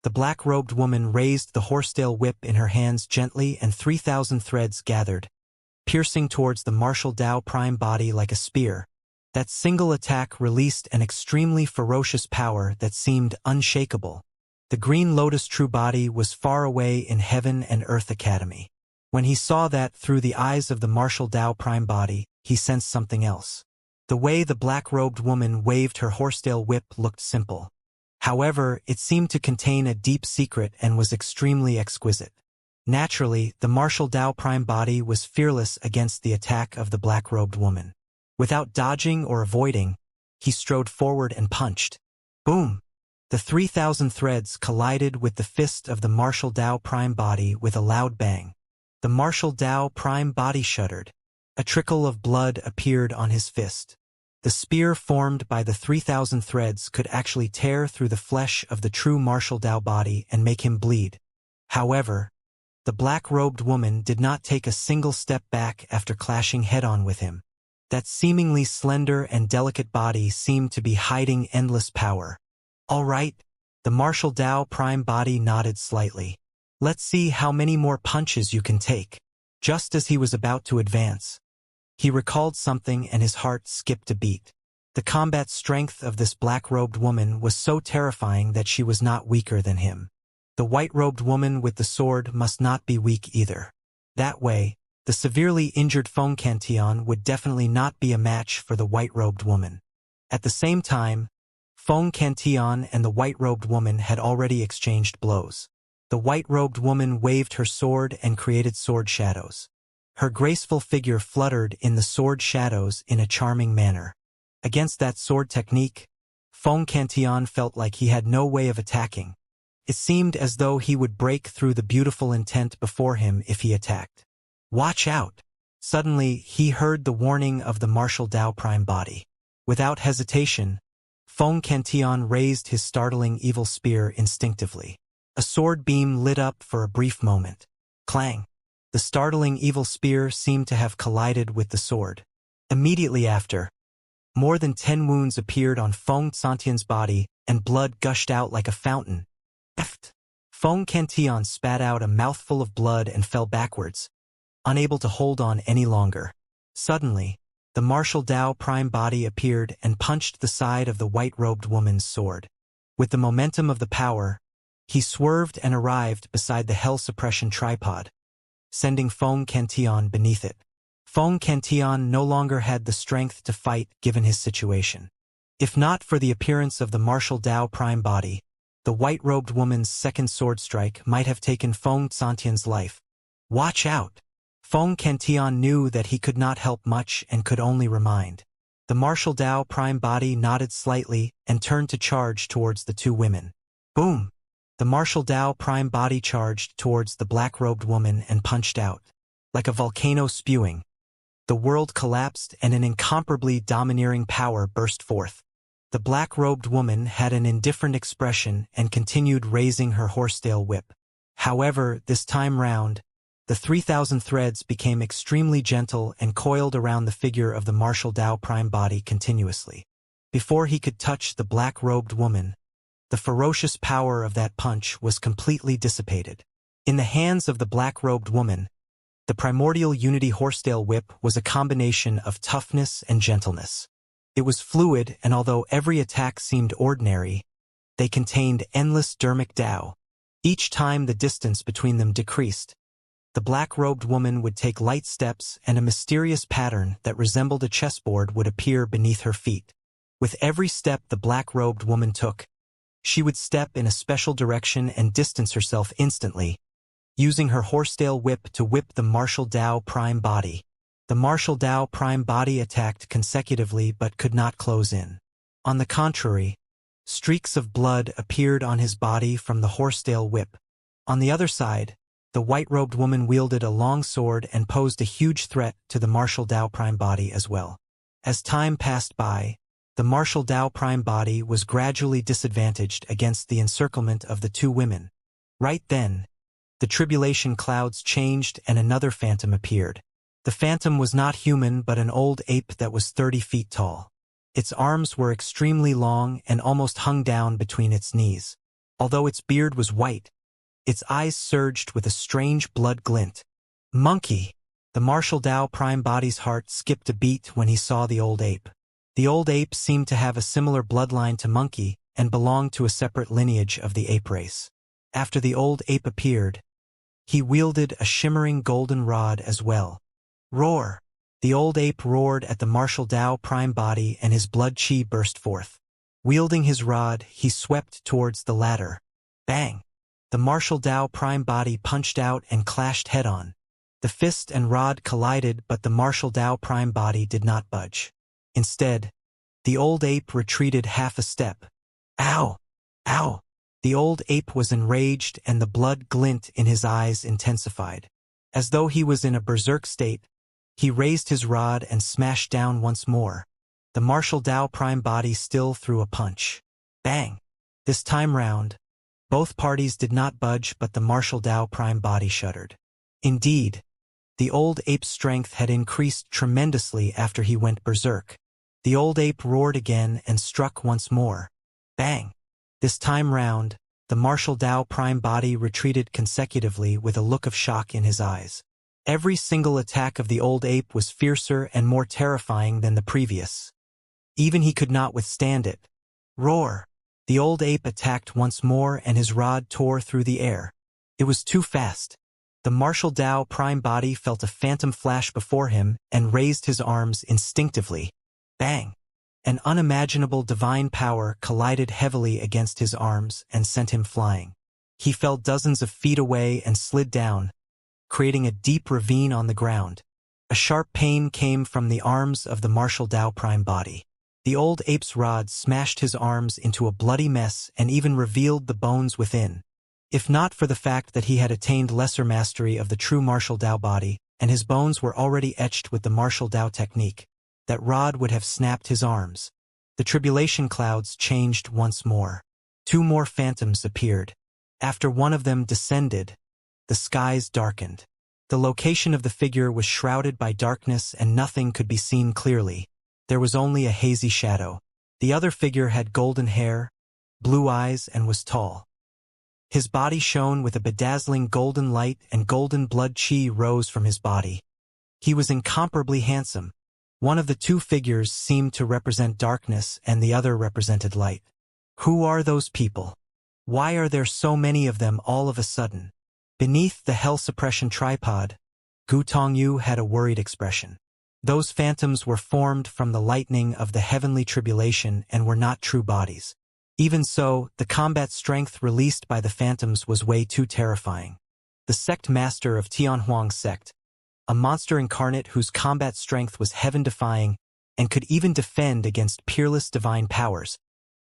The black-robed woman raised the horsetail whip in her hands gently, and 3,000 threads gathered, piercing towards the martial Tao prime body like a spear. That single attack released an extremely ferocious power that seemed unshakable. The Green Lotus true body was far away in Heaven and Earth Academy. When he saw that through the eyes of the martial Tao prime body, he sensed something else. The way the black-robed woman waved her horsetail whip looked simple. However, it seemed to contain a deep secret and was extremely exquisite. Naturally, the martial Tao prime body was fearless against the attack of the black-robed woman. Without dodging or avoiding, he strode forward and punched. Boom! The 3,000 threads collided with the fist of the martial Tao prime body with a loud bang. The martial Tao prime body shuddered. A trickle of blood appeared on his fist. The spear formed by the 3,000 threads could actually tear through the flesh of the true martial Tao body and make him bleed. However, the black-robed woman did not take a single step back after clashing head-on with him. That seemingly slender and delicate body seemed to be hiding endless power. All right, the martial Tao prime body nodded slightly. Let's see how many more punches you can take. Just as he was about to advance, he recalled something and his heart skipped a beat. The combat strength of this black-robed woman was so terrifying that she was not weaker than him. The white-robed woman with the sword must not be weak either. That way, the severely injured Feng Cantion would definitely not be a match for the white-robed woman. At the same time, Feng Cantion and the white-robed woman had already exchanged blows. The white-robed woman waved her sword and created sword shadows. Her graceful figure fluttered in the sword shadows in a charming manner. Against that sword technique, Feng Cantion felt like he had no way of attacking. It seemed as though he would break through the beautiful intent before him if he attacked. Watch out! Suddenly, he heard the warning of the martial Tao prime body. Without hesitation, Feng Cantion raised his startling evil spear instinctively. A sword beam lit up for a brief moment. Clang! The startling evil spear seemed to have collided with the sword. Immediately after, more than 10 wounds appeared on Feng Cantion's body, and blood gushed out like a fountain. Feng Cantion spat out a mouthful of blood and fell backwards, unable to hold on any longer. Suddenly, the martial Tao prime body appeared and punched the side of the white-robed woman's sword. With the momentum of the power, he swerved and arrived beside the hell suppression tripod, sending Feng Cantion beneath it. Feng Cantion no longer had the strength to fight given his situation. If not for the appearance of the martial Tao prime body, the white-robed woman's second sword strike might have taken Feng Cantion's life. Watch out! Feng Cantion knew that he could not help much and could only remind. The martial Tao prime body nodded slightly and turned to charge towards the two women. Boom! The martial Tao prime body charged towards the black-robed woman and punched out. Like a volcano spewing, the world collapsed and an incomparably domineering power burst forth. The black-robed woman had an indifferent expression and continued raising her horsetail whip. However, this time round, the 3,000 threads became extremely gentle and coiled around the figure of the martial Tao prime body continuously. Before he could touch the black-robed woman, the ferocious power of that punch was completely dissipated. In the hands of the black-robed woman, the primordial unity horsetail whip was a combination of toughness and gentleness. It was fluid, and although every attack seemed ordinary, they contained endless dermic Tao. Each time the distance between them decreased, the black-robed woman would take light steps and a mysterious pattern that resembled a chessboard would appear beneath her feet. With every step the black-robed woman took, she would step in a special direction and distance herself instantly, using her horsetail whip to whip the martial Tao prime body. The martial Tao prime body attacked consecutively but could not close in. On the contrary, streaks of blood appeared on his body from the horsetail whip. On the other side, the white-robed woman wielded a long sword and posed a huge threat to the martial Tao prime body as well. As time passed by, the martial Tao prime body was gradually disadvantaged against the encirclement of the two women. Right then, the tribulation clouds changed and another phantom appeared. The phantom was not human but an old ape that was 30 feet tall. Its arms were extremely long and almost hung down between its knees. Although its beard was white, its eyes surged with a strange blood glint. Monkey! The martial Tao prime body's heart skipped a beat when he saw the old ape. The old ape seemed to have a similar bloodline to Monkey and belonged to a separate lineage of the ape race. After the old ape appeared, he wielded a shimmering golden rod as well. Roar! The old ape roared at the martial Tao prime body and his blood chi burst forth. Wielding his rod, he swept towards the latter. Bang! The martial Tao prime body punched out and clashed head-on. The fist and rod collided, but the martial Tao prime body did not budge. Instead, the old ape retreated half a step. Ow! Ow! The old ape was enraged and the blood glint in his eyes intensified. As though he was in a berserk state, he raised his rod and smashed down once more. The martial Tao prime body still threw a punch. Bang! This time round, both parties did not budge, but the martial Tao prime body shuddered. Indeed, the old ape's strength had increased tremendously after he went berserk. The old ape roared again and struck once more. Bang! This time round, the martial Tao prime body retreated consecutively with a look of shock in his eyes. Every single attack of the old ape was fiercer and more terrifying than the previous. Even he could not withstand it. Roar! The old ape attacked once more and his rod tore through the air. It was too fast. The martial Tao prime body felt a phantom flash before him and raised his arms instinctively. Bang! An unimaginable divine power collided heavily against his arms and sent him flying. He fell dozens of feet away and slid down, creating a deep ravine on the ground. A sharp pain came from the arms of the martial Tao prime body. The old ape's rod smashed his arms into a bloody mess and even revealed the bones within. If not for the fact that he had attained lesser mastery of the true martial Tao body, and his bones were already etched with the martial Tao technique, that rod would have snapped his arms. The tribulation clouds changed once more. 2 more phantoms appeared. After one of them descended, the skies darkened. The location of the figure was shrouded by darkness and nothing could be seen clearly. There was only a hazy shadow. The other figure had golden hair, blue eyes, and was tall. His body shone with a bedazzling golden light and golden blood chi rose from his body. He was incomparably handsome. One of the 2 figures seemed to represent darkness and the other represented light. Who are those people? Why are there so many of them all of a sudden? Beneath the hell suppression tripod, Gu Tongyu had a worried expression. Those phantoms were formed from the lightning of the heavenly tribulation and were not true bodies. Even so, the combat strength released by the phantoms was way too terrifying. The sect master of Tianhuang's sect, a monster incarnate whose combat strength was heaven-defying and could even defend against peerless divine powers,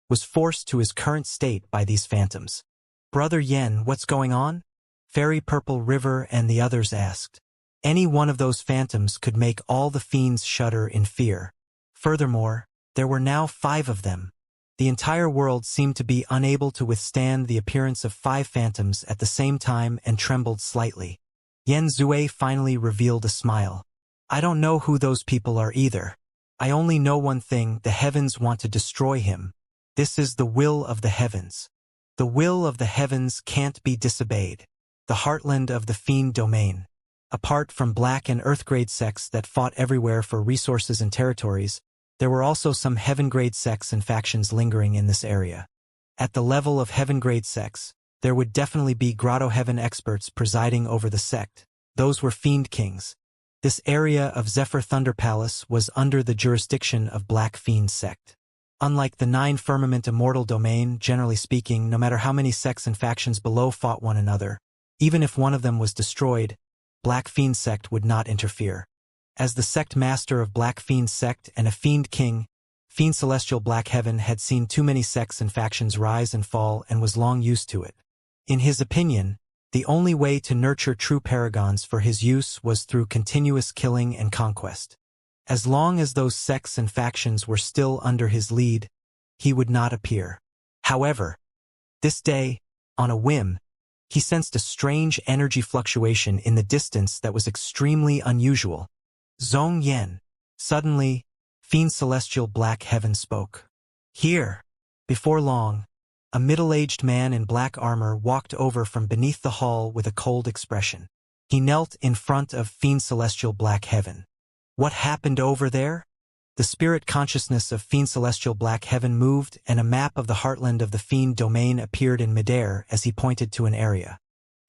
was forced to his current state by these phantoms. Brother Yen, what's going on? Fairy Purple River and the others asked. Any one of those phantoms could make all the fiends shudder in fear. Furthermore, there were now 5 of them. The entire world seemed to be unable to withstand the appearance of 5 phantoms at the same time and trembled slightly. Yen Zue finally revealed a smile. I don't know who those people are either. I only know one thing: the heavens want to destroy him. This is the will of the heavens. The will of the heavens can't be disobeyed. The heartland of the fiend domain. Apart from black and earth-grade sects that fought everywhere for resources and territories, there were also some heaven-grade sects and factions lingering in this area. At the level of heaven-grade sects, there would definitely be Grotto Heaven experts presiding over the sect. Those were fiend kings. This area of Zephyr Thunder Palace was under the jurisdiction of Black Fiend sect. Unlike the 9 Firmament Immortal domain, generally speaking, no matter how many sects and factions below fought one another, even if one of them was destroyed, Black Fiend sect would not interfere. As the sect master of Black Fiend sect and a fiend king, Fiend Celestial Black Heaven had seen too many sects and factions rise and fall and was long used to it. In his opinion, the only way to nurture true paragons for his use was through continuous killing and conquest. As long as those sects and factions were still under his lead, he would not appear. However, this day, on a whim, he sensed a strange energy fluctuation in the distance that was extremely unusual. Zhong Yen. Suddenly, Fiend Celestial Black Heaven spoke. Here. Before long, A middle-aged man in black armor walked over from beneath the hall with a cold expression. He knelt in front of Fiend Celestial Black Heaven. What happened over there? The spirit consciousness of Fiend Celestial Black Heaven moved, and a map of the heartland of the Fiend domain appeared in midair as he pointed to an area.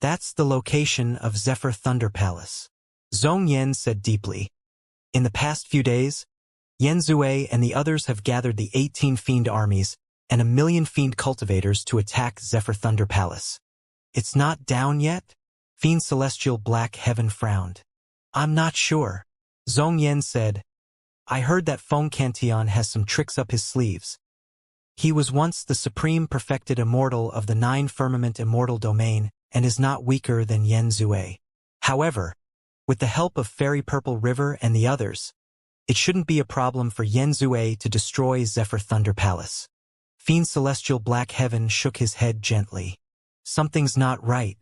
That's the location of Zephyr Thunder Palace. Zhong Yan said deeply. In the past few days, Yan Zue and the others have gathered the 18 Fiend armies and 1 million Fiend cultivators to attack Zephyr Thunder Palace. It's not down yet? Fiend Celestial Black Heaven frowned. I'm not sure. Zhong Yan said, I heard that Feng Cantillon has some tricks up his sleeves. He was once the supreme perfected immortal of the 9 firmament immortal domain and is not weaker than Yan Zue. However, with the help of Fairy Purple River and the others, it shouldn't be a problem for Yan Zue to destroy Zephyr Thunder Palace. Fiend Celestial Black Heaven shook his head gently. Something's not right.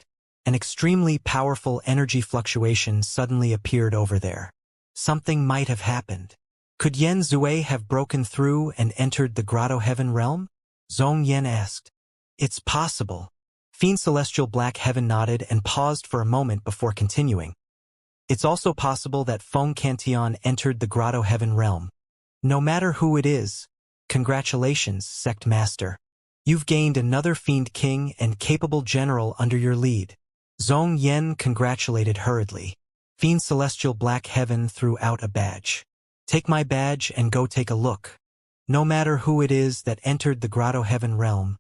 An extremely powerful energy fluctuation suddenly appeared over there. Something might have happened. Could Yan Zue have broken through and entered the Grotto Heaven realm? Zhong Yan asked. It's possible. Fiend Celestial Black Heaven nodded and paused for a moment before continuing. It's also possible that Feng Cantillon entered the Grotto Heaven realm. No matter who it is, congratulations, Sect Master. You've gained another Fiend King and capable general under your lead. Zhong Yan congratulated hurriedly. Fiend Celestial Black Heaven threw out a badge. Take my badge and go take a look. No matter who it is that entered the Grotto Heaven realm,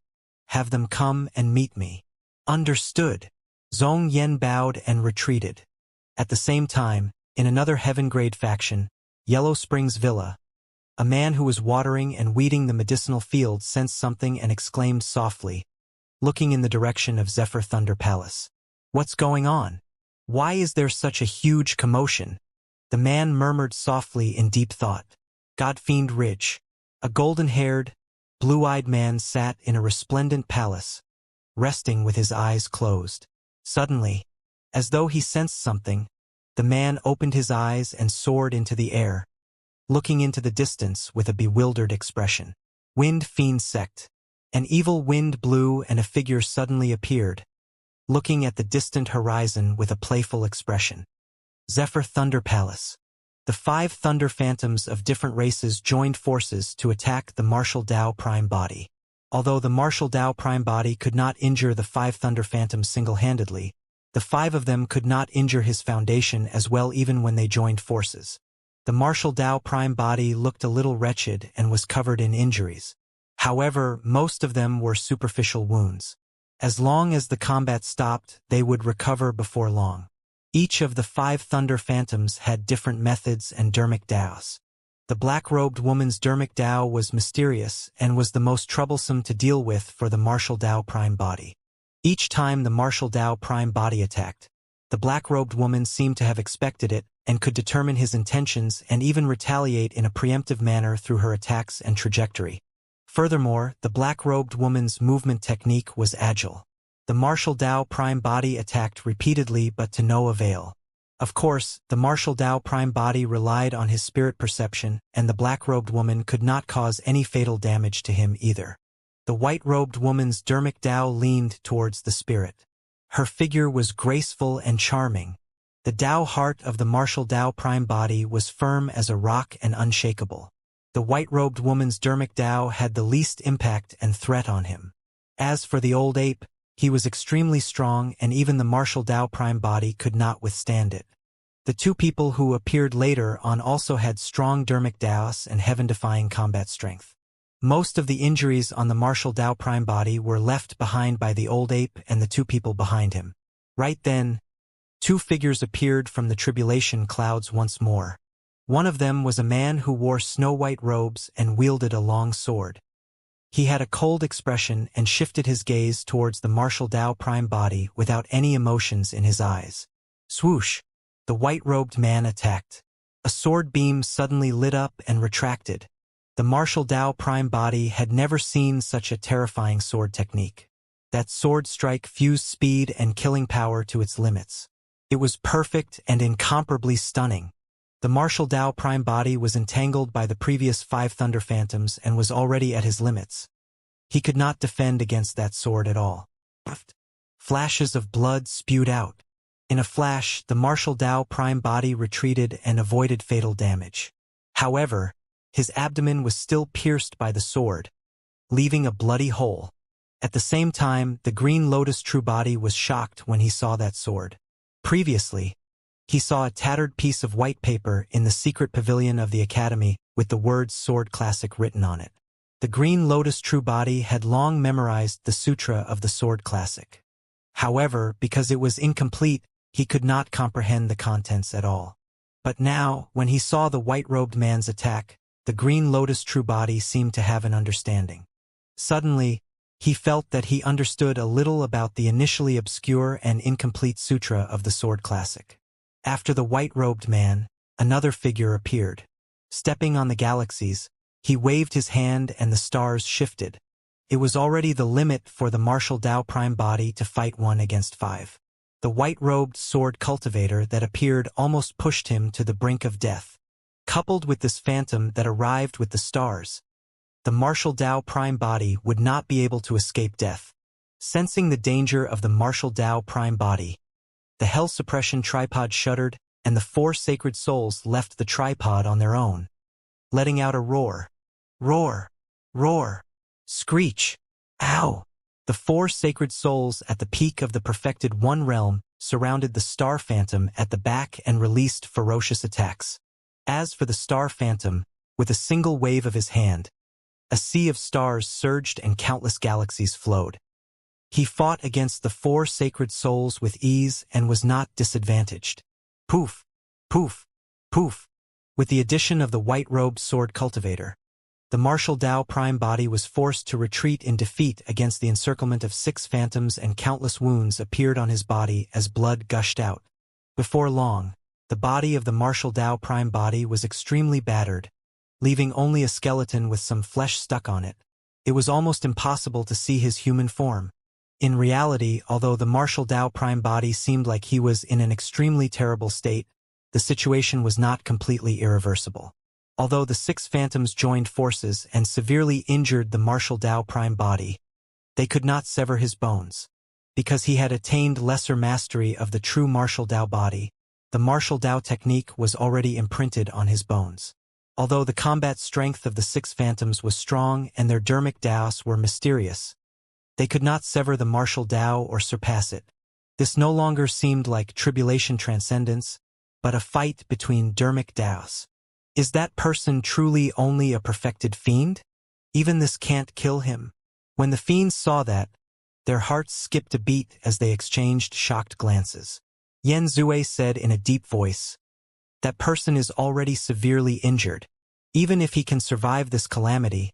have them come and meet me. Understood. Zhong Yan bowed and retreated. At the same time, in another Heaven-grade faction, Yellow Springs Villa, a man who was watering and weeding the medicinal field sensed something and exclaimed softly, looking in the direction of Zephyr Thunder Palace. What's going on? Why is there such a huge commotion? The man murmured softly in deep thought. Godfiend Ridge. A golden-haired, blue-eyed man sat in a resplendent palace, resting with his eyes closed. Suddenly, as though he sensed something, the man opened his eyes and soared into the air, looking into the distance with a bewildered expression. Wind Fiend Sect. An evil wind blew and a figure suddenly appeared, looking at the distant horizon with a playful expression. Zephyr Thunder Palace. The 5 Thunder Phantoms of different races joined forces to attack the Martial Dao Prime Body. Although the Martial Dao Prime Body could not injure the 5 Thunder Phantoms single-handedly, the 5 of them could not injure his foundation as well even when they joined forces. The Martial Dao Prime Body looked a little wretched and was covered in injuries. However, most of them were superficial wounds. As long as the combat stopped, they would recover before long. Each of the 5 Thunder Phantoms had different methods and dermic Daos. The black-robed woman's dermic Dao was mysterious and was the most troublesome to deal with for the Martial Dao Prime Body. Each time the Martial Dao Prime Body attacked, the black-robed woman seemed to have expected it and could determine his intentions and even retaliate in a preemptive manner through her attacks and trajectory. Furthermore, the black-robed woman's movement technique was agile. The Martial Dao Prime Body attacked repeatedly but to no avail. Of course, the Martial Dao Prime Body relied on his spirit perception, and the black-robed woman could not cause any fatal damage to him either. The white-robed woman's dermic Dao leaned towards the spirit. Her figure was graceful and charming. The Dao heart of the Martial Dao Prime Body was firm as a rock and unshakable. The white-robed woman's dermic Dao had the least impact and threat on him. As for the old ape, he was extremely strong and even the Martial Dao Prime Body could not withstand it. The 2 people who appeared later on also had strong dermic Daos and heaven-defying combat strength. Most of the injuries on the Martial Dao Prime Body were left behind by the old ape and the 2 people behind him. Right then, 2 figures appeared from the tribulation clouds once more. One of them was a man who wore snow-white robes and wielded a long sword. He had a cold expression and shifted his gaze towards the Martial Dao Prime Body without any emotions in his eyes. Swoosh! The white-robed man attacked. A sword beam suddenly lit up and retracted. The Martial Dao Prime Body had never seen such a terrifying sword technique. That sword strike fused speed and killing power to its limits. It was perfect and incomparably stunning. The Martial Dao Prime Body was entangled by the previous 5 Thunder Phantoms and was already at his limits. He could not defend against that sword at all. Flashes of blood spewed out. In a flash, the martial Dao prime body retreated and avoided fatal damage. However, his abdomen was still pierced by the sword, leaving a bloody hole. At the same time, the Green Lotus true body was shocked when he saw that sword. Previously, he saw a tattered piece of white paper in the secret pavilion of the academy with the words Sword Classic written on it. The Green Lotus true body had long memorized the Sutra of the Sword Classic. However, because it was incomplete, he could not comprehend the contents at all. But now, when he saw the white-robed man's attack, the Green Lotus true body seemed to have an understanding. Suddenly, he felt that he understood a little about the initially obscure and incomplete Sutra of the Sword Classic. After the white-robed man, another figure appeared. Stepping on the galaxies, he waved his hand and the stars shifted. It was already the limit for the martial Dao prime body to fight 1 against 5. The white-robed sword cultivator that appeared almost pushed him to the brink of death. Coupled with this phantom that arrived with the stars, the martial Dao prime body would not be able to escape death. Sensing the danger of the martial Dao prime body, the hell suppression tripod shuddered, and the 4 sacred souls left the tripod on their own, letting out a roar. Roar! Roar! Screech! Ow! The 4 sacred souls at the peak of the perfected One realm surrounded the star phantom at the back and released ferocious attacks. As for the star phantom, with a single wave of his hand, a sea of stars surged and countless galaxies flowed. He fought against the 4 sacred souls with ease and was not disadvantaged. Poof! Poof! Poof! With the addition of the white-robed sword cultivator, the martial Dao prime body was forced to retreat in defeat against the encirclement of 6 phantoms, and countless wounds appeared on his body as blood gushed out. Before long, the body of the martial Dao prime body was extremely battered, leaving only a skeleton with some flesh stuck on it. It was almost impossible to see his human form. In reality, although the martial Dao prime body seemed like he was in an extremely terrible state, the situation was not completely irreversible. Although the 6 phantoms joined forces and severely injured the martial Dao prime body, they could not sever his bones. Because he had attained lesser mastery of the true martial Dao body, the martial Dao technique was already imprinted on his bones. Although the combat strength of the 6 phantoms was strong and their dermic Daos were mysterious, they could not sever the martial Dao or surpass it. This no longer seemed like tribulation transcendence, but a fight between dermic Daos. Is that person truly only a perfected fiend? Even this can't kill him. When the fiends saw that, their hearts skipped a beat as they exchanged shocked glances. Yen Zue said in a deep voice, "That person is already severely injured. Even if he can survive this calamity,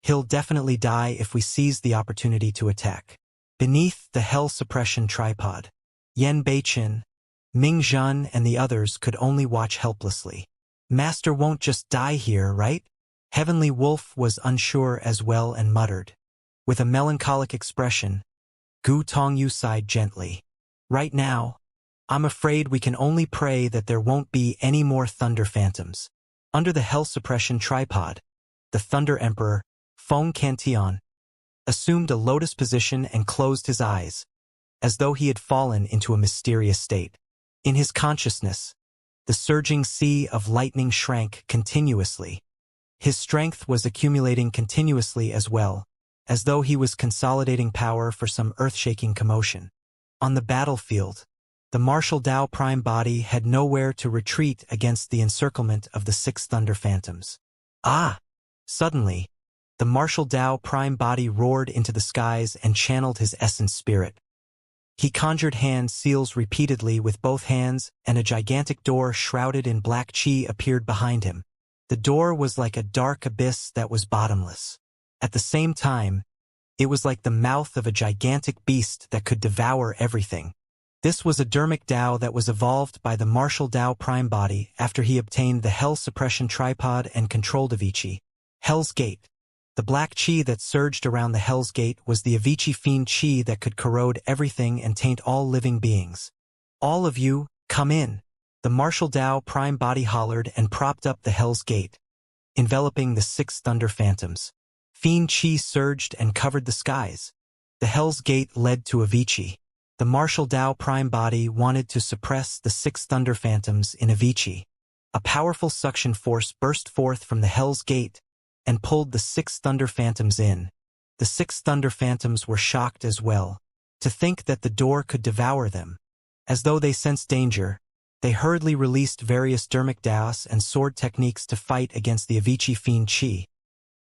he'll definitely die if we seize the opportunity to attack." Beneath the hell suppression tripod, Yen Beiqin, Ming Zhan and the others could only watch helplessly. "Master won't just die here, right?" Heavenly Wolf was unsure as well and muttered. With a melancholic expression, Gu Tongyu sighed gently. "Right now, I'm afraid we can only pray that there won't be any more Thunder Phantoms." Under the hell suppression tripod, the Thunder Emperor, Feng Cantion, assumed a lotus position and closed his eyes, as though he had fallen into a mysterious state. In his consciousness, the surging sea of lightning shrank continuously. His strength was accumulating continuously as well, as though he was consolidating power for some earth-shaking commotion. On the battlefield, the martial Dao prime body had nowhere to retreat against the encirclement of the 6 Thunder Phantoms. Ah! Suddenly, the martial Dao prime body roared into the skies and channeled his essence spirit. He conjured hand seals repeatedly with both hands, and a gigantic door shrouded in black chi appeared behind him. The door was like a dark abyss that was bottomless. At the same time, it was like the mouth of a gigantic beast that could devour everything. This was a dermic Dao that was evolved by the martial Dao prime body after he obtained the hell suppression tripod and controlled Avicii. Hell's Gate. The black chi that surged around the Hell's Gate was the Avicii fiend chi that could corrode everything and taint all living beings. "All of you, come in." The martial Dao prime body hollered and propped up the Hell's Gate, enveloping the 6 Thunder Phantoms. fiend chi surged and covered the skies. The Hell's Gate led to Avicii. The martial Tao prime body wanted to suppress the 6 thunder phantoms in Avicii. A powerful suction force burst forth from the Hell's Gate and pulled the 6 thunder phantoms in. The 6 thunder phantoms were shocked as well, to think that the door could devour them. As though they sensed danger, they hurriedly released various dermic daos and sword techniques to fight against the Avicii fiend chi,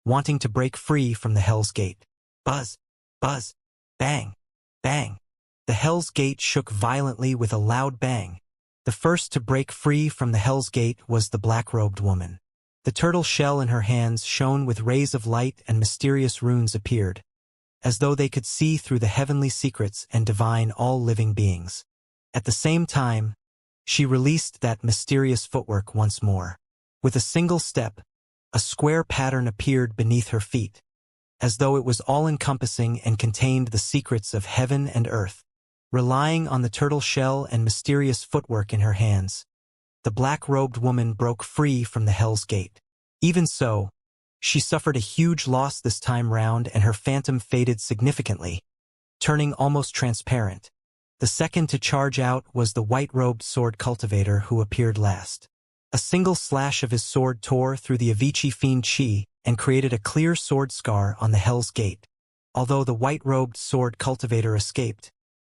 wanting to break free from the Hell's Gate. Buzz, buzz, bang, bang. The Hell's Gate shook violently with a loud bang. The first to break free from the Hell's Gate was the black-robed woman. The turtle shell in her hands shone with rays of light, and mysterious runes appeared, as though they could see through the heavenly secrets and divine all living beings. At the same time, she released that mysterious footwork once more. With a single step, a square pattern appeared beneath her feet, as though it was all-encompassing and contained the secrets of heaven and earth. Relying on the turtle shell and mysterious footwork in her hands, the black-robed woman broke free from the Hell's Gate. Even so, she suffered a huge loss this time round, and her phantom faded significantly, turning almost transparent. The second to charge out was the white-robed sword cultivator, who appeared last. A single slash of his sword tore through the Avicii fiend chi and created a clear sword scar on the Hell's Gate. Although the white-robed sword cultivator escaped,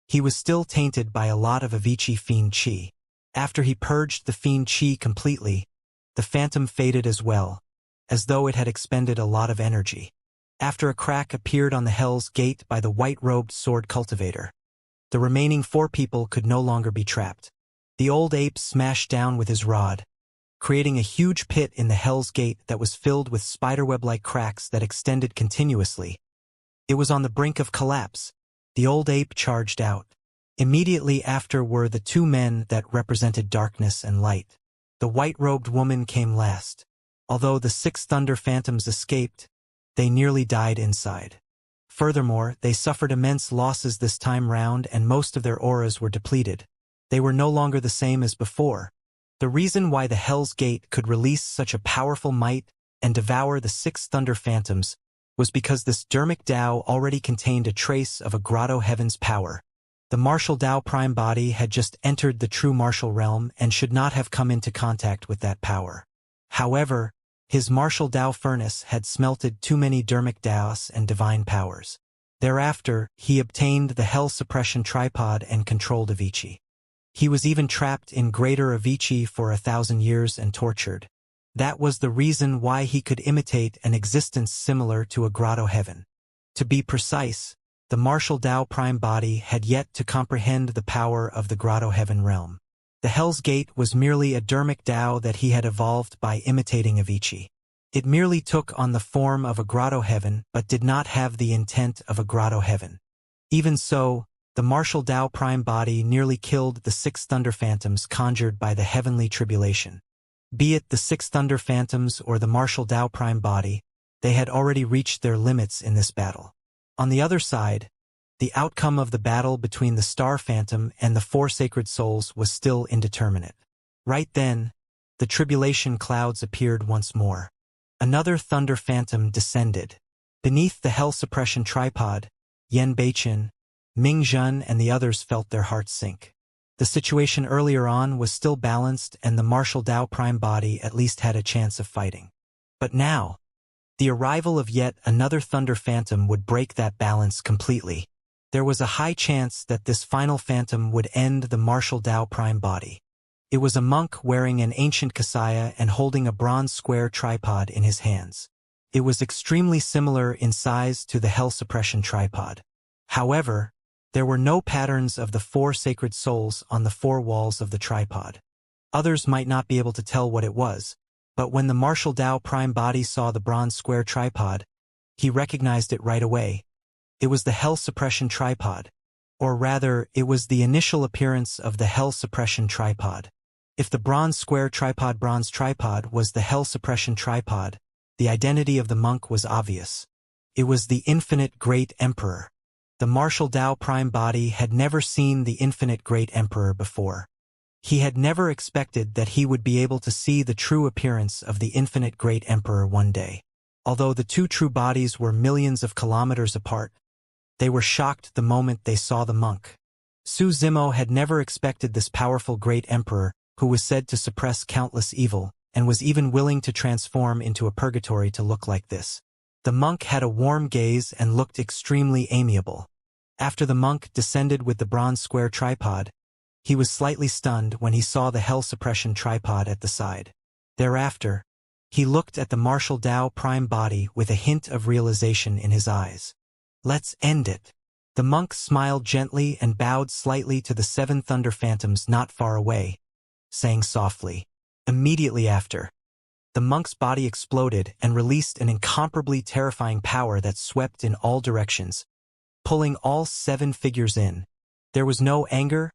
he was still tainted by a lot of Avicii fiend chi. After he purged the fiend chi completely, the phantom faded as well, as though it had expended a lot of energy. After a crack appeared on the Hell's Gate by the white-robed sword cultivator, the remaining 4 people could no longer be trapped. The old ape smashed down with his rod, creating a huge pit in the Hell's Gate that was filled with spiderweb-like cracks that extended continuously. It was on the brink of collapse. The old ape charged out. Immediately after were the 2 men that represented darkness and light. The white-robed woman came last. Although the 6 thunder phantoms escaped, they nearly died inside. Furthermore, they suffered immense losses this time round, and most of their auras were depleted. They were no longer the same as before. The reason why the Hell's Gate could release such a powerful might and devour the 6 thunder phantoms was because this dermic Tao already contained a trace of a grotto heaven's power. The martial Tao prime body had just entered the true martial realm and should not have come into contact with that power. However, his martial Tao furnace had smelted too many dermic Taos and divine powers. Thereafter, he obtained the Hell Suppression Tripod and controlled Avicii. He was even trapped in Greater Avicii for 1,000 years and tortured. That was the reason why he could imitate an existence similar to a grotto heaven. To be precise, the martial Tao prime body had yet to comprehend the power of the grotto heaven realm. The Hell's Gate was merely a dermic Tao that he had evolved by imitating Avicii. It merely took on the form of a grotto heaven but did not have the intent of a grotto heaven. Even so, the martial Tao prime body nearly killed the 6 thunder phantoms conjured by the heavenly tribulation. Be it the 6 thunder phantoms or the martial Tao prime body, they had already reached their limits in this battle. On the other side, the outcome of the battle between the Star Phantom and the 4 sacred souls was still indeterminate. Right then, the tribulation clouds appeared once more. Another thunder phantom descended. Beneath the Hell Suppression Tripod, Yan Beichen, Ming Zhen and the others felt their hearts sink. The situation earlier on was still balanced, and the martial Tao prime body at least had a chance of fighting. But now, the arrival of yet another thunder phantom would break that balance completely. There was a high chance that this final phantom would end the martial Tao prime body. It was a monk wearing an ancient kasaya and holding a bronze square tripod in his hands. It was extremely similar in size to the Hell Suppression Tripod. However, there were no patterns of the 4 sacred souls on the 4 walls of the tripod. Others might not be able to tell what it was, but when the martial Tao prime body saw the bronze square tripod, he recognized it right away. It was the Hell Suppression Tripod. Or rather, it was the initial appearance of the Hell Suppression Tripod. If the bronze square tripod was the Hell Suppression Tripod, the identity of the monk was obvious. It was the Infinite Great Emperor. The martial Tao prime body had never seen the Infinite Great Emperor before. He had never expected that he would be able to see the true appearance of the Infinite Great Emperor one day. Although the two true bodies were millions of kilometers apart, they were shocked the moment they saw the monk. Su Zimo had never expected this powerful great emperor, who was said to suppress countless evil, and was even willing to transform into a purgatory to look like this. The monk had a warm gaze and looked extremely amiable. After the monk descended with the bronze square tripod, he was slightly stunned when he saw the hell suppression tripod at the side. Thereafter, he looked at the martial Tao prime body with a hint of realization in his eyes. Let's end it. The monk smiled gently and bowed slightly to the 7 thunder phantoms not far away, saying softly. Immediately after, the monk's body exploded and released an incomparably terrifying power that swept in all directions, pulling all 7 figures in. There was no anger,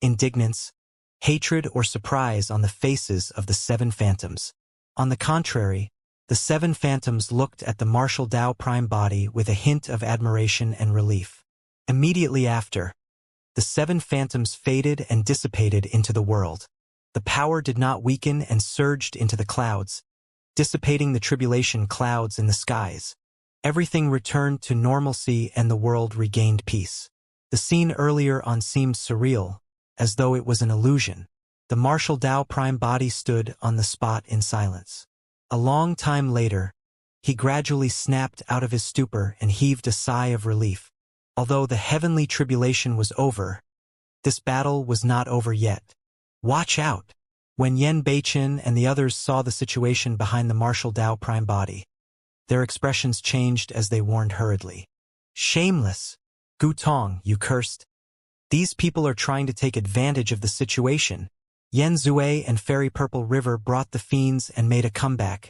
indignance, hatred, or surprise on the faces of the 7 phantoms. On the contrary, the 7 phantoms looked at the martial Tao prime body with a hint of admiration and relief. Immediately after, the 7 phantoms faded and dissipated into the world. The power did not weaken and surged into the clouds, dissipating the tribulation clouds in the skies. Everything returned to normalcy and the world regained peace. The scene earlier on seemed surreal, as though it was an illusion. The martial Tao prime body stood on the spot in silence. A long time later, he gradually snapped out of his stupor and heaved a sigh of relief. Although the heavenly tribulation was over, this battle was not over yet. Watch out! When Yen Beichen and the others saw the situation behind the martial Tao prime body, their expressions changed as they warned hurriedly. Shameless! Gu Tong, you cursed! These people are trying to take advantage of the situation. Yen Zue and Fairy Purple River brought the fiends and made a comeback,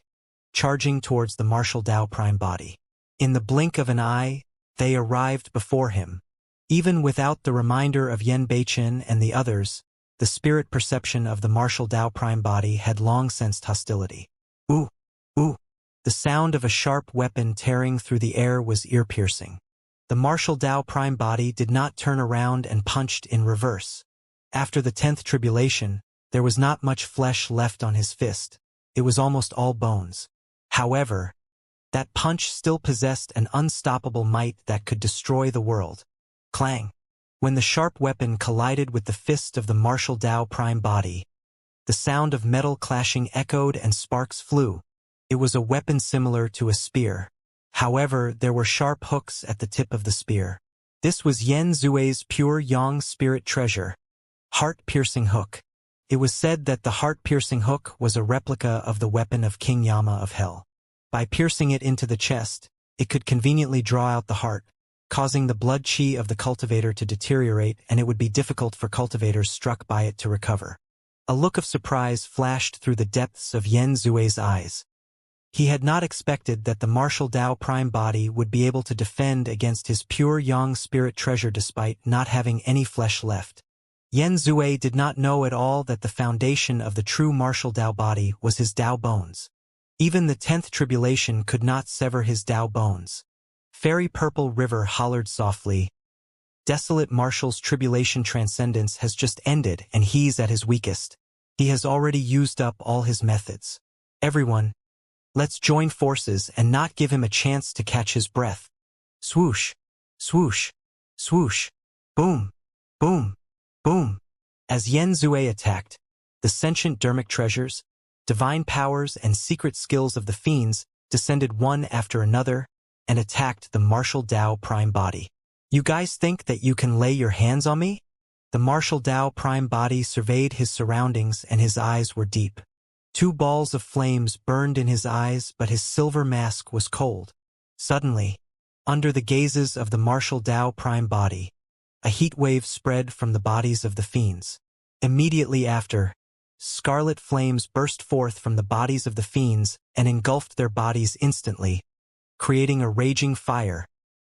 charging towards the martial Tao prime body. In the blink of an eye, they arrived before him. Even without the reminder of Yen Beichen and the others, the spirit perception of the martial Tao prime body had long sensed hostility. Ooh! Ooh! The sound of a sharp weapon tearing through the air was ear-piercing. The martial Tao prime body did not turn around and punched in reverse. After the 10th tribulation, there was not much flesh left on his fist. It was almost all bones. However, that punch still possessed an unstoppable might that could destroy the world. Clang! When the sharp weapon collided with the fist of the martial Tao prime body, the sound of metal clashing echoed and sparks flew. It was a weapon similar to a spear. However, there were sharp hooks at the tip of the spear. This was Yen Zue's pure Yang spirit treasure, heart-piercing hook. It was said that the heart-piercing hook was a replica of the weapon of King Yama of Hell. By piercing it into the chest, it could conveniently draw out the heart, causing the blood chi of the cultivator to deteriorate, and it would be difficult for cultivators struck by it to recover. A look of surprise flashed through the depths of Yen Zue's eyes. He had not expected that the martial Tao prime body would be able to defend against his pure Yang spirit treasure despite not having any flesh left. Yen Zue did not know at all that the foundation of the true martial Tao body was his Tao bones. Even the 10th tribulation could not sever his Tao bones. Fairy Purple River hollered softly. Desolate Martial's tribulation transcendence has just ended and he's at his weakest. He has already used up all his methods. Everyone, let's join forces and not give him a chance to catch his breath. Swoosh, swoosh, swoosh, boom, boom, boom. As Yen Zue attacked, the sentient dermic treasures, divine powers, and secret skills of the fiends descended one after another and attacked the martial Tao prime body. You guys think that you can lay your hands on me? The martial Tao prime body surveyed his surroundings and his eyes were deep. 2 balls of flames burned in his eyes, but his silver mask was cold. Suddenly, under the gazes of the martial Tao prime body, a heat wave spread from the bodies of the fiends. Immediately after, scarlet flames burst forth from the bodies of the fiends and engulfed their bodies instantly, creating a raging fire.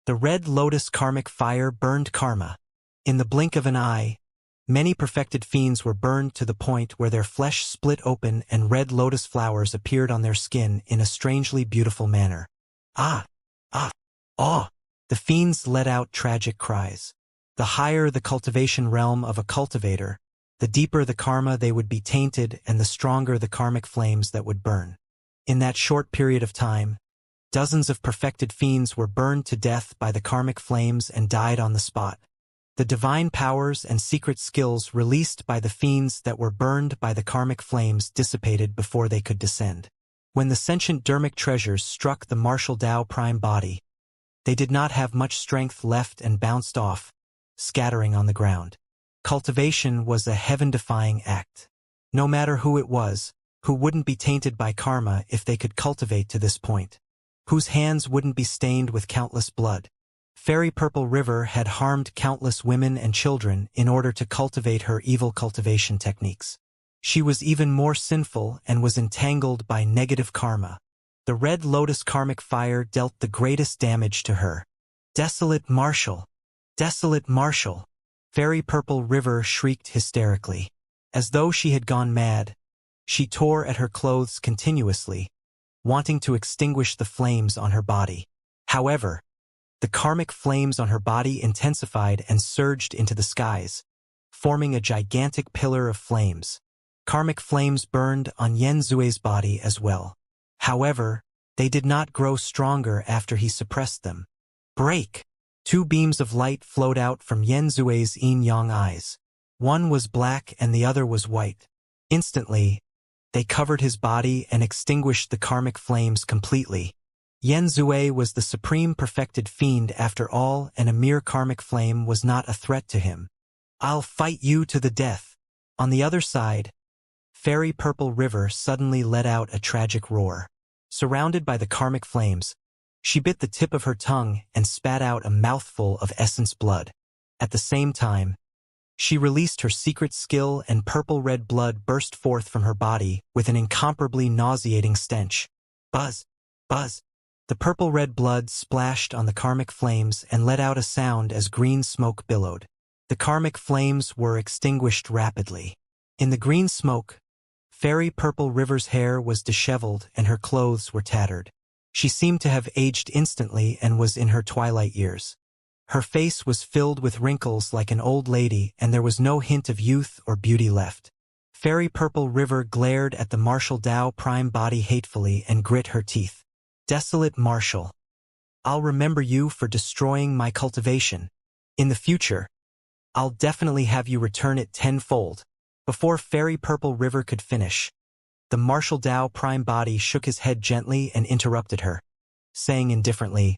The red lotus karmic fire burned karma. In the blink of an eye, many perfected fiends were burned to the point where their flesh split open and red lotus flowers appeared on their skin in a strangely beautiful manner. Ah! Ah! Ah! The fiends let out tragic cries. The higher the cultivation realm of a cultivator, the deeper the karma they would be tainted and the stronger the karmic flames that would burn. In that short period of time, Dozens of perfected fiends were burned to death by the karmic flames and died on the spot. The divine powers and secret skills released by the fiends that were burned by the karmic flames dissipated before they could descend. When the sentient dermic treasures struck the martial Tao prime body, they did not have much strength left and bounced off, scattering on the ground. Cultivation was a heaven-defying act. No matter who it was, who wouldn't be tainted by karma if they could cultivate to this point? Whose hands wouldn't be stained with countless blood? Fairy Purple River had harmed countless women and children in order to cultivate her evil cultivation techniques. She was even more sinful and was entangled by negative karma. The Red Lotus karmic fire dealt the greatest damage to her. Desolate Marshal! Desolate Marshal! Fairy Purple River shrieked hysterically. As though she had gone mad, she tore at her clothes continuously, wanting to extinguish the flames on her body. However, the karmic flames on her body intensified and surged into the skies, forming a gigantic pillar of flames. Karmic flames burned on Yen Zue's body as well. However, they did not grow stronger after he suppressed them. Break! Two beams of light flowed out from Yen Zue's yin-yang eyes. One was black and the other was white. Instantly, they covered his body and extinguished the karmic flames completely. Yen Zue was the supreme perfected fiend after all, and a mere karmic flame was not a threat to him. I'll fight you to the death. On the other side, Fairy Purple River suddenly let out a tragic roar. Surrounded by the karmic flames, she bit the tip of her tongue and spat out a mouthful of essence blood. At the same time, she released her secret skill and purple-red blood burst forth from her body with an incomparably nauseating stench. Buzz! Buzz! The purple-red blood splashed on the karmic flames and let out a sound as green smoke billowed. The karmic flames were extinguished rapidly. In the green smoke, Fairy Purple River's hair was disheveled and her clothes were tattered. She seemed to have aged instantly and was in her twilight years. Her face was filled with wrinkles like an old lady, and there was no hint of youth or beauty left. Fairy Purple River glared at the Martial Tao prime body hatefully and grit her teeth. Desolate Marshal! I'll remember you for destroying my cultivation. In the future, I'll definitely have you return it tenfold. Before Fairy Purple River could finish, the Martial Tao prime body shook his head gently and interrupted her, saying indifferently,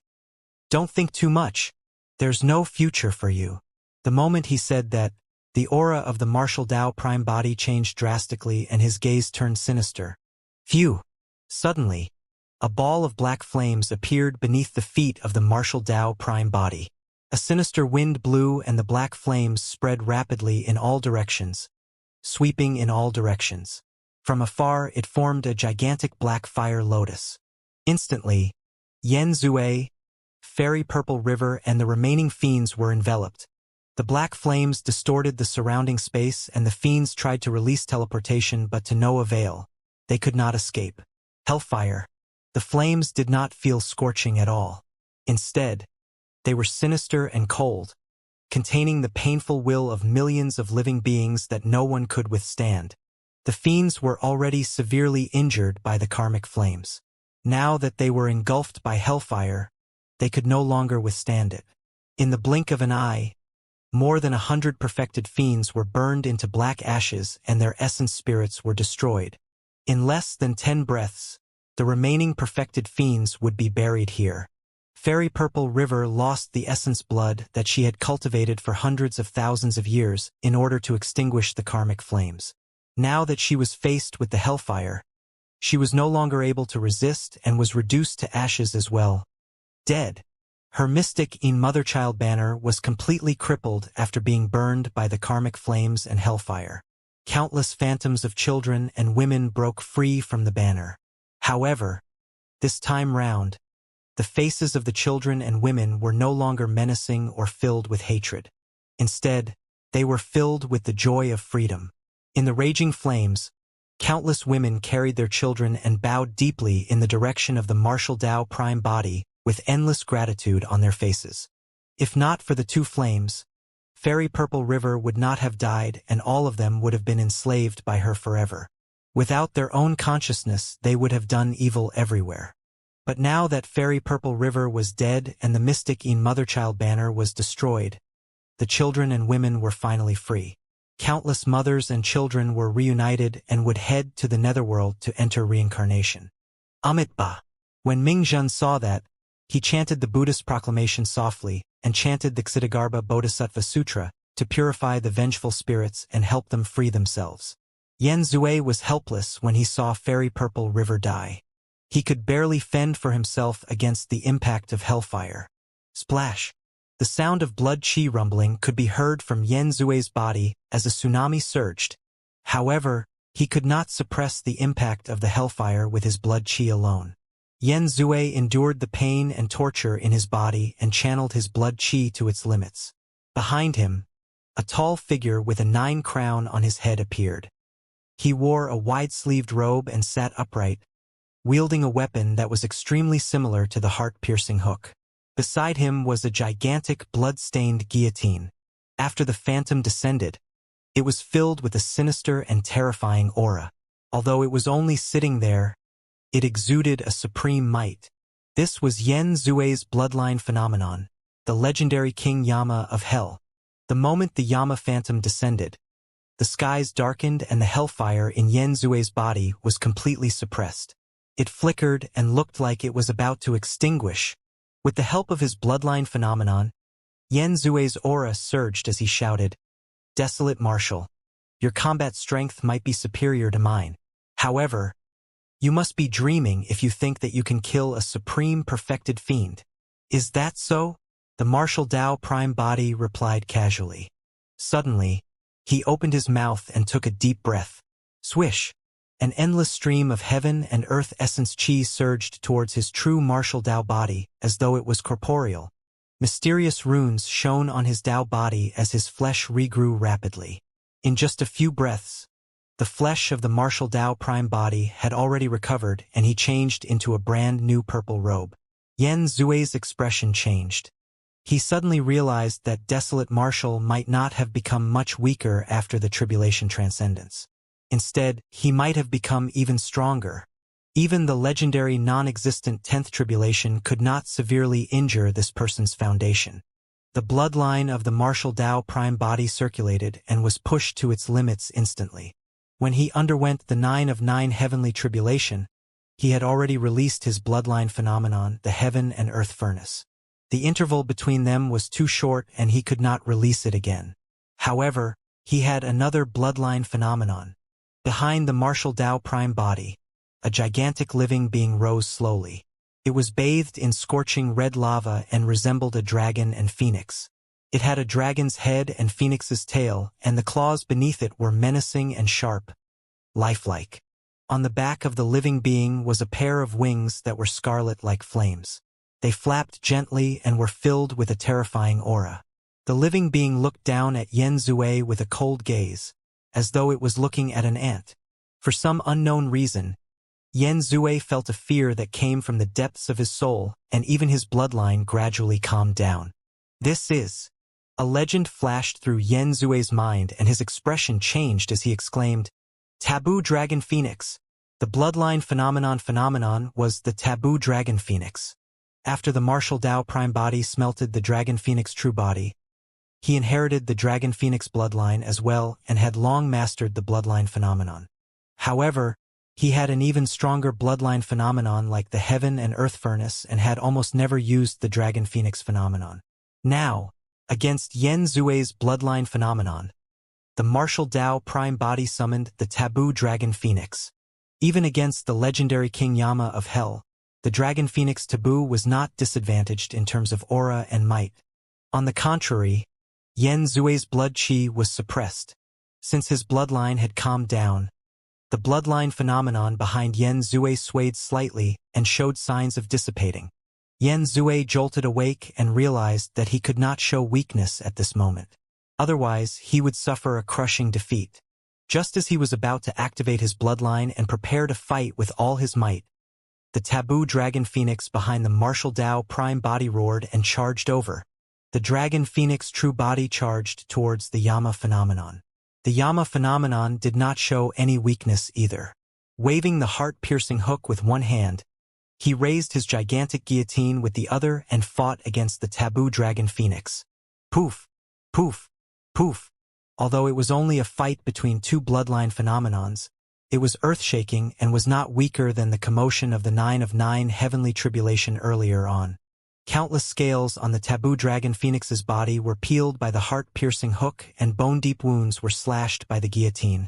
"Don't think too much. There's no future for you." The moment he said that, the aura of the Martial Tao prime body changed drastically and his gaze turned sinister. Phew! Suddenly, a ball of black flames appeared beneath the feet of the Martial Tao prime body. A sinister wind blew and the black flames spread rapidly in all directions, sweeping in all directions. From afar it formed a gigantic black fire lotus. Instantly, Yen Zue, Fairy Purple River and the remaining fiends were enveloped. The black flames distorted the surrounding space and the fiends tried to release teleportation but to no avail. They could not escape. Hellfire. The flames did not feel scorching at all. Instead, they were sinister and cold, containing the painful will of millions of living beings that no one could withstand. The fiends were already severely injured by the karmic flames. Now that they were engulfed by hellfire, they could no longer withstand it. In the blink of an eye, more than 100 perfected fiends were burned into black ashes and their essence spirits were destroyed. In less than 10 breaths, the remaining perfected fiends would be buried here. Fairy Purple River lost the essence blood that she had cultivated for hundreds of thousands of years in order to extinguish the karmic flames. Now that she was faced with the hellfire, she was no longer able to resist and was reduced to ashes as well. Dead. Her mystic Mother-Child banner was completely crippled after being burned by the karmic flames and hellfire. Countless phantoms of children and women broke free from the banner. However, this time round, the faces of the children and women were no longer menacing or filled with hatred. Instead, they were filled with the joy of freedom. In the raging flames, countless women carried their children and bowed deeply in the direction of the Martial Tao prime body with endless gratitude on their faces. If not for the two flames, Fairy Purple River would not have died and all of them would have been enslaved by her forever. Without their own consciousness, they would have done evil everywhere. But now that fairy purple river was dead and the mystic mother-child banner was destroyed, the children and women were finally free. Countless mothers and children were reunited and would head to the netherworld to enter reincarnation. Amitabha. When Mingjun saw that, he chanted the Buddhist proclamation softly and chanted the Ksitigarbha Bodhisattva Sutra to purify the vengeful spirits and help them free themselves. Yen Zui was helpless when he saw fairy purple river die. He could barely fend for himself against the impact of hellfire. Splash! The sound of blood chi rumbling could be heard from Yen Zui's body as a tsunami surged. However, he could not suppress the impact of the hellfire with his blood chi alone. Yen Zui endured the pain and torture in his body and channeled his blood chi to its limits. Behind him, a tall figure with a 9 crown on his head appeared. He wore a wide-sleeved robe and sat upright, wielding a weapon that was extremely similar to the heart-piercing hook. Beside him was a gigantic blood-stained guillotine. After the phantom descended, it was filled with a sinister and terrifying aura. Although it was only sitting there, it exuded a supreme might. This was Yen Zui's bloodline phenomenon, the legendary King Yama of Hell. The moment the Yama phantom descended, the skies darkened and the hellfire in Yen Zui's body was completely suppressed. It flickered and looked like it was about to extinguish. With the help of his bloodline phenomenon, Yen Zui's aura surged as he shouted, "Desolate Marshal, your combat strength might be superior to mine. However, you must be dreaming if you think that you can kill a supreme perfected fiend. Is that so?" The Martial Tao Prime Body replied casually. Suddenly, he opened his mouth and took a deep breath. Swish! An endless stream of heaven and earth essence chi surged towards his true martial Tao body as though it was corporeal. Mysterious runes shone on his Tao body as his flesh regrew rapidly. In just a few breaths, the flesh of the martial Tao Prime Body had already recovered and he changed into a brand new purple robe. Yen Zui's expression changed. He suddenly realized that Desolate Marshal might not have become much weaker after the Tribulation Transcendence. Instead, he might have become even stronger. Even the legendary non-existent 10th Tribulation could not severely injure this person's foundation. The bloodline of the martial Tao Prime Body circulated and was pushed to its limits instantly. When he underwent the 9 of 9 heavenly tribulation, he had already released his bloodline phenomenon, the Heaven and Earth Furnace. The interval between them was too short and he could not release it again. However, he had another bloodline phenomenon. Behind the martial Tao Prime Body, a gigantic living being rose slowly. It was bathed in scorching red lava and resembled a dragon and phoenix. It had a dragon's head and phoenix's tail, and the claws beneath it were menacing and sharp, lifelike. On the back of the living being was a pair of wings that were scarlet like flames. They flapped gently and were filled with a terrifying aura. The living being looked down at Yen Zui with a cold gaze, as though it was looking at an ant. For some unknown reason, Yen Zui felt a fear that came from the depths of his soul, and even his bloodline gradually calmed down. This is... A legend flashed through Yen Zui's mind and his expression changed as he exclaimed, "Taboo Dragon Phoenix." The bloodline phenomenon was the Taboo Dragon Phoenix. After the martial Tao Prime Body smelted the Dragon Phoenix true body, he inherited the Dragon Phoenix bloodline as well and had long mastered the bloodline phenomenon. However, he had an even stronger bloodline phenomenon like the Heaven and Earth Furnace and had almost never used the Dragon Phoenix phenomenon. Now, against Yen Zui's bloodline phenomenon, the martial Tao Prime Body summoned the Taboo Dragon Phoenix. Even against the legendary King Yama of Hell, the Dragon Phoenix Taboo was not disadvantaged in terms of aura and might. On the contrary, Yen Zui's blood chi was suppressed. Since his bloodline had calmed down, the bloodline phenomenon behind Yen Zui swayed slightly and showed signs of dissipating. Yen Zui jolted awake and realized that he could not show weakness at this moment. Otherwise, he would suffer a crushing defeat. Just as he was about to activate his bloodline and prepare to fight with all his might, the Taboo Dragon Phoenix behind the martial Tao Prime Body roared and charged over. The Dragon Phoenix true body charged towards the Yama phenomenon. The Yama phenomenon did not show any weakness either. Waving the heart-piercing hook with one hand, He raised his gigantic guillotine with the other and fought against the taboo dragon phoenix. Poof, poof, poof. Although it was only a fight between two bloodline phenomenons, it was earth-shaking and was not weaker than the commotion of the 9 of 9 heavenly tribulation earlier on. Countless scales on the taboo dragon phoenix's body were peeled by the heart-piercing hook and bone-deep wounds were slashed by the guillotine,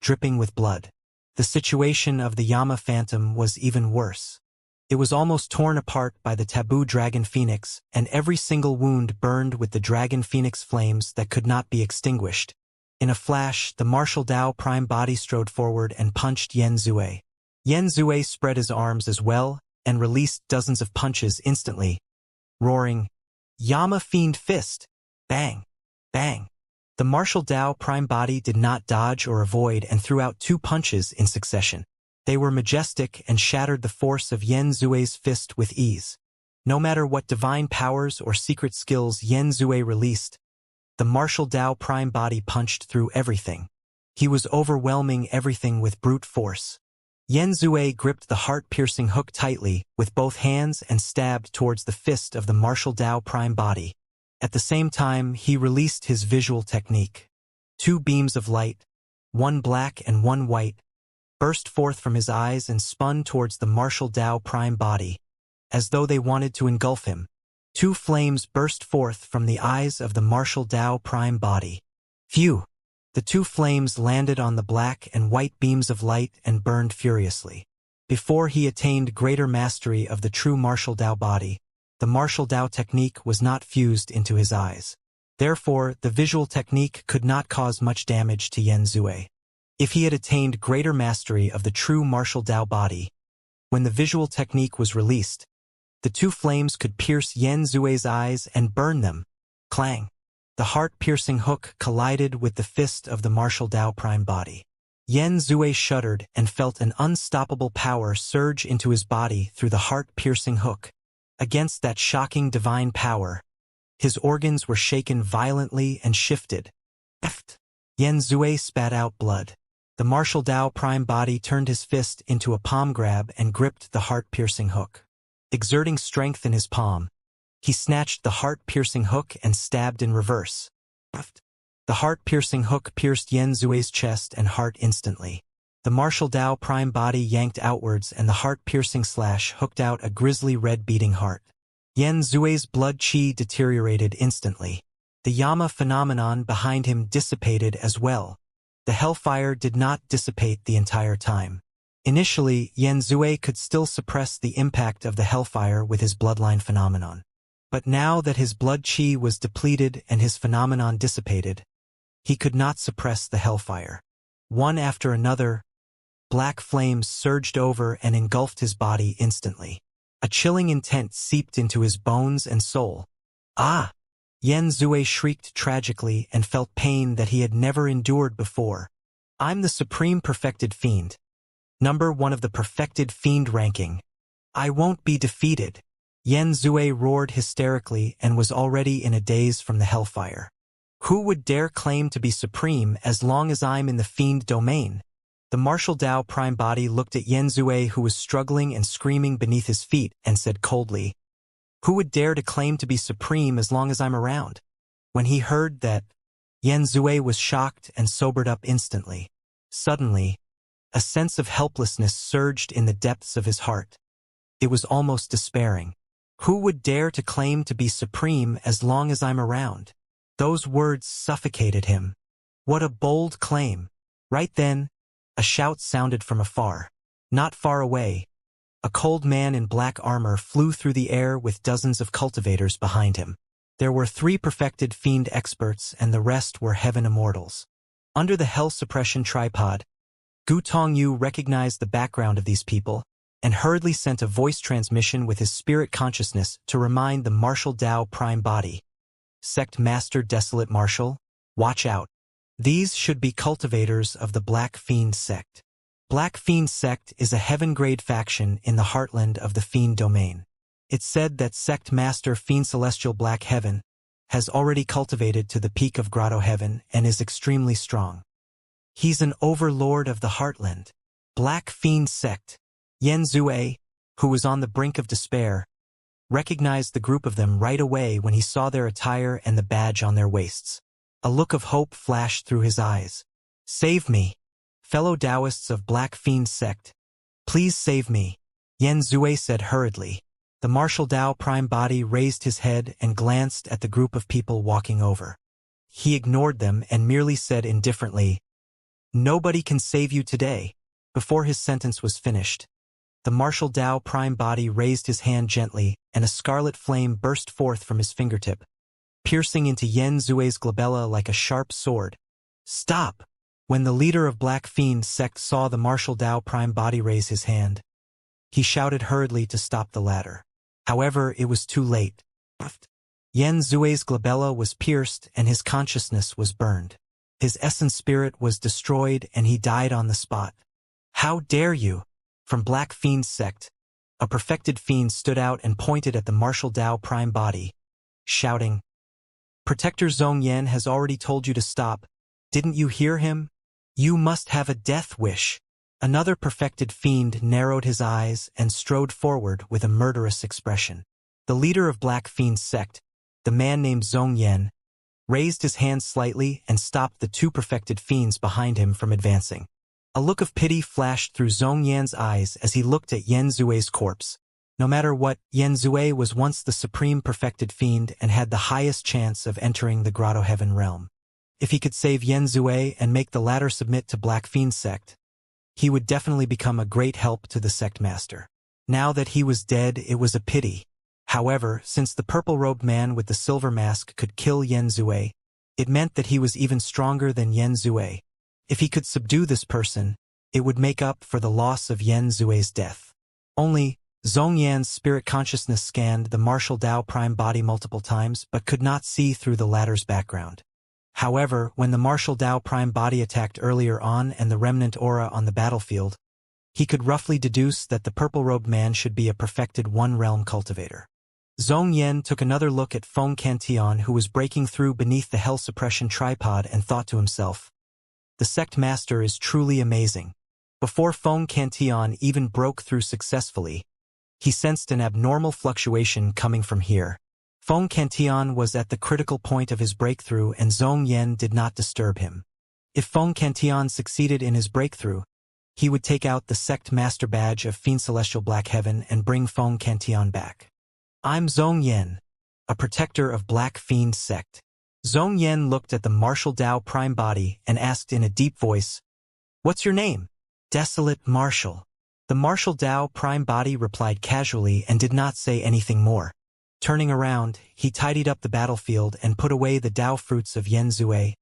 dripping with blood. The situation of the Yama phantom was even worse. It was almost torn apart by the taboo dragon phoenix, and every single wound burned with the dragon phoenix flames that could not be extinguished. In a flash, the martial Dao prime body strode forward and punched Yen Zue. Yen Zue spread his arms as well and released dozens of punches instantly, roaring, "Yama Fiend Fist!" Bang! Bang! The martial Dao prime body did not dodge or avoid and threw out 2 punches in succession. They were majestic and shattered the force of Yen Zue's fist with ease. No matter what divine powers or secret skills Yen Zue released, the martial Dao prime body punched through everything. He was overwhelming everything with brute force. Yen Zue gripped the heart-piercing hook tightly with both hands and stabbed towards the fist of the martial Dao prime body. At the same time, he released his visual technique. 2 beams of light, one black and one white, burst forth from his eyes and spun towards the martial Dao prime body, as though they wanted to engulf him. 2 flames burst forth from the eyes of the martial Dao prime body. Phew! The 2 flames landed on the black and white beams of light and burned furiously. Before he attained greater mastery of the true martial Dao body, the martial Dao technique was not fused into his eyes. Therefore, the visual technique could not cause much damage to Yen Zue. If he had attained greater mastery of the true martial Dao body, when the visual technique was released, the 2 flames could pierce Yen Zue's eyes and burn them. Clang! The heart-piercing hook collided with the fist of the martial Dao prime body. Yen Zue shuddered and felt an unstoppable power surge into his body through the heart-piercing hook. Against that shocking divine power, his organs were shaken violently and shifted. Eft! Yen Zue spat out blood. The martial Dao prime body turned his fist into a palm grab and gripped the heart-piercing hook. Exerting strength in his palm, he snatched the heart-piercing hook and stabbed in reverse. The heart-piercing hook pierced Yen Zue's chest and heart instantly. The martial Dao prime body yanked outwards and the heart-piercing slash hooked out a grisly red beating heart. Yen Zue's blood chi deteriorated instantly. The Yama phenomenon behind him dissipated as well. The hellfire did not dissipate the entire time. Initially, Yen Zue could still suppress the impact of the hellfire with his bloodline phenomenon. But now that his blood chi was depleted and his phenomenon dissipated, he could not suppress the hellfire. One after another, black flames surged over and engulfed his body instantly. A chilling intent seeped into his bones and soul. Ah! Yen Zue shrieked tragically and felt pain that he had never endured before. I'm the supreme perfected fiend. Number 1 of the perfected fiend ranking. I won't be defeated. Yen Zue roared hysterically and was already in a daze from the hellfire. Who would dare claim to be supreme as long as I'm in the fiend domain? The martial Dao prime body looked at Yen Zue, who was struggling and screaming beneath his feet, and said coldly, "Who would dare to claim to be supreme as long as I'm around?" When he heard that, Yen Zue was shocked and sobered up instantly. Suddenly, a sense of helplessness surged in the depths of his heart. It was almost despairing. Who would dare to claim to be supreme as long as I'm around? Those words suffocated him. What a bold claim. Right then, a shout sounded from afar. Not far away, a cold man in black armor flew through the air with dozens of cultivators behind him. There were 3 perfected fiend experts and the rest were heaven immortals. Under the hell suppression tripod, Gu Tongyu recognized the background of these people and hurriedly sent a voice transmission with his spirit consciousness to remind the martial Dao prime body. Sect Master Desolate Martial, watch out. These should be cultivators of the Black Fiend sect. Black Fiend sect is a heaven-grade faction in the heartland of the Fiend domain. It's said that Sect Master Fiend Celestial Black Heaven has already cultivated to the peak of Grotto Heaven and is extremely strong. He's an overlord of the heartland. Black Fiend sect. Yen Zue, who was on the brink of despair, recognized the group of them right away when he saw their attire and the badge on their waists. A look of hope flashed through his eyes. "Save me, fellow Taoists of Black Fiend sect. Please save me," Yen Zue said hurriedly. The martial Tao prime body raised his head and glanced at the group of people walking over. He ignored them and merely said indifferently, "Nobody can save you today." Before his sentence was finished, the martial Tao prime body raised his hand gently, and a scarlet flame burst forth from his fingertip, piercing into Yen Zue's glabella like a sharp sword. "Stop!" When the leader of Black Fiend sect saw the martial Tao prime body raise his hand, he shouted hurriedly to stop the latter. However, it was too late. Yen Zue's glabella was pierced and his consciousness was burned. His essence spirit was destroyed and he died on the spot. "How dare you!" From Black Fiend's sect, a perfected fiend stood out and pointed at the martial Tao prime body, shouting, "Protector Zhong Yan has already told you to stop. Didn't you hear him? You must have a death wish." Another perfected fiend narrowed his eyes and strode forward with a murderous expression. The leader of Black Fiend's sect, the man named Zhong Yan, raised his hand slightly and stopped the two perfected fiends behind him from advancing. A look of pity flashed through Zhong Yan's eyes as he looked at Yen Zue's corpse. No matter what, Yen Zue was once the supreme perfected fiend and had the highest chance of entering the Grotto Heaven realm. If he could save Yen Zue and make the latter submit to Black Fiend sect, he would definitely become a great help to the sect master. Now that he was dead, it was a pity. However, since the purple-robed man with the silver mask could kill Yen Zue, it meant that he was even stronger than Yen Zue. If he could subdue this person, it would make up for the loss of Yen Zue's death. Only, Zhong Yan's spirit consciousness scanned the martial Tao prime body multiple times but could not see through the latter's background. However, when the martial Tao prime body attacked earlier on and the remnant aura on the battlefield, he could roughly deduce that the purple-robed man should be a perfected one-realm cultivator. Zhong Yan took another look at Feng Cantion, who was breaking through beneath the hell suppression tripod, and thought to himself, "The sect master is truly amazing." Before Feng Cantion even broke through successfully, he sensed an abnormal fluctuation coming from here. Feng Cantion was at the critical point of his breakthrough and Zhong Yan did not disturb him. If Feng Cantion succeeded in his breakthrough, he would take out the sect master badge of Fiend Celestial Black Heaven and bring Feng Cantion back. "I'm Zhong Yan, a protector of Black Fiend sect." Zhong Yan looked at the martial Tao prime body and asked in a deep voice, "What's your name?" "Desolate Martial." The martial Tao prime body replied casually and did not say anything more. Turning around, he tidied up the battlefield and put away the Tao fruits of Yen Zue,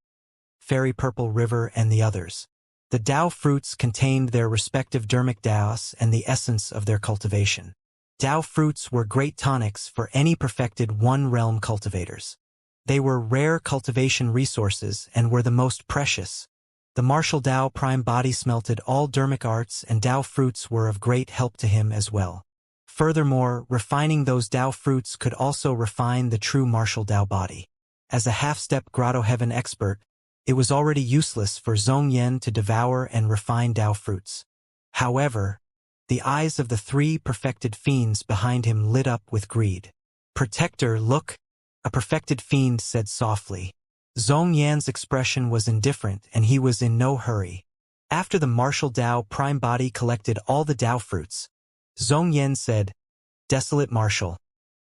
Fairy Purple River and the others. The Tao fruits contained their respective dermic Taos and the essence of their cultivation. Tao fruits were great tonics for any perfected one-realm cultivators. They were rare cultivation resources and were the most precious. The martial Tao prime body smelted all dermic arts and Tao fruits were of great help to him as well. Furthermore, refining those Tao fruits could also refine the true martial Tao body. As a half-step Grotto Heaven expert, it was already useless for Zhong Yan to devour and refine Tao fruits. However, the eyes of the three perfected fiends behind him lit up with greed. "Protector, look," a perfected fiend said softly. Zhong Yan's expression was indifferent and he was in no hurry. After the martial Tao prime body collected all the Tao fruits, Zhong Yan said, "Desolate Martial,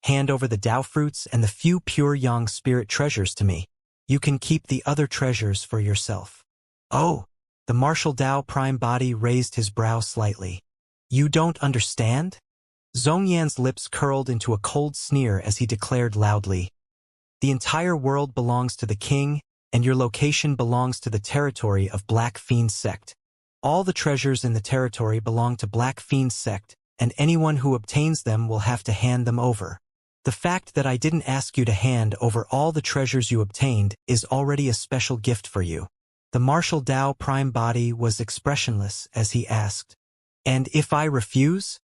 hand over the Tao fruits and the few pure Yang spirit treasures to me. You can keep the other treasures for yourself." "Oh!" The martial Tao prime body raised his brow slightly. "You don't understand?" Zhong Yan's lips curled into a cold sneer as he declared loudly, "The entire world belongs to the king, and your location belongs to the territory of Black Fiend sect. All the treasures in the territory belong to Black Fiend sect, and anyone who obtains them will have to hand them over. The fact that I didn't ask you to hand over all the treasures you obtained is already a special gift for you." The martial Tao prime body was expressionless as he asked, "And if I refuse?"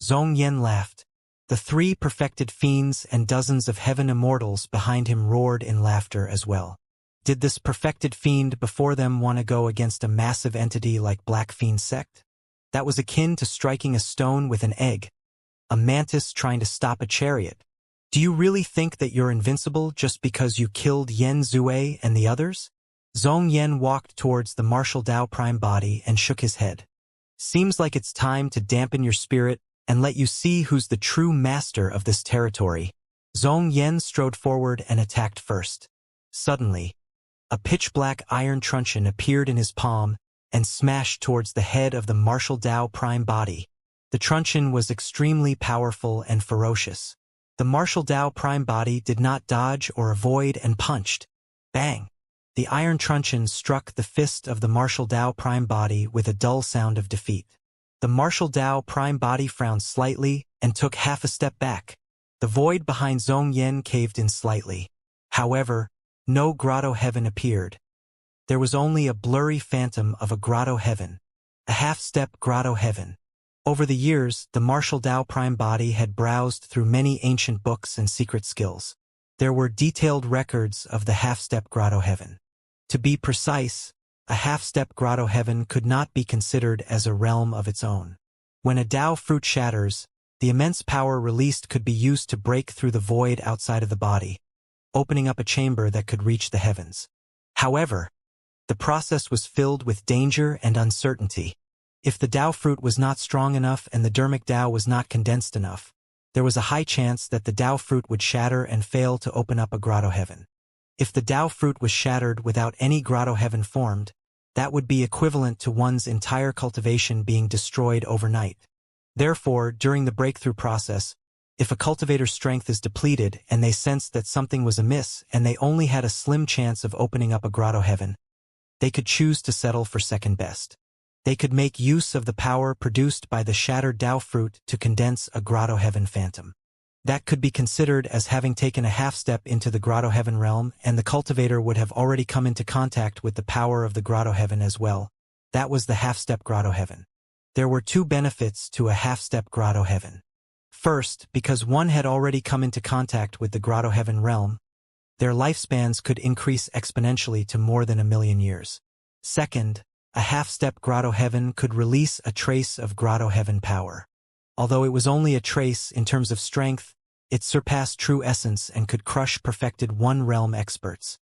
Zhong Yan laughed. The three perfected fiends and dozens of heaven immortals behind him roared in laughter as well. Did this perfected fiend before them want to go against a massive entity like Black Fiend sect? That was akin to striking a stone with an egg. a mantis trying to stop a chariot. Do you really think that you're invincible just because you killed Yen Zue and the others? Zhong Yan walked towards the martial Tao prime body and shook his head. Seems like it's time to dampen your spirit and let you see who's the true master of this territory. Zhong Yan strode forward and attacked first. Suddenly, a pitch-black iron truncheon appeared in his palm and smashed towards the head of the martial Tao prime body. The truncheon was extremely powerful and ferocious. The martial Tao prime body did not dodge or avoid and punched. Bang! The iron truncheon struck the fist of the martial Tao prime body with a dull sound of defeat. The martial Tao prime body frowned slightly and took half a step back. The void behind Zhong Yan caved in slightly. However, no grotto heaven appeared. There was only a blurry phantom of a grotto heaven. A half-step grotto heaven. Over the years, the martial Tao prime body had browsed through many ancient books and secret skills. There were detailed records of the half-step grotto heaven. To be precise, a half-step grotto heaven could not be considered as a realm of its own. When a Tao fruit shatters, the immense power released could be used to break through the void outside of the body, opening up a chamber that could reach the heavens. However, the process was filled with danger and uncertainty. If the Tao fruit was not strong enough and the dermic Tao was not condensed enough, there was a high chance that the Tao fruit would shatter and fail to open up a grotto heaven. If the Tao fruit was shattered without any grotto heaven formed, that would be equivalent to one's entire cultivation being destroyed overnight. Therefore, during the breakthrough process, if a cultivator's strength is depleted and they sensed that something was amiss and they only had a slim chance of opening up a grotto heaven, they could choose to settle for second best. They could make use of the power produced by the shattered Tao fruit to condense a grotto heaven phantom. That could be considered as having taken a half-step into the grotto heaven realm, and the cultivator would have already come into contact with the power of the grotto heaven as well. That was the half-step grotto heaven. There were two benefits to a half-step grotto heaven. First, because one had already come into contact with the grotto heaven realm, their lifespans could increase exponentially to more than 1,000,000 years. Second, a half-step grotto heaven could release a trace of grotto heaven power. Although it was only a trace in terms of strength, it surpassed true essence and could crush perfected one-realm experts.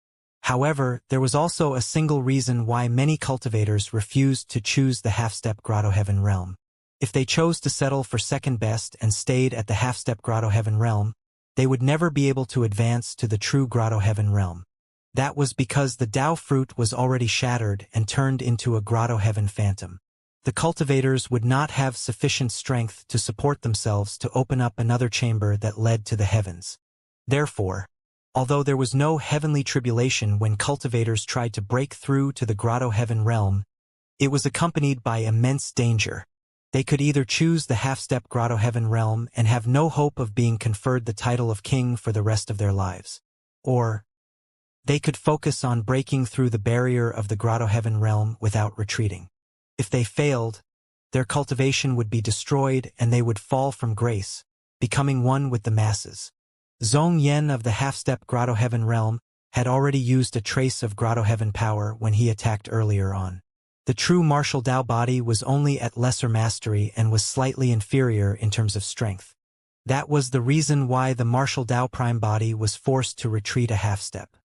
However, there was also a single reason why many cultivators refused to choose the half-step grotto heaven realm. If they chose to settle for second best and stayed at the half-step grotto heaven realm, they would never be able to advance to the true grotto heaven realm. That was because the Tao fruit was already shattered and turned into a grotto heaven phantom. The cultivators would not have sufficient strength to support themselves to open up another chamber that led to the heavens. Therefore, although there was no heavenly tribulation when cultivators tried to break through to the grotto heaven realm, it was accompanied by immense danger. They could either choose the half-step grotto heaven realm and have no hope of being conferred the title of king for the rest of their lives, or they could focus on breaking through the barrier of the grotto heaven realm without retreating. If they failed, their cultivation would be destroyed and they would fall from grace, becoming one with the masses. Zhong Yan of the half-step grotto heaven realm had already used a trace of grotto heaven power when he attacked earlier on. The true martial Tao body was only at lesser mastery and was slightly inferior in terms of strength. That was the reason why the martial Tao prime body was forced to retreat a half-step.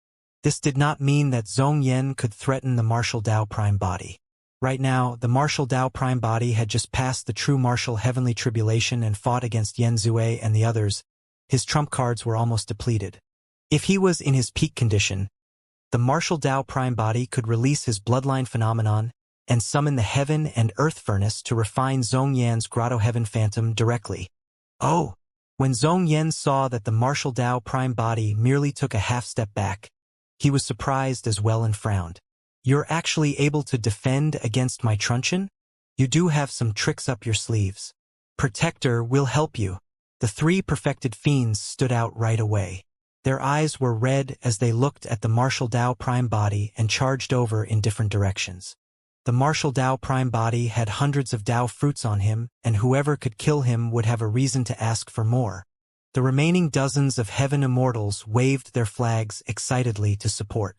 This did not mean that Zhong Yan could threaten the martial Tao prime body. Right now, the martial Tao prime body had just passed the true martial heavenly tribulation and fought against Yen Zue and the others. His trump cards were almost depleted. If he was in his peak condition, the martial Tao prime body could release his bloodline phenomenon and summon the heaven and earth furnace to refine Zhong Yan's grotto heaven phantom directly. Oh! When Zhong Yan saw that the martial Tao prime body merely took a half-step back, he was surprised as well and frowned. You're actually able to defend against my truncheon? You do have some tricks up your sleeves. Protector will help you. The three perfected fiends stood out right away. Their eyes were red as they looked at the martial Tao prime body and charged over in different directions. The martial Tao prime body had hundreds of Tao fruits on him, and whoever could kill him would have a reason to ask for more. The remaining dozens of heaven immortals waved their flags excitedly to support.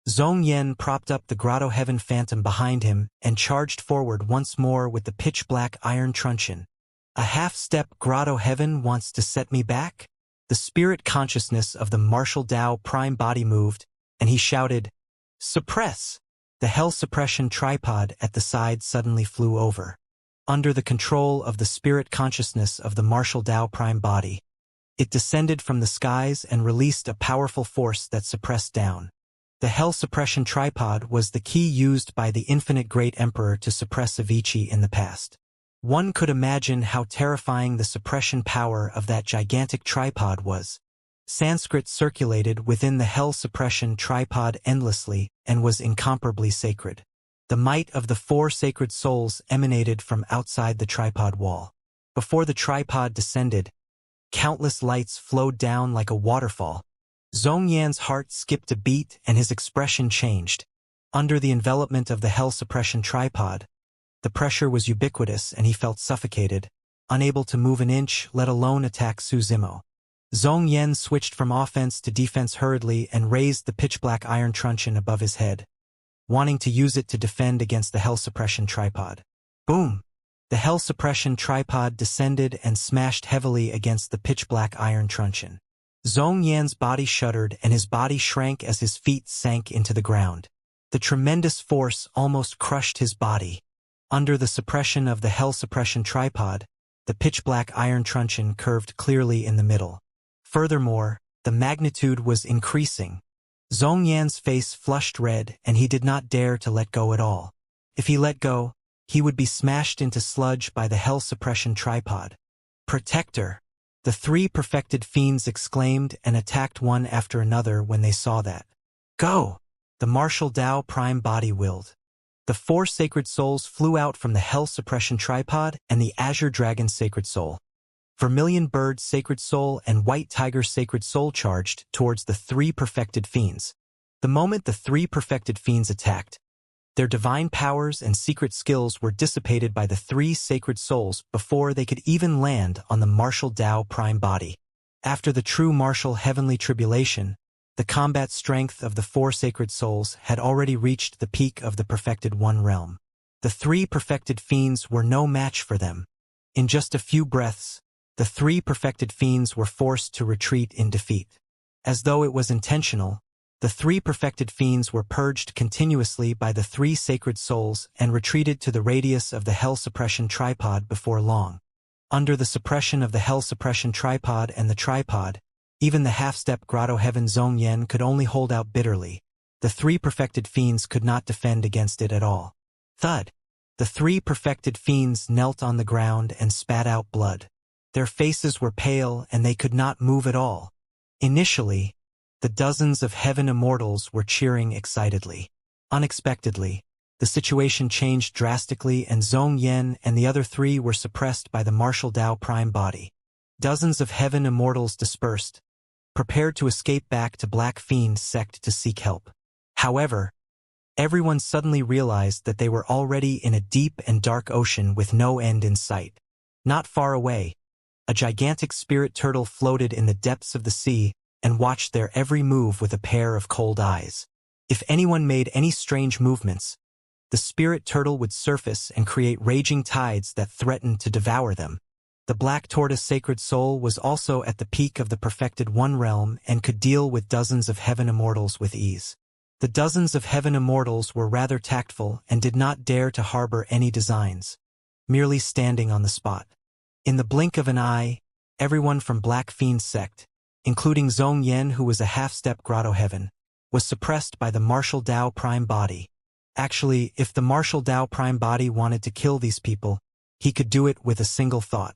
Zhong Yan propped up the grotto heaven phantom behind him and charged forward once more with the pitch-black iron truncheon. A half-step grotto heaven wants to set me back? The spirit consciousness of the martial Tao prime body moved, and he shouted, "Suppress!" The hell suppression tripod at the side suddenly flew over. Under the control of the spirit consciousness of the martial Tao prime body, it descended from the skies and released a powerful force that suppressed down. The hell suppression tripod was the key used by the infinite great emperor to suppress Avicii in the past. One could imagine how terrifying the suppression power of that gigantic tripod was. Sanskrit circulated within the hell suppression tripod endlessly and was incomparably sacred. The might of the four sacred souls emanated from outside the tripod wall. Before the tripod descended, countless lights flowed down like a waterfall. Zhongyan's heart skipped a beat and his expression changed. Under the envelopment of the hell suppression tripod, the pressure was ubiquitous and he felt suffocated, unable to move an inch, let alone attack Su Zimo. Zhongyan switched from offense to defense hurriedly and raised the pitch-black iron truncheon above his head, wanting to use it to defend against the hell suppression tripod. Boom! The hell suppression tripod descended and smashed heavily against the pitch-black iron truncheon. Zhongyan's body shuddered and his body shrank as his feet sank into the ground. The tremendous force almost crushed his body. Under the suppression of the hell suppression tripod, the pitch-black iron truncheon curved clearly in the middle. Furthermore, the magnitude was increasing. Zhongyan's face flushed red and he did not dare to let go at all. If he let go, he would be smashed into sludge by the hell suppression tripod. "Protector!" The three perfected fiends exclaimed and attacked one after another when they saw that. "Go!" The martial Tao prime body willed. The four sacred souls flew out from the hell suppression tripod and the azure dragon sacred soul. Vermilion bird sacred soul and white tiger sacred soul charged towards the three perfected fiends. The moment the three perfected fiends attacked, their divine powers and secret skills were dissipated by the three sacred souls before they could even land on the martial Tao prime body. After the true martial heavenly tribulation, the combat strength of the four sacred souls had already reached the peak of the perfected one realm. The three perfected fiends were no match for them. In just a few breaths, the three perfected fiends were forced to retreat in defeat. As though it was intentional, the three perfected fiends were purged continuously by the three sacred souls and retreated to the radius of the hell suppression tripod before long. Under the suppression of the hell suppression tripod and the tripod, even the half-step grotto heaven Zhongyan could only hold out bitterly. The three perfected fiends could not defend against it at all. Thud! The three perfected fiends knelt on the ground and spat out blood. Their faces were pale and they could not move at all. Initially, the dozens of heaven immortals were cheering excitedly. Unexpectedly, the situation changed drastically and Zhongyan and the other three were suppressed by the martial Tao prime body. Dozens of heaven immortals dispersed, prepared to escape back to Black Fiend sect to seek help. However, everyone suddenly realized that they were already in a deep and dark ocean with no end in sight. Not far away, a gigantic spirit turtle floated in the depths of the sea and watched their every move with a pair of cold eyes. If anyone made any strange movements, the spirit turtle would surface and create raging tides that threatened to devour them. The black tortoise sacred soul was also at the peak of the perfected one realm and could deal with dozens of heaven immortals with ease. The dozens of heaven immortals were rather tactful and did not dare to harbor any designs, merely standing on the spot. In the blink of an eye, everyone from Black Fiend sect, including Zhongyan who was a half-step grotto heaven, was suppressed by the martial Tao prime body. Actually, if the martial Tao prime body wanted to kill these people, he could do it with a single thought.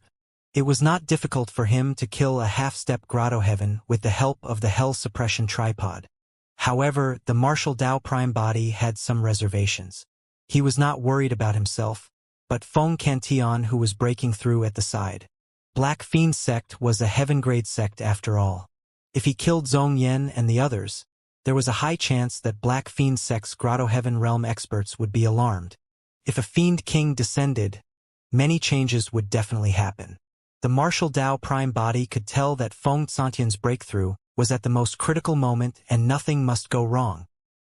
It was not difficult for him to kill a half-step grotto heaven with the help of the hell suppression tripod. However, the martial Tao prime body had some reservations. He was not worried about himself, but Feng Cantion who was breaking through at the side. Black Fiend sect was a heaven-grade sect after all. If he killed Zhongyan and the others, there was a high chance that Black Fiend sect's grotto heaven realm experts would be alarmed. If a Fiend King descended, many changes would definitely happen. The martial Tao prime body could tell that Feng Cantion's breakthrough was at the most critical moment and nothing must go wrong.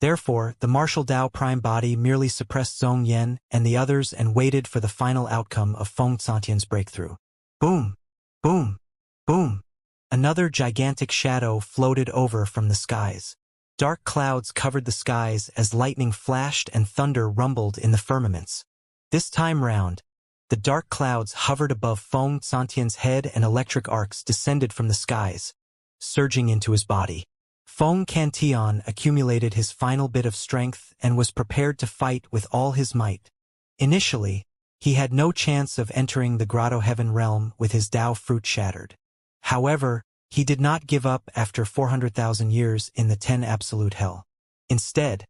Therefore, the martial Tao prime body merely suppressed Zhongyan and the others and waited for the final outcome of Feng Cantion's breakthrough. Boom! Boom! Boom! Another gigantic shadow floated over from the skies. Dark clouds covered the skies as lightning flashed and thunder rumbled in the firmaments. This time round, the dark clouds hovered above Feng Santian's head and electric arcs descended from the skies, surging into his body. Feng Cantian accumulated his final bit of strength and was prepared to fight with all his might. Initially, he had no chance of entering the Grotto Heaven realm with his Dao fruit shattered. However, he did not give up after 400,000 years in the 10 Absolute Hell. Instead,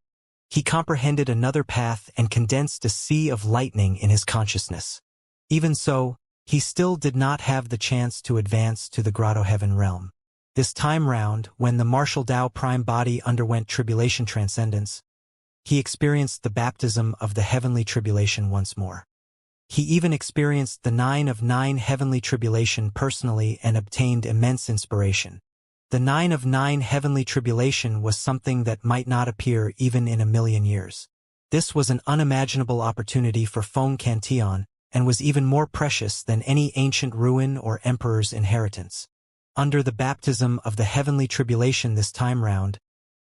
he comprehended another path and condensed a sea of lightning in his consciousness. Even so, he still did not have the chance to advance to the Grotto Heaven realm. This time round, when the martial Dao prime body underwent tribulation transcendence, he experienced the baptism of the heavenly tribulation once more. He even experienced the 9 of 9 heavenly tribulation personally and obtained immense inspiration. The 9 of 9 heavenly tribulation was something that might not appear even in a million years. This was an unimaginable opportunity for Feng Cantian and was even more precious than any ancient ruin or emperor's inheritance. Under the baptism of the heavenly tribulation this time round,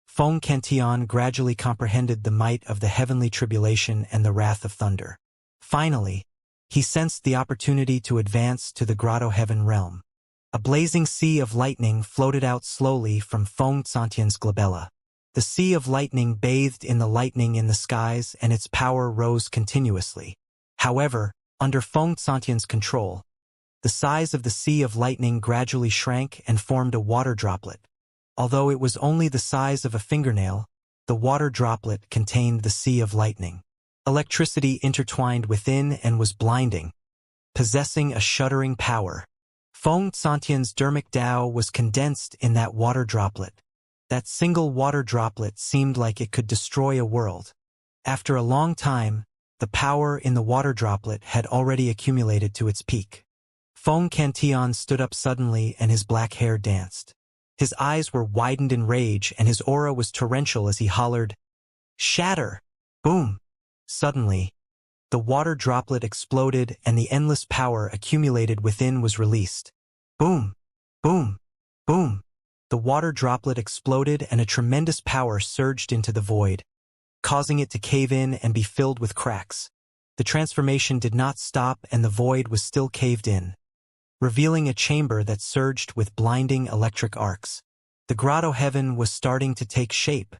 Feng Cantian gradually comprehended the might of the heavenly tribulation and the wrath of thunder. Finally, he sensed the opportunity to advance to the Grotto Heaven realm. A blazing sea of lightning floated out slowly from Feng Santian's glabella. The sea of lightning bathed in the lightning in the skies and its power rose continuously. However, under Feng Santian's control, the size of the sea of lightning gradually shrank and formed a water droplet. Although it was only the size of a fingernail, the water droplet contained the sea of lightning. Electricity intertwined within and was blinding, possessing a shuddering power. Feng Santian's dermic Dao was condensed in that water droplet. That single water droplet seemed like it could destroy a world. After a long time, the power in the water droplet had already accumulated to its peak. Feng Cantian stood up suddenly and his black hair danced. His eyes were widened in rage and his aura was torrential as he hollered, "Shatter!" Boom! Suddenly, the water droplet exploded and the endless power accumulated within was released. Boom! Boom! Boom! The water droplet exploded and a tremendous power surged into the void, causing it to cave in and be filled with cracks. The transformation did not stop and the void was still caved in, revealing a chamber that surged with blinding electric arcs. The Grotto Heaven was starting to take shape.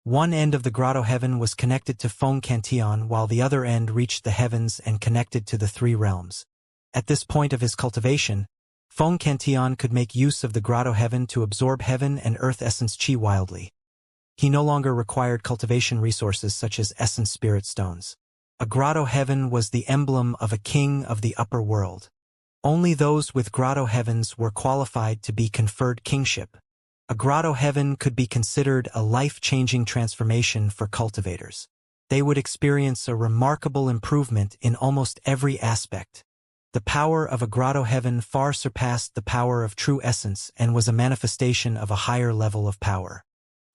One end of the Grotto Heaven was connected to Feng Cantian while the other end reached the heavens and connected to the 3 realms. At this point of his cultivation, Feng Cantian could make use of the Grotto Heaven to absorb heaven and earth essence chi wildly. He no longer required cultivation resources such as essence spirit stones. A Grotto Heaven was the emblem of a king of the upper world. Only those with Grotto Heavens were qualified to be conferred kingship. A Grotto Heaven could be considered a life-changing transformation for cultivators. They would experience a remarkable improvement in almost every aspect. The power of a Grotto Heaven far surpassed the power of true essence and was a manifestation of a higher level of power.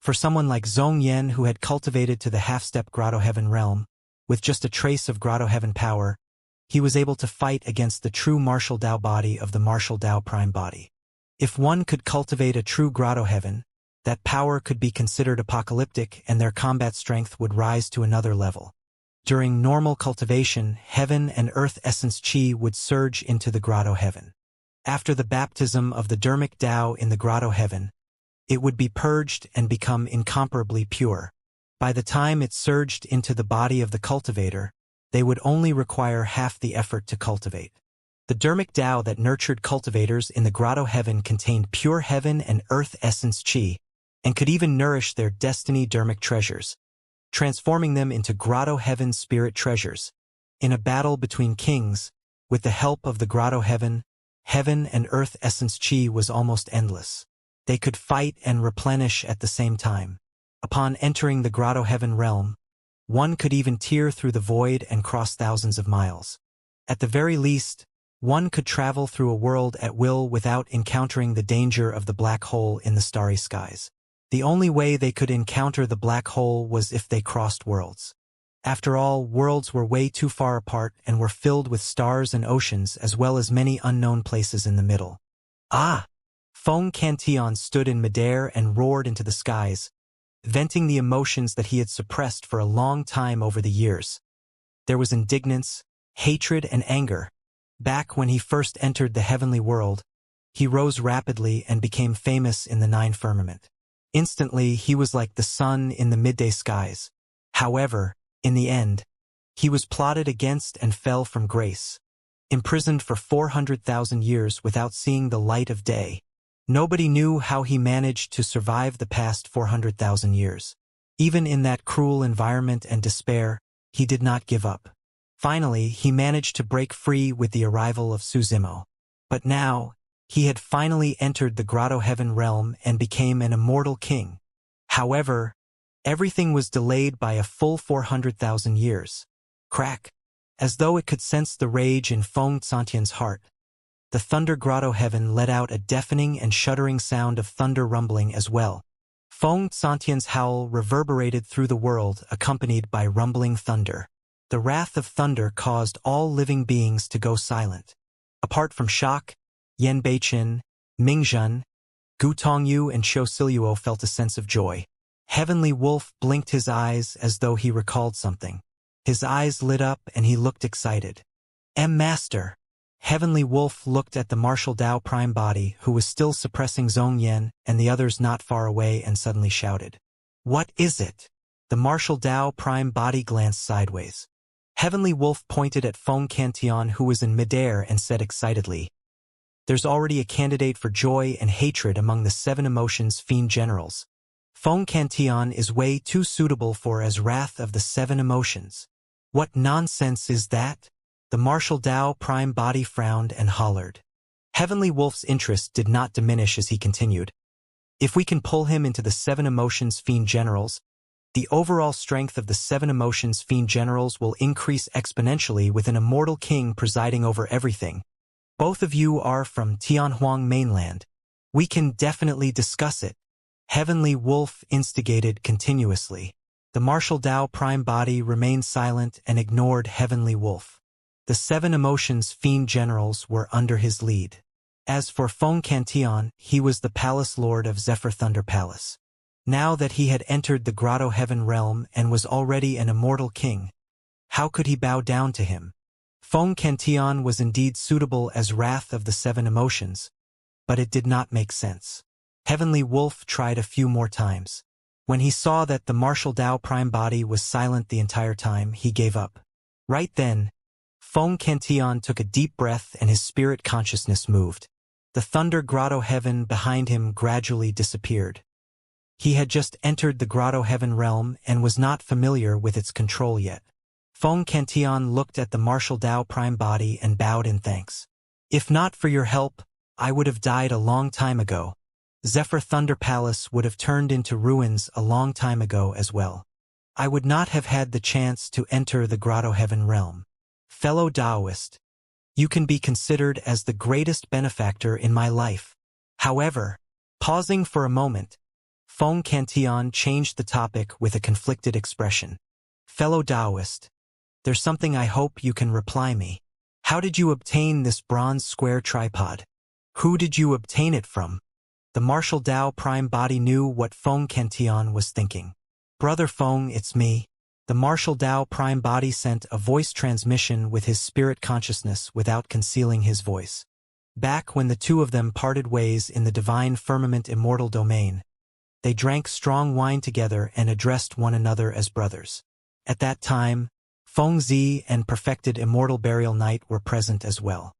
For someone like Zhong Yan who had cultivated to the half-step Grotto Heaven realm, with just a trace of Grotto Heaven power, he was able to fight against the true martial Dao body of the martial Dao prime body. If one could cultivate a true Grotto Heaven, that power could be considered apocalyptic and their combat strength would rise to another level. During normal cultivation, heaven and earth essence chi would surge into the Grotto Heaven. After the baptism of the dermic Dao in the Grotto Heaven, it would be purged and become incomparably pure. By the time it surged into the body of the cultivator, they would only require half the effort to cultivate. The dermic Dao that nurtured cultivators in the Grotto Heaven contained pure heaven and earth essence chi, and could even nourish their destiny dermic treasures, transforming them into Grotto Heaven spirit treasures. In a battle between kings, with the help of the Grotto Heaven, heaven and earth essence chi was almost endless. They could fight and replenish at the same time. Upon entering the Grotto Heaven realm, one could even tear through the void and cross thousands of miles. At the very least, one could travel through a world at will without encountering the danger of the black hole in the starry skies. The only way they could encounter the black hole was if they crossed worlds. After all, worlds were way too far apart and were filled with stars and oceans as well as many unknown places in the middle. Ah! Feng Cantillon stood in midair and roared into the skies, venting the emotions that he had suppressed for a long time over the years. There was indignance, hatred, and anger. Back when he first entered the heavenly world, he rose rapidly and became famous in the nine firmament. Instantly, he was like the sun in the midday skies. However, in the end, he was plotted against and fell from grace, imprisoned for 400,000 years without seeing the light of day. Nobody knew how he managed to survive the past 400,000 years. Even in that cruel environment and despair, he did not give up. Finally, he managed to break free with the arrival of Suzimo. But now, he had finally entered the Grotto Heaven realm and became an immortal king. However, everything was delayed by a full 400,000 years. Crack! As though it could sense the rage in Feng Cantillon's heart, the Thunder Grotto Heaven let out a deafening and shuddering sound of thunder rumbling as well. Feng Cantillon's howl reverberated through the world, accompanied by rumbling thunder. The wrath of thunder caused all living beings to go silent. Apart from shock, Yan Beiqin, Mingzhen, Gu Tongyu, and Shou Siluo felt a sense of joy. Heavenly Wolf blinked his eyes as though he recalled something. His eyes lit up and he looked excited. Master! Heavenly Wolf looked at the martial Dao prime body who was still suppressing Zhongyan and the others not far away and suddenly shouted. What is it? The martial Dao prime body glanced sideways. Heavenly Wolf pointed at Feng Cantillon who was in midair and said excitedly, There's already a candidate for joy and hatred among the 7 emotions fiend generals. Feng Cantillon is way too suitable for as wrath of the 7 emotions. What nonsense is that? The martial Dao prime body frowned and hollered. Heavenly Wolf's interest did not diminish as he continued. If we can pull him into the 7 emotions fiend generals, the overall strength of the 7 emotions fiend generals will increase exponentially with an immortal king presiding over everything. Both of you are from Tianhuang mainland. We can definitely discuss it. Heavenly Wolf instigated continuously. The martial Dao prime body remained silent and ignored Heavenly Wolf. The 7 emotions fiend generals were under his lead. As for Feng Cantillon, he was the palace lord of Zephyr Thunder Palace. Now that he had entered the Grotto Heaven realm and was already an immortal king, how could he bow down to him? Feng Cantillon was indeed suitable as wrath of the 7 emotions, but it did not make sense. Heavenly Wolf tried a few more times. When he saw that the martial Dao prime body was silent the entire time, he gave up. Right then, Feng Cantillon took a deep breath and his spirit consciousness moved. The Thunder Grotto Heaven behind him gradually disappeared. He had just entered the Grotto Heaven realm and was not familiar with its control yet. Feng Cantillon looked at the martial Dao prime body and bowed in thanks. If not for your help, I would have died a long time ago. Zephyr Thunder Palace would have turned into ruins a long time ago as well. I would not have had the chance to enter the Grotto Heaven realm. Fellow Taoist, you can be considered as the greatest benefactor in my life. However, pausing for a moment, Feng Cantillon changed the topic with a conflicted expression. Fellow Taoist, there's something I hope you can reply me. How did you obtain this bronze square tripod? Who did you obtain it from? The martial Dao prime body knew what Feng Cantillon was thinking. Brother Feng, it's me. The martial Dao prime body sent a voice transmission with his spirit consciousness without concealing his voice. Back when the two of them parted ways in the divine firmament immortal domain, they drank strong wine together and addressed one another as brothers. At that time, Feng Zi and perfected Immortal Burial Knight were present as well.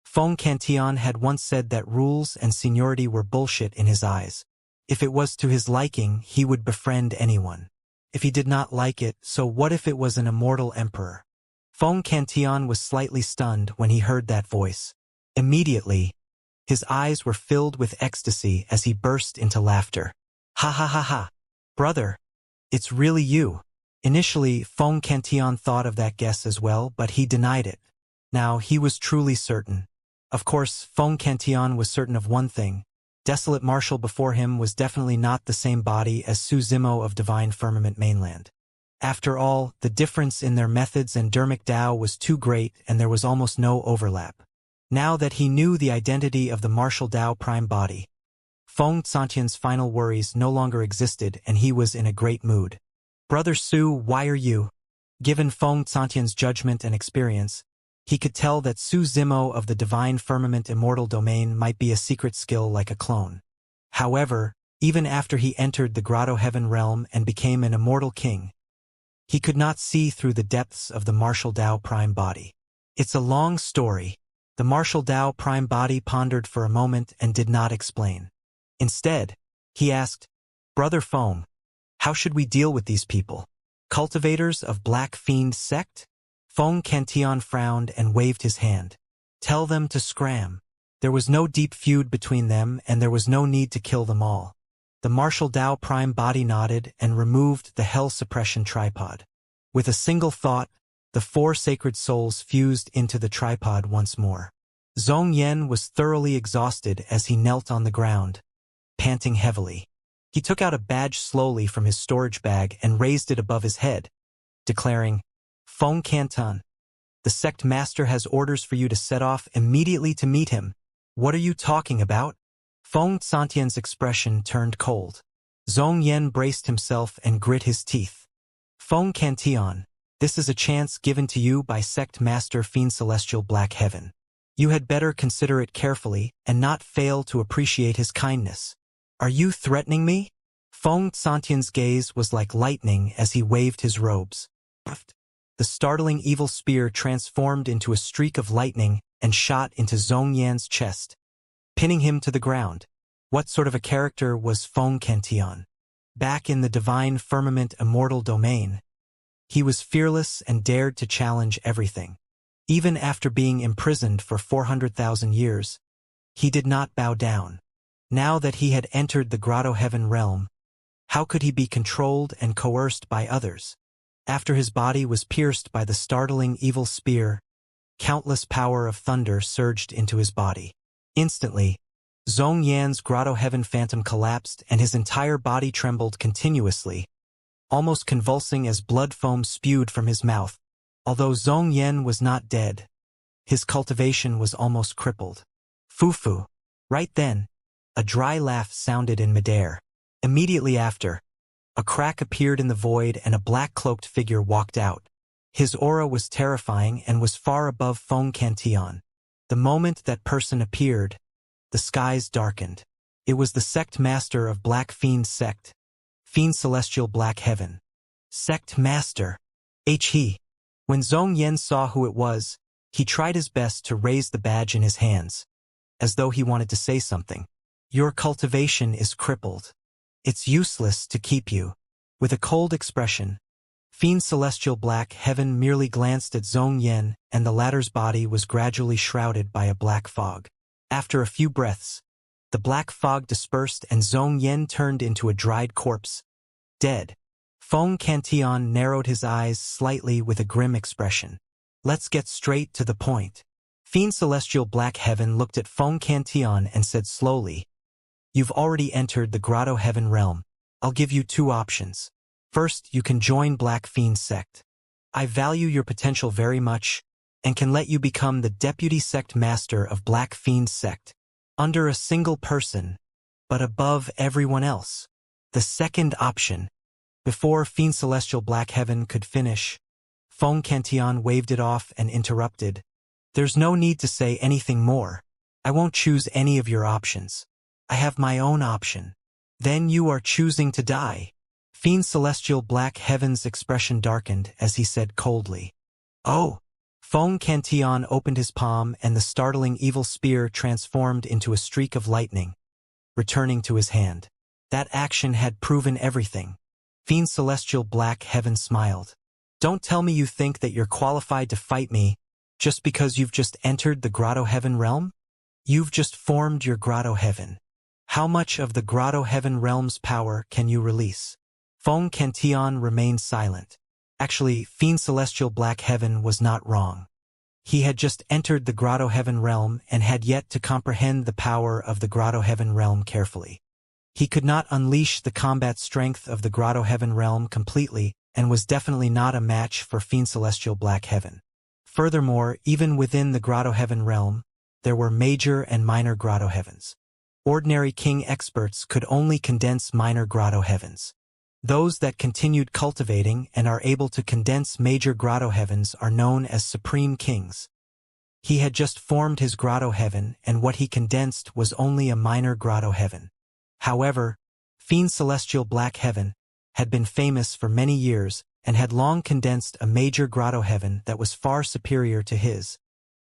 Feng Cantillon had once said that rules and seniority were bullshit in his eyes. If it was to his liking, he would befriend anyone. If he did not like it, so what if it was an immortal emperor? Feng Cantillon was slightly stunned when he heard that voice. Immediately, his eyes were filled with ecstasy as he burst into laughter. Ha ha ha ha! Brother, it's really you. Initially, Feng Cantillon thought of that guess as well, but he denied it. Now, he was truly certain. Of course, Feng Cantillon was certain of one thing. Desolate Marshal before him was definitely not the same body as Su Zimo of Divine Firmament Mainland. After all, the difference in their methods and Dermic Dao was too great and there was almost no overlap. Now that he knew the identity of the martial Dao prime body, Feng Santian's final worries no longer existed and he was in a great mood. Brother Su, why are you? Given Feng Santian's judgment and experience, he could tell that Su Zimo of the Divine Firmament Immortal domain might be a secret skill like a clone. However, even after he entered the Grotto Heaven realm and became an immortal king, he could not see through the depths of the martial Dao prime body. It's a long story. The martial Dao prime body pondered for a moment and did not explain. Instead, he asked, Brother Foam, how should we deal with these people? Cultivators of Black Fiend sect? Feng Cantion frowned and waved his hand. Tell them to scram. There was no deep feud between them and there was no need to kill them all. The martial Dao prime body nodded and removed the hell suppression tripod. With a single thought, the four sacred souls fused into the tripod once more. Zhong Yan was thoroughly exhausted as he knelt on the ground, panting heavily. He took out a badge slowly from his storage bag and raised it above his head, declaring, Feng Canton, the sect master has orders for you to set off immediately to meet him. What are you talking about? Feng Santian's expression turned cold. Zhong Yan braced himself and grit his teeth. Feng Cantion, this is a chance given to you by sect master Fiend Celestial Black Heaven. You had better consider it carefully and not fail to appreciate his kindness. Are you threatening me? Feng Santian's gaze was like lightning as he waved his robes. The startling evil spear transformed into a streak of lightning and shot into Zhong Yan's chest, pinning him to the ground. What sort of a character was Feng Cantion? Back in the Divine Firmament Immortal domain, he was fearless and dared to challenge everything. Even after being imprisoned for 400,000 years, he did not bow down. Now that he had entered the Grotto Heaven realm, how could he be controlled and coerced by others? After his body was pierced by the startling evil spear, countless power of thunder surged into his body. Instantly, Zhong Yan's Grotto Heaven phantom collapsed and his entire body trembled continuously, almost convulsing as blood foam spewed from his mouth. Although Zhong Yan was not dead, his cultivation was almost crippled. Fufu. Right then, a dry laugh sounded in midair. Immediately after, a crack appeared in the void and a black-cloaked figure walked out. His aura was terrifying and was far above Feng Cantion. The moment that person appeared, the skies darkened. It was the sect master of Black Fiend sect, Fiend Celestial Black Heaven. Sect master. He. When Zhong Yan saw who it was, he tried his best to raise the badge in his hands, as though he wanted to say something. Your cultivation is crippled. It's useless to keep you. With a cold expression, Fiend Celestial Black Heaven merely glanced at Zhong Yan, and the latter's body was gradually shrouded by a black fog. After a few breaths, the black fog dispersed and Zhong Yan turned into a dried corpse, dead. Feng Cantion narrowed his eyes slightly with a grim expression. Let's get straight to the point. Fiend Celestial Black Heaven looked at Feng Cantion and said slowly, You've already entered the Grotto Heaven realm. I'll give you two options. First, you can join Black Fiend sect. I value your potential very much, and can let you become the deputy sect master of Black Fiend sect, under a single person, but above everyone else. The second option. Before Fiend Celestial Black Heaven could finish, Feng Cantion waved it off and interrupted. There's no need to say anything more. I won't choose any of your options. I have my own option. Then you are choosing to die. Fiend Celestial Black Heaven's expression darkened as he said coldly. Oh! Feng Cantion opened his palm and the startling evil spear transformed into a streak of lightning, returning to his hand. That action had proven everything. Fiend Celestial Black Heaven smiled. Don't tell me you think that you're qualified to fight me just because you've just entered the Grotto Heaven realm? You've just formed your Grotto Heaven. How much of the Grotto Heaven realm's power can you release? Feng Cantion remained silent. Actually, Fiend Celestial Black Heaven was not wrong. He had just entered the Grotto Heaven realm and had yet to comprehend the power of the Grotto Heaven realm carefully. He could not unleash the combat strength of the Grotto Heaven realm completely and was definitely not a match for Fiend Celestial Black Heaven. Furthermore, even within the Grotto Heaven realm, there were major and minor Grotto Heavens. Ordinary king experts could only condense minor Grotto Heavens. Those that continued cultivating and are able to condense major Grotto Heavens are known as Supreme Kings. He had just formed his Grotto Heaven, and what he condensed was only a minor Grotto Heaven. However, Fiend Celestial Black Heaven had been famous for many years and had long condensed a major Grotto Heaven that was far superior to his.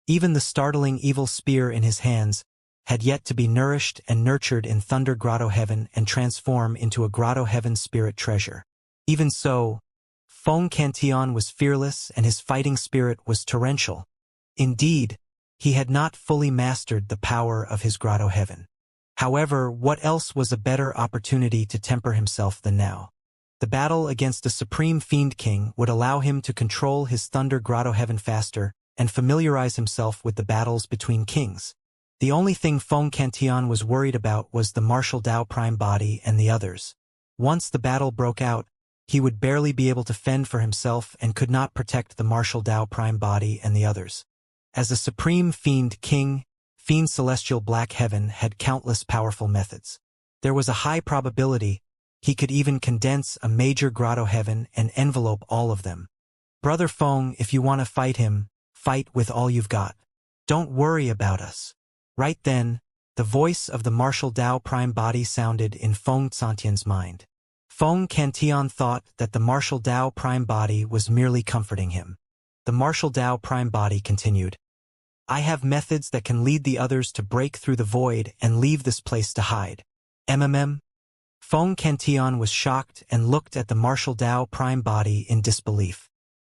Even the startling evil spear in his hands had yet to be nourished and nurtured in Thunder Grotto Heaven and transform into a Grotto Heaven spirit treasure. Even so, Feng Cantillon was fearless and his fighting spirit was torrential. Indeed, he had not fully mastered the power of his Grotto Heaven. However, what else was a better opportunity to temper himself than now? The battle against a Supreme Fiend King would allow him to control his Thunder Grotto Heaven faster and familiarize himself with the battles between kings. The only thing Feng Cantillon was worried about was the Martial Dao Prime Body and the others. Once the battle broke out, he would barely be able to fend for himself and could not protect the Martial Dao Prime Body and the others. As a Supreme Fiend King, Fiend Celestial Black Heaven had countless powerful methods. There was a high probability he could even condense a major Grotto Heaven and envelope all of them. Brother Feng, if you want to fight him, fight with all you've got. Don't worry about us. Right then, the voice of the Martial Dao Prime Body sounded in Feng Cantillon's mind. Feng Cantillon thought that the Martial Dao Prime Body was merely comforting him. The Martial Dao Prime Body continued, I have methods that can lead the others to break through the void and leave this place to hide. Feng Cantillon was shocked and looked at the Martial Dao Prime Body in disbelief.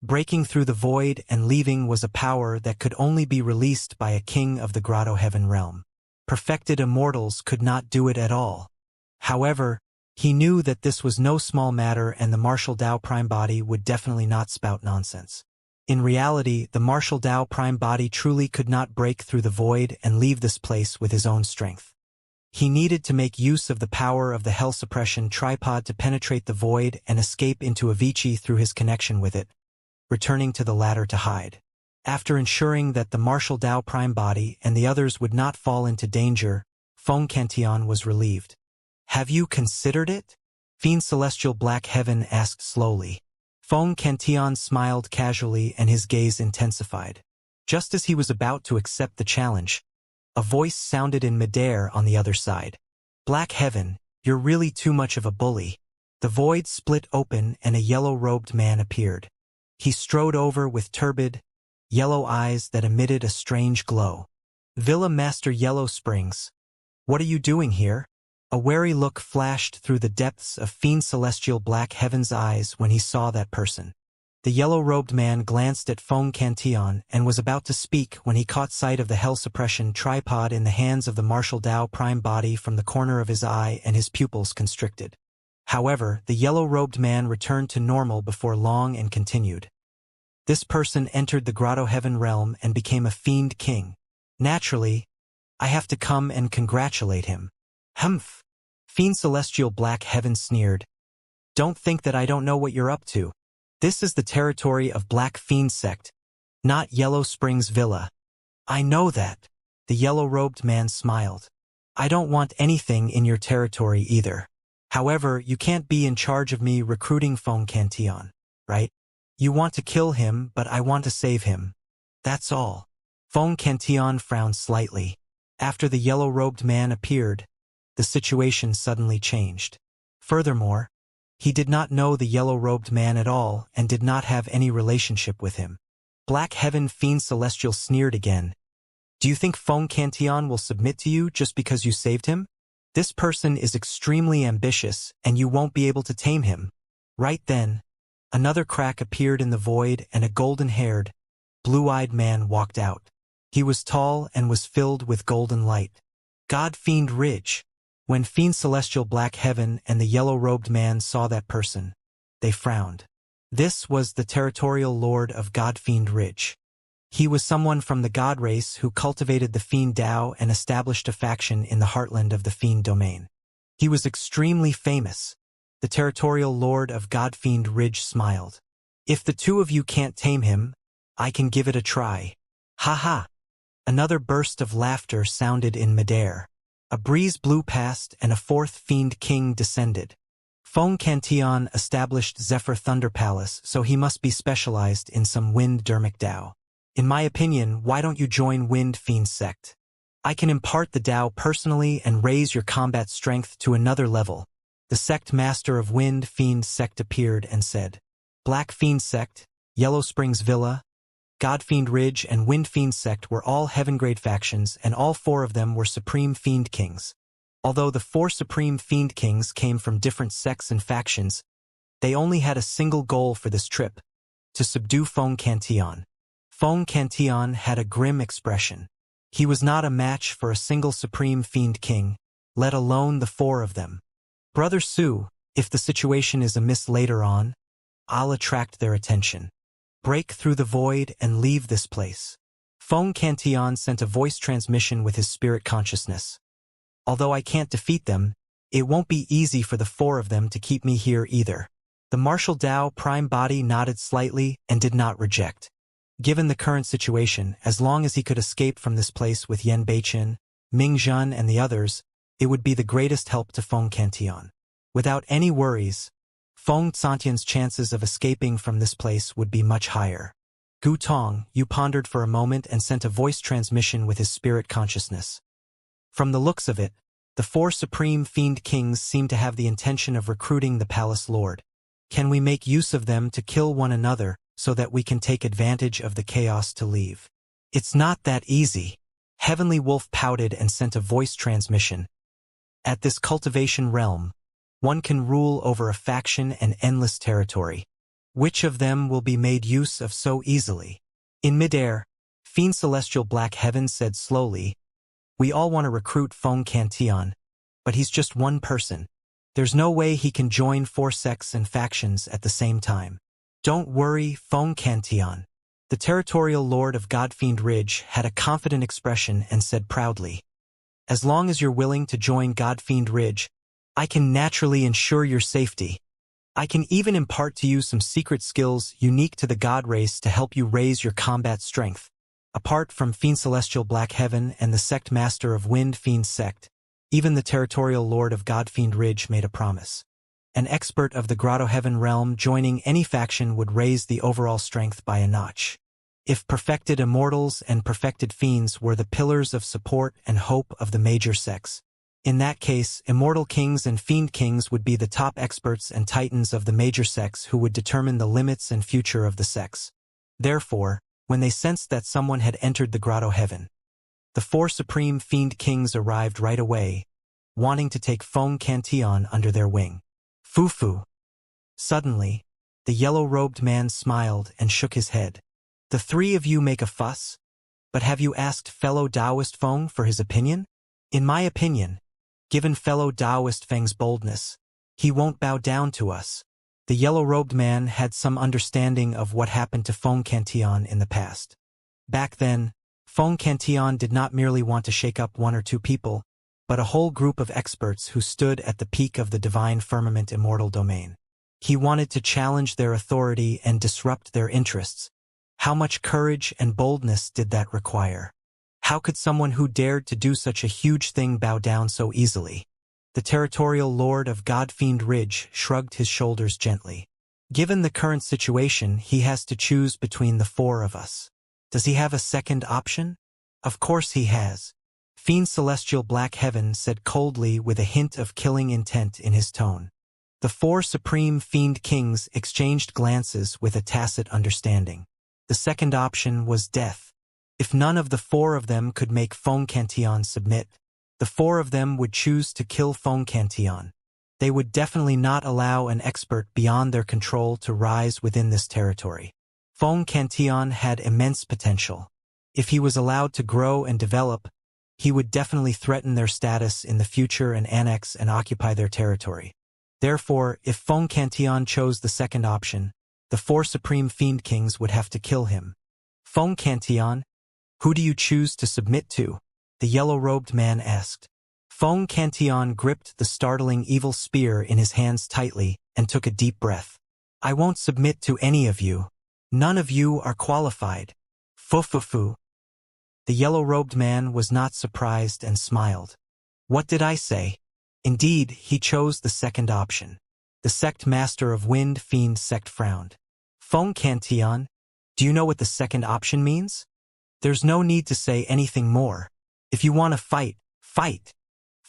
Breaking through the void and leaving was a power that could only be released by a king of the Grotto Heaven realm. Perfected immortals could not do it at all. However, he knew that this was no small matter and the Martial Dao Prime Body would definitely not spout nonsense. In reality, the Martial Dao Prime Body truly could not break through the void and leave this place with his own strength. He needed to make use of the power of the Hell Suppression Tripod to penetrate the void and escape into Avicii through his connection with it, returning to the latter to hide. After ensuring that the Martial Dao Prime Body and the others would not fall into danger, Feng Cantillon was relieved. Have you considered it? Fiend Celestial Black Heaven asked slowly. Feng Cantillon smiled casually and his gaze intensified. Just as he was about to accept the challenge, a voice sounded in midair on the other side. Black Heaven, you're really too much of a bully. The void split open and a yellow-robed man appeared. He strode over with turbid, yellow eyes that emitted a strange glow. Villa Master Yellow Springs, what are you doing here? A wary look flashed through the depths of Fiend Celestial Black Heaven's eyes when he saw that person. The yellow-robed man glanced at Feng Cantillon and was about to speak when he caught sight of the Hell Suppression Tripod in the hands of the Martial Dao Prime Body from the corner of his eye, and his pupils constricted. However, the yellow-robed man returned to normal before long and continued. This person entered the Grotto Heaven realm and became a Fiend King. Naturally, I have to come and congratulate him. Humph! Fiend Celestial Black Heaven sneered. Don't think that I don't know what you're up to. This is the territory of Black Fiend Sect, not Yellow Springs Villa. I know that. The yellow-robed man smiled. I don't want anything in your territory either. However, you can't be in charge of me recruiting Feng Cantillon, right? You want to kill him, but I want to save him. That's all. Feng Cantillon frowned slightly. After the yellow-robed man appeared, the situation suddenly changed. Furthermore, he did not know the yellow-robed man at all and did not have any relationship with him. Black Heaven Fiend Celestial sneered again. Do you think Feng Cantillon will submit to you just because you saved him? This person is extremely ambitious and you won't be able to tame him. Right then, another crack appeared in the void and a golden-haired, blue-eyed man walked out. He was tall and was filled with golden light. God Fiend Ridge. When Fiend Celestial Black Heaven and the yellow-robed man saw that person, they frowned. This was the territorial lord of God Fiend Ridge. He was someone from the god race who cultivated the Fiend Dao and established a faction in the heartland of the Fiend domain. He was extremely famous. The territorial lord of Godfiend Ridge smiled. If the two of you can't tame him, I can give it a try. Ha ha! Another burst of laughter sounded in midair. A breeze blew past and a fourth fiend king descended. Feng Cantillon established Zephyr Thunder Palace, so he must be specialized in some Wind Dermic Dao. In my opinion, why don't you join Wind Fiend Sect? I can impart the Dao personally and raise your combat strength to another level. The sect master of Wind Fiend Sect appeared and said, Black Fiend Sect, Yellow Springs Villa, Godfiend Ridge and Wind Fiend Sect were all heaven-grade factions, and all four of them were Supreme Fiend Kings. Although the four Supreme Fiend Kings came from different sects and factions, they only had a single goal for this trip, to subdue Feng Cantillon. Feng Cantillon had a grim expression. He was not a match for a single Supreme Fiend King, let alone the four of them. Brother Su, if the situation is amiss later on, I'll attract their attention. Break through the void and leave this place. Feng Cantillon sent a voice transmission with his spirit consciousness. Although I can't defeat them, it won't be easy for the four of them to keep me here either. The martial Dao prime body nodded slightly and did not reject. Given the current situation, as long as he could escape from this place with Yan Beichen, Ming Zhan and the others, it would be the greatest help to Feng Cantillon. Without any worries, Feng Cantillon's chances of escaping from this place would be much higher. Gu Tong, you pondered for a moment and sent a voice transmission with his spirit consciousness. From the looks of it, the four Supreme Fiend Kings seem to have the intention of recruiting the Palace Lord. Can we make use of them to kill one another so that we can take advantage of the chaos to leave? It's not that easy. Heavenly Wolf pouted and sent a voice transmission. At this cultivation realm, one can rule over a faction and endless territory. Which of them will be made use of so easily? In midair, Fiend Celestial Black Heaven said slowly, We all want to recruit Feng Cantillon, but he's just one person. There's no way he can join four sects and factions at the same time. Don't worry, Feng Cantillon. The territorial lord of Godfiend Ridge had a confident expression and said proudly, As long as you're willing to join Godfiend Ridge, I can naturally ensure your safety. I can even impart to you some secret skills unique to the God race to help you raise your combat strength. Apart from Fiend Celestial Black Heaven and the sect master of Wind Fiend Sect, even the territorial lord of Godfiend Ridge made a promise. An expert of the Grotto Heaven realm joining any faction would raise the overall strength by a notch. If perfected immortals and perfected fiends were the pillars of support and hope of the major sects, in that case, immortal kings and fiend kings would be the top experts and titans of the major sects who would determine the limits and future of the sects. Therefore, when they sensed that someone had entered the Grotto Heaven, the four Supreme Fiend Kings arrived right away, wanting to take Feng Cantillon under their wing. Fufu. Suddenly, the yellow-robed man smiled and shook his head. The three of you make a fuss, but have you asked fellow Taoist Feng for his opinion? In my opinion, given fellow Taoist Feng's boldness, he won't bow down to us. The yellow-robed man had some understanding of what happened to Feng Cantillon in the past. Back then, Feng Cantillon did not merely want to shake up one or two people, but a whole group of experts who stood at the peak of the divine firmament immortal domain. He wanted to challenge their authority and disrupt their interests. How much courage and boldness did that require? How could someone who dared to do such a huge thing bow down so easily? The territorial lord of Godfiend Ridge shrugged his shoulders gently. Given the current situation, he has to choose between the four of us. Does he have a second option? Of course he has. Fiend Celestial Black Heaven said coldly with a hint of killing intent in his tone. The four Supreme Fiend Kings exchanged glances with a tacit understanding. The second option was death. If none of the four of them could make Feng Cantillon submit, the four of them would choose to kill Feng Cantillon. They would definitely not allow an expert beyond their control to rise within this territory. Feng Cantillon had immense potential. If he was allowed to grow and develop, he would definitely threaten their status in the future and annex and occupy their territory. Therefore, if Feng Cantillon chose the second option, the four Supreme Fiend Kings would have to kill him. Feng Cantillon, who do you choose to submit to? The yellow-robed man asked. Feng Cantillon gripped the startling evil spear in his hands tightly and took a deep breath. I won't submit to any of you. None of you are qualified. Fu. The yellow-robed man was not surprised and smiled. What did I say? Indeed, he chose the second option. The sect master of Wind Fiend sect frowned. Feng Cantillon, do you know what the second option means? There's no need to say anything more. If you want to fight, fight!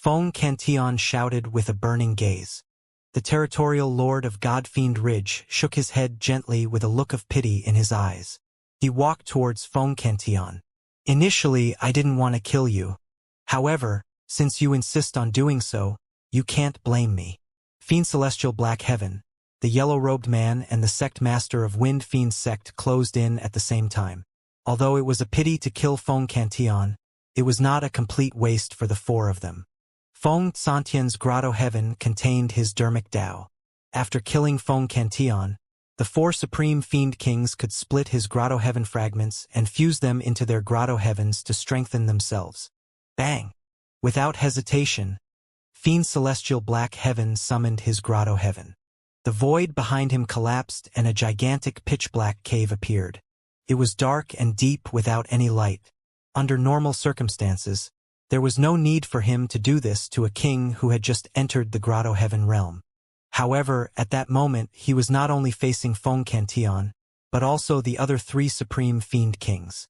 Feng Cantillon shouted with a burning gaze. The territorial lord of Godfiend Ridge shook his head gently with a look of pity in his eyes. He walked towards Feng Cantillon. Initially, I didn't want to kill you. However, since you insist on doing so, you can't blame me. Fiend Celestial Black Heaven, the yellow-robed man and the sect master of Wind Fiend sect closed in at the same time. Although it was a pity to kill Feng Cantillon, it was not a complete waste for the four of them. Feng Santian's Grotto Heaven contained his dermic Tao. After killing Feng Cantillon, the four supreme fiend kings could split his Grotto Heaven fragments and fuse them into their Grotto Heavens to strengthen themselves. Bang! Without hesitation, Fiend Celestial Black Heaven summoned his Grotto Heaven. The void behind him collapsed and a gigantic pitch-black cave appeared. It was dark and deep without any light. Under normal circumstances, there was no need for him to do this to a king who had just entered the Grotto Heaven realm. However, at that moment, he was not only facing Feng Cantillon, but also the other three supreme fiend kings.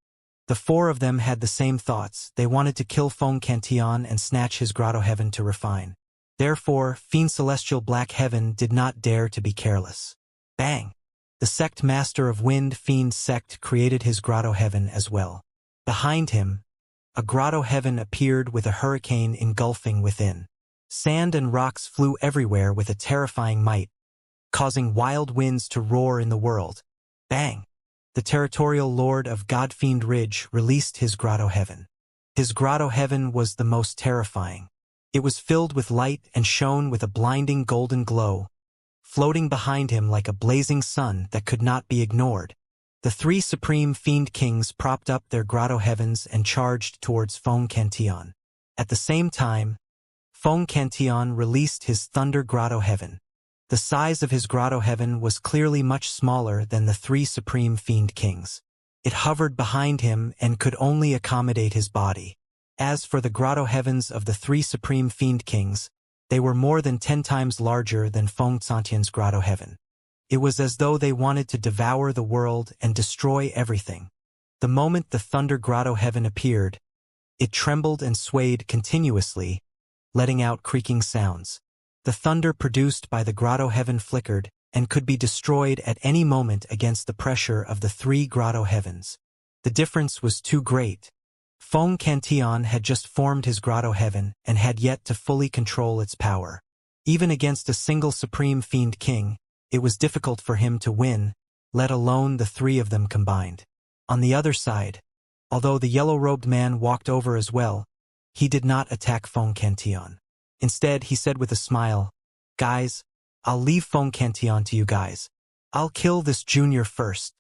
The four of them had the same thoughts. They wanted to kill Feng Cantillon and snatch his Grotto Heaven to refine. Therefore, Fiend Celestial Black Heaven did not dare to be careless. Bang! The sect master of Wind Fiend sect created his Grotto Heaven as well. Behind him, a Grotto Heaven appeared with a hurricane engulfing within. Sand and rocks flew everywhere with a terrifying might, causing wild winds to roar in the world. Bang! The territorial lord of Godfiend Ridge released his Grotto Heaven. His Grotto Heaven was the most terrifying. It was filled with light and shone with a blinding golden glow, floating behind him like a blazing sun that could not be ignored. The three supreme fiend kings propped up their Grotto Heavens and charged towards Feng Cantillon. At the same time, Feng Cantillon released his Thunder Grotto Heaven. The size of his Grotto Heaven was clearly much smaller than the three supreme fiend kings. It hovered behind him and could only accommodate his body. As for the Grotto Heavens of the three supreme fiend kings, they were more than 10 times larger than Feng Santian's Grotto Heaven. It was as though they wanted to devour the world and destroy everything. The moment the Thunder Grotto Heaven appeared, it trembled and swayed continuously, letting out creaking sounds. The thunder produced by the Grotto Heaven flickered and could be destroyed at any moment against the pressure of the three Grotto Heavens. The difference was too great. Feng Cantillon had just formed his Grotto Heaven and had yet to fully control its power. Even against a single supreme fiend king, it was difficult for him to win, let alone the three of them combined. On the other side, although the yellow-robed man walked over as well, he did not attack Feng Cantillon. Instead, he said with a smile, "Guys, I'll leave Feng Cantillon to you guys. I'll kill this junior first."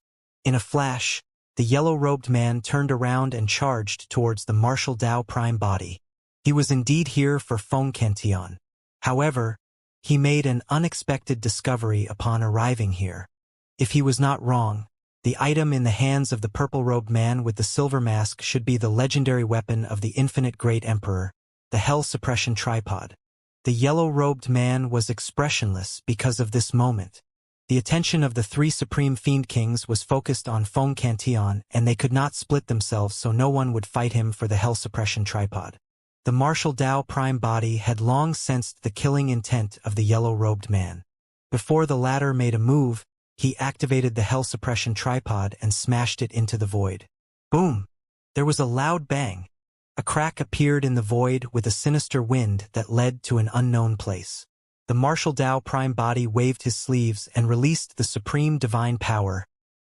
In a flash, the yellow-robed man turned around and charged towards the martial Dao prime body. He was indeed here for Feng Cantillon. However, he made an unexpected discovery upon arriving here. If he was not wrong, the item in the hands of the purple-robed man with the silver mask should be the legendary weapon of the infinite great emperor, the Hell Suppression Tripod. The yellow-robed man was expressionless because of this moment. The attention of the three supreme fiend kings was focused on Feng Cantillon, and they could not split themselves so no one would fight him for the Hell Suppression Tripod. The martial Dao prime body had long sensed the killing intent of the yellow-robed man. Before the latter made a move, he activated the Hell Suppression Tripod and smashed it into the void. Boom! There was a loud bang. A crack appeared in the void with a sinister wind that led to an unknown place. The martial Dao prime body waved his sleeves and released the supreme divine power,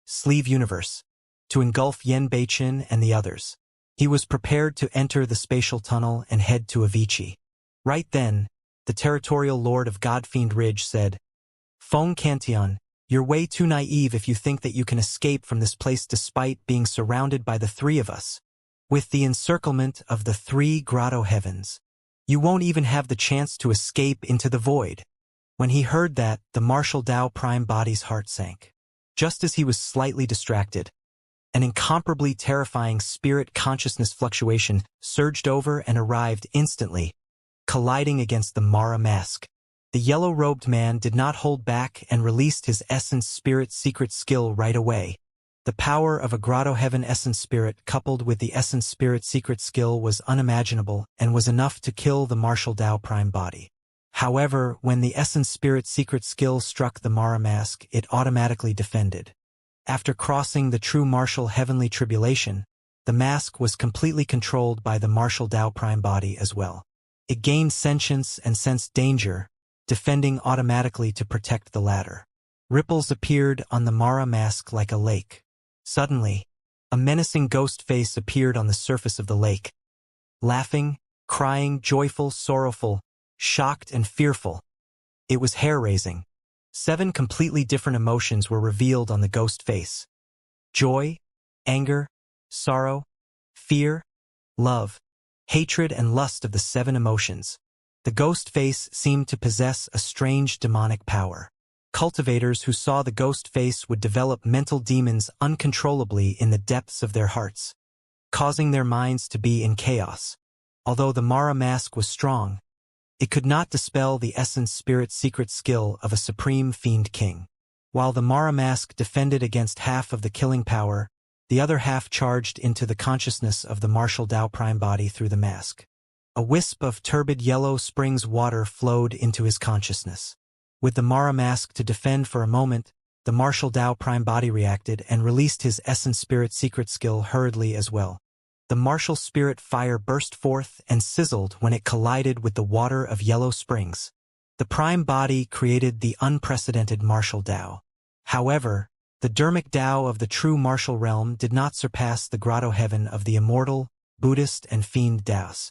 Sleeve Universe, to engulf Yen Beichen and the others. He was prepared to enter the spatial tunnel and head to Avicii. Right then, the territorial lord of Godfiend Ridge said, "Feng Cantillon, you're way too naive if you think that you can escape from this place despite being surrounded by the three of us. With the encirclement of the three Grotto Heavens, You won't even have the chance to escape into the void." When he heard that, the martial Tao prime body's heart sank. Just as he was slightly distracted, an incomparably terrifying spirit consciousness fluctuation surged over and arrived instantly, colliding against the Mara mask. The yellow-robed man did not hold back and released his essence spirit secret skill right away. The power of a grotto heaven essence spirit coupled with the essence spirit secret skill was unimaginable and was enough to kill the martial Tao prime body. However, when the essence spirit secret skill struck the Mara mask, it automatically defended. After crossing the true martial heavenly tribulation, the mask was completely controlled by the martial Tao prime body as well. It gained sentience and sensed danger, defending automatically to protect the latter. Ripples appeared on the Mara mask like a lake. Suddenly, a menacing ghost face appeared on the surface of the lake. Laughing, crying, joyful, sorrowful, shocked and fearful. It was hair-raising. 7 completely different emotions were revealed on the ghost face. Joy, anger, sorrow, fear, love, hatred and lust of the 7 emotions. The ghost face seemed to possess a strange demonic power. Cultivators who saw the ghost face would develop mental demons uncontrollably in the depths of their hearts, causing their minds to be in chaos. Although the Mara mask was strong, it could not dispel the essence spirit secret skill of a supreme fiend king. While the Mara mask defended against half of the killing power, the other half charged into the consciousness of the martial Tao prime body through the mask. A wisp of turbid yellow springs water flowed into his consciousness. With the Mara mask to defend for a moment, the martial Tao prime body reacted and released his essence spirit secret skill hurriedly as well. The martial spirit fire burst forth and sizzled when it collided with the water of yellow springs. The prime body created the unprecedented martial Tao. However, the dermic Tao of the true martial realm did not surpass the grotto heaven of the immortal, Buddhist and fiend Taos.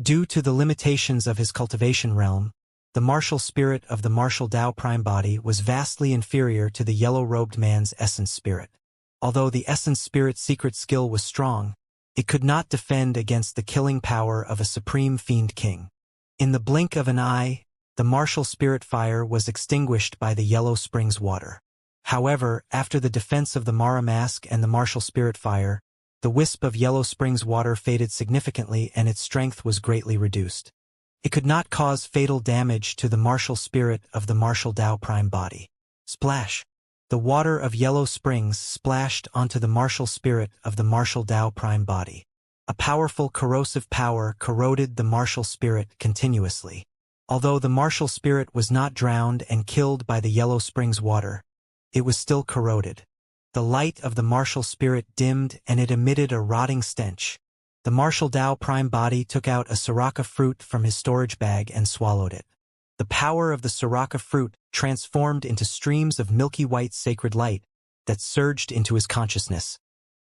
Due to the limitations of his cultivation realm, the martial spirit of the martial Tao prime body was vastly inferior to the yellow-robed man's essence spirit. Although the essence spirit secret skill was strong, it could not defend against the killing power of a supreme fiend king. In the blink of an eye, the martial spirit fire was extinguished by the yellow springs water. However, after the defense of the Mara mask and the martial spirit fire, the wisp of yellow springs water faded significantly and its strength was greatly reduced. It could not cause fatal damage to the martial spirit of the martial Tao prime body. Splash! The water of yellow springs splashed onto the martial spirit of the martial Tao prime body. A powerful corrosive power corroded the martial spirit continuously. Although the martial spirit was not drowned and killed by the yellow springs water, it was still corroded. The light of the martial spirit dimmed and it emitted a rotting stench. The martial Tao prime body took out a sriracha fruit from his storage bag and swallowed it. The power of the sriracha fruit transformed into streams of milky white sacred light that surged into his consciousness,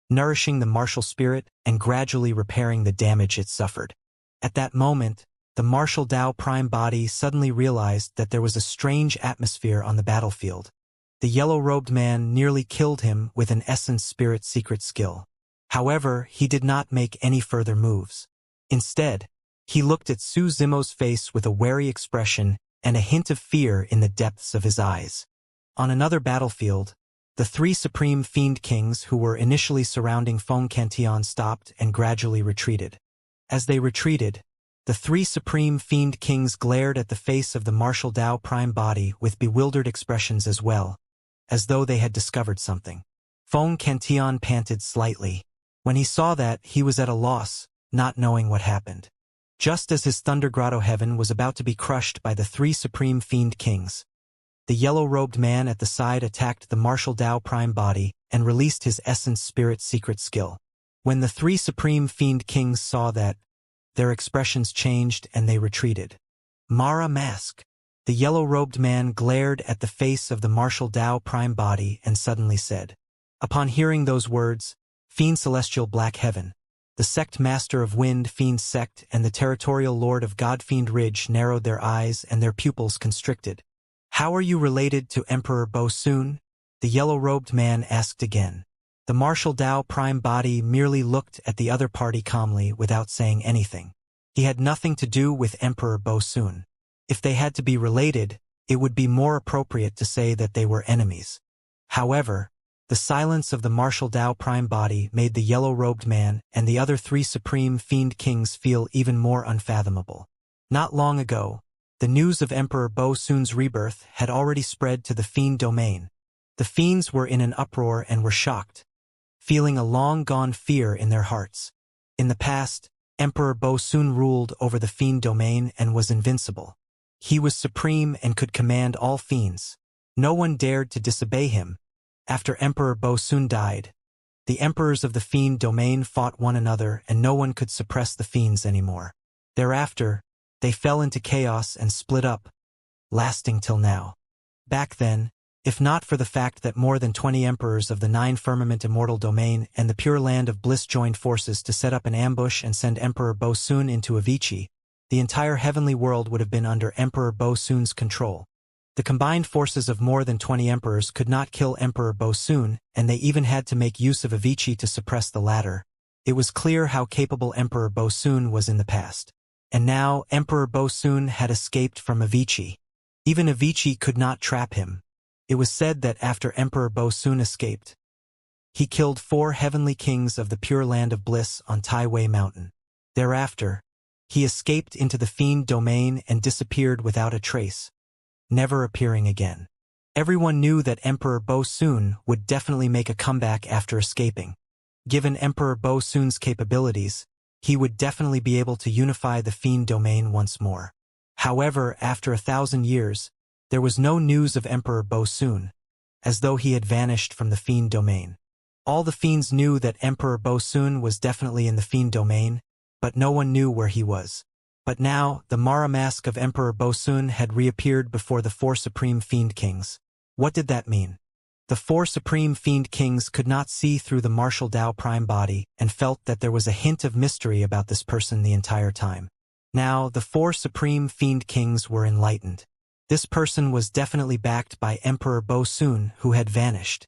nourishing the martial spirit and gradually repairing the damage it suffered. At that moment, the martial Tao prime body suddenly realized that there was a strange atmosphere on the battlefield. The yellow-robed man nearly killed him with an essence spirit secret skill. However, he did not make any further moves. Instead, he looked at Su Zimo's face with a wary expression and a hint of fear in the depths of his eyes. On another battlefield, the 3 supreme fiend kings who were initially surrounding Feng Cantillon stopped and gradually retreated. As they retreated, the 3 supreme fiend kings glared at the face of the martial Tao prime body with bewildered expressions as well, as though they had discovered something. Feng Cantillon panted slightly. When he saw that, he was at a loss, not knowing what happened. Just as his Thunder Grotto heaven was about to be crushed by the 3 supreme fiend kings, the yellow-robed man at the side attacked the martial Tao prime body and released his essence spirit secret skill. When the 3 supreme fiend kings saw that, their expressions changed and they retreated. Mara mask. The yellow-robed man glared at the face of the martial Tao prime body and suddenly said. Upon hearing those words, Fiend Celestial Black Heaven, the sect master of Wind Fiend Sect and the territorial lord of God Fiend Ridge narrowed their eyes and their pupils constricted. How are you related to Emperor Bo Soon? The yellow-robed man asked again. The martial Tao prime body merely looked at the other party calmly without saying anything. He had nothing to do with Emperor Bosun. If they had to be related, it would be more appropriate to say that they were enemies. However, the silence of the martial Tao prime body made the yellow-robed man and the other three supreme fiend kings feel even more unfathomable. Not long ago, the news of Emperor Bosun's rebirth had already spread to the fiend domain. The fiends were in an uproar and were shocked, feeling a long-gone fear in their hearts. In the past, Emperor Bosun ruled over the fiend domain and was invincible. He was supreme and could command all fiends. No one dared to disobey him. After Emperor Bosun died, the emperors of the fiend domain fought one another and no one could suppress the fiends anymore. Thereafter, they fell into chaos and split up, lasting till now. Back then, if not for the fact that more than 20 emperors of the 9-firmament immortal domain and the pure land of bliss joined forces to set up an ambush and send Emperor Bosun into Avicii, the entire heavenly world would have been under Emperor Bosun's control. The combined forces of more than 20 emperors could not kill Emperor Bosun, and they even had to make use of Avicii to suppress the latter. It was clear how capable Emperor Bosun was in the past. And now Emperor Bosun had escaped from Avicii. Even Avicii could not trap him. It was said that after Emperor Bosun escaped, he killed 4 heavenly kings of the pure land of bliss on Taiwei Mountain. Thereafter, he escaped into the fiend domain and disappeared without a trace, never appearing again. Everyone knew that Emperor Bosun would definitely make a comeback after escaping. Given Emperor Bosun's capabilities, he would definitely be able to unify the fiend domain once more. However, after 1,000 years, there was no news of Emperor Bosun, as though he had vanished from the fiend domain. All the fiends knew that Emperor Bosun was definitely in the fiend domain, but no one knew where he was. But now, the Mara mask of Emperor Bosun had reappeared before the 4 supreme fiend kings. What did that mean? The 4 supreme fiend kings could not see through the martial Tao prime body and felt that there was a hint of mystery about this person the entire time. Now, the 4 supreme fiend kings were enlightened. This person was definitely backed by Emperor Bosun, who had vanished.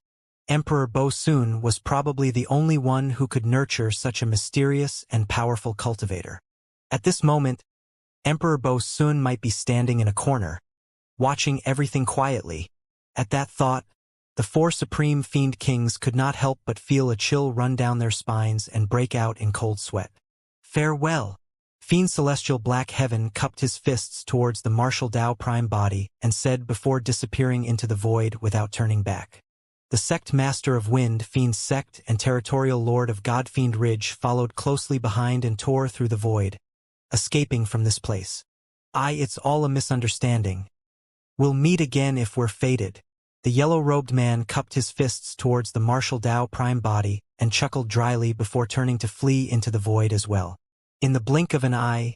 Emperor Bosun was probably the only one who could nurture such a mysterious and powerful cultivator. At this moment, Emperor Bosun might be standing in a corner, watching everything quietly. At that thought, the 4 supreme fiend kings could not help but feel a chill run down their spines and break out in cold sweat. Farewell! Fiend Celestial Black Heaven cupped his fists towards the martial Tao prime body and said before disappearing into the void without turning back. The sect master of Wind Fiend Sect and territorial lord of Godfiend Ridge followed closely behind and tore through the void, escaping from this place. It's all a misunderstanding. We'll meet again if we're fated. The yellow-robed man cupped his fists towards the martial Tao prime body and chuckled dryly before turning to flee into the void as well. In the blink of an eye,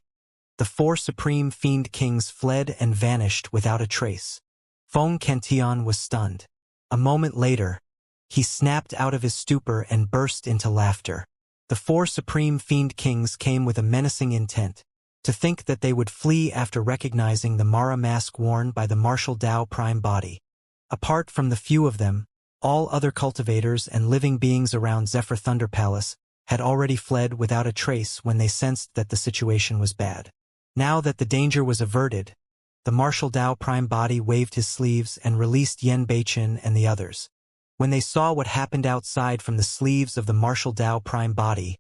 the 4 supreme fiend kings fled and vanished without a trace. Feng Cantillon was stunned. A moment later, he snapped out of his stupor and burst into laughter. The 4 supreme fiend kings came with a menacing intent. To think that they would flee after recognizing the Mara mask worn by the martial Tao prime body. Apart from the few of them, all other cultivators and living beings around Zephyr Thunder Palace had already fled without a trace when they sensed that the situation was bad. Now that the danger was averted, the martial Tao prime body waved his sleeves and released Yen Beichen and the others. When they saw what happened outside from the sleeves of the martial Tao prime body,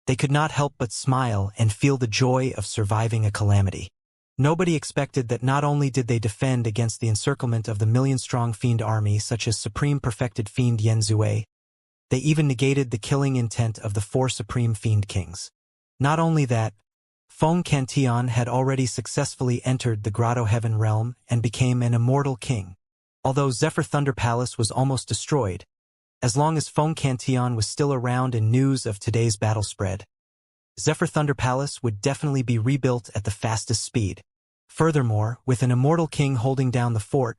they could not help but smile and feel the joy of surviving a calamity. Nobody expected that not only did they defend against the encirclement of the million-strong fiend army such as Supreme Perfected Fiend Yen Zue, they even negated the killing intent of the 4 supreme fiend kings. Not only that, Feng Cantillon had already successfully entered the Grotto Heaven realm and became an immortal king. Although Zephyr Thunder Palace was almost destroyed, as long as Feng Cantillon was still around and news of today's battle spread, Zephyr Thunder Palace would definitely be rebuilt at the fastest speed. Furthermore, with an immortal king holding down the fort,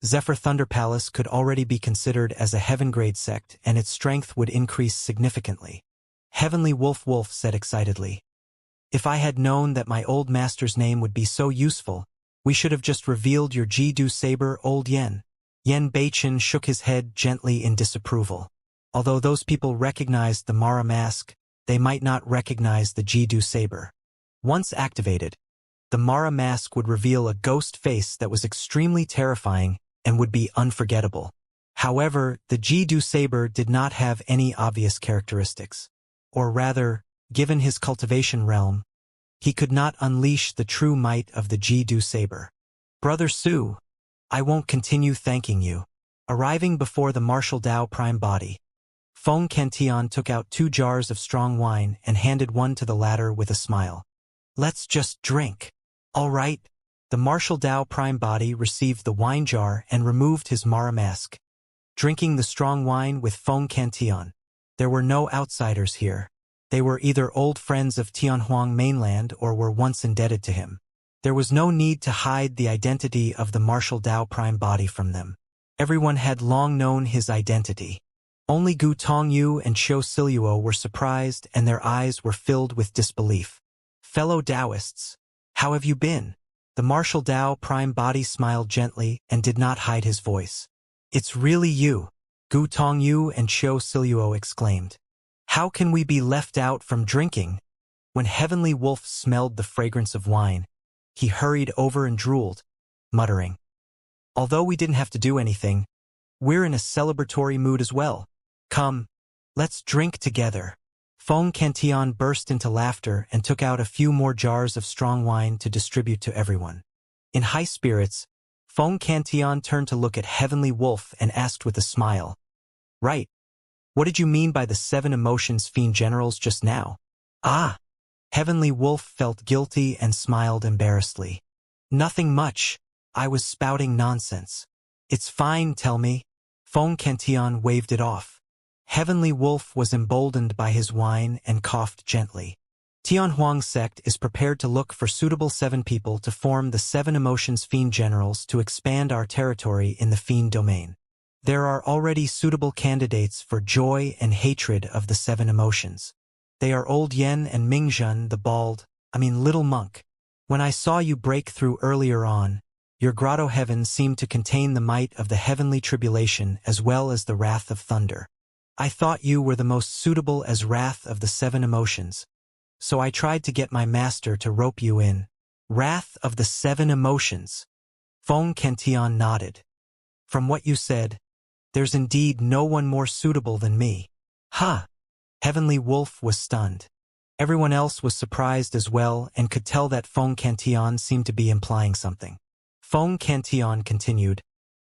Zephyr Thunder Palace could already be considered as a heaven-grade sect and its strength would increase significantly. Heavenly Wolf said excitedly. If I had known that my old master's name would be so useful, we should have just revealed your Ji-Du saber, old Yen. Yen Beichen shook his head gently in disapproval. Although those people recognized the Mara mask, they might not recognize the Ji-Du saber. Once activated, the Mara mask would reveal a ghost face that was extremely terrifying and would be unforgettable. However, the Ji-Du saber did not have any obvious characteristics. Or rather, given his cultivation realm, he could not unleash the true might of the Ji-Du saber. Brother Su, I won't continue thanking you. Arriving before the martial Dao prime body, Feng Cantian took out 2 jars of strong wine and handed one to the latter with a smile. Let's just drink. All right. The martial Dao prime body received the wine jar and removed his Mara mask. Drinking the strong wine with Feng Cantian. There were no outsiders here. They were either old friends of Tianhuang mainland or were once indebted to him. There was no need to hide the identity of the martial Dao prime body from them. Everyone had long known his identity. Only Gu Tongyu and Xiao Siluo were surprised and their eyes were filled with disbelief. Fellow Taoists, how have you been? The martial Dao prime body smiled gently and did not hide his voice. It's really you, Gu Tongyu and Xiao Siluo exclaimed. How can we be left out from drinking? When Heavenly Wolf smelled the fragrance of wine, he hurried over and drooled, muttering. Although we didn't have to do anything, we're in a celebratory mood as well. Come, let's drink together. Feng Cantian burst into laughter and took out a few more jars of strong wine to distribute to everyone. In high spirits, Feng Cantian turned to look at Heavenly Wolf and asked with a smile. Right. What did you mean by the 7 emotions fiend generals just now? Ah. Heavenly Wolf felt guilty and smiled embarrassedly. Nothing much. I was spouting nonsense. It's fine, tell me. Feng Cantian waved it off. Heavenly Wolf was emboldened by his wine and coughed gently. Tianhuang sect is prepared to look for suitable 7 people to form the 7 emotions fiend generals to expand our territory in the fiend domain. There are already suitable candidates for joy and hatred of the 7 emotions. They are Old Yen and Mingzhen the little monk. When I saw you break through earlier on, your grotto heaven seemed to contain the might of the heavenly tribulation as well as the wrath of thunder. I thought you were the most suitable as wrath of the 7 emotions. So I tried to get my master to rope you in. Wrath of the 7 emotions. Feng Cantian nodded. From what you said, there's indeed no one more suitable than me. Ha! Heavenly Wolf was stunned. Everyone else was surprised as well and could tell that Feng Cantian seemed to be implying something. Feng Cantian continued.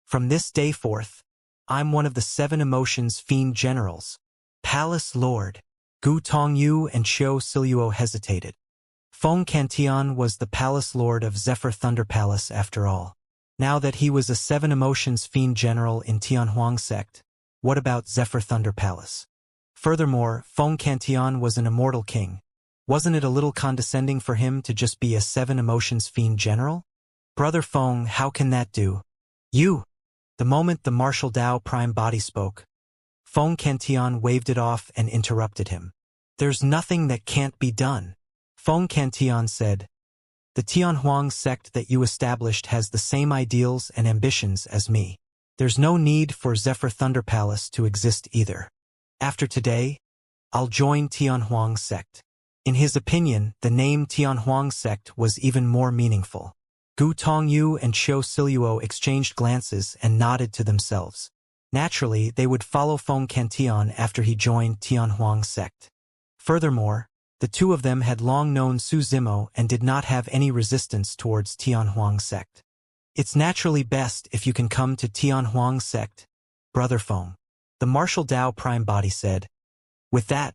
From this day forth, I'm one of the 7 emotions fiend generals. Palace Lord. Gu Tongyu and Xiao Siluo hesitated. Feng Cantian was the Palace Lord of Zephyr Thunder Palace after all. Now that he was a 7 emotions fiend general in Tianhuang sect, what about Zephyr Thunder Palace? Furthermore, Feng Cantian was an immortal king. Wasn't it a little condescending for him to just be a 7 emotions fiend general? Brother Feng, how can that do? You! The moment the martial Dao prime body spoke, Feng Cantian waved it off and interrupted him. There's nothing that can't be done. Feng Cantian said. The Tianhuang sect that you established has the same ideals and ambitions as me. There's no need for Zephyr Thunder Palace to exist either. After today, I'll join Tianhuang sect. In his opinion, the name Tianhuang sect was even more meaningful. Gu Tongyu and Xiao Siluo exchanged glances and nodded to themselves. Naturally, they would follow Feng Cantian after he joined Tianhuang sect. Furthermore, the 2 of them had long known Su Zimo and did not have any resistance towards Tianhuang sect. It's naturally best if you can come to Tianhuang sect, Brother Feng. The martial Dao prime body said. With that,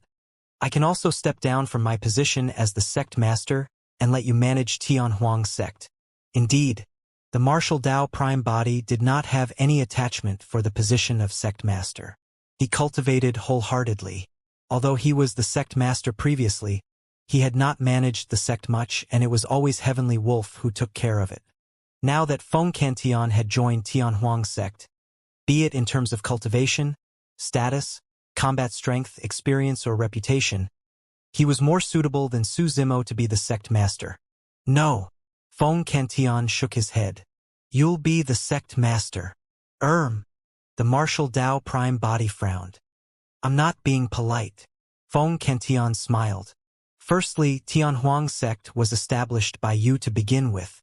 I can also step down from my position as the sect master and let you manage Tianhuang sect. Indeed, the martial Dao prime body did not have any attachment for the position of sect master. He cultivated wholeheartedly. Although he was the sect master previously, he had not managed the sect much and it was always Heavenly Wolf who took care of it. Now that Feng Cantian had joined Tianhuang sect, be it in terms of cultivation, status, combat strength, experience, or reputation, he was more suitable than Su Zimo to be the sect master. No. Feng Cantian shook his head. You'll be the sect master. The martial Dao prime body frowned. I'm not being polite. Feng Cantian smiled. Firstly, Tianhuang sect was established by you to begin with.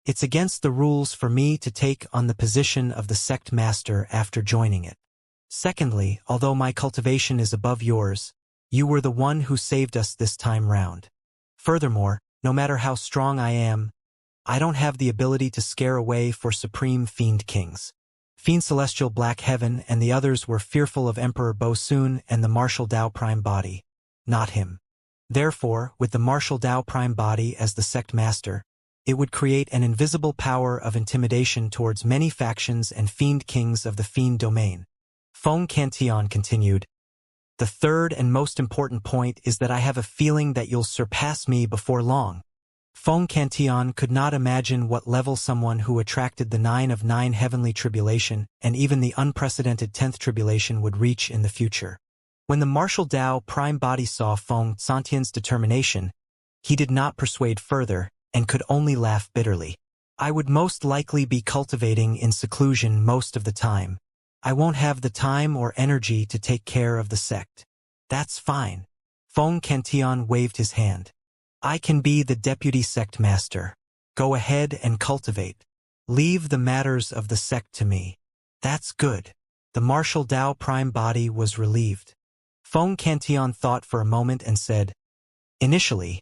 It's against the rules for me to take on the position of the sect master after joining it. Secondly, although my cultivation is above yours, you were the one who saved us this time round. Furthermore, no matter how strong I am, I don't have the ability to scare away for supreme fiend kings. Fiend Celestial Black Heaven and the others were fearful of Emperor Bosun and the Martial Dao Prime Body, not him. Therefore, with the Martial Dao Prime Body as the sect master, it would create an invisible power of intimidation towards many factions and fiend kings of the fiend domain. Feng Cantion continued, the third and most important point is that I have a feeling that you'll surpass me before long. Feng Cantion could not imagine what level someone who attracted the 9 of 9 heavenly tribulation and even the unprecedented 10th tribulation would reach in the future. When the Martial Dao Prime Body saw Feng Cantion's determination, he did not persuade further and could only laugh bitterly. I would most likely be cultivating in seclusion most of the time. I won't have the time or energy to take care of the sect. That's fine. Feng Cantion waved his hand. I can be the deputy sect master. Go ahead and cultivate. Leave the matters of the sect to me. That's good. The Martial Dao Prime Body was relieved. Feng Cantion thought for a moment and said, initially,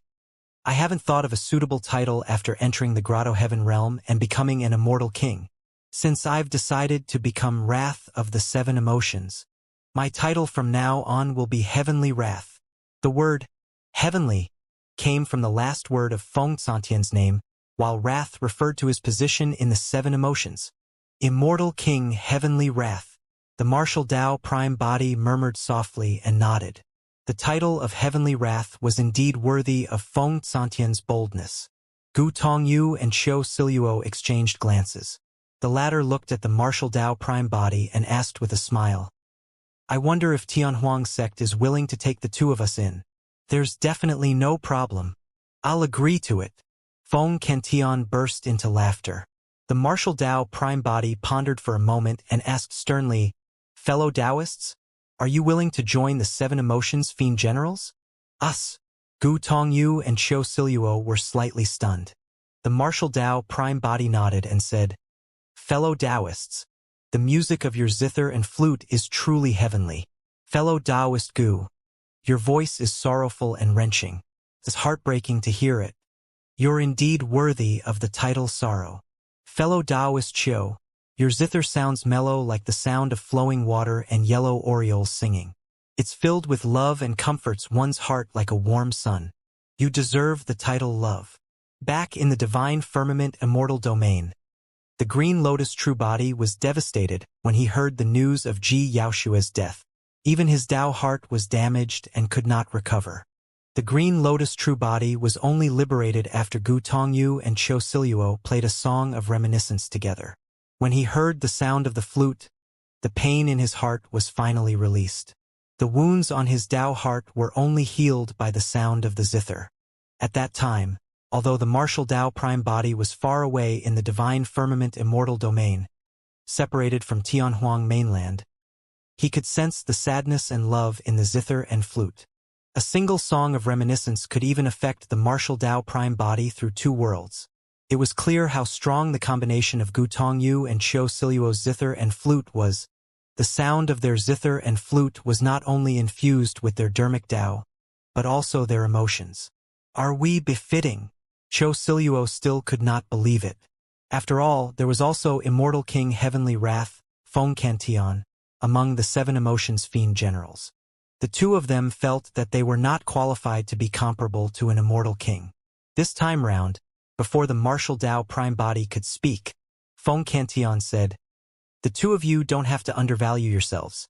I haven't thought of a suitable title after entering the Grotto Heaven realm and becoming an immortal king. Since I've decided to become Wrath of the 7 Emotions, my title from now on will be Heavenly Wrath. The word heavenly came from the last word of Feng Cantion's name, while Wrath referred to his position in the 7 Emotions. Immortal King Heavenly Wrath. The Martial Dao Prime Body murmured softly and nodded. The title of Heavenly Wrath was indeed worthy of Feng Cantion's boldness. Gu Tongyu and Xiao Siluo exchanged glances. The latter looked at the Martial Dao Prime Body and asked with a smile, I wonder if Tianhuang sect is willing to take the 2 of us in. There's definitely no problem. I'll agree to it. Feng Cantion burst into laughter. The Martial Dao Prime Body pondered for a moment and asked sternly, fellow Taoists, are you willing to join the 7 Emotions Fiend Generals? Us. Gu Tongyu and Xiao Siluo were slightly stunned. The Martial Dao Prime Body nodded and said, fellow Taoists, the music of your zither and flute is truly heavenly. Fellow Taoist Gu, your voice is sorrowful and wrenching. It's heartbreaking to hear it. You're indeed worthy of the title Sorrow. Fellow Taoist Xiao, your zither sounds mellow like the sound of flowing water and yellow orioles singing. It's filled with love and comforts one's heart like a warm sun. You deserve the title Love. Back in the divine firmament immortal domain, the Green Lotus True Body was devastated when he heard the news of Ji Yaoshua's death. Even his Tao heart was damaged and could not recover. The Green Lotus True Body was only liberated after Gu Tongyu and Xiao Siluo played a song of reminiscence together. When he heard the sound of the flute, the pain in his heart was finally released. The wounds on his Tao heart were only healed by the sound of the zither. At that time, although the Martial Dao Prime Body was far away in the divine firmament immortal domain, separated from Tianhuang mainland, he could sense the sadness and love in the zither and flute. A single song of reminiscence could even affect the Martial Dao Prime Body through 2 worlds. It was clear how strong the combination of Gu Tongyu and Xiao Siluo's zither and flute was. The sound of their zither and flute was not only infused with their dermic Tao, but also their emotions. Are we befitting? Xiao Siluo still could not believe it. After all, there was also Immortal King Heavenly Wrath, Feng Cantion, among the 7 Emotions Fiend Generals. The 2 of them felt that they were not qualified to be comparable to an immortal king. This time round, before the Martial Dao Prime Body could speak, Feng Cantion said, the 2 of you don't have to undervalue yourselves.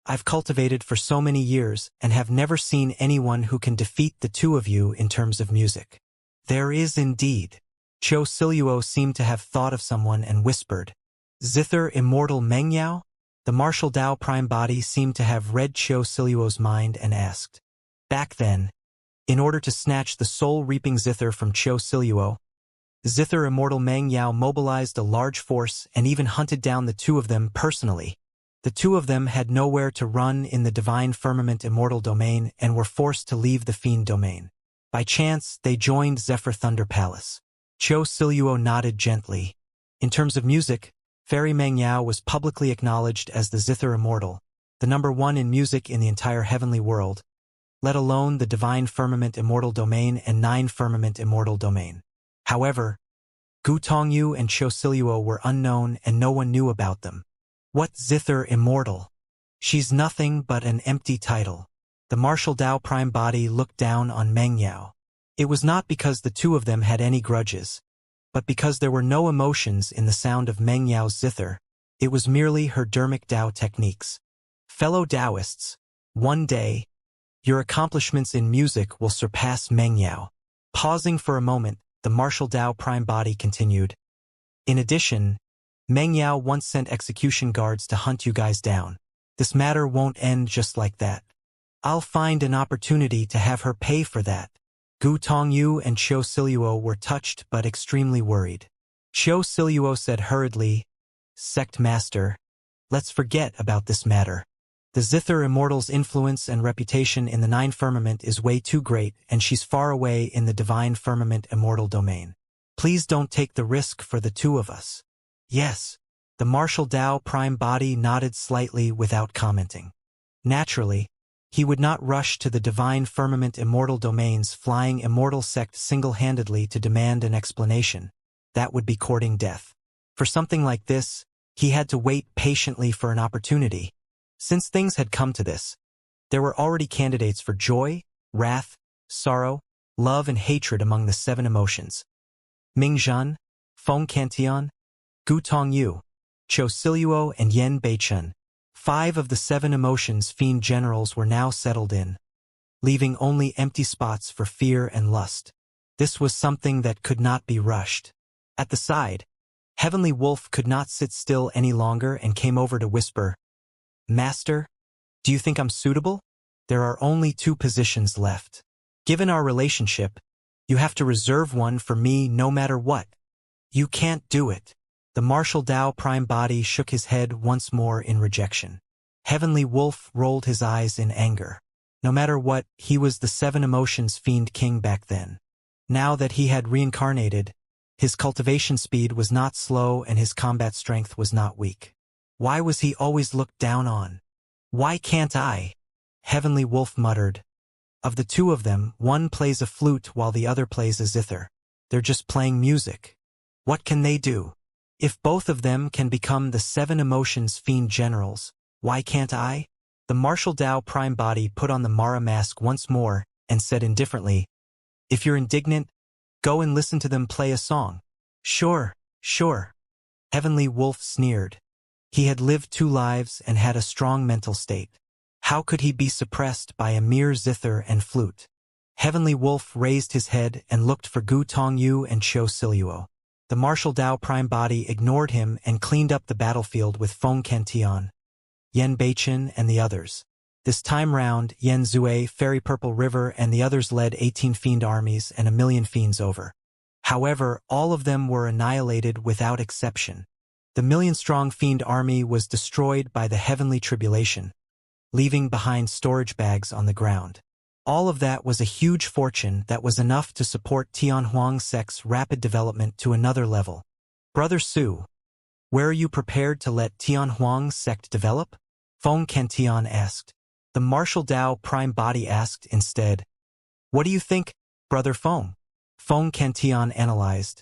I've cultivated for so many years and have never seen anyone who can defeat the 2 of you in terms of music. There is indeed. Xiao Siluo seemed to have thought of someone and whispered, Zither Immortal Mengyao? The Martial Dao Prime Body seemed to have read Xiao Siluo's mind and asked. Back then, in order to snatch the soul-reaping Zither from Xiao Siluo, Zither Immortal Mengyao mobilized a large force and even hunted down the 2 of them personally. The 2 of them had nowhere to run in the divine firmament immortal domain and were forced to leave the fiend domain. By chance, they joined Zephyr Thunder Palace. Cho Siluo nodded gently. In terms of music, Fairy Meng Yao was publicly acknowledged as the Zither Immortal, the #1 in music in the entire heavenly world, let alone the Divine Firmament Immortal Domain and 9 Firmament Immortal Domain. However, Gu Tongyu and Cho Siluo were unknown and no one knew about them. What Zither Immortal? She's nothing but an empty title. The martial Dao Prime Body looked down on Meng Yao. It was not because the two of them had any grudges, but because there were no emotions in the sound of Meng Yao's zither. It was merely her dermic Dao techniques. Fellow Taoists, one day, your accomplishments in music will surpass Meng Yao. Pausing for a moment, the martial Dao Prime Body continued. In addition, Meng Yao once sent execution guards to hunt you guys down. This matter won't end just like that. I'll find an opportunity to have her pay for that. Gu Tongyu and Cho Siluo were touched but extremely worried. Cho Siluo said hurriedly, Sect Master, let's forget about this matter. The Zither Immortal's influence and reputation in the 9 Firmament is way too great, and she's far away in the Divine Firmament Immortal Domain. Please don't take the risk for the two of us. Yes. The martial Dao Prime Body nodded slightly without commenting. Naturally, he would not rush to the Divine Firmament Immortal Domain's flying immortal sect single-handedly to demand an explanation. That would be courting death. For something like this, he had to wait patiently for an opportunity. Since things had come to this, there were already candidates for joy, wrath, sorrow, love and hatred among the 7 emotions. Ming Zhan, Feng Cantian, Gu Tongyu, Cho Siluo and Yen Beichun. 5 of the 7 emotions fiend generals were now settled in, leaving only empty spots for fear and lust. This was something that could not be rushed. At the side, Heavenly Wolf could not sit still any longer and came over to whisper, Master, do you think I'm suitable? There are only 2 positions left. Given our relationship, you have to reserve one for me no matter what. You can't do it. The martial Dao Prime Body shook his head once more in rejection. Heavenly Wolf rolled his eyes in anger. No matter what, he was the 7 emotions fiend king back then. Now that he had reincarnated, his cultivation speed was not slow and his combat strength was not weak. Why was he always looked down on? Why can't I? Heavenly Wolf muttered. Of the 2 of them, one plays a flute while the other plays a zither. They're just playing music. What can they do? If both of them can become the 7 emotions fiend generals, why can't I? The martial Dao Prime Body put on the Mara mask once more and said indifferently, If you're indignant, go and listen to them play a song. Sure, sure. Heavenly Wolf sneered. He had lived 2 lives and had a strong mental state. How could he be suppressed by a mere zither and flute? Heavenly Wolf raised his head and looked for Gu Tongyu and Cho Siluo. The martial Dao Prime Body ignored him and cleaned up the battlefield with Feng Cantian, Yen Beichun and the others. This time round, Yen Zue, Fairy Purple River and the others led 18 fiend armies and 1,000,000 fiends over. However, all of them were annihilated without exception. The 1,000,000-strong fiend army was destroyed by the heavenly tribulation, leaving behind storage bags on the ground. All of that was a huge fortune that was enough to support Tianhuang sect's rapid development to another level. Brother Su, where are you prepared to let Tianhuang sect develop? Feng Cantian asked. The martial Dao Prime Body asked instead, What do you think, Brother Feng? Feng Cantian analyzed.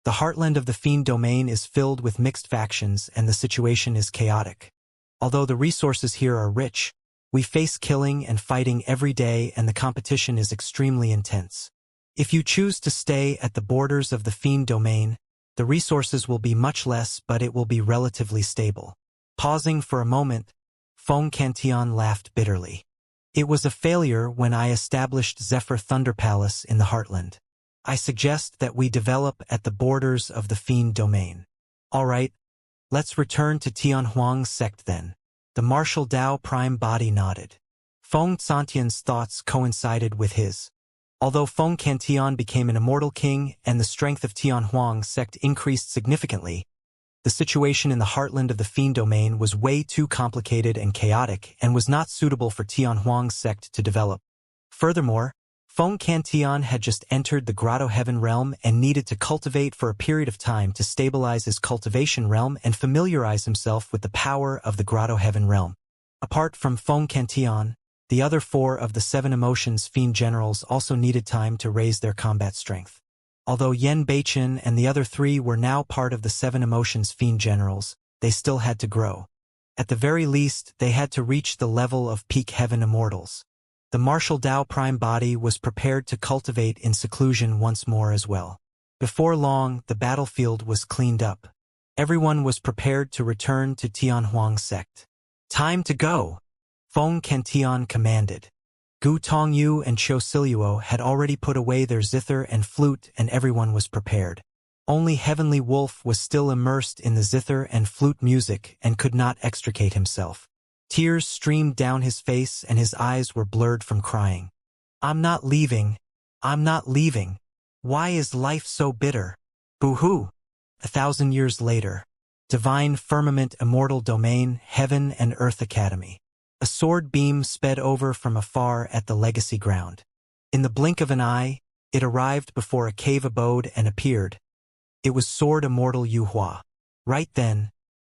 The heartland of the fiend domain is filled with mixed factions and the situation is chaotic. Although the resources here are rich, we face killing and fighting every day and the competition is extremely intense. If you choose to stay at the borders of the fiend domain, the resources will be much less but it will be relatively stable. Pausing for a moment, Feng Cantian laughed bitterly. It was a failure when I established Zephyr Thunder Palace in the heartland. I suggest that we develop at the borders of the fiend domain. All right, let's return to Tianhuang sect then. The martial Dao Prime Body nodded. Feng Cantian's thoughts coincided with his. Although Feng Cantian became an immortal king and the strength of Tianhuang sect increased significantly, the situation in the heartland of the fiend domain was way too complicated and chaotic and was not suitable for Tianhuang sect to develop. Furthermore, Feng Cantion had just entered the Grotto Heaven realm and needed to cultivate for a period of time to stabilize his cultivation realm and familiarize himself with the power of the Grotto Heaven realm. Apart from Feng Cantion, the other 4 of the 7 emotions fiend generals also needed time to raise their combat strength. Although Yen Beichen and the other 3 were now part of the 7 emotions fiend generals, they still had to grow. At the very least, they had to reach the level of peak heaven immortals. The martial Dao prime body was prepared to cultivate in seclusion once more as well. Before long, the battlefield was cleaned up. Everyone was prepared to return to Tianhuang sect. Time to go! Feng Cantion commanded. Gu Tongyu and Qiu Siluo had already put away their zither and flute and everyone was prepared. Only Heavenly Wolf was still immersed in the zither and flute music and could not extricate himself. Tears streamed down his face and his eyes were blurred from crying. I'm not leaving. I'm not leaving. Why is life so bitter? Boo-hoo! 1,000 years later. Divine Firmament Immortal Domain, Heaven and Earth Academy. A sword beam sped over from afar at the legacy ground. In the blink of an eye, it arrived before a cave abode and appeared. It was Sword Immortal Yu Hua. Right then,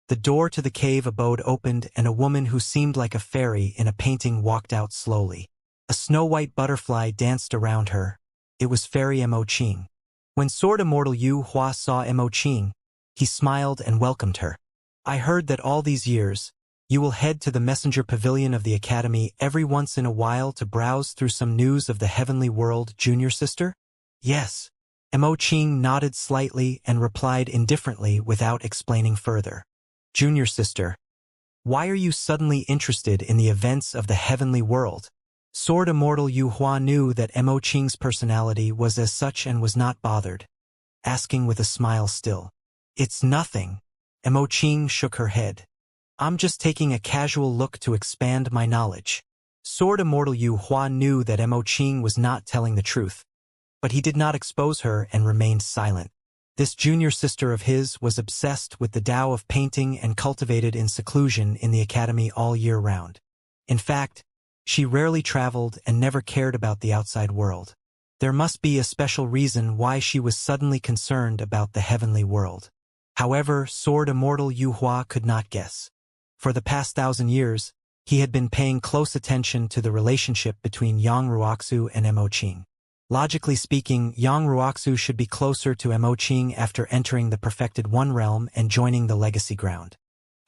the door to the cave abode opened and a woman who seemed like a fairy in a painting walked out slowly. A snow-white butterfly danced around her. It was Fairy Mo Qing. When Sword Immortal Yu Hua saw Mo Qing, he smiled and welcomed her. I heard that all these years, you will head to the messenger pavilion of the academy every once in a while to browse through some news of the heavenly world, junior sister? Yes. Mo Qing nodded slightly and replied indifferently without explaining further. Junior sister, why are you suddenly interested in the events of the heavenly world? Sword Immortal Yu Hua knew that Mo Qing's personality was as such and was not bothered, asking with a smile still. It's nothing. Mo Qing shook her head. I'm just taking a casual look to expand my knowledge. Sword Immortal Yu Hua knew that Mo Qing was not telling the truth, but he did not expose her and remained silent. This junior sister of his was obsessed with the Tao of painting and cultivated in seclusion in the academy all year round. In fact, she rarely traveled and never cared about the outside world. There must be a special reason why she was suddenly concerned about the heavenly world. However, Sword Immortal Yu Hua could not guess. For the past 1,000 years, he had been paying close attention to the relationship between Yang Ruoxu and Mo Qing. Logically speaking, Yang Ruoxu should be closer to Mo Qing after entering the Perfected One realm and joining the Legacy Ground.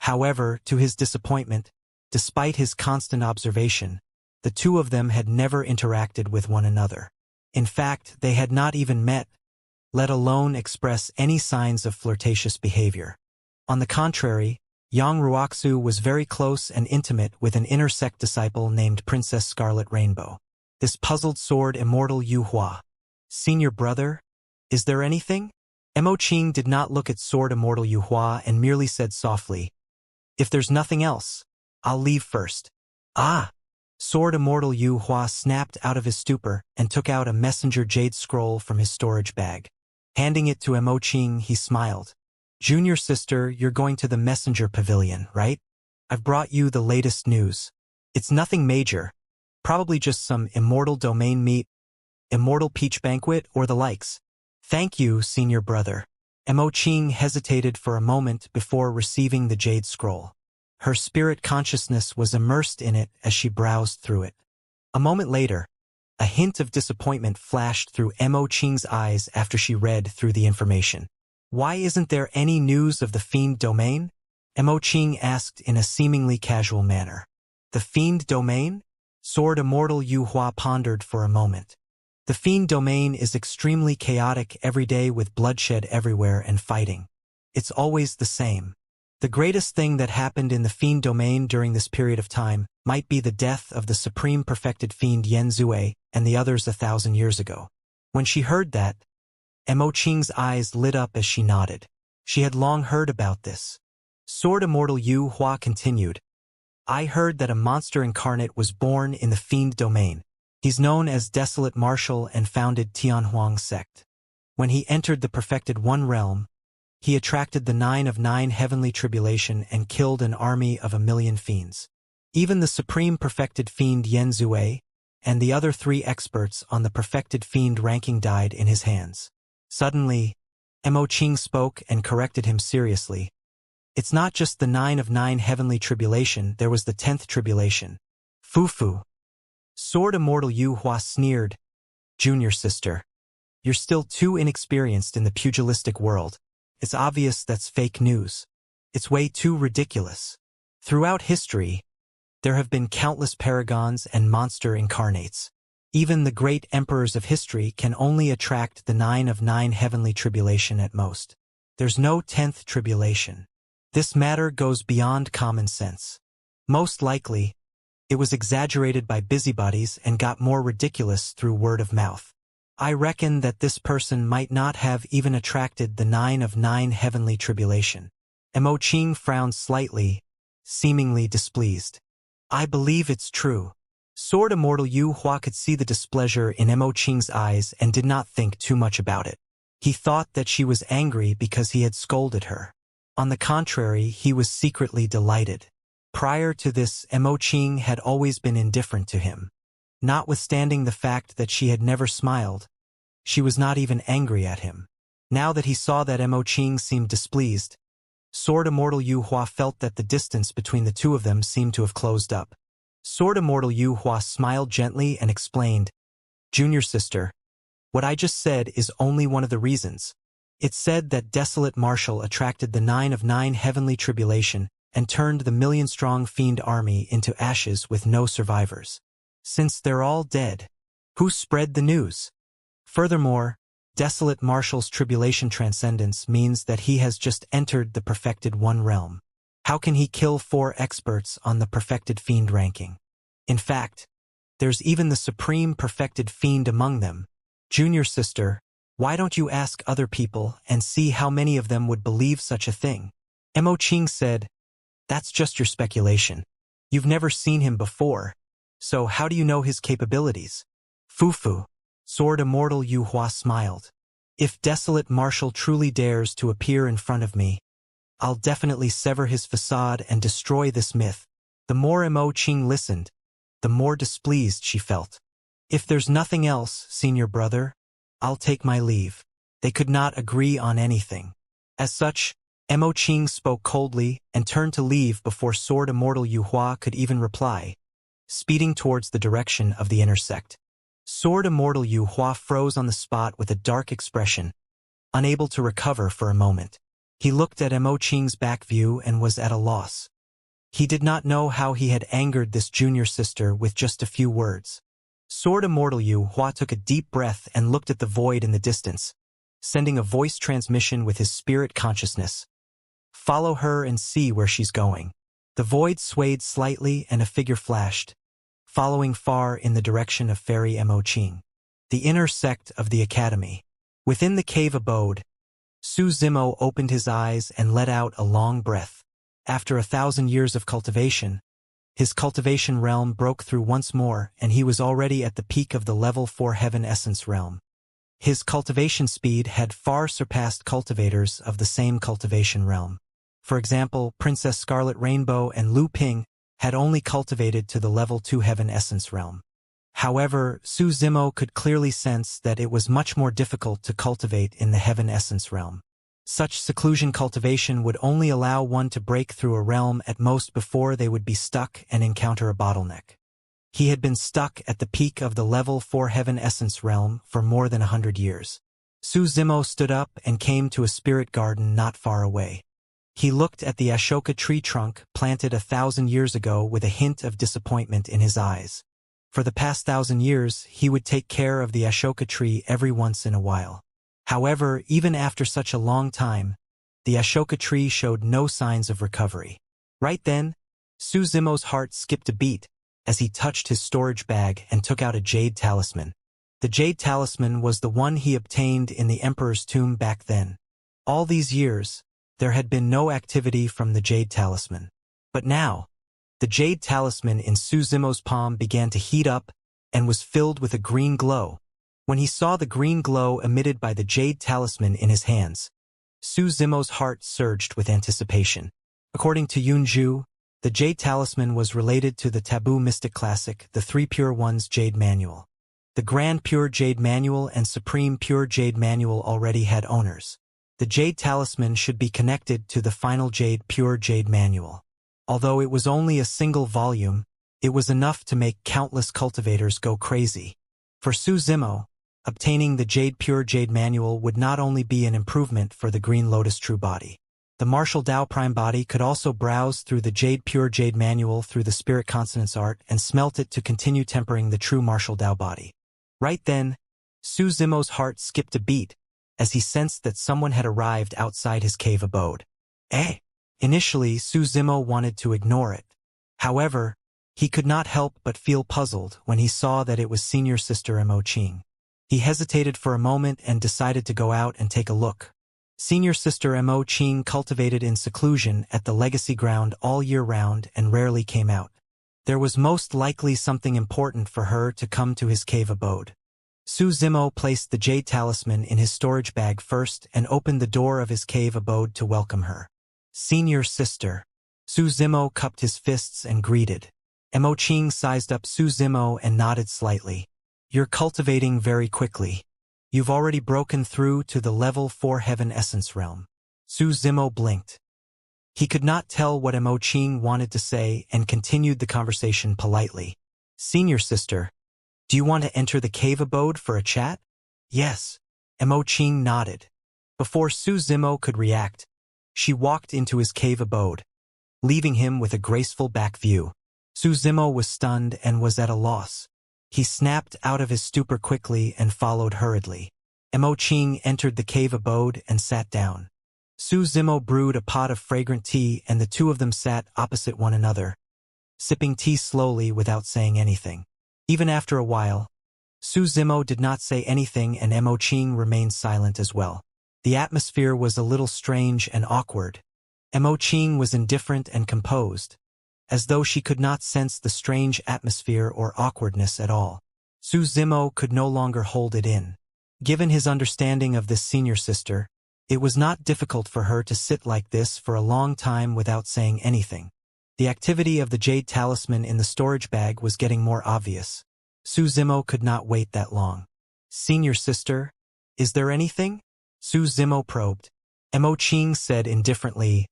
However, to his disappointment, despite his constant observation, the two of them had never interacted with one another. In fact, they had not even met, let alone express any signs of flirtatious behavior. On the contrary, Yang Ruoxu was very close and intimate with an inner sect disciple named Princess Scarlet Rainbow. This puzzled Sword Immortal Yu Hua. Senior brother? Is there anything? Mo Qing did not look at Sword Immortal Yu Hua and merely said softly, if there's nothing else, I'll leave first. Ah! Sword Immortal Yu Hua snapped out of his stupor and took out a messenger jade scroll from his storage bag. Handing it to Mo Qing, he smiled. Junior sister, you're going to the messenger pavilion, right? I've brought you the latest news. It's nothing major. Probably just some immortal domain meet, immortal peach banquet, or the likes. Thank you, senior brother. Mo Qing hesitated for a moment before receiving the jade scroll. Her spirit consciousness was immersed in it as she browsed through it. A moment later, a hint of disappointment flashed through Mo Qing's eyes after she read through the information. Why isn't there any news of the fiend domain? Mo Qing asked in a seemingly casual manner. The fiend domain? Sword Immortal Yu Hua pondered for a moment. The fiend domain is extremely chaotic every day with bloodshed everywhere and fighting. It's always the same. The greatest thing that happened in the fiend domain during this period of time might be the death of the supreme perfected fiend Yan Zue and the others 1,000 years ago. When she heard that, Mo Qing's eyes lit up as she nodded. She had long heard about this. Sword Immortal Yu Hua continued, I heard that a monster incarnate was born in the fiend domain. He's known as Desolate Marshal and founded Tianhuang sect. When he entered the Perfected One realm, he attracted the 9 of 9 heavenly tribulation and killed an army of 1,000,000 fiends. Even the supreme perfected fiend Yan Zue, and the other 3 experts on the perfected fiend ranking died in his hands. Suddenly, Mo Qing spoke and corrected him seriously. It's not just the 9 of 9 heavenly tribulation, there was the 10th tribulation. Fufu. Sword Immortal Yu Hua sneered. Junior sister. You're still too inexperienced in the pugilistic world. It's obvious that's fake news. It's way too ridiculous. Throughout history, there have been countless paragons and monster incarnates. Even the great emperors of history can only attract the 9 of 9 heavenly tribulation at most. There's no 10th tribulation. This matter goes beyond common sense. Most likely, it was exaggerated by busybodies and got more ridiculous through word of mouth. I reckon that this person might not have even attracted the 9 of 9 heavenly tribulation. Mo Qing frowned slightly, seemingly displeased. I believe it's true. Sword Immortal Yu Hua could see the displeasure in Mo Qing's eyes and did not think too much about it. He thought that she was angry because he had scolded her. On the contrary, he was secretly delighted. Prior to this, Mo Qing had always been indifferent to him. Notwithstanding the fact that she had never smiled, she was not even angry at him. Now that he saw that Mo Qing seemed displeased, Sword Immortal Yu Hua felt that the distance between the two of them seemed to have closed up. Sword Immortal Yu Hua smiled gently and explained, Junior sister, what I just said is only one of the reasons. It said that Desolate Marshal attracted the 9 of 9 heavenly tribulation and turned the million-strong fiend army into ashes with no survivors. Since they're all dead, who spread the news? Furthermore, Desolate Marshal's tribulation transcendence means that he has just entered the perfected one realm. How can he kill 4 experts on the perfected fiend ranking? In fact, there's even the supreme perfected fiend among them. Junior sister, why don't you ask other people and see how many of them would believe such a thing? Mo Qing said, that's just your speculation. You've never seen him before, so how do you know his capabilities? Fufu. Sword Immortal Yu Hua smiled. If Desolate Marshal truly dares to appear in front of me, I'll definitely sever his facade and destroy this myth. The more Mo Qing listened, the more displeased she felt. If there's nothing else, senior brother, I'll take my leave. They could not agree on anything. As such, Mo Qing spoke coldly and turned to leave before Sword Immortal Yu Hua could even reply, speeding towards the direction of the intersect. Sword Immortal Yu Hua froze on the spot with a dark expression, unable to recover for a moment. He looked at Mo Qing's back view and was at a loss. He did not know how he had angered this junior sister with just a few words. Sword Immortal Yu Hua took a deep breath and looked at the void in the distance, sending a voice transmission with his spirit consciousness. Follow her and see where she's going. The void swayed slightly and a figure flashed, following far in the direction of Fairy Mo Qing. The inner sect of the academy. Within the cave abode, Su Zimo opened his eyes and let out a long breath. After 1,000 years of cultivation, his cultivation realm broke through once more and he was already at the peak of the level 4 heaven essence realm. His cultivation speed had far surpassed cultivators of the same cultivation realm. For example, Princess Scarlet Rainbow and Lu Ping had only cultivated to the level 2 heaven essence realm. However, Su Zimo could clearly sense that it was much more difficult to cultivate in the heaven essence realm. Such seclusion cultivation would only allow one to break through a realm at most before they would be stuck and encounter a bottleneck. He had been stuck at the peak of the level 4 heaven essence realm for more than 100 years. Su Zimo stood up and came to a spirit garden not far away. He looked at the Ashoka tree trunk planted 1,000 years ago with a hint of disappointment in his eyes. For the past 1,000 years, he would take care of the Ashoka tree every once in a while. However, even after such a long time, the Ashoka tree showed no signs of recovery. Right then, Su Zimo's heart skipped a beat as he touched his storage bag and took out a jade talisman. The jade talisman was the one he obtained in the Emperor's tomb back then. All these years, there had been no activity from the jade talisman. But now, the jade talisman in Su Zimo's palm began to heat up and was filled with a green glow. When he saw the green glow emitted by the jade talisman in his hands, Su Zimo's heart surged with anticipation. According to Yunju, The Jade Talisman was related to the taboo mystic classic, the Three Pure Ones Jade Manual. The Grand Pure Jade Manual and Supreme Pure Jade Manual already had owners. The Jade Talisman should be connected to the final Jade Pure Jade Manual. Although it was only a single volume, it was enough to make countless cultivators go crazy. For Su Zimo, obtaining the Jade Pure Jade Manual would not only be an improvement for the Green Lotus True Body. The Martial Tao Prime Body could also browse through the Jade Pure Jade Manual through the Spirit Consonance Art and smelt it to continue tempering the true Martial Tao Body. Right then, Su Zimo's heart skipped a beat as he sensed that someone had arrived outside his cave abode. Initially, Su Zimo wanted to ignore it. However, he could not help but feel puzzled when he saw that it was Senior Sister Mo Qing. He hesitated for a moment and decided to go out and take a look. Senior Sister Mo Qing cultivated in seclusion at the Legacy Ground all year round and rarely came out. There was most likely something important for her to come to his cave abode. Su Zimo placed the Jade Talisman in his storage bag first and opened the door of his cave abode to welcome her. Senior Sister. Su Zimo cupped his fists and greeted. Mo Qing sized up Su Zimo and nodded slightly. You're cultivating very quickly. You've already broken through to the level 4 Heaven Essence Realm. Su Zimo blinked. He could not tell what Mo Qing wanted to say and continued the conversation politely. Senior Sister, do you want to enter the cave abode for a chat? Yes. Mo Qing nodded. Before Su Zimo could react, she walked into his cave abode, leaving him with a graceful back view. Su Zimo was stunned and was at a loss. He snapped out of his stupor quickly and followed hurriedly. Mo Qing entered the cave abode and sat down. Su Zimo brewed a pot of fragrant tea and the two of them sat opposite one another, sipping tea slowly without saying anything. Even after a while, Su Zimo did not say anything and Mo Qing remained silent as well. The atmosphere was a little strange and awkward. Mo Qing was indifferent and composed, as though she could not sense the strange atmosphere or awkwardness at all. Su Zimo could no longer hold it in. Given his understanding of this senior sister, it was not difficult for her to sit like this for a long time without saying anything. The activity of the Jade Talisman in the storage bag was getting more obvious. Su Zimo could not wait that long. Senior Sister, is there anything? Su Zimo probed. Mo Qing said indifferently,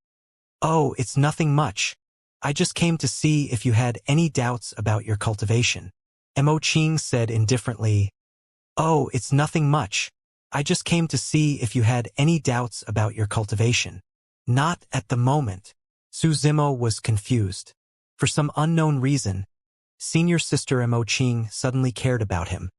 Oh, it's nothing much. I just came to see if you had any doubts about your cultivation. Mo Qing said indifferently, Oh, it's nothing much. I just came to see if you had any doubts about your cultivation. Not at the moment. Su Zimo was confused. For some unknown reason, Senior Sister Mo Qing suddenly cared about him.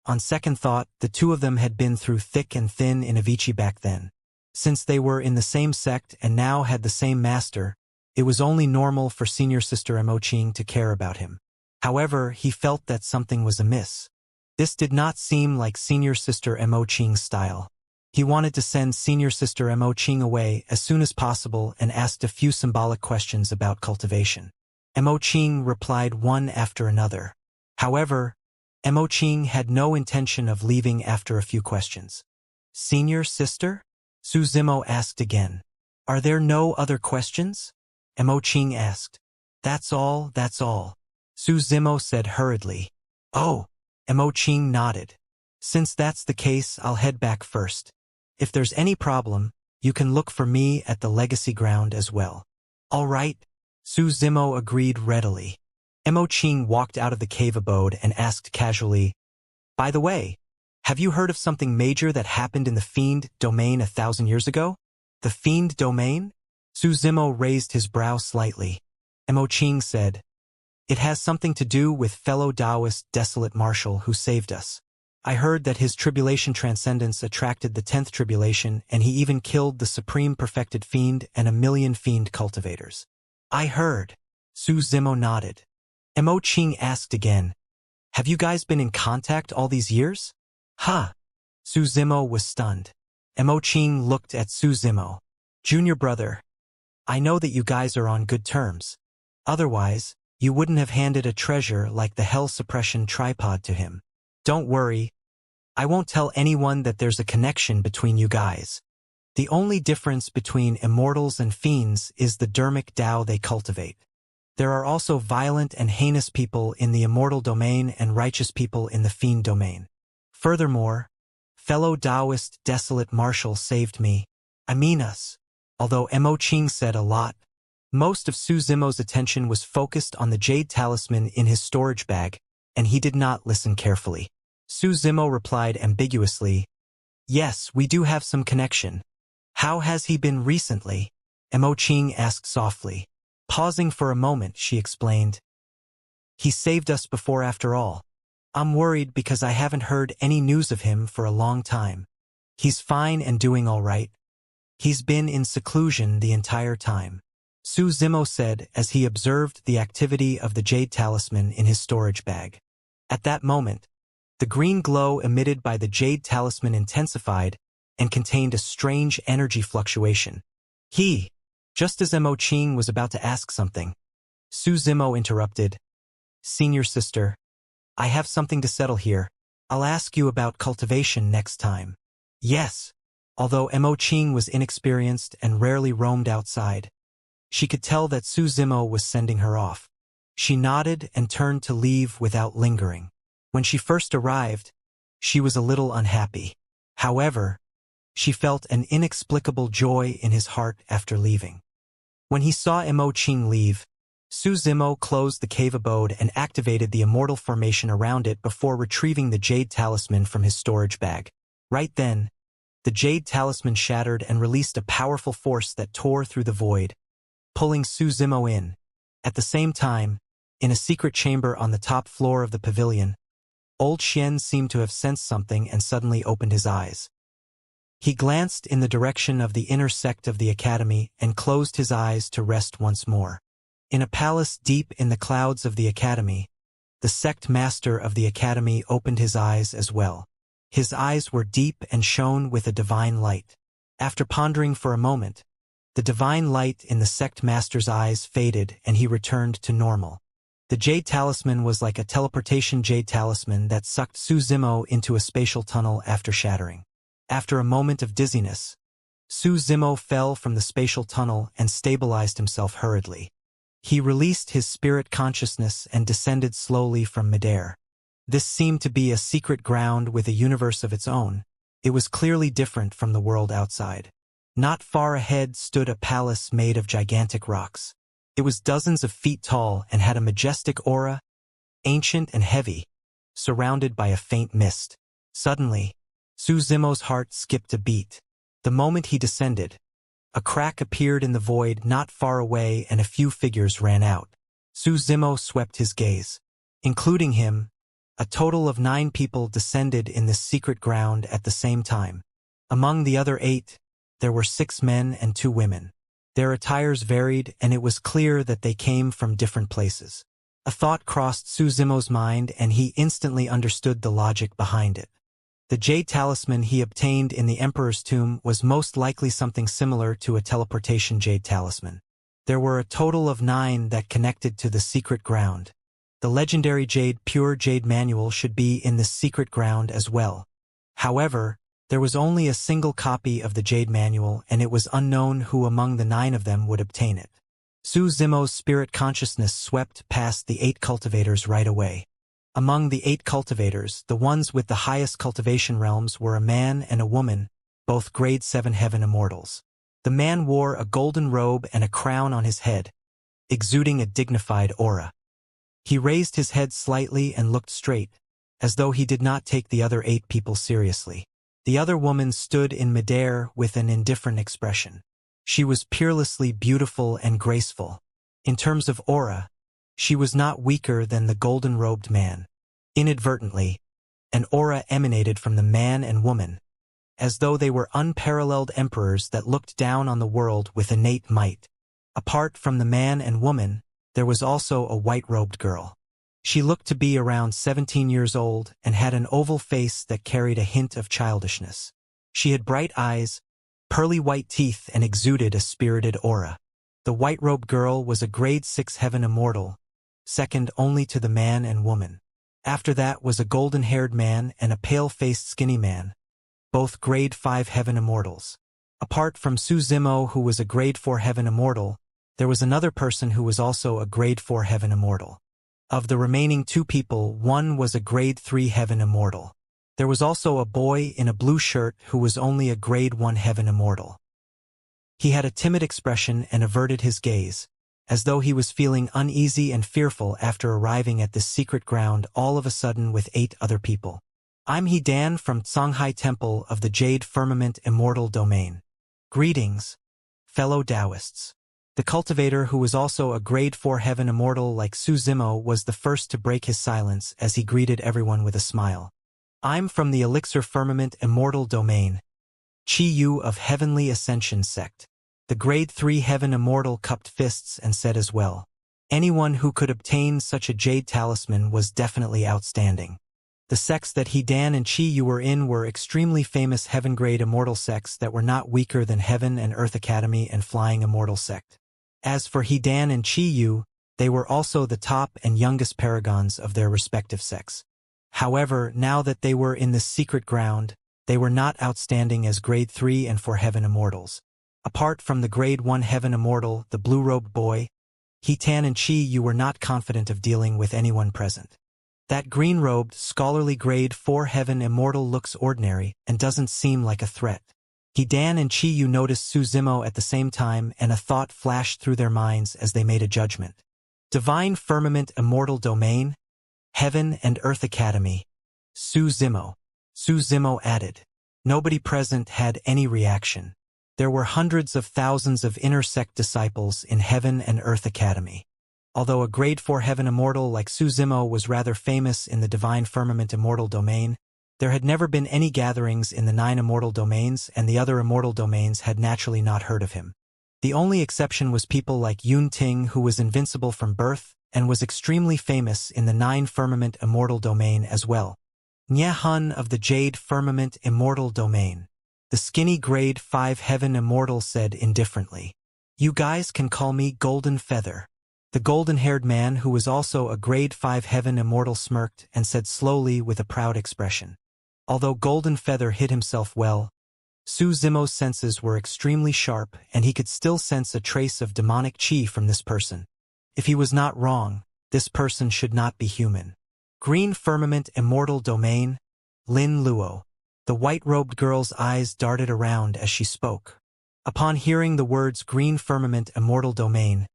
On second thought, the two of them had been through thick and thin in Avicii back then. Since they were in the same sect and now had the same master, it was only normal for Senior Sister Mo Qing to care about him. However, he felt that something was amiss. This did not seem like Senior Sister Mo Qing's style. He wanted to send Senior Sister Mo Qing away as soon as possible and asked a few symbolic questions about cultivation. Mo Qing replied one after another. However, Mo Qing had no intention of leaving after a few questions. Senior Sister? Su Zimo asked again. Are there no other questions? Mo Qing asked. That's all. Su Zimo said hurriedly. Oh. Mo Qing nodded. Since that's the case, I'll head back first. If there's any problem, you can look for me at the Legacy Ground as well. All right. Su Zimo agreed readily. Mo Qing walked out of the cave abode and asked casually, By the way, have you heard of something major that happened in the Fiend Domain 1,000 years ago? The Fiend Domain? Su Zimo raised his brow slightly. Mo Qing said, It has something to do with fellow Taoist Desolate Marshal who saved us. I heard that his tribulation transcendence attracted the 10th tribulation and he even killed the Supreme Perfected Fiend and 1,000,000 Fiend cultivators. I heard. Su Zimo nodded. Mo Qing asked again, Have you guys been in contact all these years? Huh. Su Zimo was stunned. Mo Qing looked at Su Zimo. Junior brother, I know that you guys are on good terms. Otherwise, you wouldn't have handed a treasure like the Hell Suppression tripod to him. Don't worry. I won't tell anyone that there's a connection between you guys. The only difference between immortals and fiends is the dermic Tao they cultivate. There are also violent and heinous people in the immortal domain and righteous people in the fiend domain. Furthermore, fellow Taoist desolate marshal saved me. I mean us. Although Mo Qing said a lot, most of Su Zimo's attention was focused on the jade talisman in his storage bag, and he did not listen carefully. Su Zimo replied ambiguously, "Yes, we do have some connection. How has he been recently?" Mo Qing asked softly. Pausing for a moment, she explained, "He saved us before after all. I'm worried because I haven't heard any news of him for a long time. He's fine and doing all right. He's been in seclusion the entire time," Su Zimo said as he observed the activity of the jade talisman in his storage bag. At that moment, the green glow emitted by the jade talisman intensified and contained a strange energy fluctuation. Just as Mo Qing was about to ask something, Su Zimo interrupted, "Senior sister, I have something to settle here. I'll ask you about cultivation next time." Yes. Although Mo Qing was inexperienced and rarely roamed outside, she could tell that Su Zimo was sending her off. She nodded and turned to leave without lingering. When she first arrived, she was a little unhappy. However, she felt an inexplicable joy in his heart after leaving. When he saw Mo Qing leave, Su Zimo closed the cave abode and activated the immortal formation around it before retrieving the jade talisman from his storage bag. Right then, the jade talisman shattered and released a powerful force that tore through the void, pulling Su Zimo in. At the same time, in a secret chamber on the top floor of the pavilion, Old Xian seemed to have sensed something and suddenly opened his eyes. He glanced in the direction of the inner sect of the academy and closed his eyes to rest once more. In a palace deep in the clouds of the academy, the sect master of the academy opened his eyes as well. His eyes were deep and shone with a divine light. After pondering for a moment, the divine light in the sect master's eyes faded and he returned to normal. The jade talisman was like a teleportation jade talisman that sucked Su Zimo into a spatial tunnel after shattering. After a moment of dizziness, Su Zimo fell from the spatial tunnel and stabilized himself hurriedly. He released his spirit consciousness and descended slowly from midair. This seemed to be a secret ground with a universe of its own. It was clearly different from the world outside. Not far ahead stood a palace made of gigantic rocks. It was dozens of feet tall and had a majestic aura, ancient and heavy, surrounded by a faint mist. Suddenly, Su Zimo's heart skipped a beat. The moment he descended, a crack appeared in the void not far away and a few figures ran out. Su Zimo swept his gaze. Including him, a total of 9 people descended in this secret ground at the same time. Among the other 8, there were 6 men and 2 women. Their attires varied and it was clear that they came from different places. A thought crossed Su Zimo's mind and he instantly understood the logic behind it. The jade talisman he obtained in the Emperor's tomb was most likely something similar to a teleportation jade talisman. There were a total of 9 that connected to the secret ground. The legendary pure jade manual should be in this secret ground as well. However, there was only a single copy of the jade manual and it was unknown who among the 9 of them would obtain it. Su Zimo's spirit consciousness swept past the 8 cultivators right away. Among the 8 cultivators, the ones with the highest cultivation realms were a man and a woman, both grade 7 heaven immortals. The man wore a golden robe and a crown on his head, exuding a dignified aura. He raised his head slightly and looked straight, as though he did not take the other 8 people seriously. The other woman stood in midair with an indifferent expression. She was peerlessly beautiful and graceful. In terms of aura, she was not weaker than the golden-robed man. Inadvertently, an aura emanated from the man and woman, as though they were unparalleled emperors that looked down on the world with innate might. Apart from the man and woman, there was also a white-robed girl. She looked to be around 17 years old and had an oval face that carried a hint of childishness. She had bright eyes, pearly white teeth, and exuded a spirited aura. The white-robed girl was a grade 6 heaven immortal, second only to the man and woman. After that was a golden-haired man and a pale-faced skinny man, both grade 5 heaven immortals. Apart from Su Zimo, who was a grade 4 heaven immortal, There was another person who was also a grade 4 heaven immortal. Of the remaining 2 people, one was a grade 3 heaven immortal. There was also a boy in a blue shirt who was only a grade 1 heaven immortal. He had a timid expression and averted his gaze, as though he was feeling uneasy and fearful after arriving at this secret ground all of a sudden with 8 other people. I'm He Dan from Shanghai Temple of the Jade Firmament Immortal Domain. Greetings, fellow Taoists. The cultivator, who was also a grade 4 heaven immortal like Su Zimo, was the first to break his silence as he greeted everyone with a smile. I'm from the Elixir Firmament Immortal Domain, Chi Yu of Heavenly Ascension Sect. The grade 3 heaven immortal cupped fists and said as well. Anyone who could obtain such a jade talisman was definitely outstanding. The sects that He Dan and Chi Yu were in were extremely famous heaven-grade immortal sects that were not weaker than Heaven and Earth Academy and Flying Immortal Sect. As for He Dan and Chi Yu, they were also the top and youngest paragons of their respective sects. However, now that they were in this secret ground, they were not outstanding as grade 3 and 4 heaven immortals. Apart from the grade 1 heaven immortal, the blue-robed boy, He Dan and Chi Yu were not confident of dealing with anyone present. That green-robed, scholarly grade 4 heaven immortal looks ordinary and doesn't seem like a threat. He Dan and Chi Yu noticed Su Zimo at the same time, and a thought flashed through their minds as they made a judgment. Divine Firmament Immortal Domain, Heaven and Earth Academy, Su Zimo. Su Zimo added. Nobody present had any reaction. There were hundreds of thousands of inner sect disciples in Heaven and Earth Academy. Although a grade 4 heaven immortal like Su Zimo was rather famous in the Divine Firmament Immortal Domain, there had never been any gatherings in the 9 immortal domains, and the other immortal domains had naturally not heard of him. The only exception was people like Yun Ting, who was invincible from birth and was extremely famous in the 9 Firmament Immortal Domain as well. Nye Hun of the Jade Firmament Immortal Domain. The skinny grade 5 heaven immortal said indifferently. You guys can call me Golden Feather. The golden-haired man, who was also a grade 5 heaven immortal, smirked and said slowly with a proud expression. Although Golden Feather hid himself well, Su Zimo's senses were extremely sharp, and he could still sense a trace of demonic chi from this person. If he was not wrong, this person should not be human. Green Firmament Immortal Domain, Lin Luo. The white-robed girl's eyes darted around as she spoke. Upon hearing the words Green Firmament Immortal Domain,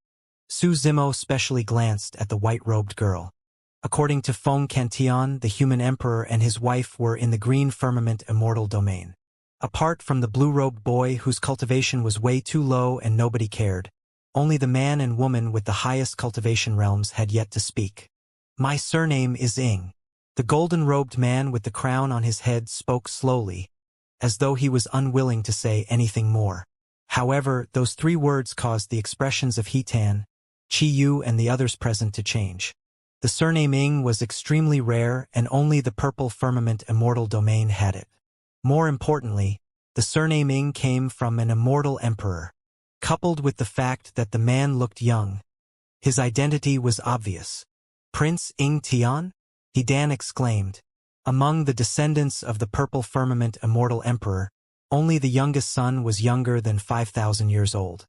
Su Zimo specially glanced at the white-robed girl. According to Feng Cantian, the human emperor and his wife were in the Green Firmament Immortal Domain. Apart from the blue-robed boy whose cultivation was way too low and nobody cared, only the man and woman with the highest cultivation realms had yet to speak. My surname is Ing. The golden-robed man with the crown on his head spoke slowly, as though he was unwilling to say anything more. However, those 3 words caused the expressions of He Dan, Chi Yu and the others present to change. The surname Ing was extremely rare, and only the Purple Firmament Immortal Domain had it. More importantly, the surname Ing came from an immortal emperor. Coupled with the fact that the man looked young, his identity was obvious. Prince Ing Tian? He Dan exclaimed. Among the descendants of the Purple Firmament Immortal Emperor, only the youngest son was younger than 5,000 years old.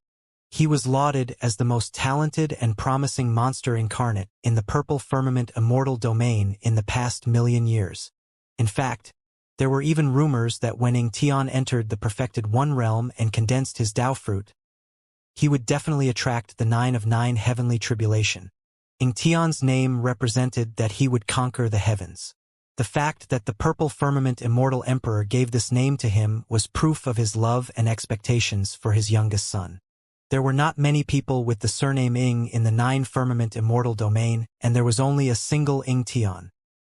He was lauded as the most talented and promising monster incarnate in the Purple Firmament Immortal Domain in the past 1,000,000 years. In fact, there were even rumors that when Ing Tian entered the Perfected One realm and condensed his Tao fruit, he would definitely attract the 9 of 9 heavenly tribulation. Ing Tian's name represented that he would conquer the heavens. The fact that the Purple Firmament Immortal Emperor gave this name to him was proof of his love and expectations for his youngest son. There were not many people with the surname Ing in the 9 Firmament Immortal Domain, and there was only a single Ing Tian.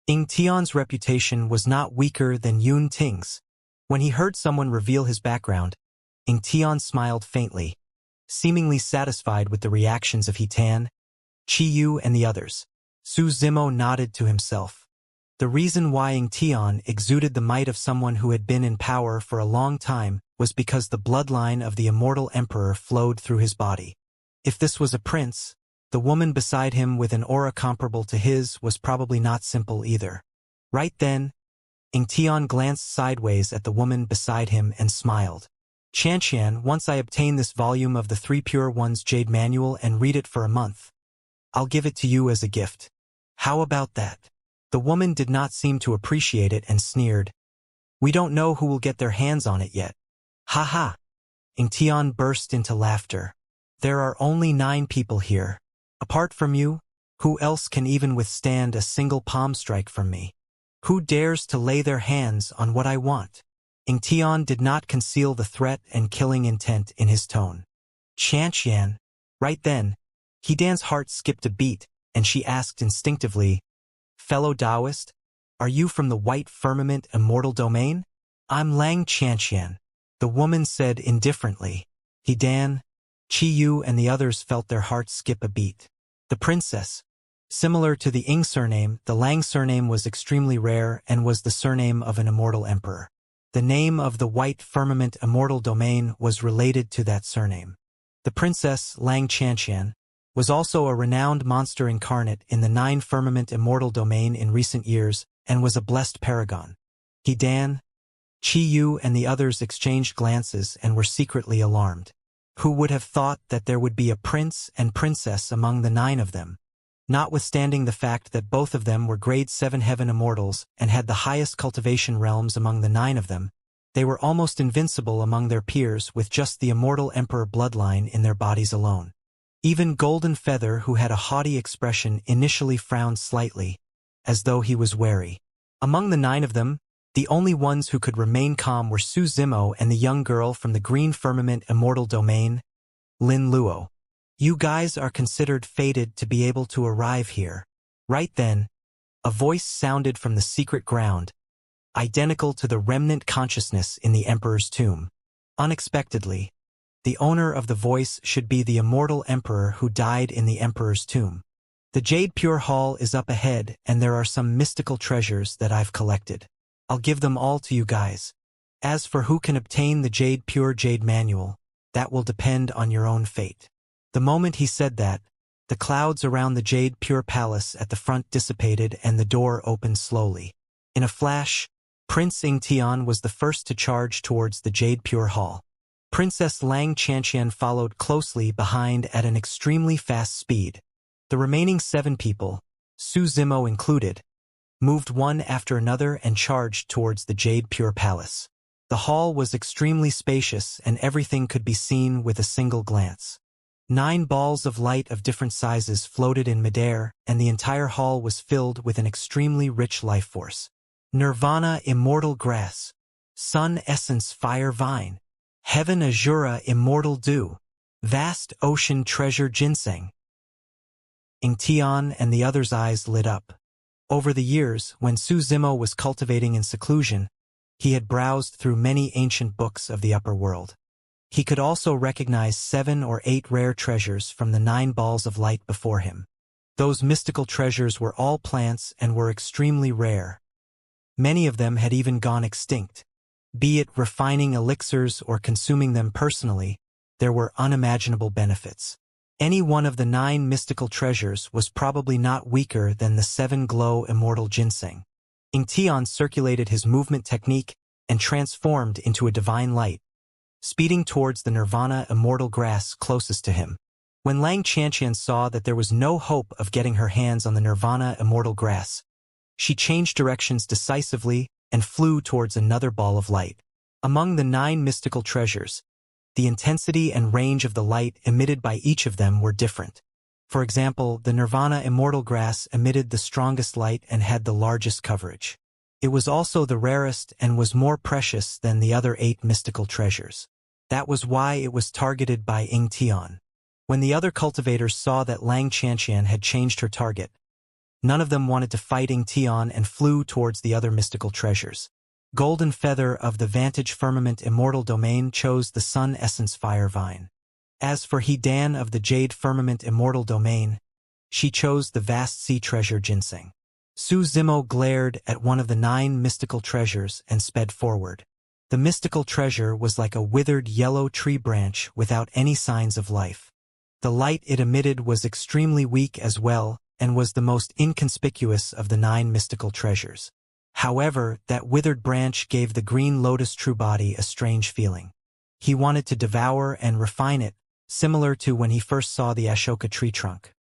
Ing Tian's reputation was not weaker than Yun Ting's. When he heard someone reveal his background, Ing Tian smiled faintly, seemingly satisfied with the reactions of He Dan, Chi Yu and the others. Su Zimo nodded to himself. The reason why Ing Tian exuded the might of someone who had been in power for a long time was because the bloodline of the immortal emperor flowed through his body. If this was a prince, the woman beside him with an aura comparable to his was probably not simple either. Right then, Ing Tian glanced sideways at the woman beside him and smiled. Xianxia, once I obtain this volume of the Three Pure Ones Jade Manual and read it for a month, I'll give it to you as a gift. How about that? The woman did not seem to appreciate it and sneered. We don't know who will get their hands on it yet. Ha ha! Ingtian burst into laughter. There are only 9 people here. Apart from you, who else can even withstand a single palm strike from me? Who dares to lay their hands on what I want? Ingtian did not conceal the threat and killing intent in his tone. Xianxia. Right then, Hidan's heart skipped a beat, and she asked instinctively, Fellow Taoist, are you from the White Firmament Immortal Domain? I'm Lang Xianxia, the woman said indifferently. Hidan, Qiyu and the others felt their hearts skip a beat. The princess. Similar to the Ing surname, the Lang surname was extremely rare and was the surname of an immortal emperor. The name of the White Firmament Immortal Domain was related to that surname. The princess, Lang Xianxia, was also a renowned monster incarnate in the 9 Firmament Immortal Domain in recent years and was a blessed paragon. Hidan, Qiyu and the others exchanged glances and were secretly alarmed. Who would have thought that there would be a prince and princess among the 9 of them? Notwithstanding the fact that both of them were grade 7 heaven immortals and had the highest cultivation realms among the 9 of them, they were almost invincible among their peers with just the immortal emperor bloodline in their bodies alone. Even Golden Feather, who had a haughty expression, initially frowned slightly, as though he was wary. Among the 9 of them, the only ones who could remain calm were Su Zimo and the young girl from the Green Firmament Immortal Domain, Lin Luo. You guys are considered fated to be able to arrive here. Right then, a voice sounded from the secret ground, identical to the remnant consciousness in the Emperor's tomb. Unexpectedly, the owner of the voice should be the immortal emperor who died in the Emperor's tomb. The Jade Pure Hall is up ahead and there are some mystical treasures that I've collected. I'll give them all to you guys. As for who can obtain the Jade Pure Jade Manual, that will depend on your own fate. The moment he said that, the clouds around the Jade Pure Palace at the front dissipated and the door opened slowly. In a flash, Prince Ingtian was the first to charge towards the Jade Pure Hall. Princess Lang Xianxian followed closely behind at an extremely fast speed. The remaining 7 people, Su Zimo included, moved one after another and charged towards the Jade Pure Palace. The hall was extremely spacious and everything could be seen with a single glance. 9 balls of light of different sizes floated in midair, and the entire hall was filled with an extremely rich life force. Nirvana Immortal Grass, Sun Essence Fire Vine, Heaven Azura Immortal Dew, Vast Ocean Treasure Ginseng. Ingtian and the others' eyes lit up. Over the years, when Su Zimo was cultivating in seclusion, he had browsed through many ancient books of the upper world. He could also recognize 7 or 8 rare treasures from the 9 balls of light before him. Those mystical treasures were all plants and were extremely rare. Many of them had even gone extinct. Be it refining elixirs or consuming them personally, there were unimaginable benefits. Any one of the 9 mystical treasures was probably not weaker than the 7 glow immortal ginseng. Ingtian circulated his movement technique and transformed into a divine light, speeding towards the Nirvana Immortal Grass closest to him. When Lang Xianxian saw that there was no hope of getting her hands on the Nirvana Immortal Grass, she changed directions decisively and flew towards another ball of light. Among the 9 mystical treasures, the intensity and range of the light emitted by each of them were different. For example, the Nirvana Immortal Grass emitted the strongest light and had the largest coverage. It was also the rarest and was more precious than the other 8 mystical treasures. That was why it was targeted by Ingtian. When the other cultivators saw that Lang Xianxian had changed her target, none of them wanted to fight Ingtian and flew towards the other mystical treasures. Golden Feather of the Vantage Firmament Immortal Domain chose the Sun Essence Fire Vine. As for Hidan of the Jade Firmament Immortal Domain, she chose the Vast Sea Treasure Ginseng. Su Zimo glared at one of the 9 mystical treasures and sped forward. The mystical treasure was like a withered yellow tree branch without any signs of life. The light it emitted was extremely weak as well and was the most inconspicuous of the 9 mystical treasures. However, that withered branch gave the green lotus true body a strange feeling. He wanted to devour and refine it, similar to when he first saw the Ashoka tree trunk.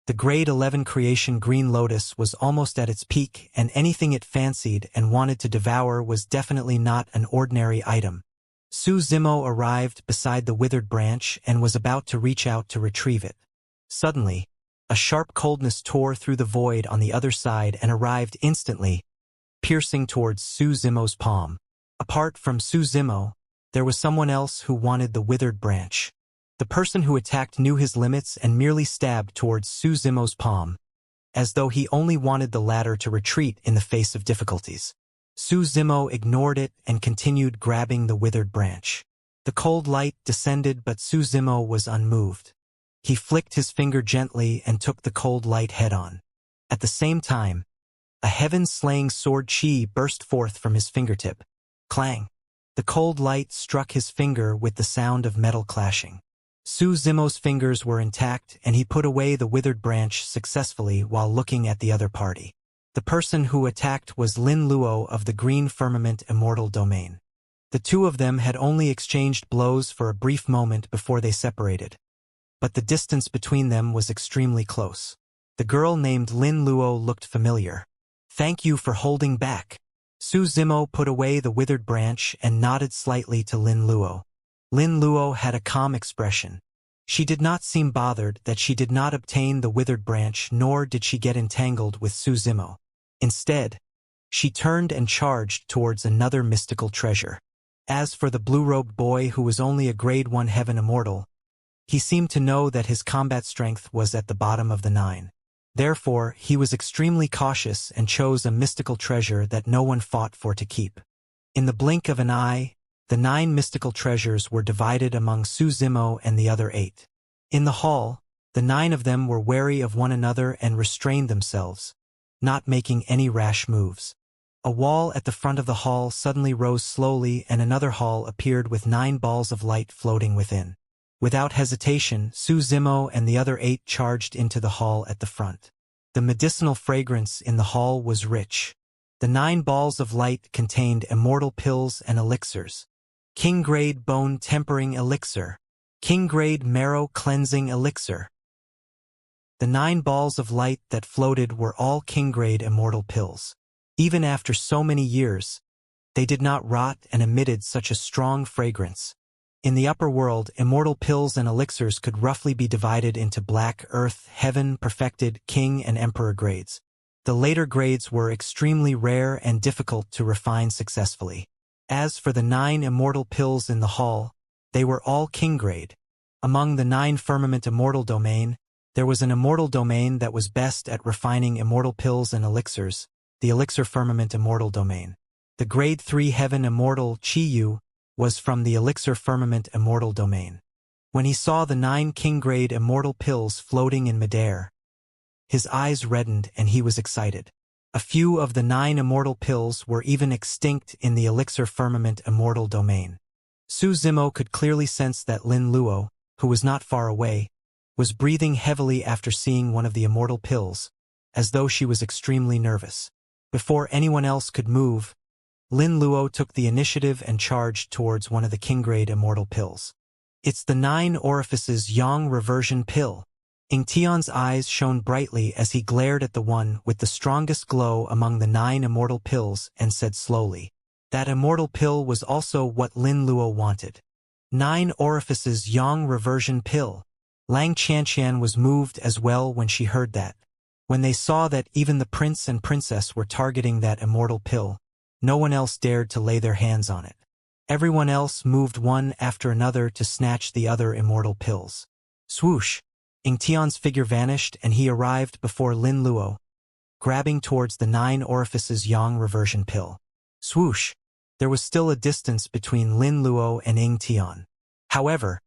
The grade 11 creation Green Lotus was almost at its peak, and anything it fancied and wanted to devour was definitely not an ordinary item. Su Zimo arrived beside the withered branch and was about to reach out to retrieve it. Suddenly, a sharp coldness tore through the void on the other side and arrived instantly, piercing towards Su Zimo's palm. Apart from Su Zimo, there was someone else who wanted the withered branch. The person who attacked knew his limits and merely stabbed towards Su Zimo's palm, as though he only wanted the latter to retreat in the face of difficulties. Su Zimo ignored it and continued grabbing the withered branch. The cold light descended, but Su Zimo was unmoved. He flicked his finger gently and took the cold light head-on. At the same time, a heaven-slaying sword chi burst forth from his fingertip. Clang! The cold light struck his finger with the sound of metal clashing. Su Zimo's fingers were intact, and he put away the withered branch successfully while looking at the other party. The person who attacked was Lin Luo of the Green Firmament Immortal domain. The two of them had only exchanged blows for a brief moment before they separated, but the distance between them was extremely close. The girl named Lin Luo looked familiar. "Thank you for holding back." Su Zimo put away the withered branch and nodded slightly to Lin Luo. Lin Luo had a calm expression. She did not seem bothered that she did not obtain the withered branch, nor did she get entangled with Su Zimo. Instead, she turned and charged towards another mystical treasure. As for the blue-robed boy who was only a grade 1 heaven immortal, he seemed to know that his combat strength was at the bottom of the 9. Therefore, he was extremely cautious and chose a mystical treasure that no one fought for to keep. In the blink of an eye, the 9 mystical treasures were divided among Su Zimo and the other 8. In the hall, the 9 of them were wary of one another and restrained themselves, not making any rash moves. A wall at the front of the hall suddenly rose slowly, and another hall appeared with 9 balls of light floating within. Without hesitation, Su Zimo and the other 8 charged into the hall at the front. The medicinal fragrance in the hall was rich. The 9 balls of light contained immortal pills and elixirs. King-grade bone tempering elixir. King-grade marrow cleansing elixir. The 9 balls of light that floated were all king-grade immortal pills. Even after so many years, they did not rot and emitted such a strong fragrance. In the upper world, immortal pills and elixirs could roughly be divided into black, earth, heaven, perfected, king, and emperor grades. The later grades were extremely rare and difficult to refine successfully. As for the 9 immortal pills in the hall, they were all king grade. Among the 9 firmament immortal domain, there was an immortal domain that was best at refining immortal pills and elixirs, the elixir firmament immortal domain. The grade 3 heaven immortal Chi-Yu was from the elixir firmament immortal domain. When he saw the 9 king-grade immortal pills floating in midair, his eyes reddened and he was excited. A few of the 9 immortal pills were even extinct in the elixir firmament immortal domain. Su Zimo could clearly sense that Lin Luo, who was not far away, was breathing heavily after seeing one of the immortal pills, as though she was extremely nervous. Before anyone else could move, Lin Luo took the initiative and charged towards one of the king-grade immortal pills. "It's the 9 orifices Yang reversion pill." Xianxia's eyes shone brightly as he glared at the one with the strongest glow among the 9 immortal pills and said slowly, "That immortal pill was also what Lin Luo wanted. 9 orifices Yang reversion pill." Lang Qianxian was moved as well when she heard that. When they saw that even the prince and princess were targeting that immortal pill, no one else dared to lay their hands on it. Everyone else moved one after another to snatch the other immortal pills. Swoosh! Xianxia's figure vanished and he arrived before Lin Luo, grabbing towards the 9 orifices Yang reversion pill. Swoosh! There was still a distance between Lin Luo and Xianxia. However,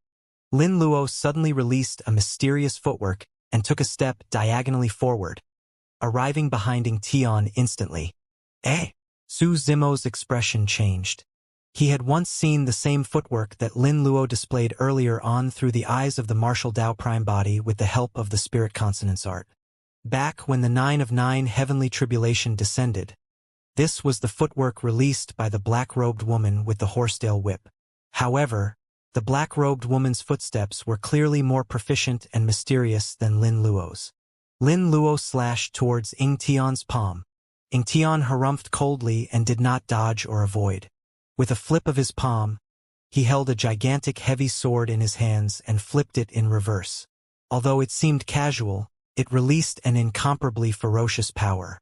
Lin Luo suddenly released a mysterious footwork and took a step diagonally forward, arriving behind Xianxia instantly. "Eh?" Su Zimo's expression changed. He had once seen the same footwork that Lin Luo displayed earlier on through the eyes of the martial Tao prime body with the help of the spirit consonance art. Back when the 9 of 9 heavenly tribulation descended, this was the footwork released by the black-robed woman with the horsetail whip. However, The black-robed woman's footsteps were clearly more proficient and mysterious than Lin Luo's. Lin Luo slashed towards Ying Tian's palm. Ying Tian harumphed coldly and did not dodge or avoid. With a flip of his palm, he held a gigantic heavy sword in his hands and flipped it in reverse. Although it seemed casual, it released an incomparably ferocious power.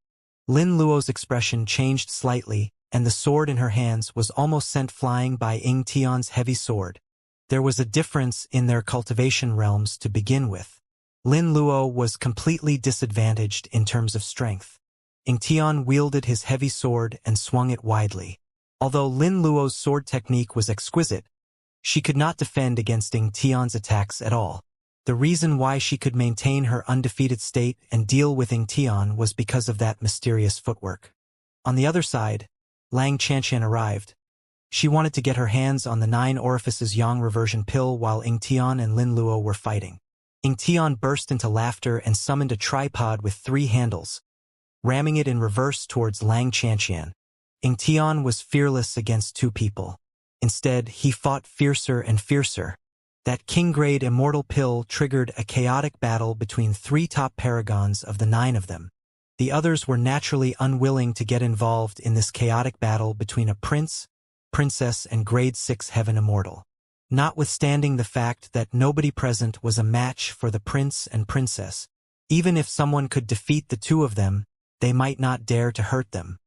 Lin Luo's expression changed slightly, and the sword in her hands was almost sent flying by Ying Tian's heavy sword. There was a difference in their cultivation realms to begin with. Lin Luo was completely disadvantaged in terms of strength. Ying Tian wielded his heavy sword and swung it widely. Although Lin Luo's sword technique was exquisite, she could not defend against Ying Tian's attacks at all. The reason why she could maintain her undefeated state and deal with Ying Tian was because of that mysterious footwork. On the other side, Lang Qianxian arrived. She wanted to get her hands on the 9 orifices yang reversion pill while Ying Tian and Lin Luo were fighting. Ying Tian burst into laughter and summoned a tripod with 3 handles, ramming it in reverse towards Lang Qianxian. Ying Tian was fearless against 2 people. Instead, he fought fiercer and fiercer. That king-grade immortal pill triggered a chaotic battle between 3 top paragons of the 9 of them. The others were naturally unwilling to get involved in this chaotic battle between a prince, princess, and grade 6 heaven immortal. Notwithstanding the fact that nobody present was a match for the prince and princess, even if someone could defeat the 2 of them, they might not dare to hurt them.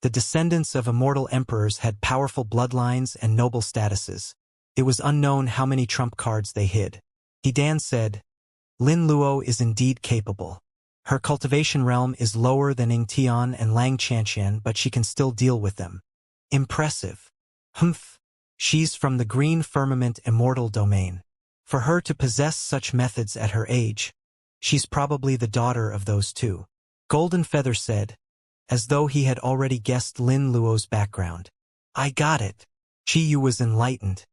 The descendants of immortal emperors had powerful bloodlines and noble statuses. It was unknown how many trump cards they hid. He Dan said, Lin Luo is indeed capable. Her cultivation realm is lower than Ying Tian and Lang Qianxian, but she can still deal with them. Impressive. Humph. She's from the green firmament immortal domain. For her to possess such methods at her age, she's probably the daughter of those 2. Golden Feather said, as though he had already guessed Lin Luo's background. I got it. Chi Yu was enlightened.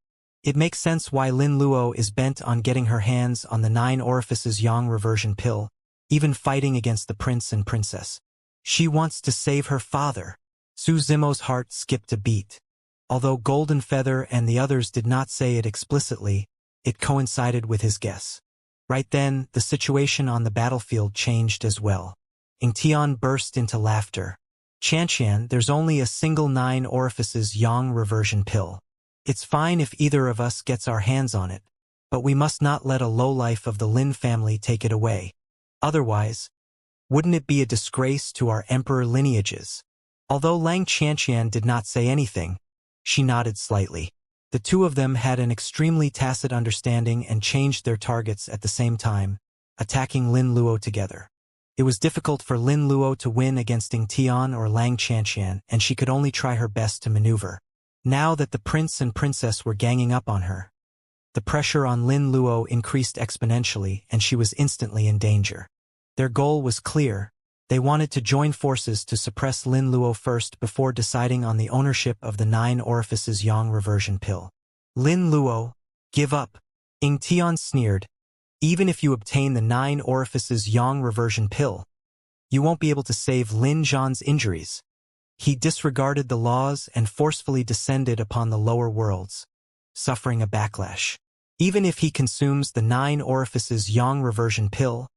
It makes sense why Lin Luo is bent on getting her hands on the 9 orifices yang reversion pill, even fighting against the prince and princess. She wants to save her father. Su Zimo's heart skipped a beat. Although Golden Feather and the others did not say it explicitly, it coincided with his guess. Right then, the situation on the battlefield changed as well. Ying Tian burst into laughter. Qianxian, there's only a single 9 orifices yang reversion pill. It's fine if either of us gets our hands on it, but we must not let a lowlife of the Lin family take it away. Otherwise, wouldn't it be a disgrace to our emperor lineages? Although Lang Qianxian did not say anything, she nodded slightly. The 2 of them had an extremely tacit understanding and changed their targets at the same time, attacking Lin Luo together. It was difficult for Lin Luo to win against Ying Tian or Lang Qianxian, and she could only try her best to maneuver. Now that the prince and princess were ganging up on her, the pressure on Lin Luo increased exponentially and she was instantly in danger. Their goal was clear. They wanted to join forces to suppress Lin Luo first before deciding on the ownership of the 9 orifices yang reversion pill. Lin Luo, give up. Ying Tian sneered. Even if you obtain the 9 orifices yang reversion pill, you won't be able to save Lin Zhan's injuries. He disregarded the laws and forcefully descended upon the lower worlds, suffering a backlash. Even if he consumes the 9 orifices yang reversion pill,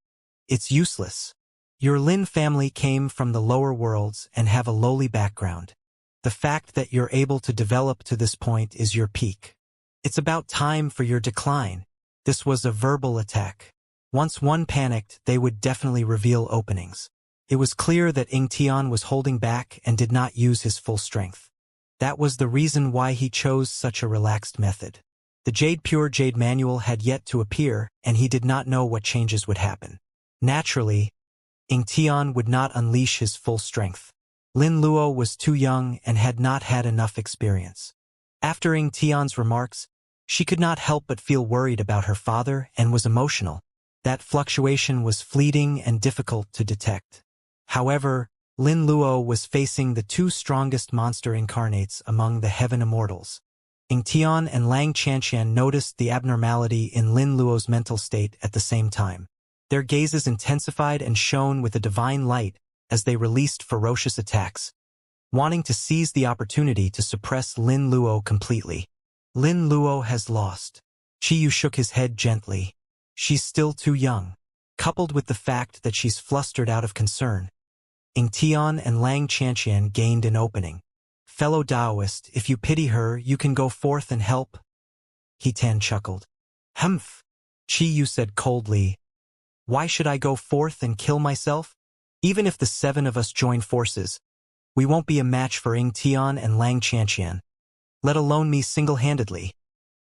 it's useless. Your Lin family came from the lower worlds and have a lowly background. The fact that you're able to develop to this point is your peak. It's about time for your decline. This was a verbal attack. Once one panicked, they would definitely reveal openings. It was clear that Ying Tian was holding back and did not use his full strength. That was the reason why he chose such a relaxed method. The Pure Jade manual had yet to appear, and he did not know what changes would happen. Naturally, Ying Tian would not unleash his full strength. Lin Luo was too young and had not had enough experience. After Ying Tian's remarks, she could not help but feel worried about her father and was emotional. That fluctuation was fleeting and difficult to detect. However, Lin Luo was facing the 2 strongest monster incarnates among the heaven immortals. Ying Tian and Lang Qianxian noticed the abnormality in Lin Luo's mental state at the same time. Their gazes intensified and shone with a divine light as they released ferocious attacks, wanting to seize the opportunity to suppress Lin Luo completely. Lin Luo has lost. Chi Yu shook his head gently. She's still too young. Coupled with the fact that she's flustered out of concern, Ying Tian and Lang Qianqian gained an opening. Fellow Taoist, if you pity her, you can go forth and help. He Tan chuckled. Humph. Chi Yu said coldly. Why should I go forth and kill myself? Even if the 7 of us join forces, we won't be a match for Ying Tian and Lang Qianqian, let alone me single-handedly.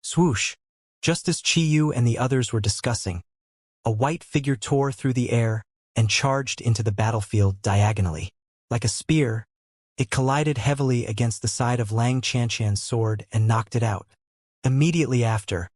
Swoosh. Just as Chi Yu and the others were discussing, a white figure tore through the air and charged into the battlefield diagonally. Like a spear, it collided heavily against the side of Lang Qianqian's sword and knocked it out. Immediately after,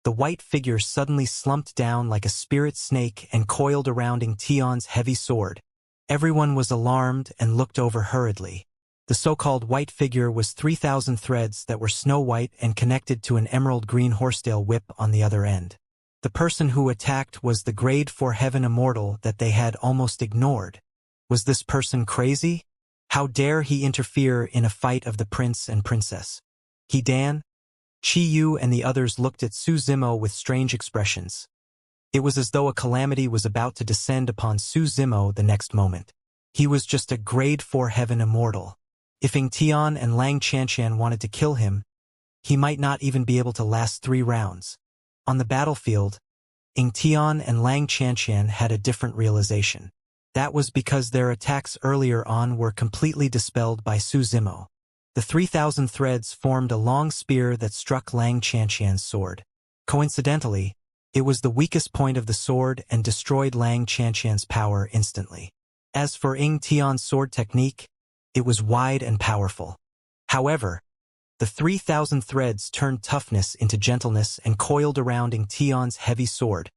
the white figure suddenly slumped down like a spirit snake and coiled around Ying Tian's heavy sword. Everyone was alarmed and looked over hurriedly. The so-called white figure was 3,000 threads that were snow-white and connected to an emerald-green horsetail whip on the other end. The person who attacked was the grade 4 heaven immortal that they had almost ignored. Was this person crazy? How dare he interfere in a fight of the prince and princess? He Dan? Chi Yu and the others looked at Su Zimo with strange expressions. It was as though a calamity was about to descend upon Su Zimo the next moment. He was just a grade 4 heaven immortal. If Ying Tian and Lang Qianqian wanted to kill him, he might not even be able to last 3 rounds. On the battlefield, Ying Tian and Lang Qianqian had a different realization. That was because their attacks earlier on were completely dispelled by Su Zimo. The 3,000 threads formed a long spear that struck Lang Qianqian's sword. Coincidentally, it was the weakest point of the sword and destroyed Lang Qianqian's power instantly. As for Ying Tian's sword technique, it was wide and powerful. However, the 3,000 threads turned toughness into gentleness and coiled around Ying Tian's heavy sword,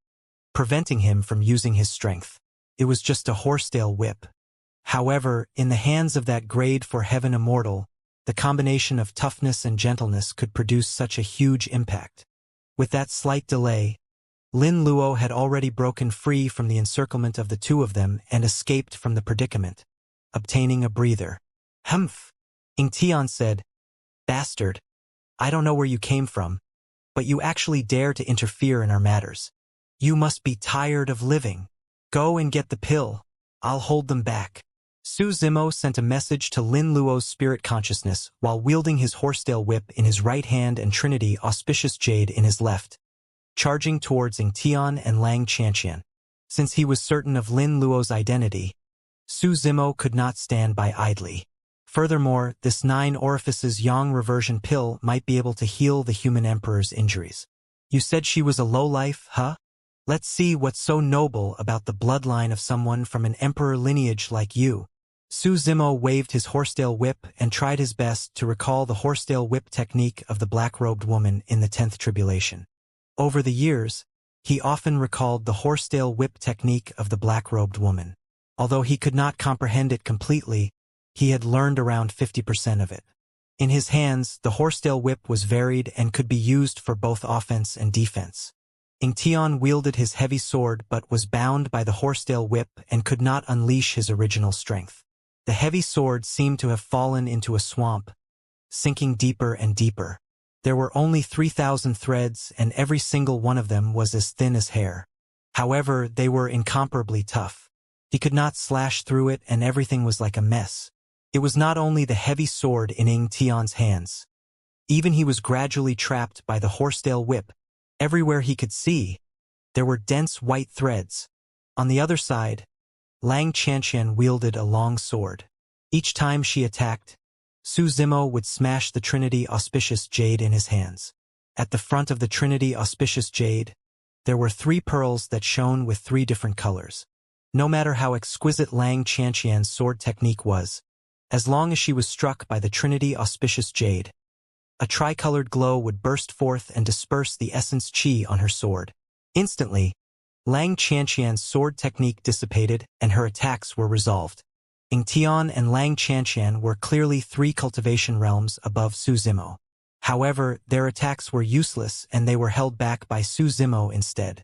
preventing him from using his strength. It was just a horsetail whip. However, in the hands of that grade 4 heaven immortal, the combination of toughness and gentleness could produce such a huge impact. With that slight delay, Lin Luo had already broken free from the encirclement of the 2 of them and escaped from the predicament, obtaining a breather. Humph, Ying Tian said. Bastard. I don't know where you came from, but you actually dare to interfere in our matters. You must be tired of living. Go and get the pill. I'll hold them back. Su Zimo sent a message to Lin Luo's spirit consciousness while wielding his horsetail whip in his right hand and Trinity Auspicious Jade in his left, charging towards Ying Tian and Lang Qianqian. Since he was certain of Lin Luo's identity, Su Zimo could not stand by idly. Furthermore, this 9 orifices yang reversion pill might be able to heal the human emperor's injuries. You said she was a lowlife, huh? Let's see what's so noble about the bloodline of someone from an emperor lineage like you. Su Zimo waved his horsetail whip and tried his best to recall the horsetail whip technique of the black-robed woman in the 10th tribulation. Over the years, he often recalled the horsetail whip technique of the black-robed woman. Although he could not comprehend it completely, he had learned around 50% of it. In his hands, the horsetail whip was varied and could be used for both offense and defense. Ying Tian wielded his heavy sword but was bound by the horsetail whip and could not unleash his original strength. The heavy sword seemed to have fallen into a swamp, sinking deeper and deeper. There were only 3,000 threads and every single one of them was as thin as hair. However, they were incomparably tough. He could not slash through it and everything was like a mess. It was not only the heavy sword in Ying Tian's hands. Even he was gradually trapped by the horsetail whip. Everywhere he could see, there were dense white threads. On the other side, Lang Qianqian wielded a long sword. Each time she attacked, Su Zimo would smash the Trinity Auspicious Jade in his hands. At the front of the Trinity Auspicious Jade, there were 3 pearls that shone with 3 different colors. No matter how exquisite Lang Qianqian's sword technique was, as long as she was struck by the Trinity Auspicious Jade, a tricolored glow would burst forth and disperse the essence chi on her sword. Instantly, Lang Qianqian's sword technique dissipated and her attacks were resolved. Ying Tian and Lang Qianqian were clearly 3 cultivation realms above Su Zimo. However, their attacks were useless and they were held back by Su Zimo instead.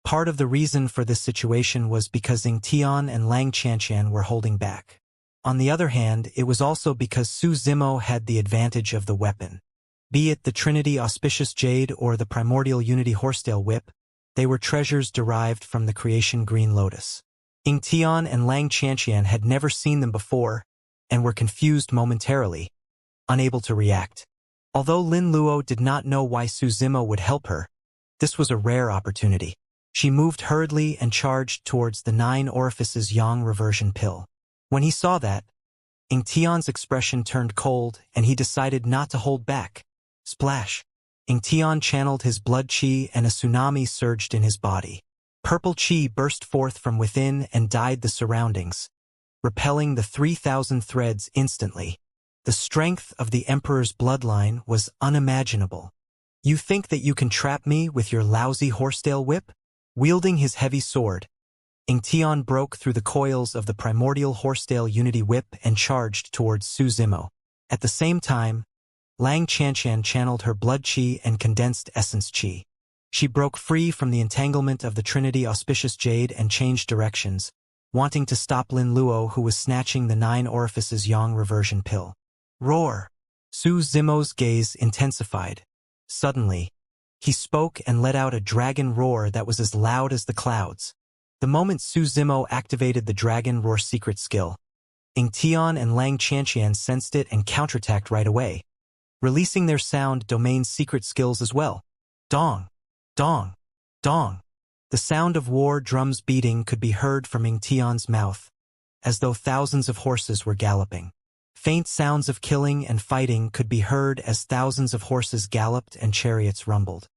Part of the reason for this situation was because Ying Tian and Lang Qianqian were holding back. On the other hand, it was also because Su Zimo had the advantage of the weapon. Be it the Trinity Auspicious Jade or the primordial Unity Horsetail Whip, they were treasures derived from the creation Green Lotus. Ying Tian and Lang Qianxian had never seen them before and were confused momentarily, unable to react. Although Lin Luo did not know why Su Zimo would help her, this was a rare opportunity. She moved hurriedly and charged towards the 9 orifices Yang reversion pill. When he saw that, Ying Tian's expression turned cold and he decided not to hold back. Splash! Ying Tian channeled his blood qi and a tsunami surged in his body. Purple qi burst forth from within and dyed the surroundings, repelling the 3,000 threads instantly. The strength of the Emperor's bloodline was unimaginable. You think that you can trap me with your lousy horsetail whip? Wielding his heavy sword, Ying Tian broke through the coils of the primordial horsetail Unity Whip and charged towards Su Zimo. At the same time, Lang Qianxian channeled her blood qi and condensed essence qi. She broke free from the entanglement of the Trinity Auspicious Jade and changed directions, wanting to stop Lin Luo, who was snatching the 9 orifices Yang reversion pill. Roar! Su Zimo's gaze intensified. Suddenly, he spoke and let out a dragon roar that was as loud as the clouds. The moment Su Zimo activated the dragon roar secret skill, Ying Tian and Lang Qianxian sensed it and counterattacked right away, releasing their sound domain secret skills as well. Dong! Dong! Dong! The sound of war drums beating could be heard from Ying Tian's mouth, as though thousands of horses were galloping. Faint sounds of killing and fighting could be heard as thousands of horses galloped and chariots rumbled.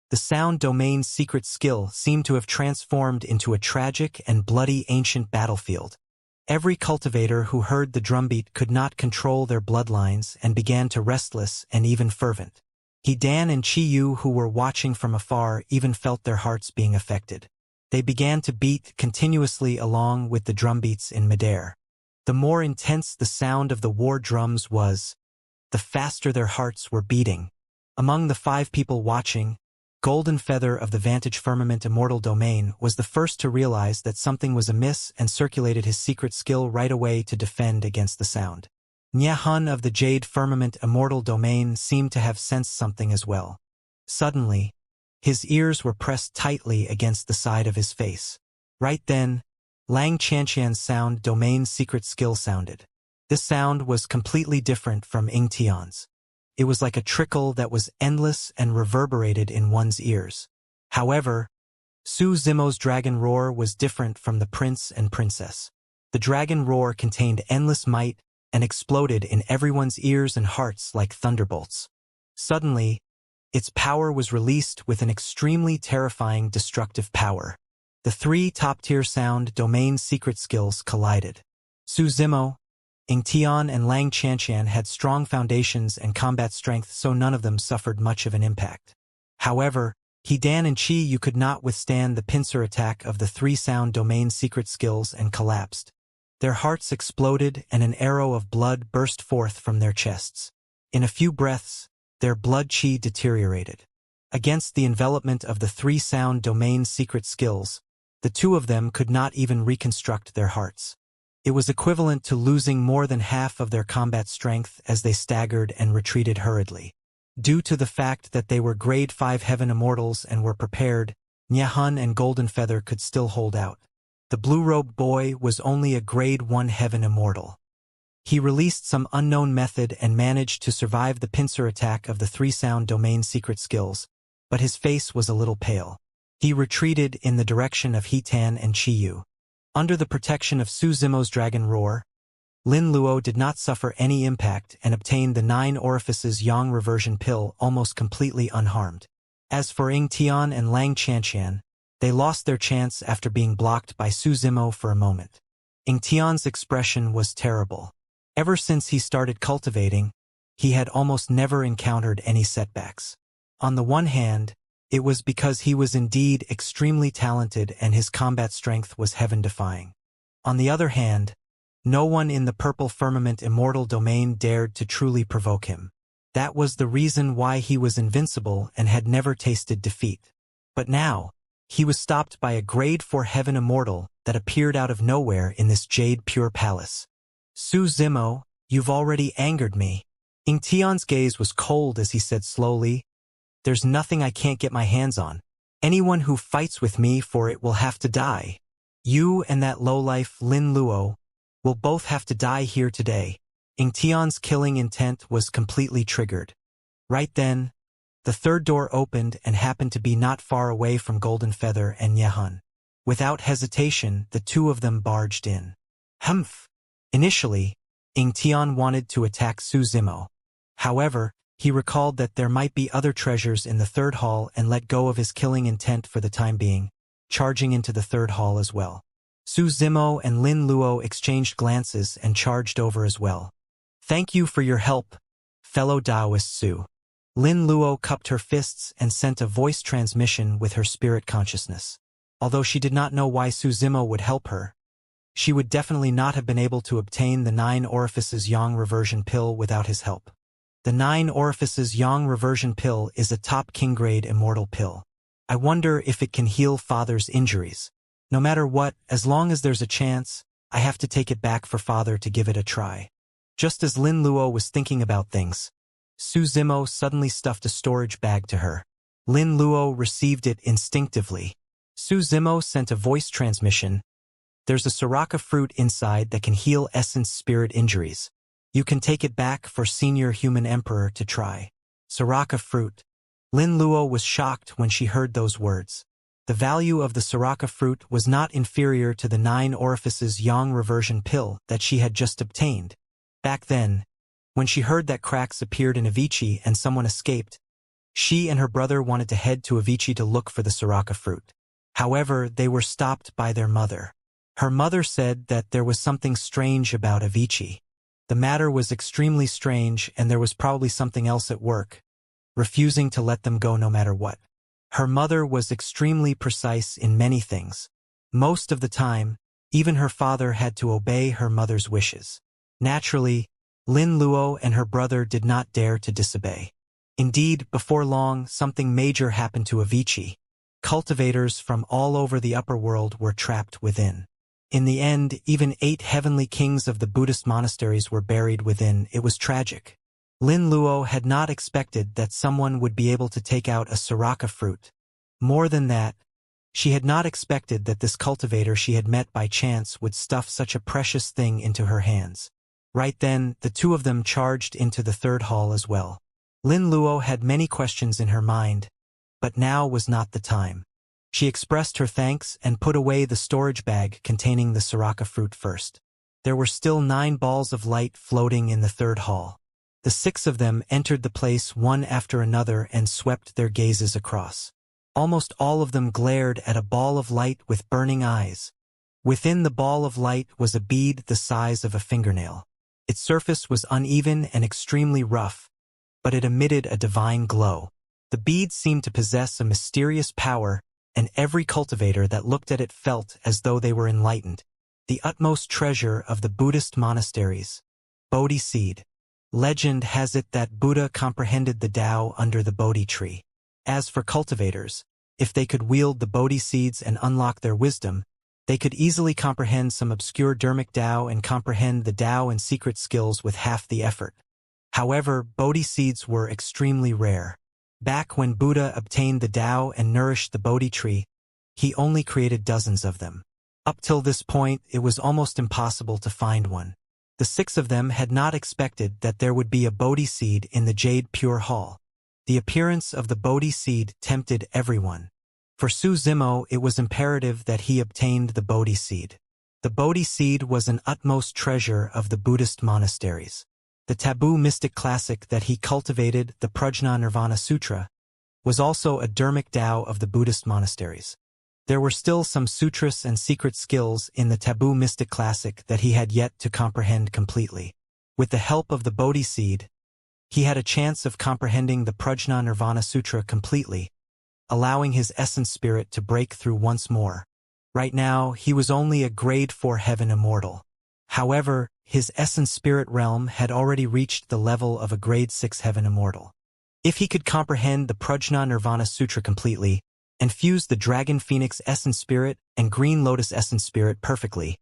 The sound domain secret skill seemed to have transformed into a tragic and bloody ancient battlefield. Every cultivator who heard the drumbeat could not control their bloodlines and began to restless and even fervent. He Dan and Chi Yu, who were watching from afar, even felt their hearts being affected. They began to beat continuously along with the drumbeats in midair. The more intense the sound of the war drums was, the faster their hearts were beating. Among the 5 people watching, Golden Feather of the Vantage Firmament Immortal Domain was the first to realize that something was amiss and circulated his secret skill right away to defend against the sound. Hun of the Jade Firmament Immortal Domain seemed to have sensed something as well. Suddenly, his ears were pressed tightly against the side of his face. Right then, Lang Qianxian's sound domain secret skill sounded. This sound was completely different from Ying Tian's. It was like a trickle that was endless and reverberated in one's ears. However, Su Zimo's dragon roar was different from the prince and princess. The dragon roar contained endless might and exploded in everyone's ears and hearts like thunderbolts. Suddenly, its power was released with an extremely terrifying destructive power. The 3 top-tier sound domain secret skills collided. Su Zimo, Ying Tian and Lang Qianxian had strong foundations and combat strength, so none of them suffered much of an impact. However, He Dan and Chi Yu could not withstand the pincer attack of the 3 sound domain secret skills and collapsed. Their hearts exploded and an arrow of blood burst forth from their chests. In a few breaths, their blood qi deteriorated. Against the envelopment of the 3 sound domain secret skills, the 2 of them could not even reconstruct their hearts. It was equivalent to losing more than half of their combat strength as they staggered and retreated hurriedly. Due to the fact that they were grade 5 heaven immortals and were prepared, Hun and Golden Feather could still hold out. The blue-robed boy was only a grade 1 heaven immortal. He released some unknown method and managed to survive the pincer attack of the 3 sound domain secret skills, but his face was a little pale. He retreated in the direction of He Tan and Chi Yu. Under the protection of Su Zimo's dragon roar, Lin Luo did not suffer any impact and obtained the 9 orifices Yang reversion pill almost completely unharmed. As for Ying Tian and Lang Qianxian, they lost their chance after being blocked by Su Zimo for a moment. Ying Tian's expression was terrible. Ever since he started cultivating, he had almost never encountered any setbacks. On the one hand, it was because he was indeed extremely talented and his combat strength was heaven-defying. On the other hand, no one in the Purple Firmament Immortal Domain dared to truly provoke him. That was the reason why he was invincible and had never tasted defeat. But now, he was stopped by a grade 4 heaven immortal that appeared out of nowhere in this Jade Pure Palace. Su Zimo, you've already angered me. Ingtion's gaze was cold as he said slowly, "There's nothing I can't get my hands on. Anyone who fights with me for it will have to die. You and that lowlife Lin Luo will both have to die here today." Ingtion's killing intent was completely triggered. Right then, the third door opened and happened to be not far away from Golden Feather and Yehun. Without hesitation, the two of them barged in. Humph! Initially, Ingtion wanted to attack Su Zimo. However, he recalled that there might be other treasures in the third hall and let go of his killing intent for the time being, charging into the third hall as well. Su Zimo and Lin Luo exchanged glances and charged over as well. "Thank you for your help, fellow Taoist Su." Lin Luo cupped her fists and sent a voice transmission with her spirit consciousness. Although she did not know why Su Zimo would help her, she would definitely not have been able to obtain the 9 Orifices Yang Reversion Pill without his help. The 9 Orifices Yang Reversion Pill is a top king-grade immortal pill. I wonder if it can heal Father's injuries. No matter what, as long as there's a chance, I have to take it back for Father to give it a try. Just as Lin Luo was thinking about things, Su Zimo suddenly stuffed a storage bag to her. Lin Luo received it instinctively. Su Zimo sent a voice transmission. "There's a Soraka fruit inside that can heal essence spirit injuries. You can take it back for Senior Human Emperor to try." Soraka fruit. Lin Luo was shocked when she heard those words. The value of the Soraka fruit was not inferior to the 9 Orifices Yang Reversion Pill that she had just obtained. Back then, when she heard that cracks appeared in Avicii and someone escaped, she and her brother wanted to head to Avicii to look for the Soraka fruit. However, they were stopped by their mother. Her mother said that there was something strange about Avicii. The matter was extremely strange and there was probably something else at work, refusing to let them go no matter what. Her mother was extremely precise in many things. Most of the time, even her father had to obey her mother's wishes. Naturally, Lin Luo and her brother did not dare to disobey. Indeed, before long, something major happened to Avicii. Cultivators from all over the upper world were trapped within. In the end, even 8 heavenly kings of the Buddhist monasteries were buried within. It was tragic. Lin Luo had not expected that someone would be able to take out a Soraka fruit. More than that, she had not expected that this cultivator she had met by chance would stuff such a precious thing into her hands. Right then, the two of them charged into the third hall as well. Lin Luo had many questions in her mind, but now was not the time. She expressed her thanks and put away the storage bag containing the Soraka fruit first. There were still 9 balls of light floating in the third hall. The 6 of them entered the place one after another and swept their gazes across. Almost all of them glared at a ball of light with burning eyes. Within the ball of light was a bead the size of a fingernail. Its surface was uneven and extremely rough, but it emitted a divine glow. The bead seemed to possess a mysterious power, and every cultivator that looked at it felt as though they were enlightened. The utmost treasure of the Buddhist monasteries. Bodhi seed. Legend has it that Buddha comprehended the Tao under the Bodhi tree. As for cultivators, if they could wield the Bodhi seeds and unlock their wisdom, they could easily comprehend some obscure Dharmic Tao and comprehend the Tao and secret skills with half the effort. However, Bodhi seeds were extremely rare. Back when Buddha obtained the Tao and nourished the Bodhi tree, he only created dozens of them. Up till this point, it was almost impossible to find one. The 6 of them had not expected that there would be a Bodhi seed in the Jade Pure Hall. The appearance of the Bodhi seed tempted everyone. For Su Zimo, it was imperative that he obtained the Bodhi seed. The Bodhi seed was an utmost treasure of the Buddhist monasteries. The taboo mystic classic that he cultivated, the Prajna Nirvana Sutra, was also a Dharmic Tao of the Buddhist monasteries. There were still some sutras and secret skills in the taboo mystic classic that he had yet to comprehend completely. With the help of the Bodhi seed, he had a chance of comprehending the Prajna Nirvana Sutra completely, allowing his essence spirit to break through once more. Right now, he was only a grade 4 heaven immortal. However, his essence spirit realm had already reached the level of a grade 6 heaven immortal. If he could comprehend the Prajna Nirvana Sutra completely, and fuse the Dragon Phoenix essence spirit and Green Lotus essence spirit perfectly,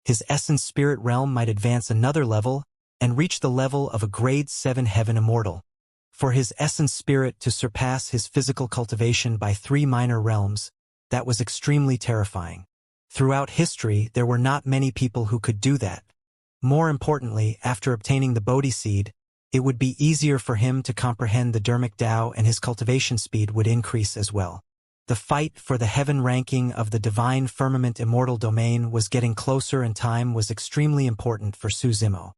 his essence spirit realm might advance another level and reach the level of a grade 7 heaven immortal. For his essence spirit to surpass his physical cultivation by 3 minor realms, that was extremely terrifying. Throughout history, there were not many people who could do that. More importantly, after obtaining the Bodhi seed, it would be easier for him to comprehend the Dharmic Tao, and his cultivation speed would increase as well. The fight for the heaven ranking of the divine firmament immortal domain was getting closer, and time was extremely important for Su Zimo.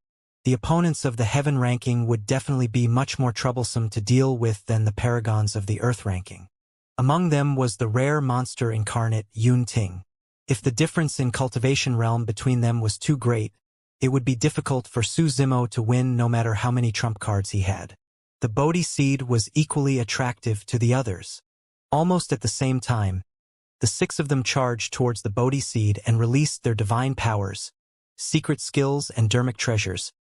The opponents of the heaven ranking would definitely be much more troublesome to deal with than the paragons of the earth ranking. Among them was the rare monster incarnate Yun Ting. If the difference in cultivation realm between them was too great, it would be difficult for Su Zimo to win no matter how many trump cards he had. The Bodhi seed was equally attractive to the others. Almost at the same time, the 6 of them charged towards the Bodhi seed and released their divine powers, secret skills, and Dharmic treasures,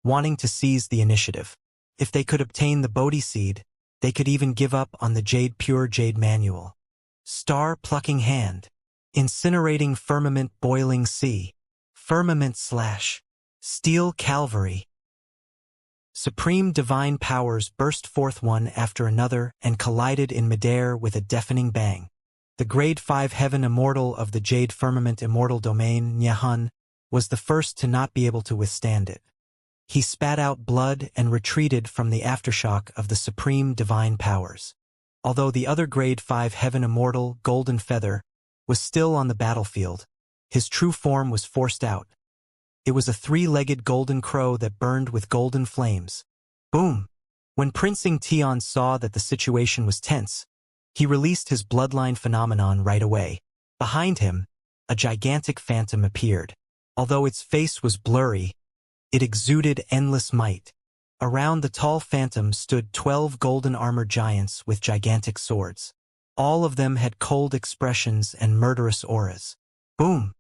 wanting to seize the initiative. If they could obtain the Bodhi seed, they could even give up on the pure jade manual. Star plucking hand. Incinerating firmament boiling sea. Firmament / steel cavalry. Supreme divine powers burst forth one after another and collided in midair with a deafening bang. The grade 5 heaven immortal of the jade firmament immortal domain, Nyahan, was the first to not be able to withstand it. He spat out blood and retreated from the aftershock of the supreme divine powers. Although the other grade 5 heaven immortal, Golden Feather, was still on the battlefield, his true form was forced out. It was a 3-legged golden crow that burned with golden flames. Boom! When Prince Xianxia saw that the situation was tense, he released his bloodline phenomenon right away. Behind him, a gigantic phantom appeared. Although its face was blurry, it exuded endless might. Around the tall phantom stood 12 golden armored giants with gigantic swords. All of them had cold expressions and murderous auras. Boom!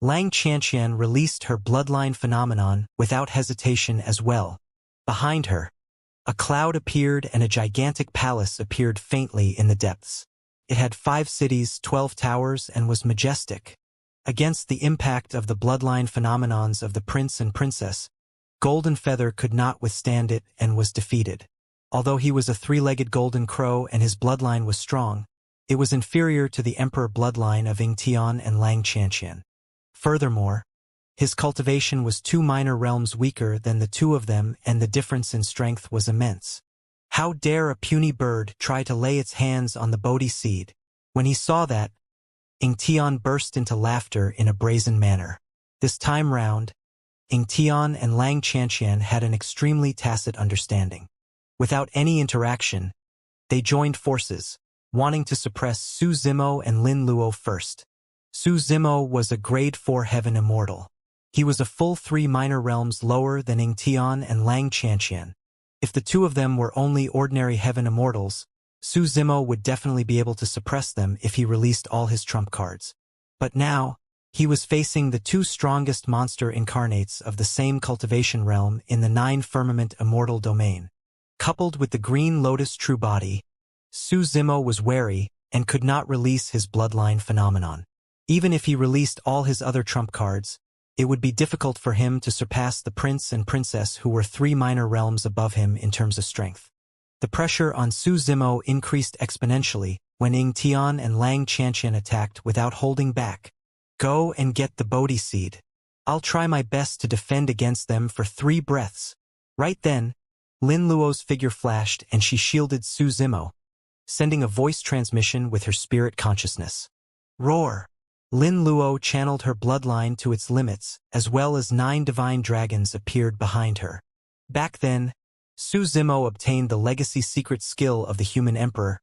Xianxia released her bloodline phenomenon without hesitation as well. Behind her, a cloud appeared and a gigantic palace appeared faintly in the depths. It had 5 cities, 12 towers, and was majestic. Against the impact of the bloodline phenomenons of the prince and princess, Golden Feather could not withstand it and was defeated. Although he was a 3-legged golden crow and his bloodline was strong, it was inferior to the emperor bloodline of Xianxia and Xianxia. Furthermore, his cultivation was 2 minor realms weaker than the 2 of them, and the difference in strength was immense. How dare a puny bird try to lay its hands on the Bodhi seed? When he saw that, Xianxia burst into laughter in a brazen manner. This time round, Xianxia and Xianxia had an extremely tacit understanding. Without any interaction, they joined forces, wanting to suppress Su Zimo and Lin Luo first. Su Zimo was a grade 4 heaven immortal. He was a full 3 minor realms lower than Xianxia and Xianxia. If the 2 of them were only ordinary heaven immortals, Su Zimo would definitely be able to suppress them if he released all his trump cards. But now, he was facing the 2 strongest monster incarnates of the same cultivation realm in the 9 firmament immortal domain. Coupled with the green lotus true body, Su Zimo was wary and could not release his bloodline phenomenon. Even if he released all his other trump cards, it would be difficult for him to surpass the prince and princess who were 3 minor realms above him in terms of strength. The pressure on Su Zimo increased exponentially when Xianxia and Xianxia attacked without holding back. Go and get the Bodhi seed. I'll try my best to defend against them for 3 breaths. Right then, Lin Luo's figure flashed and she shielded Su Zimo, sending a voice transmission with her spirit consciousness. Roar! Lin Luo channeled her bloodline to its limits, as well as 9 divine dragons appeared behind her. Back then, Su Zimo obtained the legacy secret skill of the human emperor,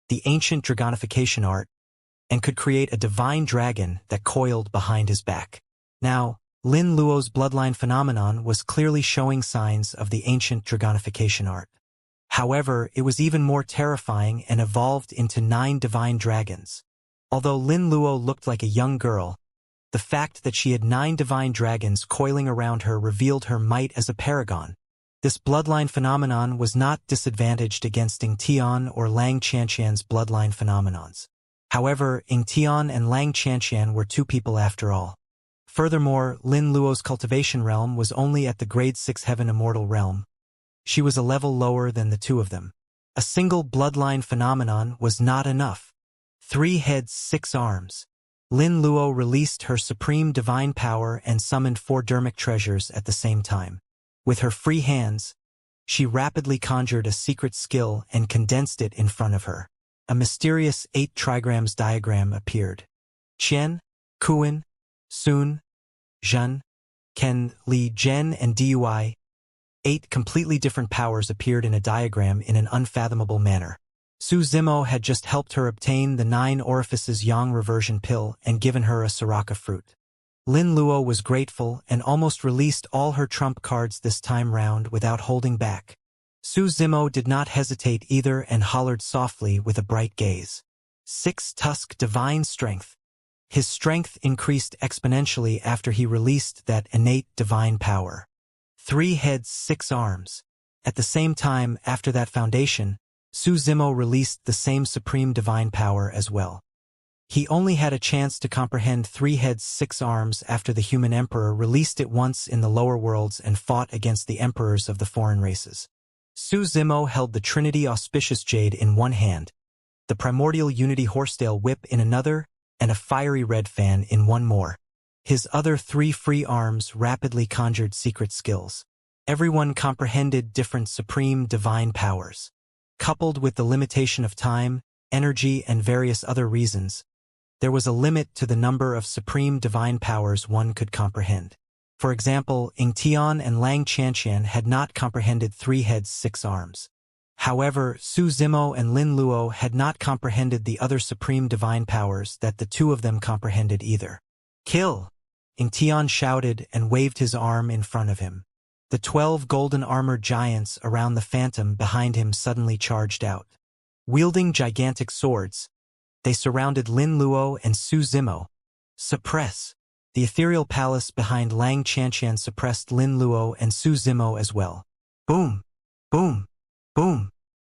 the ancient dragonification art, and could create a divine dragon that coiled behind his back. Now, Lin Luo's bloodline phenomenon was clearly showing signs of the ancient dragonification art. However, it was even more terrifying and evolved into 9 divine dragons. Although Lin Luo looked like a young girl, the fact that she had 9 divine dragons coiling around her revealed her might as a paragon. This bloodline phenomenon was not disadvantaged against Xianxia or Xianxia's bloodline phenomenons. However, Xianxia and Xianxia were 2 people after all. Furthermore, Lin Luo's cultivation realm was only at the grade 6 heaven immortal realm. She was a level lower than the two of them. A single bloodline phenomenon was not enough. 3 heads, 6 arms. Lin Luo released her supreme divine power and summoned 4 dermic treasures at the same time. With her free hands, she rapidly conjured a secret skill and condensed it in front of her. A mysterious 8 trigrams diagram appeared. Qian, Kuan, Sun, Zhen, Ken, Li, Zhen, and Dui. 8 completely different powers appeared in a diagram in an unfathomable manner. Su Zimo had just helped her obtain the 9 orifices yang reversion pill and given her a Soraka fruit. Lin Luo was grateful and almost released all her trump cards this time round without holding back. Su Zimo did not hesitate either and hollered softly with a bright gaze. 6 tusk divine strength. His strength increased exponentially after he released that innate divine power. 3 heads, 6 arms. At the same time, after that foundation, Su Zimo released the same supreme divine power as well. He only had a chance to comprehend 3 heads, 6 arms after the human emperor released it once in the lower worlds and fought against the emperors of the foreign races. Su Zimo held the Trinity Auspicious Jade in one hand, the Primordial Unity Horsetail Whip in another, and a fiery red fan in one more. His other 3 free arms rapidly conjured secret skills. Everyone comprehended different supreme divine powers. Coupled with the limitation of time, energy, and various other reasons, there was a limit to the number of supreme divine powers one could comprehend. For example, Ying Tian and Lang Qianxian had not comprehended 3 heads, 6 arms. However, Su Zimo and Lin Luo had not comprehended the other supreme divine powers that the two of them comprehended either. Kill! Ying Tian shouted and waved his arm in front of him. The 12 golden armored giants around the phantom behind him suddenly charged out. Wielding gigantic swords, they surrounded Lin Luo and Su Zimo. Suppress! The ethereal palace behind Lang Qianxian suppressed Lin Luo and Su Zimo as well. Boom! Boom! Boom!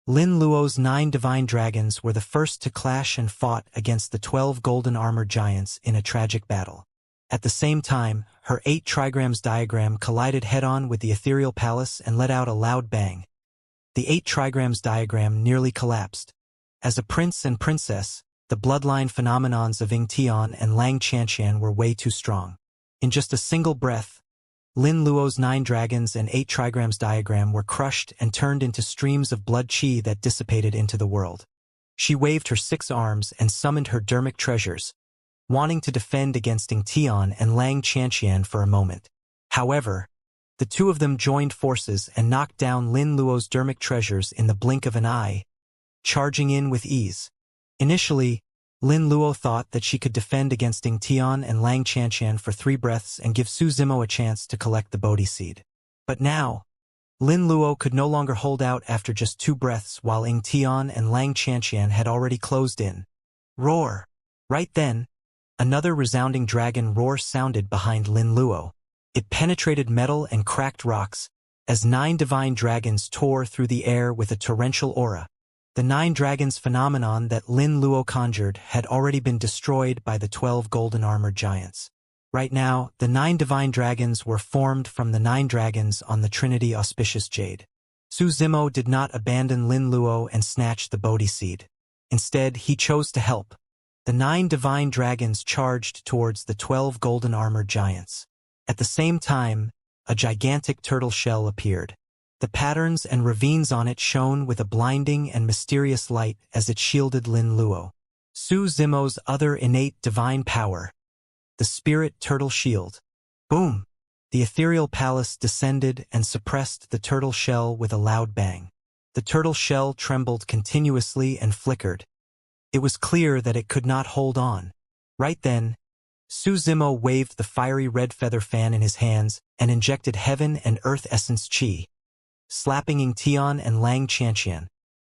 Lin Luo's 9 divine dragons were the first to clash and fought against the 12 golden armored giants in a tragic battle. At the same time, her 8 trigrams diagram collided head-on with the ethereal palace and let out a loud bang. The 8 trigrams diagram nearly collapsed. As a prince and princess, the bloodline phenomenons of Ying Tian and Lang Qianxian were way too strong. In just a single breath, Lin Luo's 9 dragons and 8 trigrams diagram were crushed and turned into streams of blood qi that dissipated into the world. She waved her 6 arms and summoned her dermic treasures, wanting to defend against Ying Tian and Lang Qianxian for a moment. However, the two of them joined forces and knocked down Lin Luo's dermic treasures in the blink of an eye, charging in with ease. Initially, Lin Luo thought that she could defend against Ying Tian and Lang Qianxian for 3 breaths and give Su Zimo a chance to collect the Bodhi seed. But now, Lin Luo could no longer hold out after just 2 breaths while Ying Tian and Lang Qianxian had already closed in. Roar! Right then, another resounding dragon roar sounded behind Lin Luo. It penetrated metal and cracked rocks, as 9 divine dragons tore through the air with a torrential aura. The 9 dragons phenomenon that Lin Luo conjured had already been destroyed by the 12 golden armored giants. Right now, the 9 divine dragons were formed from the 9 dragons on the Trinity Auspicious Jade. Su Zimo did not abandon Lin Luo and snatch the Bodhi seed. Instead, he chose to help. The 9 divine dragons charged towards the 12 golden armored giants. At the same time, a gigantic turtle shell appeared. The patterns and ravines on it shone with a blinding and mysterious light as it shielded Lin Luo. Su Zimo's other innate divine power, the spirit turtle shield. Boom! The ethereal palace descended and suppressed the turtle shell with a loud bang. The turtle shell trembled continuously and flickered. It was clear that it could not hold on. Right then, Su Zimo waved the fiery red feather fan in his hands and injected heaven and earth essence qi, slapping Ying Tian and Lang Qianxian.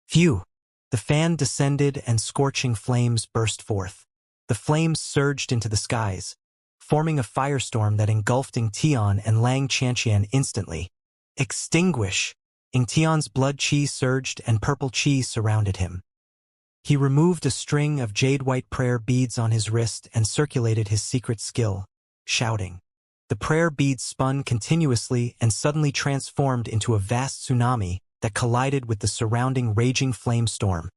Phew! The fan descended and scorching flames burst forth. The flames surged into the skies, forming a firestorm that engulfed Ying Tian and Lang Qianxian instantly. Extinguish! Ying Tian's blood qi surged and purple qi surrounded him. He removed a string of jade-white prayer beads on his wrist and circulated his secret skill, shouting. The prayer beads spun continuously and suddenly transformed into a vast tsunami that collided with the surrounding raging flame storm,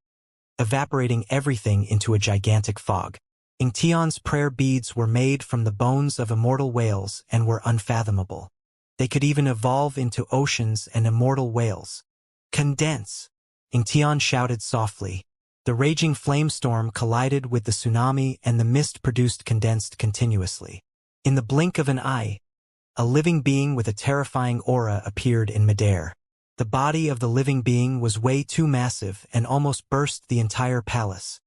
evaporating everything into a gigantic fog. Ingtion's prayer beads were made from the bones of immortal whales and were unfathomable. They could even evolve into oceans and immortal whales. Condense! Ingtion shouted softly. The raging flame storm collided with the tsunami and the mist produced condensed continuously. In the blink of an eye, a living being with a terrifying aura appeared in midair. The body of the living being was way too massive and almost burst the entire palace.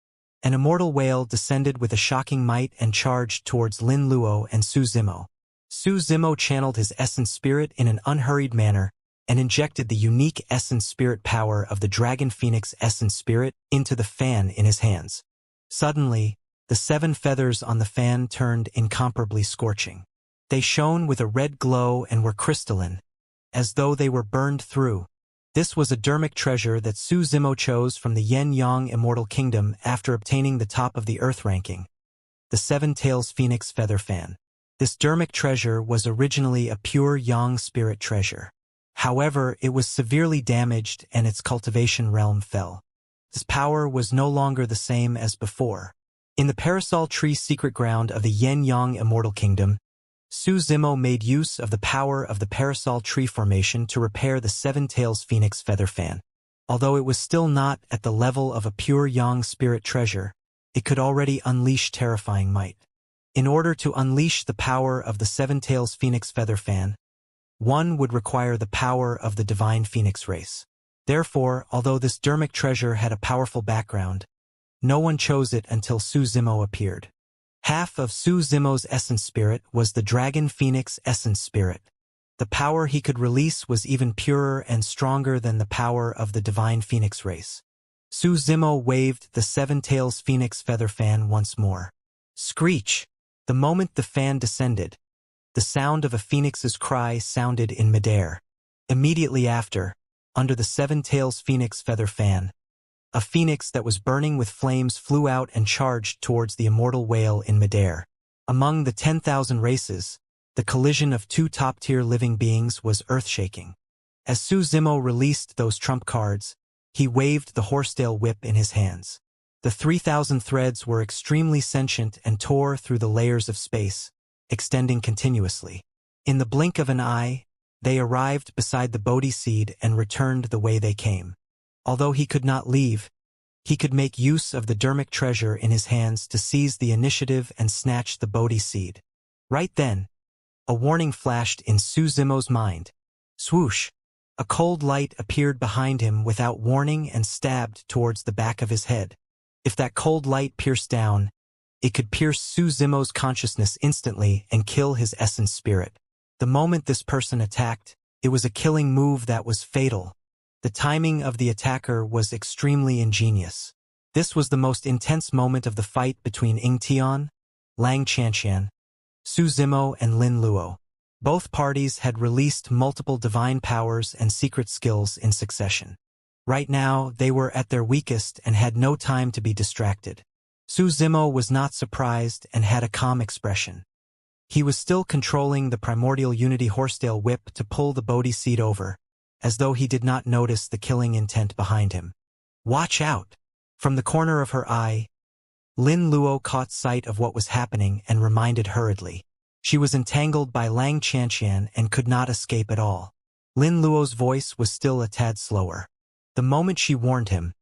An immortal whale descended with a shocking might and charged towards Lin Luo and Su Zimo. Su Zimo channeled his essence spirit in an unhurried manner and injected the unique essence spirit power of the Dragon Phoenix essence spirit into the fan in his hands. Suddenly, the 7 feathers on the fan turned incomparably scorching. They shone with a red glow and were crystalline, as though they were burned through. This was a dermic treasure that Su Zimo chose from the Yen-Yang Immortal Kingdom after obtaining the top of the Earth ranking, the 7 Tails Phoenix Feather Fan. This dermic treasure was originally a pure Yang spirit treasure. However, it was severely damaged and its cultivation realm fell. Its power was no longer the same as before. In the Parasol Tree secret ground of the Yen-Yang Immortal Kingdom, Su Zimo made use of the power of the Parasol Tree formation to repair the 7 Tails Phoenix Feather Fan. Although it was still not at the level of a pure Yang spirit treasure, it could already unleash terrifying might. In order to unleash the power of the 7 Tails Phoenix Feather Fan, one would require the power of the divine phoenix race. Therefore, although this dermic treasure had a powerful background, no one chose it until Su Zimo appeared. Half of Su Zimo's essence spirit was the Dragon Phoenix essence spirit. The power he could release was even purer and stronger than the power of the divine phoenix race. Su Zimo waved the 7 Tails Phoenix Feather Fan once more. Screech! The moment the fan descended, the sound of a phoenix's cry sounded in midair. Immediately after, under the 7 Tails Phoenix Feather Fan, a phoenix that was burning with flames flew out and charged towards the immortal whale in midair. Among the 10,000 races, the collision of 2 top-tier living beings was earth-shaking. As Su Zimo released those trump cards, he waved the horsetail whip in his hands. The 3,000 threads were extremely sentient and tore through the layers of space, extending continuously. In the blink of an eye, they arrived beside the Bodhi seed and returned the way they came. Although he could not leave, he could make use of the dermic treasure in his hands to seize the initiative and snatch the Bodhi seed. Right then, a warning flashed in Su Zimo's mind. Swoosh! A cold light appeared behind him without warning and stabbed towards the back of his head. If that cold light pierced down, it could pierce Su Zimo's consciousness instantly and kill his essence spirit. The moment this person attacked, it was a killing move that was fatal. The timing of the attacker was extremely ingenious. This was the most intense moment of the fight between Ingtion, Lang Xianxia, Su Zimo, and Lin Luo. Both parties had released multiple divine powers and secret skills in succession. Right now, they were at their weakest and had no time to be distracted. Su Zimo was not surprised and had a calm expression. He was still controlling the primordial unity horsetail whip to pull the Bodhi seed over, as though he did not notice the killing intent behind him. Watch out! From the corner of her eye, Lin Luo caught sight of what was happening and reminded hurriedly. She was entangled by Lang Xianxian and could not escape at all. Lin Luo's voice was still a tad slower. The moment she warned him,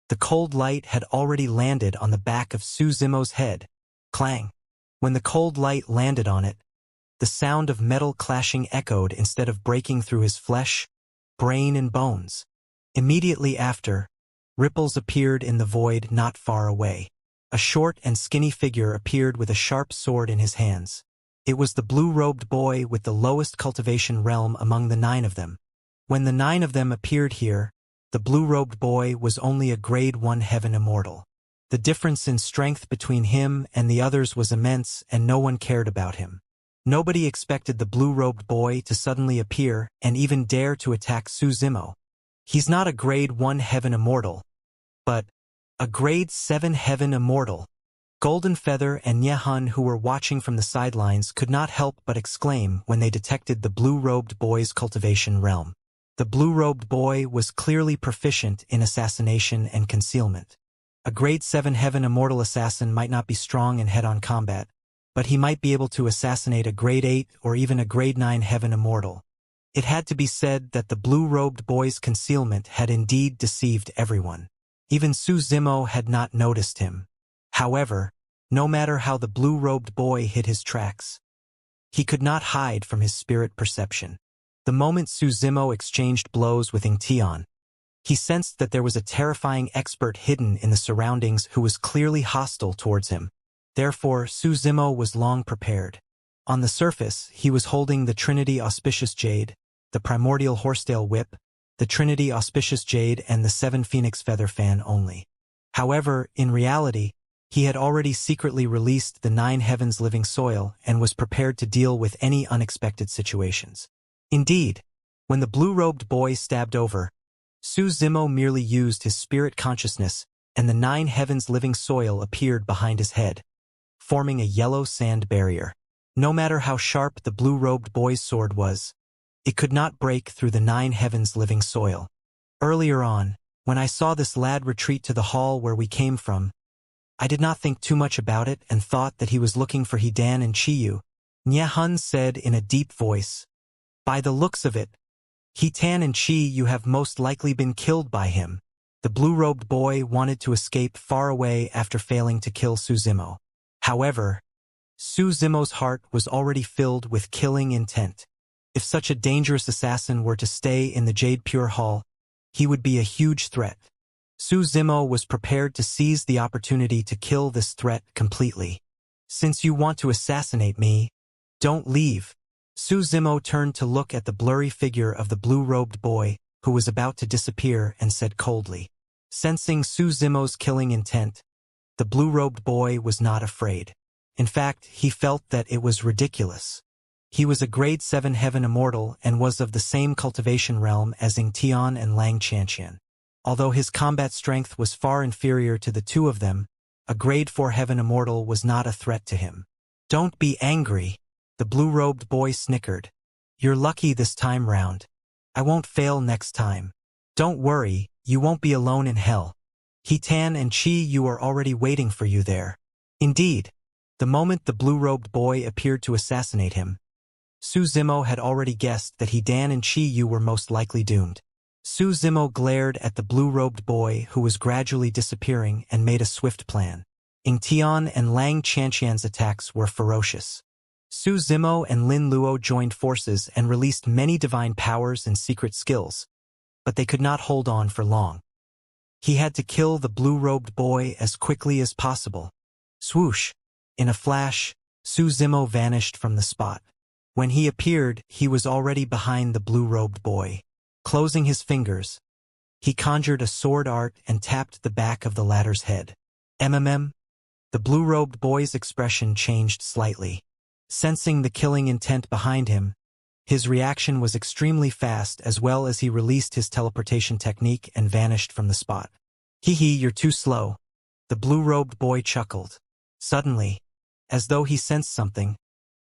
the cold light had already landed on the back of Su Zimo's head. Clang! When the cold light landed on it, the sound of metal clashing echoed instead of breaking through his flesh, brain, and bones. Immediately after, ripples appeared in the void not far away. A short and skinny figure appeared with a sharp sword in his hands. It was the blue-robed boy with the lowest cultivation realm among the 9 of them. When the 9 of them appeared here, the blue-robed boy was only a grade 1 heaven immortal. The difference in strength between him and the others was immense and no one cared about him. Nobody expected the blue-robed boy to suddenly appear and even dare to attack Su Zimo. He's not a grade 1 heaven immortal, but a grade 7 heaven immortal. Golden Feather and Nye Hun, who were watching from the sidelines, could not help but exclaim when they detected the blue-robed boy's cultivation realm. The blue-robed boy was clearly proficient in assassination and concealment. A grade 7 heaven immortal assassin might not be strong in head-on combat, but he might be able to assassinate a grade 8 or even a grade 9 heaven immortal. It had to be said that the blue-robed boy's concealment had indeed deceived everyone. Even Su Zimo had not noticed him. However, no matter how the blue-robed boy hid his tracks, he could not hide from his spirit perception. The moment Su Zimo exchanged blows with Xianxia, he sensed that there was a terrifying expert hidden in the surroundings who was clearly hostile towards him. Therefore, Su Zimo was long prepared. On the surface, he was holding the Trinity Auspicious Jade, the Primordial Horsetail Whip, the Trinity Auspicious Jade, and the 7 Phoenix Feather Fan only. However, in reality, he had already secretly released the 9 Heavens Living Soil and was prepared to deal with any unexpected situations. Indeed, when the blue-robed boy stabbed over, Su Zimo merely used his spirit consciousness, and the 9 Heavens Living Soil appeared behind his head, forming a yellow sand barrier. No matter how sharp the blue-robed boy's sword was, it could not break through the 9 Heavens Living Soil. Earlier on, when I saw this lad retreat to the hall where we came from, I did not think too much about it and thought that he was looking for Hedan and Chiyu. Nye Hun said in a deep voice. By the looks of it, Hetan and Chiyu have most likely been killed by him. The blue-robed boy wanted to escape far away after failing to kill Su Zimo. However, Su Zimo's heart was already filled with killing intent. If such a dangerous assassin were to stay in the Jade Pure Hall, he would be a huge threat. Su Zimo was prepared to seize the opportunity to kill this threat completely. Since you want to assassinate me, don't leave. Su Zimo turned to look at the blurry figure of the blue-robed boy, who was about to disappear, and said coldly. Sensing Su Zimo's killing intent, the blue-robed boy was not afraid. In fact, he felt that it was ridiculous. He was a grade 7 heaven immortal and was of the same cultivation realm as Xianxia and Xianxia. Although his combat strength was far inferior to the two of them, a grade 4 heaven immortal was not a threat to him. Don't be angry, the blue-robed boy snickered. You're lucky this time round. I won't fail next time. Don't worry, you won't be alone in hell. Hetan and Chiyu are already waiting for you there. Indeed, the moment the blue-robed boy appeared to assassinate him, Su Zimo had already guessed that Hedan and Chiyu were most likely doomed. Su Zimo glared at the blue-robed boy who was gradually disappearing and made a swift plan. Xianxia and Xianxia's attacks were ferocious. Su Zimo and Lin Luo joined forces and released many divine powers and secret skills, but they could not hold on for long. He had to kill the blue-robed boy as quickly as possible. Swoosh! In a flash, Su Zimo vanished from the spot. When he appeared, he was already behind the blue-robed boy. Closing his fingers, he conjured a sword art and tapped the back of the latter's head. The blue-robed boy's expression changed slightly. Sensing the killing intent behind him, his reaction was extremely fast, as well as he released his teleportation technique and vanished from the spot. Hee, you're too slow. The blue-robed boy chuckled. Suddenly, as though he sensed something,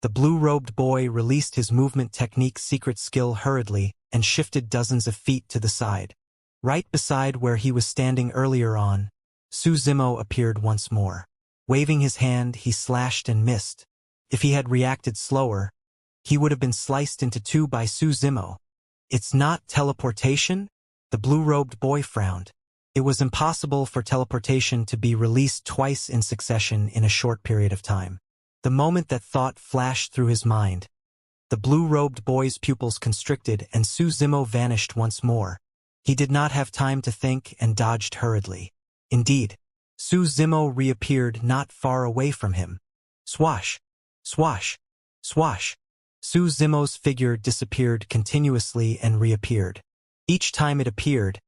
the blue-robed boy released his movement technique secret skill hurriedly and shifted dozens of feet to the side. Right beside where he was standing earlier on, Su Zimo appeared once more. Waving his hand, he slashed and missed. If he had reacted slower, he would have been sliced into two by Su Zimo. It's not teleportation? The blue-robed boy frowned. It was impossible for teleportation to be released twice in succession in a short period of time. The moment that thought flashed through his mind, the blue-robed boy's pupils constricted and Su Zimo vanished once more. He did not have time to think and dodged hurriedly. Indeed, Su Zimo reappeared not far away from him. Swash! Swash! Swash! Su Zimo's figure disappeared continuously and reappeared. Each time it appeared,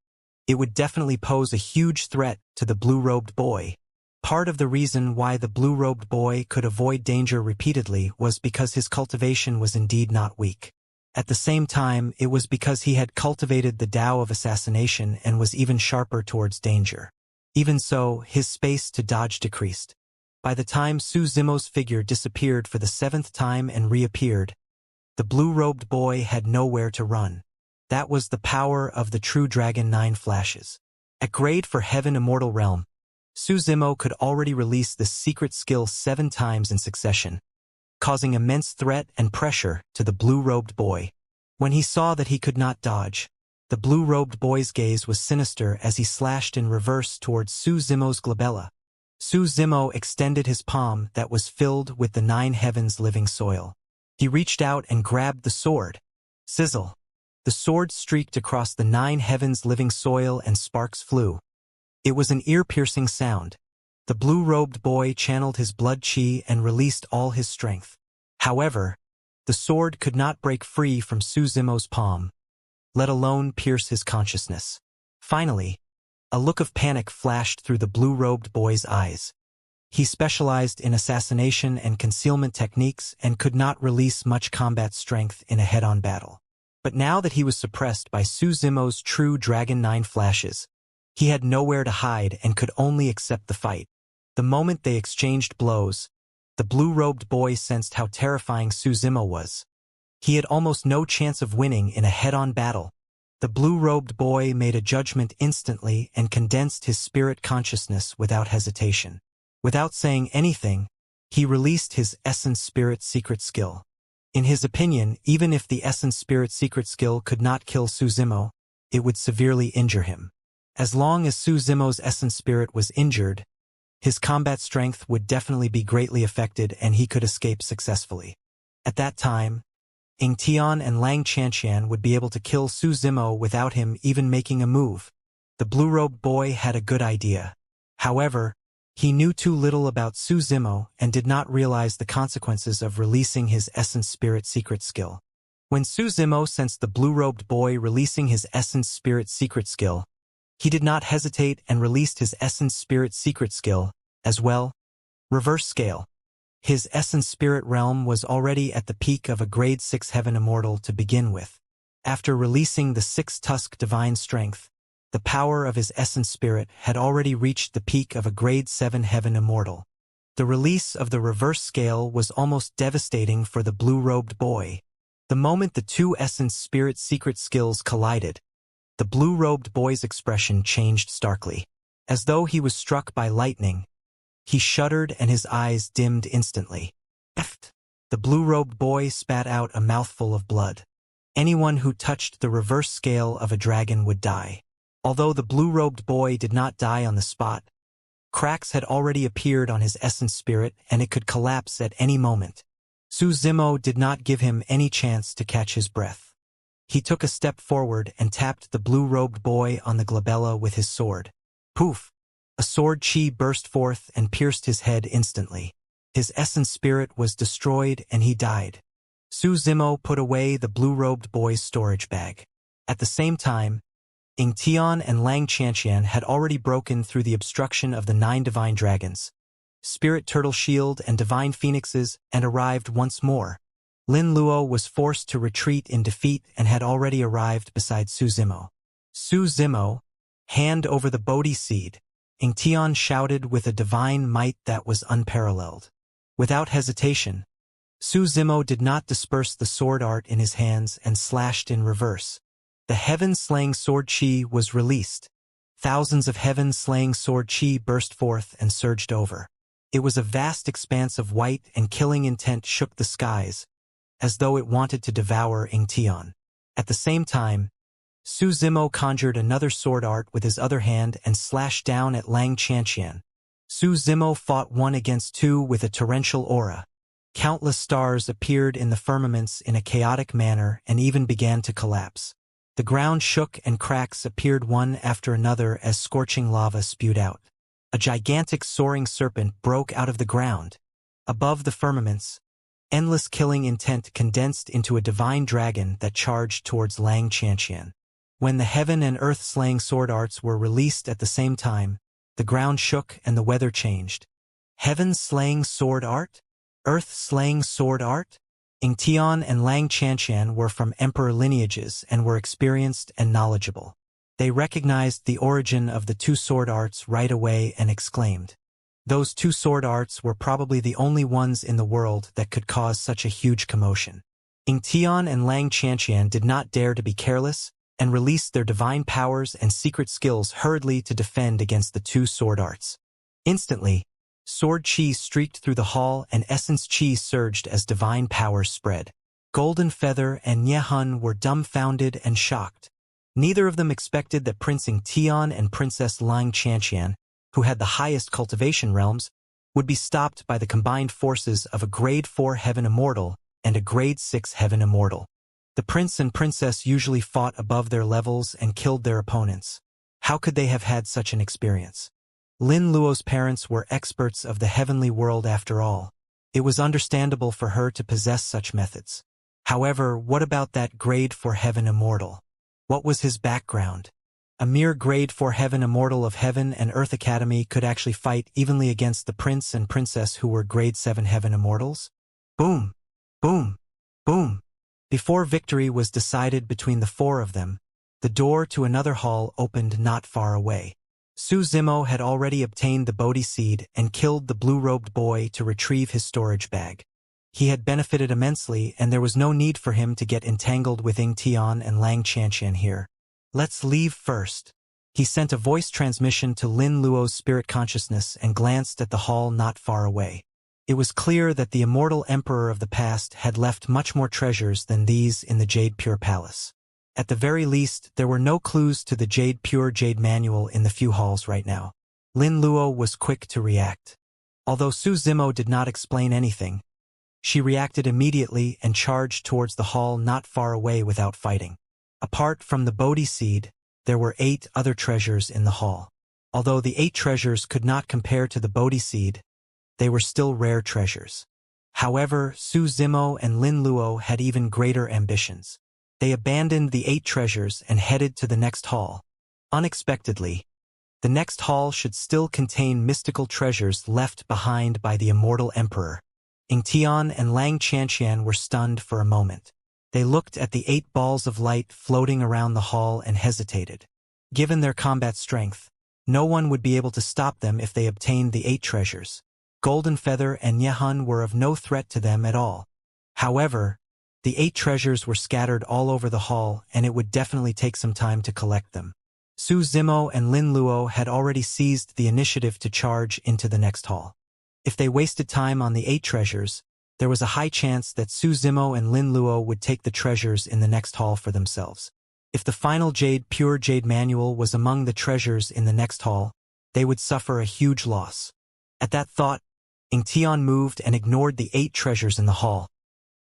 it would definitely pose a huge threat to the blue-robed boy. Part of the reason why the blue-robed boy could avoid danger repeatedly was because his cultivation was indeed not weak. At the same time, it was because he had cultivated the Tao of assassination and was even sharper towards danger. Even so, his space to dodge decreased. By the time Su Zimo's figure disappeared for the 7th time and reappeared, the blue-robed boy had nowhere to run. That was the power of the true dragon 9 flashes. At grade for Heaven Immortal Realm, Su Zimo could already release this secret skill 7 times in succession, causing immense threat and pressure to the blue-robed boy. When he saw that he could not dodge, the blue-robed boy's gaze was sinister as he slashed in reverse towards Su Zimo's glabella. Su Zimo extended his palm that was filled with the 9 heavens living soil. He reached out and grabbed the sword. Sizzle! The sword streaked across the 9 heavens living soil and sparks flew. It was an ear-piercing sound. The blue-robed boy channeled his blood chi and released all his strength. However, the sword could not break free from Su Zimo's palm, let alone pierce his consciousness. Finally, a look of panic flashed through the blue-robed boy's eyes. He specialized in assassination and concealment techniques and could not release much combat strength in a head-on battle. But now that he was suppressed by Su Zimo's true Dragon 9 flashes, he had nowhere to hide and could only accept the fight. The moment they exchanged blows, the blue-robed boy sensed how terrifying Su Zimo was. He had almost no chance of winning in a head-on battle. The blue-robed boy made a judgment instantly and condensed his spirit consciousness without hesitation. Without saying anything, he released his Essence Spirit secret skill. In his opinion, even if the Essence Spirit secret skill could not kill Su Zimo, it would severely injure him. As long as Su Zimo's Essence Spirit was injured, his combat strength would definitely be greatly affected and he could escape successfully. At that time, Ying Tian and Lang Xianxia would be able to kill Su Zimo without him even making a move. The blue-robed boy had a good idea. However, he knew too little about Su Zimo and did not realize the consequences of releasing his Essence Spirit secret skill. When Su Zimo sensed the blue-robed boy releasing his Essence Spirit secret skill, he did not hesitate and released his Essence Spirit secret skill, as well. Reverse scale. His Essence Spirit realm was already at the peak of a grade 6 Heaven Immortal to begin with. After releasing the 6-tusk Divine Strength, the power of his Essence Spirit had already reached the peak of a grade 7 Heaven Immortal. The release of the reverse scale was almost devastating for the blue-robed boy. The moment the 2 Essence Spirit secret skills collided, the blue-robed boy's expression changed starkly. As though he was struck by lightning, he shuddered and his eyes dimmed instantly. The blue-robed boy spat out a mouthful of blood. Anyone who touched the reverse scale of a dragon would die. Although the blue-robed boy did not die on the spot, cracks had already appeared on his Essence Spirit and it could collapse at any moment. Su Zimo did not give him any chance to catch his breath. He took a step forward and tapped the blue-robed boy on the glabella with his sword. Poof! A sword chi burst forth and pierced his head instantly. His Essence Spirit was destroyed and he died. Su Zimo put away the blue-robed boy's storage bag. At the same time, Ying Tian and Lang Xianxia had already broken through the obstruction of the 9 divine dragons, Spirit Turtle Shield and Divine Phoenixes, and arrived once more. Lin Luo was forced to retreat in defeat and had already arrived beside Su Zimo. Su Zimo, hand over the Bodhi seed, Ying Tian shouted with a divine might that was unparalleled. Without hesitation, Su Zimo did not disperse the sword art in his hands and slashed in reverse. The heaven-slaying sword chi was released. Thousands of heaven-slaying sword chi burst forth and surged over. It was a vast expanse of white and killing intent shook the skies, as though it wanted to devour Ying Tian. At the same time, Su Zimo conjured another sword art with his other hand and slashed down at Lang Xianxia. Su Zimo fought 1 against 2 with a torrential aura. Countless stars appeared in the firmaments in a chaotic manner and even began to collapse. The ground shook and cracks appeared one after another as scorching lava spewed out. A gigantic soaring serpent broke out of the ground. Above the firmaments, endless killing intent condensed into a divine dragon that charged towards Lang Xianxia. When the heaven and earth-slaying sword arts were released at the same time, the ground shook and the weather changed. Heaven-slaying sword art? Earth-slaying sword art? Ying Tian and Lang Xianxia were from emperor lineages and were experienced and knowledgeable. They recognized the origin of the 2 sword arts right away and exclaimed, Those two sword arts were probably the only ones in the world that could cause such a huge commotion. Tian and Xianxia did not dare to be careless, and released their divine powers and secret skills hurriedly to defend against the two sword arts. Instantly, sword chi streaked through the hall and essence chi surged as divine powers spread. Golden Feather and Niehun were dumbfounded and shocked. Neither of them expected that Prince Tian and Princess Xianxia, who had the highest cultivation realms, would be stopped by the combined forces of a Grade 4 Heaven Immortal and a Grade 6 Heaven Immortal. The prince and princess usually fought above their levels and killed their opponents. How could they have had such an experience? Lin Luo's parents were experts of the heavenly world after all. It was understandable for her to possess such methods. However, what about that Grade 4 Heaven Immortal? What was his background? A mere Grade 4 Heaven Immortal of Heaven and Earth Academy could actually fight evenly against the prince and princess who were Grade 7 Heaven Immortals? Boom! Boom! Boom! Before victory was decided between the four of them, the door to another hall opened not far away. Su Zimo had already obtained the Bodhi seed and killed the blue-robed boy to retrieve his storage bag. He had benefited immensely, and there was no need for him to get entangled with Tian and Xianxia here. Let's leave first. He sent a voice transmission to Lin Luo's spirit consciousness and glanced at the hall not far away. It was clear that the immortal emperor of the past had left much more treasures than these in the Jade Pure Palace. At the very least, there were no clues to the Jade Pure Jade Manual in the few halls right now. Lin Luo was quick to react. Although Su Zimo did not explain anything, she reacted immediately and charged towards the hall not far away without fighting. Apart from the Bodhi seed, there were 8 other treasures in the hall. Although the 8 treasures could not compare to the Bodhi seed, they were still rare treasures. However, Su Zimo and Lin Luo had even greater ambitions. They abandoned the 8 treasures and headed to the next hall. Unexpectedly, the next hall should still contain mystical treasures left behind by the immortal emperor. Tian and Xianxia were stunned for a moment. They looked at the 8 balls of light floating around the hall and hesitated. Given their combat strength, no one would be able to stop them if they obtained the 8 treasures. Golden Feather and Niehun were of no threat to them at all. However, the 8 treasures were scattered all over the hall, and it would definitely take some time to collect them. Su Zimo and Lin Luo had already seized the initiative to charge into the next hall. If they wasted time on the 8 treasures, there was a high chance that Su Zimo and Lin Luo would take the treasures in the next hall for themselves. If the final Pure Jade Manual was among the treasures in the next hall, they would suffer a huge loss. At that thought, Tian moved and ignored the 8 treasures in the hall,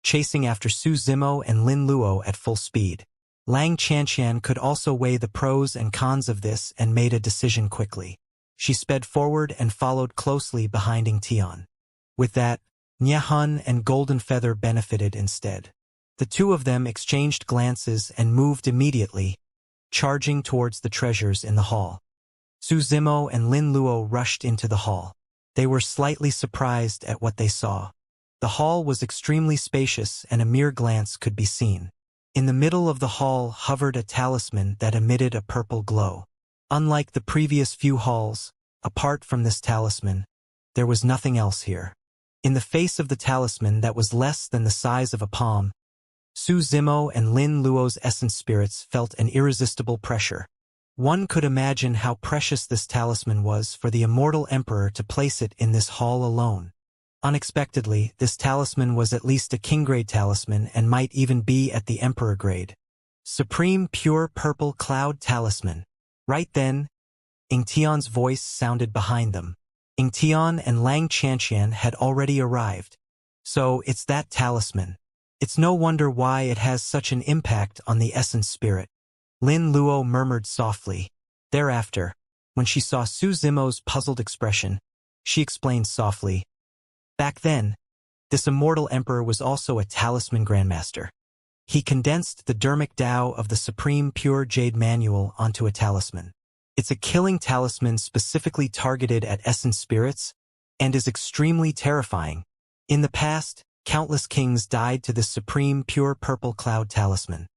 chasing after Su Zimo and Lin Luo at full speed. Xianxia could also weigh the pros and cons of this and made a decision quickly. She sped forward and followed closely behind Tian. With that, Niehun and Golden Feather benefited instead. The two of them exchanged glances and moved immediately, charging towards the treasures in the hall. Su Zimo and Lin Luo rushed into the hall. They were slightly surprised at what they saw. The hall was extremely spacious and a mere glance could be seen. In the middle of the hall hovered a talisman that emitted a purple glow. Unlike the previous few halls, apart from this talisman, there was nothing else here. In the face of the talisman that was less than the size of a palm, Su Zimo and Lin Luo's essence spirits felt an irresistible pressure. One could imagine how precious this talisman was for the immortal emperor to place it in this hall alone. Unexpectedly, this talisman was at least a king-grade talisman and might even be at the emperor grade. Supreme Pure Purple Cloud Talisman. Right then, Tian's voice sounded behind them. Tian and Xianxia had already arrived. So it's that talisman. It's no wonder why it has such an impact on the essence spirit. Lin Luo murmured softly. Thereafter, when she saw Su Zimo's puzzled expression, she explained softly. Back then, this immortal emperor was also a talisman grandmaster. He condensed the dermic Tao of the Supreme Pure Jade Manual onto a talisman. It's a killing talisman specifically targeted at essence spirits, and is extremely terrifying. In the past, countless kings died to this Supreme Pure Purple Cloud Talisman.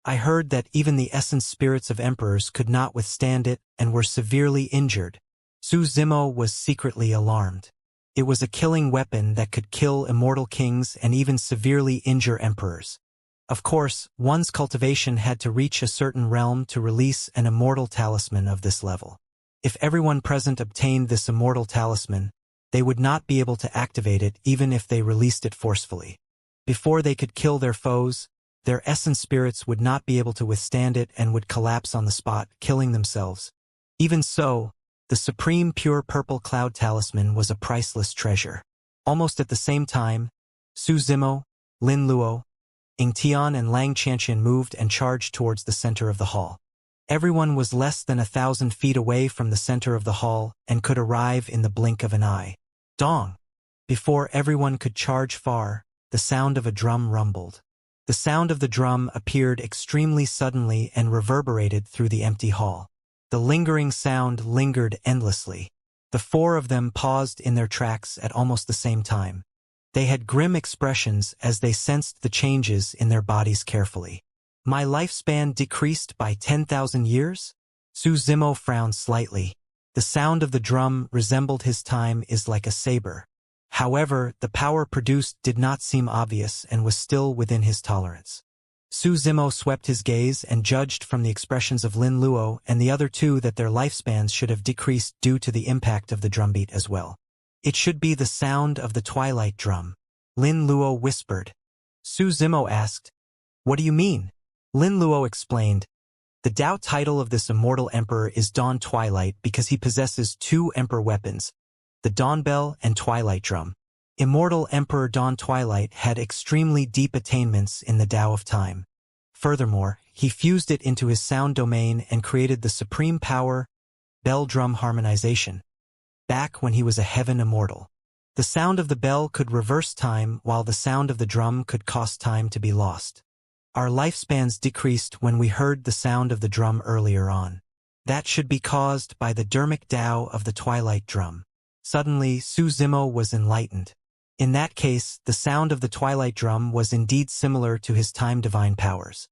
I heard that even the essence spirits of emperors could not withstand it and were severely injured. Su Zimo was secretly alarmed. It was a killing weapon that could kill immortal kings and even severely injure emperors. Of course, one's cultivation had to reach a certain realm to release an immortal talisman of this level. If everyone present obtained this immortal talisman, they would not be able to activate it even if they released it forcefully. Before they could kill their foes, their essence spirits would not be able to withstand it and would collapse on the spot, killing themselves. Even so, the supreme pure purple cloud talisman was a priceless treasure. Almost at the same time, Su Zimo, Lin Luo, Ying Tian and Lang Qianxian moved and charged towards the center of the hall. Everyone was less than 1,000 feet away from the center of the hall and could arrive in the blink of an eye. Dong! Before everyone could charge far, the sound of a drum rumbled. The sound of the drum appeared extremely suddenly and reverberated through the empty hall. The lingering sound lingered endlessly. The four of them paused in their tracks at almost the same time. They had grim expressions as they sensed the changes in their bodies carefully. My lifespan decreased by 10,000 years? Su Zimo frowned slightly. The sound of the drum resembled his time is like a saber. However, the power produced did not seem obvious and was still within his tolerance. Su Zimo swept his gaze and judged from the expressions of Lin Luo and the other two that their lifespans should have decreased due to the impact of the drumbeat as well. It should be the sound of the twilight drum. Lin Luo whispered. Su Zimo asked, "What do you mean?" Lin Luo explained, "The Dao title of this immortal emperor is Dawn Twilight because he possesses two emperor weapons, the Dawn Bell and Twilight Drum. Immortal Emperor Dawn Twilight had extremely deep attainments in the Dao of Time. Furthermore, he fused it into his sound domain and created the supreme power, Bell Drum Harmonization, back when he was a heaven immortal. The sound of the bell could reverse time while the sound of the drum could cause time to be lost. Our lifespans decreased when we heard the sound of the drum earlier on. That should be caused by the dermic Dao of the Twilight Drum." Suddenly, Su Zimo was enlightened. In that case, the sound of the Twilight Drum was indeed similar to his time divine powers.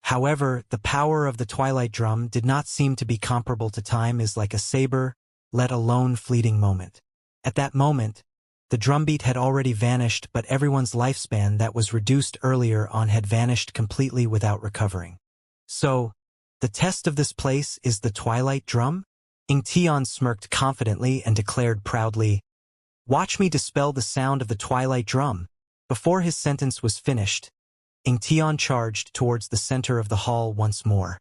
However, the power of the Twilight Drum did not seem to be comparable to time is like a saber, let alone fleeting moment. At that moment, the drumbeat had already vanished, but everyone's lifespan that was reduced earlier on had vanished completely without recovering. So, the test of this place is the Twilight Drum? Ying Tian smirked confidently and declared proudly, "Watch me dispel the sound of the Twilight Drum." Before his sentence was finished, Ying Tian charged towards the center of the hall once more.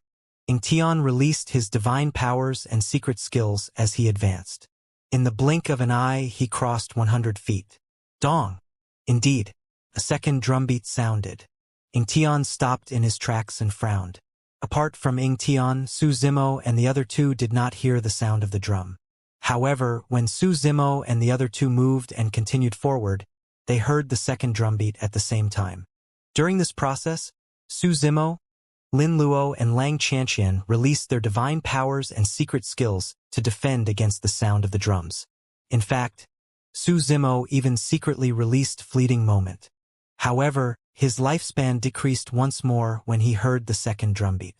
Ying Tian released his divine powers and secret skills as he advanced. In the blink of an eye, he crossed 100 feet. Dong! Indeed, a second drumbeat sounded. Ying Tian stopped in his tracks and frowned. Apart from Ying Tian, Su Zimo and the other two did not hear the sound of the drum. However, when Su Zimo and the other two moved and continued forward, they heard the second drumbeat at the same time. During this process, Su Zimo, Lin Luo and Lang Qianxian released their divine powers and secret skills to defend against the sound of the drums. In fact, Su Zimo even secretly released Fleeting Moment. However, his lifespan decreased once more when he heard the second drumbeat.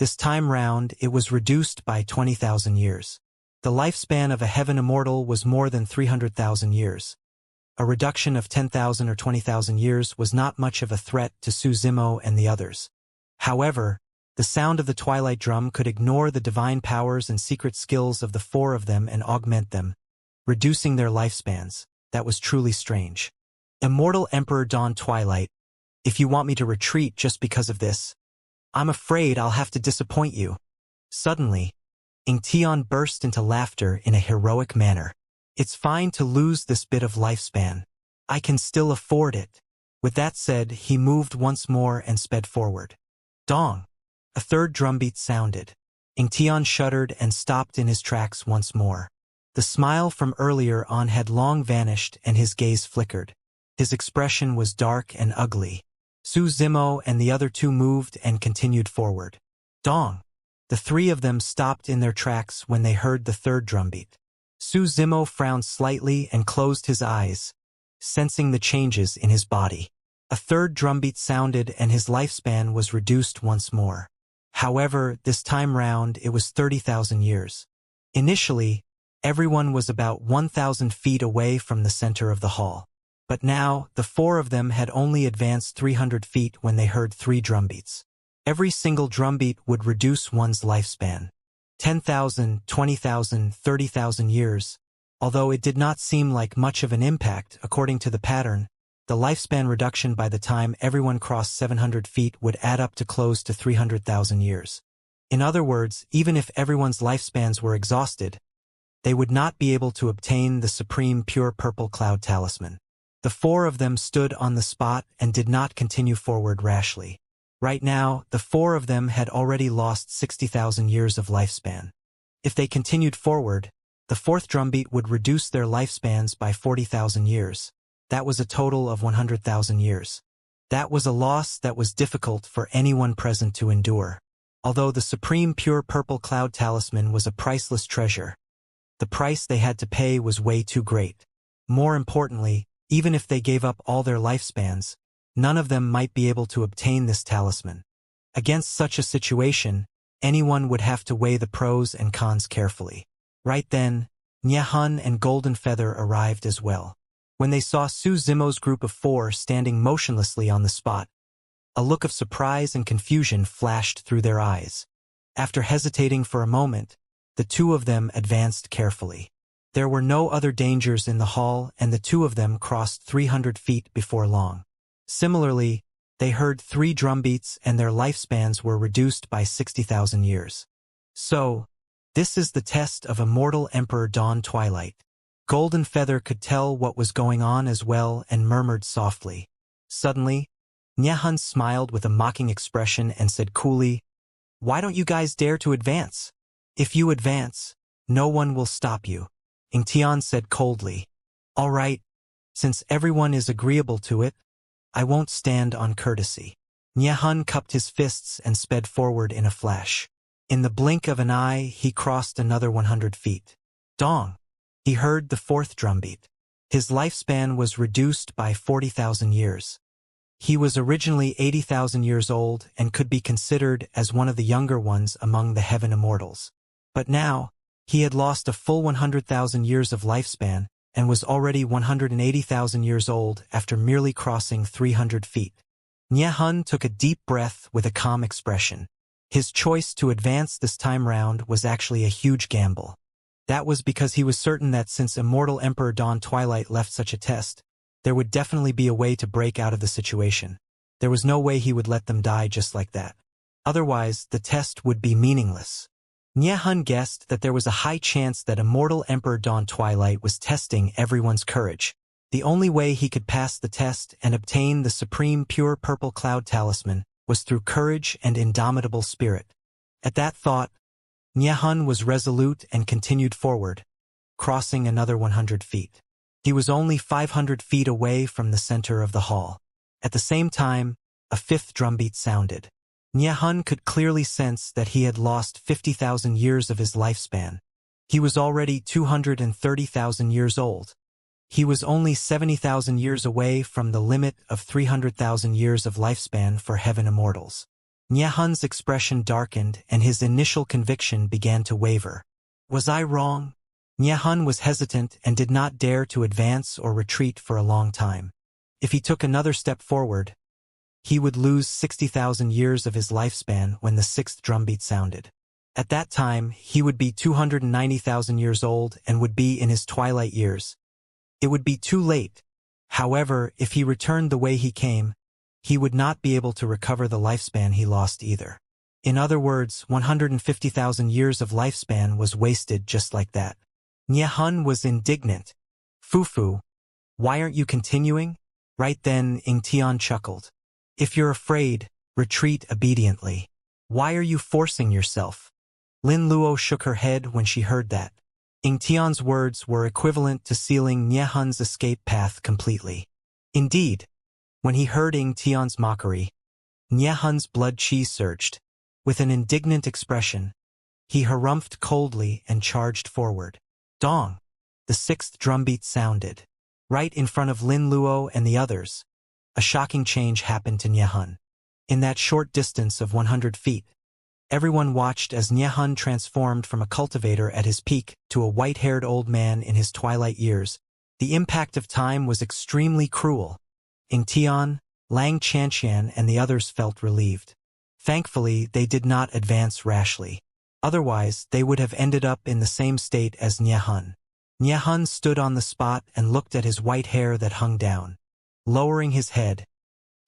This time round, it was reduced by 20,000 years. The lifespan of a heaven immortal was more than 300,000 years. A reduction of 10,000 or 20,000 years was not much of a threat to Su Zimo and the others. However, the sound of the Twilight Drum could ignore the divine powers and secret skills of the four of them and augment them, reducing their lifespans. That was truly strange. Immortal Emperor Dawn Twilight, if you want me to retreat just because of this, I'm afraid I'll have to disappoint you. Suddenly, Ying Tian burst into laughter in a heroic manner. It's fine to lose this bit of lifespan. I can still afford it. With that said, he moved once more and sped forward. Dong! A third drumbeat sounded. Ying Tian shuddered and stopped in his tracks once more. The smile from earlier on had long vanished and his gaze flickered. His expression was dark and ugly. Su Zimo and the other two moved and continued forward. Dong! The three of them stopped in their tracks when they heard the third drumbeat. Su Zimo frowned slightly and closed his eyes, sensing the changes in his body. A third drumbeat sounded and his lifespan was reduced once more. However, this time round it was 30,000 years. Initially, Everyone was about 1,000 feet away from the center of the hall. But now, the four of them had only advanced 300 feet when they heard 3 drumbeats. Every single drumbeat would reduce one's lifespan. 10,000, 20,000, 30,000 years. Although it did not seem like much of an impact, according to the pattern, the lifespan reduction by the time everyone crossed 700 feet would add up to close to 300,000 years. In other words, even if everyone's lifespans were exhausted, they would not be able to obtain the supreme pure purple cloud talisman. The four of them stood on the spot and did not continue forward rashly. Right now, the four of them had already lost 60,000 years of lifespan. If they continued forward, the fourth drumbeat would reduce their lifespans by 40,000 years. That was a total of 100,000 years. That was a loss that was difficult for anyone present to endure. Although the supreme pure purple cloud talisman was a priceless treasure, the price they had to pay was way too great. More importantly, even if they gave up all their lifespans, none of them might be able to obtain this talisman. Against such a situation, anyone would have to weigh the pros and cons carefully. Right then, Niahun and Golden Feather arrived as well. When they saw Su Zimo's group of 4 standing motionlessly on the spot, a look of surprise and confusion flashed through their eyes. After hesitating for a moment, the two of them advanced carefully. There were no other dangers in the hall, and the two of them crossed 300 feet before long. Similarly, they heard 3 drumbeats and their lifespans were reduced by 60,000 years. So, this is the test of Immortal Emperor Dawn Twilight. Golden Feather could tell what was going on as well and murmured softly. Suddenly, Niahun smiled with a mocking expression and said coolly, "Why don't you guys dare to advance? If you advance, no one will stop you." Ingtian said coldly, "All right, since everyone is agreeable to it, I won't stand on courtesy." Niahun cupped his fists and sped forward in a flash. In the blink of an eye, he crossed another 100 feet. Dong! He heard the 4th drumbeat. His lifespan was reduced by 40,000 years. He was originally 80,000 years old and could be considered as one of the younger ones among the Heaven Immortals. But now, he had lost a full 100,000 years of lifespan and was already 180,000 years old after merely crossing 300 feet. Niahun took a deep breath with a calm expression. His choice to advance this time round was actually a huge gamble. That was because he was certain that since Immortal Emperor Dawn Twilight left such a test, there would definitely be a way to break out of the situation. There was no way he would let them die just like that. Otherwise, the test would be meaningless. Niahun guessed that there was a high chance that Immortal Emperor Dawn Twilight was testing everyone's courage. The only way he could pass the test and obtain the supreme pure purple cloud talisman was through courage and indomitable spirit. At that thought, Niahun was resolute and continued forward, crossing another 100 feet. He was only 500 feet away from the center of the hall. At the same time, a 5th drumbeat sounded. Niahun could clearly sense that he had lost 50,000 years of his lifespan. He was already 230,000 years old. He was only 70,000 years away from the limit of 300,000 years of lifespan for Heaven Immortals. Niahun's expression darkened and his initial conviction began to waver. Was I wrong? Niahun was hesitant and did not dare to advance or retreat for a long time. If he took another step forward, he would lose 60,000 years of his lifespan when the 6th drumbeat sounded. At that time, he would be 290,000 years old and would be in his twilight years. It would be too late. However, if he returned the way he came, he would not be able to recover the lifespan he lost either. In other words, 150,000 years of lifespan was wasted just like that. Niahun was indignant. Fufu, why aren't you continuing? Right then, Ingtian chuckled. If you're afraid, retreat obediently. Why are you forcing yourself? Lin Luo shook her head when she heard that. Ingtian's words were equivalent to sealing Niahun's escape path completely. Indeed, when he heard Ingtian's mockery, Niahun's blood chi surged. With an indignant expression, he harumphed coldly and charged forward. Dong! The 6th drumbeat sounded. Right in front of Lin Luo and the others, a shocking change happened to Niahun. In that short distance of 100 feet, Everyone watched as Niehun transformed from a cultivator at his peak to a white-haired old man in his twilight years. The impact of time was extremely cruel. Ingtian, Lang Xianxian and the others felt relieved. Thankfully, they did not advance rashly. Otherwise, they would have ended up in the same state as Niehun. Niehun stood on the spot and looked at his white hair that hung down. Lowering his head,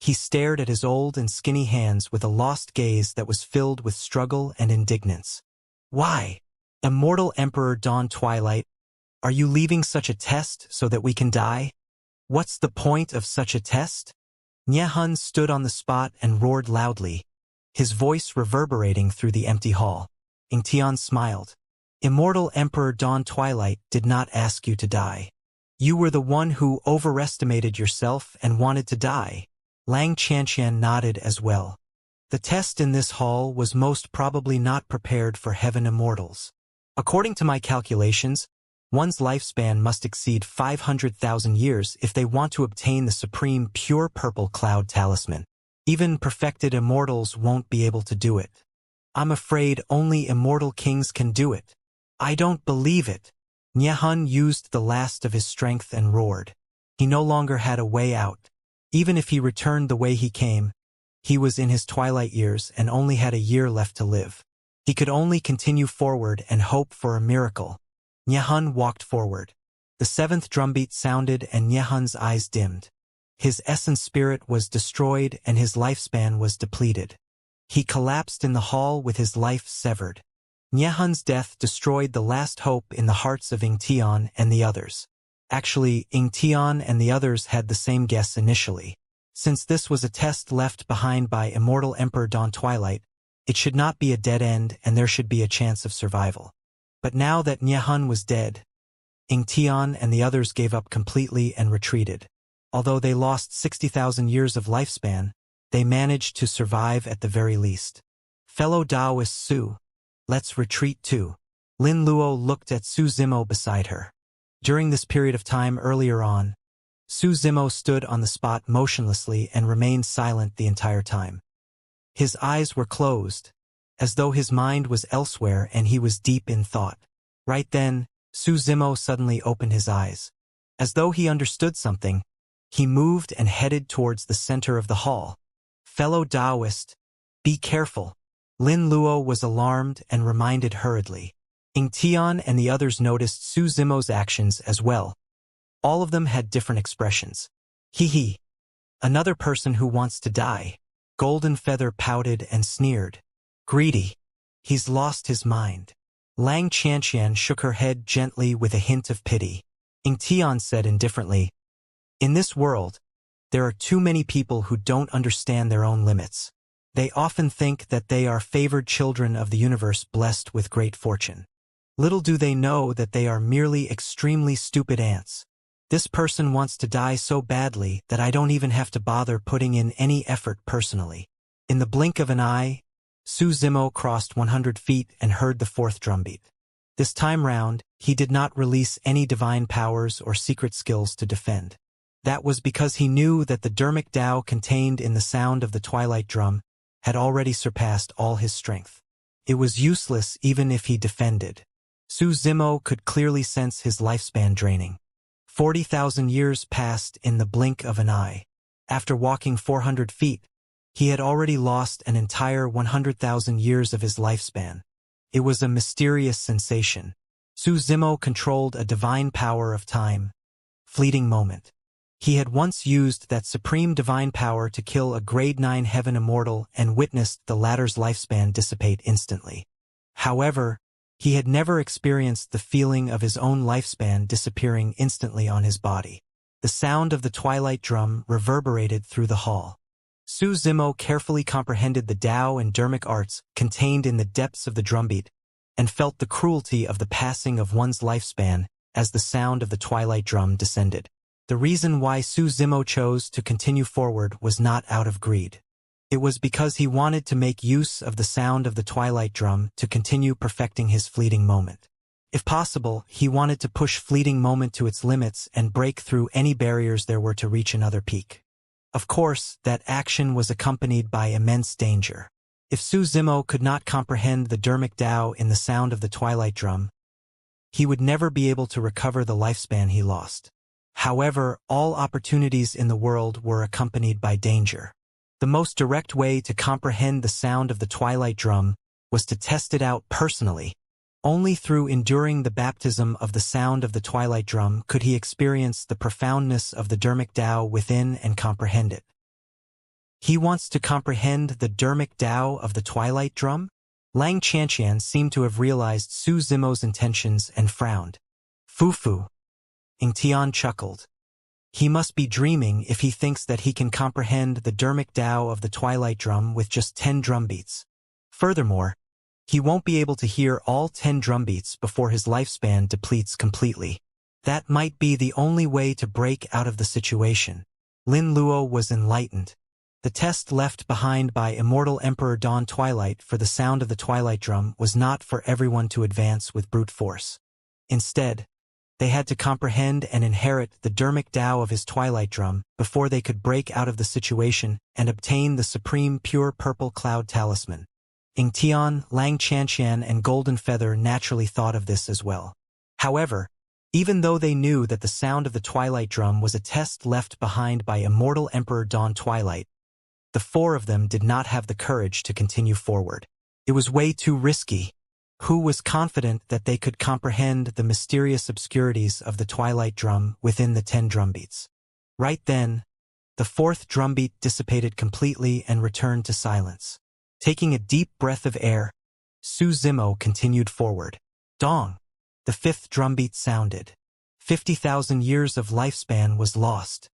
he stared at his old and skinny hands with a lost gaze that was filled with struggle and indignance. Why? Immortal Emperor Dawn Twilight, are you leaving such a test so that we can die? What's the point of such a test? Niehun stood on the spot and roared loudly, his voice reverberating through the empty hall. Ingtian smiled. Immortal Emperor Dawn Twilight did not ask you to die. You were the one who overestimated yourself and wanted to die. Lang Xianxian nodded as well. The test in this hall was most probably not prepared for heaven immortals. According to my calculations, one's lifespan must exceed 500,000 years if they want to obtain the supreme pure purple cloud talisman. Even perfected immortals won't be able to do it. I'm afraid only immortal kings can do it. I don't believe it. Niehun used the last of his strength and roared. He no longer had a way out. Even if he returned the way he came, he was in his twilight years and only had a year left to live. He could only continue forward and hope for a miracle. Niehun walked forward. The seventh drumbeat sounded and Niehun's eyes dimmed. His essence spirit was destroyed and his lifespan was depleted. He collapsed in the hall with his life severed. Niehun's death destroyed the last hope in the hearts of Ingtian and the others. Actually, Ingtian and the others had the same guess initially. Since this was a test left behind by Immortal Emperor Dawn Twilight, it should not be a dead end and there should be a chance of survival. But now that Niehun was dead, Ingtian and the others gave up completely and retreated. Although they lost 60,000 years of lifespan, they managed to survive at the very least. Fellow Taoist Su, let's retreat too. Lin Luo looked at Su Zimo beside her. During this period of time earlier on, Su Zimo stood on the spot motionlessly and remained silent the entire time. His eyes were closed, as though his mind was elsewhere and he was deep in thought. Right then, Su Zimo suddenly opened his eyes. As though he understood something, he moved and headed towards the center of the hall. Fellow Taoist, be careful. Lin Luo was alarmed and reminded hurriedly. Ingtian and the others noticed Su Zimo's actions as well. All of them had different expressions. Hee. Another person who wants to die. Golden Feather pouted and sneered. Greedy. He's lost his mind. Lang Xianxian shook her head gently with a hint of pity. Ingtian said indifferently, in this world, there are too many people who don't understand their own limits. They often think that they are favored children of the universe blessed with great fortune. Little do they know that they are merely extremely stupid ants. This person wants to die so badly that I don't even have to bother putting in any effort personally. In the blink of an eye, Su Zimo crossed 100 feet and heard the fourth drumbeat. This time round, he did not release any divine powers or secret skills to defend. That was because he knew that the dermic Tao contained in the sound of the twilight drum had already surpassed all his strength. It was useless even if he defended. Su Zimo could clearly sense his lifespan draining. 40,000 years passed in the blink of an eye. After walking 400 feet, he had already lost an entire 100,000 years of his lifespan. It was a mysterious sensation. Su Zimo controlled a divine power of time. Fleeting moment. He had once used that supreme divine power to kill a grade 9 heaven immortal and witnessed the latter's lifespan dissipate instantly. However, he had never experienced the feeling of his own lifespan disappearing instantly on his body. The sound of the twilight drum reverberated through the hall. Su Zimo carefully comprehended the Tao and dermic arts contained in the depths of the drumbeat and felt the cruelty of the passing of one's lifespan as the sound of the twilight drum descended. The reason why Su Zimo chose to continue forward was not out of greed. It was because he wanted to make use of the sound of the twilight drum to continue perfecting his fleeting moment. If possible, he wanted to push fleeting moment to its limits and break through any barriers there were to reach another peak. Of course, that action was accompanied by immense danger. If Su Zimo could not comprehend the Dermic Tao in the sound of the twilight drum, he would never be able to recover the lifespan he lost. However, all opportunities in the world were accompanied by danger. The most direct way to comprehend the sound of the twilight drum was to test it out personally. Only through enduring the baptism of the sound of the twilight drum could he experience the profoundness of the Dermic Tao within and comprehend it. He wants to comprehend the Dermic Tao of the twilight drum? Lang Xianxia seemed to have realized Su Zimo's intentions and frowned. Fufu. Ingtian chuckled. He must be dreaming if he thinks that he can comprehend the Dermic Tao of the twilight drum with just 10 drumbeats. Furthermore, he won't be able to hear all 10 drumbeats before his lifespan depletes completely. That might be the only way to break out of the situation. Lin Luo was enlightened. The test left behind by Immortal Emperor Dawn Twilight for the sound of the twilight drum was not for everyone to advance with brute force. Instead, they had to comprehend and inherit the Dermic Tao of his twilight drum before they could break out of the situation and obtain the supreme pure purple cloud talisman. Ingtian, Lang Xianxian, and Golden Feather naturally thought of this as well. However, even though they knew that the sound of the twilight drum was a test left behind by Immortal Emperor Dawn Twilight, the 4 of them did not have the courage to continue forward. It was way too risky. Who was confident that they could comprehend the mysterious obscurities of the twilight drum within the 10 drumbeats? Right then, the 4th drumbeat dissipated completely and returned to silence. Taking a deep breath of air, Su Zimo continued forward. Dong! The 5th drumbeat sounded. 50,000 years of lifespan was lost.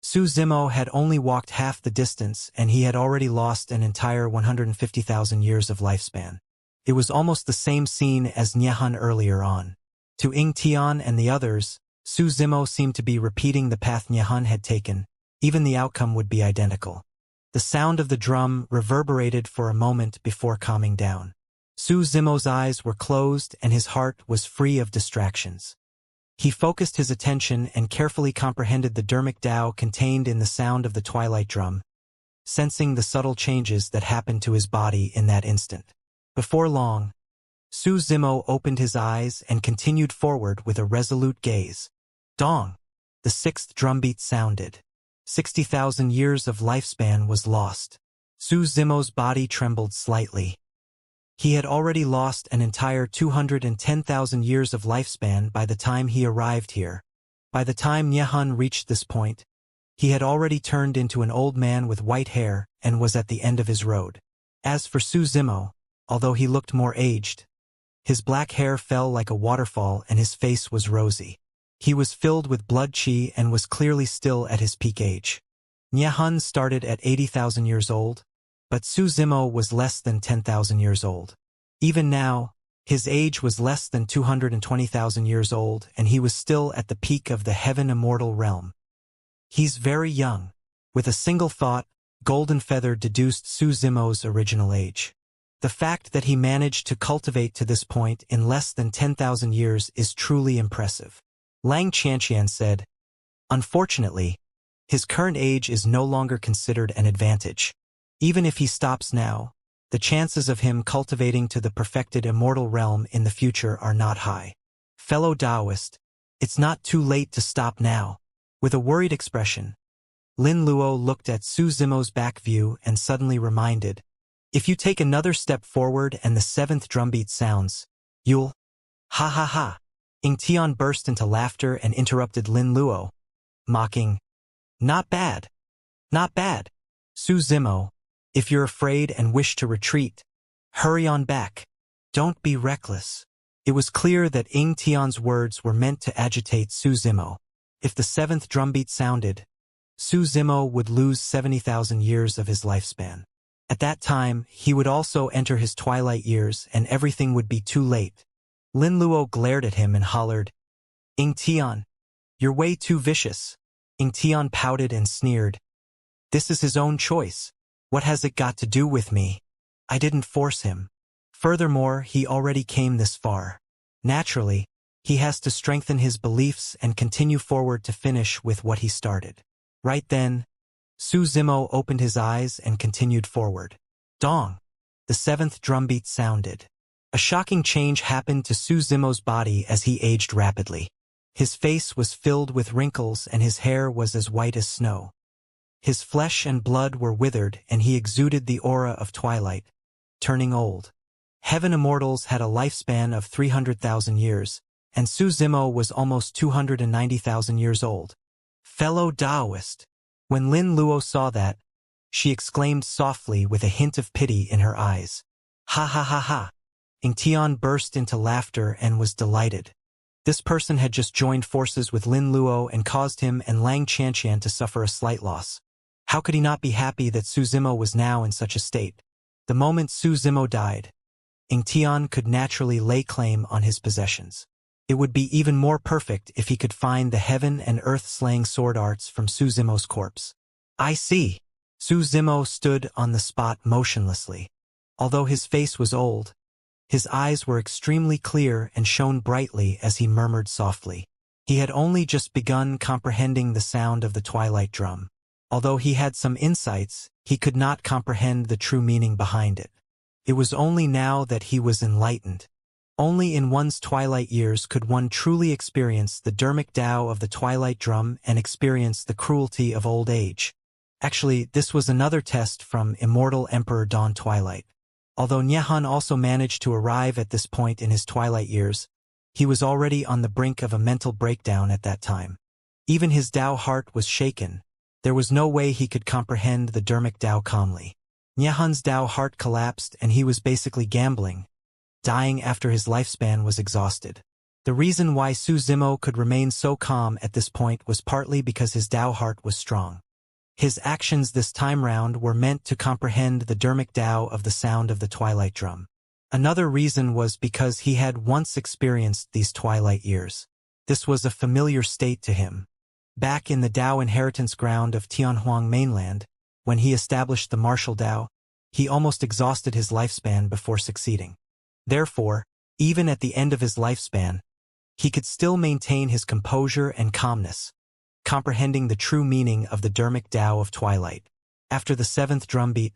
Su Zimo had only walked half the distance and he had already lost an entire 150,000 years of lifespan. It was almost the same scene as Nyehan earlier on. To Ing Tian and the others, Su Zimo seemed to be repeating the path Nyehan had taken. Even the outcome would be identical. The sound of the drum reverberated for a moment before calming down. Su Zimo's eyes were closed and his heart was free of distractions. He focused his attention and carefully comprehended the Dermic Tao contained in the sound of the twilight drum, sensing the subtle changes that happened to his body in that instant. Before long, Su Zimo opened his eyes and continued forward with a resolute gaze. Dong! The 6th drumbeat sounded. 60,000 years of lifespan was lost. Su Zimo's body trembled slightly. He had already lost an entire 210,000 years of lifespan by the time he arrived here. By the time Nyehan reached this point, he had already turned into an old man with white hair and was at the end of his road. As for Su Zimo, although he looked more aged, his black hair fell like a waterfall and his face was rosy. He was filled with blood qi and was clearly still at his peak age. Nyehan started at 80,000 years old, but Su Zimo was less than 10,000 years old. Even now, his age was less than 220,000 years old and he was still at the peak of the heaven immortal realm. He's very young. With a single thought, Golden Feather deduced Su Zimo's original age. The fact that he managed to cultivate to this point in less than 10,000 years is truly impressive. Lang Xianxian said, "Unfortunately, his current age is no longer considered an advantage. Even if he stops now, the chances of him cultivating to the perfected immortal realm in the future are not high. Fellow Taoist, it's not too late to stop now." With a worried expression, Lin Luo looked at Su Zimo's back view and suddenly reminded, "If you take another step forward and the 7th drumbeat sounds, you'll..." Ha ha ha! Ing Tian burst into laughter and interrupted Lin Luo, mocking, "Not bad. Not bad. Su Zimo, if you're afraid and wish to retreat, hurry on back. Don't be reckless." It was clear that Ing Tian's words were meant to agitate Su Zimo. If the 7th drumbeat sounded, Su Zimo would lose 70,000 years of his lifespan. At that time, he would also enter his twilight years and everything would be too late. Lin Luo glared at him and hollered, "Ing Tian, you're way too vicious." Ing Tian pouted and sneered, "This is his own choice. What has it got to do with me? I didn't force him. Furthermore, he already came this far. Naturally, he has to strengthen his beliefs and continue forward to finish with what he started." Right then, Su Zimo opened his eyes and continued forward. Dong! The seventh drumbeat sounded. A shocking change happened to Su Zimo's body as he aged rapidly. His face was filled with wrinkles and his hair was as white as snow. His flesh and blood were withered and he exuded the aura of twilight, turning old. Heaven immortals had a lifespan of 300,000 years, and Su Zimo was almost 290,000 years old. Fellow Taoist. When Lin Luo saw that, she exclaimed softly with a hint of pity in her eyes. Ha ha ha ha. Ying Tian burst into laughter and was delighted. This person had just joined forces with Lin Luo and caused him and Lang Xianxia to suffer a slight loss. How could he not be happy that Su Zimo was now in such a state? The moment Su Zimo died, Ying Tian could naturally lay claim on his possessions. It would be even more perfect if he could find the heaven and earth-slaying sword arts from Su Zimo's corpse. I see. Su Zimo stood on the spot motionlessly. Although his face was old, his eyes were extremely clear and shone brightly as he murmured softly. He had only just begun comprehending the sound of the twilight drum. Although he had some insights, he could not comprehend the true meaning behind it. It was only now that he was enlightened. Only in one's twilight years could one truly experience the dermic Tao of the twilight drum and experience the cruelty of old age. Actually, this was another test from Immortal Emperor Dawn Twilight. Although Nyehan also managed to arrive at this point in his twilight years, he was already on the brink of a mental breakdown at that time. Even his Tao heart was shaken. There was no way he could comprehend the dermic Tao calmly. Nyehan's Tao heart collapsed and he was basically gambling, dying after his lifespan was exhausted. The reason why Su Zimo could remain so calm at this point was partly because his Tao heart was strong. His actions this time round were meant to comprehend the dermic Tao of the sound of the twilight drum. Another reason was because he had once experienced these twilight years. This was a familiar state to him. Back in the Tao inheritance ground of Tianhuang mainland, when he established the martial Tao, he almost exhausted his lifespan before succeeding. Therefore, even at the end of his lifespan, he could still maintain his composure and calmness, comprehending the true meaning of the dermic Tao of twilight. After the seventh drumbeat,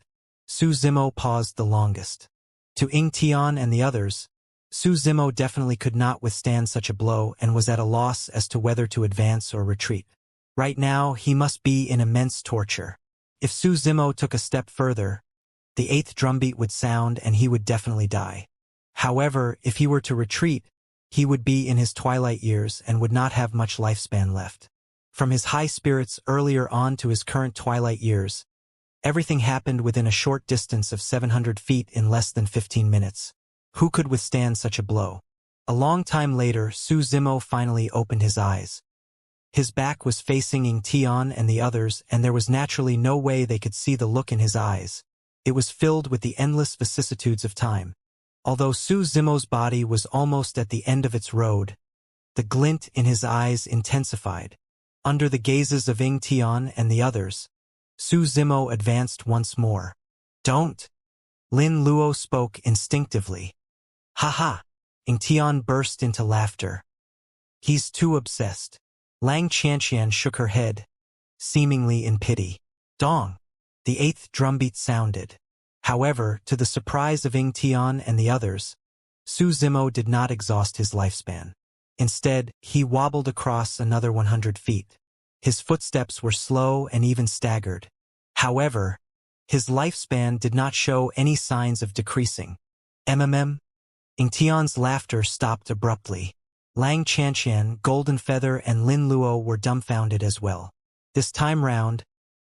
Su Zimo paused the longest. To Ying Tian and the others, Su Zimo definitely could not withstand such a blow and was at a loss as to whether to advance or retreat. Right now, he must be in immense torture. If Su Zimo took a step further, the eighth drumbeat would sound and he would definitely die. However, if he were to retreat, he would be in his twilight years and would not have much lifespan left. From his high spirits earlier on to his current twilight years, everything happened within a short distance of 700 feet in less than 15 minutes. Who could withstand such a blow? A long time later, Su Zimo finally opened his eyes. His back was facing Ying Tian and the others, and there was naturally no way they could see the look in his eyes. It was filled with the endless vicissitudes of time. Although Su Zimo's body was almost at the end of its road, the glint in his eyes intensified. Under the gazes of Ying Tian and the others, Su Zimo advanced once more. Don't! Lin Luo spoke instinctively. Ha ha! Ying Tian burst into laughter. He's too obsessed. Lang Xianxia shook her head, seemingly in pity. Dong! The eighth drumbeat sounded. However, to the surprise of Ying Tian and the others, Su Zimo did not exhaust his lifespan. Instead, he wobbled across another 100 feet. His footsteps were slow and even staggered. However, his lifespan did not show any signs of decreasing. Ying Tian's laughter stopped abruptly. Lang Xianxia, Golden Feather, and Lin Luo were dumbfounded as well. This time round,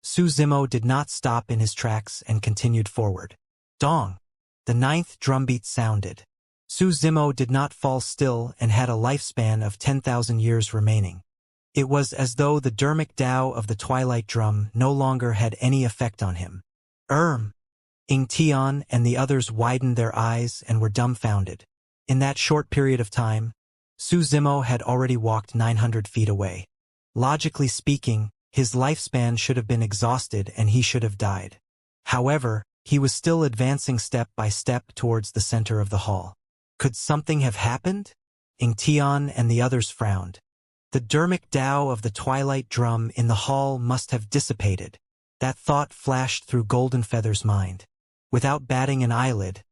Su Zimo did not stop in his tracks and continued forward. Dong! The ninth drumbeat sounded. Su Zimo did not fall still and had a lifespan of 10,000 years remaining. It was as though the dermic Tao of the twilight drum no longer had any effect on him. Ying Tian and the others widened their eyes and were dumbfounded. In that short period of time, Su Zimo had already walked 900 feet away. Logically speaking, his lifespan should have been exhausted and he should have died. However, he was still advancing step by step towards the center of the hall. Could something have happened? Ying Tian and the others frowned. The dermic Tao of the twilight drum in the hall must have dissipated. That thought flashed through Golden Feather's mind. Without batting an eyelid,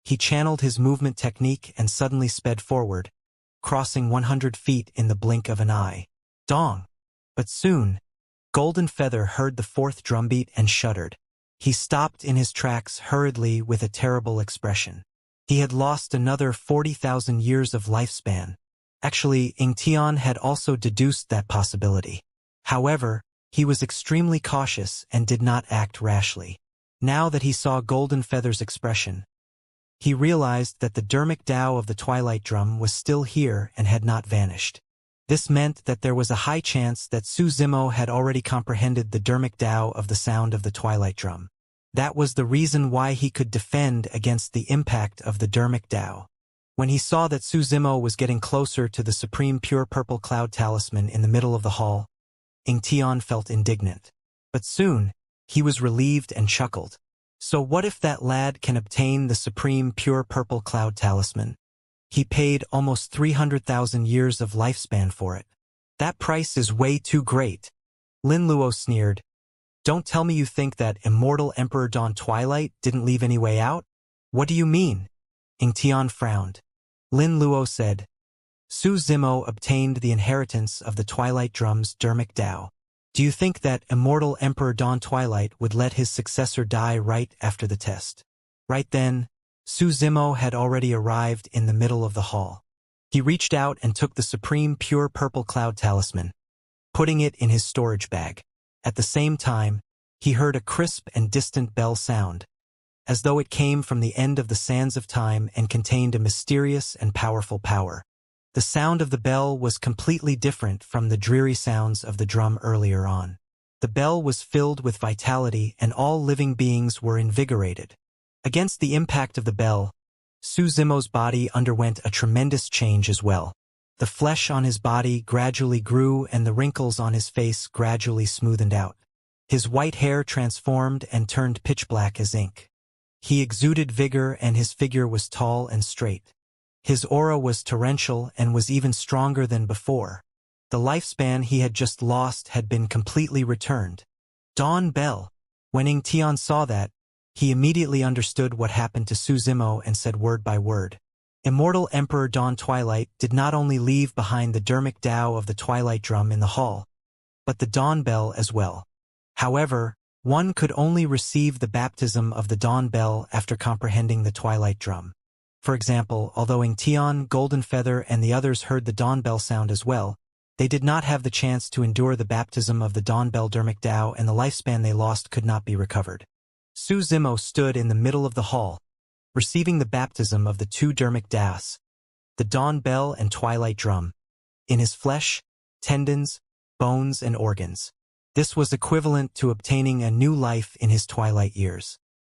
he channeled his movement technique and suddenly sped forward, crossing 100 feet in the blink of an eye. Dong! But soon, Golden Feather heard the fourth drumbeat and shuddered. He stopped in his tracks hurriedly with a terrible expression. He had lost another 40,000 years of lifespan. Actually, Ingtian had also deduced that possibility. However, he was extremely cautious and did not act rashly. Now that he saw Golden Feather's expression, he realized that the dermic Tao of the Twilight Drum was still here and had not vanished. This meant that there was a high chance that Su Zimo had already comprehended the dermic Tao of the sound of the Twilight Drum. That was the reason why he could defend against the impact of the dermic Tao. When he saw that Su Zimo was getting closer to the supreme pure purple cloud talisman in the middle of the hall, Ingtian felt indignant. But soon, he was relieved and chuckled. So what if that lad can obtain the supreme pure purple cloud talisman? He paid almost 300,000 years of lifespan for it. That price is way too great. Lin Luo sneered. Don't tell me you think that immortal Emperor Dawn Twilight didn't leave any way out? What do you mean? Ingtian frowned. Lin Luo said, Su Zimo obtained the inheritance of the Twilight Drum's dermic Tao. Do you think that immortal Emperor Dawn Twilight would let his successor die right after the test? Right then, Su Zimo had already arrived in the middle of the hall. He reached out and took the supreme pure purple cloud talisman, putting it in his storage bag. At the same time, he heard a crisp and distant bell sound, as though it came from the end of the sands of time and contained a mysterious and powerful power. The sound of the bell was completely different from the dreary sounds of the drum earlier on. The bell was filled with vitality and all living beings were invigorated. Against the impact of the bell, Su Zimo's body underwent a tremendous change as well. The flesh on his body gradually grew and the wrinkles on his face gradually smoothened out. His white hair transformed and turned pitch black as ink. He exuded vigor and his figure was tall and straight. His aura was torrential and was even stronger than before. The lifespan he had just lost had been completely returned. Dawn Bell. When Ingtian saw that, he immediately understood what happened to Su Zimo and said word by word. Immortal Emperor Dawn Twilight did not only leave behind the dermic Tao of the Twilight Drum in the hall, but the Dawn Bell as well. However, one could only receive the baptism of the Dawn Bell after comprehending the Twilight Drum. For example, although Ingtian, Golden Feather, and the others heard the Dawn Bell sound as well, they did not have the chance to endure the baptism of the Dawn Bell dermic Tao and the lifespan they lost could not be recovered. Su Zimo stood in the middle of the hall, receiving the baptism of the two dermic Taos, the Dawn Bell and Twilight Drum, in his flesh, tendons, bones, and organs. This was equivalent to obtaining a new life in his twilight years.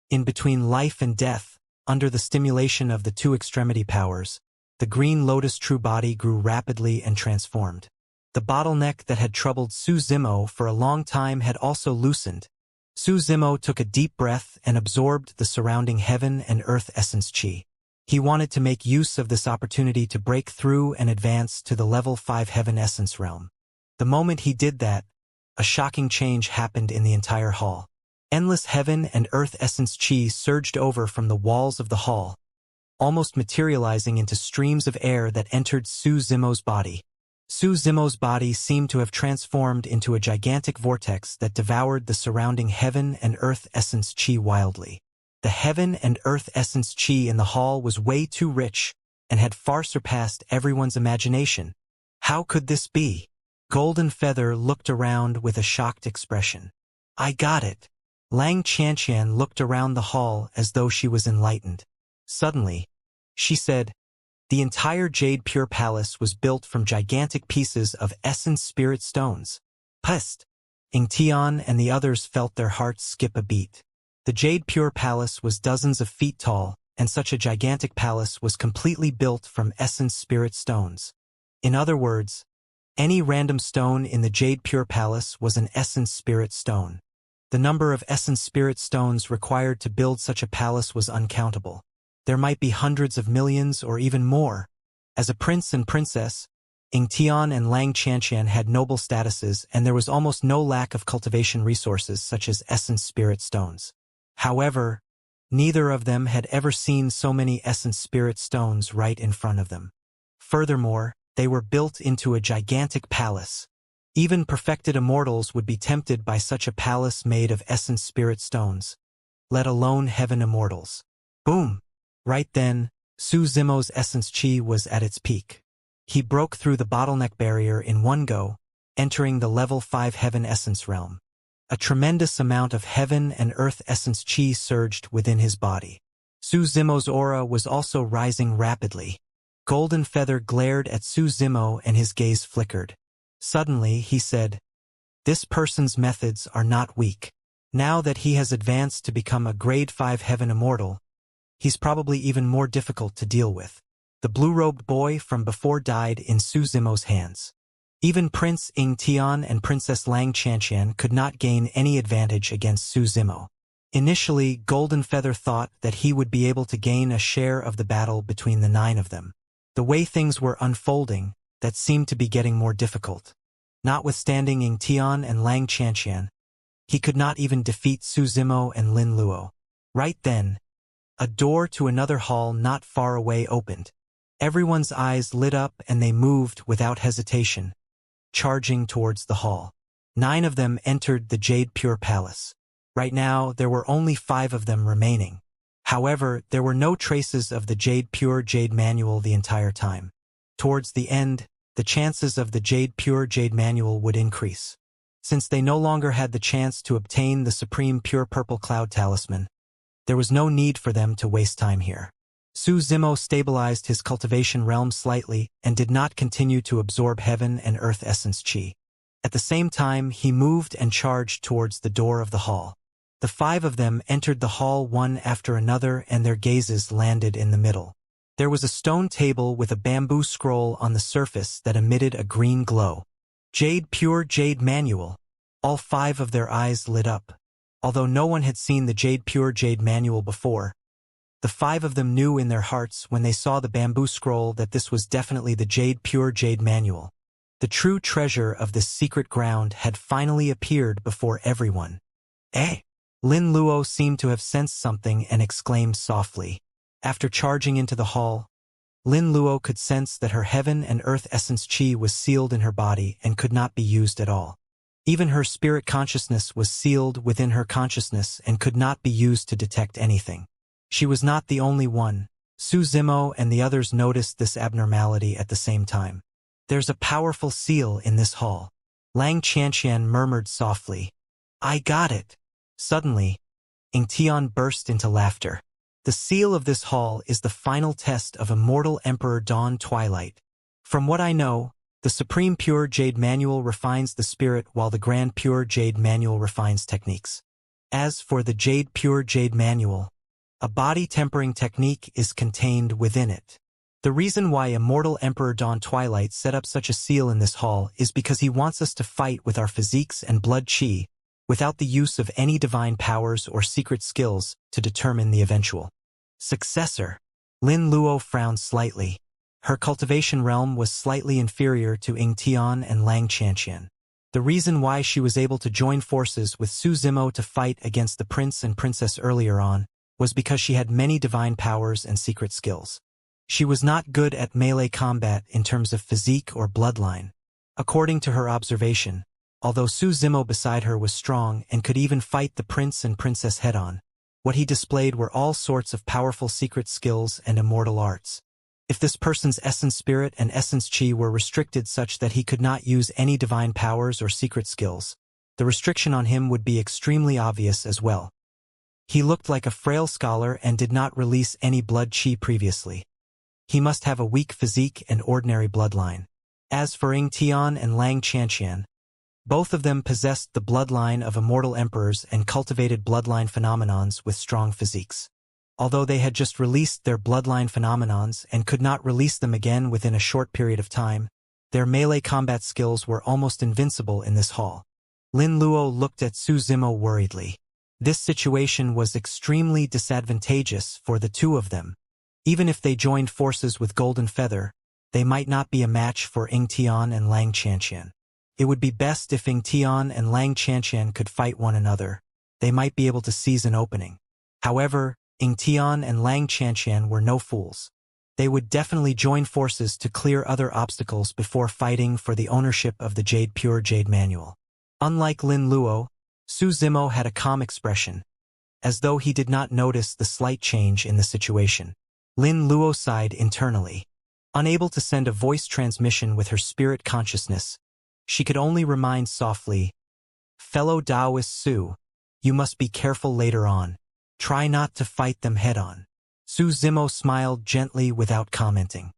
In between life and death, under the stimulation of the two extremity powers, the green lotus true body grew rapidly and transformed. The bottleneck that had troubled Su Zimo for a long time had also loosened. Su Zimo took a deep breath and absorbed the surrounding heaven and earth essence chi. He wanted to make use of this opportunity to break through and advance to the level 5 heaven essence realm. The moment he did that, a shocking change happened in the entire hall. Endless heaven and earth essence chi surged over from the walls of the hall, almost materializing into streams of air that entered Su Zimo's body. Su Zimo's body seemed to have transformed into a gigantic vortex that devoured the surrounding heaven and earth essence chi wildly. The heaven and earth essence chi in the hall was way too rich and had far surpassed everyone's imagination. How could this be? Golden Feather looked around with a shocked expression. I got it. Lang Xianxia looked around the hall as though she was enlightened. Suddenly, she said, the entire Jade Pure Palace was built from gigantic pieces of essence spirit stones. Pest! Ingtian and the others felt their hearts skip a beat. The Jade Pure Palace was dozens of feet tall, and such a gigantic palace was completely built from essence spirit stones. In other words, any random stone in the Jade Pure Palace was an essence spirit stone. The number of essence spirit stones required to build such a palace was uncountable. There might be hundreds of millions or even more. As a prince and princess, Ingtian and Lang Xianxian had noble statuses and there was almost no lack of cultivation resources such as essence spirit stones. However, Neither of them had ever seen so many essence spirit stones right in front of them. Furthermore, they were built into a gigantic palace. Even perfected immortals would be tempted by such a palace made of essence spirit stones, let alone heaven immortals. Boom! Right then, Su Zimo's essence chi was at its peak. He broke through the bottleneck barrier in one go, entering the level 5 heaven essence realm. A tremendous amount of heaven and earth essence chi surged within his body. Su Zimo's aura was also rising rapidly. Golden Feather glared at Su Zimo and his gaze flickered. Suddenly, he said, "This person's methods are not weak. Now that he has advanced to become a grade 5 heaven immortal, he's probably even more difficult to deal with." The blue-robed boy from before died in Su Zimo's hands. Even Prince Ying Tian and Princess Lang Xianxia could not gain any advantage against Su Zimo. Initially, Golden Feather thought that he would be able to gain a share of the battle between the 9 of them. The way things were unfolding, that seemed to be getting more difficult. Notwithstanding Ying Tian and Lang Xianxia, he could not even defeat Su Zimo and Lin Luo. Right then, a door to another hall not far away opened. Everyone's eyes lit up and they moved without hesitation, charging towards the hall. 9 of them entered the Jade Pure Palace. Right now, there were only 5 of them remaining. However, there were no traces of the Jade Pure Jade Manual the entire time. Towards the end, the chances of the Jade Pure Jade Manual would increase. Since they no longer had the chance to obtain the Supreme Pure Purple Cloud Talisman, there was no need for them to waste time here. Su Zimo stabilized his cultivation realm slightly and did not continue to absorb heaven and earth essence chi. At the same time, he moved and charged towards the door of the hall. The 5 of them entered the hall one after another and their gazes landed in the middle. There was a stone table with a bamboo scroll on the surface that emitted a green glow. Jade Pure Jade Manual. All 5 of their eyes lit up. Although no one had seen the Jade Pure Jade Manual before, the 5 of them knew in their hearts when they saw the bamboo scroll that this was definitely the Jade Pure Jade Manual. The true treasure of this secret ground had finally appeared before everyone. Eh? Lin Luo seemed to have sensed something and exclaimed softly. After charging into the hall, Lin Luo could sense that her heaven and earth essence chi was sealed in her body and could not be used at all. Even her spirit consciousness was sealed within her consciousness and could not be used to detect anything. She was not the only one. Su Zimo and the others noticed this abnormality at the same time. "There's a powerful seal in this hall." Lang Qianxian murmured softly. "I got it." Suddenly, Ying Tian burst into laughter. "The seal of this hall is the final test of Immortal Emperor Dawn Twilight. From what I know, the Supreme Pure Jade Manual refines the spirit while the Grand Pure Jade Manual refines techniques. As for the Jade Pure Jade Manual, a body tempering technique is contained within it. The reason why Immortal Emperor Dawn Twilight set up such a seal in this hall is because he wants us to fight with our physiques and blood chi, without the use of any divine powers or secret skills to determine the eventual successor." Lin Luo frowned slightly. Her cultivation realm was slightly inferior to Ying Tian and Lang Qianxian. The reason why she was able to join forces with Su Zimo to fight against the prince and princess earlier on was because she had many divine powers and secret skills. She was not good at melee combat in terms of physique or bloodline. According to her observation, although Su Zimo beside her was strong and could even fight the prince and princess head-on, what he displayed were all sorts of powerful secret skills and immortal arts. If this person's essence spirit and essence chi were restricted such that he could not use any divine powers or secret skills, the restriction on him would be extremely obvious as well. He looked like a frail scholar and did not release any blood chi previously. He must have a weak physique and ordinary bloodline. As for Ying Tian and Lang Qianxian, both of them possessed the bloodline of immortal emperors and cultivated bloodline phenomenons with strong physiques. Although they had just released their bloodline phenomenons and could not release them again within a short period of time, their melee combat skills were almost invincible in this hall. Lin Luo looked at Su Zimo worriedly. This situation was extremely disadvantageous for the 2 of them. Even if they joined forces with Golden Feather, they might not be a match for Ying Tian and Lang Qianxian. It would be best if Ying Tian and Lang Qianxian could fight one another. They might be able to seize an opening. However, Ying Tian and Lang Qianqian were no fools. They would definitely join forces to clear other obstacles before fighting for the ownership of the Pure Jade Manual. Unlike Lin Luo, Su Zimo had a calm expression, as though he did not notice the slight change in the situation. Lin Luo sighed internally. Unable to send a voice transmission with her spirit consciousness, she could only remind softly, "Fellow Taoist Su, you must be careful later on. Try not to fight them head-on." Su Zimo smiled gently without commenting.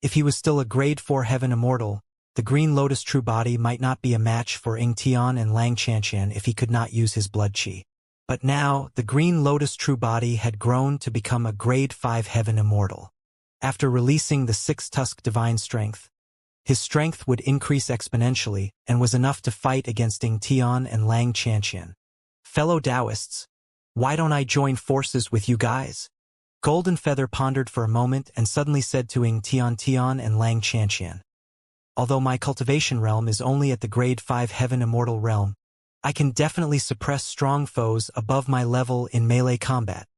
If he was still a grade 4 heaven immortal, the Green Lotus true body might not be a match for Ying Tian and Lang Qianqian if he could not use his blood qi. But now, the Green Lotus true body had grown to become a grade 5 heaven immortal. After releasing the 6-tusk divine strength, his strength would increase exponentially and was enough to fight against Ying Tian and Lang Qianqian. "Fellow Taoists, why don't I join forces with you guys?" Golden Feather pondered for a moment and suddenly said to Ying Tian and Lang Qianqian, "Although my cultivation realm is only at the grade 5 heaven immortal realm, I can definitely suppress strong foes above my level in melee combat."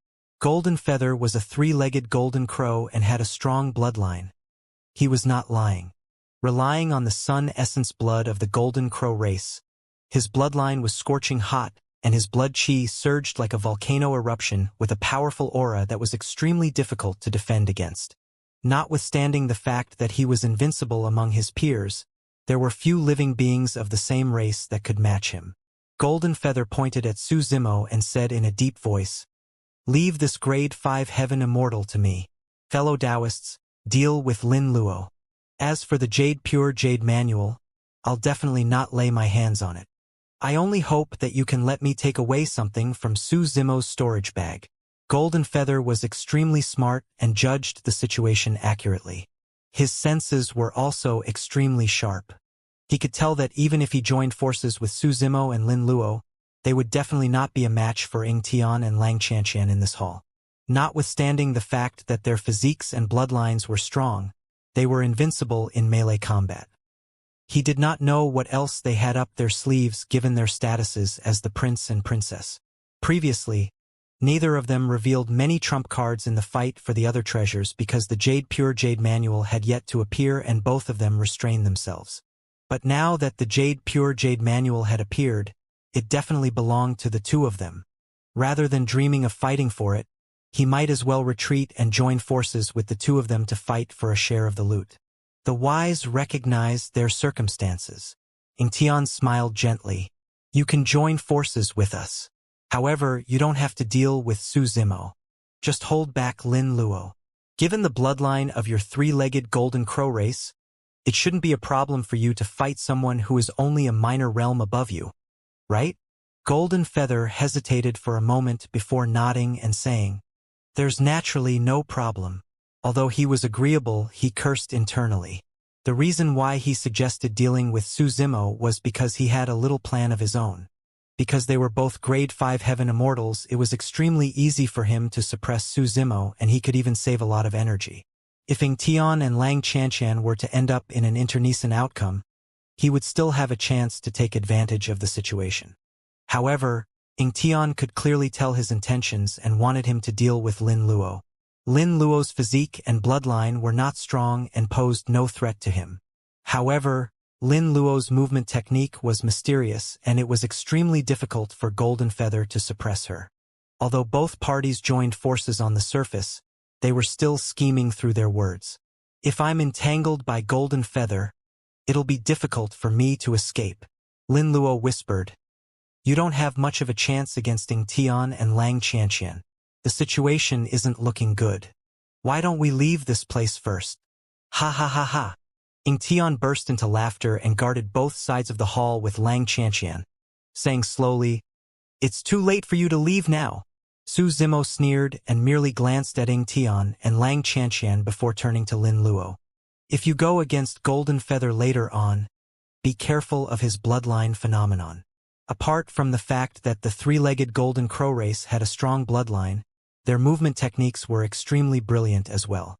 Golden Feather was a 3-legged golden crow and had a strong bloodline. He was not lying. Relying on the sun essence blood of the golden crow race, his bloodline was scorching hot, and his blood qi surged like a volcano eruption with a powerful aura that was extremely difficult to defend against. Notwithstanding the fact that he was invincible among his peers, there were few living beings of the same race that could match him. Golden Feather pointed at Su Zimo and said in a deep voice, "Leave this grade 5 heaven immortal to me. Fellow Taoists, deal with Lin Luo. As for the Pure Jade Manual, I'll definitely not lay my hands on it. I only hope that you can let me take away something from Su Zimo's storage bag." Golden Feather was extremely smart and judged the situation accurately. His senses were also extremely sharp. He could tell that even if he joined forces with Su Zimo and Lin Luo, they would definitely not be a match for Ying Tian and Lang Qianqian in this hall. Notwithstanding the fact that their physiques and bloodlines were strong, they were invincible in melee combat. He did not know what else they had up their sleeves given their statuses as the prince and princess. Previously, neither of them revealed many trump cards in the fight for the other treasures because the Pure Jade Manual had yet to appear and both of them restrained themselves. But now that the Pure Jade Manual had appeared, it definitely belonged to the two of them. Rather than dreaming of fighting for it, he might as well retreat and join forces with the two of them to fight for a share of the loot. The wise recognized their circumstances. Ying Tian smiled gently. "You can join forces with us. However, you don't have to deal with Su Zimo. Just hold back Lin Luo. Given the bloodline of your 3-legged golden crow race, it shouldn't be a problem for you to fight someone who is only a minor realm above you, right?" Golden Feather hesitated for a moment before nodding and saying, "There's naturally no problem." Although he was agreeable, he cursed internally. The reason why he suggested dealing with Su Zimo was because he had a little plan of his own. Because they were both grade 5 heaven immortals, it was extremely easy for him to suppress Su Zimo, and he could even save a lot of energy. If Ying Tian and Lang Qianqian were to end up in an internecine outcome, he would still have a chance to take advantage of the situation. However, Ying Tian could clearly tell his intentions and wanted him to deal with Lin Luo. Lin Luo's physique and bloodline were not strong and posed no threat to him. However, Lin Luo's movement technique was mysterious and it was extremely difficult for Golden Feather to suppress her. Although both parties joined forces on the surface, they were still scheming through their words. "If I'm entangled by Golden Feather, it'll be difficult for me to escape," Lin Luo whispered. "You don't have much of a chance against Ying Tian and Lang Qianqian. The situation isn't looking good. Why don't we leave this place first?" "Ha ha ha ha." Ying Tian burst into laughter and guarded both sides of the hall with Lang Qianqian, saying slowly, "It's too late for you to leave now." Su Zimo sneered and merely glanced at Ying Tian and Lang Qianqian before turning to Lin Luo. "If you go against Golden Feather later on, be careful of his bloodline phenomenon." Apart from the fact that the 3-legged golden crow race had a strong bloodline, their movement techniques were extremely brilliant as well.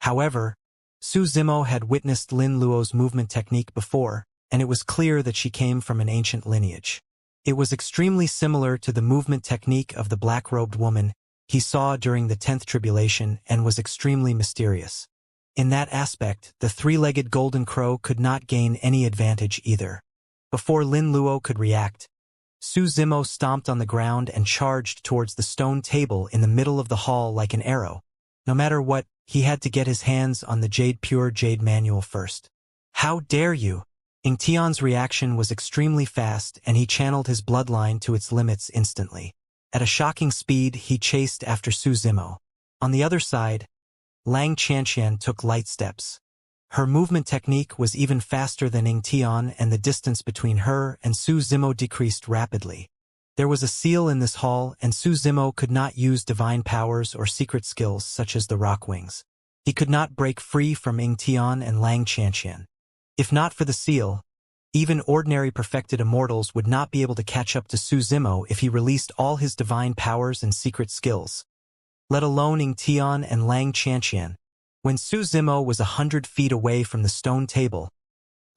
However, Su Zimo had witnessed Lin Luo's movement technique before, and it was clear that she came from an ancient lineage. It was extremely similar to the movement technique of the black-robed woman he saw during the 10th tribulation and was extremely mysterious. In that aspect, the three-legged golden crow could not gain any advantage either. Before Lin Luo could react, Su Zimo stomped on the ground and charged towards the stone table in the middle of the hall like an arrow. No matter what, he had to get his hands on the pure jade manual first. How dare you! Ying Tian's reaction was extremely fast and he channeled his bloodline to its limits instantly. At a shocking speed, he chased after Su Zimo. On the other side, Lang Qianqian took light steps. Her movement technique was even faster than Ying Tian and the distance between her and Su Zimo decreased rapidly. There was a seal in this hall and Su Zimo could not use divine powers or secret skills such as the rock wings. He could not break free from Ying Tian and Lang Qianqian. If not for the seal, even ordinary perfected immortals would not be able to catch up to Su Zimo if he released all his divine powers and secret skills. Let alone Ying Tian and Lang Qianqian. When Su Zimo was 100 feet away from the stone table,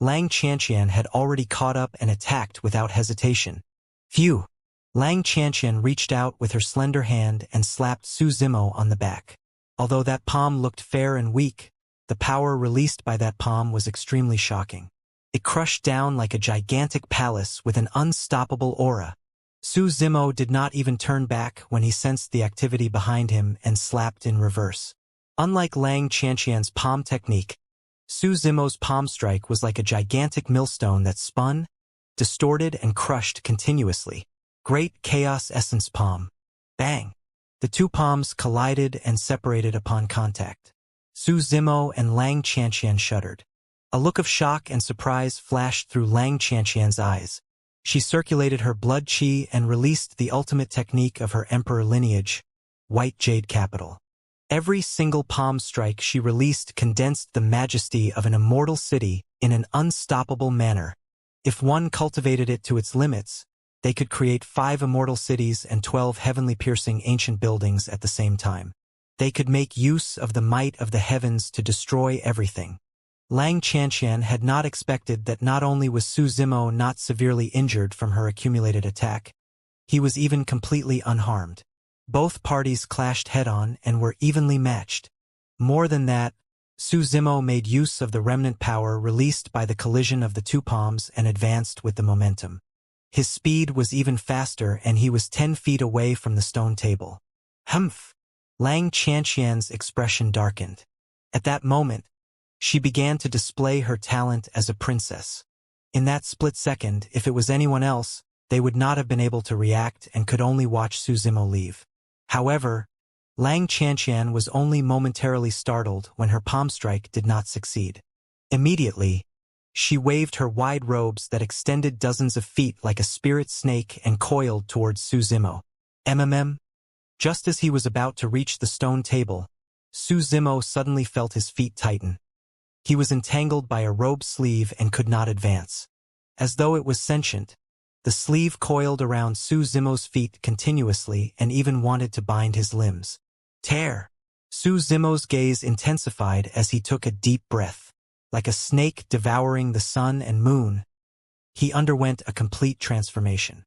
Lang Qianqian had already caught up and attacked without hesitation. Phew! Lang Qianqian reached out with her slender hand and slapped Su Zimo on the back. Although that palm looked fair and weak, the power released by that palm was extremely shocking. It crushed down like a gigantic palace with an unstoppable aura. Su Zimo did not even turn back when he sensed the activity behind him and slapped in reverse. Unlike Lang Qianqian's palm technique, Su Zimo's palm strike was like a gigantic millstone that spun, distorted, and crushed continuously. Great Chaos Essence Palm. Bang! The two palms collided and separated upon contact. Su Zimo and Lang Qianqian shuddered. A look of shock and surprise flashed through Lang Qianqian's eyes. She circulated her blood qi and released the ultimate technique of her emperor lineage, White Jade Capital. Every single palm strike she released condensed the majesty of an immortal city in an unstoppable manner. If one cultivated it to its limits, they could create 5 immortal cities and 12 heavenly piercing ancient buildings at the same time. They could make use of the might of the heavens to destroy everything. Lang Qianqian had not expected that not only was Su Zimo not severely injured from her accumulated attack, he was even completely unharmed. Both parties clashed head-on and were evenly matched. More than that, Su Zimo made use of the remnant power released by the collision of the two palms and advanced with the momentum. His speed was even faster and he was 10 feet away from the stone table. Humph! Lang Qianqian's expression darkened. At that moment, she began to display her talent as a princess. In that split second, if it was anyone else, they would not have been able to react and could only watch Su Zimo leave. However, Lang Qianqian was only momentarily startled when her palm strike did not succeed. Immediately, she waved her wide robes that extended dozens of feet like a spirit snake and coiled towards Su Zimo. Just as he was about to reach the stone table, Su Zimo suddenly felt his feet tighten. He was entangled by a robe sleeve and could not advance. As though it was sentient, the sleeve coiled around Su Zimo's feet continuously and even wanted to bind his limbs. Tear! Su Zimo's gaze intensified as he took a deep breath. Like a snake devouring the sun and moon, he underwent a complete transformation.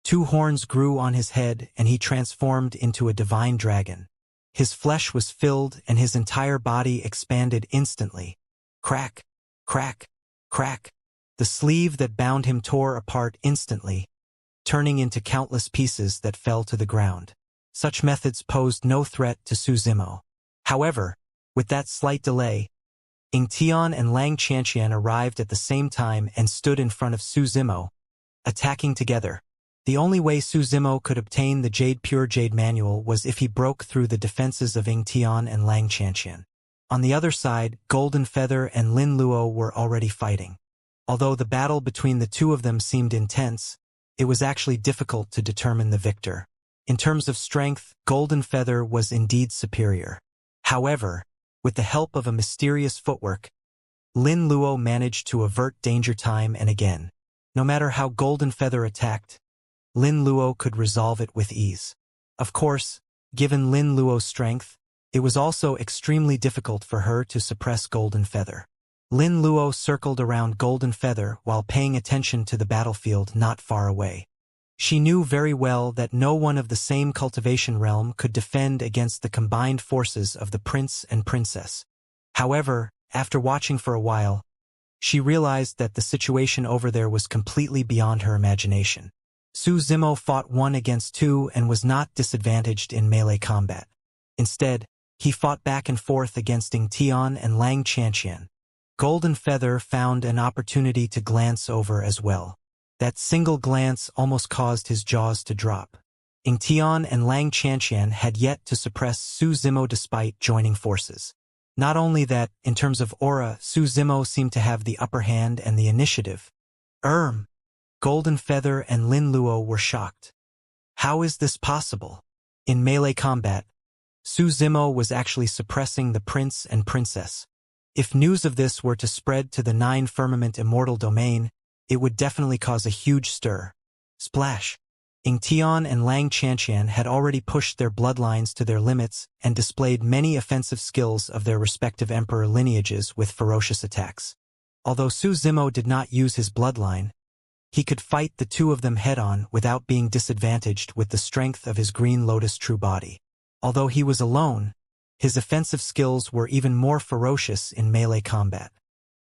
2 horns grew on his head and he transformed into a divine dragon. His flesh was filled and his entire body expanded instantly. Crack! Crack! Crack! The sleeve that bound him tore apart instantly, turning into countless pieces that fell to the ground. Such methods posed no threat to Su Zimo. However, with that slight delay, Ying Tian and Lang Qianqian arrived at the same time and stood in front of Su Zimo, attacking together. The only way Su Zimo could obtain the pure jade manual was if he broke through the defenses of Ying Tian and Lang Qianqian. On the other side, Golden Feather and Lin Luo were already fighting. Although the battle between the two of them seemed intense, it was actually difficult to determine the victor. In terms of strength, Golden Feather was indeed superior. However, with the help of a mysterious footwork, Lin Luo managed to avert danger time and again. No matter how Golden Feather attacked, Lin Luo could resolve it with ease. Of course, given Lin Luo's strength, it was also extremely difficult for her to suppress Golden Feather. Lin Luo circled around Golden Feather while paying attention to the battlefield not far away. She knew very well that no one of the same cultivation realm could defend against the combined forces of the prince and princess. However, after watching for a while, she realized that the situation over there was completely beyond her imagination. Su Zimo fought 1 against 2 and was not disadvantaged in melee combat. Instead, he fought back and forth against Ying Tian and Lang Qianxian. Golden Feather found an opportunity to glance over as well. That single glance almost caused his jaws to drop. Ying Tian and Lang Qianxian had yet to suppress Su Zimo despite joining forces. Not only that, in terms of aura, Su Zimo seemed to have the upper hand and the initiative. Golden Feather and Lin Luo were shocked. How is this possible? In melee combat, Su Zimo was actually suppressing the prince and princess. If news of this were to spread to the 9 Firmament Immortal domain, it would definitely cause a huge stir. Splash! Ying Tian and Lang Qianxian had already pushed their bloodlines to their limits and displayed many offensive skills of their respective emperor lineages with ferocious attacks. Although Su Zimo did not use his bloodline, he could fight the 2 of them head-on without being disadvantaged with the strength of his Green Lotus true body. Although he was alone, his offensive skills were even more ferocious in melee combat.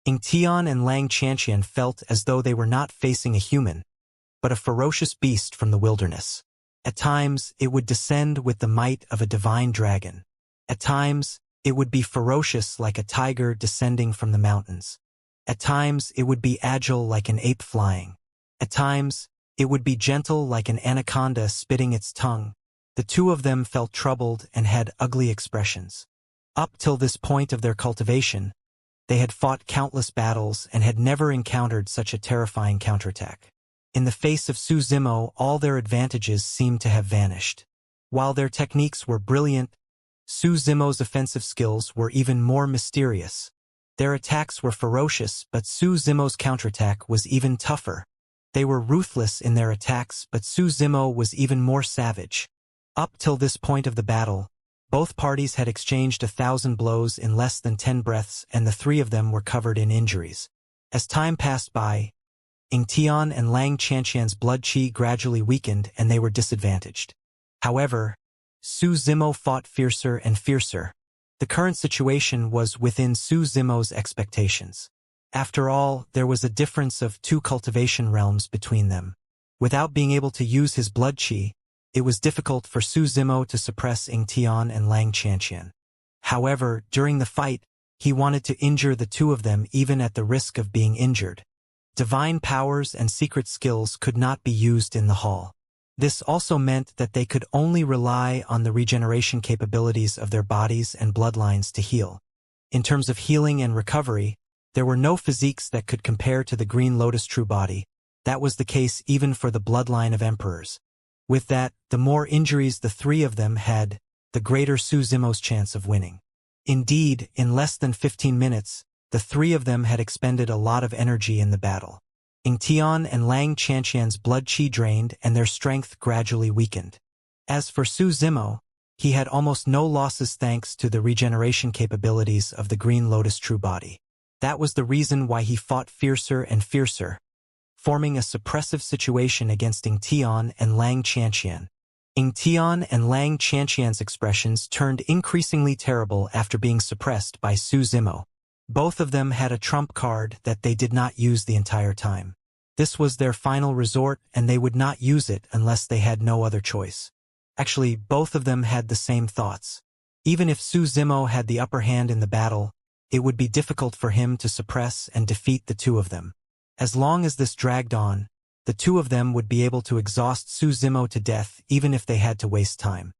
Ying Tian and Lang Qianxian felt as though they were not facing a human, but a ferocious beast from the wilderness. At times, it would descend with the might of a divine dragon. At times, it would be ferocious like a tiger descending from the mountains. At times, it would be agile like an ape flying. At times, it would be gentle like an anaconda spitting its tongue. The 2 of them felt troubled and had ugly expressions. Up till this point of their cultivation, they had fought countless battles and had never encountered such a terrifying counterattack. In the face of Su Zimo, all their advantages seemed to have vanished. While their techniques were brilliant, Su Zimo's offensive skills were even more mysterious. Their attacks were ferocious, but Su Zimo's counterattack was even tougher. They were ruthless in their attacks, but Su Zimo was even more savage. Up till this point of the battle, both parties had exchanged 1,000 blows in less than 10 breaths, and the 3 of them were covered in injuries. As time passed by, Ying Tian and Lang Qianxian's blood qi gradually weakened and they were disadvantaged. However, Su Zimo fought fiercer and fiercer. The current situation was within Su Zimo's expectations. After all, there was a difference of 2 cultivation realms between them. Without being able to use his blood qi, it was difficult for Su Zimo to suppress Ying Tian and Lang Qianxian. However, during the fight, he wanted to injure the 2 of them even at the risk of being injured. Divine powers and secret skills could not be used in the hall. This also meant that they could only rely on the regeneration capabilities of their bodies and bloodlines to heal. In terms of healing and recovery, there were no physiques that could compare to the Green Lotus true body. That was the case even for the bloodline of emperors. With that, the more injuries the 3 of them had, the greater Su Zimo's chance of winning. Indeed, in less than 15 minutes, the 3 of them had expended a lot of energy in the battle. Ying Tian and Lang Qianxian's blood qi drained and their strength gradually weakened. As for Su Zimo, he had almost no losses thanks to the regeneration capabilities of the Green Lotus true body. That was the reason why he fought fiercer and fiercer, forming a suppressive situation against Ying Tian and Lang Qianxian. Ying Tian and Lang Qianxian's expressions turned increasingly terrible after being suppressed by Su Zimo. Both of them had a trump card that they did not use the entire time. This was their final resort and they would not use it unless they had no other choice. Actually, both of them had the same thoughts. Even if Su Zimo had the upper hand in the battle, it would be difficult for him to suppress and defeat the 2 of them. As long as this dragged on, the 2 of them would be able to exhaust Su Zimo to death even if they had to waste time.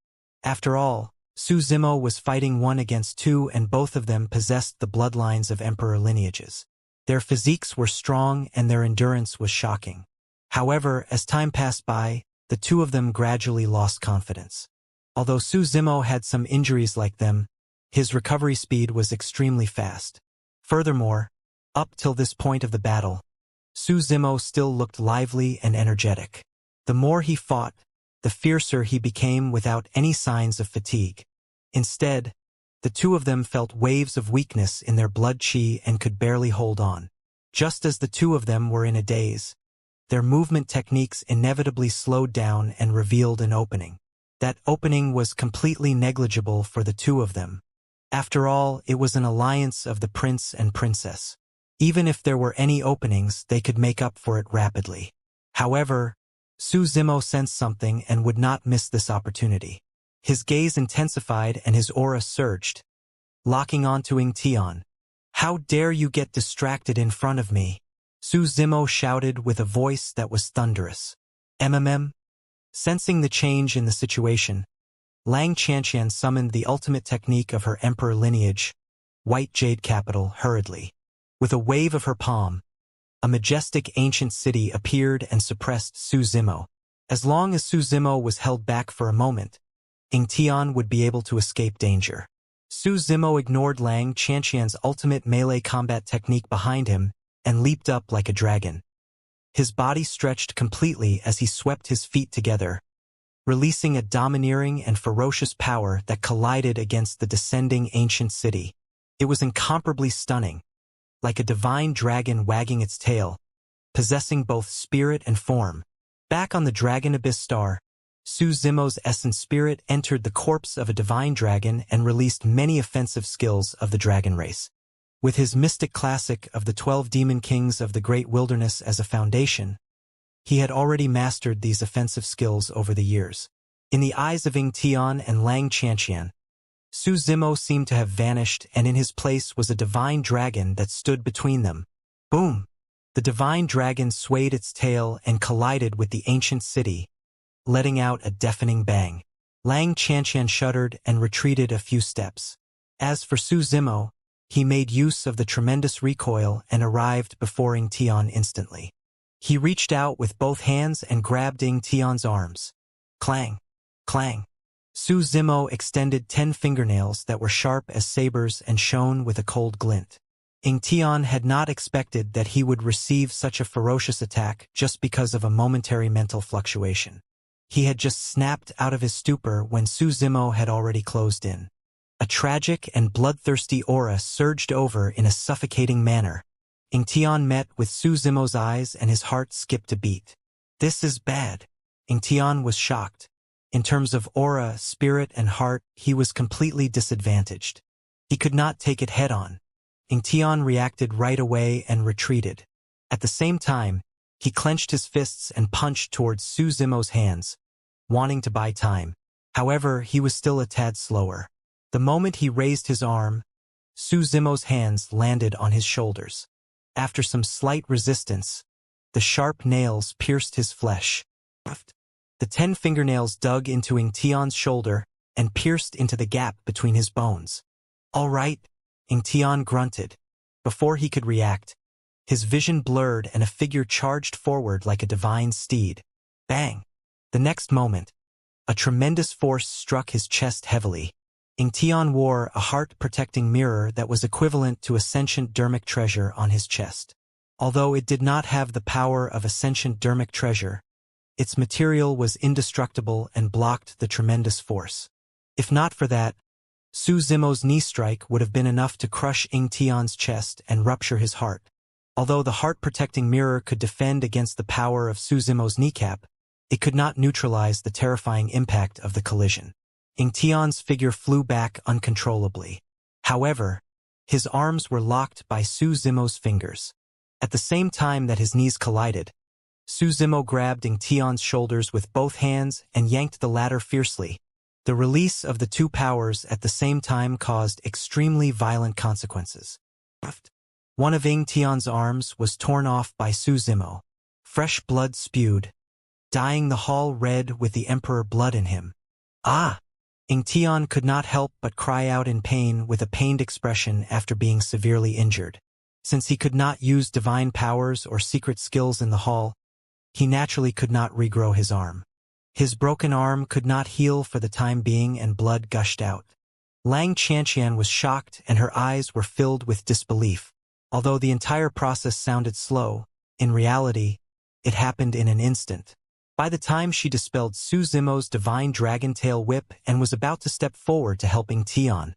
After all, Su Zimo was fighting 1 against 2 and both of them possessed the bloodlines of emperor lineages. Their physiques were strong and their endurance was shocking. However, as time passed by, the 2 of them gradually lost confidence. Although Su Zimo had some injuries like them, his recovery speed was extremely fast. Furthermore, up till this point of the battle, Su Zimo still looked lively and energetic. The more he fought, the fiercer he became without any signs of fatigue. Instead, the 2 of them felt waves of weakness in their blood qi and could barely hold on. Just as the 2 of them were in a daze, their movement techniques inevitably slowed down and revealed an opening. That opening was completely negligible for the two of them. After all, it was an alliance of the prince and princess. Even if there were any openings, they could make up for it rapidly. However, Su Zimo sensed something and would not miss this opportunity. His gaze intensified and his aura surged, locking onto Ing Tian. "How dare you get distracted in front of me?" Su Zimo shouted with a voice that was thunderous. Sensing the change in the situation, Lang Xianxia summoned the ultimate technique of her emperor lineage, White Jade Capital, hurriedly. With a wave of her palm, a majestic ancient city appeared and suppressed Su Zimo. As long as Su Zimo was held back for a moment, Ing Tian would be able to escape danger. Su Zimo ignored Lang Xianxia's ultimate melee combat technique behind him and leaped up like a dragon. His body stretched completely as he swept his feet together, releasing a domineering and ferocious power that collided against the descending ancient city. It was incomparably stunning, like a divine dragon wagging its tail, possessing both spirit and form. Back on the Dragon Abyss Star, Su Zimo's essence spirit entered the corpse of a divine dragon and released many offensive skills of the dragon race. With his mystic classic of the 12 demon kings of the great wilderness as a foundation, he had already mastered these offensive skills over the years. In the eyes of Ing Tian and Lang Xianxia, Su Zimo seemed to have vanished, and in his place was a divine dragon that stood between them. Boom! The divine dragon swayed its tail and collided with the ancient city, letting out a deafening bang. Lang Xianxia shuddered and retreated a few steps. As for Su Zimo, he made use of the tremendous recoil and arrived before Ing Tian instantly. He reached out with both hands and grabbed Ing Tian's arms. Clang! Clang! Su Zimo extended 10 fingernails that were sharp as sabers and shone with a cold glint. Ing Tian had not expected that he would receive such a ferocious attack just because of a momentary mental fluctuation. He had just snapped out of his stupor when Su Zimo had already closed in. A tragic and bloodthirsty aura surged over in a suffocating manner. Ing Tian met with Su Zimo's eyes and his heart skipped a beat. "This is bad." Ing Tian was shocked. In terms of aura, spirit, and heart, he was completely disadvantaged. He could not take it head-on. Ing Tian reacted right away and retreated. At the same time, he clenched his fists and punched towards Su Zimo's hands, wanting to buy time. However, he was still a tad slower. The moment he raised his arm, Su Zimo's hands landed on his shoulders. After some slight resistance, the sharp nails pierced his flesh. The 10 fingernails dug into Ing Tian's shoulder and pierced into the gap between his bones. "All right," Ing Tian grunted. Before he could react, his vision blurred and a figure charged forward like a divine steed. Bang! The next moment, a tremendous force struck his chest heavily. Ing Tian wore a heart-protecting mirror that was equivalent to a sentient dermic treasure on his chest. Although it did not have the power of a sentient dermic treasure, its material was indestructible and blocked the tremendous force. If not for that, Su Zimo's knee strike would have been enough to crush Ing Tian's chest and rupture his heart. Although the heart-protecting mirror could defend against the power of Su Zimo's kneecap, it could not neutralize the terrifying impact of the collision. Ing Tian's figure flew back uncontrollably. However, his arms were locked by Su Zimo's fingers. At the same time that his knees collided, Su Zimo grabbed Ing Tian's shoulders with both hands and yanked the latter fiercely. The release of the two powers at the same time caused extremely violent consequences. One of Ing Tian's arms was torn off by Su Zimo. Fresh blood spewed, dyeing the hall red with the emperor blood in him. "Ah!" Ing Tian could not help but cry out in pain with a pained expression after being severely injured. Since he could not use divine powers or secret skills in the hall, he naturally could not regrow his arm. His broken arm could not heal for the time being and blood gushed out. Lang Xianxia was shocked and her eyes were filled with disbelief. Although the entire process sounded slow, in reality, it happened in an instant. By the time she dispelled Su Zimo's divine dragon tail whip and was about to step forward to help Ing Tian,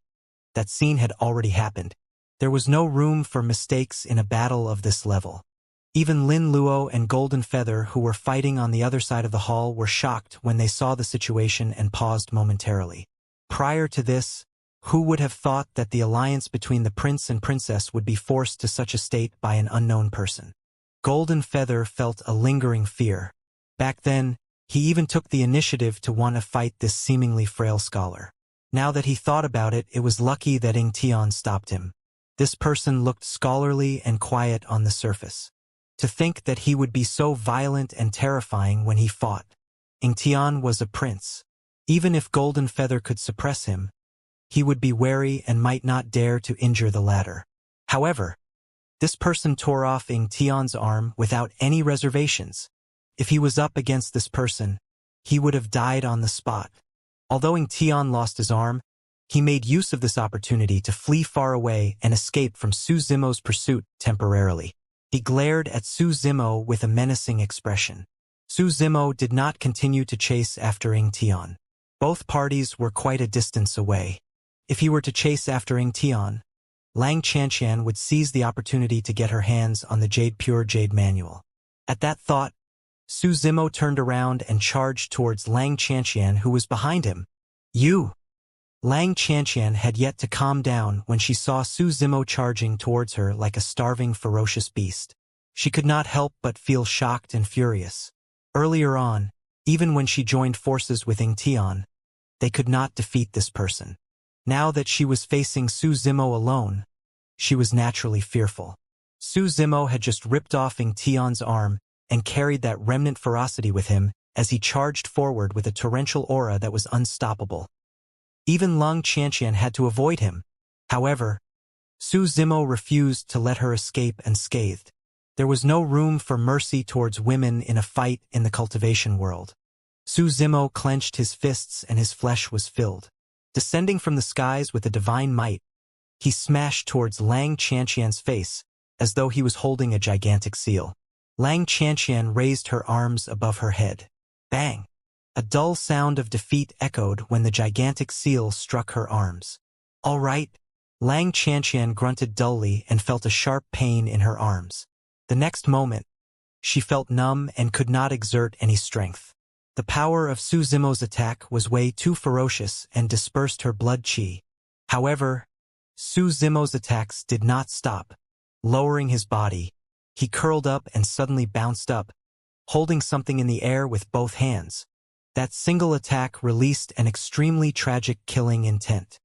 that scene had already happened. There was no room for mistakes in a battle of this level. Even Lin Luo and Golden Feather, who were fighting on the other side of the hall, were shocked when they saw the situation and paused momentarily. Prior to this, who would have thought that the alliance between the prince and princess would be forced to such a state by an unknown person? Golden Feather felt a lingering fear. Back then, he even took the initiative to want to fight this seemingly frail scholar. Now that he thought about it, it was lucky that Ying Tian stopped him. This person looked scholarly and quiet on the surface. To think that he would be so violent and terrifying when he fought. Ying Tian was a prince. Even if Golden Feather could suppress him, he would be wary and might not dare to injure the latter. However, this person tore off Ying Tian's arm without any reservations. If he was up against this person, he would have died on the spot. Although Ying Tian lost his arm, he made use of this opportunity to flee far away and escape from Su Zimo's pursuit temporarily. He glared at Su Zimo with a menacing expression. Su Zimo did not continue to chase after Ying Tian. Both parties were quite a distance away. If he were to chase after Ying Tian, Lang Qianqian would seize the opportunity to get her hands on the Pure Jade Manual. At that thought, Su Zimo turned around and charged towards Lang Qianqian, who was behind him. You! Lang Qianqian had yet to calm down when she saw Su Zimo charging towards her like a starving, ferocious beast. She could not help but feel shocked and furious. Earlier on, even when she joined forces with Ying Tian, they could not defeat this person. Now that she was facing Su Zimo alone, she was naturally fearful. Su Zimo had just ripped off Ying Tian's arm and carried that remnant ferocity with him as he charged forward with a torrential aura that was unstoppable. Even Lang Qianqian had to avoid him. However, Su Zimo refused to let her escape unscathed. There was no room for mercy towards women in a fight in the cultivation world. Su Zimo clenched his fists and his flesh was filled. Descending from the skies with a divine might, he smashed towards Lang Qianqian's face as though he was holding a gigantic seal. Lang Qianqian raised her arms above her head. Bang! A dull sound of defeat echoed when the gigantic seal struck her arms. All right, Lang Qianqian grunted dully and felt a sharp pain in her arms. The next moment, she felt numb and could not exert any strength. The power of Su Zimo's attack was way too ferocious and dispersed her blood qi. However, Su Zimo's attacks did not stop. Lowering his body, he curled up and suddenly bounced up, holding something in the air with both hands. That single attack released an extremely tragic killing intent.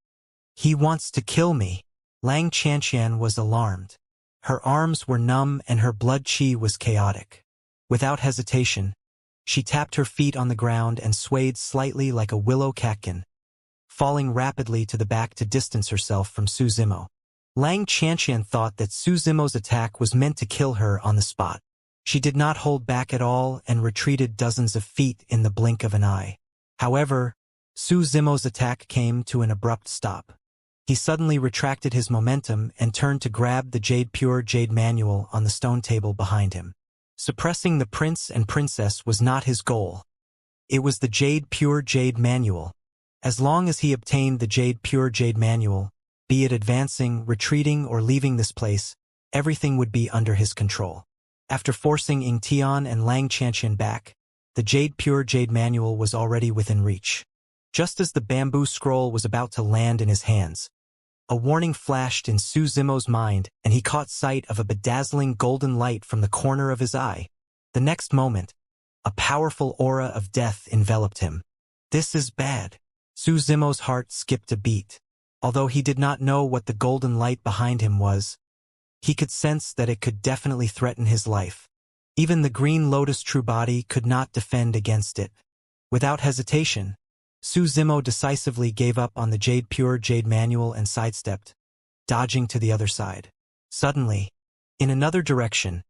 He wants to kill me. Lang Qianqian was alarmed. Her arms were numb and her blood qi was chaotic. Without hesitation, she tapped her feet on the ground and swayed slightly like a willow catkin, falling rapidly to the back to distance herself from Su Zimo. Lang Qianqian thought that Su Zimo's attack was meant to kill her on the spot. She did not hold back at all and retreated dozens of feet in the blink of an eye. However, Su Zimo's attack came to an abrupt stop. He suddenly retracted his momentum and turned to grab the Pure Jade Manual on the stone table behind him. Suppressing the prince and princess was not his goal. It was the Pure Jade Manual. As long as he obtained the Pure Jade Manual, be it advancing, retreating, or leaving this place, everything would be under his control. After forcing Ying Tian and Lang Qianqian back, the Pure Jade Manual was already within reach. Just as the bamboo scroll was about to land in his hands, a warning flashed in Su Zimo's mind and he caught sight of a bedazzling golden light from the corner of his eye. The next moment, a powerful aura of death enveloped him. This is bad. Su Zimo's heart skipped a beat. Although he did not know what the golden light behind him was, he could sense that it could definitely threaten his life. Even the green lotus true body could not defend against it. Without hesitation, Su Zimo decisively gave up on the Pure Jade Manual and sidestepped, dodging to the other side. Suddenly, in another direction,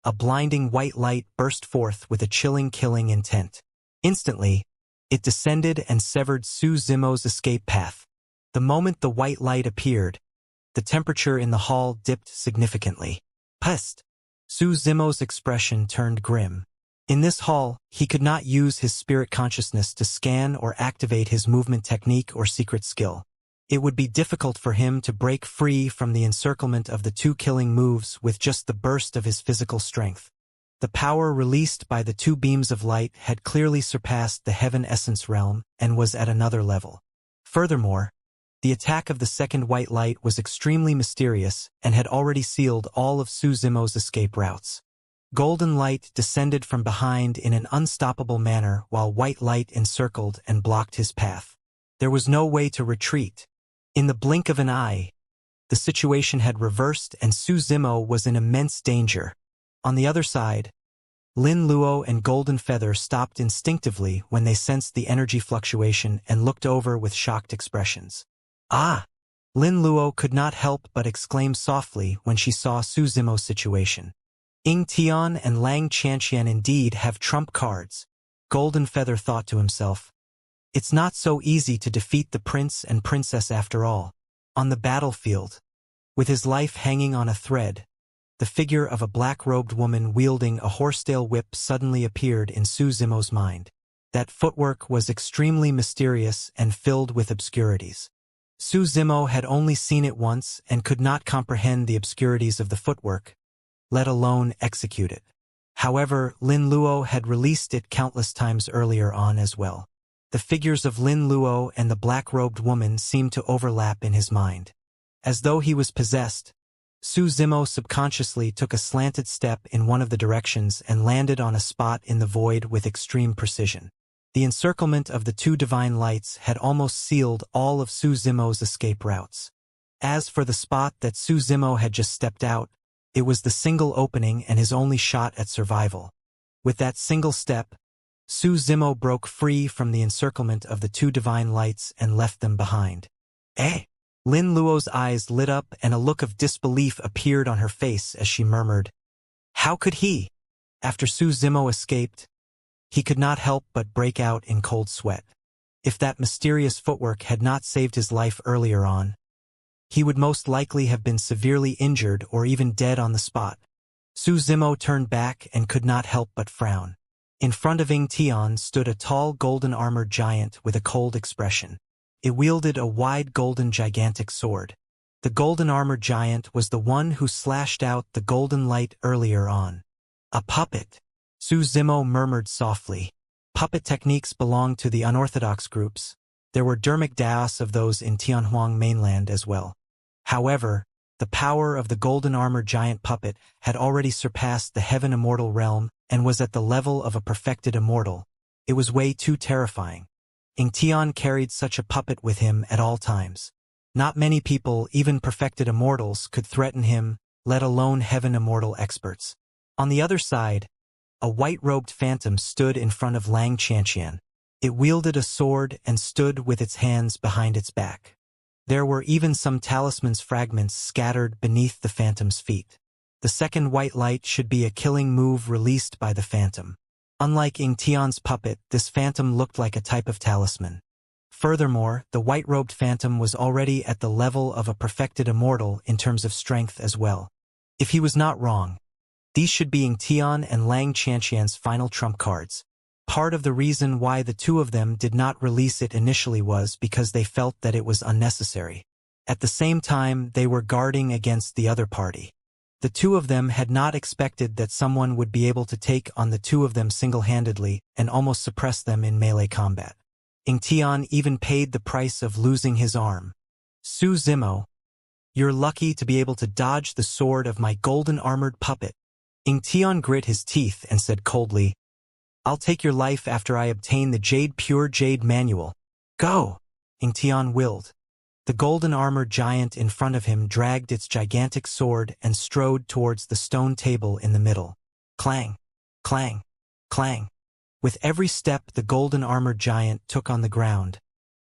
a blinding white light burst forth with a chilling killing intent. Instantly, it descended and severed Su Zimo's escape path. The moment the white light appeared, the temperature in the hall dipped significantly. Pest! Su Zimo's expression turned grim. In this hall, he could not use his spirit consciousness to scan or activate his movement technique or secret skill. It would be difficult for him to break free from the encirclement of the two killing moves with just the burst of his physical strength. The power released by the two beams of light had clearly surpassed the heaven essence realm and was at another level. Furthermore, the attack of the second white light was extremely mysterious and had already sealed all of Su Zimo's escape routes. Golden light descended from behind in an unstoppable manner while white light encircled and blocked his path. There was no way to retreat. In the blink of an eye, the situation had reversed and Su Zimo was in immense danger. On the other side, Lin Luo and Golden Feather stopped instinctively when they sensed the energy fluctuation and looked over with shocked expressions. Ah! Lin Luo could not help but exclaim softly when she saw Su Zimo's situation. Ying Tian and Lang Qianxian indeed have trump cards. Golden Feather thought to himself. It's not so easy to defeat the prince and princess after all. On the battlefield, with his life hanging on a thread, the figure of a black-robed woman wielding a horsetail whip suddenly appeared in Su Zimo's mind. That footwork was extremely mysterious and filled with obscurities. Su Zimo had only seen it once and could not comprehend the obscurities of the footwork, let alone execute it. However, Lin Luo had released it countless times earlier on as well. The figures of Lin Luo and the black-robed woman seemed to overlap in his mind. As though he was possessed, Su Zimo subconsciously took a slanted step in one of the directions and landed on a spot in the void with extreme precision. The encirclement of the two divine lights had almost sealed all of Su Zimo's escape routes. As for the spot that Su Zimo had just stepped out, it was the single opening and his only shot at survival. With that single step, Su Zimo broke free from the encirclement of the two divine lights and left them behind. Eh? Lin Luo's eyes lit up and a look of disbelief appeared on her face as she murmured, "How could he?" After Su Zimo escaped, he could not help but break out in cold sweat. If that mysterious footwork had not saved his life earlier on, he would most likely have been severely injured or even dead on the spot. Su Zimo turned back and could not help but frown. In front of Ying Tian stood a tall golden-armored giant with a cold expression. It wielded a wide golden gigantic sword. The golden-armored giant was the one who slashed out the golden light earlier on. A puppet. Su Zimo murmured softly. Puppet techniques belong to the unorthodox groups. There were dermic daos of those in Tianhuang mainland as well. However, the power of the golden-armored giant puppet had already surpassed the heaven immortal realm and was at the level of a perfected immortal. It was way too terrifying. Ying Tian carried such a puppet with him at all times. Not many people, even perfected immortals, could threaten him, let alone heaven immortal experts. On the other side, a white-robed phantom stood in front of Lang Qianxian. It wielded a sword and stood with its hands behind its back. There were even some talisman's fragments scattered beneath the phantom's feet. The second white light should be a killing move released by the phantom. Unlike Ying Tian's puppet, this phantom looked like a type of talisman. Furthermore, the white-robed phantom was already at the level of a perfected immortal in terms of strength as well. If he was not wrong, these should be Ying Tian and Lang Qianxian's final trump cards. Part of the reason why the two of them did not release it initially was because they felt that it was unnecessary. At the same time, they were guarding against the other party. The two of them had not expected that someone would be able to take on the two of them single-handedly and almost suppress them in melee combat. Ying Tian even paid the price of losing his arm. Su Zimo, you're lucky to be able to dodge the sword of my golden-armored puppet. Ying Tian grit his teeth and said coldly, I'll take your life after I obtain the pure jade manual. Go! Ying Tian willed. The golden-armored giant in front of him dragged its gigantic sword and strode towards the stone table in the middle. Clang! Clang! Clang! With every step the golden-armored giant took on the ground,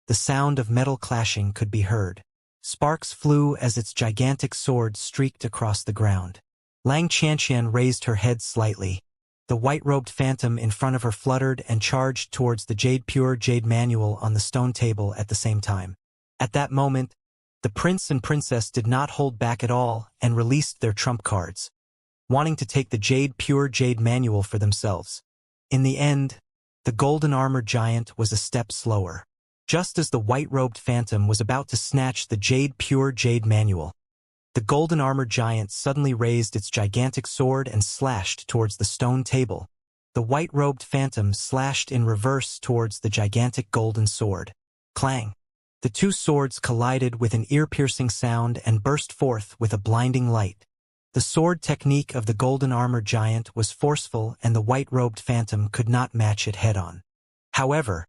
the sound of metal clashing could be heard. Sparks flew as its gigantic sword streaked across the ground. Lang Qianxian raised her head slightly. The white-robed phantom in front of her fluttered and charged towards the pure jade manual on the stone table at the same time. At that moment, the prince and princess did not hold back at all and released their trump cards, wanting to take the pure jade manual for themselves. In the end, the golden-armored giant was a step slower. Just as the white-robed phantom was about to snatch the pure jade manual, the golden-armored giant suddenly raised its gigantic sword and slashed towards the stone table. The white-robed phantom slashed in reverse towards the gigantic golden sword. Clang! The two swords collided with an ear-piercing sound and burst forth with a blinding light. The sword technique of the golden-armored giant was forceful, and the white-robed phantom could not match it head-on. However,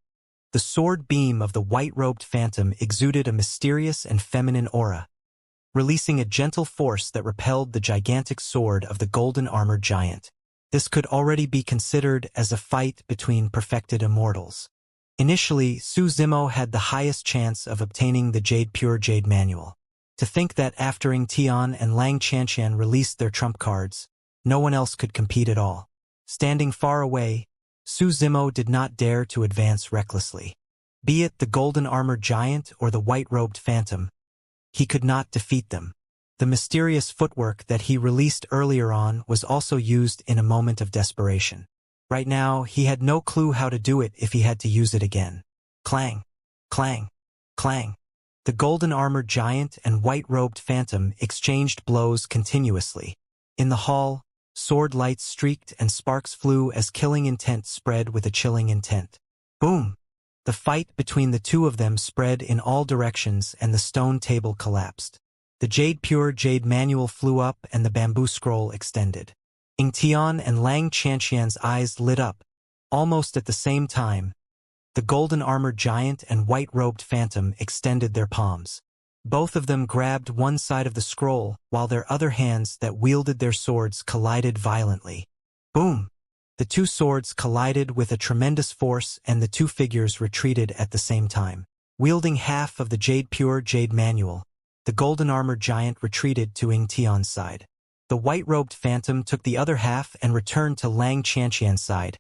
the sword beam of the white-robed phantom exuded a mysterious and feminine aura, releasing a gentle force that repelled the gigantic sword of the golden-armored giant. This could already be considered as a fight between perfected immortals. Initially, Su Zimo had the highest chance of obtaining the pure jade manual. To think that after Ying Tian and Lang Qianqian released their trump cards, no one else could compete at all. Standing far away, Su Zimo did not dare to advance recklessly. Be it the golden-armored giant or the white-robed phantom, he could not defeat them. The mysterious footwork that he released earlier on was also used in a moment of desperation. Right now, he had no clue how to do it if he had to use it again. Clang! Clang! Clang! The golden-armored giant and white-robed phantom exchanged blows continuously. In the hall, sword lights streaked and sparks flew as killing intent spread with a chilling intent. Boom! The fight between the two of them spread in all directions and the stone table collapsed. The pure jade manual flew up and the bamboo scroll extended. Ying Tian and Lang Qianqian's eyes lit up. Almost at the same time, the golden-armored giant and white-robed phantom extended their palms. Both of them grabbed one side of the scroll, while their other hands that wielded their swords collided violently. Boom! The two swords collided with a tremendous force, and the two figures retreated at the same time. Wielding half of the pure jade manual, the golden-armored giant retreated to Ying Tian's side. The white-robed phantom took the other half and returned to Lang Qianqian's side,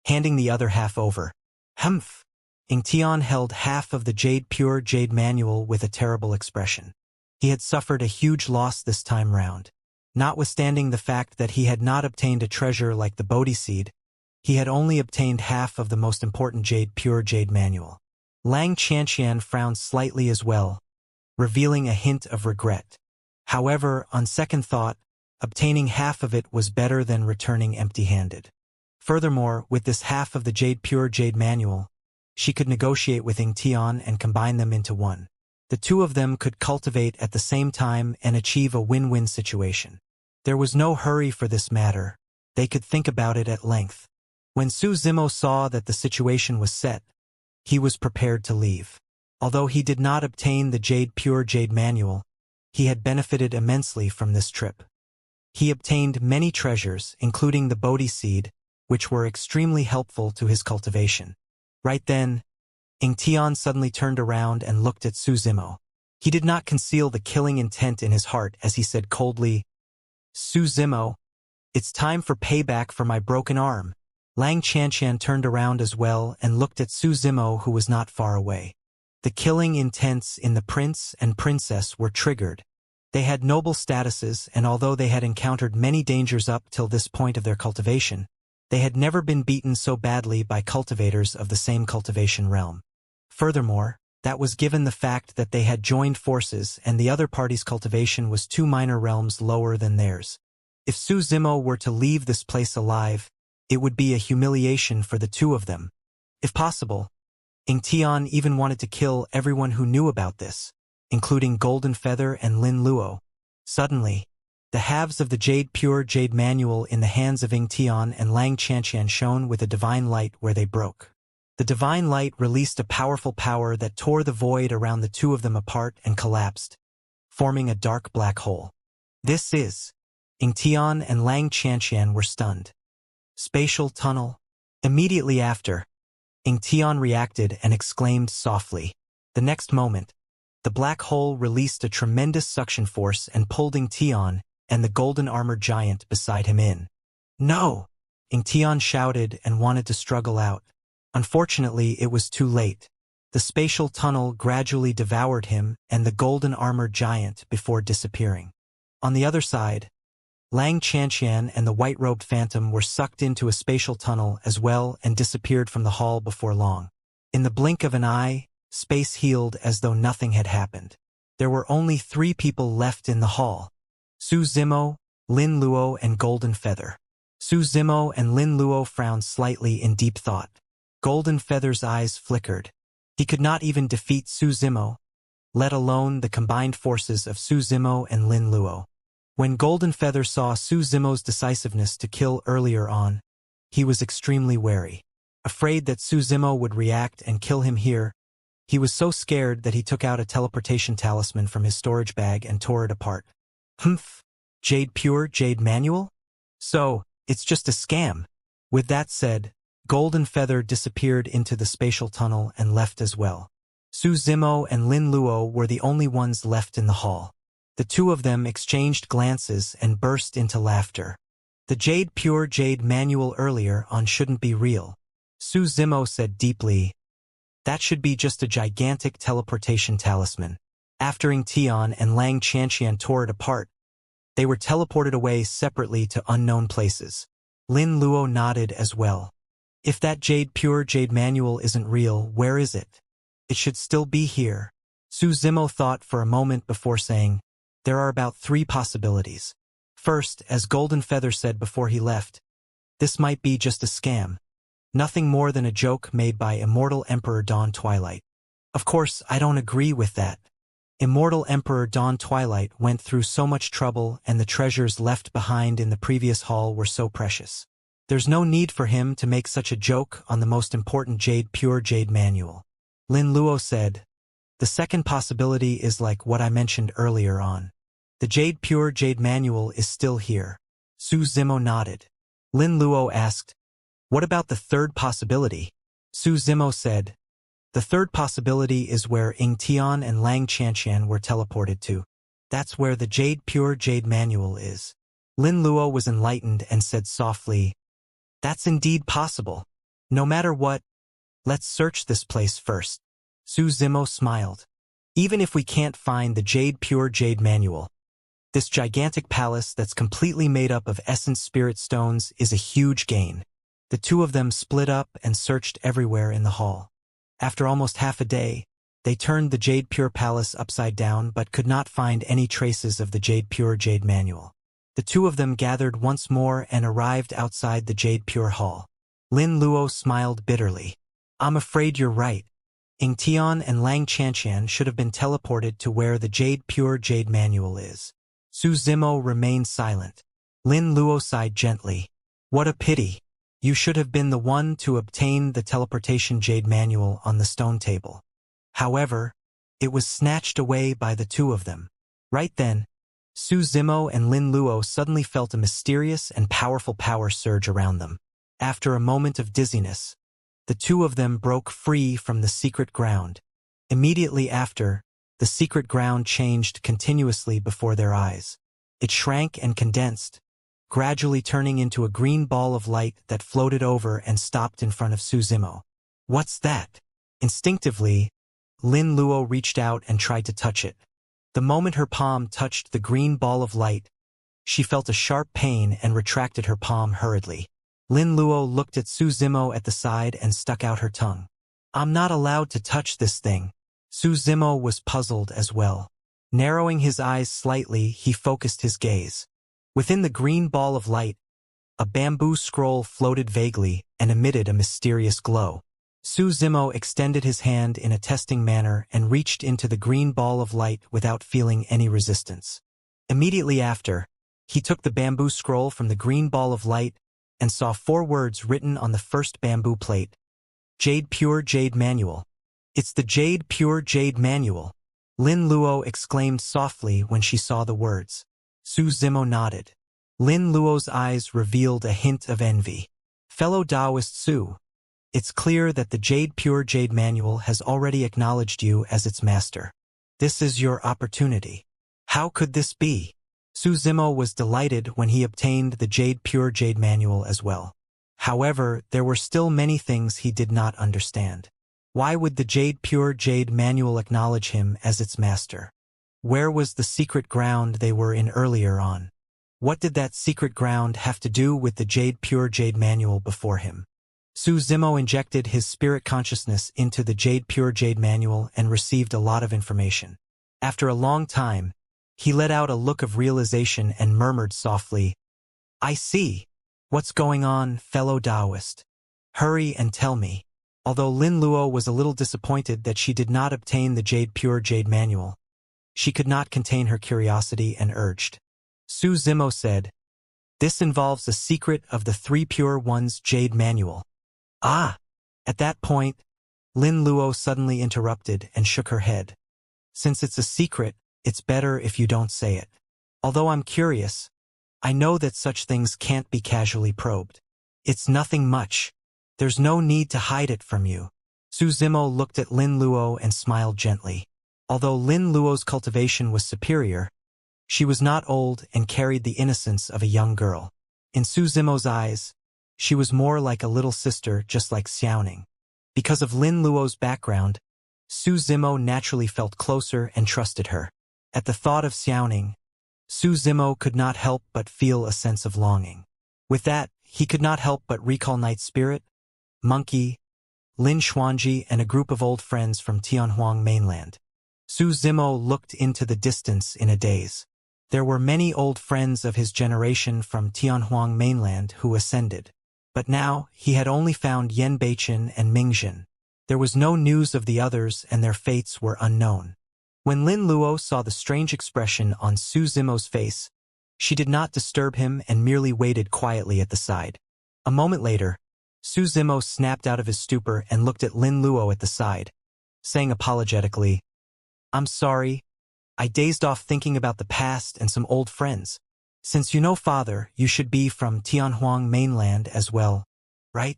handing the other half over. Humph! Ying Tian held half of the pure jade manual with a terrible expression. He had suffered a huge loss this time round. Notwithstanding the fact that he had not obtained a treasure like the Bodhi seed, he had only obtained half of the most important pure jade manual. Lang Qianqian frowned slightly as well, revealing a hint of regret. However, on second thought, obtaining half of it was better than returning empty-handed. Furthermore, with this half of the pure jade manual, she could negotiate with Ying Tian and combine them into one. The two of them could cultivate at the same time and achieve a win-win situation. There was no hurry for this matter. They could think about it at length. When Su Zimo saw that the situation was set, he was prepared to leave. Although he did not obtain the pure jade manual, he had benefited immensely from this trip. He obtained many treasures, including the Bodhi seed, which were extremely helpful to his cultivation. Right then, Ying Tian suddenly turned around and looked at Su Zimo. He did not conceal the killing intent in his heart as he said coldly, "Su Zimo, it's time for payback for my broken arm." Lang Qianqian turned around as well and looked at Su Zimo, who was not far away. The killing intents in the prince and princess were triggered. They had noble statuses, and although they had encountered many dangers up till this point of their cultivation, they had never been beaten so badly by cultivators of the same cultivation realm. Furthermore, that was given the fact that they had joined forces and the other party's cultivation was 2 minor realms lower than theirs. If Su Zimo were to leave this place alive, it would be a humiliation for the two of them. If possible, Ying Tian even wanted to kill everyone who knew about this, including Golden Feather and Lin Luo. Suddenly, the halves of the pure jade manual in the hands of Ying Tian and Lang Qianqian shone with a divine light where they broke. The divine light released a powerful power that tore the void around the two of them apart and collapsed, forming a dark black hole. This is... Ying Tian and Lang Qianqian were stunned. Spatial tunnel. Immediately after, Ying Tian reacted and exclaimed softly. The next moment, the black hole released a tremendous suction force and pulled Ying Tian and the golden-armored giant beside him in. "No!" Ying Tian shouted and wanted to struggle out. Unfortunately, it was too late. The spatial tunnel gradually devoured him and the golden-armored giant before disappearing. On the other side, Lang Qianqian and the white-robed phantom were sucked into a spatial tunnel as well and disappeared from the hall before long. In the blink of an eye, Space healed as though nothing had happened. There were only 3 people left in the hall. Su Zimo, Lin Luo, and Golden Feather. Su Zimo and Lin Luo frowned slightly in deep thought. Golden Feather's eyes flickered. He could not even defeat Su Zimo, let alone the combined forces of Su Zimo and Lin Luo. When Golden Feather saw Su Zimo's decisiveness to kill earlier on, he was extremely wary. Afraid that Su Zimo would react and kill him here, he was so scared that he took out a teleportation talisman from his storage bag and tore it apart. Humph! Jade Pure Jade Manual? So, it's just a scam. With that said, Golden Feather disappeared into the spatial tunnel and left as well. Su Zimo and Lin Luo were the only ones left in the hall. The 2 of them exchanged glances and burst into laughter. The Jade Pure Jade Manual earlier on shouldn't be real. Su Zimo said deeply, that should be just a gigantic teleportation talisman. After Tian and Lang Xianxia tore it apart, they were teleported away separately to unknown places. Lin Luo nodded as well. If that Jade Pure Jade Manual isn't real, where is it? It should still be here. Su Zimo thought for a moment before saying, there are about 3 possibilities. First, as Golden Feather said before he left, this might be just a scam. Nothing more than a joke made by Immortal Emperor Dawn Twilight. Of course, I don't agree with that. Immortal Emperor Dawn Twilight went through so much trouble and the treasures left behind in the previous hall were so precious. There's no need for him to make such a joke on the most important Jade Pure Jade Manual. Lin Luo said, the second possibility is like what I mentioned earlier on. The Jade Pure Jade Manual is still here. Su Zimo nodded. Lin Luo asked, what about the third possibility? Su Zimo said, the third possibility is where Tian and Lang Xianxia were teleported to. That's where the Jade Pure Jade Manual is. Lin Luo was enlightened and said softly, that's indeed possible. No matter what, let's search this place first. Su Zimo smiled. Even if we can't find the Jade Pure Jade Manual, this gigantic palace that's completely made up of essence spirit stones is a huge gain. The 2 of them split up and searched everywhere in the hall. After almost half a day, they turned the Jade Pure Palace upside down but could not find any traces of the Jade Pure Jade Manual. The 2 of them gathered once more and arrived outside the Jade Pure Hall. Lin Luo smiled bitterly. I'm afraid you're right. Tian and Lang Xianxia should have been teleported to where the Jade Pure Jade Manual is. Su Zimo remained silent. Lin Luo sighed gently. What a pity. You should have been the one to obtain the teleportation Jade Manual on the stone table. However, it was snatched away by the 2 of them. Right then, Su Zimo and Lin Luo suddenly felt a mysterious and powerful power surge around them. After a moment of dizziness, the 2 of them broke free from the secret ground. Immediately after, the secret ground changed continuously before their eyes. It shrank and condensed, gradually turning into a green ball of light that floated over and stopped in front of Su Zimo. What's that? Instinctively, Lin Luo reached out and tried to touch it. The moment her palm touched the green ball of light, she felt a sharp pain and retracted her palm hurriedly. Lin Luo looked at Su Zimo at the side and stuck out her tongue. I'm not allowed to touch this thing. Su Zimo was puzzled as well. Narrowing his eyes slightly, he focused his gaze. Within the green ball of light, a bamboo scroll floated vaguely and emitted a mysterious glow. Su Zimo extended his hand in a testing manner and reached into the green ball of light without feeling any resistance. Immediately after, he took the bamboo scroll from the green ball of light and saw 4 words written on the first bamboo plate. Jade Pure Jade Manual. It's the Jade Pure Jade Manual. Lin Luo exclaimed softly when she saw the words. Su Zimo nodded. Lin Luo's eyes revealed a hint of envy. Fellow Taoist Su, it's clear that the Jade Pure Jade Manual has already acknowledged you as its master. This is your opportunity. How could this be? Su Zimo was delighted when he obtained the Jade Pure Jade Manual as well. However, there were still many things he did not understand. Why would the Jade Pure Jade Manual acknowledge him as its master? Where was the secret ground they were in earlier on? What did that secret ground have to do with the Jade Pure Jade Manual before him? Su Zimo injected his spirit consciousness into the Pure Jade manual and received a lot of information. After a long time, he let out a look of realization and murmured softly, "I see. What's going on, fellow Taoist? Hurry and tell me." Although Lin Luo was a little disappointed that she did not obtain the Pure Jade manual, she could not contain her curiosity and urged. Su Zimo said, "This involves a secret of the Three Pure Ones Jade manual." Ah! At that point, Lin Luo suddenly interrupted and shook her head. "Since it's a secret, it's better if you don't say it. Although I'm curious, I know that such things can't be casually probed. It's nothing much. There's no need to hide it from you." Su Zimo looked at Lin Luo and smiled gently. Although Lin Luo's cultivation was superior, she was not old and carried the innocence of a young girl. In Su Zimo's eyes, she was more like a little sister, just like Xiaoning. Because of Lin Luo's background, Su Zimo naturally felt closer and trusted her. At the thought of Xiaoning, Su Zimo could not help but feel a sense of longing. With that, he could not help but recall Night Spirit, Monkey, Lin Xuanji, and a group of old friends from Tianhuang mainland. Su Zimo looked into the distance in a daze. There were many old friends of his generation from Tianhuang mainland who ascended. But now, he had only found Yan Beichen and Mingzhen. There was no news of the others and their fates were unknown. When Lin Luo saw the strange expression on Su Zimo's face, she did not disturb him and merely waited quietly at the side. A moment later, Su Zimo snapped out of his stupor and looked at Lin Luo at the side, saying apologetically, "I'm sorry. I dazed off thinking about the past and some old friends. Since you know father, you should be from Tianhuang mainland as well, right?"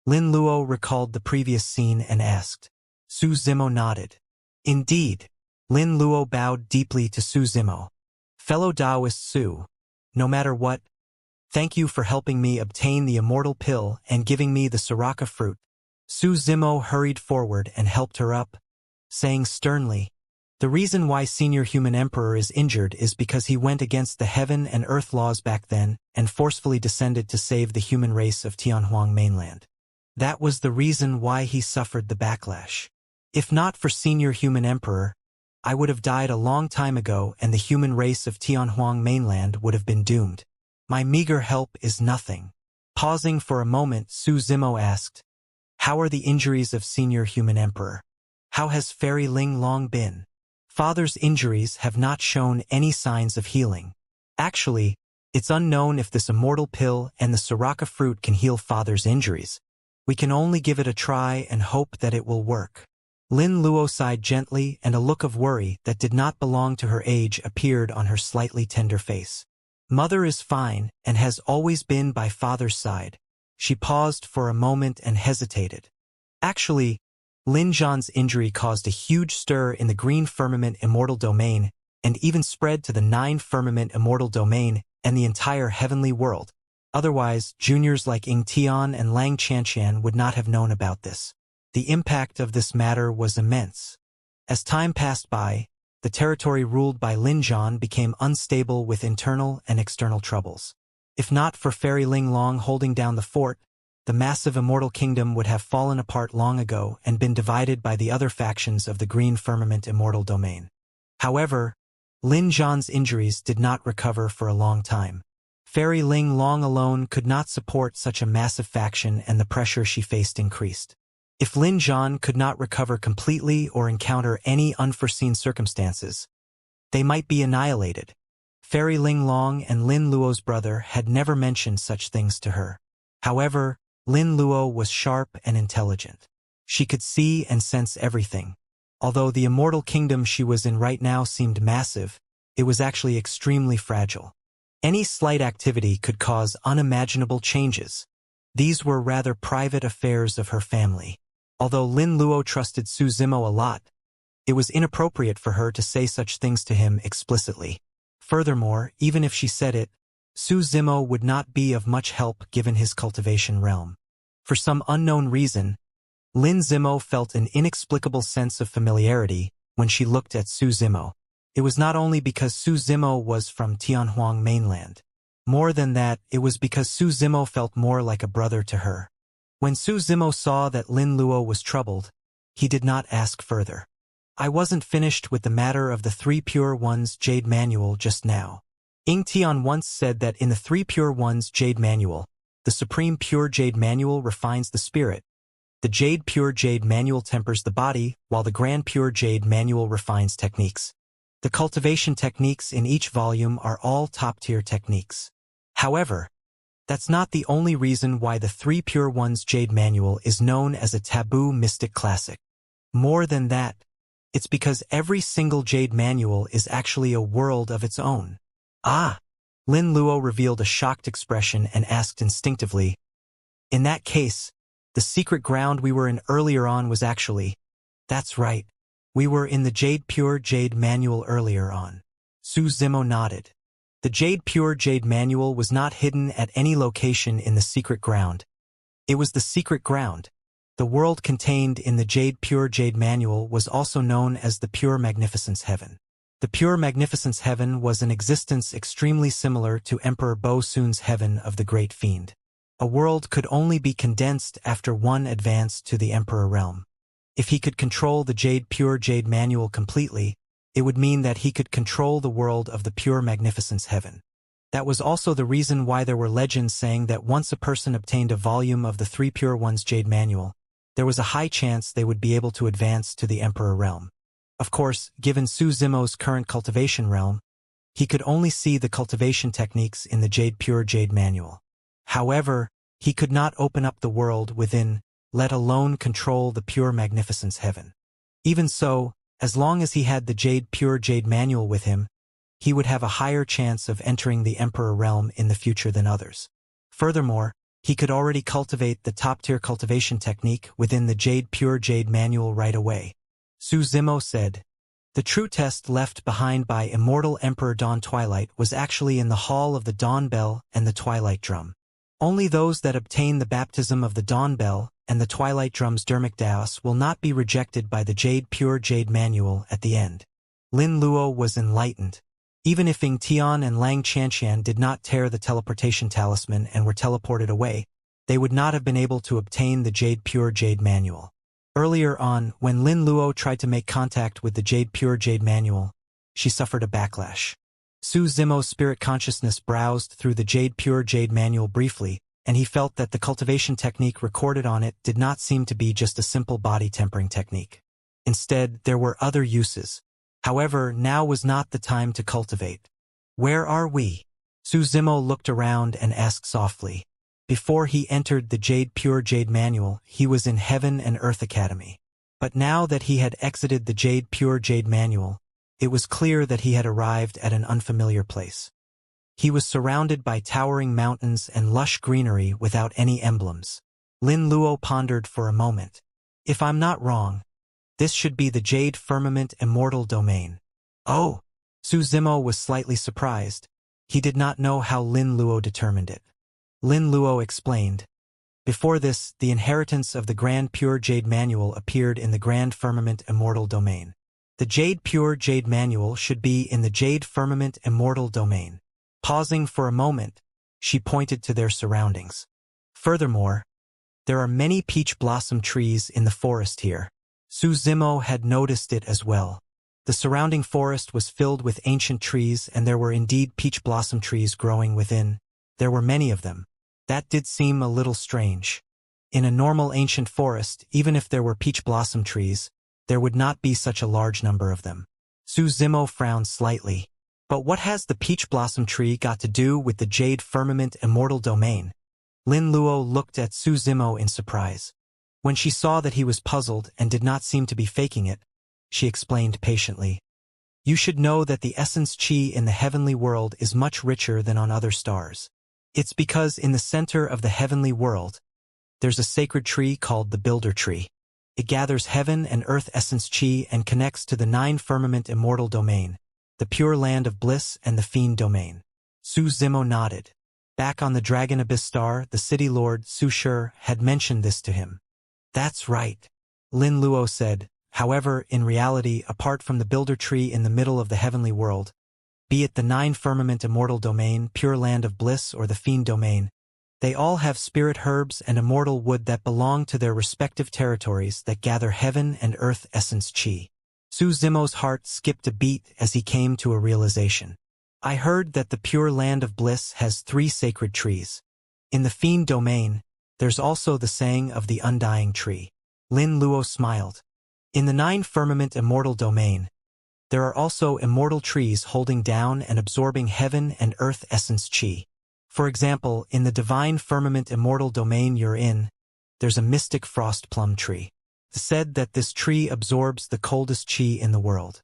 Lin Luo recalled the previous scene and asked. Su Zimo nodded. "Indeed." Lin Luo bowed deeply to Su Zimo. "Fellow Taoist Su, no matter what, thank you for helping me obtain the immortal pill and giving me the Sriracha fruit." Su Zimo hurried forward and helped her up, saying sternly, "The reason why Senior Human Emperor is injured is because he went against the heaven and earth laws back then and forcefully descended to save the human race of Tianhuang mainland. That was the reason why he suffered the backlash. If not for Senior Human Emperor, I would have died a long time ago and the human race of Tianhuang mainland would have been doomed. My meager help is nothing." Pausing for a moment, Su Zimo asked, "How are the injuries of Senior Human Emperor? How has Fairy Ling Long been?" "Father's injuries have not shown any signs of healing. Actually, it's unknown if this immortal pill and the Sriracha fruit can heal father's injuries. We can only give it a try and hope that it will work." Lin Luo sighed gently and a look of worry that did not belong to her age appeared on her slightly tender face. "Mother is fine and has always been by father's side." She paused for a moment and hesitated. Actually, Lin Zhan's injury caused a huge stir in the Green Firmament Immortal Domain and even spread to the 9 Firmament Immortal Domain and the entire heavenly world. Otherwise, juniors like Ying Tian and Lang Qianqian would not have known about this. The impact of this matter was immense. As time passed by, the territory ruled by Lin Zhan became unstable with internal and external troubles. If not for Fairy Ling Long holding down the fort, the massive immortal kingdom would have fallen apart long ago and been divided by the other factions of the Green Firmament Immortal Domain. However, Lin Zhan's injuries did not recover for a long time. Fairy Ling Long alone could not support such a massive faction and the pressure she faced increased. If Lin Zhan could not recover completely or encounter any unforeseen circumstances, they might be annihilated. Fairy Ling Long and Lin Luo's brother had never mentioned such things to her. However, Lin Luo was sharp and intelligent. She could see and sense everything. Although the immortal kingdom she was in right now seemed massive, it was actually extremely fragile. Any slight activity could cause unimaginable changes. These were rather private affairs of her family. Although Lin Luo trusted Su Zimo a lot, it was inappropriate for her to say such things to him explicitly. Furthermore, even if she said it, Su Zimo would not be of much help given his cultivation realm. For some unknown reason, Lin Zimo felt an inexplicable sense of familiarity when she looked at Su Zimo. It was not only because Su Zimo was from Tianhuang mainland. More than that, it was because Su Zimo felt more like a brother to her. When Su Zimo saw that Lin Luo was troubled, he did not ask further. I wasn't finished with the matter of the Three Pure Ones Jade Manual just now. Ying Tian once said that in the Three Pure Ones Jade Manual, the Supreme Pure Jade Manual refines the spirit, the Jade Pure Jade Manual tempers the body, while the Grand Pure Jade Manual refines techniques. The cultivation techniques in each volume are all top-tier techniques. However, that's not the only reason why the Three Pure Ones Jade Manual is known as a taboo mystic classic. More than that, it's because every single Jade Manual is actually a world of its own. Ah! Lin Luo revealed a shocked expression and asked instinctively, in that case, the secret ground we were in earlier on was actually… That's right. We were in the Jade Pure Jade Manual earlier on. Su Zimo nodded. The Jade Pure Jade Manual was not hidden at any location in the secret ground. It was the secret ground. The world contained in the Jade Pure Jade Manual was also known as the Pure Magnificence Heaven. The Pure Magnificence Heaven was an existence extremely similar to Emperor Bo Sun's Heaven of the Great Fiend. A world could only be condensed after one advanced to the Emperor realm. If he could control the Jade Pure Jade Manual completely, it would mean that he could control the world of the Pure Magnificence Heaven. That was also the reason why there were legends saying that once a person obtained a volume of the Three Pure Ones Jade Manual, there was a high chance they would be able to advance to the Emperor realm. Of course, given Su Zimo's current cultivation realm, he could only see the cultivation techniques in the Jade Pure Jade Manual. However, he could not open up the world within, let alone control the Pure Magnificence Heaven. Even so, as long as he had the Jade Pure Jade Manual with him, he would have a higher chance of entering the Emperor realm in the future than others. Furthermore, he could already cultivate the top-tier cultivation technique within the Jade Pure Jade Manual right away. Su Zimo said, the true test left behind by Immortal Emperor Dawn Twilight was actually in the Hall of the Dawn Bell and the Twilight Drum. Only those that obtain the baptism of the Dawn Bell and the Twilight Drum's Dermic Daos will not be rejected by the Jade Pure Jade Manual at the end. Lin Luo was enlightened. Even if Ying Tian and Lang Xianxia did not tear the teleportation talisman and were teleported away, they would not have been able to obtain the Jade Pure Jade Manual. Earlier on, when Lin Luo tried to make contact with the Jade Pure Jade Manual, she suffered a backlash. Su Zimo's spirit consciousness browsed through the Jade Pure Jade Manual briefly, and he felt that the cultivation technique recorded on it did not seem to be just a simple body tempering technique. Instead, there were other uses. However, now was not the time to cultivate. Where are we? Su Zimo looked around and asked softly. Before he entered the Jade Pure Jade Manual, he was in Heaven and Earth Academy. But now that he had exited the Jade Pure Jade Manual, it was clear that he had arrived at an unfamiliar place. He was surrounded by towering mountains and lush greenery without any emblems. Lin Luo pondered for a moment. If I'm not wrong, this should be the Jade Firmament Immortal domain. Oh! Su Zimo was slightly surprised. He did not know how Lin Luo determined it. Lin Luo explained. Before this, the inheritance of the Grand Pure Jade Manual appeared in the Grand Firmament Immortal domain. The Jade Pure Jade Manual should be in the Jade Firmament Immortal domain. Pausing for a moment, she pointed to their surroundings. Furthermore, there are many peach blossom trees in the forest here. Su Zimo had noticed it as well. The surrounding forest was filled with ancient trees, and there were indeed peach blossom trees growing within. There were many of them. That did seem a little strange. In a normal ancient forest, even if there were peach blossom trees, there would not be such a large number of them. Su Zimo frowned slightly. But what has the peach blossom tree got to do with the Jade Firmament Immortal domain? Lin Luo looked at Su Zimo in surprise. When she saw that he was puzzled and did not seem to be faking it, she explained patiently. You should know that the essence chi in the heavenly world is much richer than on other stars. It's because in the center of the heavenly world, there's a sacred tree called the Builder Tree. It gathers heaven and earth essence chi and connects to the 9 Firmament Immortal domain, the Pure Land of Bliss and the Fiend domain. Su Zimo nodded. Back on the Dragon Abyss star, the city lord, Su Shi, had mentioned this to him. That's right, Lin Luo said. However, in reality, apart from the Builder Tree in the middle of the heavenly world, be it the 9 Firmament Immortal domain, Pure Land of Bliss, or the Fiend domain, They all have spirit herbs and immortal wood that belong to their respective territories that gather heaven and earth essence chi. Su Zimo's heart skipped a beat as he came to a realization. I heard that the Pure Land of Bliss has 3 sacred trees. In the Fiend domain, there's also the saying of the Undying Tree. Lin Luo smiled. In the 9 Firmament Immortal domain, there are also immortal trees holding down and absorbing heaven and earth essence chi. For example, in the Divine Firmament Immortal domain you're in, there's a mystic frost plum tree. It's said that this tree absorbs the coldest chi in the world.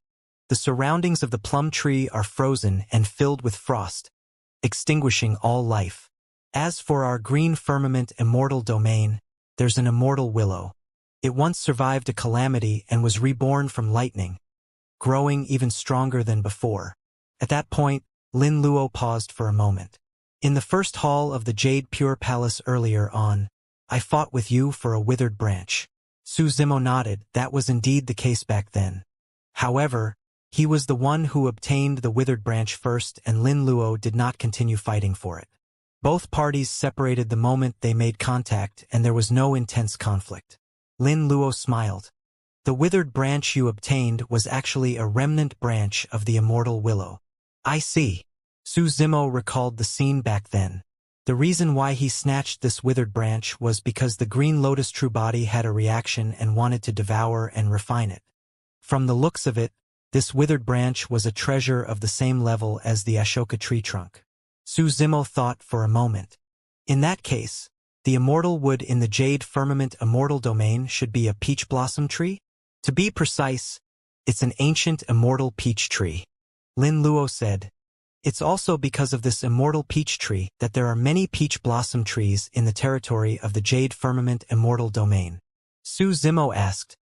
The surroundings of the plum tree are frozen and filled with frost, extinguishing all life. As for our Green Firmament Immortal domain, there's an immortal willow. It once survived a calamity and was reborn from lightning, growing even stronger than before. At that point, Lin Luo paused for a moment. In the first hall of the Jade Pure Palace earlier on, I fought with you for a withered branch. Su Zimo nodded. That was indeed the case back then. However, he was the one who obtained the withered branch first, and Lin Luo did not continue fighting for it. Both parties separated the moment they made contact, and there was no intense conflict. Lin Luo smiled. The withered branch you obtained was actually a remnant branch of the immortal willow. I see. Su Zimo recalled the scene back then. The reason why he snatched this withered branch was because the Green Lotus True Body had a reaction and wanted to devour and refine it. From the looks of it, this withered branch was a treasure of the same level as the Ashoka tree trunk. Su Zimo thought for a moment. In that case, the immortal wood in the Jade Firmament Immortal domain should be a peach blossom tree? To be precise, it's an ancient immortal peach tree. Lin Luo said. It's also because of this immortal peach tree that there are many peach blossom trees in the territory of the Jade Firmament Immortal domain. Su Zimo asked,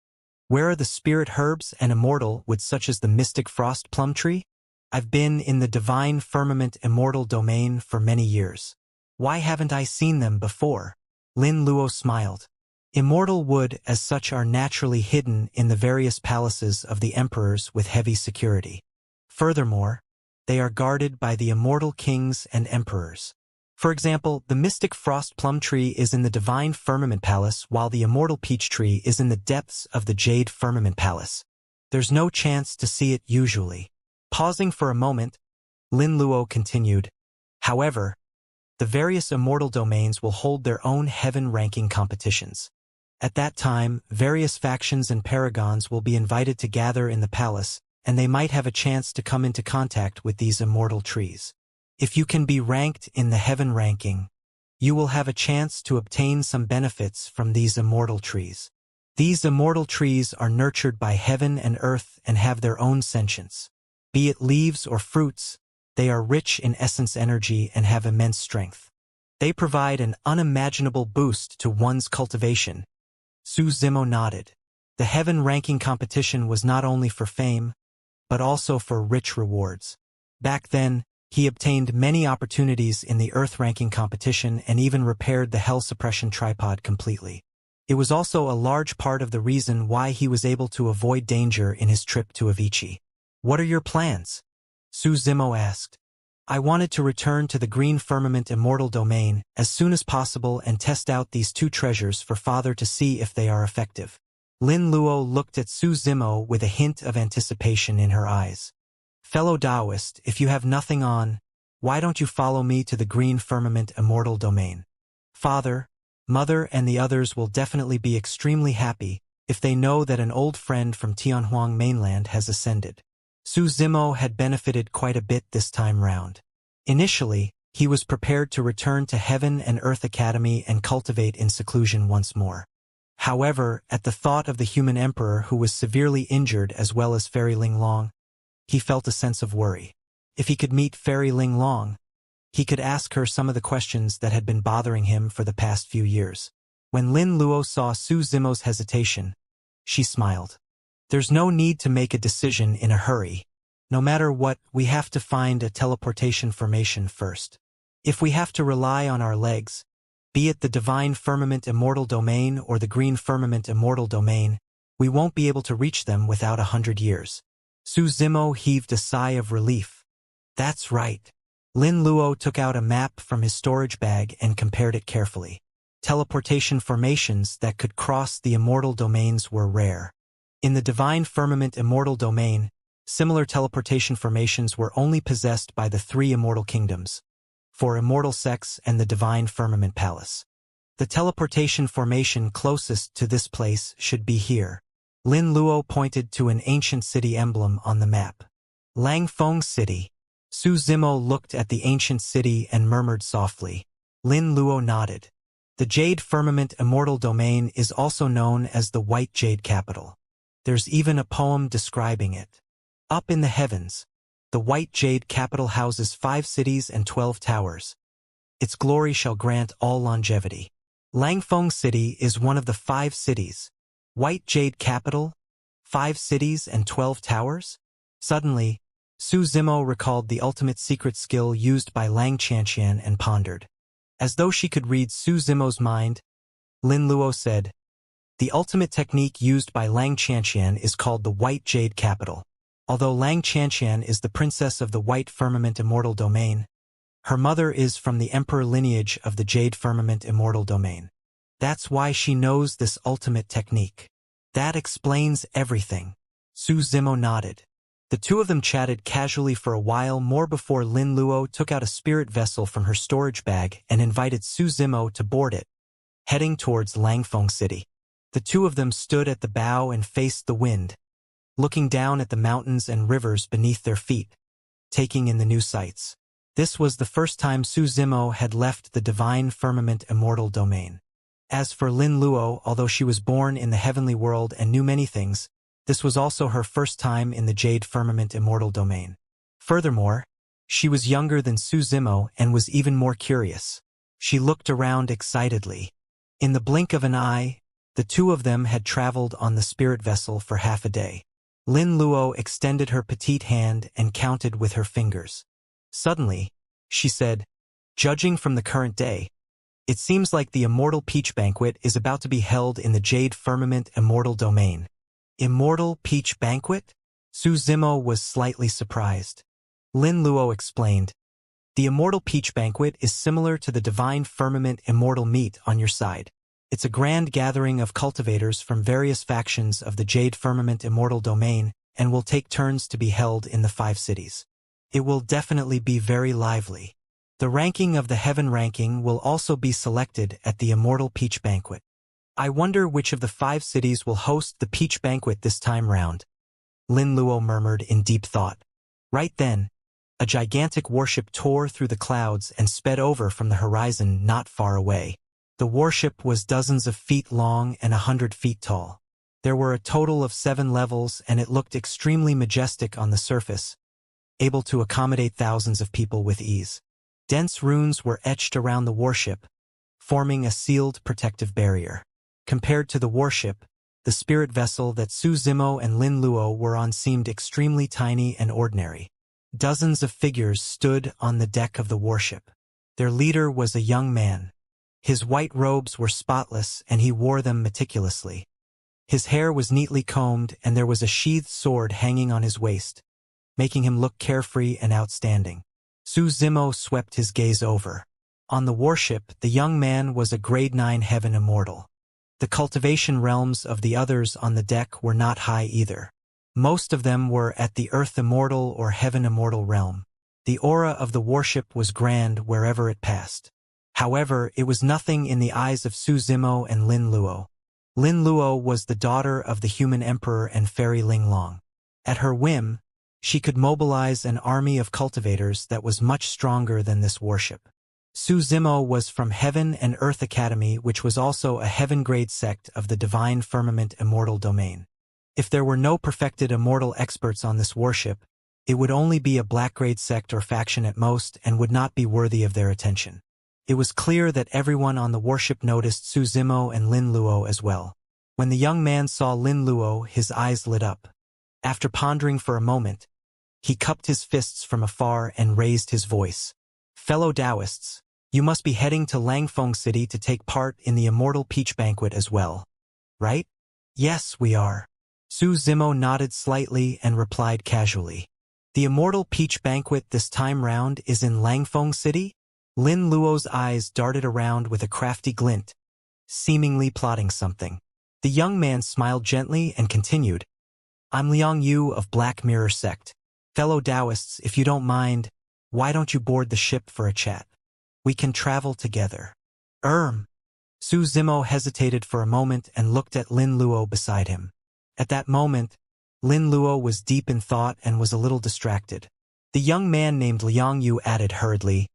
where are the spirit herbs and immortal wood such as the mystic frost plum tree? I've been in the Divine Firmament Immortal domain for many years. Why haven't I seen them before? Lin Luo smiled. Immortal wood as such are naturally hidden in the various palaces of the emperors with heavy security. Furthermore, they are guarded by the immortal kings and emperors. For example, the mystic frost plum tree is in the Divine Firmament Palace while the immortal peach tree is in the depths of the Jade Firmament Palace. There's no chance to see it usually. Pausing for a moment, Lin Luo continued, however, the various immortal domains will hold their own heaven ranking competitions. At that time, various factions and paragons will be invited to gather in the palace, and they might have a chance to come into contact with these immortal trees. If you can be ranked in the heaven ranking, you will have a chance to obtain some benefits from these immortal trees. These immortal trees are nurtured by heaven and earth and have their own sentience. Be it leaves or fruits, they are rich in essence energy and have immense strength. They provide an unimaginable boost to one's cultivation. Su Zimo nodded. The heaven ranking competition was not only for fame, but also for rich rewards. Back then, he obtained many opportunities in the Earth ranking competition and even repaired the Hell Suppression tripod completely. It was also a large part of the reason why he was able to avoid danger in his trip to Avicii. What are your plans? Su Zimo asked. I wanted to return to the Green Firmament Immortal domain as soon as possible and test out these 2 treasures for Father to see if they are effective. Lin Luo looked at Su Zimo with a hint of anticipation in her eyes. Fellow Taoist, if you have nothing on, why don't you follow me to the Green Firmament Immortal domain? Father, Mother and the others will definitely be extremely happy if they know that an old friend from Tianhuang mainland has ascended. Su Zimo had benefited quite a bit this time round. Initially, he was prepared to return to Heaven and Earth Academy and cultivate in seclusion once more. However, at the thought of the human emperor who was severely injured as well as Fairy Ling Long, he felt a sense of worry. If he could meet Fairy Ling Long, he could ask her some of the questions that had been bothering him for the past few years. When Lin Luo saw Su Zimo's hesitation, she smiled. There's no need to make a decision in a hurry. No matter what, we have to find a teleportation formation first. If we have to rely on our legs, be it the Divine Firmament Immortal domain or the Green Firmament Immortal domain, we won't be able to reach them without 100 years. Su Zimo heaved a sigh of relief. That's right. Lin Luo took out a map from his storage bag and compared it carefully. Teleportation formations that could cross the immortal domains were rare. In the divine firmament immortal domain, similar teleportation formations were only possessed by the three immortal kingdoms, for immortal sex and the divine firmament palace. The teleportation formation closest to this place should be here. Lin Luo pointed to an ancient city emblem on the map. Langfeng City. Su Zimo looked at the ancient city and murmured softly. Lin Luo nodded. The Jade Firmament Immortal Domain is also known as the White Jade Capital. There's even a poem describing it. Up in the heavens, the White Jade Capital houses 5 cities and 12 towers. Its glory shall grant all longevity. Langfeng City is one of the 5 cities. White Jade Capital? 5 cities and 12 towers? Suddenly, Su Zimo recalled the ultimate secret skill used by Xianxia and pondered. As though she could read Su Zimo's mind, Lin Luo said, "The ultimate technique used by Xianxia is called the White Jade Capital. Although Xianxia is the princess of the White Firmament Immortal Domain, her mother is from the emperor lineage of the Jade Firmament Immortal Domain. That's why she knows this ultimate technique." "That explains everything." Su Zimo nodded. The two of them chatted casually for a while more before Lin Luo took out a spirit vessel from her storage bag and invited Su Zimo to board it, heading towards Langfeng City. The two of them stood at the bow and faced the wind, looking down at the mountains and rivers beneath their feet, taking in the new sights. This was the first time Su Zimo had left the divine firmament immortal domain. As for Lin Luo, although she was born in the heavenly world and knew many things, this was also her first time in the Jade Firmament Immortal Domain. Furthermore, she was younger than Su Zimo and was even more curious. She looked around excitedly. In the blink of an eye, the two of them had traveled on the spirit vessel for half a day. Lin Luo extended her petite hand and counted with her fingers. Suddenly, she said, "Judging from the current day, it seems like the Immortal Peach Banquet is about to be held in the Jade Firmament Immortal Domain." Immortal Peach Banquet? Su Zimo was slightly surprised. Lin Luo explained, "The Immortal Peach Banquet is similar to the Divine Firmament Immortal Meet on your side. It's a grand gathering of cultivators from various factions of the Jade Firmament Immortal Domain and will take turns to be held in the 5 cities. It will definitely be very lively. The ranking of the Heaven ranking will also be selected at the Immortal Peach Banquet. I wonder which of the 5 cities will host the Peach Banquet this time round," Lin Luo murmured in deep thought. Right then, a gigantic warship tore through the clouds and sped over from the horizon not far away. The warship was dozens of feet long and 100 feet tall. There were a total of 7 levels and it looked extremely majestic on the surface, able to accommodate thousands of people with ease. Dense runes were etched around the warship, forming a sealed protective barrier. Compared to the warship, the spirit vessel that Su Zimo and Lin Luo were on seemed extremely tiny and ordinary. Dozens of figures stood on the deck of the warship. Their leader was a young man. His white robes were spotless and he wore them meticulously. His hair was neatly combed and there was a sheathed sword hanging on his waist, making him look carefree and outstanding. Su Zimo swept his gaze over. On the warship, the young man was a grade 9 heaven immortal. The cultivation realms of the others on the deck were not high either. Most of them were at the Earth Immortal or Heaven Immortal realm. The aura of the warship was grand wherever it passed. However, it was nothing in the eyes of Su Zimo and Lin Luo. Lin Luo was the daughter of the human emperor and fairy Ling Long. At her whim, she could mobilize an army of cultivators that was much stronger than this warship. Su Zimo was from Heaven and Earth Academy, which was also a heaven-grade sect of the Divine Firmament Immortal Domain. If there were no perfected immortal experts on this warship, it would only be a black-grade sect or faction at most and would not be worthy of their attention. It was clear that everyone on the warship noticed Su Zimo and Lin Luo as well. When the young man saw Lin Luo, his eyes lit up. After pondering for a moment, he cupped his fists from afar and raised his voice. "Fellow Taoists, you must be heading to Langfeng City to take part in the Immortal Peach Banquet as well, right?" "Yes, we are." Su Zimo nodded slightly and replied casually. The Immortal Peach Banquet this time round is in Langfeng City? Lin Luo's eyes darted around with a crafty glint, seemingly plotting something. The young man smiled gently and continued, I'm Liang Yu of Black Mirror Sect. Fellow Taoists, if you don't mind, why don't you board the ship for a chat? We can travel together. Su Zimo hesitated for a moment and looked at Lin Luo beside him. At that moment, Lin Luo was deep in thought and was a little distracted. The young man named Liang Yu added hurriedly,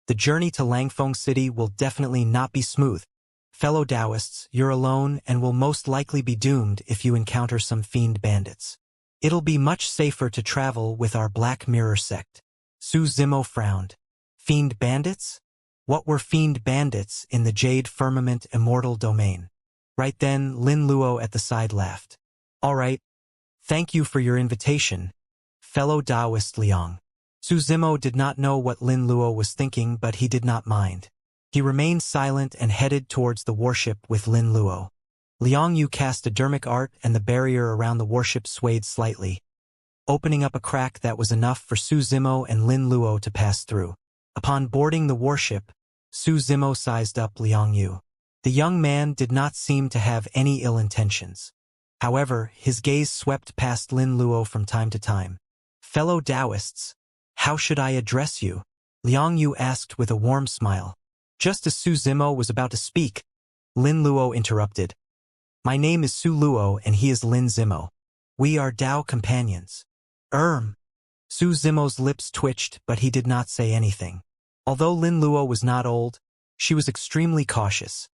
the journey to Langfeng City will definitely not be smooth. Fellow Taoists, you're alone and will most likely be doomed if you encounter some fiend bandits. It'll be much safer to travel with our Black Mirror Sect. Su Zimo frowned. Fiend bandits? What were fiend bandits in the Jade Firmament Immortal domain? Right then, Lin Luo at the side laughed. All right. Thank you for your invitation, fellow Taoist Liang. Su Zimo did not know what Lin Luo was thinking, but he did not mind. He remained silent and headed towards the warship with Lin Luo. Liang Yu cast a dermic art and the barrier around the warship swayed slightly, opening up a crack that was enough for Su Zimo and Lin Luo to pass through. Upon boarding the warship, Su Zimo sized up Liang Yu. The young man did not seem to have any ill intentions. However, his gaze swept past Lin Luo from time to time. Fellow Taoists, how should I address you? Liang Yu asked with a warm smile. Just as Su Zimo was about to speak, Lin Luo interrupted. My name is Su Luo and he is Lin Zimo. We are Tao companions. Su Zimo's lips twitched, but he did not say anything. Although Lin Luo was not old, she was extremely cautious,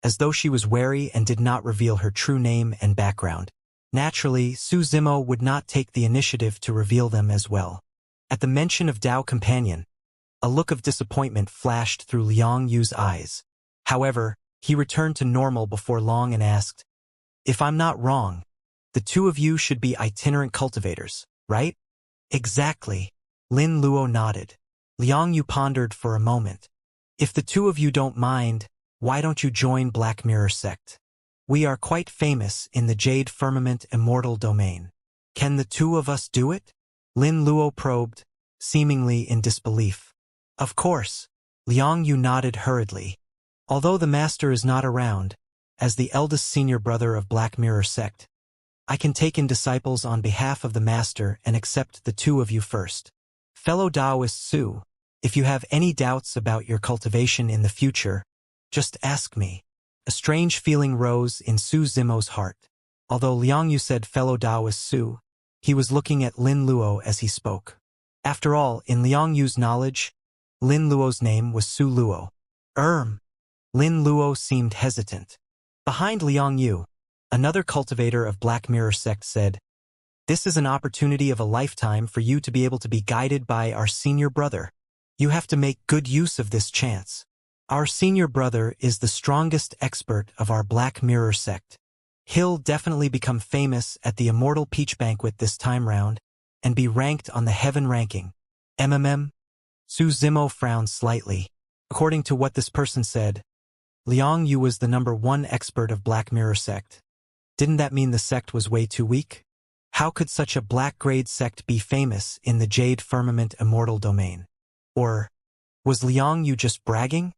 as though she was wary and did not reveal her true name and background. Naturally, Su Zimo would not take the initiative to reveal them as well. At the mention of Tao companion, a look of disappointment flashed through Liang Yu's eyes. However, he returned to normal before long and asked, if I'm not wrong, the two of you should be itinerant cultivators, right? Exactly. Lin Luo nodded. Liang Yu pondered for a moment. If the two of you don't mind, why don't you join Black Mirror Sect? We are quite famous in the Jade Firmament Immortal domain. Can the two of us do it? Lin Luo probed, seemingly in disbelief. Of course. Liang Yu nodded hurriedly. Although the master is not around, as the eldest senior brother of Black Mirror Sect, I can take in disciples on behalf of the master and accept the two of you first. Fellow Taoist Su, if you have any doubts about your cultivation in the future, just ask me. A strange feeling rose in Su Zimo's heart. Although Liang Yu said fellow Taoist Su, he was looking at Lin Luo as he spoke. After all, in Liang Yu's knowledge, Lin Luo's name was Su Luo. Lin Luo seemed hesitant. Behind Liang Yu, another cultivator of Black Mirror Sect said, this is an opportunity of a lifetime for you to be able to be guided by our senior brother. You have to make good use of this chance. Our senior brother is the strongest expert of our Black Mirror Sect. He'll definitely become famous at the Immortal Peach Banquet this time round and be ranked on the Heaven ranking. Su Zimo frowned slightly. According to what this person said, Liang Yu was the #1 expert of Black Mirror Sect. Didn't that mean the sect was way too weak? How could such a black-grade sect be famous in the Jade Firmament Immortal domain? Or was Liang Yu just bragging?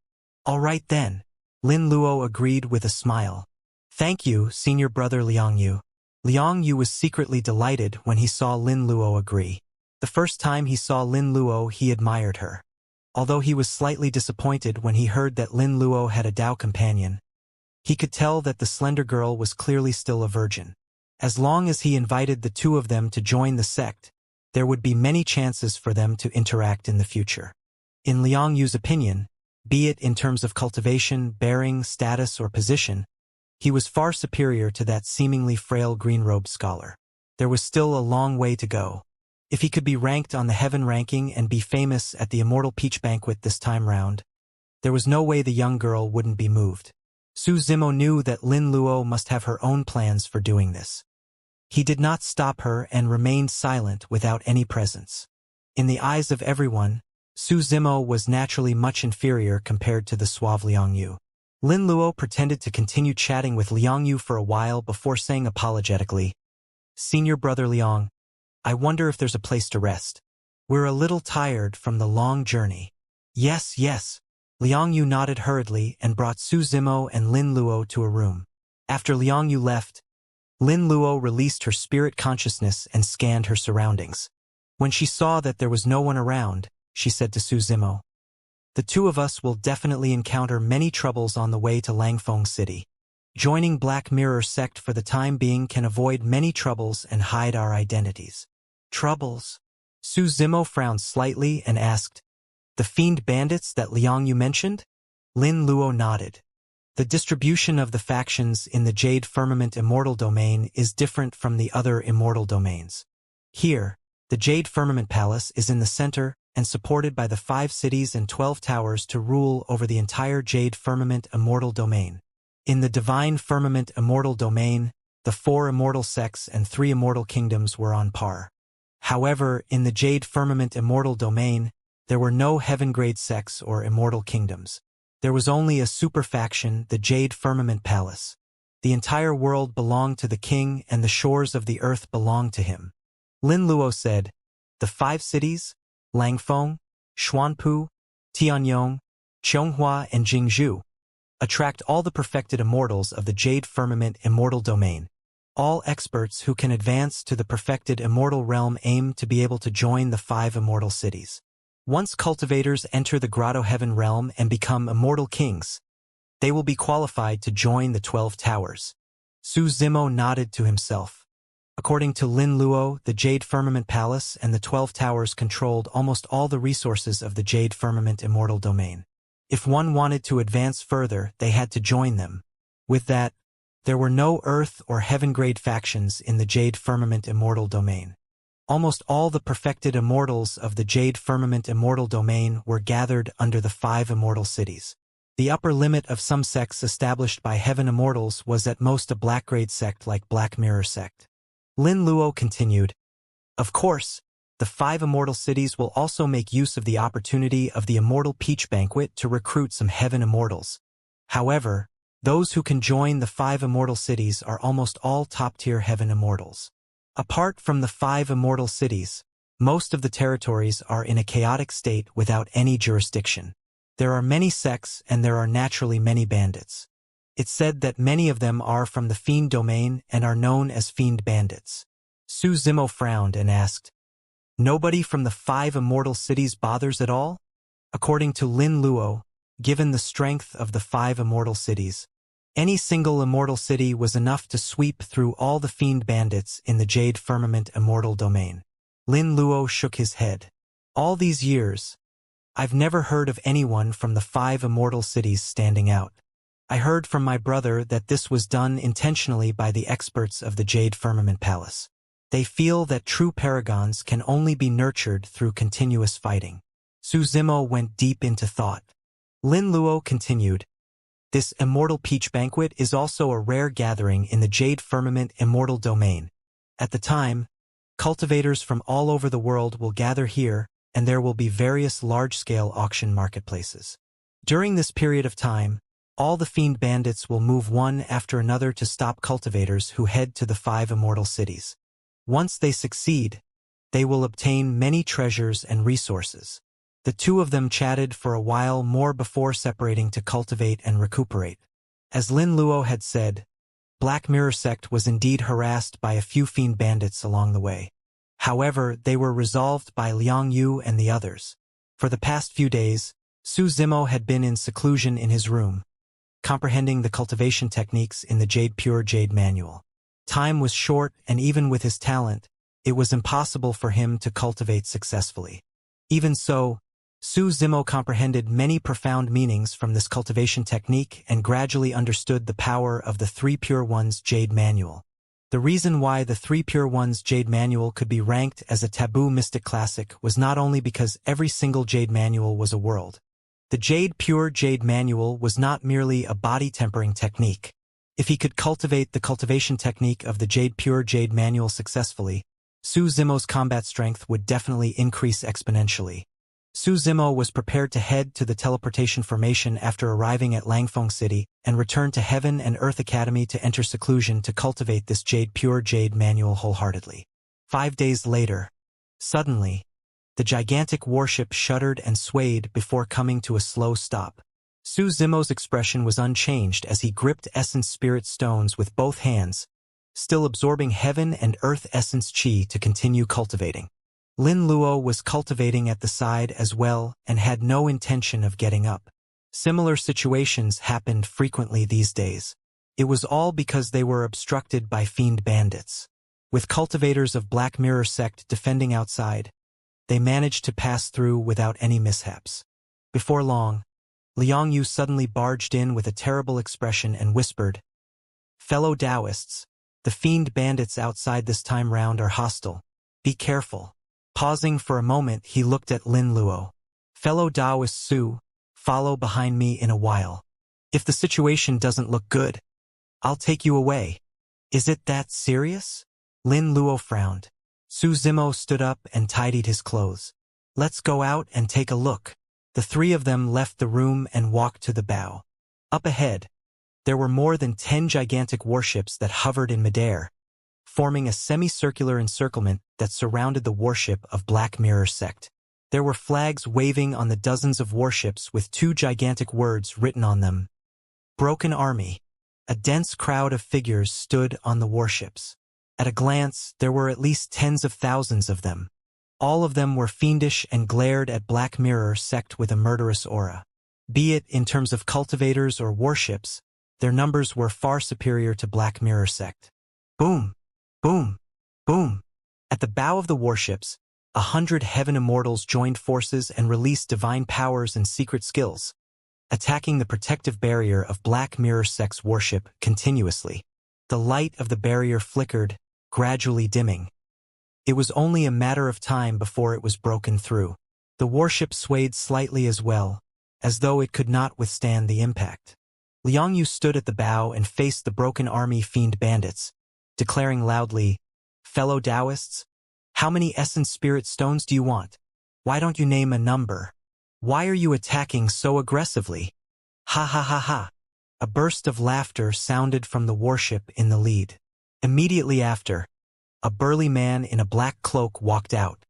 All right then. Lin Luo agreed with a smile. Thank you, senior brother Liang Yu. Liang Yu was secretly delighted when he saw Lin Luo agree. The first time he saw Lin Luo, he admired her. Although he was slightly disappointed when he heard that Lin Luo had a Tao companion, he could tell that the slender girl was clearly still a virgin. As long as he invited the two of them to join the sect, there would be many chances for them to interact in the future. In Liang Yu's opinion, be it in terms of cultivation, bearing, status, or position, he was far superior to that seemingly frail green-robed scholar. There was still a long way to go. If he could be ranked on the Heaven ranking and be famous at the Immortal Peach Banquet this time round, there was no way the young girl wouldn't be moved. Su Zimo knew that Lin Luo must have her own plans for doing this. He did not stop her and remained silent without any presence. In the eyes of everyone, Su Zimo was naturally much inferior compared to the suave Liang Yu. Lin Luo pretended to continue chatting with Liang Yu for a while before saying apologetically, Senior brother Liang, I wonder if there's a place to rest. We're a little tired from the long journey. Yes, yes. Liang Yu nodded hurriedly and brought Su Zimo and Lin Luo to a room. After Liang Yu left, Lin Luo released her spirit consciousness and scanned her surroundings. When she saw that there was no one around, she said to Su Zimo, "The two of us will definitely encounter many troubles on the way to Langfeng City. Joining Black Mirror sect for the time being can avoid many troubles and hide our identities." Troubles? Su Zimo frowned slightly and asked, "The fiend bandits that Liang Yu mentioned?" Lin Luo nodded. The distribution of the factions in the Jade Firmament Immortal domain is different from the other immortal domains. Here, the Jade Firmament Palace is in the center and supported by the 5 cities and 12 towers to rule over the entire Jade Firmament Immortal domain. In the Divine Firmament Immortal domain, the 4 immortal sects and 3 immortal kingdoms were on par. However, in the Jade Firmament Immortal domain, there were no heaven-grade sects or immortal kingdoms. There was only a super-faction, the Jade Firmament Palace. The entire world belonged to the king and the shores of the earth belonged to him. Lin Luo said, "The 5 cities, Langfeng, Xuanpu, Tianyong, Chonghua, and Jingzhou, attract all the perfected immortals of the Jade Firmament Immortal domain. All experts who can advance to the perfected immortal realm aim to be able to join the 5 immortal cities. Once cultivators enter the Grotto Heaven realm and become immortal kings, they will be qualified to join the 12 towers." Su Zimo nodded to himself. According to Lin Luo, the Jade Firmament Palace and the 12 towers controlled almost all the resources of the Jade Firmament Immortal domain. If one wanted to advance further, they had to join them. With that, there were no Earth or Heaven-grade factions in the Jade Firmament Immortal domain. Almost all the perfected immortals of the Jade Firmament Immortal domain were gathered under the 5 immortal cities. The upper limit of some sects established by Heaven Immortals was at most a black-grade sect like Black Mirror sect. Lin Luo continued, "Of course, the 5 immortal cities will also make use of the opportunity of the Immortal Peach Banquet to recruit some Heaven Immortals. However, those who can join the 5 immortal cities are almost all top-tier Heaven Immortals. Apart from the 5 immortal cities, most of the territories are in a chaotic state without any jurisdiction. There are many sects and there are naturally many bandits. It's said that many of them are from the Fiend domain and are known as Fiend bandits." Su Zimo frowned and asked, "Nobody from the 5 immortal cities bothers at all?" According to Lin Luo, given the strength of the 5 immortal cities, any single immortal city was enough to sweep through all the Fiend bandits in the Jade Firmament Immortal domain. Lin Luo shook his head. "All these years, I've never heard of anyone from the 5 immortal cities standing out. I heard from my brother that this was done intentionally by the experts of the Jade Firmament Palace. They feel that true paragons can only be nurtured through continuous fighting." Su Zimo went deep into thought. Lin Luo continued, "This Immortal Peach Banquet is also a rare gathering in the Jade Firmament Immortal domain. At the time, cultivators from all over the world will gather here, and there will be various large-scale auction marketplaces. During this period of time, all the Fiend bandits will move one after another to stop cultivators who head to the 5 immortal cities. Once they succeed, they will obtain many treasures and resources." The two of them chatted for a while more before separating to cultivate and recuperate. As Lin Luo had said, Black Mirror sect was indeed harassed by a few Fiend bandits along the way. However, they were resolved by Liang Yu and the others. For the past few days, Su Zimo had been in seclusion in his room, comprehending the cultivation techniques in the Pure Jade manual. Time was short, and even with his talent, it was impossible for him to cultivate successfully. Even so, Su Zimo comprehended many profound meanings from this cultivation technique and gradually understood the power of the 3 Pure Ones Jade Manual. The reason why the 3 Pure Ones Jade Manual could be ranked as a taboo mystic classic was not only because every single Jade Manual was a world. The Pure Jade Manual was not merely a body-tempering technique. If he could cultivate the cultivation technique of the Pure Jade Manual successfully, Su Zimo's combat strength would definitely increase exponentially. Su Zimo was prepared to head to the teleportation formation after arriving at Langfeng City and return to Heaven and Earth Academy to enter seclusion to cultivate this Pure Jade Manual wholeheartedly. 5 days later, suddenly, The gigantic warship shuddered and swayed before coming to a slow stop. Su Zimo's expression was unchanged as he gripped essence spirit stones with both hands, still absorbing heaven and earth essence chi to continue cultivating. Lin Luo was cultivating at the side as well and had no intention of getting up. Similar situations happened frequently these days. It was all because they were obstructed by fiend bandits. With cultivators of Black Mirror sect defending outside, they managed to pass through without any mishaps. Before long, Liang Yu suddenly barged in with a terrible expression and whispered, "Fellow Taoists, the fiend bandits outside this time round are hostile. Be careful." Pausing for a moment, he looked at Lin Luo. "Fellow Taoist Su, follow behind me in a while. If the situation doesn't look good, I'll take you away." "Is it that serious?" Lin Luo frowned. Su Zimo stood up and tidied his clothes. "Let's go out and take a look." The three of them left the room and walked to the bow. Up ahead, there were more than 10 gigantic warships that hovered in midair, forming a semicircular encirclement that surrounded the warship of Black Mirror sect. There were flags waving on the dozens of warships with 2 gigantic words written on them. Broken Army. A dense crowd of figures stood on the warships. At a glance, there were at least tens of thousands of them. All of them were fiendish and glared at Black Mirror sect with a murderous aura. Be it in terms of cultivators or warships, their numbers were far superior to Black Mirror sect. Boom! Boom! Boom! At the bow of the warships, 100 heaven immortals joined forces and released divine powers and secret skills, attacking the protective barrier of Black Mirror sect's warship continuously. The light of the barrier flickered, gradually dimming. It was only a matter of time before it was broken through. The warship swayed slightly as well, as though it could not withstand the impact. Liang Yu stood at the bow and faced the broken army fiend bandits, declaring loudly, "Fellow Taoists, how many essence spirit stones do you want? Why don't you name a number? Why are you attacking so aggressively? Ha ha ha ha." A burst of laughter sounded from the warship in the lead. Immediately after, a burly man in a black cloak walked out.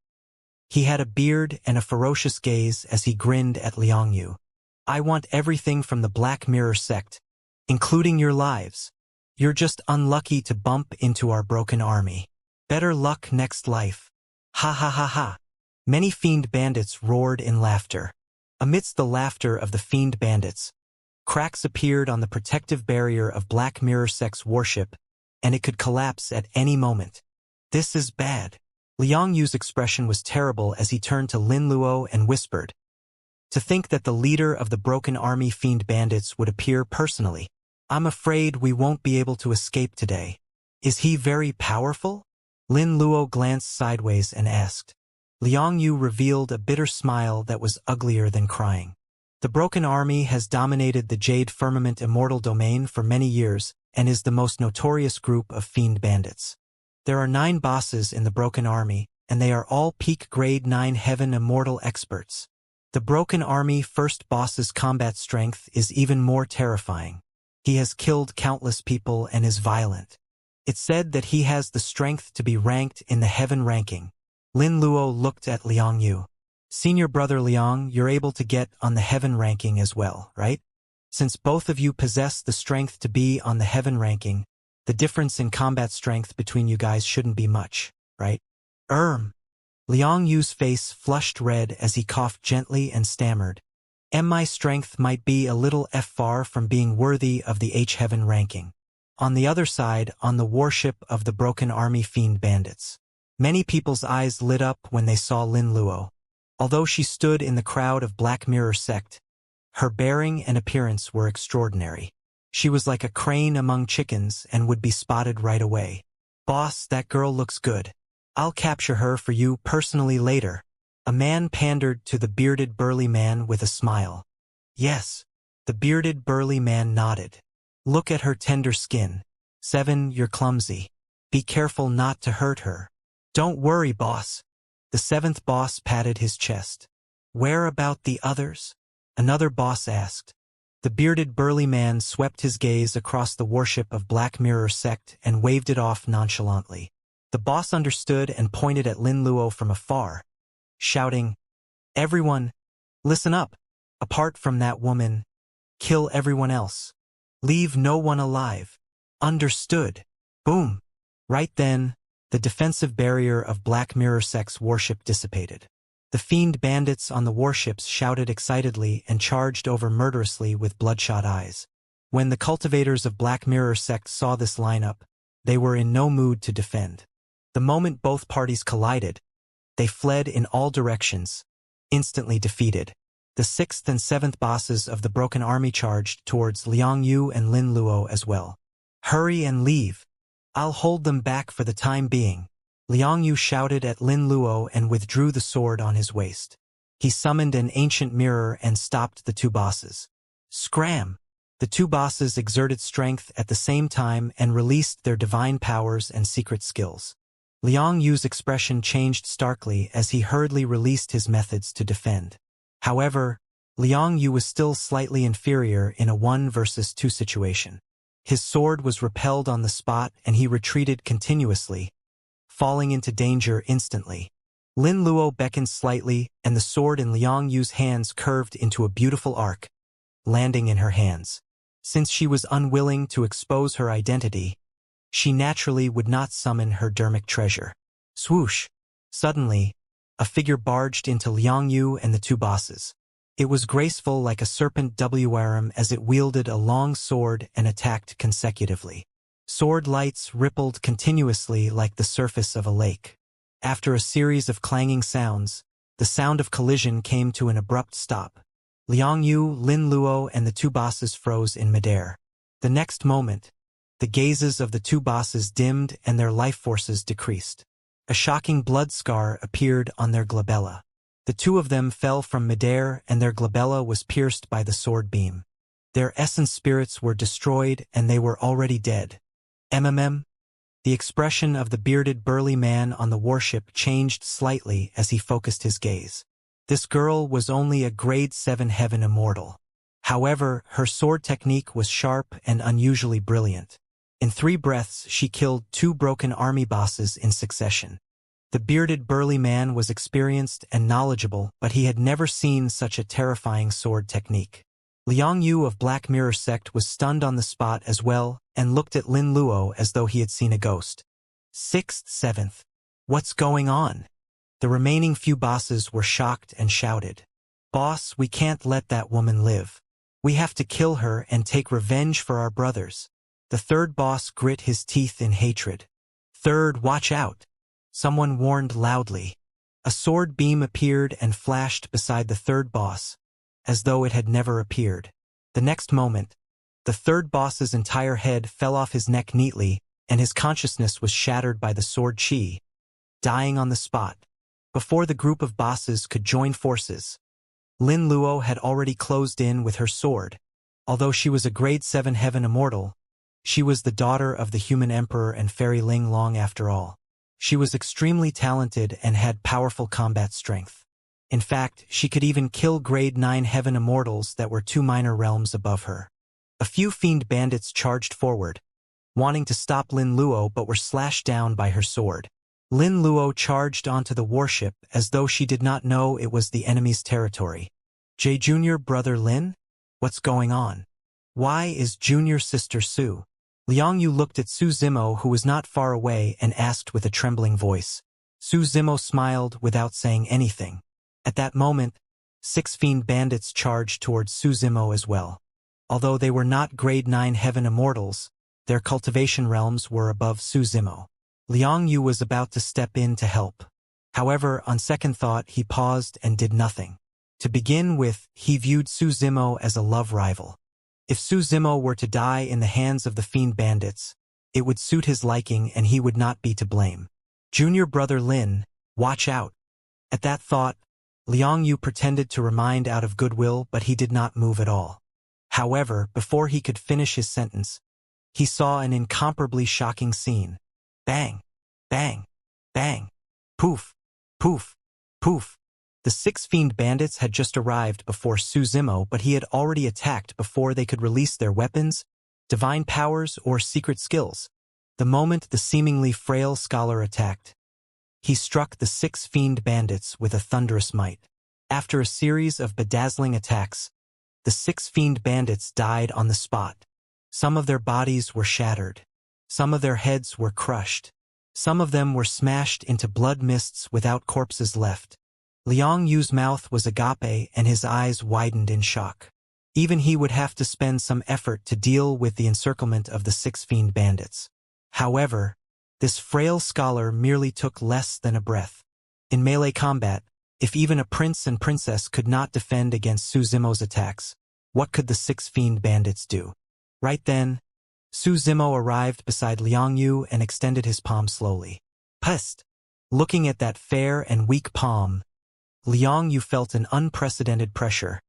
He had a beard and a ferocious gaze as he grinned at Liang Yu. "I want everything from the Black Mirror sect, including your lives. You're just unlucky to bump into our broken army. Better luck next life." Ha ha ha ha. Many fiend bandits roared in laughter. Amidst the laughter of the fiend bandits, cracks appeared on the protective barrier of Black Mirror sect's warship, and it could collapse at any moment. "This is bad." Liang Yu's expression was terrible as he turned to Lin Luo and whispered, "To think that the leader of the broken army fiend bandits would appear personally. I'm afraid we won't be able to escape today. Is he very powerful?" Lin Luo glanced sideways and asked. Liang Yu revealed a bitter smile that was uglier than crying. "The broken army has dominated the Jade Firmament Immortal domain for many years and is the most notorious group of fiend bandits. There are 9 bosses in the broken army, and they are all peak grade 9 heaven immortal experts. The broken army first boss's combat strength is even more terrifying. He has killed countless people and is violent. It's said that he has the strength to be ranked in the heaven ranking." Lin Luo looked at Liang Yu. "Senior brother Liang, you're able to get on the heaven ranking as well, right? Since both of you possess the strength to be on the heaven ranking, the difference in combat strength between you guys shouldn't be much, right?" Liang Yu's face flushed red as he coughed gently and stammered, "My strength might be a little far from being worthy of the H heaven ranking." On the other side, on the warship of the broken army fiend bandits, many people's eyes lit up when they saw Lin Luo. Although she stood in the crowd of Black Mirror sect, her bearing and appearance were extraordinary. She was like a crane among chickens and would be spotted right away. "Boss, that girl looks good. I'll capture her for you personally later." A man pandered to the bearded burly man with a smile. "Yes." The bearded burly man nodded. "Look at her tender skin. 7, you're clumsy. Be careful not to hurt her." "Don't worry, boss." The 7th boss patted his chest. "Where about the others?" another boss asked. The bearded burly man swept his gaze across the warship of Black Mirror sect and waved it off nonchalantly. The boss understood and pointed at Lin Luo from afar. shouting, "Everyone, listen up! Apart from that woman, kill everyone else. Leave no one alive. Understood?" Boom! Right then, the defensive barrier of Black Mirror Sect's warship dissipated. The fiend bandits on the warships shouted excitedly and charged over murderously with bloodshot eyes. When the cultivators of Black Mirror Sect saw this lineup, they were in no mood to defend. The moment both parties collided, they fled in all directions, instantly defeated. The 6th and 7th bosses of the Broken Army charged towards Liang Yu and Lin Luo as well. "Hurry and leave. I'll hold them back for the time being." Liang Yu shouted at Lin Luo and withdrew the sword on his waist. He summoned an ancient mirror and stopped the two bosses. Scram! The two bosses exerted strength at the same time and released their divine powers and secret skills. Liang Yu's expression changed starkly as he hurriedly released his methods to defend. However, Liang Yu was still slightly inferior in a 1 versus 2 situation. His sword was repelled on the spot and he retreated continuously, falling into danger instantly. Lin Luo beckoned slightly and the sword in Liang Yu's hands curved into a beautiful arc, landing in her hands. Since she was unwilling to expose her identity, she naturally would not summon her dermic treasure. Swoosh! Suddenly, a figure barged into Liang Yu and the two bosses. It was graceful like a serpent WRM as it wielded a long sword and attacked consecutively. Sword lights rippled continuously like the surface of a lake. After a series of clanging sounds, the sound of collision came to an abrupt stop. Liang Yu, Lin Luo, and the two bosses froze in midair. The next moment, the gazes of the two bosses dimmed and their life forces decreased. A shocking blood scar appeared on their glabella. The two of them fell from midair and their glabella was pierced by the sword beam. Their essence spirits were destroyed and they were already dead. The expression of the bearded burly man on the warship changed slightly as he focused his gaze. This girl was only a grade 7 heaven immortal. However, her sword technique was sharp and unusually brilliant. In 3 breaths she killed 2 broken army bosses in succession. The bearded burly man was experienced and knowledgeable, but he had never seen such a terrifying sword technique. Liang Yu of Black Mirror Sect was stunned on the spot as well and looked at Lin Luo as though he had seen a ghost. 6th, 7th. What's going on? The remaining few bosses were shocked and shouted. "Boss, we can't let that woman live. We have to kill her and take revenge for our brothers." The 3rd boss grit his teeth in hatred. "Third, watch out!" Someone warned loudly. A sword beam appeared and flashed beside the 3rd boss, as though it had never appeared. The next moment, the 3rd boss's entire head fell off his neck neatly, and his consciousness was shattered by the sword chi, dying on the spot. Before the group of bosses could join forces, Lin Luo had already closed in with her sword. Although she was a grade 7 heaven immortal, she was the daughter of the human emperor and fairy Ling Long after all. She was extremely talented and had powerful combat strength. In fact, she could even kill grade 9 heaven immortals that were 2 minor realms above her. A few fiend bandits charged forward, wanting to stop Lin Luo but were slashed down by her sword. Lin Luo charged onto the warship as though she did not know it was the enemy's territory. Junior brother Lin? What's going on? Why is junior sister Su? Liang Yu looked at Su Zimo, who was not far away, and asked with a trembling voice. Su Zimo smiled without saying anything. At that moment, 6 fiend bandits charged towards Su Zimo as well. Although they were not grade 9 heaven immortals, their cultivation realms were above Su Zimo. Liang Yu was about to step in to help. However, on second thought, he paused and did nothing. To begin with, he viewed Su Zimo as a love rival. If Su Zimo were to die in the hands of the fiend bandits, it would suit his liking and he would not be to blame. Junior brother Lin, watch out. At that thought, Liang Yu pretended to remind out of goodwill, but he did not move at all. However, before he could finish his sentence, he saw an incomparably shocking scene. Bang, bang, bang, poof, poof, poof. The 6 fiend bandits had just arrived before Su Zimo, but he had already attacked before they could release their weapons, divine powers, or secret skills. The moment the seemingly frail scholar attacked, He struck the 6 fiend bandits with a thunderous might. After a series of bedazzling attacks, the 6 fiend bandits died on the spot. Some of their bodies were shattered. Some of their heads were crushed. Some of them were smashed into blood mists without corpses left. Liang Yu's mouth was agape and his eyes widened in shock. Even he would have to spend some effort to deal with the encirclement of the 6 fiend bandits. However, this frail scholar merely took less than a breath. In melee combat, if even a prince and princess could not defend against Su Zimo's attacks, what could the 6 fiend bandits do? Right then, Su Zimo arrived beside Liang Yu and extended his palm slowly. Pest! Looking at that fair and weak palm, Liang Yu felt an unprecedented pressure,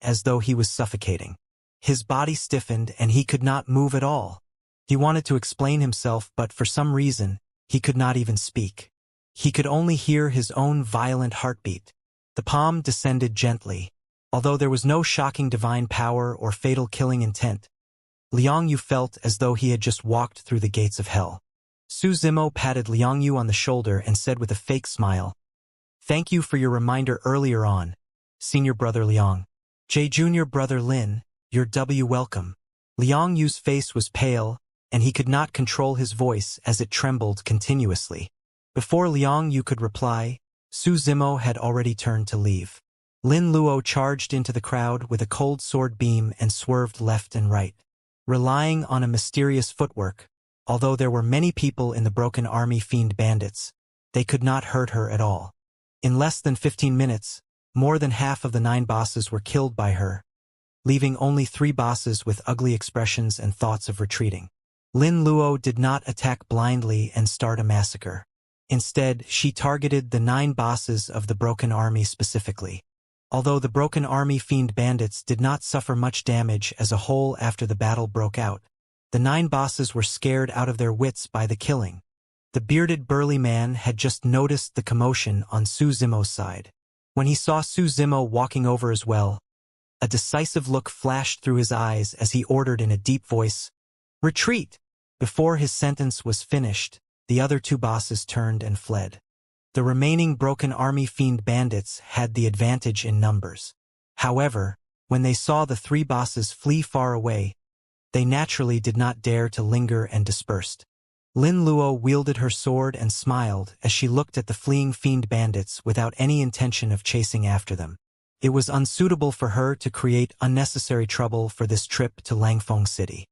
as though he was suffocating. His body stiffened and he could not move at all. He wanted to explain himself, but for some reason, he could not even speak. He could only hear his own violent heartbeat. The palm descended gently. Although there was no shocking divine power or fatal killing intent, Liang Yu felt as though he had just walked through the gates of hell. Su Zimo patted Liang Yu on the shoulder and said with a fake smile, "Thank you for your reminder earlier on, Senior Brother Liang. Junior Brother Lin, you're welcome." Liang Yu's face was pale, and he could not control his voice as it trembled continuously. Before Liang Yu could reply, Su Zimo had already turned to leave. Lin Luo charged into the crowd with a cold sword beam and swerved left and right. Relying on a mysterious footwork, although there were many people in the broken army fiend bandits, they could not hurt her at all. In less than 15 minutes, more than half of the 9 bosses were killed by her, leaving only 3 bosses with ugly expressions and thoughts of retreating. Lin Luo did not attack blindly and start a massacre. Instead, she targeted the 9 bosses of the broken army specifically. Although the broken army fiend bandits did not suffer much damage as a whole after the battle broke out, the 9 bosses were scared out of their wits by the killing. The bearded burly man had just noticed the commotion on Su Zimo's side. When he saw Su Zimo walking over as well, a decisive look flashed through his eyes as he ordered in a deep voice, "Retreat!" Before his sentence was finished, the other 2 bosses turned and fled. The remaining broken army fiend bandits had the advantage in numbers. However, when they saw the 3 bosses flee far away, they naturally did not dare to linger and dispersed. Lin Luo wielded her sword and smiled as she looked at the fleeing fiend bandits without any intention of chasing after them. It was unsuitable for her to create unnecessary trouble for this trip to Langfeng City.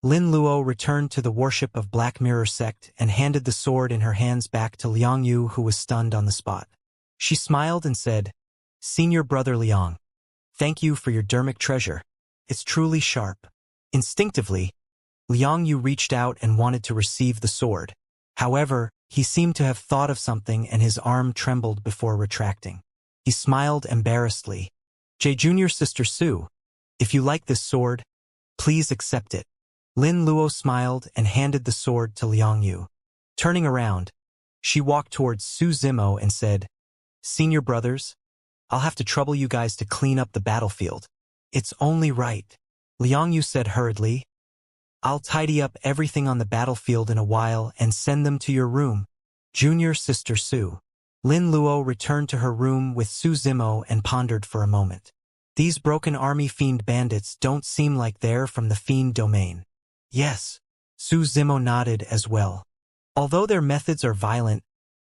Lin Luo returned to the worship of Black Mirror sect and handed the sword in her hands back to Liang Yu, who was stunned on the spot. She smiled and said, "Senior Brother Liang, thank you for your dermic treasure. It's truly sharp." Instinctively, Liang Yu reached out and wanted to receive the sword. However, he seemed to have thought of something and his arm trembled before retracting. He smiled embarrassedly. Junior Sister Su, if you like this sword, please accept it." Lin Luo smiled and handed the sword to Liang Yu. Turning around, she walked towards Su Zimo and said, "Senior brothers, I'll have to trouble you guys to clean up the battlefield. It's only right." Liang Yu said hurriedly, "I'll tidy up everything on the battlefield in a while and send them to your room, Junior Sister Su." Lin Luo returned to her room with Su Zimo and pondered for a moment. These broken army fiend bandits don't seem like they're from the fiend domain. Yes, Su Zimo nodded as well. Although their methods are violent,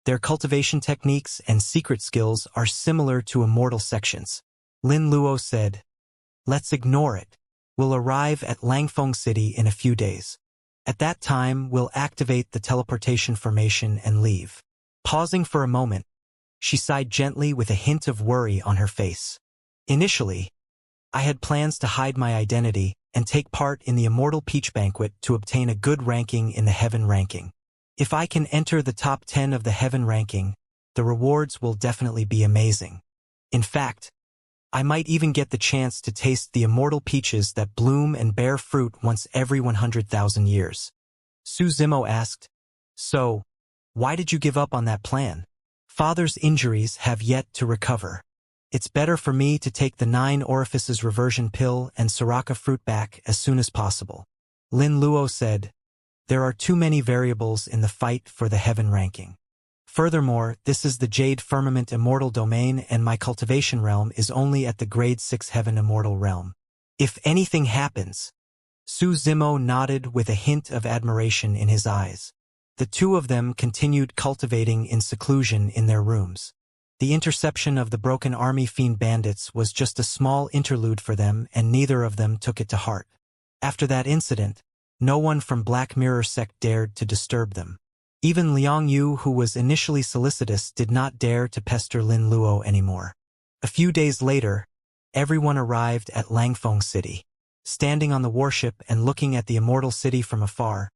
their cultivation techniques and secret skills are similar to immortal sections. Lin Luo said, "Let's ignore it. We'll arrive at Langfeng City in a few days. At that time, we'll activate the teleportation formation and leave." Pausing for a moment, she sighed gently with a hint of worry on her face. "Initially, I had plans to hide my identity and take part in the Immortal Peach Banquet to obtain a good ranking in the Heaven ranking. If I can enter the top 10 of the Heaven ranking, the rewards will definitely be amazing. In fact, I might even get the chance to taste the immortal peaches that bloom and bear fruit once every 100,000 years." Su Zimo asked, "So, why did you give up on that plan?" "Father's injuries have yet to recover. It's better for me to take the 9 orifices reversion pill and Soraka fruit back as soon as possible." Lin Luo said, "There are too many variables in the fight for the Heaven ranking. Furthermore, this is the Jade Firmament Immortal domain and my cultivation realm is only at the grade 6 Heaven Immortal realm. If anything happens, Su Zimo nodded with a hint of admiration in his eyes. The two of them continued cultivating in seclusion in their rooms. The interception of the Broken Army Fiend bandits was just a small interlude for them and neither of them took it to heart. After that incident, no one from Black Mirror sect dared to disturb them. Even Liang Yu, who was initially solicitous, did not dare to pester Lin Luo anymore. A few days later, everyone arrived at Langfeng City. Standing on the warship and looking at the Immortal City from afar,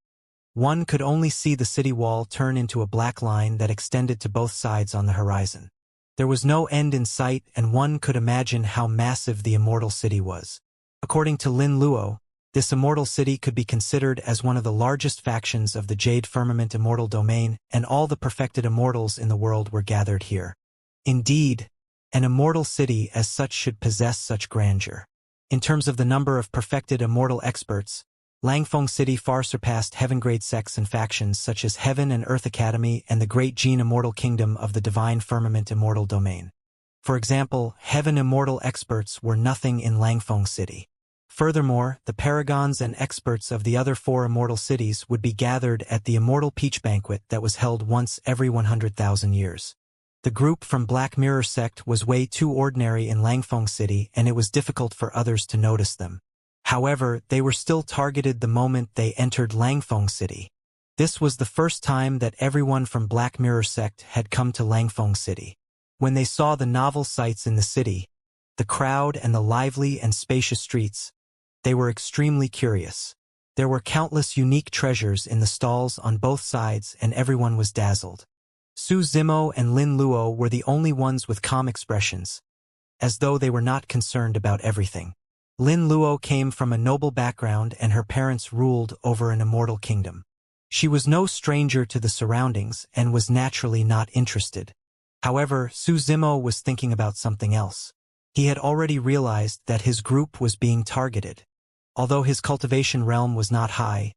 one could only see the city wall turn into a black line that extended to both sides on the horizon. There was no end in sight and one could imagine how massive the Immortal City was. According to Lin Luo, this Immortal City could be considered as one of the largest factions of the Jade Firmament Immortal domain, and all the perfected immortals in the world were gathered here. Indeed, an Immortal City as such should possess such grandeur. In terms of the number of perfected immortal experts, Langfeng City far surpassed heaven-grade sects and factions such as Heaven and Earth Academy and the Great Gene Immortal Kingdom of the Divine Firmament Immortal domain. For example, Heaven Immortal experts were nothing in Langfeng City. Furthermore, the paragons and experts of the other 4 immortal cities would be gathered at the Immortal Peach Banquet that was held once every 100,000 years. The group from Black Mirror sect was way too ordinary in Langfeng City and it was difficult for others to notice them. However, they were still targeted the moment they entered Langfeng City. This was the first time that everyone from Black Mirror sect had come to Langfeng City. When they saw the novel sights in the city, the crowd and the lively and spacious streets, they were extremely curious. There were countless unique treasures in the stalls on both sides and everyone was dazzled. Su Zimo and Lin Luo were the only ones with calm expressions, as though they were not concerned about everything. Lin Luo came from a noble background and her parents ruled over an immortal kingdom. She was no stranger to the surroundings and was naturally not interested. However, Su Zimo was thinking about something else. He had already realized that his group was being targeted. Although his cultivation realm was not high,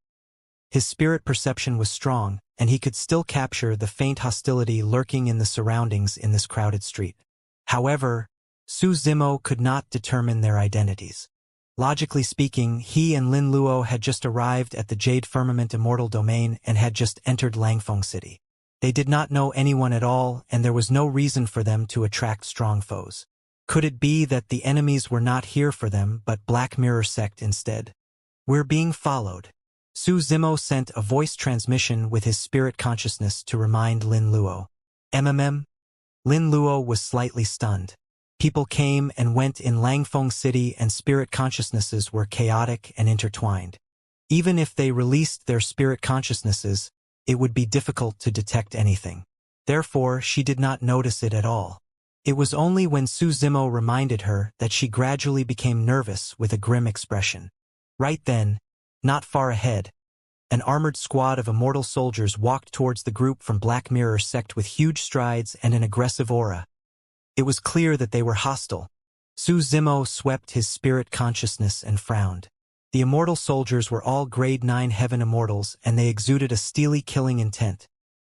his spirit perception was strong, and he could still capture the faint hostility lurking in the surroundings in this crowded street. However, Su Zimo could not determine their identities. Logically speaking, he and Lin Luo had just arrived at the Jade Firmament Immortal domain and had just entered Langfeng City. They did not know anyone at all, and there was no reason for them to attract strong foes. Could it be that the enemies were not here for them but Black Mirror sect instead? We're being followed. Su Zimo sent a voice transmission with his spirit consciousness to remind Lin Luo. Lin Luo was slightly stunned. People came and went in Langfeng City and spirit consciousnesses were chaotic and intertwined. Even if they released their spirit consciousnesses, it would be difficult to detect anything. Therefore, she did not notice it at all. It was only when Su Zimo reminded her that she gradually became nervous with a grim expression. Right then, not far ahead, an armored squad of immortal soldiers walked towards the group from Black Mirror sect with huge strides and an aggressive aura. It was clear that they were hostile. Su Zimo swept his spirit consciousness and frowned. The immortal soldiers were all grade 9 heaven immortals and they exuded a steely killing intent.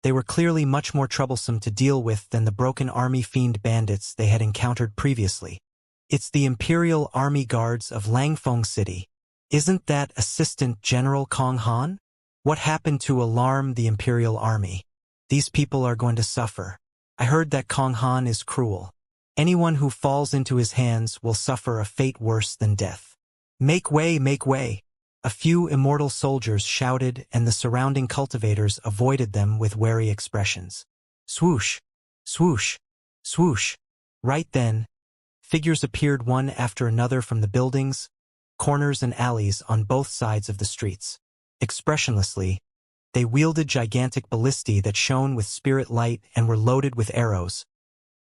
They were clearly much more troublesome to deal with than the Broken Army Fiend bandits they had encountered previously. It's the Imperial Army Guards of Langfeng City. Isn't that Assistant General Kong Han? What happened to alarm the Imperial Army? These people are going to suffer. I heard that Kong Han is cruel. Anyone who falls into his hands will suffer a fate worse than death. Make way, make way! A few immortal soldiers shouted and the surrounding cultivators avoided them with wary expressions. Swoosh! Swoosh! Swoosh! Right then, figures appeared one after another from the buildings, corners and alleys on both sides of the streets. Expressionlessly, they wielded gigantic ballistae that shone with spirit light and were loaded with arrows,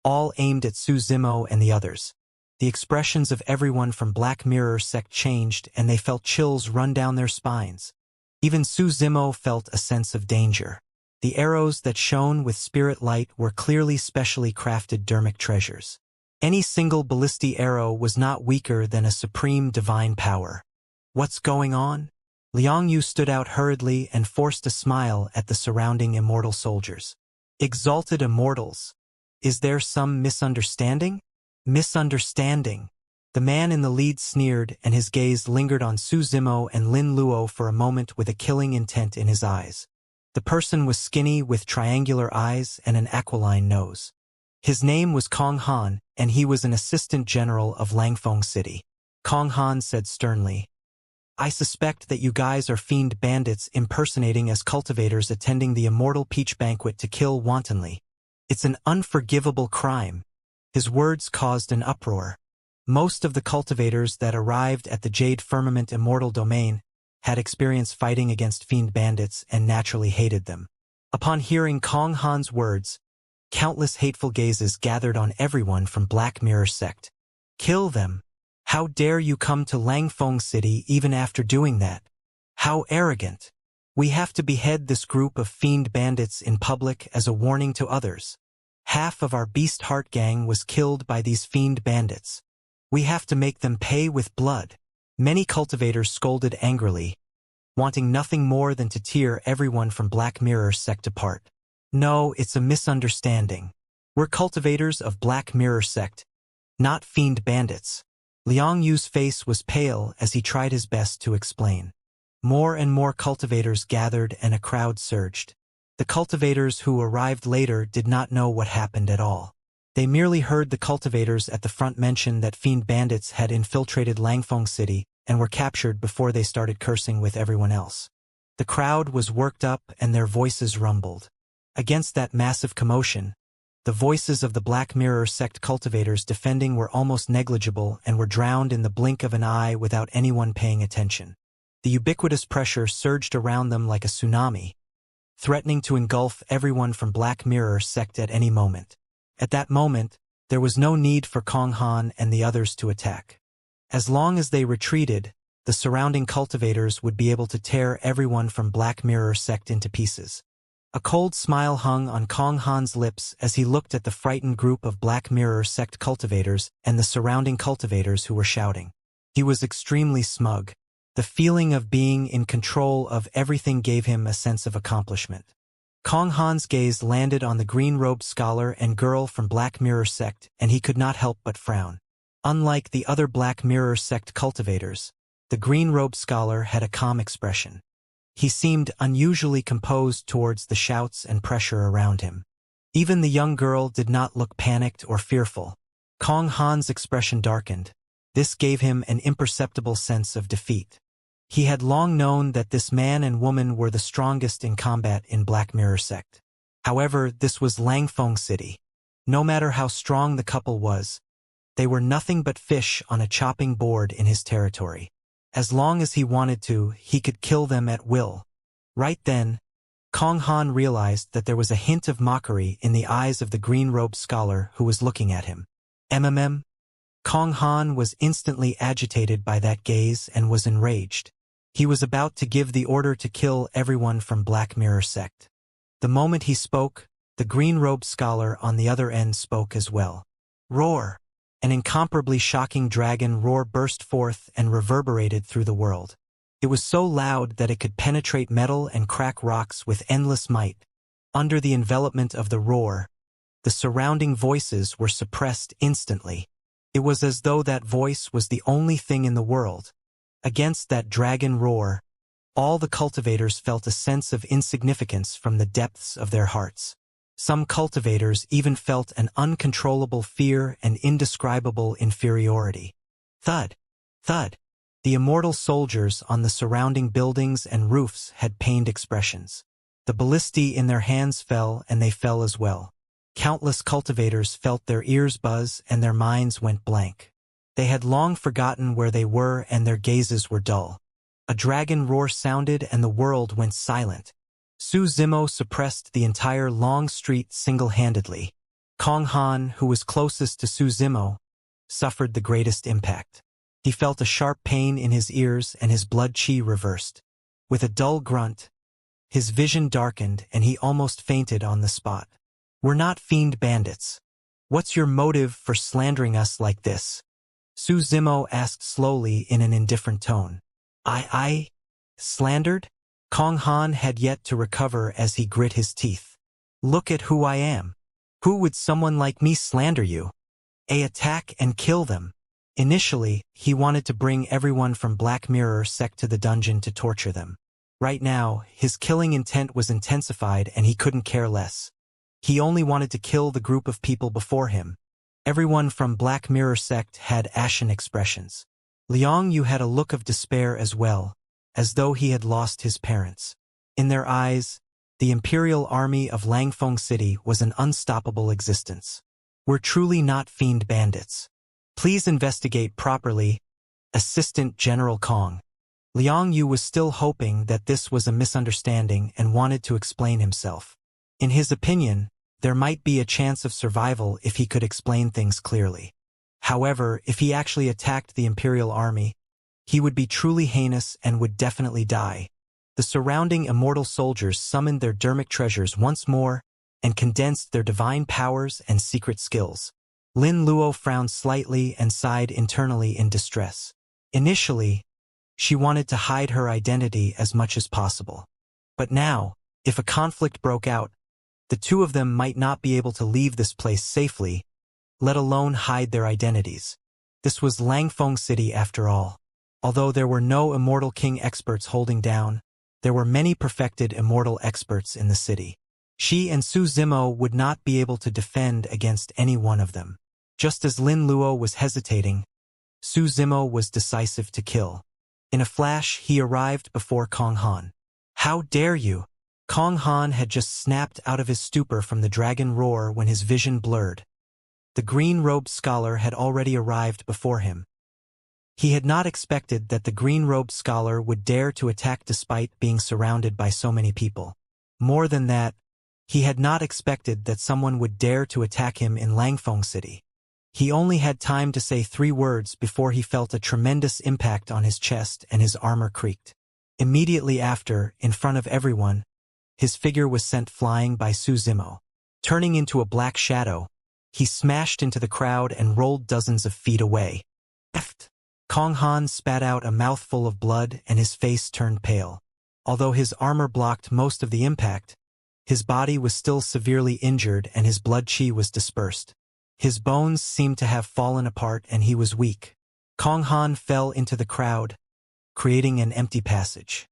all aimed at Su Zimo and the others. The expressions of everyone from Black Mirror sect changed and they felt chills run down their spines. Even Su Zimo felt a sense of danger. The arrows that shone with spirit light were clearly specially crafted dermic treasures. Any single ballistae arrow was not weaker than a supreme divine power. What's going on? Liang Yu stood out hurriedly and forced a smile at the surrounding immortal soldiers. Exalted immortals. Is there some misunderstanding? Misunderstanding. The man in the lead sneered, and his gaze lingered on Su Zimo and Lin Luo for a moment with a killing intent in his eyes. The person was skinny with triangular eyes and an aquiline nose. His name was Kong Han, and he was an assistant general of Langfeng City. Kong Han said sternly, "I suspect that you guys are fiend bandits impersonating as cultivators attending the Immortal Peach Banquet to kill wantonly. It's an unforgivable crime." His words caused an uproar. Most of the cultivators that arrived at the Jade Firmament Immortal Domain had experience fighting against fiend bandits and naturally hated them. Upon hearing Kong Han's words, countless hateful gazes gathered on everyone from Black Mirror sect. "Kill them! How dare you come to Langfeng City even after doing that? How arrogant! We have to behead this group of fiend bandits in public as a warning to others. Half of our Beast Heart gang was killed by these fiend bandits. We have to make them pay with blood." Many cultivators scolded angrily, wanting nothing more than to tear everyone from Black Mirror sect apart. "No, it's a misunderstanding. We're cultivators of Black Mirror sect, not fiend bandits." Liang Yu's face was pale as he tried his best to explain. More and more cultivators gathered and a crowd surged. The cultivators who arrived later did not know what happened at all. They merely heard the cultivators at the front mention that fiend bandits had infiltrated Langfeng City and were captured before they started cursing with everyone else. The crowd was worked up and their voices rumbled. Against that massive commotion, the voices of the Black Mirror sect cultivators defending were almost negligible and were drowned in the blink of an eye without anyone paying attention. The ubiquitous pressure surged around them like a tsunami, threatening to engulf everyone from Black Mirror sect at any moment. At that moment, there was no need for Kong Han and the others to attack. As long as they retreated, the surrounding cultivators would be able to tear everyone from Black Mirror sect into pieces. A cold smile hung on Kong Han's lips as he looked at the frightened group of Black Mirror sect cultivators and the surrounding cultivators who were shouting. He was extremely smug. The feeling of being in control of everything gave him a sense of accomplishment. Kong Han's gaze landed on the green-robed scholar and girl from Black Mirror sect, and he could not help but frown. Unlike the other Black Mirror sect cultivators, the green-robed scholar had a calm expression. He seemed unusually composed towards the shouts and pressure around him. Even the young girl did not look panicked or fearful. Kong Han's expression darkened. This gave him an imperceptible sense of defeat. He had long known that this man and woman were the strongest in combat in Black Mirror sect. However, this was Langfeng City. No matter how strong the couple was, they were nothing but fish on a chopping board in his territory. As long as he wanted to, he could kill them at will. Right then, Kong Han realized that there was a hint of mockery in the eyes of the green-robed scholar who was looking at him. MMM? Kong Han was instantly agitated by that gaze and was enraged. He was about to give the order to kill everyone from Black Mirror sect. The moment he spoke, the green-robed scholar on the other end spoke as well. Roar! An incomparably shocking dragon roar burst forth and reverberated through the world. It was so loud that it could penetrate metal and crack rocks with endless might. Under the envelopment of the roar, the surrounding voices were suppressed instantly. It was as though that voice was the only thing in the world. Against that dragon roar, all the cultivators felt a sense of insignificance from the depths of their hearts. Some cultivators even felt an uncontrollable fear and indescribable inferiority. Thud! Thud! The immortal soldiers on the surrounding buildings and roofs had pained expressions. The ballistae in their hands fell, and they fell as well. Countless cultivators felt their ears buzz and their minds went blank. They had long forgotten where they were and their gazes were dull. A dragon roar sounded and the world went silent. Su Zimo suppressed the entire long street single-handedly. Kong Han, who was closest to Su Zimo, suffered the greatest impact. He felt a sharp pain in his ears and his blood chi reversed. With a dull grunt, his vision darkened and he almost fainted on the spot. "We're not fiend bandits. What's your motive for slandering us like this?" Su Zimo asked slowly in an indifferent tone. I slandered? Kong Han had yet to recover as he grit his teeth. Look at who I am. Who would someone like me slander you? Attack and kill them. Initially, he wanted to bring everyone from Black Mirror sect to the dungeon to torture them. Right now, his killing intent was intensified and he couldn't care less. He only wanted to kill the group of people before him. Everyone from Black Mirror sect had ashen expressions. Liang Yu had a look of despair as well, as though he had lost his parents. In their eyes, the Imperial Army of Langfeng City was an unstoppable existence. We're truly not fiend bandits. Please investigate properly, Assistant General Kong. Liang Yu was still hoping that this was a misunderstanding and wanted to explain himself. In his opinion, there might be a chance of survival if he could explain things clearly. However, if he actually attacked the Imperial Army, he would be truly heinous and would definitely die. The surrounding immortal soldiers summoned their dermic treasures once more and condensed their divine powers and secret skills. Lin Luo frowned slightly and sighed internally in distress. Initially, she wanted to hide her identity as much as possible. But now, if a conflict broke out, the two of them might not be able to leave this place safely, let alone hide their identities. This was Langfeng City after all. Although there were no Immortal King experts holding down, there were many perfected Immortal experts in the city. She and Su Zimo would not be able to defend against any one of them. Just as Lin Luo was hesitating, Su Zimo was decisive to kill. In a flash, he arrived before Kong Han. How dare you? Kong Han had just snapped out of his stupor from the dragon roar when his vision blurred. The green-robed scholar had already arrived before him. He had not expected that the green-robed scholar would dare to attack despite being surrounded by so many people. More than that, he had not expected that someone would dare to attack him in Langfeng City. He only had time to say 3 words before he felt a tremendous impact on his chest and his armor creaked. Immediately after, in front of everyone, his figure was sent flying by Su Zimo. Turning into a black shadow, he smashed into the crowd and rolled dozens of feet away. Eft! Kong Han spat out a mouthful of blood and his face turned pale. Although his armor blocked most of the impact, his body was still severely injured and his blood chi was dispersed. His bones seemed to have fallen apart and he was weak. Kong Han fell into the crowd, creating an empty passage.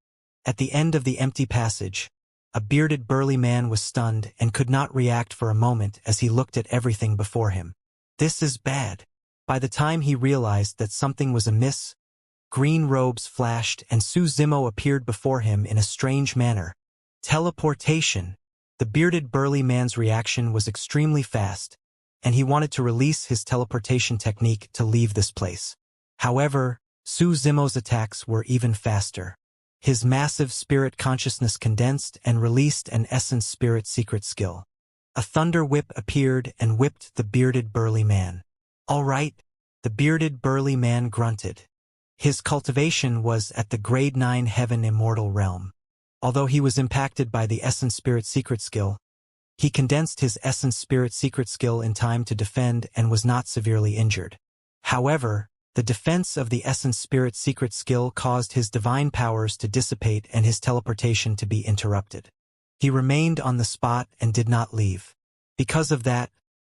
At the end of the empty passage, a bearded burly man was stunned and could not react for a moment as he looked at everything before him. This is bad. By the time he realized that something was amiss, green robes flashed and Su Zimo appeared before him in a strange manner. Teleportation. The bearded burly man's reaction was extremely fast, and he wanted to release his teleportation technique to leave this place. However, Su Zimo's attacks were even faster. His massive spirit consciousness condensed and released an essence spirit secret skill. A thunder whip appeared and whipped the bearded burly man. All right, the bearded burly man grunted. His cultivation was at the grade 9 heaven immortal realm. Although he was impacted by the essence spirit secret skill, he condensed his essence spirit secret skill in time to defend and was not severely injured. However, the defense of the essence spirit secret skill caused his divine powers to dissipate and his teleportation to be interrupted. He remained on the spot and did not leave. Because of that,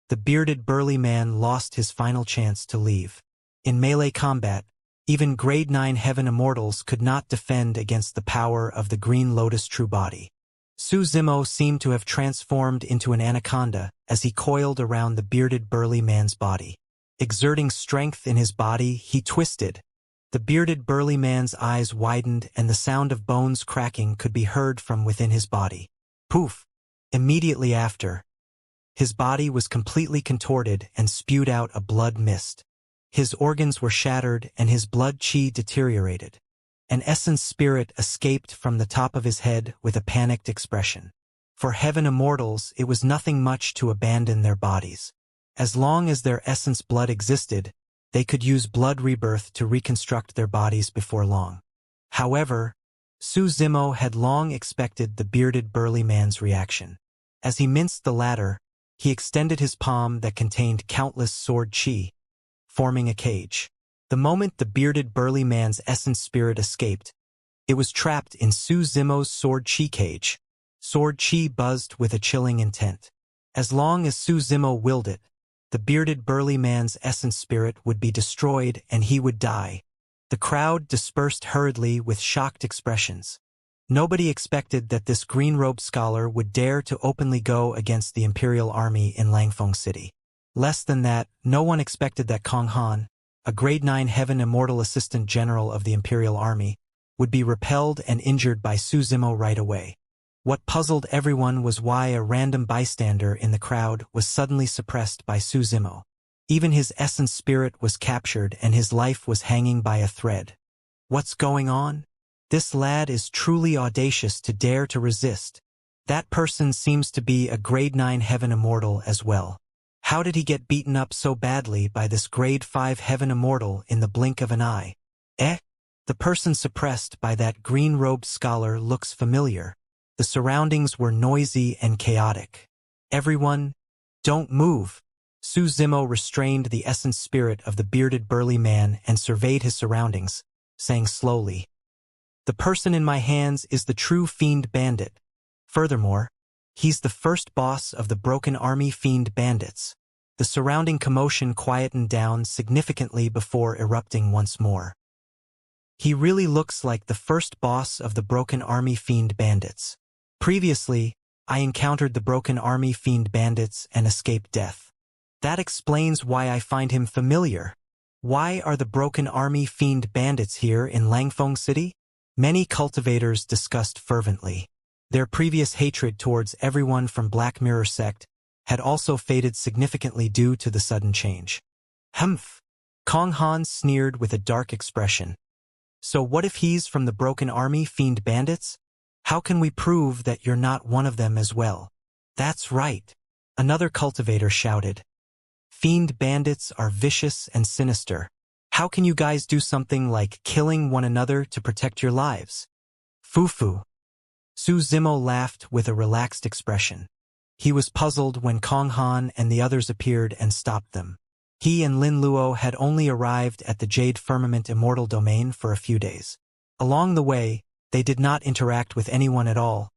the bearded burly man lost his final chance to leave. In melee combat, even grade 9 heaven immortals could not defend against the power of the green lotus true body. Su Zimo seemed to have transformed into an anaconda as he coiled around the bearded burly man's body. Exerting strength in his body, he twisted. The bearded burly man's eyes widened and the sound of bones cracking could be heard from within his body. Poof! Immediately after, his body was completely contorted and spewed out a blood mist. His organs were shattered and his blood chi deteriorated. An essence spirit escaped from the top of his head with a panicked expression. For heaven immortals, it was nothing much to abandon their bodies. As long as their essence blood existed, they could use blood rebirth to reconstruct their bodies before long. However, Su Zimo had long expected the bearded burly man's reaction. As he minced the latter, he extended his palm that contained countless sword chi, forming a cage. The moment the bearded burly man's essence spirit escaped, it was trapped in Su Zimo's sword chi cage. Sword Qi buzzed with a chilling intent. As long as Su Zimo willed it, the bearded burly man's essence spirit would be destroyed and he would die. The crowd dispersed hurriedly with shocked expressions. Nobody expected that this green-robed scholar would dare to openly go against the Imperial Army in Langfeng City. Less than that, no one expected that Kong Han, a grade 9 Heaven Immortal Assistant General of the Imperial Army, would be repelled and injured by Su Zimo right away. What puzzled everyone was why a random bystander in the crowd was suddenly suppressed by Su Zimo. Even his essence spirit was captured and his life was hanging by a thread. What's going on? This lad is truly audacious to dare to resist. That person seems to be a grade 9 Heaven Immortal as well. How did he get beaten up so badly by this grade 5 Heaven Immortal in the blink of an eye? The person suppressed by that green-robed scholar looks familiar. The surroundings were noisy and chaotic. Everyone, don't move. Su Zimo restrained the essence spirit of the bearded burly man and surveyed his surroundings, saying slowly, "The person in my hands is the true fiend bandit. Furthermore, he's the first boss of the Broken Army Fiend Bandits." The surrounding commotion quietened down significantly before erupting once more. He really looks like the first boss of the Broken Army Fiend Bandits. Previously, I encountered the Broken Army Fiend Bandits and escaped death. That explains why I find him familiar. Why are the Broken Army Fiend Bandits here in Langfeng City? Many cultivators discussed fervently. Their previous hatred towards everyone from Black Mirror sect had also faded significantly due to the sudden change. Humph! Kong Han sneered with a dark expression. So what if he's from the Broken Army Fiend Bandits? How can we prove that you're not one of them as well? That's right. Another cultivator shouted. Fiend Bandits are vicious and sinister. How can you guys do something like killing one another to protect your lives? Fufu. Su Zimo laughed with a relaxed expression. He was puzzled when Kong Han and the others appeared and stopped them. He and Lin Luo had only arrived at the Jade Firmament Immortal domain for a few days. Along the way, they did not interact with anyone at all,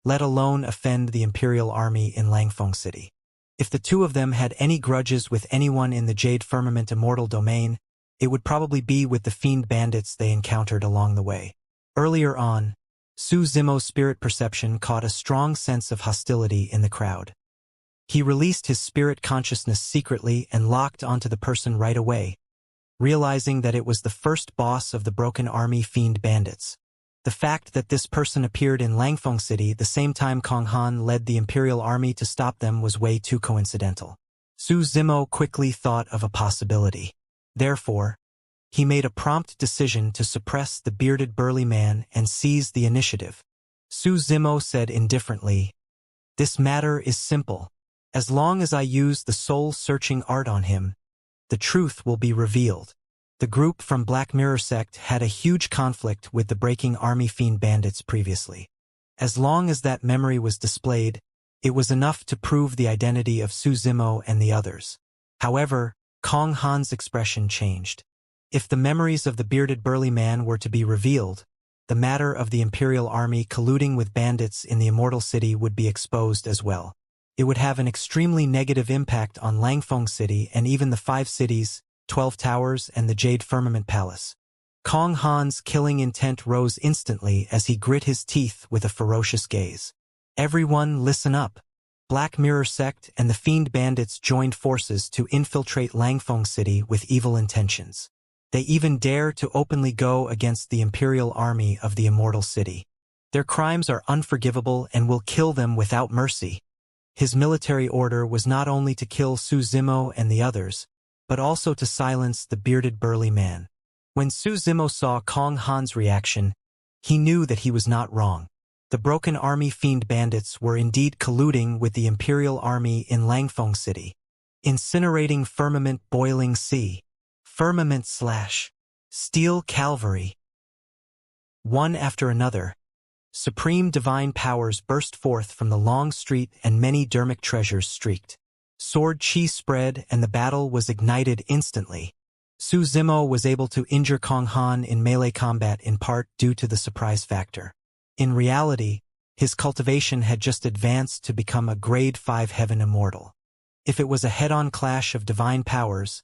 let alone offend the Imperial Army in Langfeng City. If the two of them had any grudges with anyone in the Jade Firmament Immortal domain, it would probably be with the Fiend Bandits they encountered along the way. Earlier on, Su Zimo's spirit perception caught a strong sense of hostility in the crowd. He released his spirit consciousness secretly and locked onto the person right away, realizing that it was the first boss of the Broken Army Fiend Bandits. The fact that this person appeared in Langfeng City the same time Kong Han led the Imperial Army to stop them was way too coincidental. Su Zimo quickly thought of a possibility. Therefore, he made a prompt decision to suppress the bearded burly man and seize the initiative. Su Zimo said indifferently, "This matter is simple. As long as I use the soul-searching art on him, the truth will be revealed." The group from Black Mirror sect had a huge conflict with the Breaking Army Fiend Bandits previously. As long as that memory was displayed, it was enough to prove the identity of Su Zimo and the others. However, Kong Han's expression changed. If the memories of the bearded burly man were to be revealed, the matter of the Imperial Army colluding with bandits in the Immortal City would be exposed as well. It would have an extremely negative impact on Langfeng City and even the 5 cities, 12 Towers, and the Jade Firmament Palace. Kong Han's killing intent rose instantly as he grit his teeth with a ferocious gaze. Everyone listen up. Black Mirror sect and the Fiend Bandits joined forces to infiltrate Langfeng City with evil intentions. They even dare to openly go against the Imperial Army of the Immortal City. Their crimes are unforgivable and will kill them without mercy. His military order was not only to kill Su Zimo and the others, but also to silence the bearded burly man. When Su Zimo saw Kong Han's reaction, he knew that he was not wrong. The Broken Army Fiend Bandits were indeed colluding with the Imperial Army in Langfeng City. Incinerating Firmament Boiling Sea. Firmament / Steel Cavalry. One after another, supreme divine powers burst forth from the long street and many dermic treasures streaked. Sword Qi spread and the battle was ignited instantly. Su Zimo was able to injure Kong Han in melee combat in part due to the surprise factor. In reality, His cultivation had just advanced to become a Grade 5 Heaven Immortal. If it was a head-on clash of divine powers,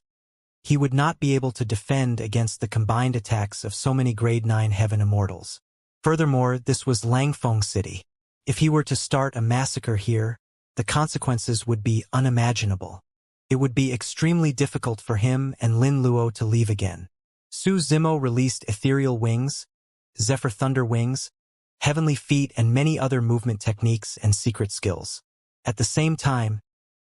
he would not be able to defend against the combined attacks of so many Grade 9 Heaven Immortals. Furthermore, this was Langfeng City. If he were to start a massacre here, the consequences would be unimaginable. It would be extremely difficult for him and Lin Luo to leave again. Su Zimo released ethereal wings, Zephyr Thunder wings, heavenly feet and many other movement techniques and secret skills. At the same time,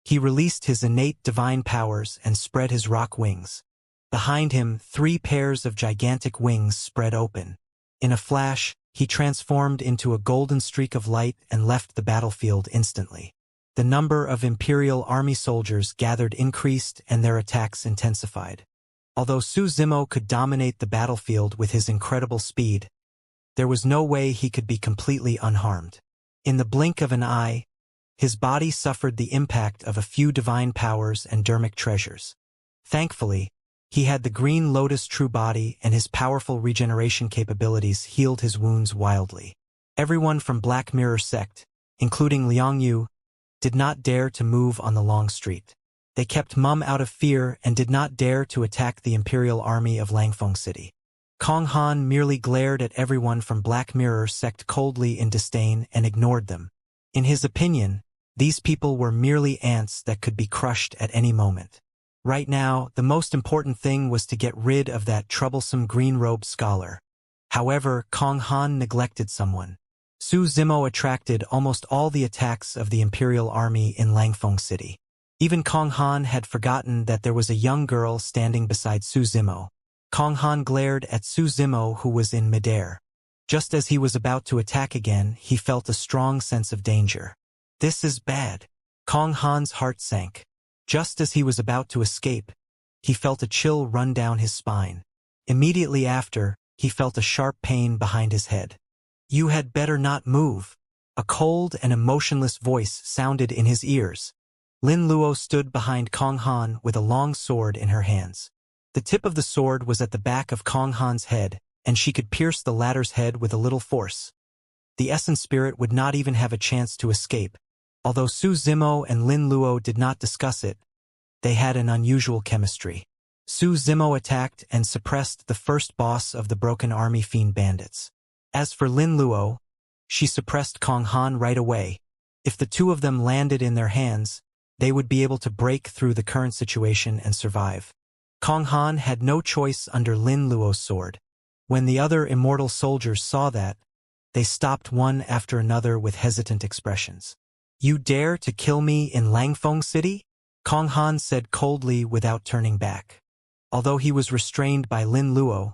he released his innate divine powers and spread his rock wings. Behind him, 3 pairs of gigantic wings spread open. In a flash, he transformed into a golden streak of light and left the battlefield instantly. The number of Imperial Army soldiers gathered increased and their attacks intensified. Although Su Zimo could dominate the battlefield with his incredible speed, there was no way he could be completely unharmed. In the blink of an eye, his body suffered the impact of a few divine powers and dermic treasures. Thankfully, he had the Green Lotus true body and his powerful regeneration capabilities healed his wounds wildly. Everyone from Black Mirror sect, including Liang Yu, did not dare to move on the long street. They kept mum out of fear and did not dare to attack the Imperial Army of Langfeng City. Kong Han merely glared at everyone from Black Mirror sect coldly in disdain and ignored them. In his opinion, these people were merely ants that could be crushed at any moment. Right now, the most important thing was to get rid of that troublesome green-robed scholar. However, Kong Han neglected someone. Su Zimo attracted almost all the attacks of the Imperial Army in Langfeng City. Even Kong Han had forgotten that there was a young girl standing beside Su Zimo. Kong Han glared at Su Zimo, who was in midair. Just as he was about to attack again, he felt a strong sense of danger. This is bad. Kong Han's heart sank. Just as he was about to escape, he felt a chill run down his spine. Immediately after, he felt a sharp pain behind his head. "You had better not move." A cold and emotionless voice sounded in his ears. Lin Luo stood behind Kong Han with a long sword in her hands. The tip of the sword was at the back of Kong Han's head, and she could pierce the latter's head with a little force. The Essence Spirit would not even have a chance to escape. Although Su Zimo and Lin Luo did not discuss it, they had an unusual chemistry. Su Zimo attacked and suppressed the first boss of the Broken Army Fiend Bandits. As for Lin Luo, she suppressed Kong Han right away. If the two of them landed in their hands, they would be able to break through the current situation and survive. Kong Han had no choice under Lin Luo's sword. When the other immortal soldiers saw that, they stopped one after another with hesitant expressions. "You dare to kill me in Langfeng City?" Kong Han said coldly without turning back. Although he was restrained by Lin Luo,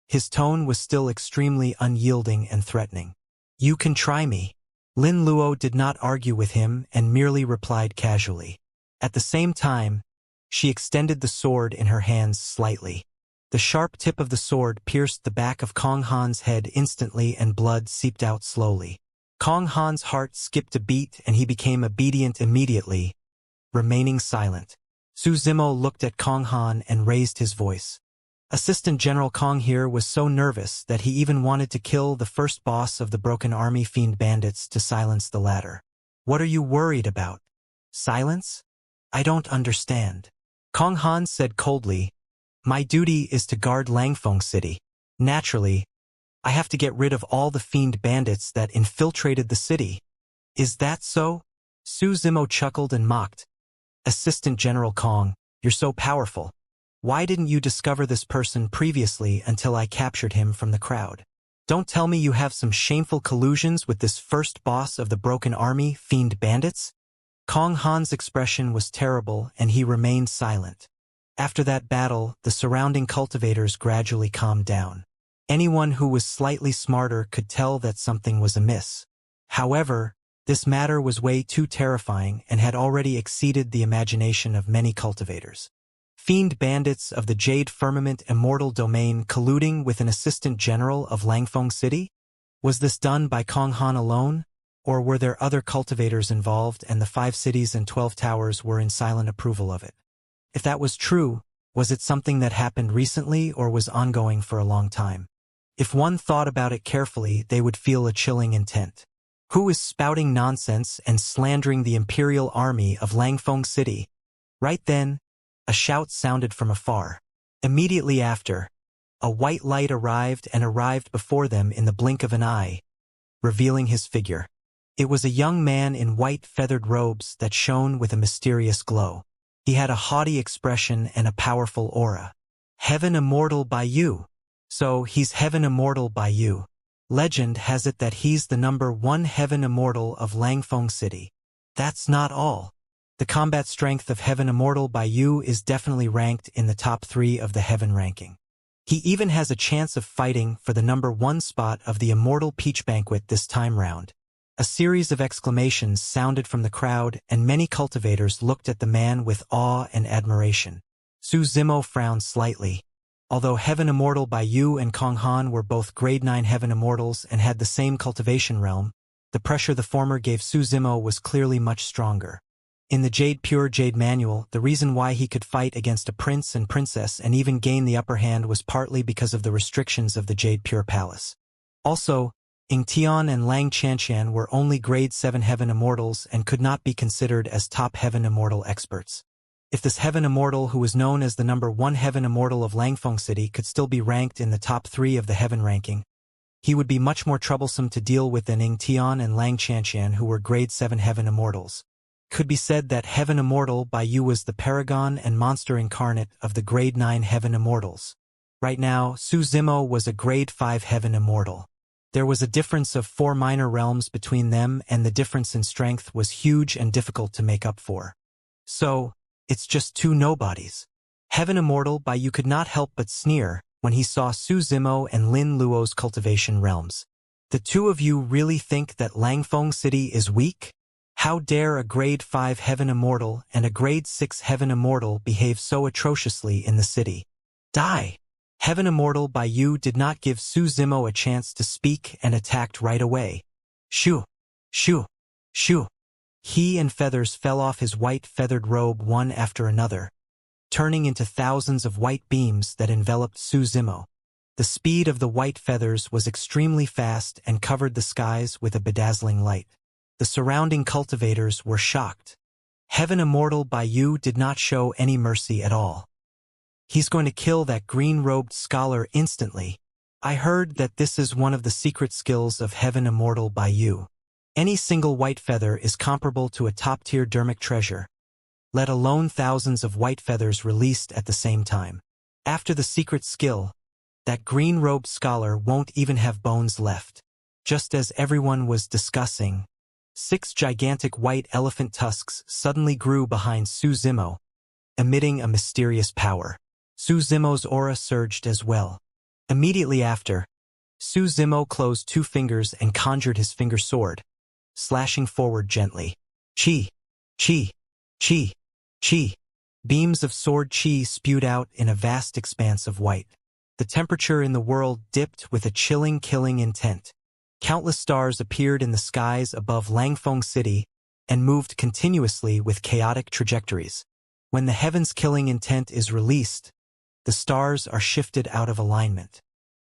his tone was still extremely unyielding and threatening. "You can try me." Lin Luo did not argue with him and merely replied casually. At the same time, she extended the sword in her hands slightly. The sharp tip of the sword pierced the back of Kong Han's head instantly and blood seeped out slowly. Kong Han's heart skipped a beat and he became obedient immediately, remaining silent. Su Zimo looked at Kong Han and raised his voice. Assistant General Kong here was so nervous that he even wanted to kill the first boss of the Broken Army Fiend Bandits to silence the latter. "What are you worried about? Silence? I don't understand." Kong Han said coldly, "My duty is to guard Langfeng City. Naturally, I have to get rid of all the fiend bandits that infiltrated the city." "Is that so?" Su Zimo chuckled and mocked. "Assistant General Kong, you're so powerful. Why didn't you discover this person previously until I captured him from the crowd? Don't tell me you have some shameful collusions with this first boss of the Broken Army, Fiend Bandits?" Kong Han's expression was terrible and he remained silent. After that battle, the surrounding cultivators gradually calmed down. Anyone who was slightly smarter could tell that something was amiss. However, this matter was way too terrifying and had already exceeded the imagination of many cultivators. Fiend bandits of the Jade Firmament Immortal Domain colluding with an assistant general of Langfeng City? Was this done by Kong Han alone, or were there other cultivators involved and the 5 cities and 12 towers were in silent approval of it? If that was true, was it something that happened recently or was ongoing for a long time? If one thought about it carefully, they would feel a chilling intent. Who is spouting nonsense and slandering the imperial army of Langfeng City? Right then, a shout sounded from afar. Immediately after, a white light arrived before them in the blink of an eye, revealing his figure. It was a young man in white feathered robes that shone with a mysterious glow. He had a haughty expression and a powerful aura. Heaven Immortal by you. So he's Heaven Immortal by you. Legend has it that he's the #1 Heaven Immortal of Langfeng City. That's not all. The combat strength of Heaven Immortal by you is definitely ranked in the top 3 of the Heaven ranking. He even has a chance of fighting for the #1 spot of the Immortal Peach Banquet this time round. A series of exclamations sounded from the crowd, and many cultivators looked at the man with awe and admiration. Su Zimo frowned slightly. Although Heaven Immortal by Yu and Kong Han were both grade 9 Heaven Immortals and had the same cultivation realm, the pressure the former gave Su Zimo was clearly much stronger. In the Pure Jade manual, the reason why he could fight against a prince and princess and even gain the upper hand was partly because of the restrictions of the Jade Pure Palace. Also, Ying Tian and Lang Xianxia were only grade 7 Heaven Immortals and could not be considered as top Heaven Immortal experts. If this Heaven Immortal, who was known as the #1 Heaven Immortal of Langfeng City, could still be ranked in the top 3 of the Heaven ranking, he would be much more troublesome to deal with than Ying Tian and Lang Xianxia, who were grade 7 Heaven Immortals. Could be said that Heaven Immortal by Yu was the paragon and monster incarnate of the grade 9 Heaven Immortals. Right now, Su Zimo was a grade 5 Heaven Immortal. There was a difference of 4 minor realms between them, and the difference in strength was huge and difficult to make up for. So, it's just 2 nobodies. Heaven Immortal by you could not help but sneer when he saw Su Zimo and Lin Luo's cultivation realms. The 2 of you really think that Langfeng City is weak? How dare a grade 5 Heaven Immortal and a grade 6 Heaven Immortal behave so atrociously in the city? Die! Heaven Immortal by you did not give Su Zimo a chance to speak and attacked right away. Shoo! Shoo! Shoo! He and feathers fell off his white feathered robe one after another, turning into thousands of white beams that enveloped Su Zimo. The speed of the white feathers was extremely fast and covered the skies with a bedazzling light. The surrounding cultivators were shocked. Heaven Immortal by you did not show any mercy at all. He's going to kill that green-robed scholar instantly. I heard that this is one of the secret skills of Heaven Immortal by you. Any single white feather is comparable to a top-tier dermic treasure, let alone thousands of white feathers released at the same time. After the secret skill, that green-robed scholar won't even have bones left. Just as everyone was discussing, 6 gigantic white elephant tusks suddenly grew behind Su Zimo, emitting a mysterious power. Su Zimo's aura surged as well. Immediately after, Su Zimo closed 2 fingers and conjured his finger sword, slashing forward gently. Chi! Chi! Chi! Chi! Beams of sword chi spewed out in a vast expanse of white. The temperature in the world dipped with a chilling, killing intent. Countless stars appeared in the skies above Langfeng City and moved continuously with chaotic trajectories. When the heaven's killing intent is released, the stars are shifted out of alignment.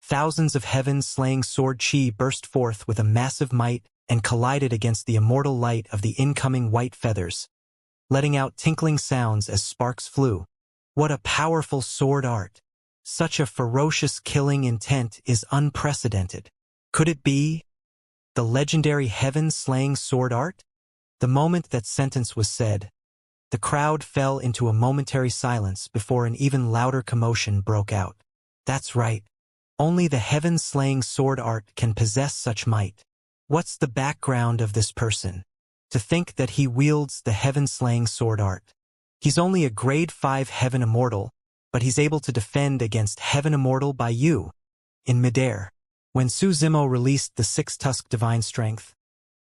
Thousands of heaven-slaying sword chi burst forth with a massive might and collided against the immortal light of the incoming white feathers, letting out tinkling sounds as sparks flew. What a powerful sword art! Such a ferocious killing intent is unprecedented. Could it be the legendary heaven-slaying sword art? The moment that sentence was said, the crowd fell into a momentary silence before an even louder commotion broke out. That's right. Only the heaven-slaying sword art can possess such might. What's the background of this person? To think that he wields the heaven-slaying sword art. He's only a grade 5 Heaven Immortal, but he's able to defend against Heaven Immortal by you, in midair. When Su Zimo released the 6-tusk divine strength,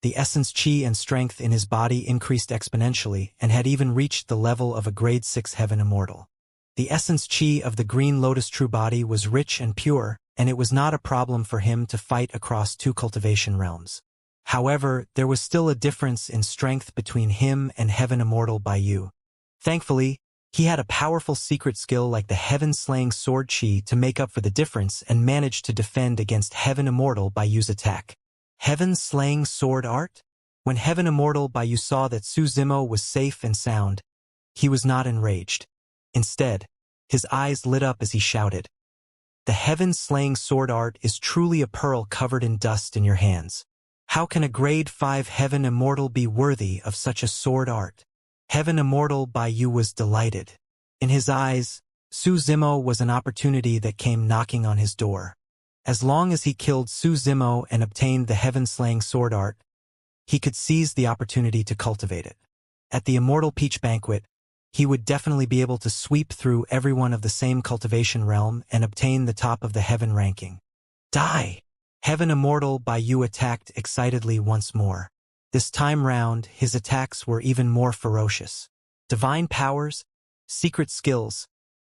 the essence chi and strength in his body increased exponentially and had even reached the level of a grade 6 Heaven Immortal. The essence chi of the green lotus true body was rich and pure, and it was not a problem for him to fight across 2 cultivation realms. However, there was still a difference in strength between him and Heaven Immortal by you. Thankfully, he had a powerful secret skill like the heaven-slaying sword chi to make up for the difference and managed to defend against Heaven Immortal by Yu's attack. Heaven's slaying sword art? When Heaven Immortal by you saw that Su Zimo was safe and sound, he was not enraged. Instead, his eyes lit up as he shouted, "The heaven-slaying sword art is truly a pearl covered in dust in your hands. How can a grade 5 Heaven Immortal be worthy of such a sword art?" Heaven Immortal by you was delighted. In his eyes, Su Zimo was an opportunity that came knocking on his door. As long as he killed Su Zimo and obtained the heaven-slaying sword art, he could seize the opportunity to cultivate it. At the Immortal Peach Banquet, he would definitely be able to sweep through everyone of the same cultivation realm and obtain the top of the heaven ranking. Die! Heaven Immortal by you attacked excitedly once more. This time round, his attacks were even more ferocious. Divine powers, secret skills,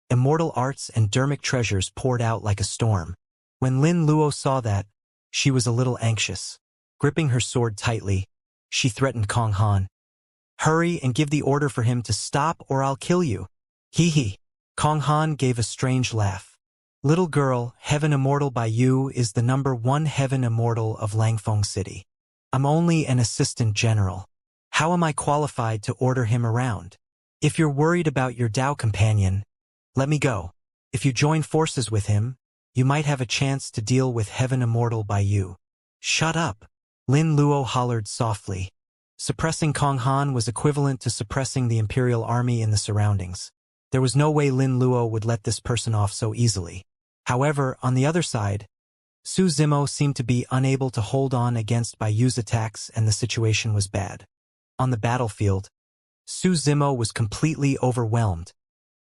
immortal arts and dermic treasures poured out like a storm. When Lin Luo saw that, she was a little anxious. Gripping her sword tightly, she threatened Kong Han. "Hurry and give the order for him to stop or I'll kill you." Hee hee. Kong Han gave a strange laugh. "Little girl, Heaven Immortal by you is the #1 Heaven Immortal of Langfeng City. I'm only an assistant general. How am I qualified to order him around? If you're worried about your Dao companion, let me go. If you join forces with him, you might have a chance to deal with Heaven Immortal by you." "Shut up," Lin Luo hollered softly. Suppressing Kong Han was equivalent to suppressing the Imperial Army in the surroundings. There was no way Lin Luo would let this person off so easily. However, on the other side, Su Zimo seemed to be unable to hold on against Bai Yu's attacks and the situation was bad. On the battlefield, Su Zimo was completely overwhelmed,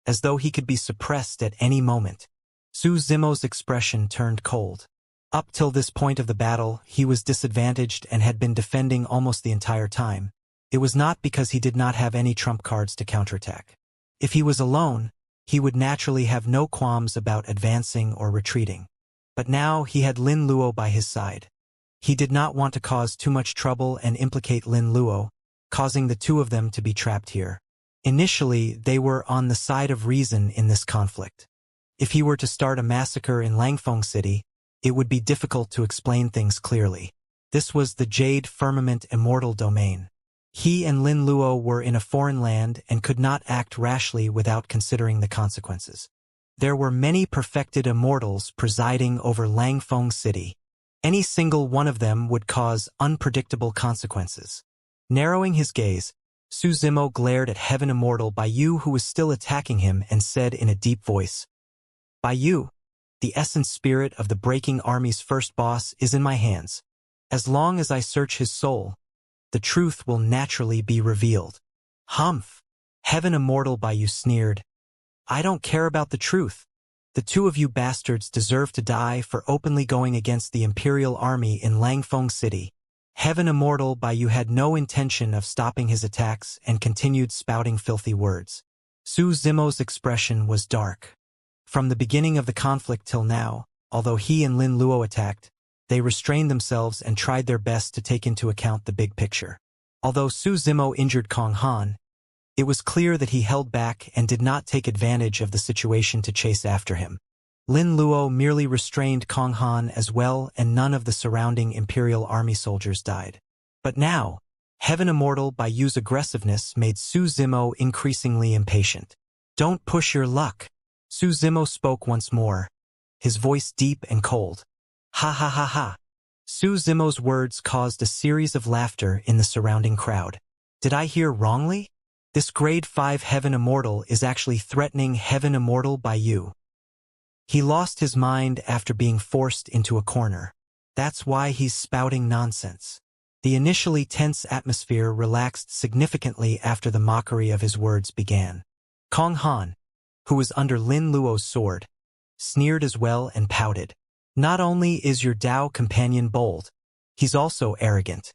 as though he could be suppressed at any moment. Su Zimo's expression turned cold. Up till this point of the battle, he was disadvantaged and had been defending almost the entire time. It was not because he did not have any trump cards to counterattack. If he was alone, he would naturally have no qualms about advancing or retreating. But now he had Lin Luo by his side. He did not want to cause too much trouble and implicate Lin Luo, causing the two of them to be trapped here. Initially, they were on the side of reason in this conflict. If he were to start a massacre in Langfeng City, it would be difficult to explain things clearly. This was the Jade Firmament Immortal domain. He and Lin Luo were in a foreign land and could not act rashly without considering the consequences. There were many perfected immortals presiding over Langfeng City. Any single one of them would cause unpredictable consequences. Narrowing his gaze, Su Zimo glared at Heaven Immortal Bai Yu, who was still attacking him, and said in a deep voice, "Bai Yu, the essence spirit of the Breaking Army's first boss is in my hands. As long as I search his soul, the truth will naturally be revealed." "Humph!" Heaven Immortal Bai Yu sneered. "I don't care about the truth. The two of you bastards deserve to die for openly going against the Imperial Army in Langfeng City." Heaven Immortal Bai Yu had no intention of stopping his attacks and continued spouting filthy words. Su Zimo's expression was dark. From the beginning of the conflict till now, although he and Lin Luo attacked, they restrained themselves and tried their best to take into account the big picture. Although Su Zimo injured Kong Han, it was clear that he held back and did not take advantage of the situation to chase after him. Lin Luo merely restrained Kong Han as well, and none of the surrounding Imperial Army soldiers died. But now, Heaven Immortal Bai Yu's aggressiveness made Su Zimo increasingly impatient. "Don't push your luck." Su Zimo spoke once more, his voice deep and cold. "Ha ha ha ha." Su Zimo's words caused a series of laughter in the surrounding crowd. Did I hear wrongly? This grade 5 Heaven Immortal is actually threatening Heaven Immortal Bai Yu. He lost his mind after being forced into a corner. That's why he's spouting nonsense. The initially tense atmosphere relaxed significantly after the mockery of his words began. Kong Han, who was under Lin Luo's sword, sneered as well and pouted. "Not only is your Dao companion bold, he's also arrogant.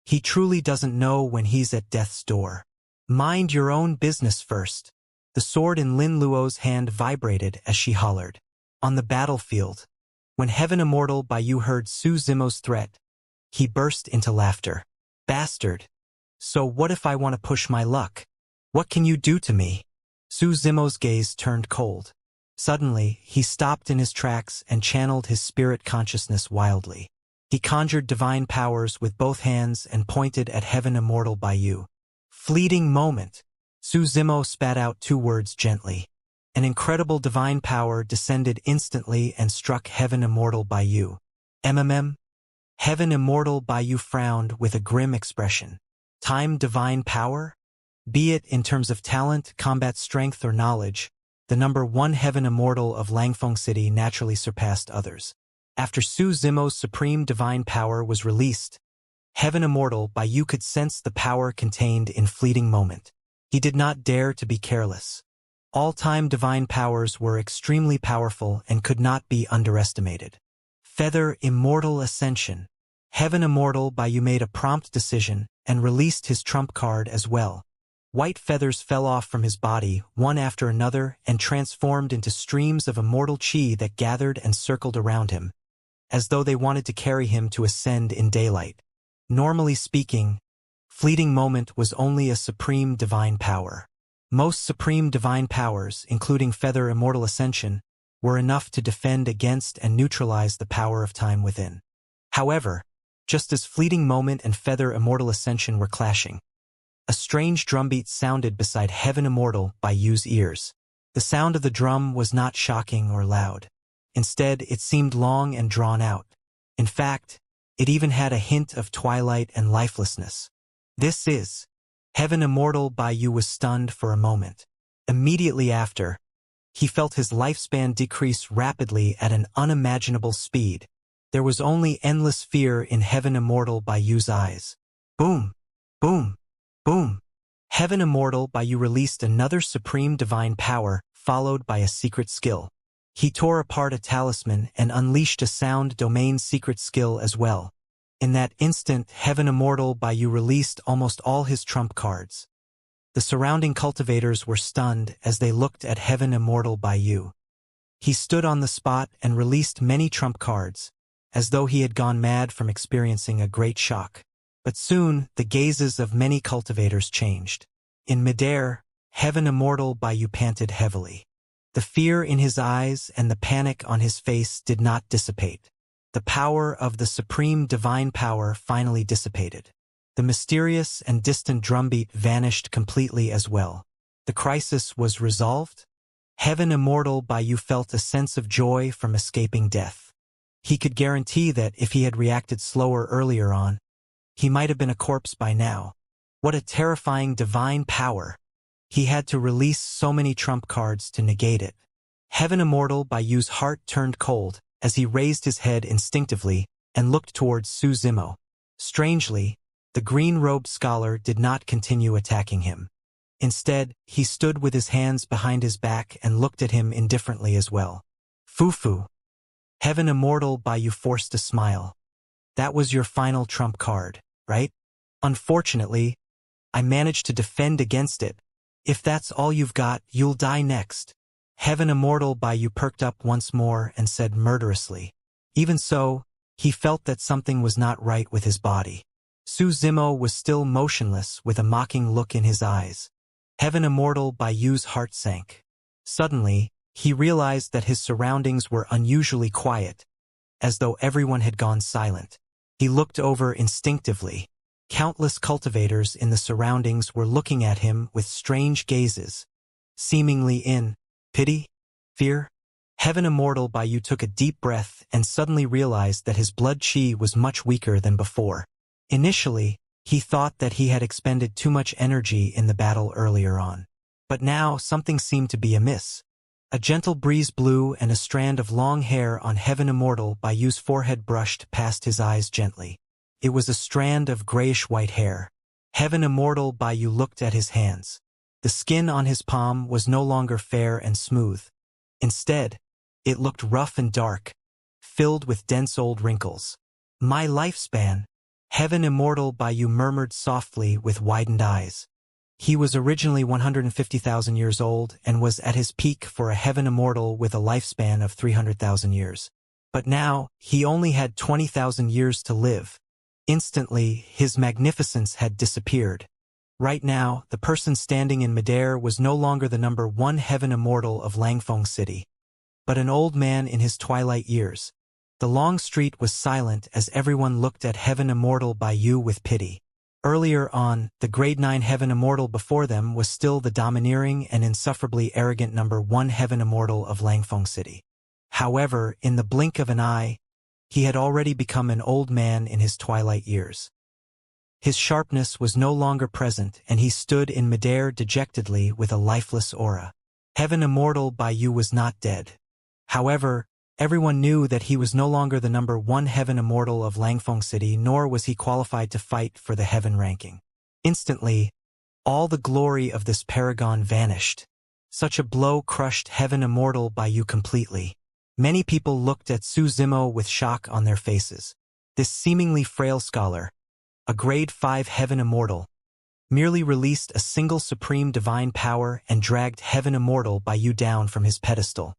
He truly doesn't know when he's at death's door. Mind your own business first." The sword in Lin Luo's hand vibrated as she hollered. On the battlefield, when Heaven Immortal Bai Yu heard Su Zimo's threat, he burst into laughter. "Bastard! So what if I want to push my luck? What can you do to me?" Su Zimo's gaze turned cold. Suddenly, he stopped in his tracks and channeled his spirit consciousness wildly. He conjured divine powers with both hands and pointed at heaven immortal by you. Fleeting moment. Su Zimo spat out 2 words gently. An incredible divine power descended instantly and struck heaven immortal by you. MMM? Heaven immortal by you frowned with a grim expression. Time divine power? Be it in terms of talent, combat strength, or knowledge, the number 1 heaven immortal of Langfeng City naturally surpassed others. After Su Zimo's supreme divine power was released, heaven immortal by you could sense the power contained in fleeting moment. He did not dare to be careless. All-time divine powers were extremely powerful and could not be underestimated. Feather Immortal Ascension. Heaven immortal by you made a prompt decision and released his trump card as well. White feathers fell off from his body, one after another, and transformed into streams of immortal chi that gathered and circled around him, as though they wanted to carry him to ascend in daylight. Normally speaking, fleeting moment was only a supreme divine power. Most supreme divine powers, including Feather Immortal Ascension, were enough to defend against and neutralize the power of time within. However, just as fleeting moment and Feather Immortal Ascension were clashing, a strange drumbeat sounded beside Heaven Immortal by Yu's ears. The sound of the drum was not shocking or loud. Instead, it seemed long and drawn out. In fact, it even had a hint of twilight and lifelessness. This is. Heaven Immortal by you was stunned for a moment. Immediately after, he felt his lifespan decrease rapidly at an unimaginable speed. There was only endless fear in Heaven Immortal by you's eyes. Boom! Boom! Boom! Heaven Immortal by you released another supreme divine power, followed by a secret skill. He tore apart a talisman and unleashed a sound domain secret skill as well. In that instant, Heaven Immortal by you released almost all his trump cards. The surrounding cultivators were stunned as they looked at Heaven Immortal by you. He stood on the spot and released many trump cards, as though he had gone mad from experiencing a great shock. But soon, the gazes of many cultivators changed. In midair, Heaven Immortal by you panted heavily. The fear in his eyes and the panic on his face did not dissipate. The power of the supreme divine power finally dissipated. The mysterious and distant drumbeat vanished completely as well. The crisis was resolved. Heaven Immortal by you felt a sense of joy from escaping death. He could guarantee that if he had reacted slower earlier on, he might have been a corpse by now. What a terrifying divine power! He had to release so many trump cards to negate it. Heaven Immortal by you's heart turned cold as he raised his head instinctively and looked towards Su Zimo. Strangely, the green-robed scholar did not continue attacking him. Instead, he stood with his hands behind his back and looked at him indifferently as well. Fufu. Heaven Immortal by you forced a smile. That was your final trump card, right? Unfortunately, I managed to defend against it. If that's all you've got, you'll die next. Heaven Immortal by you perked up once more and said murderously. Even so, he felt that something was not right with his body. Su Zimo was still motionless with a mocking look in his eyes. Heaven Immortal by you's heart sank. Suddenly, he realized that his surroundings were unusually quiet, as though everyone had gone silent. He looked over instinctively. Countless cultivators in the surroundings were looking at him with strange gazes, seemingly in pity, fear. Heaven Immortal by you took a deep breath and suddenly realized that his blood chi was much weaker than before. Initially, he thought that he had expended too much energy in the battle earlier on. But now something seemed to be amiss. A gentle breeze blew and a strand of long hair on Heaven Immortal by you's forehead brushed past his eyes gently. It was a strand of grayish-white hair. Heaven Immortal by you looked at his hands. The skin on his palm was no longer fair and smooth. Instead, it looked rough and dark, filled with dense old wrinkles. My lifespan, Heaven Immortal by you murmured softly with widened eyes. He was originally 150,000 years old and was at his peak for a Heaven Immortal with a lifespan of 300,000 years. But now, he only had 20,000 years to live. Instantly, his magnificence had disappeared. Right now, the person standing in midair was no longer the number 1 Heaven Immortal of Langfeng City, but an old man in his twilight years. The long street was silent as everyone looked at Heaven Immortal by you with pity. Earlier on, the Grade 9 Heaven Immortal before them was still the domineering and insufferably arrogant number 1 Heaven Immortal of Langfeng City. However, in the blink of an eye, he had already become an old man in his twilight years. His sharpness was no longer present, and he stood in midair dejectedly with a lifeless aura. Heaven Immortal by you was not dead. However, everyone knew that he was no longer the number 1 Heaven Immortal of Langfeng City, nor was he qualified to fight for the Heaven ranking. Instantly, all the glory of this paragon vanished. Such a blow crushed Heaven Immortal by you completely. Many people looked at Su Zimo with shock on their faces. This seemingly frail scholar, a Grade 5 Heaven Immortal, merely released a single supreme divine power and dragged Heaven Immortal by you down from his pedestal.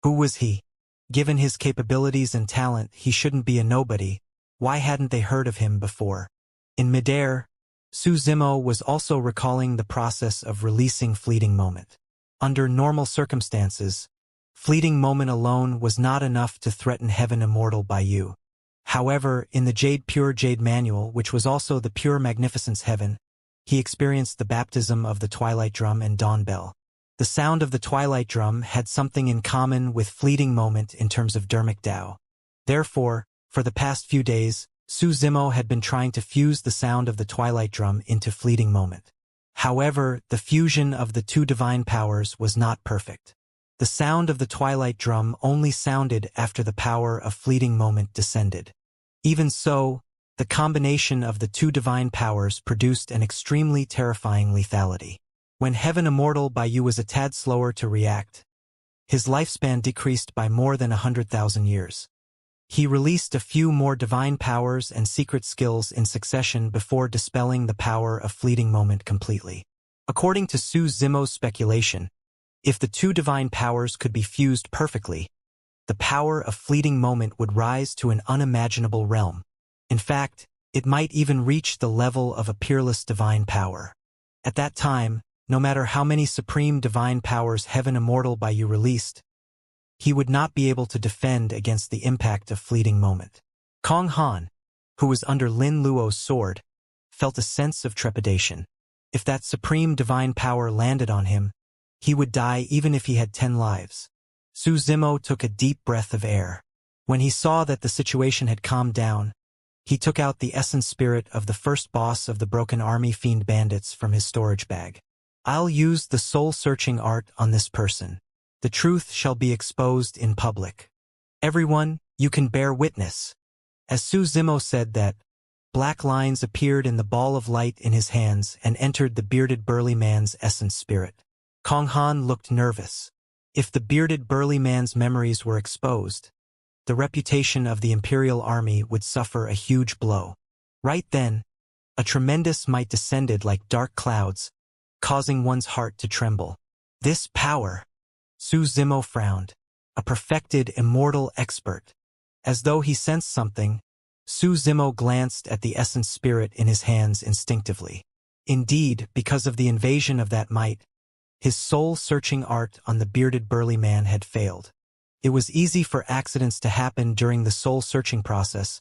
Who was he? Given his capabilities and talent, he shouldn't be a nobody. Why hadn't they heard of him before? In midair, Su Zimo was also recalling the process of releasing Fleeting Moment. Under normal circumstances, Fleeting Moment alone was not enough to threaten Heaven Immortal by you. However, in the Pure Jade Manual, which was also the Pure Magnificence Heaven, he experienced the baptism of the Twilight Drum and Dawn Bell. The sound of the Twilight Drum had something in common with Fleeting Moment in terms of Dermic Tao. Therefore, for the past few days, Su Zimo had been trying to fuse the sound of the Twilight Drum into Fleeting Moment. However, the fusion of the two divine powers was not perfect. The sound of the Twilight Drum only sounded after the power of Fleeting Moment descended. Even so, the combination of the two divine powers produced an extremely terrifying lethality. When Heaven Immortal by you was a tad slower to react, his lifespan decreased by more than 100,000 years. He released a few more divine powers and secret skills in succession before dispelling the power of Fleeting Moment completely. According to Su Zimo's speculation, if the two divine powers could be fused perfectly, the power of Fleeting Moment would rise to an unimaginable realm. In fact, it might even reach the level of a peerless divine power. At that time, no matter how many supreme divine powers Heaven Immortal by you released, he would not be able to defend against the impact of Fleeting Moment. Kong Han, who was under Lin Luo's sword, felt a sense of trepidation. If that supreme divine power landed on him, he would die even if he had 10 lives. Su Zimo took a deep breath of air. When he saw that the situation had calmed down, he took out the essence spirit of the first boss of the Broken Army Fiend Bandits from his storage bag. I'll use the soul-searching art on this person. The truth shall be exposed in public. Everyone, you can bear witness. As Su Zimo said that, black lines appeared in the ball of light in his hands and entered the bearded burly man's essence spirit. Kong Han looked nervous. If the bearded burly man's memories were exposed, the reputation of the Imperial Army would suffer a huge blow. Right then, a tremendous might descended like dark clouds, causing one's heart to tremble. This power, Su Zimo frowned, a perfected immortal expert. As though he sensed something, Su Zimo glanced at the essence spirit in his hands instinctively. Indeed, because of the invasion of that might, his soul-searching art on the bearded burly man had failed. It was easy for accidents to happen during the soul-searching process,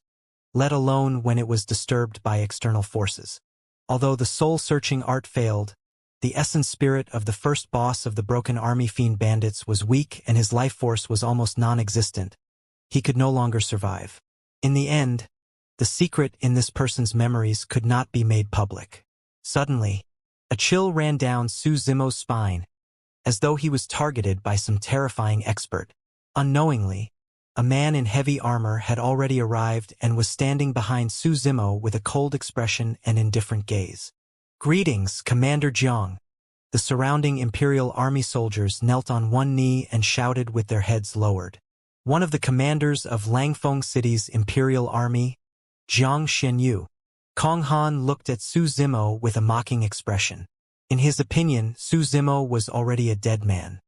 let alone when it was disturbed by external forces. Although the soul-searching art failed, the essence spirit of the first boss of the Broken Army Fiend Bandits was weak and his life force was almost non-existent. He could no longer survive. In the end, the secret in this person's memories could not be made public. Suddenly, a chill ran down Su Zimo's spine, as though he was targeted by some terrifying expert. Unknowingly, a man in heavy armor had already arrived and was standing behind Su Zimo with a cold expression and indifferent gaze. "Greetings, Commander Jiang." The surrounding Imperial Army soldiers knelt on one knee and shouted with their heads lowered. One of the commanders of Langfeng City's Imperial Army, Jiang Xianyu. Kong Han looked at Su Zimo with a mocking expression. In his opinion, Su Zimo was already a dead man.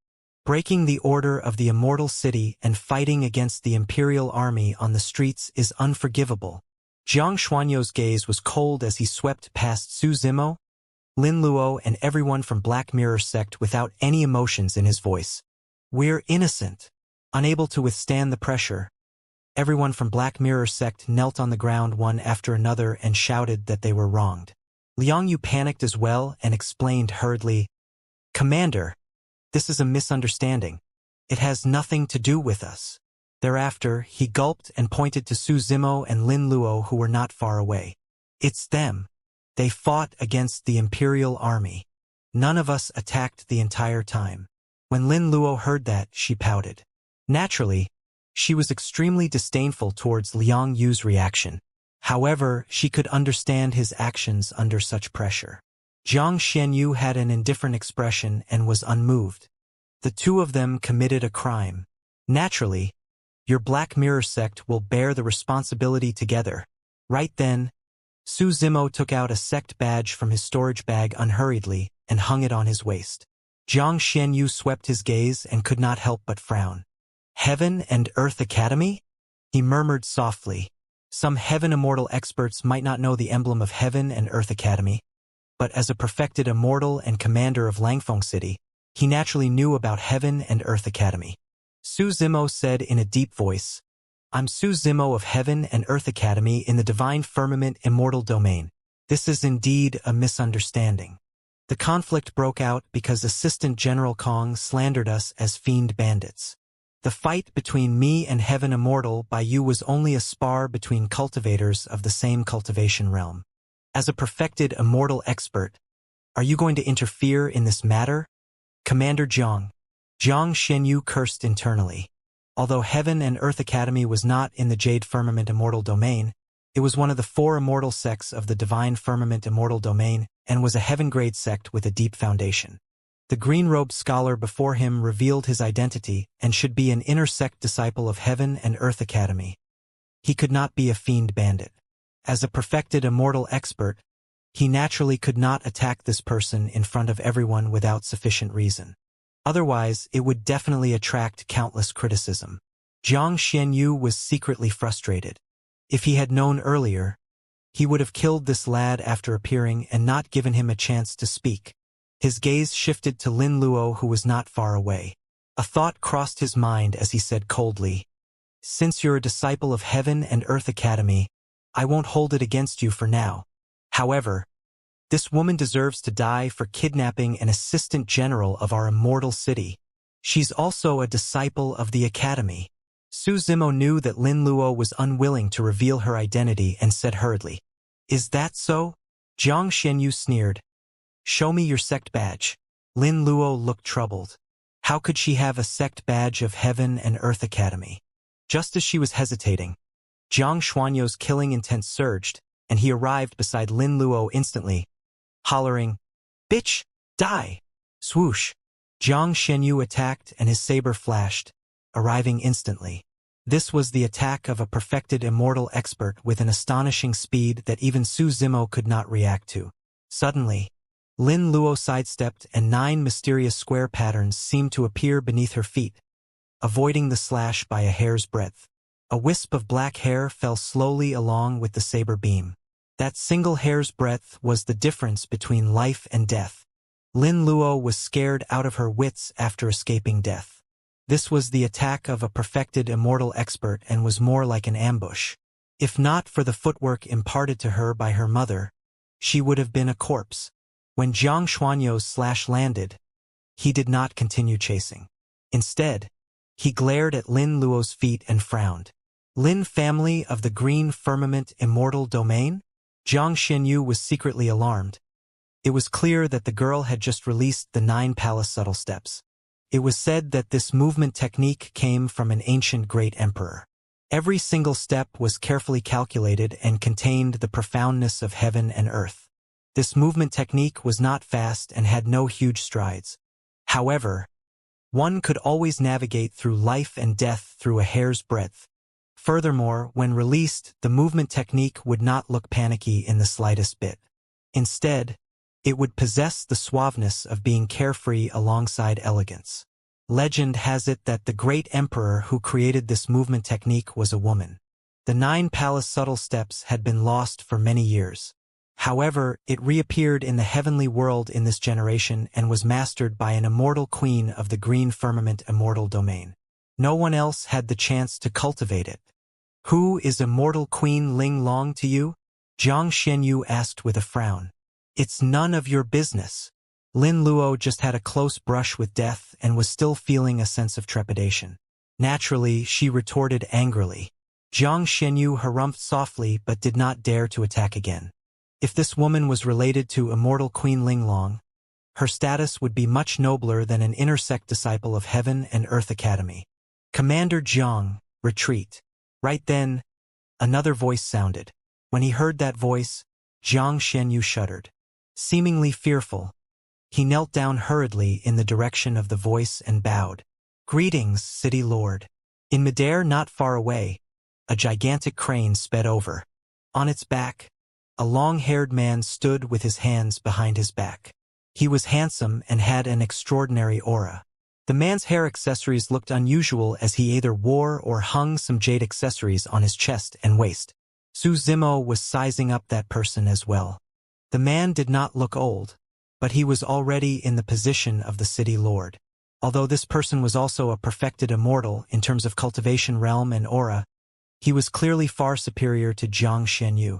Breaking the order of the Immortal City and fighting against the Imperial Army on the streets is unforgivable. Jiang Xuanyu's gaze was cold as he swept past Su Zimo, Lin Luo and everyone from Black Mirror sect without any emotions in his voice. "We're innocent." Unable to withstand the pressure, Everyone from Black Mirror sect knelt on the ground one after another and shouted that they were wronged. Liang Yu panicked as well and explained hurriedly, "Commander, this is a misunderstanding. It has nothing to do with us." Thereafter, he gulped and pointed to Su Zimo and Lin Luo who were not far away. "It's them. They fought against the Imperial Army. None of us attacked the entire time." When Lin Luo heard that, she pouted. Naturally, she was extremely disdainful towards Liang Yu's reaction. However, she could understand his actions under such pressure. Jiang Xianyu had an indifferent expression and was unmoved. The two of them committed a crime. Naturally, your Black Mirror sect will bear the responsibility together. Right then, Su Zimo took out a sect badge from his storage bag unhurriedly and hung it on his waist. Jiang Xianyu swept his gaze and could not help but frown. "Heaven and Earth Academy?" he murmured softly. Some Heaven Immortal experts might not know the emblem of Heaven and Earth Academy, but as a perfected immortal and commander of Langfeng City, he naturally knew about Heaven and Earth Academy. Su Zimo said in a deep voice, "I'm Su Zimo of Heaven and Earth Academy in the Divine Firmament Immortal Domain. This is indeed a misunderstanding." The conflict broke out because Assistant General Kong slandered us as fiend bandits. The fight between me and Heaven Immortal by you was only a spar between cultivators of the same cultivation realm. As a perfected immortal expert, are you going to interfere in this matter? Commander Jiang. Jiang Xianyu cursed internally. Although Heaven and Earth Academy was not in the Jade Firmament Immortal Domain, it was one of the 4 immortal sects of the Divine Firmament Immortal Domain and was a heaven-grade sect with a deep foundation. The green-robed scholar before him revealed his identity and should be an inner sect disciple of Heaven and Earth Academy. He could not be a fiend bandit. As a perfected immortal expert, he naturally could not attack this person in front of everyone without sufficient reason. Otherwise, it would definitely attract countless criticism. Jiang Xianyu was secretly frustrated. If he had known earlier, he would have killed this lad after appearing and not given him a chance to speak. His gaze shifted to Lin Luo, who was not far away. A thought crossed his mind as he said coldly, "Since you're a disciple of Heaven and Earth Academy, I won't hold it against you for now. However, this woman deserves to die for kidnapping an assistant general of our immortal city. She's also a disciple of the Academy." Su Zimo knew that Lin Luo was unwilling to reveal her identity and said hurriedly, "Is that so?" Jiang Xianyu sneered, "Show me your sect badge." Lin Luo looked troubled. How could she have a sect badge of Heaven and Earth Academy? Just as she was hesitating, Jiang Xuanyo's killing intent surged, and he arrived beside Lin Luo instantly, hollering, "Bitch, die!" Swoosh! Jiang Xianyu attacked and his saber flashed, arriving instantly. This was the attack of a perfected immortal expert with an astonishing speed that even Su Zimo could not react to. Suddenly, Lin Luo sidestepped and 9 mysterious square patterns seemed to appear beneath her feet, avoiding the slash by a hair's breadth. A wisp of black hair fell slowly along with the saber beam. That single hair's breadth was the difference between life and death. Lin Luo was scared out of her wits after escaping death. This was the attack of a perfected immortal expert and was more like an ambush. If not for the footwork imparted to her by her mother, she would have been a corpse. When Jiang Xuanyo's slash landed, he did not continue chasing. Instead, he glared at Lin Luo's feet and frowned. "Lin family of the Green Firmament Immortal Domain?" Jiang Xianyu was secretly alarmed. It was clear that the girl had just released the 9 palace subtle steps. It was said that this movement technique came from an ancient great emperor. Every single step was carefully calculated and contained the profoundness of heaven and earth. This movement technique was not fast and had no huge strides. However, one could always navigate through life and death through a hair's breadth. Furthermore, when released, the movement technique would not look panicky in the slightest bit. Instead, it would possess the suaveness of being carefree alongside elegance. Legend has it that the great emperor who created this movement technique was a woman. The 9 palace subtle steps had been lost for many years. However, it reappeared in the heavenly world in this generation and was mastered by an immortal queen of the Green Firmament Immortal Domain. No one else had the chance to cultivate it. Who is immortal Queen Ling Long to you? Zhang Xianyu asked with a frown. It's none of your business. Lin Luo just had a close brush with death and was still feeling a sense of trepidation. Naturally, she retorted angrily. Zhang Xianyu harumphed softly but did not dare to attack again. If this woman was related to immortal Queen Ling Long, her status would be much nobler than an intersect disciple of Heaven and Earth Academy. Commander Zhang, retreat. Right then, another voice sounded. When he heard that voice, Zhang Xianyu shuddered. Seemingly fearful, he knelt down hurriedly in the direction of the voice and bowed. Greetings, City Lord. In midair not far away, a gigantic crane sped over. On its back, a long-haired man stood with his hands behind his back. He was handsome and had an extraordinary aura. The man's hair accessories looked unusual as he either wore or hung some jade accessories on his chest and waist. Su Zimo was sizing up that person as well. The man did not look old, but he was already in the position of the City Lord. Although this person was also a perfected immortal in terms of cultivation realm and aura, he was clearly far superior to Zhang Xianyu.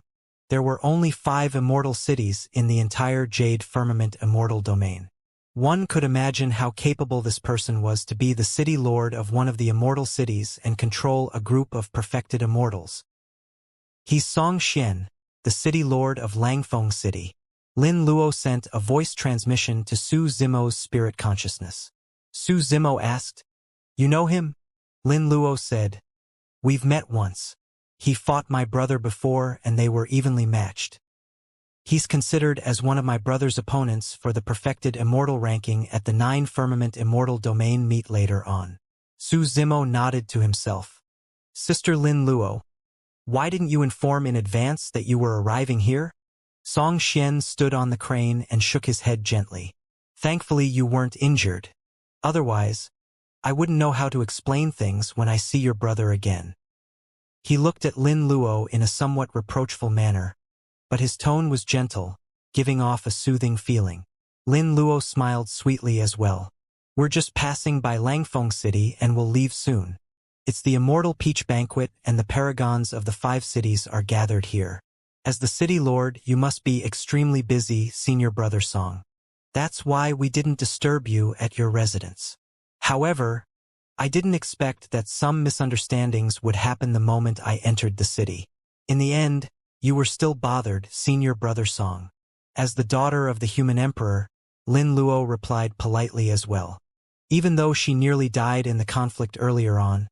There were only 5 immortal cities in the entire Jade Firmament immortal domain. One could imagine how capable this person was to be the City Lord of one of the immortal cities and control a group of perfected immortals. He's Song Xian, the City Lord of Langfeng City. Lin Luo sent a voice transmission to Su Zimo's spirit consciousness. Su Zimo asked, "You know him?" Lin Luo said, "We've met once. He fought my brother before and they were evenly matched. He's considered as one of my brother's opponents for the perfected immortal ranking at the 9 Firmament Immortal Domain meet later on." Su Zimo nodded to himself. "Sister Lin Luo, why didn't you inform in advance that you were arriving here?" Song Xian stood on the crane and shook his head gently. "Thankfully you weren't injured. Otherwise, I wouldn't know how to explain things when I see your brother again." He looked at Lin Luo in a somewhat reproachful manner, but his tone was gentle, giving off a soothing feeling. Lin Luo smiled sweetly as well. "We're just passing by Langfeng City and will leave soon. It's the Immortal Peach Banquet and the paragons of the 5 cities are gathered here. As the City Lord, you must be extremely busy, Senior Brother Song. That's why we didn't disturb you at your residence. However, I didn't expect that some misunderstandings would happen the moment I entered the city. In the end, you were still bothered, Senior Brother Song." As the daughter of the human emperor, Lin Luo replied politely as well. Even though she nearly died in the conflict earlier on,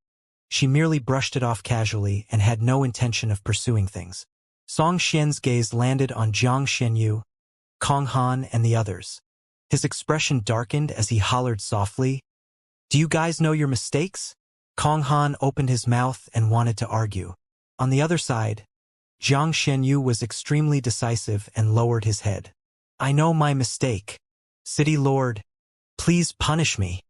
she merely brushed it off casually and had no intention of pursuing things. Song Xian's gaze landed on Zhang Xianyu, Kong Han and the others. His expression darkened as he hollered softly, "Do you guys know your mistakes?" Kong Han opened his mouth and wanted to argue. On the other side, Zhang Xianyu was extremely decisive and lowered his head. "I know my mistake. City Lord, please punish me."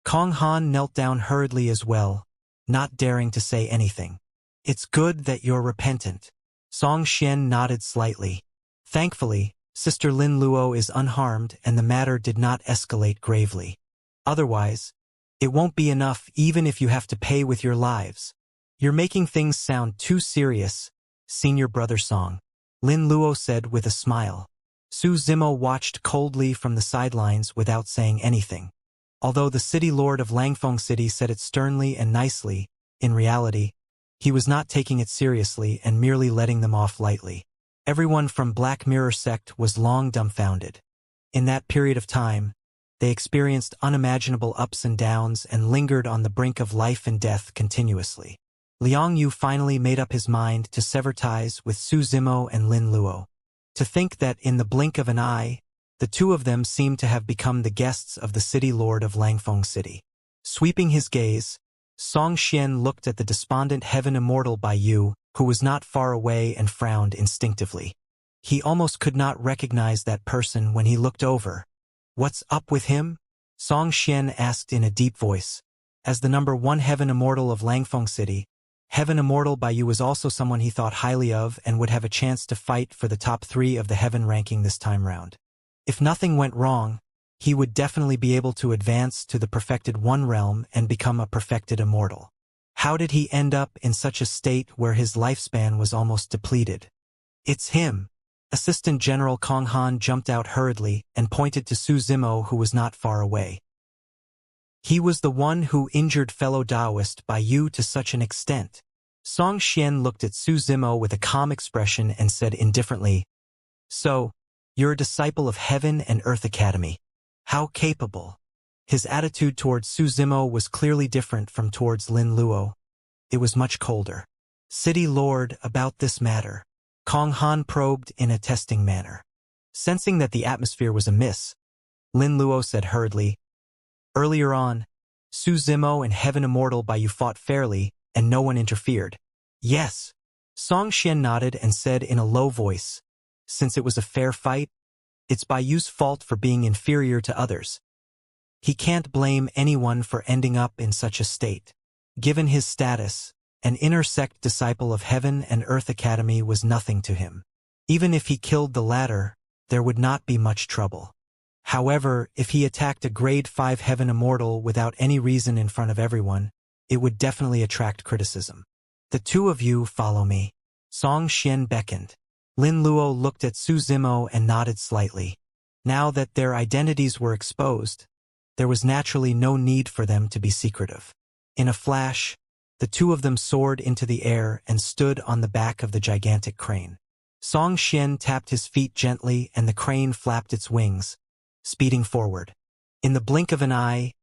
Kong Han knelt down hurriedly as well, not daring to say anything. "It's good that you're repentant." Song Xian nodded slightly. Thankfully, Sister Lin Luo is unharmed and the matter did not escalate gravely. Otherwise, it won't be enough even if you have to pay with your lives. You're making things sound too serious, Senior Brother Song, Lin Luo said with a smile. Su Zimo watched coldly from the sidelines without saying anything. Although the City Lord of Langfeng City said it sternly and nicely, in reality, he was not taking it seriously and merely letting them off lightly. Everyone from Black Mirror sect was long dumbfounded. In that period of time, they experienced unimaginable ups and downs and lingered on the brink of life and death continuously. Liang Yu finally made up his mind to sever ties with Su Zimo and Lin Luo. To think that in the blink of an eye, the two of them seemed to have become the guests of the City Lord of Langfeng City. Sweeping his gaze, Song Xian looked at the despondent Heaven Immortal Bai Yu, who was not far away and frowned instinctively. He almost could not recognize that person when he looked over. "What's up with him?" Song Xian asked in a deep voice. As the number 1 Heaven Immortal of Langfeng City, Heaven Immortal Bai Yu was also someone he thought highly of and would have a chance to fight for the top 3 of the Heaven ranking this time round. If nothing went wrong, he would definitely be able to advance to the perfected 1 realm and become a perfected immortal. How did he end up in such a state where his lifespan was almost depleted? It's him. Assistant General Kong Han jumped out hurriedly and pointed to Su Zimo, who was not far away. He was the one who injured fellow Taoist by you to such an extent. Song Xian looked at Su Zimo with a calm expression and said indifferently, "So, you're a disciple of Heaven and Earth Academy. How capable." His attitude towards Su Zimo was clearly different from towards Lin Luo. It was much colder. "City Lord, about this matter." Kong Han probed in a testing manner. Sensing that the atmosphere was amiss, Lin Luo said hurriedly, "Earlier on, Su Zimo and Heaven Immortal by you fought fairly, and no one interfered." "Yes." Song Xian nodded and said in a low voice, "Since it was a fair fight, it's by you's fault for being inferior to others. He can't blame anyone for ending up in such a state. Given his status, an inner sect disciple of Heaven and Earth Academy was nothing to him. Even if he killed the latter, there would not be much trouble. However, if he attacked a grade 5 Heaven Immortal without any reason in front of everyone, it would definitely attract criticism. The two of you follow me." Song Xian beckoned. Lin Luo looked at Su Zimo and nodded slightly. Now that their identities were exposed, there was naturally no need for them to be secretive. In a flash, the two of them soared into the air and stood on the back of the gigantic crane. Song Xian tapped his feet gently and the crane flapped its wings, speeding forward. In the blink of an eye,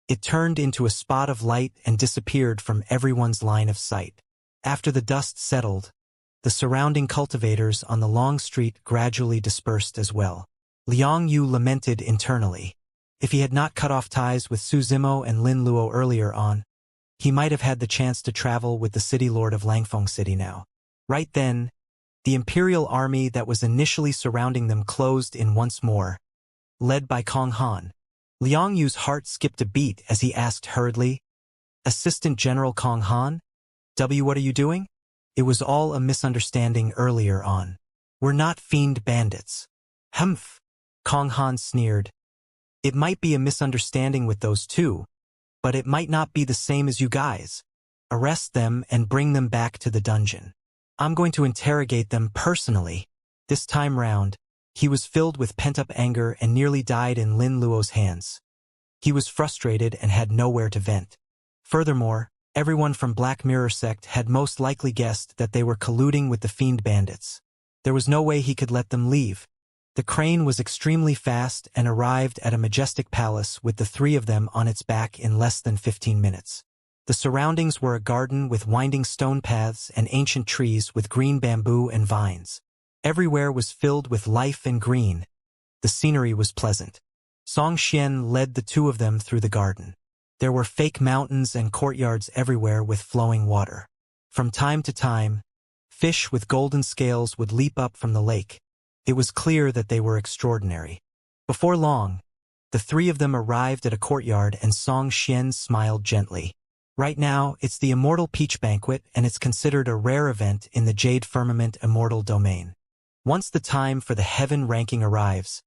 it turned into a spot of light and disappeared from everyone's line of sight. After the dust settled, the surrounding cultivators on the long street gradually dispersed as well. Liang Yu lamented internally. If he had not cut off ties with Su Zimo and Lin Luo earlier on, he might have had the chance to travel with the city lord of Langfeng City now. Right then, the imperial army that was initially surrounding them closed in once more, led by Kong Han. Liang Yu's heart skipped a beat as he asked hurriedly, "Assistant General Kong Han? What are you doing?" It was all a misunderstanding earlier on. "We're not fiend bandits." "Humph," Kong Han sneered. "It might be a misunderstanding with those two, but it might not be the same as you guys. Arrest them and bring them back to the dungeon. I'm going to interrogate them personally." This time round, he was filled with pent-up anger and nearly died in Lin Luo's hands. He was frustrated and had nowhere to vent. Furthermore, everyone from Black Mirror Sect had most likely guessed that they were colluding with the fiend bandits. There was no way he could let them leave. The crane was extremely fast and arrived at a majestic palace with the three of them on its back in less than 15 minutes. The surroundings were a garden with winding stone paths and ancient trees with green bamboo and vines. Everywhere was filled with life and green. The scenery was pleasant. Song Xian led the two of them through the garden. There were fake mountains and courtyards everywhere with flowing water. From time to time, fish with golden scales would leap up from the lake. It was clear that they were extraordinary. Before long, the three of them arrived at a courtyard and Song Xian smiled gently. Right now, it's the Immortal Peach Banquet and it's considered a rare event in the Jade Firmament Immortal domain. Once the time for the heaven ranking arrives,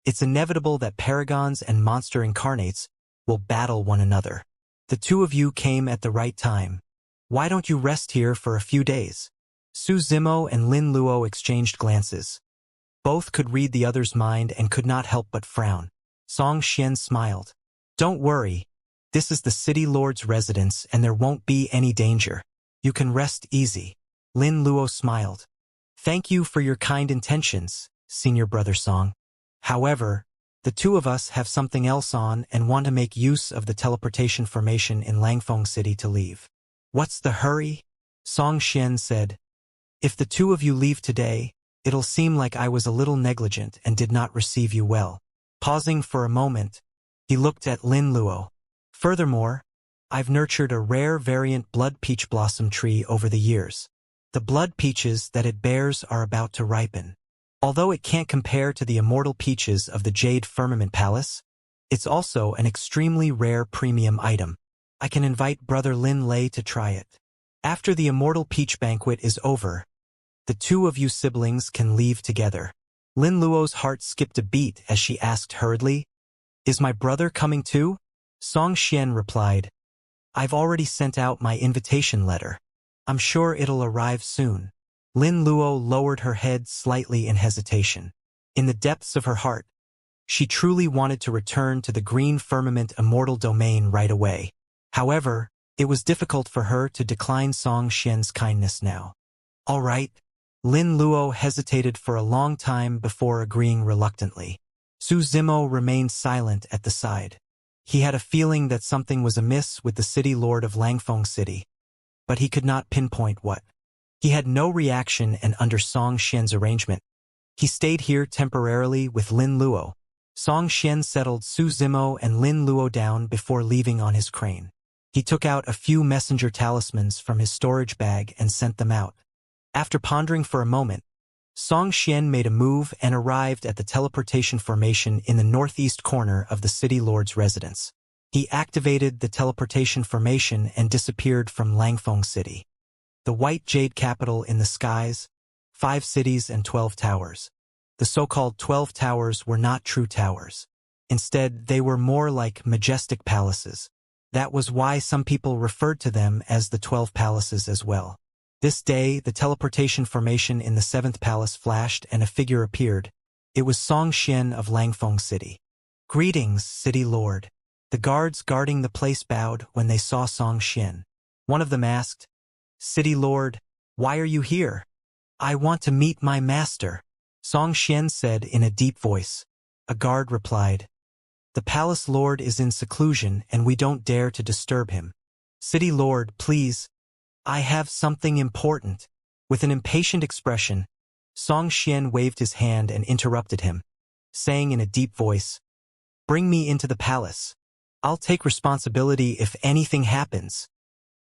it's inevitable that paragons and monster incarnates will battle one another. The two of you came at the right time. Why don't you rest here for a few days? Su Zimo and Lin Luo exchanged glances. Both could read the other's mind and could not help but frown. Song Xian smiled. "Don't worry. This is the city lord's residence and there won't be any danger. You can rest easy." Lin Luo smiled. "Thank you for your kind intentions, Senior Brother Song. However, the two of us have something else on and want to make use of the teleportation formation in Langfeng City to leave." "What's the hurry?" Song Xian said. "If the two of you leave today, it'll seem like I was a little negligent and did not receive you well." Pausing for a moment, he looked at Lin Luo. "Furthermore, I've nurtured a rare variant blood peach blossom tree over the years. The blood peaches that it bears are about to ripen. Although it can't compare to the immortal peaches of the Jade Firmament Palace, it's also an extremely rare premium item. I can invite Brother Lin Lei to try it. After the Immortal Peach Banquet is over, the two of you siblings can leave together." Lin Luo's heart skipped a beat as she asked hurriedly, "Is my brother coming too?" Song Xian replied, I've already sent out my invitation letter. I'm sure it'll arrive soon. Lin Luo lowered her head slightly in hesitation. In the depths of her heart, she truly wanted to return to the green firmament immortal domain right away. However, it was difficult for her to decline Song Xian's kindness now. All right. Lin Luo hesitated for a long time before agreeing reluctantly. Su Zimo remained silent at the side. He had a feeling that something was amiss with the city lord of Langfeng City, but he could not pinpoint what. He had no reaction, and under Song Xian's arrangement, he stayed here temporarily with Lin Luo. Song Xian settled Su Zimo and Lin Luo down before leaving on his crane. He took out a few messenger talismans from his storage bag and sent them out. After pondering for a moment, Song Xian made a move and arrived at the teleportation formation in the northeast corner of the city lord's residence. He activated the teleportation formation and disappeared from Langfeng City. The white jade capital in the skies, 5 cities and 12 towers. The so-called 12 towers were not true towers. Instead, they were more like majestic palaces. That was why some people referred to them as the 12 palaces as well. This day, the teleportation formation in the 7th palace flashed and a figure appeared. It was Song Xian of Langfeng City. "Greetings, city lord." The guards guarding the place bowed when they saw Song Xian. One of them asked, "City lord, why are you here?" "I want to meet my master," Song Xian said in a deep voice. A guard replied, "The palace lord is in seclusion and we don't dare to disturb him. City lord, please. I have something important." With an impatient expression, Song Xian waved his hand and interrupted him, saying in a deep voice, "Bring me into the palace. I'll take responsibility if anything happens."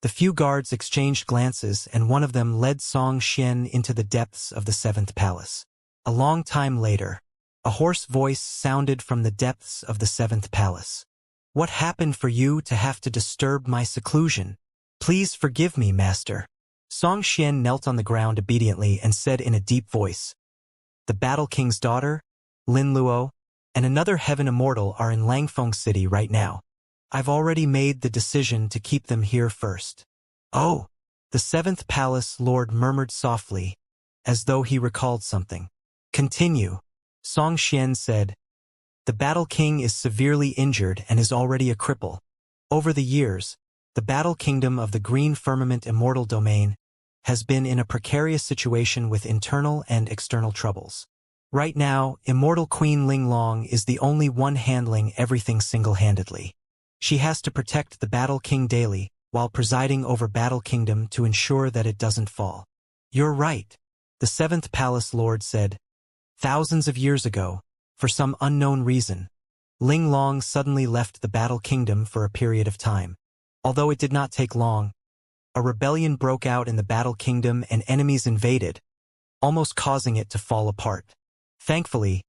The few guards exchanged glances and one of them led Song Xian into the depths of the 7th palace. A long time later, a hoarse voice sounded from the depths of the 7th palace. "What happened for you to have to disturb my seclusion? Please forgive me, master." Song Xian knelt on the ground obediently and said in a deep voice, "The Battle King's daughter, Lin Luo, and another heaven immortal are in Langfeng City right now. I've already made the decision to keep them here first." "Oh," the 7th palace lord murmured softly, as though he recalled something. "Continue," Song Xian said. "The Battle King is severely injured and is already a cripple. Over the years, the Battle Kingdom of the Green Firmament Immortal Domain has been in a precarious situation with internal and external troubles. Right now, Immortal Queen Linglong is the only one handling everything single-handedly. She has to protect the Battle King daily, while presiding over Battle Kingdom to ensure that it doesn't fall." "You're right," the 7th palace lord said. "Thousands of years ago, for some unknown reason, Linglong suddenly left the Battle Kingdom for a period of time. Although it did not take long, a rebellion broke out in the Battle Kingdom and enemies invaded, almost causing it to fall apart. Thankfully,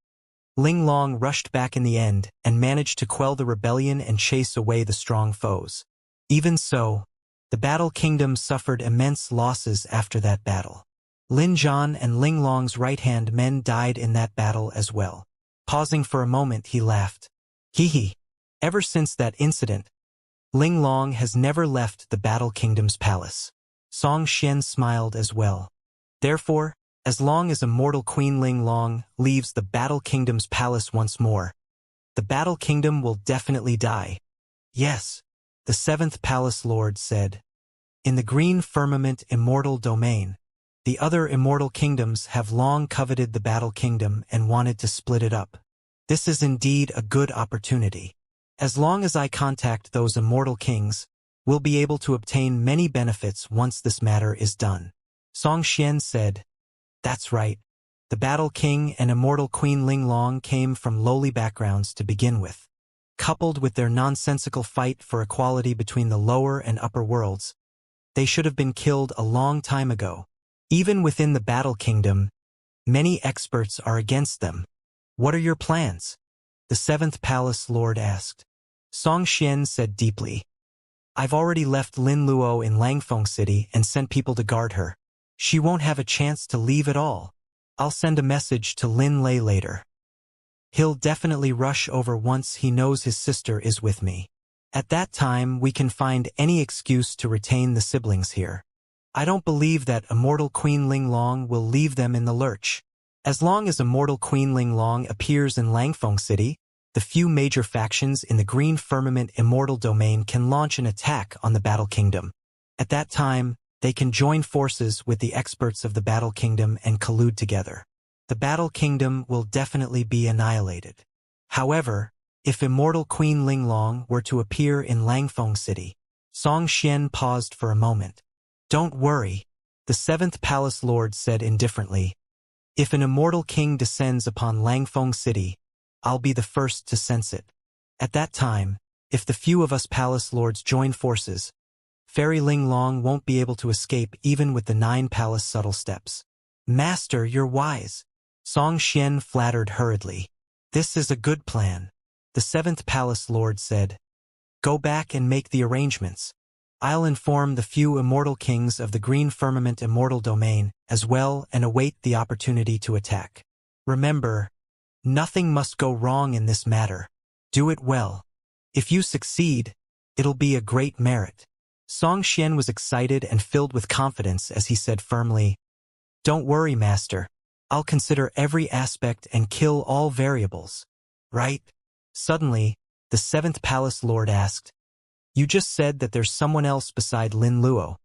Linglong rushed back in the end and managed to quell the rebellion and chase away the strong foes. Even so, the Battle Kingdom suffered immense losses after that battle. Lin Zhan and Linglong's right-hand men died in that battle as well." Pausing for a moment, he laughed. "Hee hee. Ever since that incident, Linglong has never left the Battle Kingdom's palace." Song Xian smiled as well. "Therefore, as long as Immortal Queen Linglong leaves the Battle Kingdom's palace once more, the Battle Kingdom will definitely die." "Yes," the 7th palace lord said. "In the Green Firmament Immortal Domain, the other immortal kingdoms have long coveted the Battle Kingdom and wanted to split it up. This is indeed a good opportunity. As long as I contact those immortal kings, we'll be able to obtain many benefits once this matter is done." Song Xian said, "That's right. The Battle King and Immortal Queen Linglong came from lowly backgrounds to begin with. Coupled with their nonsensical fight for equality between the lower and upper worlds, they should have been killed a long time ago. Even within the Battle Kingdom, many experts are against them. What are your plans?" the 7th palace lord asked. Song Xian said deeply, "I've already left Lin Luo in Langfeng City and sent people to guard her. She won't have a chance to leave at all. I'll send a message to Lin Lei later. He'll definitely rush over once he knows his sister is with me." At that time, we can find any excuse to retain the siblings here. I don't believe that Immortal Queen Linglong will leave them in the lurch. As long as Immortal Queen Linglong appears in Langfeng City, the few major factions in the Green Firmament Immortal Domain can launch an attack on the Battle Kingdom. At that time, they can join forces with the experts of the Battle Kingdom and collude together. The Battle Kingdom will definitely be annihilated. However, if Immortal Queen Linglong were to appear in Langfeng City, Song Xian paused for a moment. Don't worry, the 7th Palace Lord said indifferently. If an immortal king descends upon Langfeng City, I'll be the first to sense it. At that time, if the few of us Palace Lords join forces, Fairy Linglong won't be able to escape even with the 9 palace subtle steps. Master, you're wise. Song Xian flattered hurriedly. This is a good plan. The 7th Palace Lord said. Go back and make the arrangements. I'll inform the few immortal kings of the Green Firmament Immortal Domain as well and await the opportunity to attack. Remember, nothing must go wrong in this matter. Do it well. If you succeed, it'll be a great merit. Song Xian was excited and filled with confidence as he said firmly, Don't worry, Master. I'll consider every aspect and kill all variables. Right? Suddenly, the 7th Palace Lord asked, You just said that there's someone else beside Lin Luo.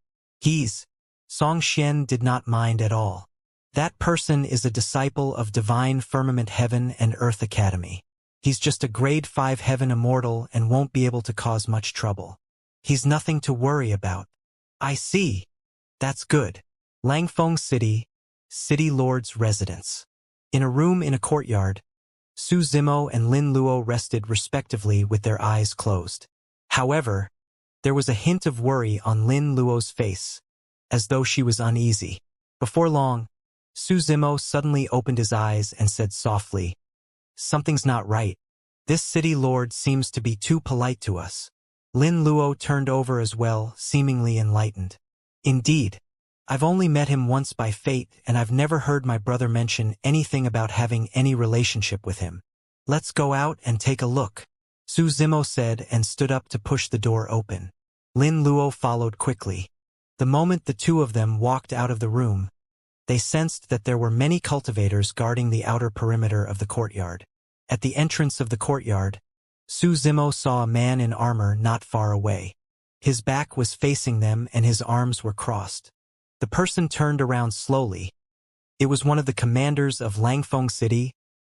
Song Xian did not mind at all. That person is a disciple of Divine Firmament Heaven and Earth Academy. He's just a grade 5 Heaven Immortal and won't be able to cause much trouble. He's nothing to worry about. I see. That's good. Langfeng City, City Lord's residence. In a room in a courtyard, Su Zimo and Lin Luo rested respectively with their eyes closed. However, there was a hint of worry on Lin Luo's face, as though she was uneasy. Before long, Su Zimo suddenly opened his eyes and said softly, Something's not right. This city lord seems to be too polite to us. Lin Luo turned over as well, seemingly enlightened. Indeed, I've only met him once by fate and I've never heard my brother mention anything about having any relationship with him. Let's go out and take a look, Su Zimo said and stood up to push the door open. Lin Luo followed quickly. The moment the two of them walked out of the room, they sensed that there were many cultivators guarding the outer perimeter of the courtyard. At the entrance of the courtyard, Su Zimo saw a man in armor not far away. His back was facing them and his arms were crossed. The person turned around slowly. It was one of the commanders of Langfeng City,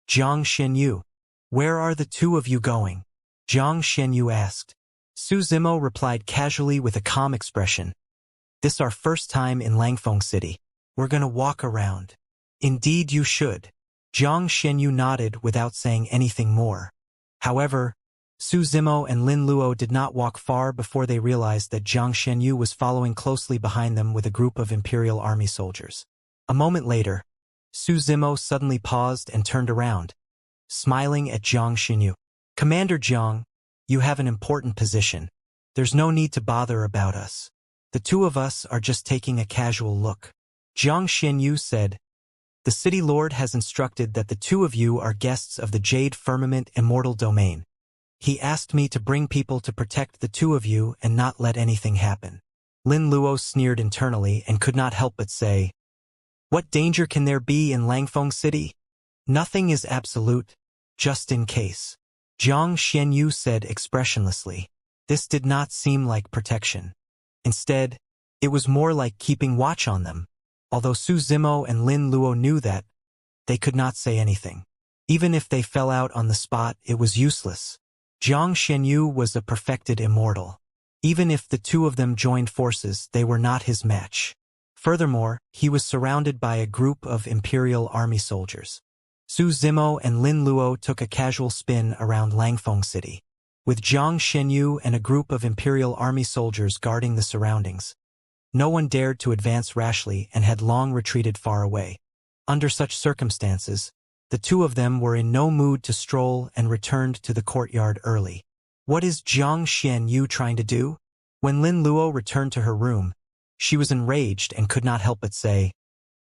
Jiang Shenyu. Where are the two of you going? Jiang Shenyu asked. Su Zimo replied casually with a calm expression. This our first time in Langfeng City. We're gonna walk around. Indeed you should. Jiang Shenyu nodded without saying anything more. However, Su Zimo and Lin Luo did not walk far before they realized that Jiang Shenyu was following closely behind them with a group of Imperial Army soldiers. A moment later, Su Zimo suddenly paused and turned around, smiling at Jiang Shenyu. Commander Jiang, you have an important position. There's no need to bother about us. The two of us are just taking a casual look. Jiang Shenyu said, The City Lord has instructed that the two of you are guests of the Jade Firmament Immortal Domain. He asked me to bring people to protect the two of you and not let anything happen. Lin Luo sneered internally and could not help but say, What danger can there be in Langfeng City? Nothing is absolute, just in case. Jiang Shenyu said expressionlessly. This did not seem like protection. Instead, it was more like keeping watch on them. Although Su Zimo and Lin Luo knew that, they could not say anything. Even if they fell out on the spot, it was useless. Jiang Shenyu was a perfected immortal. Even if the two of them joined forces, they were not his match. Furthermore, he was surrounded by a group of Imperial Army soldiers. Su Zimo and Lin Luo took a casual spin around Langfeng City. With Jiang Shenyu and a group of Imperial Army soldiers guarding the surroundings, no one dared to advance rashly and had long retreated far away. Under such circumstances, the two of them were in no mood to stroll and returned to the courtyard early. What is Jiang Shenyu trying to do? When Lin Luo returned to her room, she was enraged and could not help but say,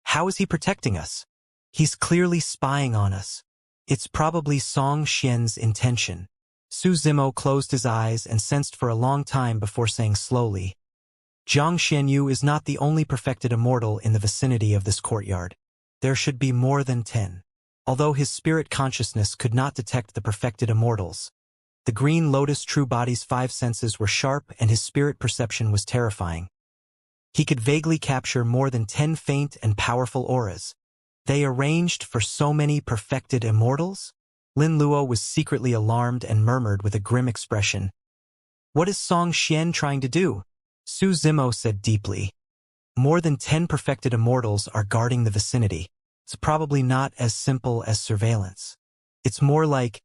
How is he protecting us? He's clearly spying on us. It's probably Song Xian's intention. Su Zimo closed his eyes and sensed for a long time before saying slowly, Zhang Xianyu is not the only perfected immortal in the vicinity of this courtyard. There should be more than 10. Although his spirit consciousness could not detect the perfected immortals, the green lotus true body's 5 senses were sharp and his spirit perception was terrifying. He could vaguely capture more than 10 faint and powerful auras. They arranged for so many perfected immortals? Lin Luo was secretly alarmed and murmured with a grim expression, What is Song Xian trying to do? Su Zimo said deeply, More than 10 perfected immortals are guarding the vicinity. It's probably not as simple as surveillance. It's more like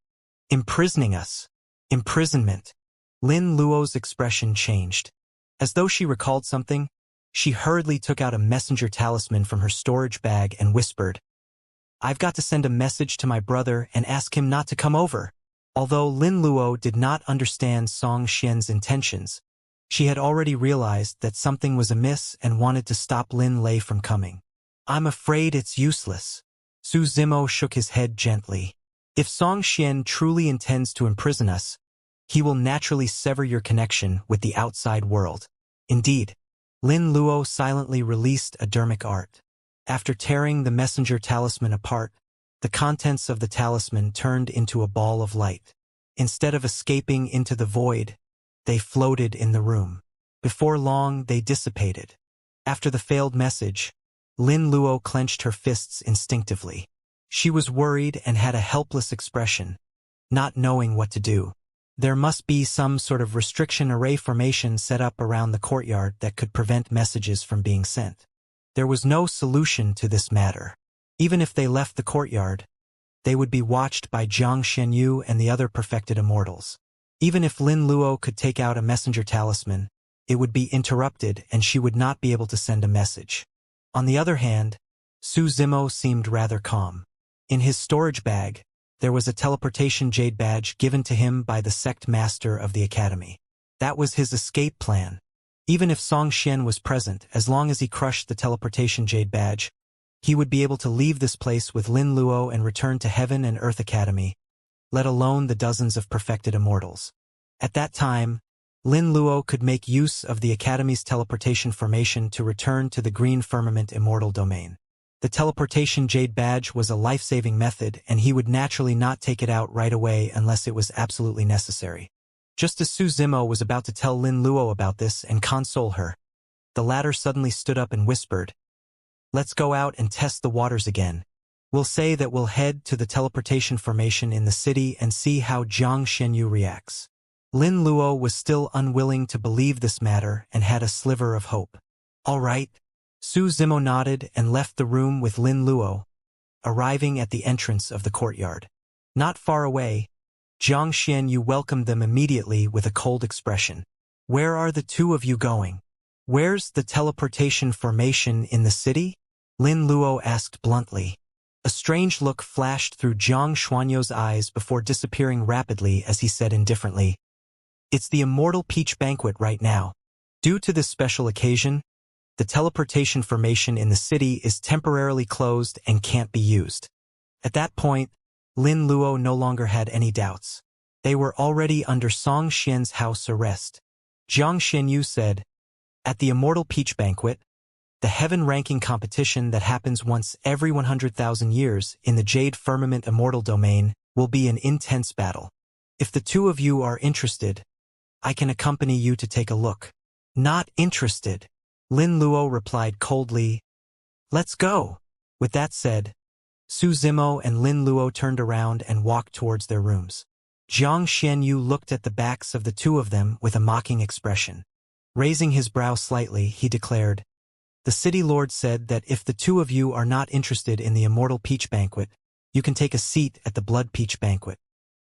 imprisoning us. Imprisonment. Lin Luo's expression changed. As though she recalled something, she hurriedly took out a messenger talisman from her storage bag and whispered, I've got to send a message to my brother and ask him not to come over. Although Lin Luo did not understand Song Xian's intentions, she had already realized that something was amiss and wanted to stop Lin Lei from coming. I'm afraid it's useless. Su Zimo shook his head gently. If Song Xian truly intends to imprison us, he will naturally sever your connection with the outside world. Indeed, Lin Luo silently released a dermic art. After tearing the messenger talisman apart, the contents of the talisman turned into a ball of light. Instead of escaping into the void, they floated in the room. Before long, they dissipated. After the failed message, Lin Luo clenched her fists instinctively. She was worried and had a helpless expression, not knowing what to do. There must be some sort of restriction array formation set up around the courtyard that could prevent messages from being sent. There was no solution to this matter. Even if they left the courtyard, they would be watched by Zhang Xianyu and the other perfected immortals. Even if Lin Luo could take out a messenger talisman, it would be interrupted and she would not be able to send a message. On the other hand, Su Zimo seemed rather calm. In his storage bag, there was a teleportation jade badge given to him by the sect master of the academy. That was his escape plan. Even if Song Xian was present, as long as he crushed the teleportation jade badge, he would be able to leave this place with Lin Luo and return to Heaven and Earth Academy, let alone the dozens of perfected immortals. At that time, Lin Luo could make use of the Academy's teleportation formation to return to the Green Firmament Immortal domain. The teleportation jade badge was a life-saving method, and he would naturally not take it out right away unless it was absolutely necessary. Just as Su Zimo was about to tell Lin Luo about this and console her, the latter suddenly stood up and whispered, Let's go out and test the waters again. We'll say that we'll head to the teleportation formation in the city and see how Zhang Xianyu reacts. Lin Luo was still unwilling to believe this matter and had a sliver of hope. All right. Su Zimo nodded and left the room with Lin Luo, arriving at the entrance of the courtyard. Not far away, Zhang Xianyu welcomed them immediately with a cold expression. Where are the two of you going? Where's the teleportation formation in the city? Lin Luo asked bluntly. A strange look flashed through Zhang Xuanyou's eyes before disappearing rapidly as he said indifferently, It's the Immortal Peach Banquet right now. Due to this special occasion, the teleportation formation in the city is temporarily closed and can't be used. At that point, Lin Luo no longer had any doubts. They were already under Song Xian's house arrest. Zhang Xianyu said, At the Immortal Peach Banquet, the heaven ranking competition that happens once every 100,000 years in the Jade Firmament Immortal domain will be an intense battle. If the two of you are interested, I can accompany you to take a look. Not interested, Lin Luo replied coldly. Let's go. With that said, Su Zimo and Lin Luo turned around and walked towards their rooms. Zhang Xianyu looked at the backs of the two of them with a mocking expression. Raising his brow slightly, he declared, The city lord said that if the two of you are not interested in the Immortal Peach Banquet, you can take a seat at the Blood Peach Banquet.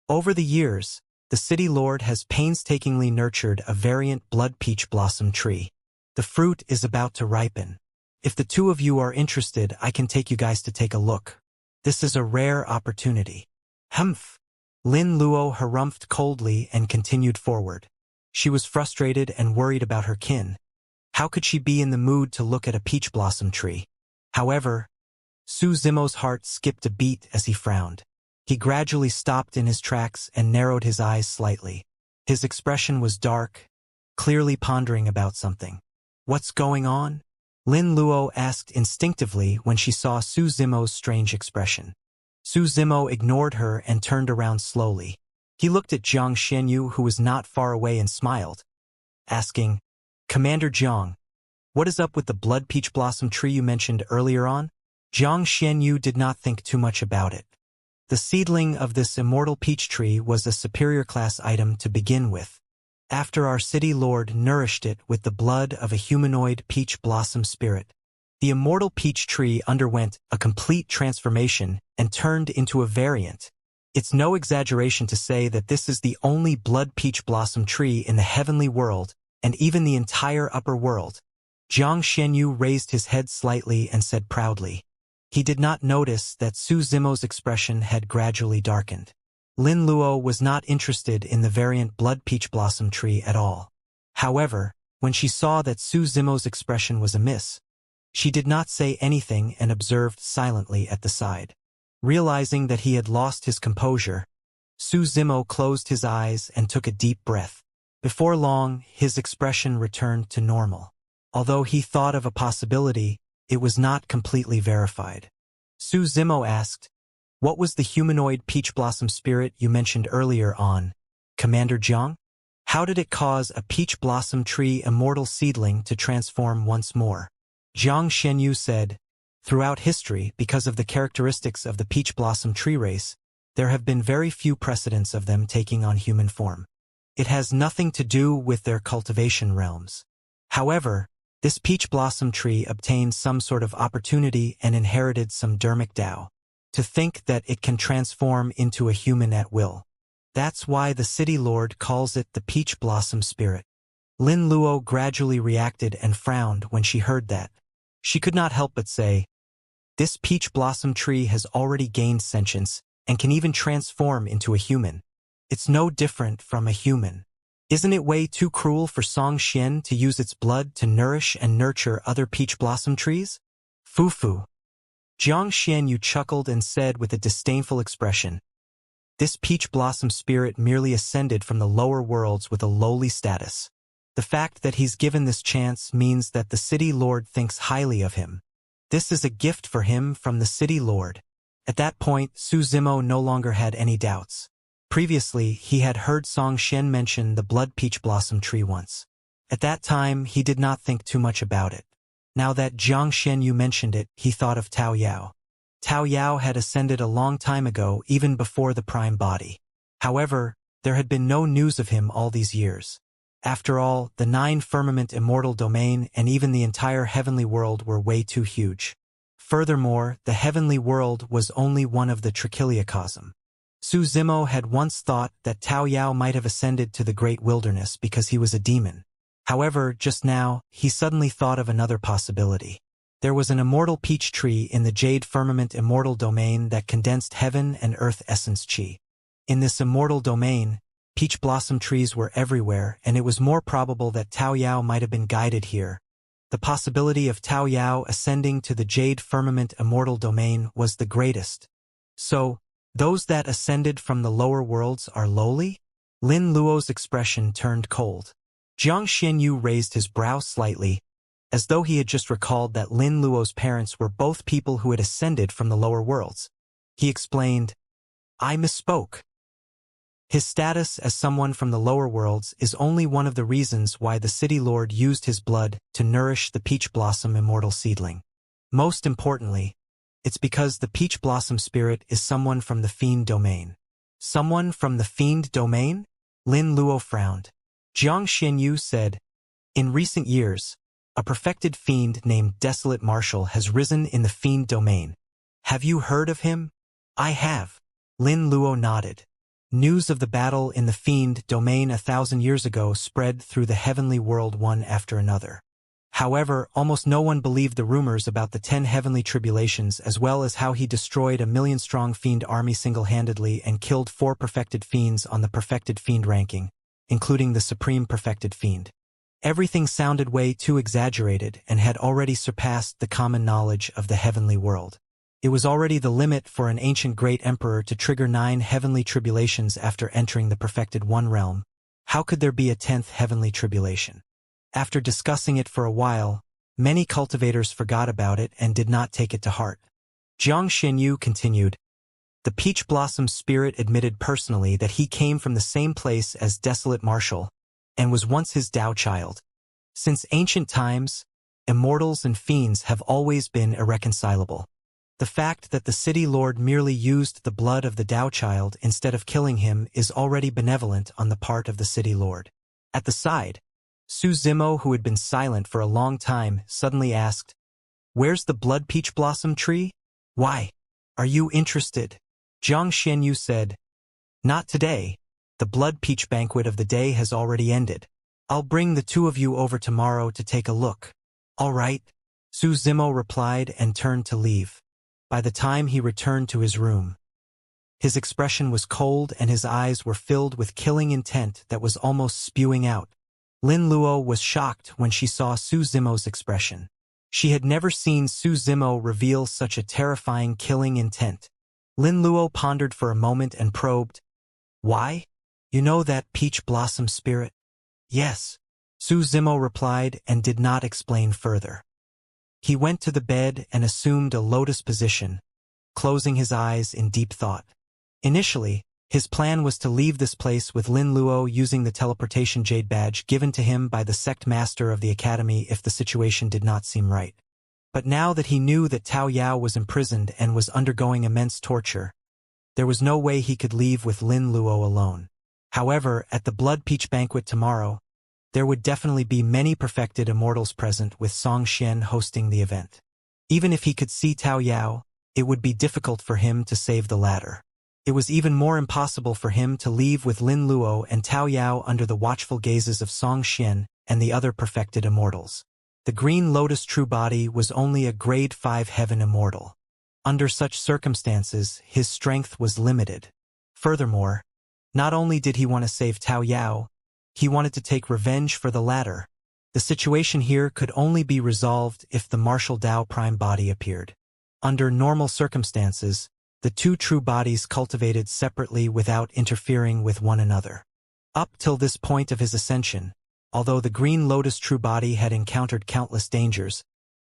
Over the years, the city lord has painstakingly nurtured a variant blood peach blossom tree. The fruit is about to ripen. If the two of you are interested, I can take you guys to take a look. This is a rare opportunity. Humph. Lin Luo harumphed coldly and continued forward. She was frustrated and worried about her kin. How could she be in the mood to look at a peach blossom tree? However, Su Zimo's heart skipped a beat as he frowned. He gradually stopped in his tracks and narrowed his eyes slightly. His expression was dark, clearly pondering about something. "What's going on?" Lin Luo asked instinctively when she saw Su Zimo's strange expression. Su Zimo ignored her and turned around slowly. He looked at Jiang Xianyu, who was not far away, and smiled, asking, "Commander Jiang, what is up with the blood peach blossom tree you mentioned earlier on?" Jiang Xianyu did not think too much about it. The seedling of this immortal peach tree was a superior class item to begin with. After our city lord nourished it with the blood of a humanoid peach blossom spirit, the immortal peach tree underwent a complete transformation and turned into a variant. It's no exaggeration to say that this is the only blood peach blossom tree in the heavenly world and even the entire upper world. Jiang Xianyu raised his head slightly and said proudly. He did not notice that Su Zimo's expression had gradually darkened. Lin Luo was not interested in the variant blood peach blossom tree at all. However, when she saw that Su Zimo's expression was amiss, she did not say anything and observed silently at the side. Realizing that he had lost his composure, Su Zimo closed his eyes and took a deep breath. Before long, his expression returned to normal. Although he thought of a possibility, it was not completely verified. Su Zimo asked, "What was the humanoid peach blossom spirit you mentioned earlier on, Commander Jiang? How did it cause a peach blossom tree immortal seedling to transform once more?" Jiang Xianyu said, "Throughout history, because of the characteristics of the peach blossom tree race, there have been very few precedents of them taking on human form. It has nothing to do with their cultivation realms. However, this peach blossom tree obtained some sort of opportunity and inherited some dermic Tao. To think that it can transform into a human at will. That's why the city lord calls it the peach blossom spirit." Lin Luo gradually reacted and frowned when she heard that. She could not help but say, "This peach blossom tree has already gained sentience and can even transform into a human. It's no different from a human. Isn't it way too cruel for Song Xian to use its blood to nourish and nurture other peach blossom trees?" "Fufu." Jiang Xianyu chuckled and said with a disdainful expression, "This peach blossom spirit merely ascended from the lower worlds with a lowly status. The fact that he's given this chance means that the city lord thinks highly of him. This is a gift for him from the city lord." At that point, Su Zimo no longer had any doubts. Previously, he had heard Song Xian mention the blood peach blossom tree once. At that time, he did not think too much about it. Now that Jiang Xianyu mentioned it, he thought of Tao Yao. Tao Yao had ascended a long time ago, even before the prime body. However, there had been no news of him all these years. After all, the 9 firmament immortal domain and even the entire heavenly world were way too huge. Furthermore, the heavenly world was only one of the trichiliocosm. Su Zimo had once thought that Tao Yao might have ascended to the great wilderness because he was a demon. However, just now, he suddenly thought of another possibility. There was an immortal peach tree in the jade firmament immortal domain that condensed heaven and earth essence chi. In this immortal domain, peach blossom trees were everywhere, and it was more probable that Tao Yao might have been guided here. The possibility of Tao Yao ascending to the jade firmament immortal domain was the greatest. So, those that ascended from the lower worlds are lowly? Lin Luo's expression turned cold. Jiang Xianyu raised his brow slightly, as though he had just recalled that Lin Luo's parents were both people who had ascended from the lower worlds. He explained, "I misspoke. His status as someone from the lower worlds is only one of the reasons why the city lord used his blood to nourish the peach blossom immortal seedling. Most importantly, it's because the peach blossom spirit is someone from the fiend domain." "Someone from the fiend domain?" Lin Luo frowned. Jiang Xianyu said, "In recent years, a perfected fiend named Desolate Marshal has risen in the fiend domain. Have you heard of him?" "I have." Lin Luo nodded. News of the battle in the fiend domain 1,000 years ago spread through the heavenly world one after another. However, almost no one believed the rumors about the 10 heavenly tribulations, as well as how he destroyed a 1,000,000-strong fiend army single-handedly and killed 4 perfected fiends on the perfected fiend ranking, including the supreme perfected fiend. Everything sounded way too exaggerated and had already surpassed the common knowledge of the heavenly world. It was already the limit for an ancient great emperor to trigger 9 heavenly tribulations after entering the perfected One realm. How could there be a 10th heavenly tribulation? After discussing it for a while, many cultivators forgot about it and did not take it to heart. Xianxia continued. The peach blossom spirit admitted personally that he came from the same place as desolate Marshall, and was once his Tao child. Since ancient times, immortals and fiends have always been irreconcilable. The fact that the city lord merely used the blood of the Tao child instead of killing him is already benevolent on the part of the city lord. At the side, Su Zimo, who had been silent for a long time, suddenly asked, "Where's the blood peach blossom tree? Why? Are you interested?" Jiang Xianyu said, "Not today. The blood peach banquet of the day has already ended. I'll bring the 2 of you over tomorrow to take a look." "All right," Su Zimo replied and turned to leave. By the time he returned to his room, his expression was cold and his eyes were filled with killing intent that was almost spewing out. Lin Luo was shocked when she saw Su Zimo's expression. She had never seen Su Zimo reveal such a terrifying killing intent. Lin Luo pondered for a moment and probed, "Why? You know that peach blossom spirit?" "Yes," Su Zimo replied and did not explain further. He went to the bed and assumed a lotus position, closing his eyes in deep thought. Initially, his plan was to leave this place with Lin Luo using the teleportation jade badge given to him by the sect master of the academy if the situation did not seem right. But now that he knew that Tao Yao was imprisoned and was undergoing immense torture, there was no way he could leave with Lin Luo alone. However, at the Blood Peach banquet tomorrow, there would definitely be many perfected immortals present with Song Xian hosting the event. Even if he could see Tao Yao, it would be difficult for him to save the latter. It was even more impossible for him to leave with Lin Luo and Tao Yao under the watchful gazes of Song Xian and the other perfected immortals. The Green Lotus True Body was only a grade 5 heaven immortal. Under such circumstances, his strength was limited. Furthermore, not only did he want to save Tao Yao, he wanted to take revenge for the latter. The situation here could only be resolved if the martial Dao prime body appeared. Under normal circumstances, the 2 true bodies cultivated separately without interfering with one another. Up till this point of his ascension, although the Green Lotus True Body had encountered countless dangers,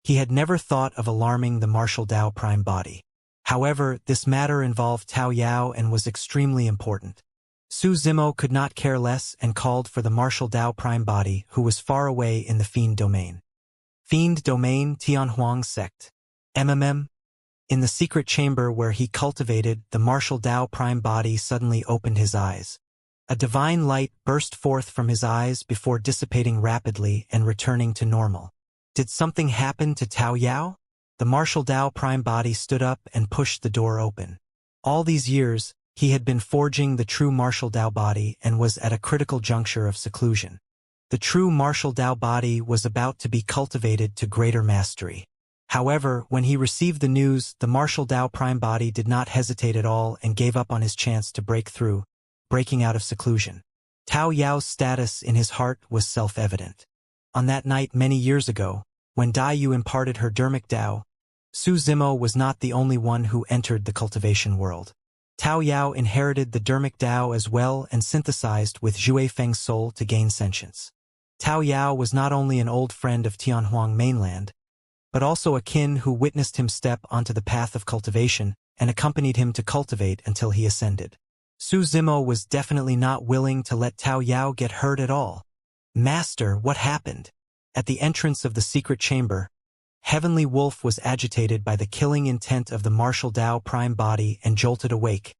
he had never thought of alarming the martial Dao prime body. However, this matter involved Tao Yao and was extremely important. Su Zimo could not care less and called for the martial Dao prime body, who was far away in the Fiend Domain. Fiend Domain Tianhuang Sect. In the secret chamber where he cultivated, the martial Dao prime body suddenly opened his eyes. A divine light burst forth from his eyes before dissipating rapidly and returning to normal. Did something happen to Tao Yao? The martial Dao prime body stood up and pushed the door open. All these years, he had been forging the true martial Dao body and was at a critical juncture of seclusion. The true martial Dao body was about to be cultivated to greater mastery. However, when he received the news, the martial Dao prime body did not hesitate at all and gave up on his chance to break through, breaking out of seclusion. Tao Yao's status in his heart was self-evident. On that night many years ago, when Dai Yu imparted her dermic Dao, Su Zimo was not the only one who entered the cultivation world. Tao Yao inherited the dermic Dao as well and synthesized with Zhui Feng's soul to gain sentience. Tao Yao was not only an old friend of Tianhuang mainland, but also a kin who witnessed him step onto the path of cultivation and accompanied him to cultivate until he ascended. Su Zimo was definitely not willing to let Tao Yao get hurt at all. "Master, what happened?" At the entrance of the secret chamber, Heavenly Wolf was agitated by the killing intent of the martial Dao prime body and jolted awake,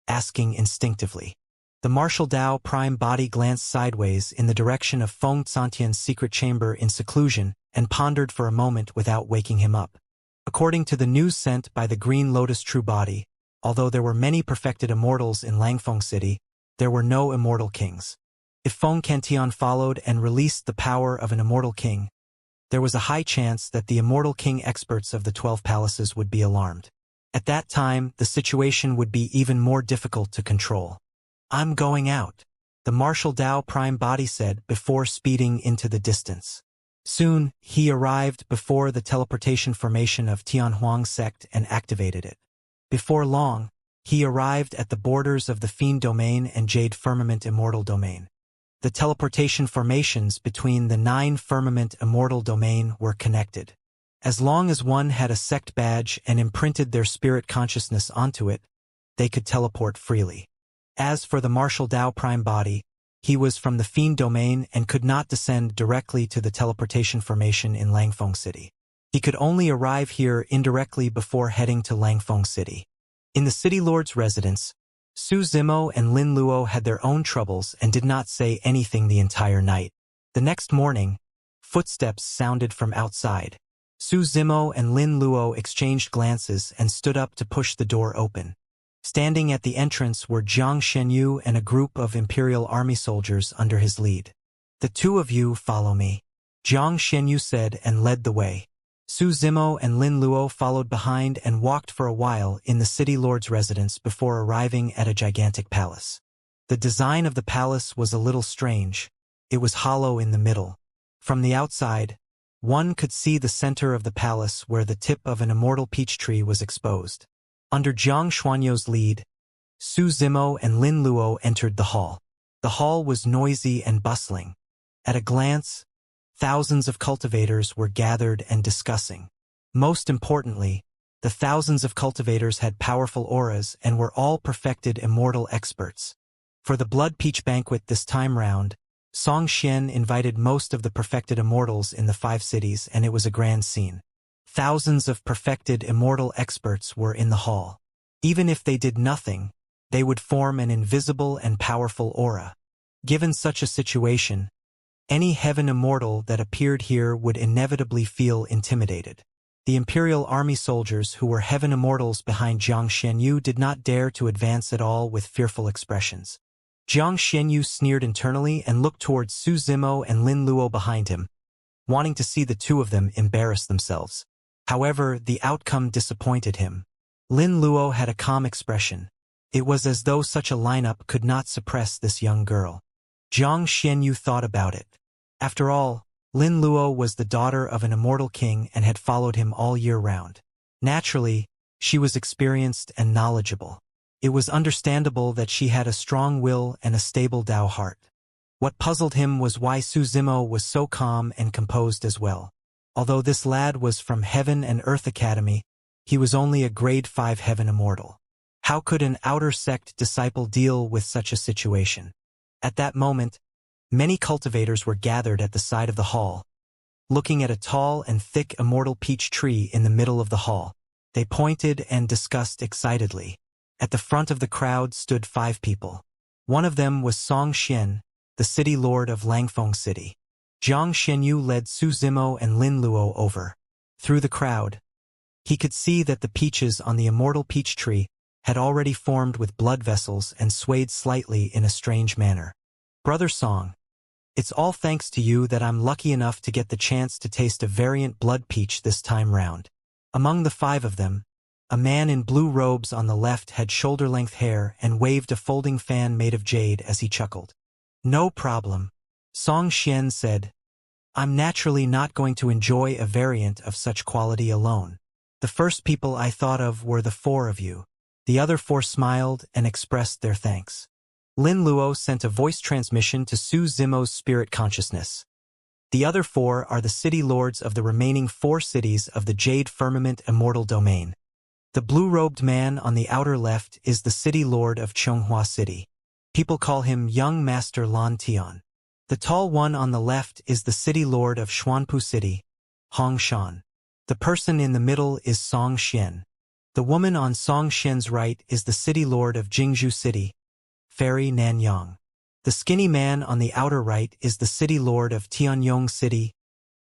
asking instinctively. The martial Dao prime body glanced sideways in the direction of Feng Tsantian's secret chamber in seclusion and pondered for a moment without waking him up. According to the news sent by the Green Lotus True Body, although there were many perfected immortals in Langfeng City, there were no immortal kings. If Feng Cantian followed and released the power of an immortal king, there was a high chance that the immortal king experts of the 12 palaces would be alarmed. At that time, the situation would be even more difficult to control. "I'm going out," the martial Dao prime body said before speeding into the distance. Soon, he arrived before the teleportation formation of Tianhuang sect and activated it. Before long, he arrived at the borders of the Fiend domain and Jade Firmament Immortal domain. The teleportation formations between the 9 Firmament Immortal domain were connected. As long as one had a sect badge and imprinted their spirit consciousness onto it, they could teleport freely. As for the Martial Dao Prime body, he was from the Fiend domain and could not descend directly to the teleportation formation in Langfeng City. He could only arrive here indirectly before heading to Langfeng City. In the City Lord's residence, Su Zimo and Lin Luo had their own troubles and did not say anything the entire night. The next morning, footsteps sounded from outside. Su Zimo and Lin Luo exchanged glances and stood up to push the door open. Standing at the entrance were Jiang Shenyu and a group of Imperial Army soldiers under his lead. "The two of you follow me," Jiang Shenyu said and led the way. Su Zimo and Lin Luo followed behind and walked for a while in the City Lord's residence before arriving at a gigantic palace. The design of the palace was a little strange. It was hollow in the middle. From the outside, one could see the center of the palace where the tip of an immortal peach tree was exposed. Under Jiang Xuanyou's lead, Su Zimo and Lin Luo entered the hall. The hall was noisy and bustling. At a glance, thousands of cultivators were gathered and discussing. Most importantly, the thousands of cultivators had powerful auras and were all perfected immortal experts. For the Blood Peach Banquet this time round, Song Xian invited most of the perfected immortals in the 5 cities, and it was a grand scene. Thousands of perfected immortal experts were in the hall. Even if they did nothing, they would form an invisible and powerful aura. Given such a situation, any heaven immortal that appeared here would inevitably feel intimidated. The Imperial Army soldiers who were heaven immortals behind Jiang Shenyu did not dare to advance at all with fearful expressions. Jiang Shenyu sneered internally and looked towards Su Zimo and Lin Luo behind him, wanting to see the two of them embarrass themselves. However, the outcome disappointed him. Lin Luo had a calm expression. It was as though such a lineup could not suppress this young girl. Jiang Shenyu thought about it. After all, Lin Luo was the daughter of an immortal king and had followed him all year round. Naturally, she was experienced and knowledgeable. It was understandable that she had a strong will and a stable Dao heart. What puzzled him was why Su Zimo was so calm and composed as well. Although this lad was from Heaven and Earth Academy, he was only a grade 5 heaven immortal. How could an outer sect disciple deal with such a situation? At that moment, many cultivators were gathered at the side of the hall. Looking at a tall and thick immortal peach tree in the middle of the hall, they pointed and discussed excitedly. At the front of the crowd stood 5 people. One of them was Song Xian, the city lord of Langfeng City. Jiang Shenyu led Su Zimo and Lin Luo over. Through the crowd, he could see that the peaches on the immortal peach tree had already formed with blood vessels and swayed slightly in a strange manner. "Brother Song, it's all thanks to you that I'm lucky enough to get the chance to taste a variant blood peach this time round." Among the 5 of them, a man in blue robes on the left had shoulder-length hair and waved a folding fan made of jade as he chuckled. "No problem," Song Xian said. "I'm naturally not going to enjoy a variant of such quality alone. The first people I thought of were the 4 of you." The other 4 smiled and expressed their thanks. Lin Luo sent a voice transmission to Su Zimo's spirit consciousness. "The other 4 are the city lords of the remaining 4 cities of the Jade Firmament Immortal domain. The blue-robed man on the outer left is the city lord of Chonghua City. People call him Young Master Lan Tian. The tall one on the left is the city lord of Xuanpu City, Hong Shan. The person in the middle is Song Xian. The woman on Song Xian's right is the city lord of Jingzhou City, Fairy Nanyang. The skinny man on the outer right is the city lord of Tianyong City,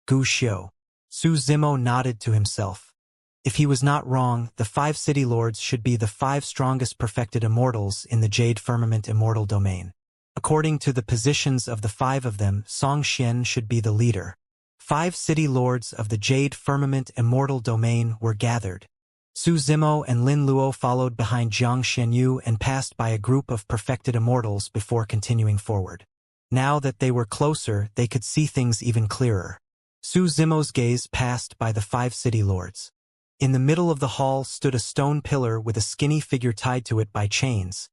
Gu Xiu. Su Zimo nodded to himself. If he was not wrong, the 5 city lords should be the 5 strongest perfected immortals in the Jade Firmament Immortal domain. According to the positions of the 5 of them, Song Xian should be the leader. 5 city lords of the Jade Firmament Immortal domain were gathered. Su Zimo and Lin Luo followed behind Jiang Shenyu and passed by a group of perfected immortals before continuing forward. Now that they were closer, they could see things even clearer. Su Zimo's gaze passed by the 5 city lords. In the middle of the hall stood a stone pillar with a skinny figure tied to it by chains,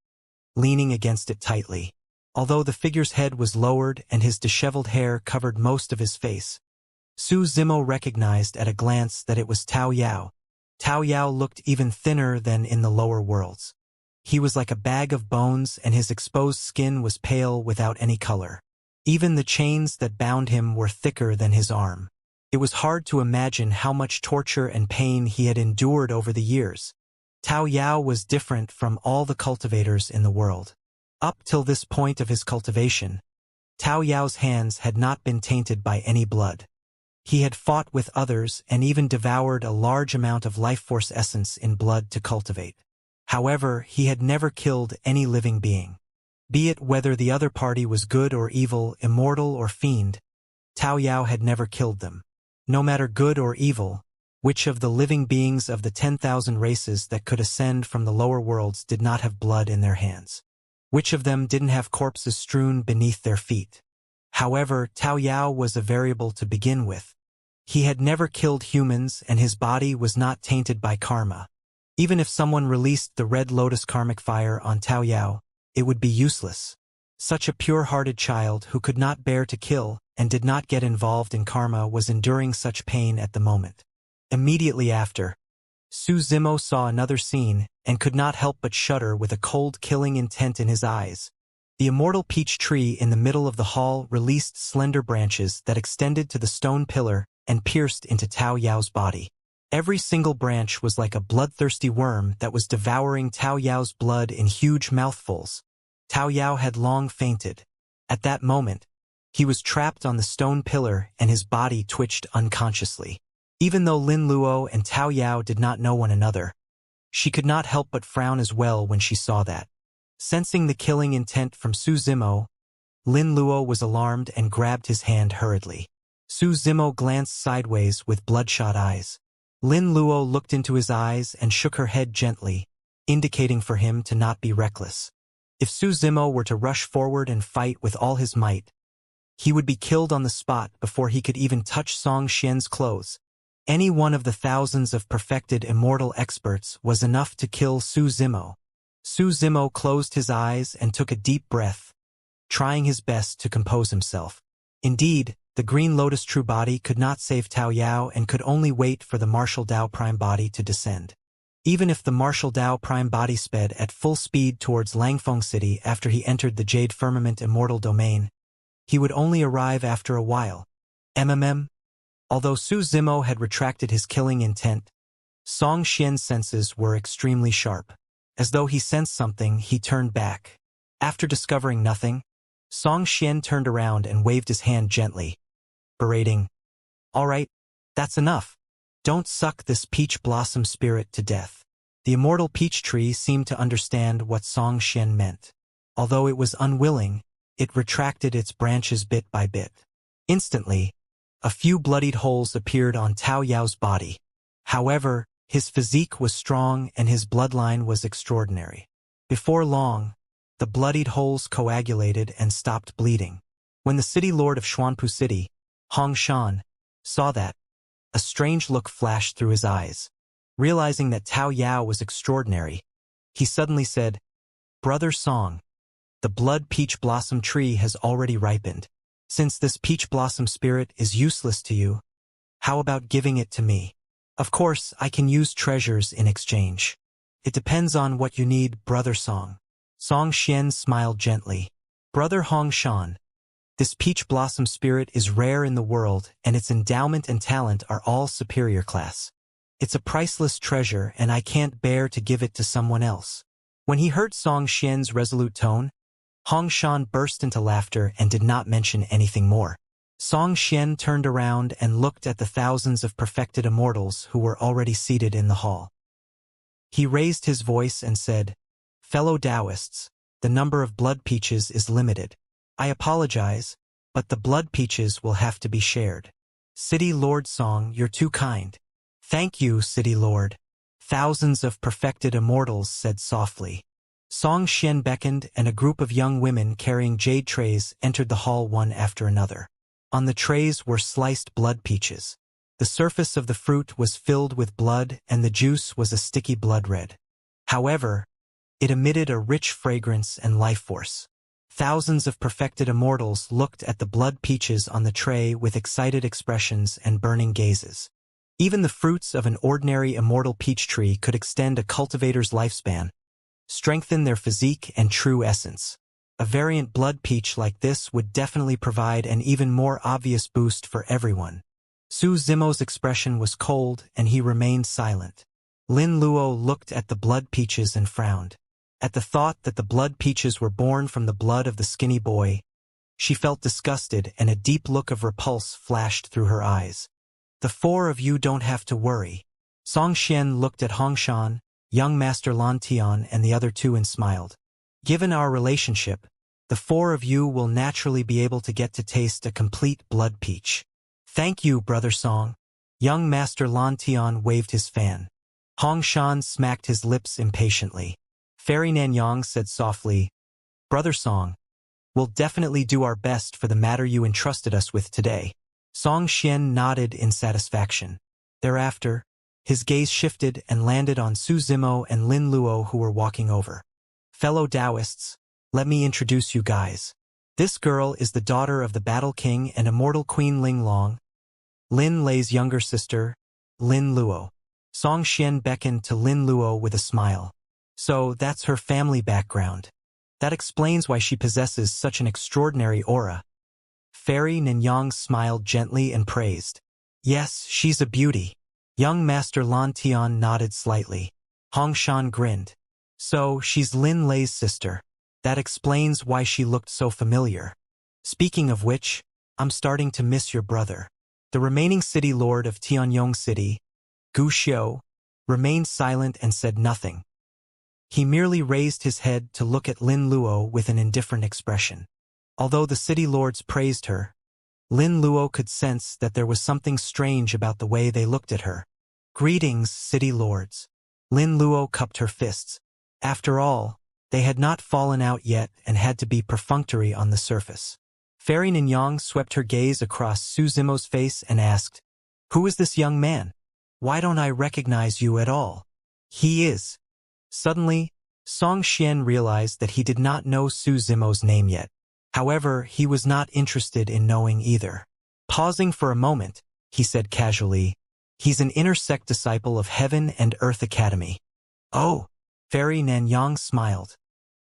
leaning against it tightly. Although the figure's head was lowered and his disheveled hair covered most of his face, Su Zimo recognized at a glance that it was Tao Yao. Tao Yao looked even thinner than in the lower worlds. He was like a bag of bones and his exposed skin was pale without any color. Even the chains that bound him were thicker than his arm. It was hard to imagine how much torture and pain he had endured over the years. Tao Yao was different from all the cultivators in the world. Up till this point of his cultivation, Tao Yao's hands had not been tainted by any blood. He had fought with others and even devoured a large amount of life force essence in blood to cultivate. However, he had never killed any living being. Be it whether the other party was good or evil, immortal or fiend, Tao Yao had never killed them. No matter good or evil, which of the living beings of the 10,000 races that could ascend from the lower worlds did not have blood in their hands? Which of them didn't have corpses strewn beneath their feet? However, Tao Yao was a variable to begin with. He had never killed humans and his body was not tainted by karma. Even if someone released the Red Lotus karmic fire on Tao Yao, it would be useless. Such a pure-hearted child who could not bear to kill and did not get involved in karma was enduring such pain at the moment. Immediately after, Su Zimo saw another scene and could not help but shudder with a cold killing intent in his eyes. The immortal peach tree in the middle of the hall released slender branches that extended to the stone pillar and pierced into Tao Yao's body. Every single branch was like a bloodthirsty worm that was devouring Tao Yao's blood in huge mouthfuls. Tao Yao had long fainted. At that moment, he was trapped on the stone pillar and his body twitched unconsciously. Even though Lin Luo and Tao Yao did not know one another, she could not help but frown as well when she saw that. Sensing the killing intent from Su Zimo, Lin Luo was alarmed and grabbed his hand hurriedly. Su Zimo glanced sideways with bloodshot eyes. Lin Luo looked into his eyes and shook her head gently, indicating for him to not be reckless. If Su Zimo were to rush forward and fight with all his might, he would be killed on the spot before he could even touch Song Xian's clothes. Any one of the thousands of perfected immortal experts was enough to kill Su Zimo. Su Zimo closed his eyes and took a deep breath, trying his best to compose himself. Indeed, the Green Lotus True Body could not save Tao Yao and could only wait for the Martial Dao Prime Body to descend. Even if the Martial Dao Prime Body sped at full speed towards Langfeng City after he entered the Jade Firmament Immortal Domain, he would only arrive after a while. Although Su Zimo had retracted his killing intent, Song Xian's senses were extremely sharp. As though he sensed something, he turned back. After discovering nothing, Song Xian turned around and waved his hand gently, berating, "All right, that's enough. Don't suck this peach blossom spirit to death." The immortal peach tree seemed to understand what Song Xian meant. Although it was unwilling, it retracted its branches bit by bit. Instantly, a few bloodied holes appeared on Tao Yao's body. However, his physique was strong and his bloodline was extraordinary. Before long, the bloodied holes coagulated and stopped bleeding. When the city lord of Xuanpu City, Hong Shan, saw that, a strange look flashed through his eyes. Realizing that Tao Yao was extraordinary, he suddenly said, "Brother Song, the blood peach blossom tree has already ripened. Since this peach blossom spirit is useless to you, how about giving it to me? Of course, I can use treasures in exchange. It depends on what you need, Brother Song." Song Xian smiled gently. "Brother Hong Shan, this peach blossom spirit is rare in the world and its endowment and talent are all superior class. It's a priceless treasure and I can't bear to give it to someone else." When he heard Song Xian's resolute tone, Hong Shan burst into laughter and did not mention anything more. Song Xian turned around and looked at the thousands of perfected immortals who were already seated in the hall. He raised his voice and said, "Fellow Taoists, the number of blood peaches is limited. I apologize, but the blood peaches will have to be shared." "City Lord Song, you're too kind." "Thank you, City Lord." Thousands of perfected immortals said softly. Song Xian beckoned and a group of young women carrying jade trays entered the hall one after another. On the trays were sliced blood peaches. The surface of the fruit was filled with blood and the juice was a sticky blood red. However, it emitted a rich fragrance and life force. Thousands of perfected immortals looked at the blood peaches on the tray with excited expressions and burning gazes. Even the fruits of an ordinary immortal peach tree could extend a cultivator's lifespan, strengthen their physique and true essence. A variant blood peach like this would definitely provide an even more obvious boost for everyone. Su Zimo's expression was cold and he remained silent. Lin Luo looked at the blood peaches and frowned. At the thought that the blood peaches were born from the blood of the skinny boy, she felt disgusted and a deep look of repulse flashed through her eyes. The four of you don't have to worry. Song Xian looked at Hongshan, young Master Lan Tian and the other two and smiled. Given our relationship, the four of you will naturally be able to get to taste a complete blood peach. Thank you, Brother Song. Young Master Lan Tian waved his fan. Hongshan smacked his lips impatiently. Fairy Nanyang said softly, Brother Song, we'll definitely do our best for the matter you entrusted us with today. Song Xian nodded in satisfaction. Thereafter, his gaze shifted and landed on Su Zimo and Lin Luo who were walking over. Fellow Taoists, let me introduce you guys. This girl is the daughter of the Battle King and Immortal Queen Ling Long, Lin Lei's younger sister, Lin Luo. Song Xian beckoned to Lin Luo with a smile. So that's her family background. That explains why she possesses such an extraordinary aura. Fairy Nanyang smiled gently and praised. Yes, she's a beauty. Young Master Lan Tian nodded slightly. Hongshan grinned. So, she's Lin Lei's sister. That explains why she looked so familiar. Speaking of which, I'm starting to miss your brother. The remaining city lord of Tianyong City, Gu Xiu, remained silent and said nothing. He merely raised his head to look at Lin Luo with an indifferent expression. Although the city lords praised her, Lin Luo could sense that there was something strange about the way they looked at her. Greetings, city lords. Lin Luo cupped her fists. After all, they had not fallen out yet and had to be perfunctory on the surface. Fairy Nanyang swept her gaze across Su Zimo's face and asked, Who is this young man? Why don't I recognize you at all? He is. Suddenly, Song Xian realized that he did not know Su Zimo's name yet. However, he was not interested in knowing either. Pausing for a moment, he said casually, He's an inner sect disciple of Heaven and Earth Academy. Oh, Fairy Nanyang smiled.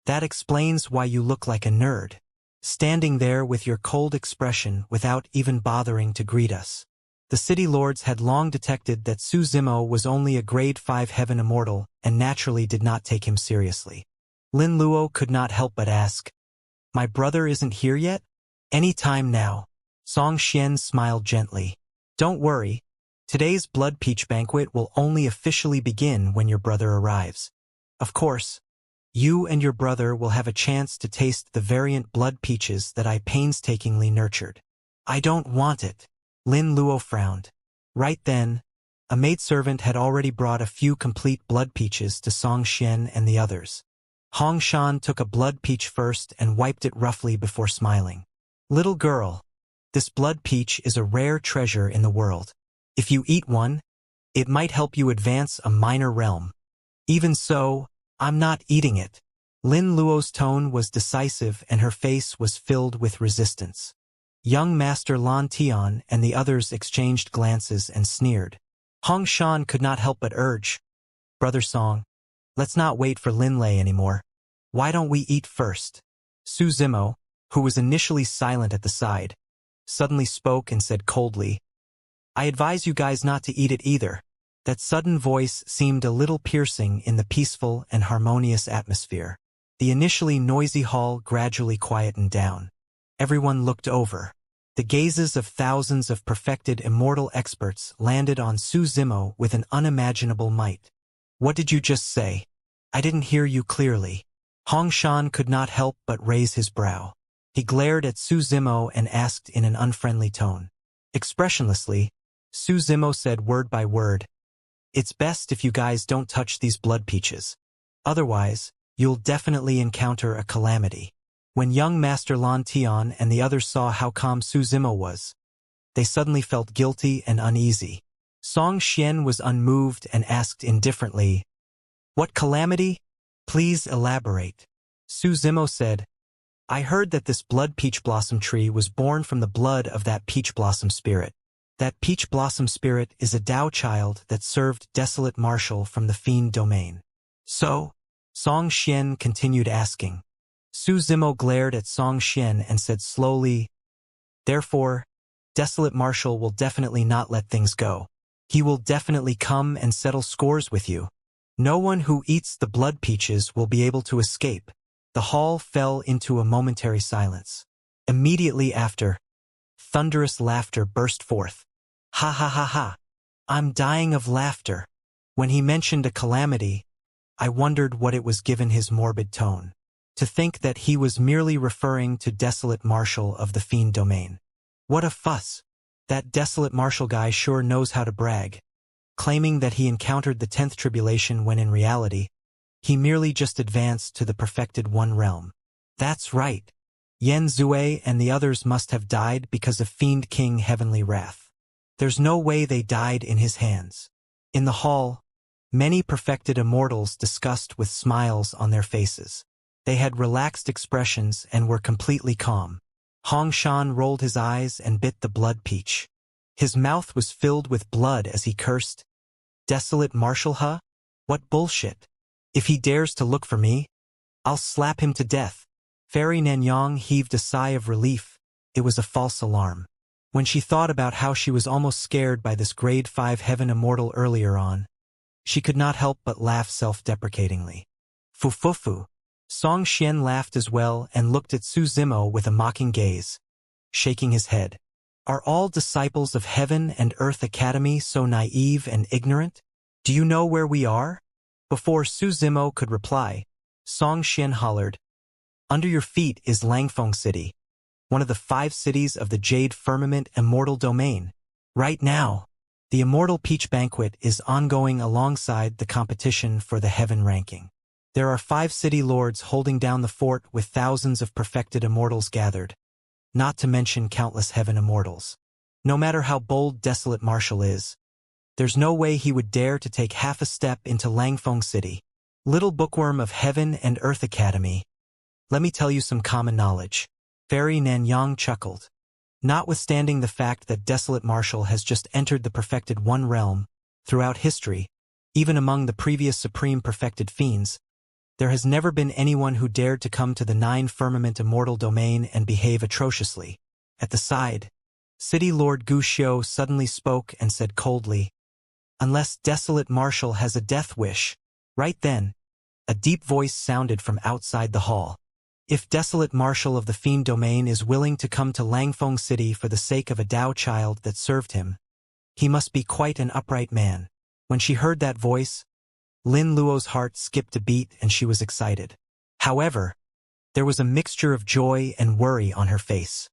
That explains why you look like a nerd, standing there with your cold expression without even bothering to greet us. The city lords had long detected that Su Zimo was only a grade 5 heaven immortal and naturally did not take him seriously. Lin Luo could not help but ask, My brother isn't here yet? Any time now. Song Xian smiled gently. Don't worry. Today's blood peach banquet will only officially begin when your brother arrives. Of course, you and your brother will have a chance to taste the variant blood peaches that I painstakingly nurtured. I don't want it. Lin Luo frowned. Right then, a maidservant had already brought a few complete blood peaches to Song Xian and the others. Hongshan took a blood peach first and wiped it roughly before smiling. Little girl, this blood peach is a rare treasure in the world. If you eat one, it might help you advance a minor realm. Even so, I'm not eating it. Lin Luo's tone was decisive and her face was filled with resistance. Young Master Lan Tian and the others exchanged glances and sneered. Hongshan could not help but urge, Brother Song, let's not wait for Lin Lei anymore. Why don't we eat first? Su Zimo, who was initially silent at the side, suddenly spoke and said coldly, I advise you guys not to eat it either. That sudden voice seemed a little piercing in the peaceful and harmonious atmosphere. The initially noisy hall gradually quietened down. Everyone looked over. The gazes of thousands of perfected immortal experts landed on Su Zimo with an unimaginable might. What did you just say? I didn't hear you clearly. Hongshan could not help but raise his brow. He glared at Su Zimo and asked in an unfriendly tone. Expressionlessly, Su Zimo said word by word, It's best if you guys don't touch these blood peaches. Otherwise, you'll definitely encounter a calamity. When young Master Lan Tian and the others saw how calm Su Zimo was, they suddenly felt guilty and uneasy. Song Xian was unmoved and asked indifferently, "What calamity? Please elaborate." Su Zimo said, "I heard that this blood peach blossom tree was born from the blood of that peach blossom spirit. That peach blossom spirit is a Tao child that served desolate marshal from the fiend domain." So? Song Xian continued asking. Su Zimo glared at Song Xian and said slowly, "Therefore, desolate marshal will definitely not let things go. He will definitely come and settle scores with you. No one who eats the blood peaches will be able to escape." The hall fell into a momentary silence. Immediately after, thunderous laughter burst forth. "Ha ha ha ha! I'm dying of laughter." When he mentioned a calamity, I wondered what it was given his morbid tone. To think that he was merely referring to desolate marshal of the fiend domain. What a fuss! That desolate marshal guy sure knows how to brag, claiming that he encountered the 10th tribulation when in reality, he merely just advanced to the perfected one realm. That's right. Yen Zue and the others must have died because of Fiend King Heavenly Wrath. There's no way they died in his hands. In the hall, many perfected immortals discussed with smiles on their faces. They had relaxed expressions and were completely calm. Hong Shan rolled his eyes and bit the blood peach. His mouth was filled with blood as he cursed, "Desolate marshal, huh? What bullshit. If he dares to look for me, I'll slap him to death." Fairy Nanyang heaved a sigh of relief. It was a false alarm. When she thought about how she was almost scared by this grade 5 heaven immortal earlier on, she could not help but laugh self-deprecatingly. Fu. Song Xian laughed as well and looked at Su Zimo with a mocking gaze, shaking his head. "Are all disciples of Heaven and Earth Academy so naive and ignorant? Do you know where we are?" Before Su Zimo could reply, Song Xian hollered, "Under your feet is Langfeng City, one of the 5 cities of the Jade Firmament Immortal Domain. Right now, the Immortal Peach Banquet is ongoing alongside the competition for the Heaven ranking. There are 5 city lords holding down the fort with thousands of perfected immortals gathered, not to mention countless heaven immortals. No matter how bold Desolate Marshal is, there's no way he would dare to take half a step into Langfeng City. Little bookworm of Heaven and Earth Academy, let me tell you some common knowledge." Fairy Nanyang chuckled. Notwithstanding the fact that Desolate Marshal has just entered the perfected one realm, throughout history, even among the previous supreme perfected fiends, there has never been anyone who dared to come to the 9 firmament immortal domain and behave atrociously. At the side, City Lord Gu Xiu suddenly spoke and said coldly, "Unless Desolate Marshal has a death wish." Right then, a deep voice sounded from outside the hall. "If Desolate Marshal of the Fiend Domain is willing to come to Langfeng City for the sake of a Tao child that served him, he must be quite an upright man." When she heard that voice, Lin Luo's heart skipped a beat and she was excited. However, there was a mixture of joy and worry on her face.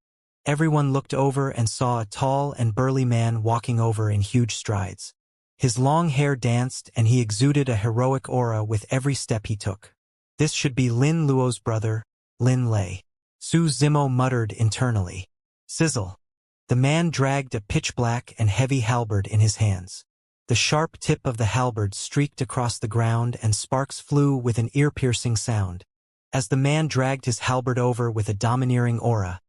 Everyone looked over and saw a tall and burly man walking over in huge strides. His long hair danced and he exuded a heroic aura with every step he took. This should be Lin Luo's brother, Lin Lei. Su Zimo muttered internally. Sizzle. The man dragged a pitch-black and heavy halberd in his hands. The sharp tip of the halberd streaked across the ground and sparks flew with an ear-piercing sound. As the man dragged his halberd over with a domineering aura,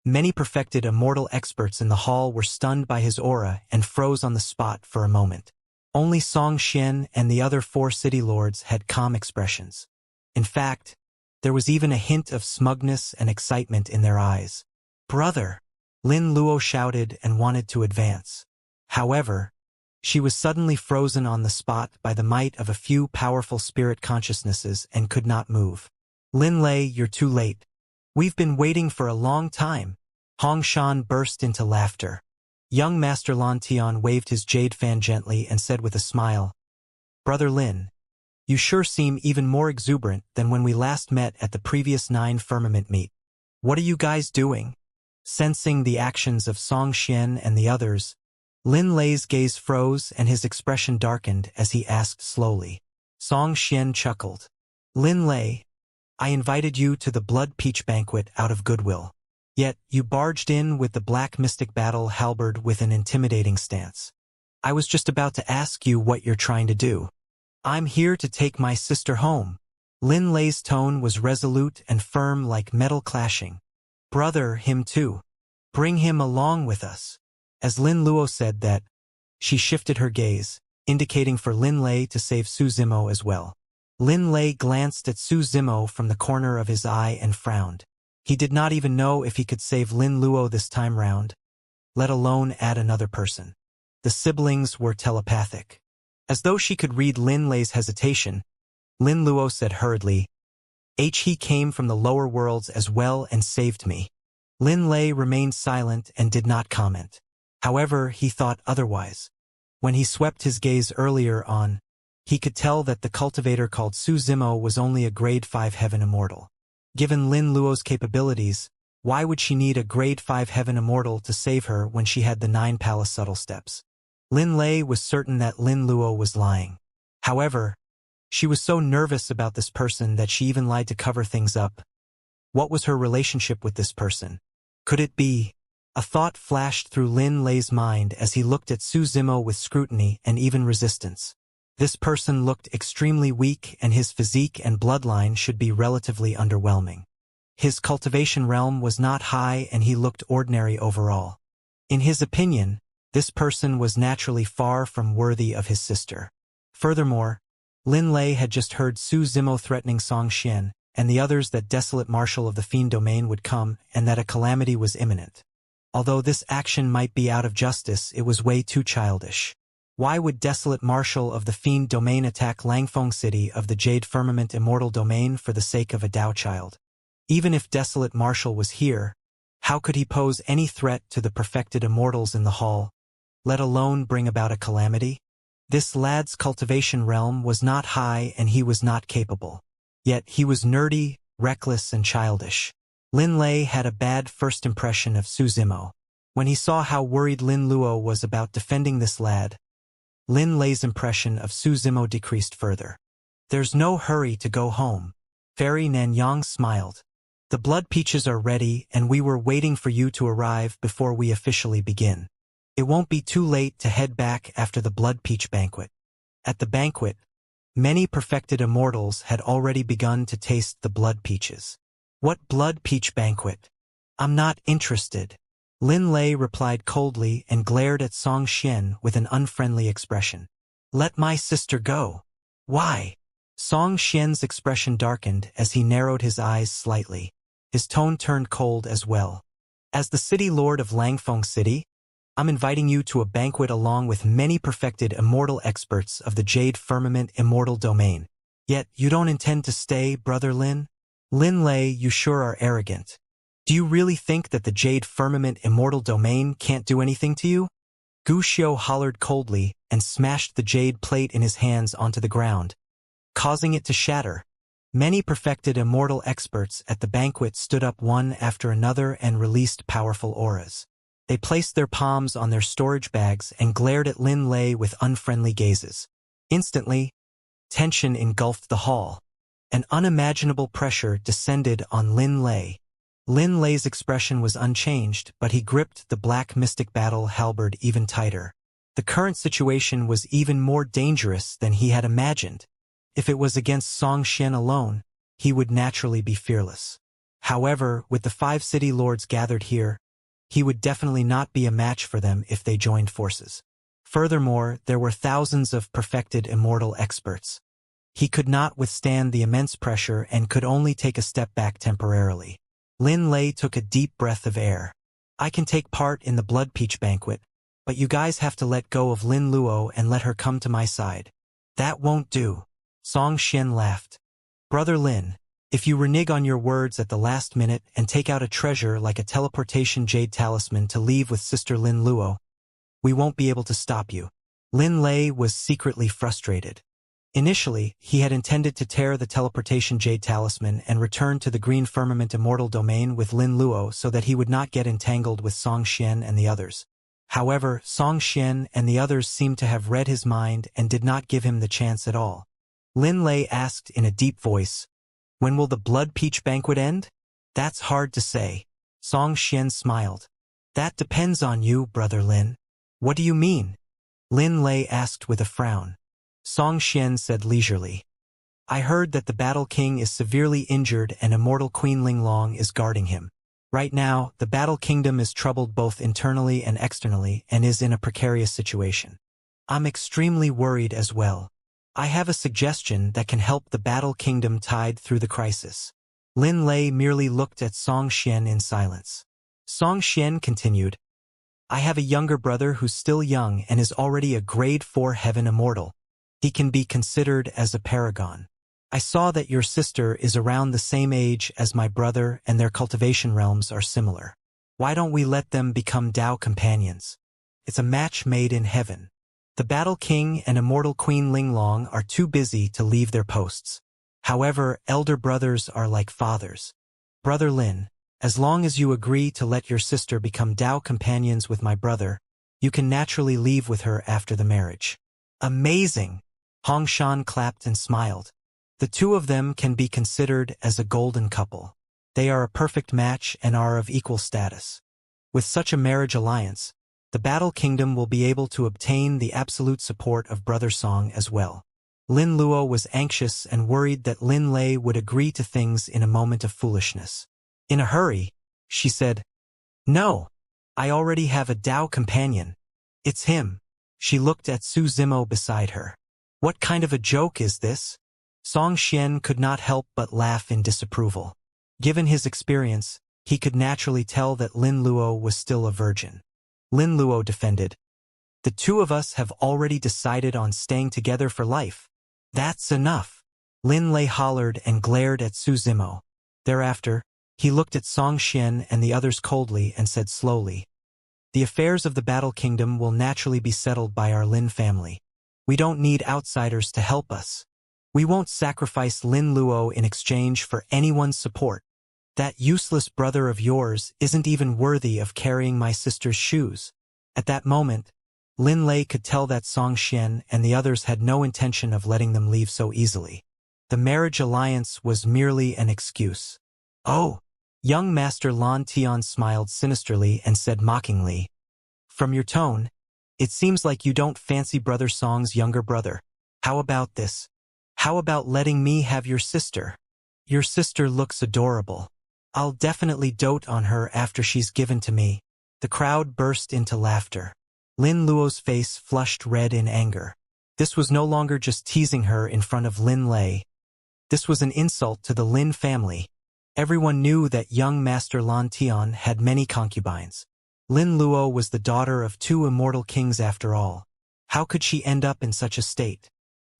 many perfected immortal experts in the hall were stunned by his aura and froze on the spot for a moment. Only Song Xian and the other 4 city lords had calm expressions. In fact, there was even a hint of smugness and excitement in their eyes. "Brother!" Lin Luo shouted and wanted to advance. However, she was suddenly frozen on the spot by the might of a few powerful spirit consciousnesses and could not move. "Lin Lei, you're too late. We've been waiting for a long time." Hong Shan burst into laughter. Young Master Lan Tian waved his jade fan gently and said with a smile, "Brother Lin, you sure seem even more exuberant than when we last met at the previous 9 firmament meet. What are you guys doing?" Sensing the actions of Song Xian and the others, Lin Lei's gaze froze and his expression darkened as he asked slowly. Song Xian chuckled. "Lin Lei, I invited you to the Blood Peach banquet out of goodwill. Yet, you barged in with the black mystic battle halberd with an intimidating stance. I was just about to ask you what you're trying to do. I'm here to take my sister home. Lin Lei's tone was resolute and firm like metal clashing. Brother, him too. Bring him along with us. As Lin Luo said that, she shifted her gaze, indicating for Lin Lei to save Su Zimo as well. Lin Lei glanced at Su Zimo from the corner of his eye and frowned. He did not even know if he could save Lin Luo this time round, let alone add another person. The siblings were telepathic. As though she could read Lin Lei's hesitation, Lin Luo said hurriedly, He came from the lower worlds as well and saved me. Lin Lei remained silent and did not comment. However, he thought otherwise. When he swept his gaze earlier on, he could tell that the cultivator called Su Zimo was only a grade 5 heaven immortal. Given Lin Luo's capabilities, why would she need a grade 5 heaven immortal to save her when she had the 9 palace subtle steps? Lin Lei was certain that Lin Luo was lying. However, she was so nervous about this person that she even lied to cover things up. What was her relationship with this person? Could it be? A thought flashed through Lin Lei's mind as he looked at Su Zimo with scrutiny and even resistance. This person looked extremely weak and his physique and bloodline should be relatively underwhelming. His cultivation realm was not high and he looked ordinary overall. In his opinion, this person was naturally far from worthy of his sister. Furthermore, Lin Lei had just heard Su Zimo threatening Xianxia and the others that desolate marshal of the fiend domain would come and that a calamity was imminent. Although this action might be out of justice, it was way too childish. Why would desolate marshal of the fiend domain attack Langfeng city of the Jade Firmament Immortal domain for the sake of a Dao child? Even if desolate marshal was here, how could he pose any threat to the perfected immortals in the hall, let alone bring about a calamity? This lad's cultivation realm was not high and he was not capable. Yet he was nerdy, reckless and childish. Lin Lei had a bad first impression of Su Zimo. When he saw how worried Lin Luo was about defending this lad, Lin Lei's impression of Su Zimo decreased further. There's no hurry to go home. Fairy Nanyang smiled. The blood peaches are ready and we were waiting for you to arrive before we officially begin. It won't be too late to head back after the blood peach banquet. At the banquet, many perfected immortals had already begun to taste the blood peaches. What blood peach banquet? I'm not interested. Lin Lei replied coldly and glared at Song Xian with an unfriendly expression. Let my sister go. Why? Song Xian's expression darkened as he narrowed his eyes slightly. His tone turned cold as well. As the city lord of Langfeng City, I'm inviting you to a banquet along with many perfected immortal experts of the Jade Firmament Immortal domain. Yet you don't intend to stay, Brother Lin? Lin Lei, you sure are arrogant. Do you really think that the Jade Firmament Immortal domain can't do anything to you? Gu Xiu hollered coldly and smashed the jade plate in his hands onto the ground, causing it to shatter. Many perfected immortal experts at the banquet stood up one after another and released powerful auras. They placed their palms on their storage bags and glared at Lin Lei with unfriendly gazes. Instantly, tension engulfed the hall. An unimaginable pressure descended on Lin Lei. Lin Lei's expression was unchanged, but he gripped the black mystic battle halberd even tighter. The current situation was even more dangerous than he had imagined. If it was against Song Xian alone, he would naturally be fearless. However, with the 5 city lords gathered here, he would definitely not be a match for them if they joined forces. Furthermore, there were thousands of perfected immortal experts. He could not withstand the immense pressure and could only take a step back temporarily. Lin Lei took a deep breath of air. I can take part in the blood peach banquet, but you guys have to let go of Lin Luo and let her come to my side. That won't do. Song Xian laughed. Brother Lin, if you renege on your words at the last minute and take out a treasure like a teleportation jade talisman to leave with Sister Lin Luo, we won't be able to stop you. Lin Lei was secretly frustrated. Initially, he had intended to tear the teleportation jade talisman and return to the green firmament immortal domain with Lin Luo so that he would not get entangled with Song Xian and the others. However, Song Xian and the others seemed to have read his mind and did not give him the chance at all. Lin Lei asked in a deep voice, When will the Blood Peach banquet end? That's hard to say. Song Xian smiled. That depends on you, Brother Lin. What do you mean? Lin Lei asked with a frown. Song Xian said leisurely. I heard that the Battle King is severely injured and Immortal Queen Linglong is guarding him. Right now, the Battle Kingdom is troubled both internally and externally and is in a precarious situation. I'm extremely worried as well. I have a suggestion that can help the Battle Kingdom tide through the crisis. Lin Lei merely looked at Song Xian in silence. Song Xian continued, I have a younger brother who's still young and is already a grade 4 heaven immortal. He can be considered as a paragon. I saw that your sister is around the same age as my brother and their cultivation realms are similar. Why don't we let them become Tao companions? It's a match made in heaven. The Battle King and Immortal Queen Linglong are too busy to leave their posts. However, elder brothers are like fathers. Brother Lin, as long as you agree to let your sister become Tao companions with my brother, you can naturally leave with her after the marriage. Amazing! Hong Shan clapped and smiled. The two of them can be considered as a golden couple. They are a perfect match and are of equal status. With such a marriage alliance, the Battle Kingdom will be able to obtain the absolute support of Brother Song as well. Lin Luo was anxious and worried that Lin Lei would agree to things in a moment of foolishness. In a hurry, she said, No, I already have a Tao companion. It's him. She looked at Su Zimo beside her. What kind of a joke is this? Song Xian could not help but laugh in disapproval. Given his experience, he could naturally tell that Lin Luo was still a virgin. Lin Luo defended, The two of us have already decided on staying together for life. That's enough. Lin Lei hollered and glared at Su Zimo. Thereafter, he looked at Song Xian and the others coldly and said slowly, The affairs of the Battle Kingdom will naturally be settled by our Lin family. We don't need outsiders to help us. We won't sacrifice Lin Luo in exchange for anyone's support. That useless brother of yours isn't even worthy of carrying my sister's shoes. At that moment, Lin Lei could tell that Song Xian and the others had no intention of letting them leave so easily. The marriage alliance was merely an excuse. Oh! Young Master Lan Tian smiled sinisterly and said mockingly, From your tone, it seems like you don't fancy Brother Song's younger brother. How about this? How about letting me have your sister? Your sister looks adorable. I'll definitely dote on her after she's given to me. The crowd burst into laughter. Lin Luo's face flushed red in anger. This was no longer just teasing her in front of Lin Lei. This was an insult to the Lin family. Everyone knew that young Master Lan Tian had many concubines. Lin Luo was the daughter of 2 immortal kings after all. How could she end up in such a state?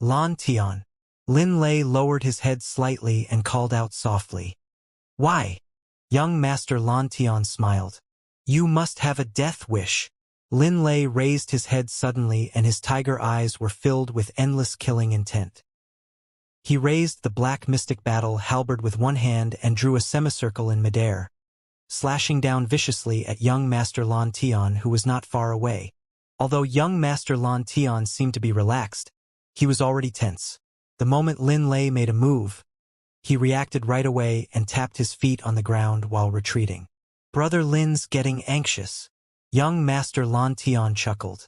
Lan Tian. Lin Lei lowered his head slightly and called out softly. Why? Young Master Lan Tian smiled. You must have a death wish. Lin Lei raised his head suddenly and his tiger eyes were filled with endless killing intent. He raised the black mystic battle halberd with one hand and drew a semicircle in midair, slashing down viciously at young Master Lan Tian, who was not far away. Although young Master Lan Tian seemed to be relaxed, he was already tense. The moment Lin Lei made a move, he reacted right away and tapped his feet on the ground while retreating. Brother Lin's getting anxious. Young Master Lan Tian chuckled.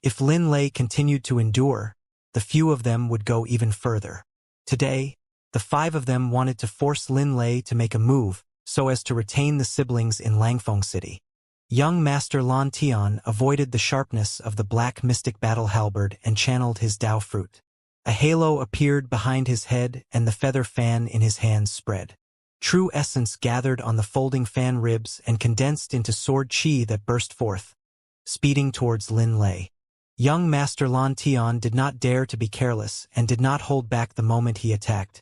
If Lin Lei continued to endure, the few of them would go even further. Today, the 5 of them wanted to force Lin Lei to make a move so as to retain the siblings in Langfeng City. Young Master Lan Tian avoided the sharpness of the black mystic battle halberd and channeled his Tao fruit. A halo appeared behind his head and the feather fan in his hands spread. True essence gathered on the folding fan ribs and condensed into sword chi that burst forth, speeding towards Lin Lei. Young Master Lan Tian did not dare to be careless and did not hold back the moment he attacked,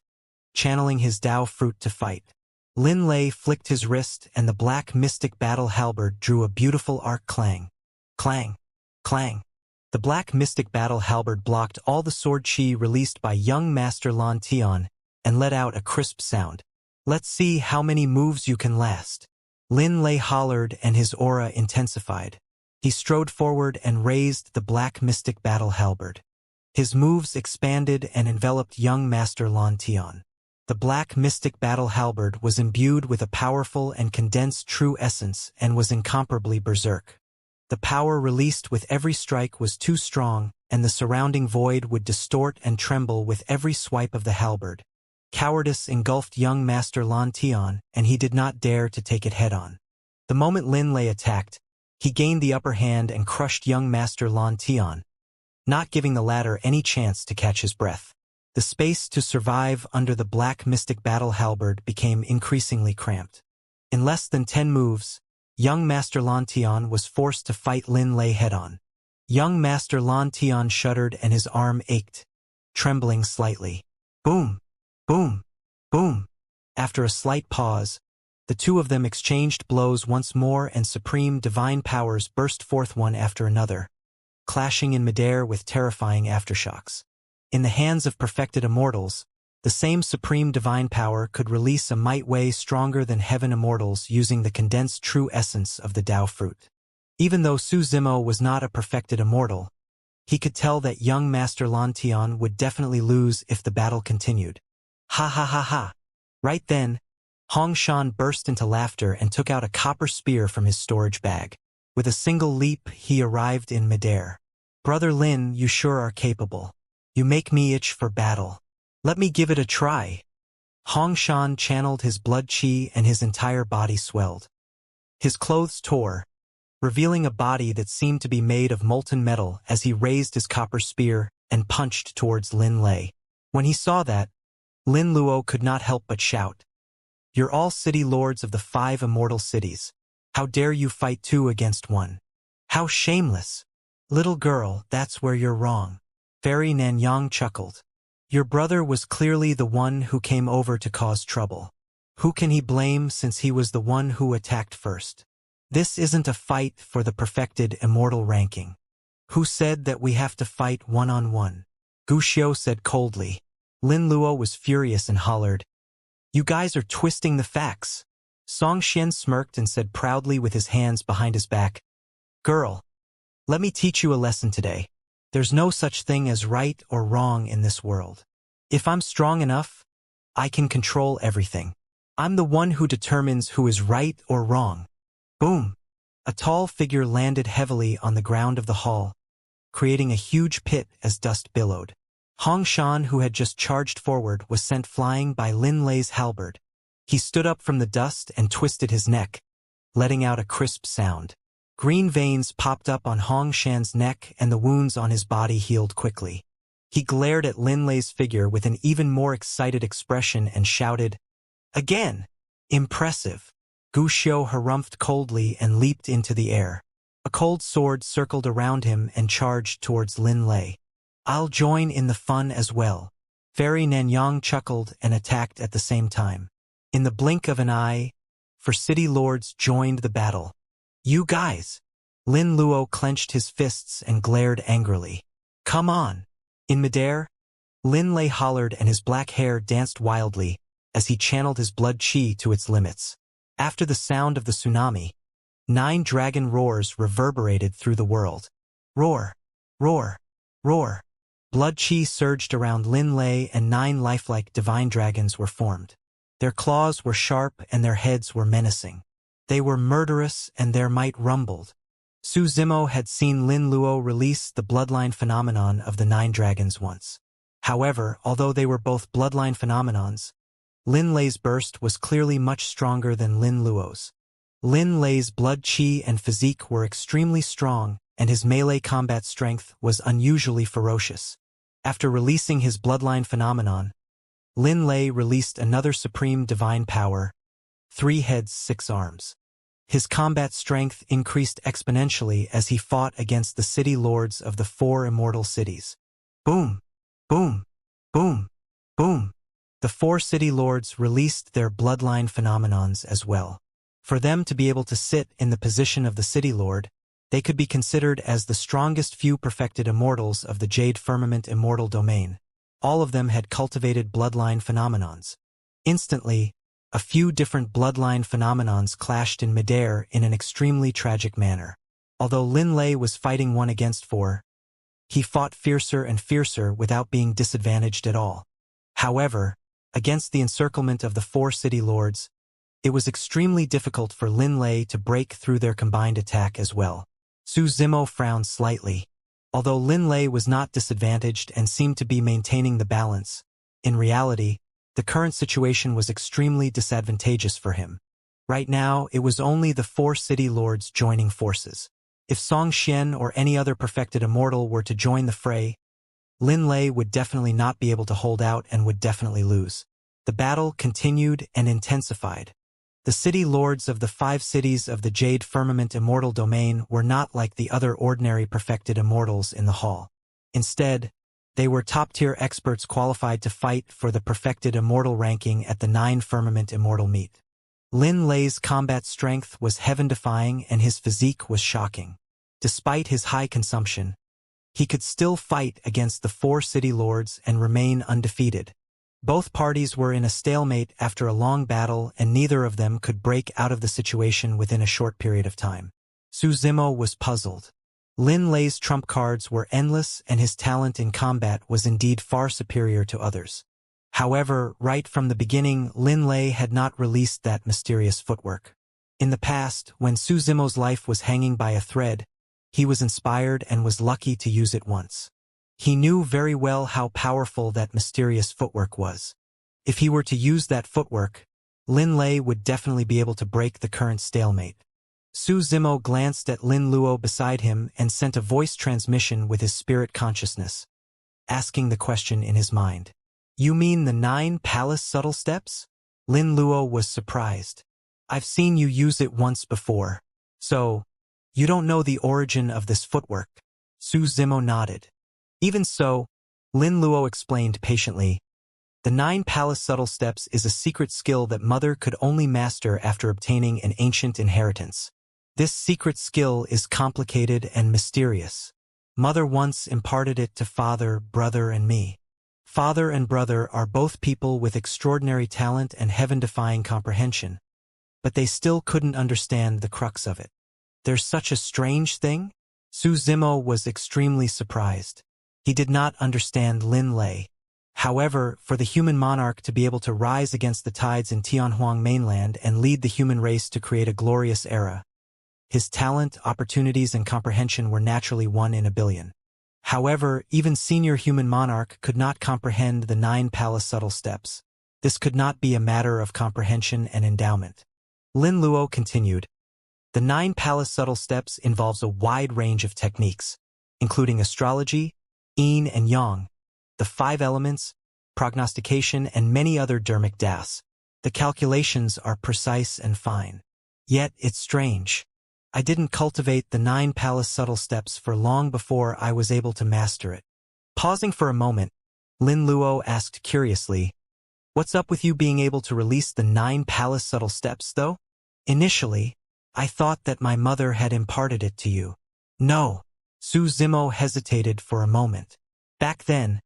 channeling his Tao fruit to fight. Lin Lei flicked his wrist and the black mystic battle halberd drew a beautiful arc clang. Clang. Clang. The black mystic battle halberd blocked all the sword chi released by young Master Lan Tian and let out a crisp sound. Let's see how many moves you can last. Lin Lei hollered and his aura intensified. He strode forward and raised the black mystic battle halberd. His moves expanded and enveloped young Master Lan Tian. The black mystic battle halberd was imbued with a powerful and condensed true essence and was incomparably berserk. The power released with every strike was too strong, and the surrounding void would distort and tremble with every swipe of the halberd. Cowardice engulfed young Master Lan Tian, and he did not dare to take it head-on. The moment Lin Lei attacked, he gained the upper hand and crushed young Master Lan Tian, not giving the latter any chance to catch his breath. The space to survive under the black mystic battle halberd became increasingly cramped. In less than 10 moves, young Master Lan Tian was forced to fight Lin Lei head-on. Young Master Lan Tian shuddered and his arm ached, trembling slightly. Boom! Boom! Boom! After a slight pause, the two of them exchanged blows once more and supreme divine powers burst forth one after another, clashing in midair with terrifying aftershocks. In the hands of perfected immortals, the same supreme divine power could release a might way stronger than heaven immortals using the condensed true essence of the Tao fruit. Even though Su Zimo was not a perfected immortal, he could tell that young Master Lan Tian would definitely lose if the battle continued. Ha ha ha ha! Right then, Hong Shan burst into laughter and took out a copper spear from his storage bag. With a single leap, he arrived in midair. Brother Lin, you sure are capable. You make me itch for battle. Let me give it a try. Hong Shan channeled his blood qi and his entire body swelled. His clothes tore, revealing a body that seemed to be made of molten metal as he raised his copper spear and punched towards Lin Lei. When he saw that, Lin Luo could not help but shout, "You're all city lords of the 5 immortal cities. How dare you fight 2 against 1? How shameless! Little girl, that's where you're wrong." Fairy Nanyang chuckled. Your brother was clearly the one who came over to cause trouble. Who can he blame since he was the one who attacked first? This isn't a fight for the perfected immortal ranking. Who said that we have to fight one-on-one? Gu Xiu said coldly. Lin Luo was furious and hollered, "You guys are twisting the facts." Song Xian smirked and said proudly with his hands behind his back, "Girl, let me teach you a lesson today. There's no such thing as right or wrong in this world. If I'm strong enough, I can control everything. I'm the one who determines who is right or wrong." Boom! A tall figure landed heavily on the ground of the hall, creating a huge pit as dust billowed. Hong Shan, who had just charged forward, was sent flying by Lin Lei's halberd. He stood up from the dust and twisted his neck, letting out a crisp sound. Green veins popped up on Hong Shan's neck and the wounds on his body healed quickly. He glared at Lin Lei's figure with an even more excited expression and shouted, "Again! Impressive!" Gu Xiu harumphed coldly and leaped into the air. A cold sword circled around him and charged towards Lin Lei. "I'll join in the fun as well." Fairy Nanyang chuckled and attacked at the same time. In the blink of an eye, for city lords joined the battle. "You guys!" Lin Luo clenched his fists and glared angrily. "Come on!" In midair, Lin Lei hollered and his black hair danced wildly as he channeled his blood qi to its limits. After the sound of the tsunami, 9 dragon roars reverberated through the world. Roar! Roar! Roar! Blood qi surged around Lin Lei and 9 lifelike divine dragons were formed. Their claws were sharp and their heads were menacing. They were murderous and their might rumbled. Su Zimo had seen Lin Luo release the bloodline phenomenon of the 9 dragons once. However, although they were both bloodline phenomenons, Lin Lei's burst was clearly much stronger than Lin Luo's. Lin Lei's blood qi and physique were extremely strong, and his melee combat strength was unusually ferocious. After releasing his bloodline phenomenon, Lin Lei released another supreme divine power, 3 heads, 6 arms. His combat strength increased exponentially as he fought against the city lords of the 4 immortal cities. Boom! Boom! Boom! Boom! The 4 city lords released their bloodline phenomenons as well. For them to be able to sit in the position of the city lord, they could be considered as the strongest few perfected immortals of the Jade Firmament immortal domain. All of them had cultivated bloodline phenomenons. Instantly, a few different bloodline phenomenons clashed in midair in an extremely tragic manner. Although Lin Lei was fighting 1 against 4, he fought fiercer and fiercer without being disadvantaged at all. However, Against the encirclement of the four city lords, it was extremely difficult for Lin Lei to break through their combined attack as well. Su Zimo frowned slightly. Although Lin Lei was not disadvantaged and seemed to be maintaining the balance, in reality, the current situation was extremely disadvantageous for him. Right now, it was only the four city lords joining forces. If Song Xian or any other perfected immortal were to join the fray, Lin Lei would definitely not be able to hold out and would definitely lose. The battle continued and intensified. The city lords of the 5 cities of the Jade Firmament Immortal Domain were not like the other ordinary perfected immortals in the hall. Instead, they were top-tier experts qualified to fight for the perfected immortal ranking at the 9 Firmament Immortal Meet. Lin Lei's combat strength was heaven-defying and his physique was shocking. Despite his high consumption, he could still fight against the 4 city lords and remain undefeated. Both parties were in a stalemate after a long battle and neither of them could break out of the situation within a short period of time. Su Zimo was puzzled. Lin Lei's trump cards were endless and his talent in combat was indeed far superior to others. However, right from the beginning, Lin Lei had not released that mysterious footwork. In the past, when Su Zimo's life was hanging by a thread, he was inspired and was lucky to use it once. He knew very well how powerful that mysterious footwork was. If he were to use that footwork, Lin Lei would definitely be able to break the current stalemate. Su Zimo glanced at Lin Luo beside him and sent a voice transmission with his spirit consciousness, asking the question in his mind. You mean the 9 palace subtle steps? Lin Luo was surprised. I've seen you use it once before. So, you don't know the origin of this footwork? Su Zimo nodded. Even so, Lin Luo explained patiently, the 9 palace subtle steps is a secret skill that Mother could only master after obtaining an ancient inheritance. This secret skill is complicated and mysterious. Mother once imparted it to Father, Brother, and me. Father and Brother are both people with extraordinary talent and heaven-defying comprehension, but they still couldn't understand the crux of it. There's such a strange thing? Su Zimo was extremely surprised. He did not understand Lin Lei. However, for the human monarch to be able to rise against the tides in Tianhuang mainland and lead the human race to create a glorious era, his talent, opportunities, and comprehension were naturally 1 in a billion. However, even senior human monarch could not comprehend the 9 palace subtle steps. This could not be a matter of comprehension and endowment. Lin Luo continued, the 9 palace subtle steps involves a wide range of techniques, including astrology, yin and yang, the 5 elements, prognostication, and many other dermic das. The calculations are precise and fine. Yet, it's strange. I didn't cultivate the 9 palace subtle steps for long before I was able to master it. Pausing for a moment, Lin Luo asked curiously, what's up with you being able to release the 9 palace subtle steps, though? Initially, I thought that my mother had imparted it to you. No. Su Zimo hesitated for a moment. Back then,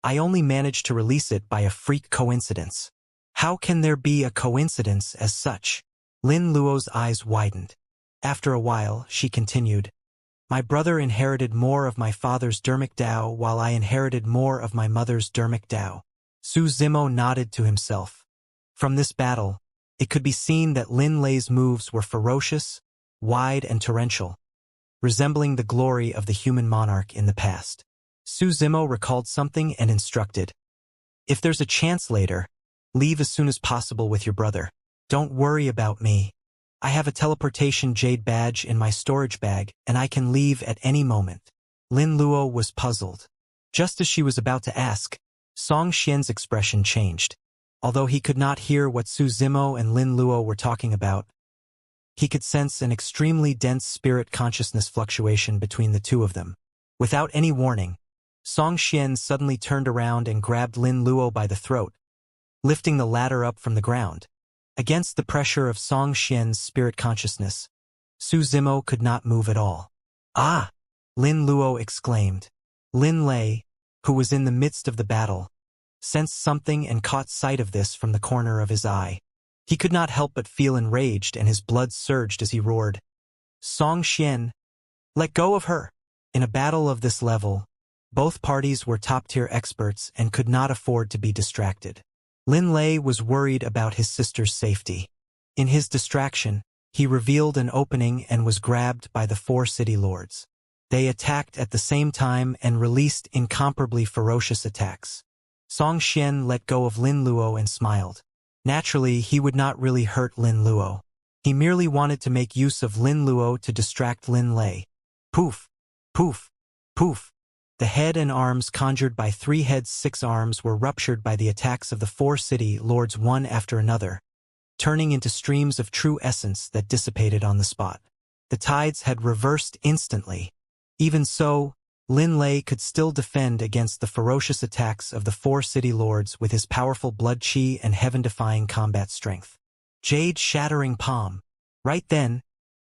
I only managed to release it by a freak coincidence. How can there be a coincidence as such? Lin Luo's eyes widened. After a while, she continued, my brother inherited more of my father's dermic Dao while I inherited more of my mother's dermic Dao. Su Zimo nodded to himself. From this battle, it could be seen that Lin Lei's moves were ferocious, wide, and torrential, resembling the glory of the human monarch in the past. Su Zimo recalled something and instructed, if there's a chance later, leave as soon as possible with your brother. Don't worry about me. I have a teleportation jade badge in my storage bag, and I can leave at any moment. Lin Luo was puzzled. Just as she was about to ask, Song Xian's expression changed. Although he could not hear what Su Zimo and Lin Luo were talking about, he could sense an extremely dense spirit consciousness fluctuation between the two of them. Without any warning, Song Xian suddenly turned around and grabbed Lin Luo by the throat, lifting the latter up from the ground. Against the pressure of Song Xian's spirit consciousness, Su Zimo could not move at all. Ah! Lin Luo exclaimed. Lin Lei, who was in the midst of the battle, sensed something and caught sight of this from the corner of his eye. He could not help but feel enraged and his blood surged as he roared, Song Xian, let go of her! In a battle of this level, both parties were top-tier experts and could not afford to be distracted. Lin Lei was worried about his sister's safety. In his distraction, he revealed an opening and was grabbed by the 4 city lords. They attacked at the same time and released incomparably ferocious attacks. Song Xian let go of Lin Luo and smiled. Naturally, he would not really hurt Lin Luo. He merely wanted to make use of Lin Luo to distract Lin Lei. Poof! Poof! Poof! The head and arms conjured by 3 heads 6 arms were ruptured by the attacks of the 4 city lords one after another, turning into streams of true essence that dissipated on the spot. The tides had reversed instantly. Even so, Lin Lei could still defend against the ferocious attacks of the 4 city lords with his powerful blood chi and heaven-defying combat strength. Jade shattering palm. Right then,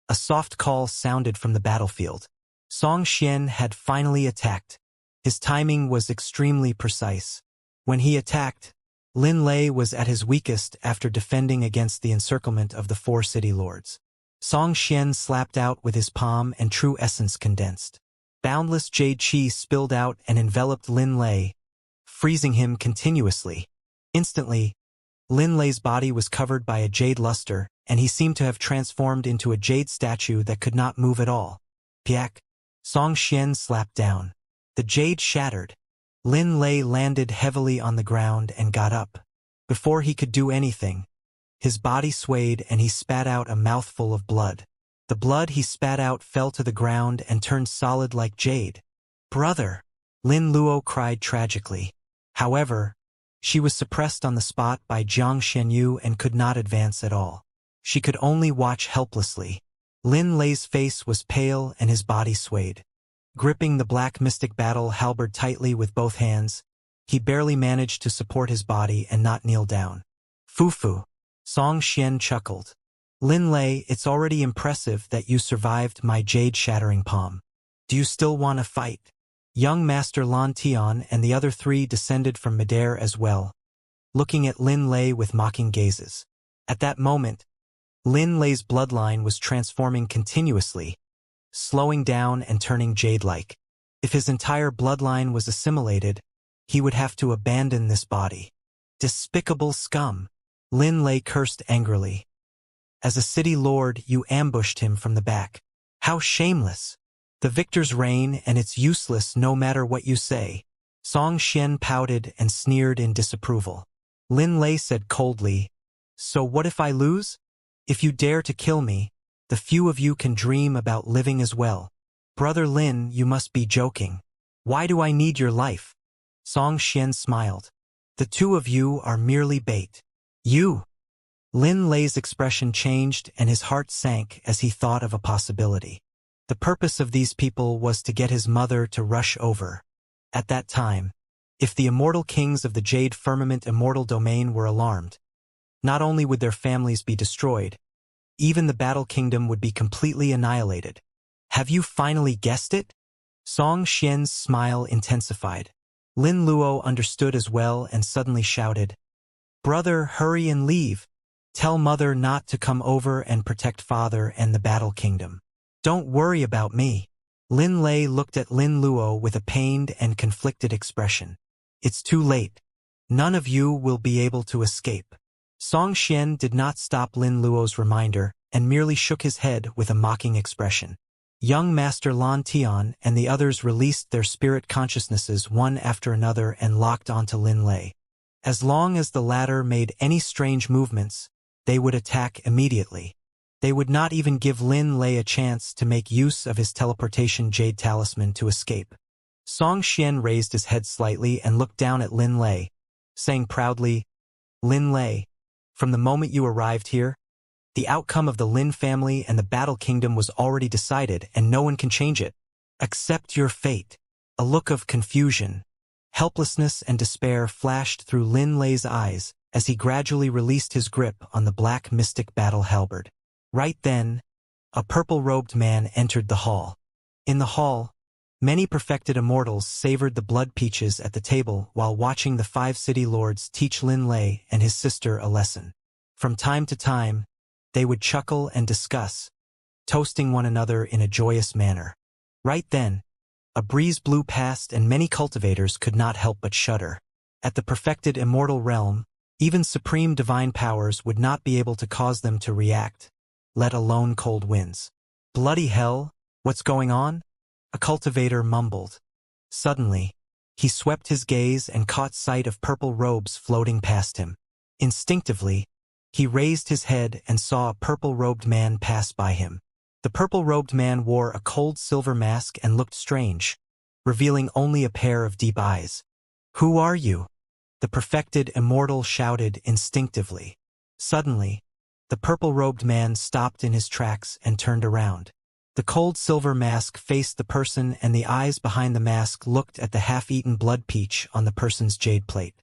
a soft call sounded from the battlefield. Song Xian had finally attacked. His timing was extremely precise. When he attacked, Lin Lei was at his weakest after defending against the encirclement of the 4 city lords. Song Xian slapped out with his palm and true essence condensed. Boundless jade chi spilled out and enveloped Lin Lei, freezing him continuously. Instantly, Lin Lei's body was covered by a jade luster, and he seemed to have transformed into a jade statue that could not move at all. Piak! Song Xian slapped down. The jade shattered. Lin Lei landed heavily on the ground and got up. Before he could do anything, his body swayed and he spat out a mouthful of blood. The blood he spat out fell to the ground and turned solid like jade. "Brother!" Lin Luo cried tragically. However, she was suppressed on the spot by Jiang Shenyu and could not advance at all. She could only watch helplessly. Lin Lei's face was pale and his body swayed. Gripping the black mystic battle halberd tightly with both hands, he barely managed to support his body and not kneel down. "Fufu!" Song Xian chuckled. "Lin Lei, it's already impressive that you survived my jade-shattering palm. Do you still want to fight?" Young Master Lan Tian and the other 3 descended from midair as well, looking at Lin Lei with mocking gazes. At that moment, Lin Lei's bloodline was transforming continuously, slowing down and turning jade-like. If his entire bloodline was assimilated, he would have to abandon this body. "Despicable scum!" Lin Lei cursed angrily. "As a city lord, you ambushed him from the back. How shameless! The victors reign, and it's useless no matter what you say." Song Xian pouted and sneered in disapproval. Lin Lei said coldly, "So what if I lose? If you dare to kill me, the few of you can dream about living as well. Brother Lin, you must be joking. Why do I need your life?" Song Xian smiled. "The 2 of you are merely bait." "You!" Lin Lei's expression changed and his heart sank as he thought of a possibility. The purpose of these people was to get his mother to rush over. At that time, if the immortal kings of the Jade Firmament Immortal Domain were alarmed, not only would their families be destroyed, even the Battle Kingdom would be completely annihilated. "Have you finally guessed it?" Song Xian's smile intensified. Lin Luo understood as well and suddenly shouted, "Brother, hurry and leave. Tell mother not to come over and protect father and the Battle Kingdom. Don't worry about me." Lin Lei looked at Lin Luo with a pained and conflicted expression. "It's too late. None of you will be able to escape." Song Xian did not stop Lin Luo's reminder and merely shook his head with a mocking expression. Young Master Lan Tian and the others released their spirit consciousnesses one after another and locked onto Lin Lei. As long as the latter made any strange movements, they would attack immediately. They would not even give Lin Lei a chance to make use of his teleportation jade talisman to escape. Song Xian raised his head slightly and looked down at Lin Lei, saying proudly, "Lin Lei, from the moment you arrived here, the outcome of the Lin family and the Battle Kingdom was already decided and no one can change it. Accept your fate." A look of confusion, helplessness and despair flashed through Lin Lei's eyes as he gradually released his grip on the black mystic battle halberd. Right then, a purple-robed man entered the hall. In the hall, many perfected immortals savored the blood peaches at the table while watching the 5 city lords teach Lin Lei and his sister a lesson. From time to time, they would chuckle and discuss, toasting one another in a joyous manner. Right then, a breeze blew past and many cultivators could not help but shudder. At the perfected immortal realm, Even supreme divine powers would not be able to cause them to react, let alone cold winds. Bloody hell, what's going on? A cultivator mumbled. Suddenly, he swept his gaze and caught sight of purple robes floating past him. Instinctively, he raised his head and saw a purple-robed man pass by him. The purple-robed man wore a cold silver mask and looked strange, revealing only a pair of deep eyes. "Who are you?" the perfected immortal shouted instinctively. Suddenly, the purple-robed man stopped in his tracks and turned around. The cold silver mask faced the person, and the eyes behind the mask looked at the half-eaten blood peach on the person's jade plate.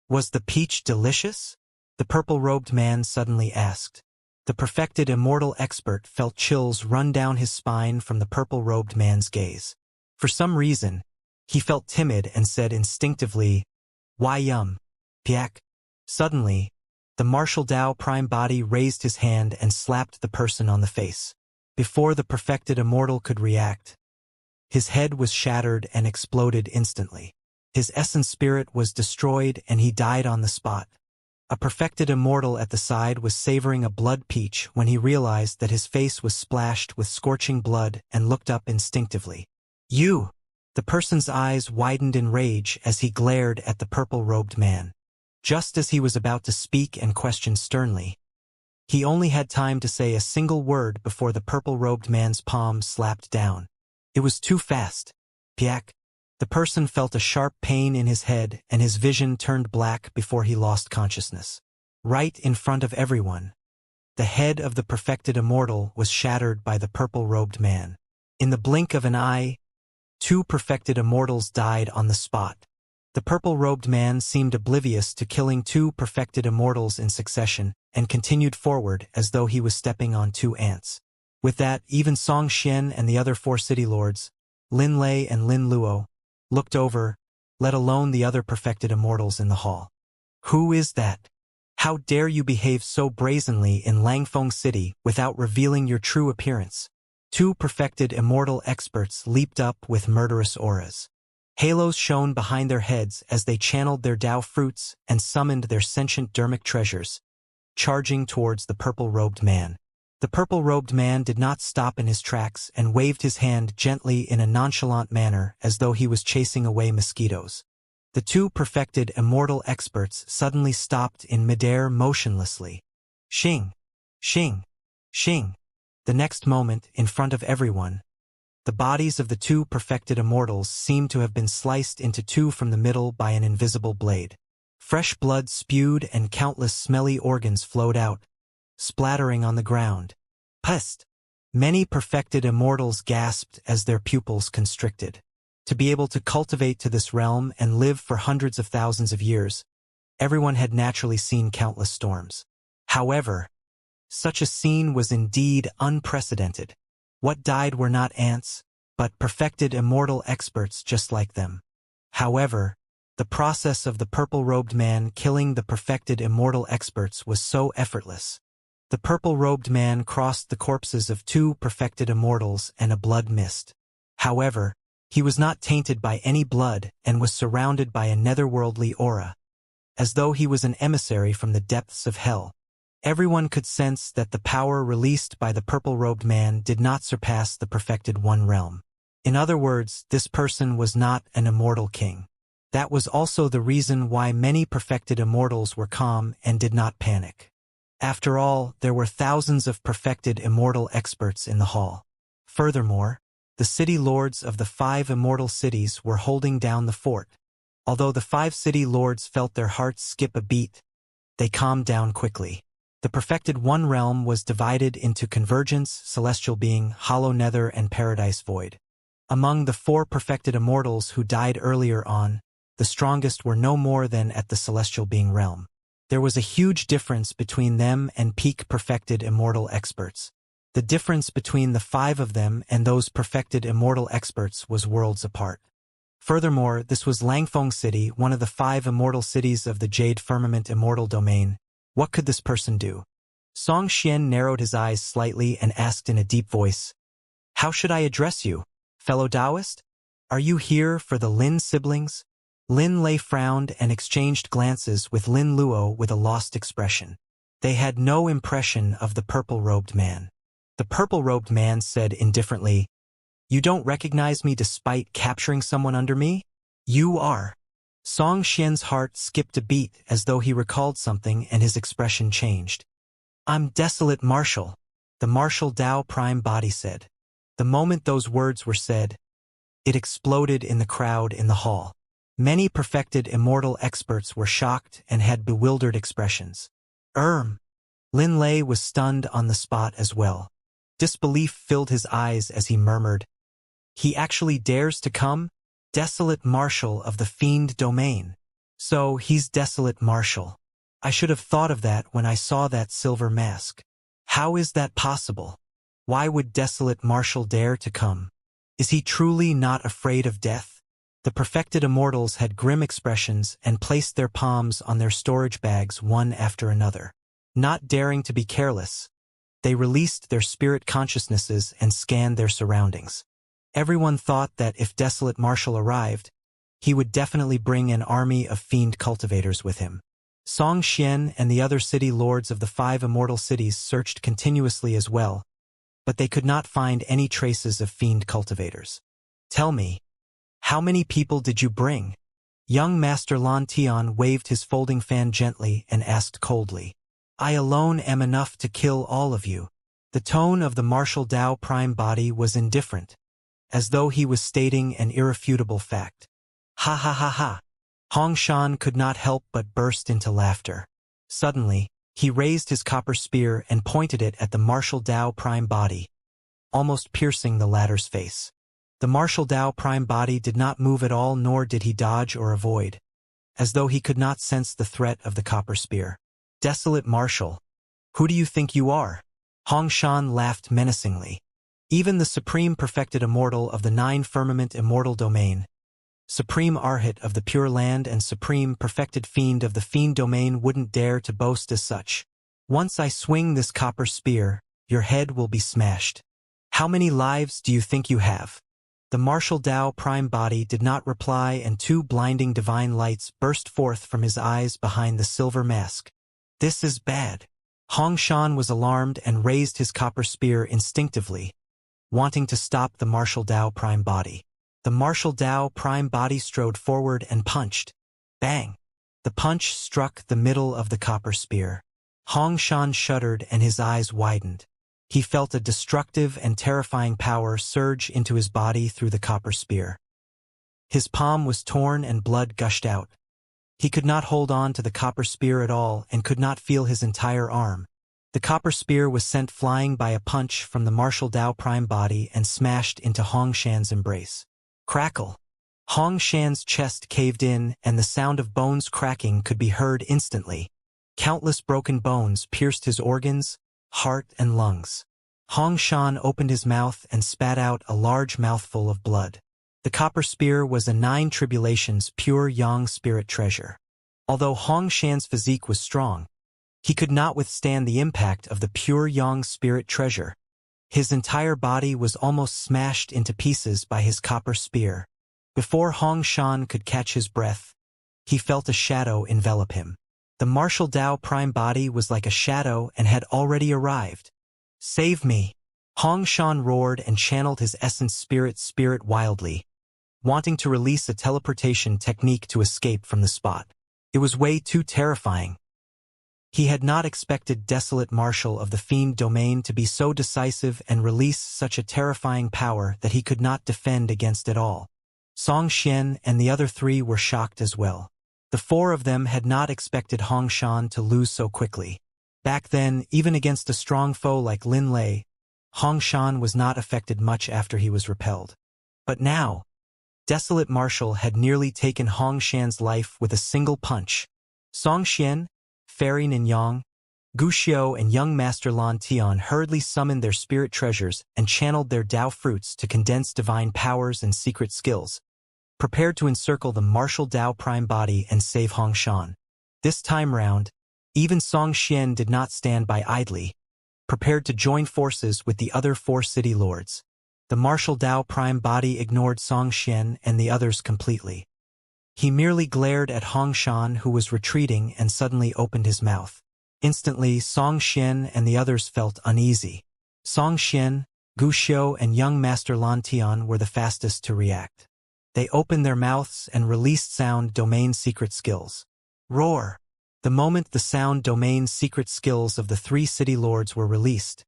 Was the peach delicious? The purple-robed man suddenly asked. The perfected immortal expert felt chills run down his spine from the purple-robed man's gaze. For some reason, he felt timid and said instinctively, "Why yum, Piak?" Suddenly, the martial Tao prime body raised his hand and slapped the person on the face. Before the perfected immortal could react, his head was shattered and exploded instantly. His essence spirit was destroyed and he died on the spot. A perfected immortal at the side was savoring a blood peach when he realized that his face was splashed with scorching blood and looked up instinctively. "You!" The person's eyes widened in rage as he glared at the purple-robed man. Just as he was about to speak and question sternly, he only had time to say a single word before the purple-robed man's palm slapped down. It was too fast. Piak. The person felt a sharp pain in his head and his vision turned black before he lost consciousness. Right in front of everyone, the head of the perfected immortal was shattered by the purple-robed man. In the blink of an eye, 2 perfected immortals died on the spot. The purple-robed man seemed oblivious to killing 2 perfected immortals in succession and continued forward as though he was stepping on 2 ants. With that, even Song Xian and the other 4 city lords, Lin Lei and Lin Luo, looked over, let alone the other perfected immortals in the hall. "Who is that? How dare you behave so brazenly in Langfeng City without revealing your true appearance?" 2 perfected immortal experts leaped up with murderous auras. Halos shone behind their heads as they channeled their Tao fruits and summoned their sentient dermic treasures, charging towards the purple-robed man. The purple-robed man did not stop in his tracks and waved his hand gently in a nonchalant manner as though he was chasing away mosquitoes. The 2 perfected immortal experts suddenly stopped in midair motionlessly. Xing! Xing! Xing! The next moment, in front of everyone, the bodies of the 2 perfected immortals seemed to have been sliced into 2 from the middle by an invisible blade. Fresh blood spewed and countless smelly organs flowed out, splattering on the ground. Pest! Many perfected immortals gasped as their pupils constricted. To be able to cultivate to this realm and live for hundreds of thousands of years, everyone had naturally seen countless storms. However, such a scene was indeed unprecedented. What died were not ants, but perfected immortal experts just like them. However, the process of the purple-robed man killing the perfected immortal experts was so effortless. The purple-robed man crossed the corpses of 2 perfected immortals and a blood mist. However, he was not tainted by any blood and was surrounded by a netherworldly aura, as though he was an emissary from the depths of hell. Everyone could sense that the power released by the purple-robed man did not surpass the perfected one realm. In other words, this person was not an immortal king. That was also the reason why many perfected immortals were calm and did not panic. After all, there were thousands of perfected immortal experts in the hall. Furthermore, the city lords of the 5 immortal cities were holding down the fort. Although the 5 city lords felt their hearts skip a beat, they calmed down quickly. The perfected one realm was divided into Convergence, Celestial Being, Hollow Nether, and Paradise Void. Among the 4 perfected immortals who died earlier on, the strongest were no more than at the Celestial Being realm. There was a huge difference between them and peak perfected immortal experts. The difference between the 5 of them and those perfected immortal experts was worlds apart. Furthermore, this was Langfeng City, one of the 5 immortal cities of the Jade Firmament Immortal Domain. What could this person do? Song Xian narrowed his eyes slightly and asked in a deep voice, "How should I address you, fellow Taoist? Are you here for the Lin siblings?" Lin Lei frowned and exchanged glances with Lin Luo with a lost expression. They had no impression of the purple-robed man. The purple-robed man said indifferently, "You don't recognize me despite capturing someone under me? You are." Song Xian's heart skipped a beat as though he recalled something and his expression changed. "I'm Desolate Marshal," the Marshal Dao Prime Body said. The moment those words were said, it exploded in the crowd in the hall. Many perfected immortal experts were shocked and had bewildered expressions. Lin Lei was stunned on the spot as well. Disbelief filled his eyes as he murmured, "He actually dares to come? Desolate Marshal of the Fiend Domain. So he's Desolate Marshal. I should have thought of that when I saw that silver mask. How is that possible? Why would Desolate Marshal dare to come? Is he truly not afraid of death?" The perfected immortals had grim expressions and placed their palms on their storage bags one after another. Not daring to be careless, they released their spirit consciousnesses and scanned their surroundings. Everyone thought that if Desolate Marshal arrived, he would definitely bring an army of fiend cultivators with him. Song Xian and the other city lords of the 5 immortal cities searched continuously as well, but they could not find any traces of fiend cultivators. "Tell me, how many people did you bring?" Young Master Lan Tian waved his folding fan gently and asked coldly. "I alone am enough to kill all of you." The tone of the Marshal Dao Prime Body was indifferent, as though he was stating an irrefutable fact. "Ha ha ha ha." Hong Shan could not help but burst into laughter. Suddenly, he raised his copper spear and pointed it at the Marshal Dao Prime Body, almost piercing the latter's face. The Marshal Dao Prime Body did not move at all, nor did he dodge or avoid, as though he could not sense the threat of the copper spear. "Desolate Marshal, who do you think you are?" Hong Shan laughed menacingly. "Even the supreme perfected immortal of the 9 firmament immortal domain, supreme arhat of the pure land and supreme perfected fiend of the fiend domain wouldn't dare to boast as such. Once I swing this copper spear, your head will be smashed. How many lives do you think you have?" The Marshal Dao Prime Body did not reply, and 2 blinding divine lights burst forth from his eyes behind the silver mask. "This is bad." Hong Shan was alarmed and raised his copper spear instinctively, wanting to stop the Marshal Dao Prime Body. The Marshal Dao Prime Body strode forward and punched. Bang! The punch struck the middle of the copper spear. Hong Shan shuddered and his eyes widened. He felt a destructive and terrifying power surge into his body through the copper spear. His palm was torn and blood gushed out. He could not hold on to the copper spear at all and could not feel his entire arm. The copper spear was sent flying by a punch from the Marshal Dao Prime Body and smashed into Hong Shan's embrace. Crackle! Hong Shan's chest caved in and the sound of bones cracking could be heard instantly. Countless broken bones pierced his organs, heart and lungs. Hong Shan opened his mouth and spat out a large mouthful of blood. The copper spear was a 9 tribulations pure yang spirit treasure. Although Hong Shan's physique was strong, he could not withstand the impact of the pure yang spirit treasure. His entire body was almost smashed into pieces by his copper spear. Before Hong Shan could catch his breath, he felt a shadow envelop him. The Marshal Dao Prime Body was like a shadow and had already arrived. "Save me!" Hong Shan roared and channeled his essence spirit wildly, wanting to release a teleportation technique to escape from the spot. It was way too terrifying. He had not expected Desolate Marshal of the Fiend Domain to be so decisive and release such a terrifying power that he could not defend against it all. Song Xian and the other 3 were shocked as well. The 4 of them had not expected Hong Shan to lose so quickly. Back then, even against a strong foe like Lin Lei, Hong Shan was not affected much after he was repelled. But now, Desolate Marshal had nearly taken Hong Shan's life with a single punch. Song Xian, Fairy Ninyang, Gu Xiao and young Master Lan Tian hurriedly summoned their spirit treasures and channeled their Dao fruits to condense divine powers and secret skills, prepared to encircle the Marshal Dao Prime Body and save Hong Shan. This time round, even Song Xian did not stand by idly, prepared to join forces with the other 4 city lords. The Marshal Dao Prime Body ignored Song Xian and the others completely. He merely glared at Hongshan, who was retreating, and suddenly opened his mouth. Instantly, Song Xian and the others felt uneasy. Song Xian, Gu Xiu, and young Master Lan Tian were the fastest to react. They opened their mouths and released sound domain secret skills. Roar! The moment the sound domain secret skills of the 3 city lords were released,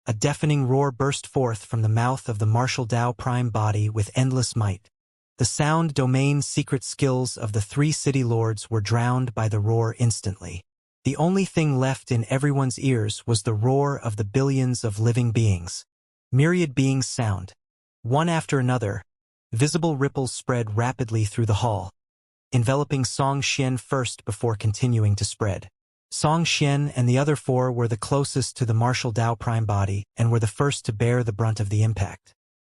a deafening roar burst forth from the mouth of the martial Tao prime body with endless might. The sound domain secret skills of the 3 city lords were drowned by the roar instantly. The only thing left in everyone's ears was the roar of the billions of living beings. Myriad beings sound. One after another, visible ripples spread rapidly through the hall, enveloping Song Xian first before continuing to spread. Song Xian and the other 4 were the closest to the martial Tao prime body and were the first to bear the brunt of the impact.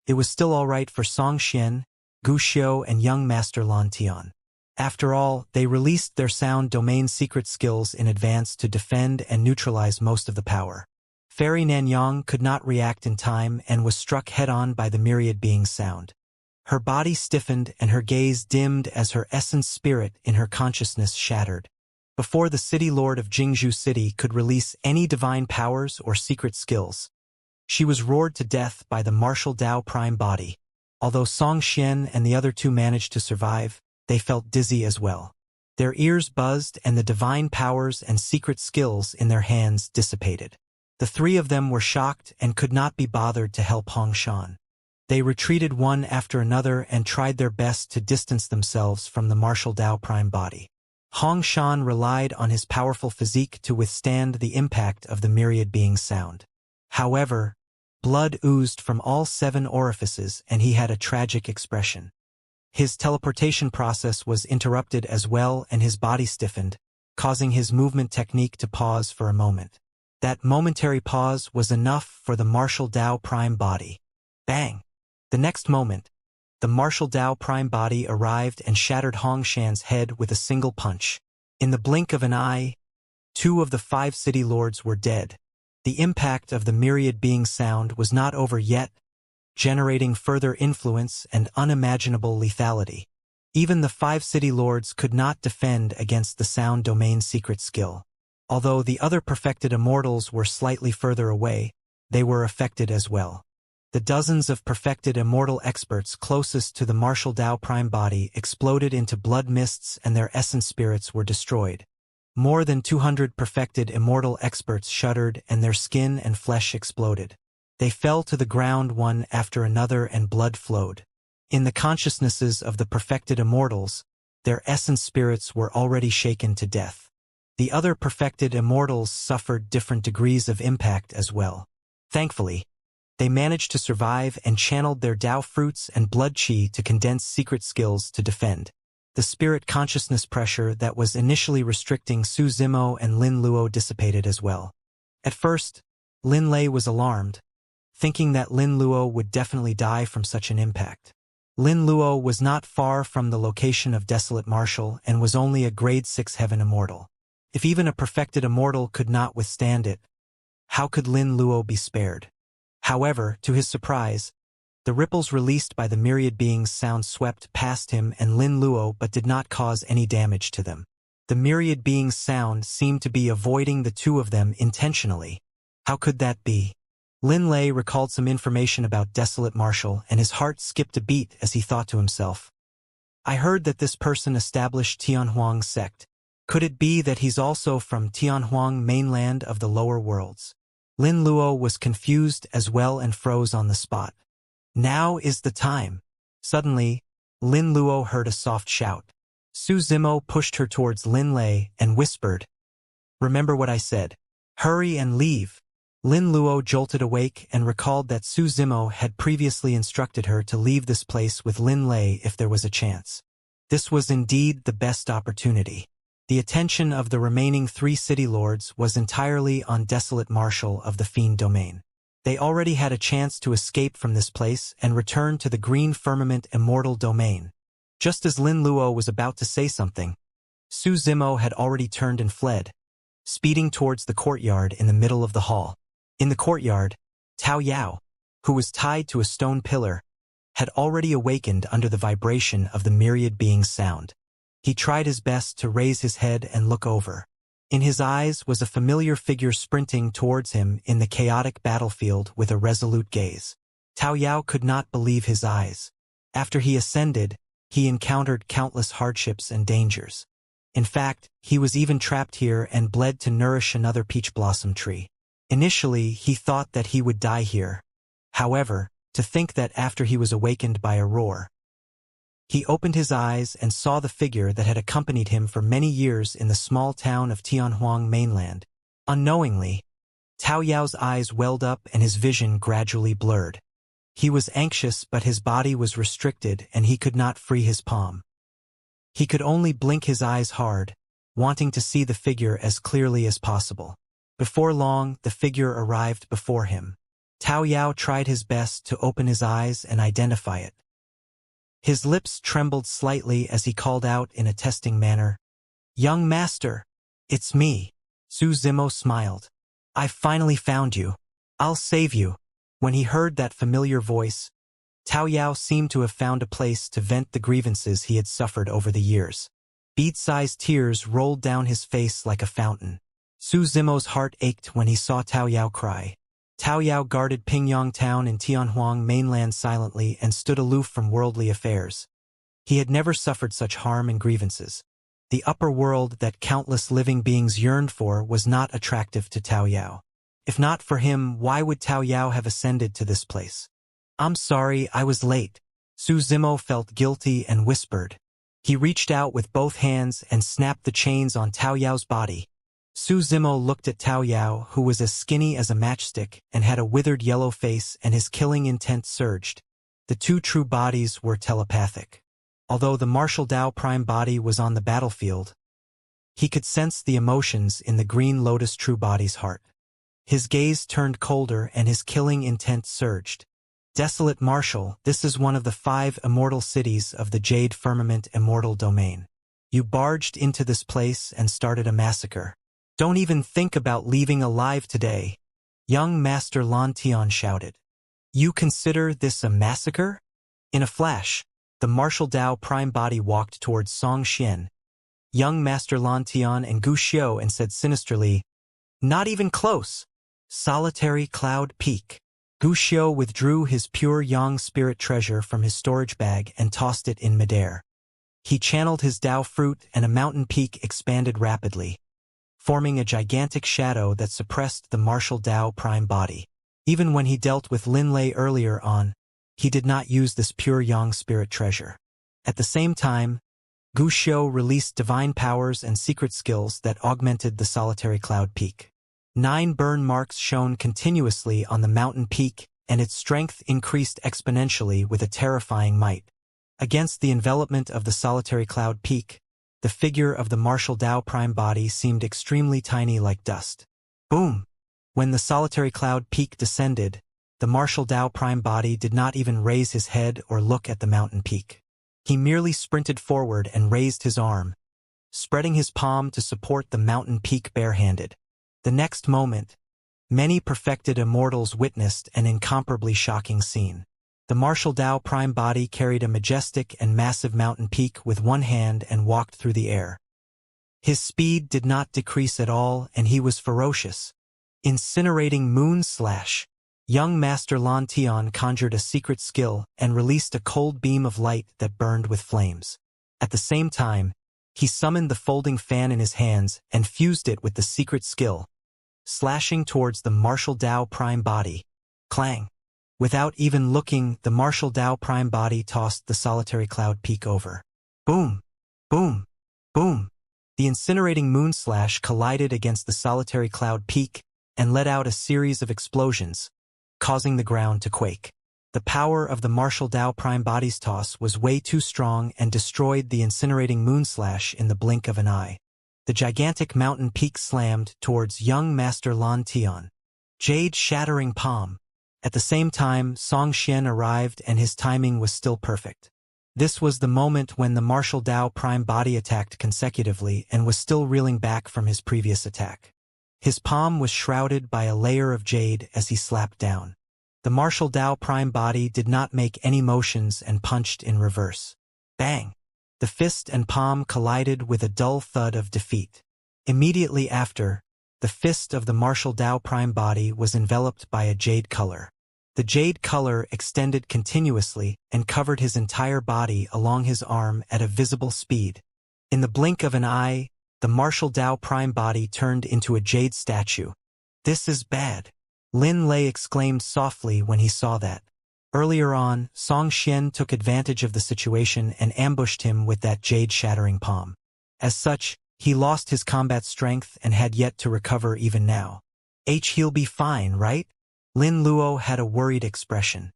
It was still all right for Song Xian, Gu Xiu, and young Master Lan Tian. After all, they released their sound domain secret skills in advance to defend and neutralize most of the power. Fairy Nanyang could not react in time and was struck head-on by the myriad being's sound. Her body stiffened and her gaze dimmed as her essence spirit in her consciousness shattered. Before the city lord of Jingzhou City could release any divine powers or secret skills, she was roared to death by the martial Tao prime body. Although Song Xian and the other 2 managed to survive, they felt dizzy as well. Their ears buzzed and the divine powers and secret skills in their hands dissipated. The 3 of them were shocked and could not be bothered to help Hongshan. They retreated one after another and tried their best to distance themselves from the martial Tao prime body. Hongshan relied on his powerful physique to withstand the impact of the myriad being's sound. However, blood oozed from all 7 orifices and he had a tragic expression. His teleportation process was interrupted as well and his body stiffened, causing his movement technique to pause for a moment. That momentary pause was enough for the martial Tao prime body. Bang! The next moment, the martial Tao prime body arrived and shattered Hongshan's head with a single punch. In the blink of an eye, 2 of the 5 city lords were dead. The impact of the myriad being sound was not over yet, generating further influence and unimaginable lethality. Even the 5 city lords could not defend against the sound domain secret skill. Although the other perfected immortals were slightly further away, they were affected as well. The dozens of perfected immortal experts closest to the martial Tao prime body exploded into blood mists and their essence spirits were destroyed. More than 200 perfected immortal experts shuddered and their skin and flesh exploded. They fell to the ground one after another and blood flowed. In the consciousnesses of the perfected immortals, their essence spirits were already shaken to death. The other perfected immortals suffered different degrees of impact as well. Thankfully, they managed to survive and channeled their Tao fruits and blood qi to condense secret skills to defend. The spirit consciousness pressure that was initially restricting Su Zimo and Lin Luo dissipated as well. At first, Lin Lei was alarmed, thinking that Lin Luo would definitely die from such an impact. Lin Luo was not far from the location of Desolate Martial and was only a grade 6 heaven immortal. If even a perfected immortal could not withstand it, how could Lin Luo be spared? However, to his surprise, the ripples released by the myriad beings sound swept past him and Lin Luo but did not cause any damage to them. The myriad beings sound seemed to be avoiding the 2 of them intentionally. How could that be? Lin Lei recalled some information about Desolate Martial and his heart skipped a beat as he thought to himself. I heard that this person established Tianhuang sect. Could it be that he's also from Tianhuang mainland of the lower worlds? Lin Luo was confused as well and froze on the spot. Now is the time. Suddenly, Lin Luo heard a soft shout. Su Zimo pushed her towards Lin Lei and whispered, "Remember what I said. Hurry and leave." Lin Luo jolted awake and recalled that Su Zimo had previously instructed her to leave this place with Lin Lei if there was a chance. This was indeed the best opportunity. The attention of the remaining 3 city lords was entirely on Desolate Martial of the Fiend Domain. They already had a chance to escape from this place and return to the Green Firmament Immortal Domain. Just as Lin Luo was about to say something, Su Zimo had already turned and fled, speeding towards the courtyard in the middle of the hall. In the courtyard, Tao Yao, who was tied to a stone pillar, had already awakened under the vibration of the myriad being's sound. He tried his best to raise his head and look over. In his eyes was a familiar figure sprinting towards him in the chaotic battlefield with a resolute gaze. Tao Yao could not believe his eyes. After he ascended, he encountered countless hardships and dangers. In fact, he was even trapped here and bled to nourish another peach blossom tree. Initially, he thought that he would die here. However, to think that after he was awakened by a roar, he opened his eyes and saw the figure that had accompanied him for many years in the small town of Tianhuang mainland. Unknowingly, Tao Yao's eyes welled up and his vision gradually blurred. He was anxious, but his body was restricted and he could not free his palm. He could only blink his eyes hard, wanting to see the figure as clearly as possible. Before long, the figure arrived before him. Tao Yao tried his best to open his eyes and identify it. His lips trembled slightly as he called out in a testing manner, "Young master, it's me." Su Zimo smiled. "I finally found you. I'll save you." When he heard that familiar voice, Tao Yao seemed to have found a place to vent the grievances he had suffered over the years. Bead-sized tears rolled down his face like a fountain. Su Zimo's heart ached when he saw Tao Yao cry. Tao Yao guarded Pingyang town in Tianhuang mainland silently and stood aloof from worldly affairs. He had never suffered such harm and grievances. The upper world that countless living beings yearned for was not attractive to Tao Yao. If not for him, why would Tao Yao have ascended to this place? "I'm sorry, I was late." Su Zimo felt guilty and whispered. He reached out with both hands and snapped the chains on Tao Yao's body. Su Zimo looked at Tao Yao, who was as skinny as a matchstick and had a withered yellow face, and his killing intent surged. The two true bodies were telepathic. Although the martial Dao prime body was on the battlefield, he could sense the emotions in the green lotus true body's heart. His gaze turned colder and his killing intent surged. "Desolate Marshal, this is one of the 5 immortal cities of the Jade Firmament Immortal domain. You barged into this place and started a massacre. Don't even think about leaving alive today." Young Master Lan Tian shouted. "You consider this a massacre?" In a flash, the martial Dao prime body walked towards Song Xian, young Master Lan Tian and Gu Xiu, and said sinisterly, "Not even close." Solitary Cloud Peak. Gu Xiu withdrew his pure yang spirit treasure from his storage bag and tossed it in midair. He channeled his Dao fruit and a mountain peak expanded rapidly, forming a gigantic shadow that suppressed the martial Dao prime body. Even when he dealt with Lin Lei earlier on, he did not use this pure yang spirit treasure. At the same time, Gu Xiu released divine powers and secret skills that augmented the solitary cloud peak. 9 burn marks shone continuously on the mountain peak, and its strength increased exponentially with a terrifying might. Against the envelopment of the solitary cloud peak, the figure of the martial Dao prime body seemed extremely tiny, like dust. Boom! When the solitary cloud peak descended, the martial Dao prime body did not even raise his head or look at the mountain peak. He merely sprinted forward and raised his arm, spreading his palm to support the mountain peak barehanded. The next moment, many perfected immortals witnessed an incomparably shocking scene. The martial Dao prime body carried a majestic and massive mountain peak with one hand and walked through the air. His speed did not decrease at all, and he was ferocious. Incinerating Moon Slash. Young Master Lan Tian conjured a secret skill and released a cold beam of light that burned with flames. At the same time, he summoned the folding fan in his hands and fused it with the secret skill, slashing towards the martial Dao prime body. Clang! Without even looking, the martial Dao prime body tossed the solitary cloud peak over. Boom! Boom! Boom! The incinerating moon slash collided against the solitary cloud peak and let out a series of explosions, causing the ground to quake. The power of the martial Dao prime body's toss was way too strong and destroyed the incinerating moon slash in the blink of an eye. The gigantic mountain peak slammed towards young Master Lan Tian. Jade shattering palm. At the same time, Song Xian arrived and his timing was still perfect. This was the moment when the martial Dao prime body attacked consecutively and was still reeling back from his previous attack. His palm was shrouded by a layer of jade as he slapped down. The martial Dao prime body did not make any motions and punched in reverse. Bang! The fist and palm collided with a dull thud of defeat. Immediately after, the fist of the martial Tao prime body was enveloped by a jade color. The jade color extended continuously and covered his entire body along his arm at a visible speed. In the blink of an eye, the martial Tao prime body turned into a jade statue. "This is bad," Lin Lei exclaimed softly when he saw that. Earlier on, Song Xian took advantage of the situation and ambushed him with that jade-shattering palm. As such, he lost his combat strength and had yet to recover even now. He'll be fine, right? Lin Luo had a worried expression.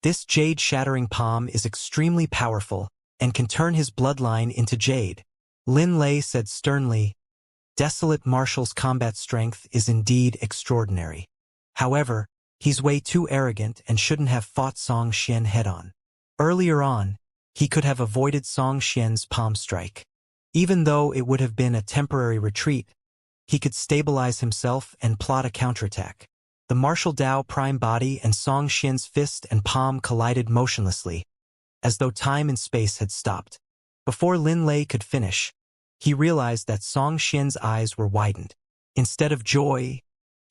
This jade-shattering palm is extremely powerful and can turn his bloodline into jade. Lin Lei said sternly, "Desolate Marshal's combat strength is indeed extraordinary. However, he's way too arrogant and shouldn't have fought Song Xian head-on. Earlier on, he could have avoided Song Xian's palm strike. Even though it would have been a temporary retreat, he could stabilize himself and plot a counterattack." The martial Tao prime body and Song Xian's fist and palm collided motionlessly, as though time and space had stopped. Before Lin Lei could finish, he realized that Song Xian's eyes were widened. Instead of joy,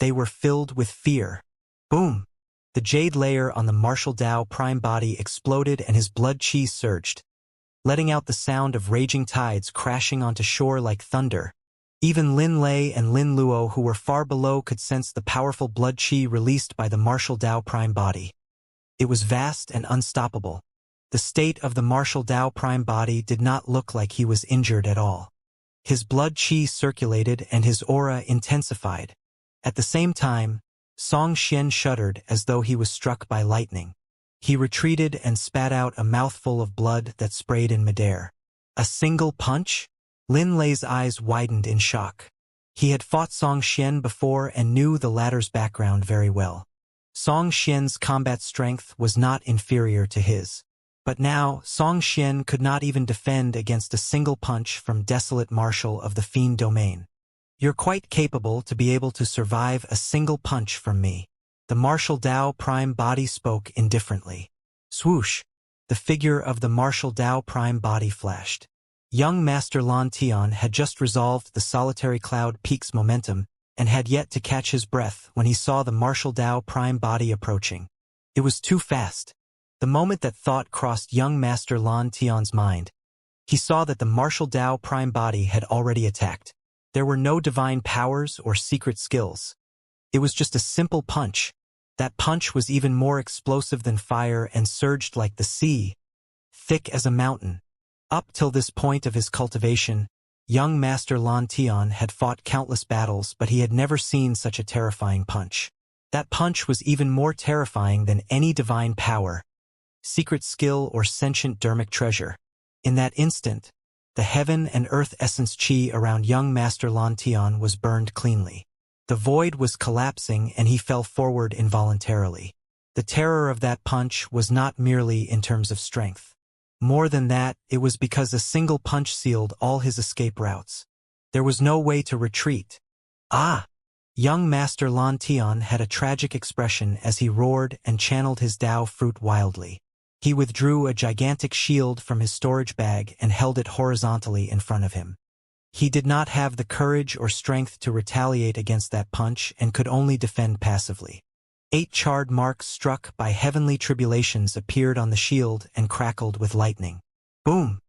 they were filled with fear. Boom! The jade layer on the martial Tao prime body exploded and his blood qi surged, letting out the sound of raging tides crashing onto shore like thunder. Even Lin Lei and Lin Luo, who were far below, could sense the powerful blood qi released by the martial Tao prime body. It was vast and unstoppable. The state of the martial Tao prime body did not look like he was injured at all. His blood qi circulated and his aura intensified. At the same time, Song Xian shuddered as though he was struck by lightning. He retreated and spat out a mouthful of blood that sprayed in midair. A single punch? Lin Lei's eyes widened in shock. He had fought Song Xian before and knew the latter's background very well. Song Xian's combat strength was not inferior to his. But now, Song Xian could not even defend against a single punch from Desolate Marshal of the Fiend Domain. "You're quite capable to be able to survive a single punch from me." The martial Tao prime body spoke indifferently. Swoosh! The figure of the martial Tao prime body flashed. Young Master Lan Tian had just resolved the solitary cloud peak's momentum and had yet to catch his breath when he saw the martial Tao prime body approaching. It was too fast. The moment that thought crossed young Master Lan Tian's mind, he saw that the martial Tao prime body had already attacked. There were no divine powers or secret skills. It was just a simple punch. That punch was even more explosive than fire and surged like the sea, thick as a mountain. Up till this point of his cultivation, young Master Lan Tian had fought countless battles, but he had never seen such a terrifying punch. That punch was even more terrifying than any divine power, secret skill, or sentient dermic treasure. In that instant, the heaven and earth essence qi around young Master Lan Tian was burned cleanly. The void was collapsing and he fell forward involuntarily. The terror of that punch was not merely in terms of strength. More than that, it was because a single punch sealed all his escape routes. There was no way to retreat. Ah! Young Master Lan Tian had a tragic expression as he roared and channeled his Tao fruit wildly. He withdrew a gigantic shield from his storage bag and held it horizontally in front of him. He did not have the courage or strength to retaliate against that punch and could only defend passively. 8 charred marks struck by heavenly tribulations appeared on the shield and crackled with lightning. Boom!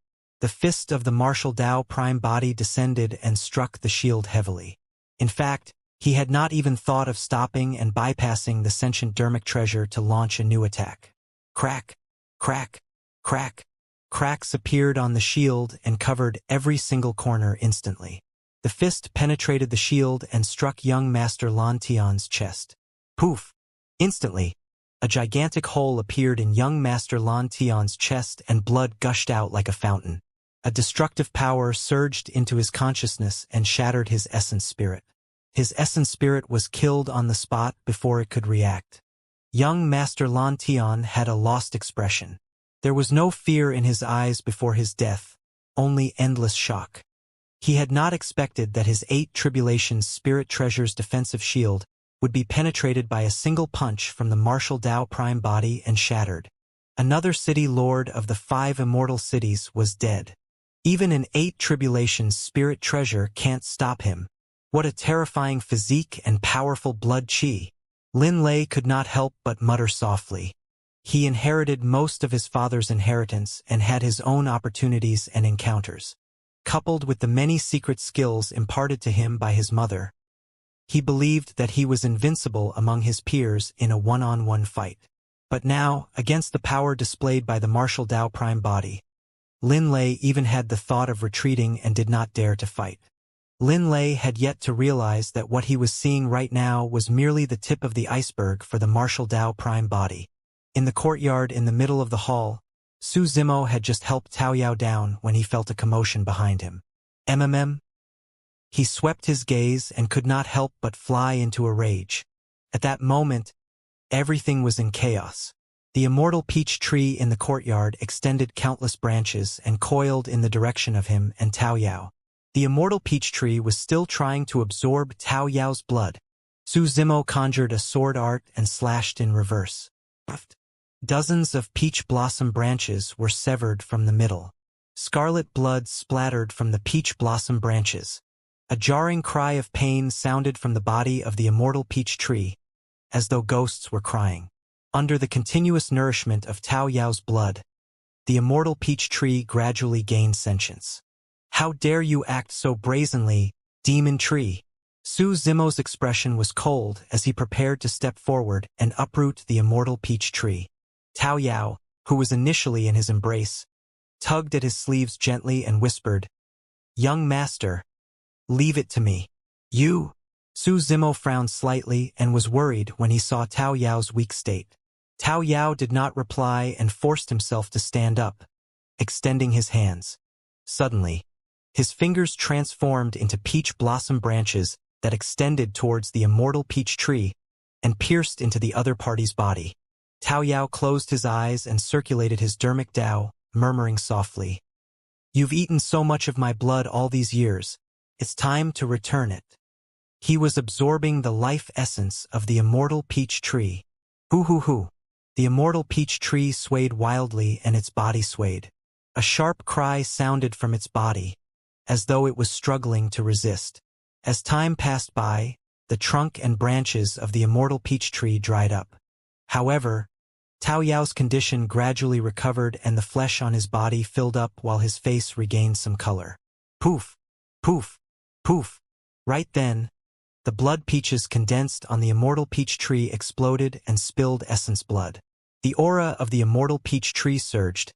The fist of the martial Tao prime body descended and struck the shield heavily. In fact, he had not even thought of stopping and bypassing the sentient dermic treasure to launch a new attack. Crack! Crack! Crack! Cracks appeared on the shield and covered every single corner instantly. The fist penetrated the shield and struck young Master Lan Tian's chest. Poof! Instantly, a gigantic hole appeared in young Master Lan Tian's chest and blood gushed out like a fountain. A destructive power surged into his consciousness and shattered his essence spirit. His essence spirit was killed on the spot before it could react. Young Master Lan Tian had a lost expression. There was no fear in his eyes before his death, only endless shock. He had not expected that his 8 tribulations spirit treasure's defensive shield would be penetrated by a single punch from the martial Tao prime body and shattered. Another city lord of the 5 immortal cities was dead. Even an 8 tribulations spirit treasure can't stop him. What a terrifying physique and powerful blood chi. Lin Lei could not help but mutter softly. He inherited most of his father's inheritance and had his own opportunities and encounters. Coupled with the many secret skills imparted to him by his mother, he believed that he was invincible among his peers in a one-on-one fight. But now, against the power displayed by the martial Dao Prime body, Lin Lei even had the thought of retreating and did not dare to fight. Lin Lei had yet to realize that what he was seeing right now was merely the tip of the iceberg for the martial Dao Prime body. In the courtyard in the middle of the hall, Su Zimo had just helped Tao Yao down when he felt a commotion behind him. MMM? He swept his gaze and could not help but fly into a rage. At that moment, everything was in chaos. The immortal peach tree in the courtyard extended countless branches and coiled in the direction of him and Tao Yao. The immortal peach tree was still trying to absorb Tao Yao's blood. Su Zimo conjured a sword art and slashed in reverse. Dozens of peach blossom branches were severed from the middle. Scarlet blood splattered from the peach blossom branches. A jarring cry of pain sounded from the body of the immortal peach tree, as though ghosts were crying. Under the continuous nourishment of Tao Yao's blood, the immortal peach tree gradually gained sentience. "How dare you act so brazenly, demon tree?" Su Zimo's expression was cold as he prepared to step forward and uproot the immortal peach tree. Tao Yao, who was initially in his embrace, tugged at his sleeves gently and whispered, "Young master, leave it to me." "You?" Su Zimo frowned slightly and was worried when he saw Tao Yao's weak state. Tao Yao did not reply and forced himself to stand up, extending his hands. Suddenly, his fingers transformed into peach blossom branches that extended towards the immortal peach tree and pierced into the other party's body. Tao Yao closed his eyes and circulated his dermic Dao, murmuring softly, "You've eaten so much of my blood all these years. It's time to return it." He was absorbing the life essence of the immortal peach tree. Hoo hoo hoo. The immortal peach tree swayed wildly and its body swayed. A sharp cry sounded from its body, as though it was struggling to resist. As time passed by, the trunk and branches of the immortal peach tree dried up. However, Tao Yao's condition gradually recovered and the flesh on his body filled up while his face regained some color. Poof! Poof! Poof! Right then, the blood peaches condensed on the immortal peach tree exploded and spilled essence blood. The aura of the immortal peach tree surged,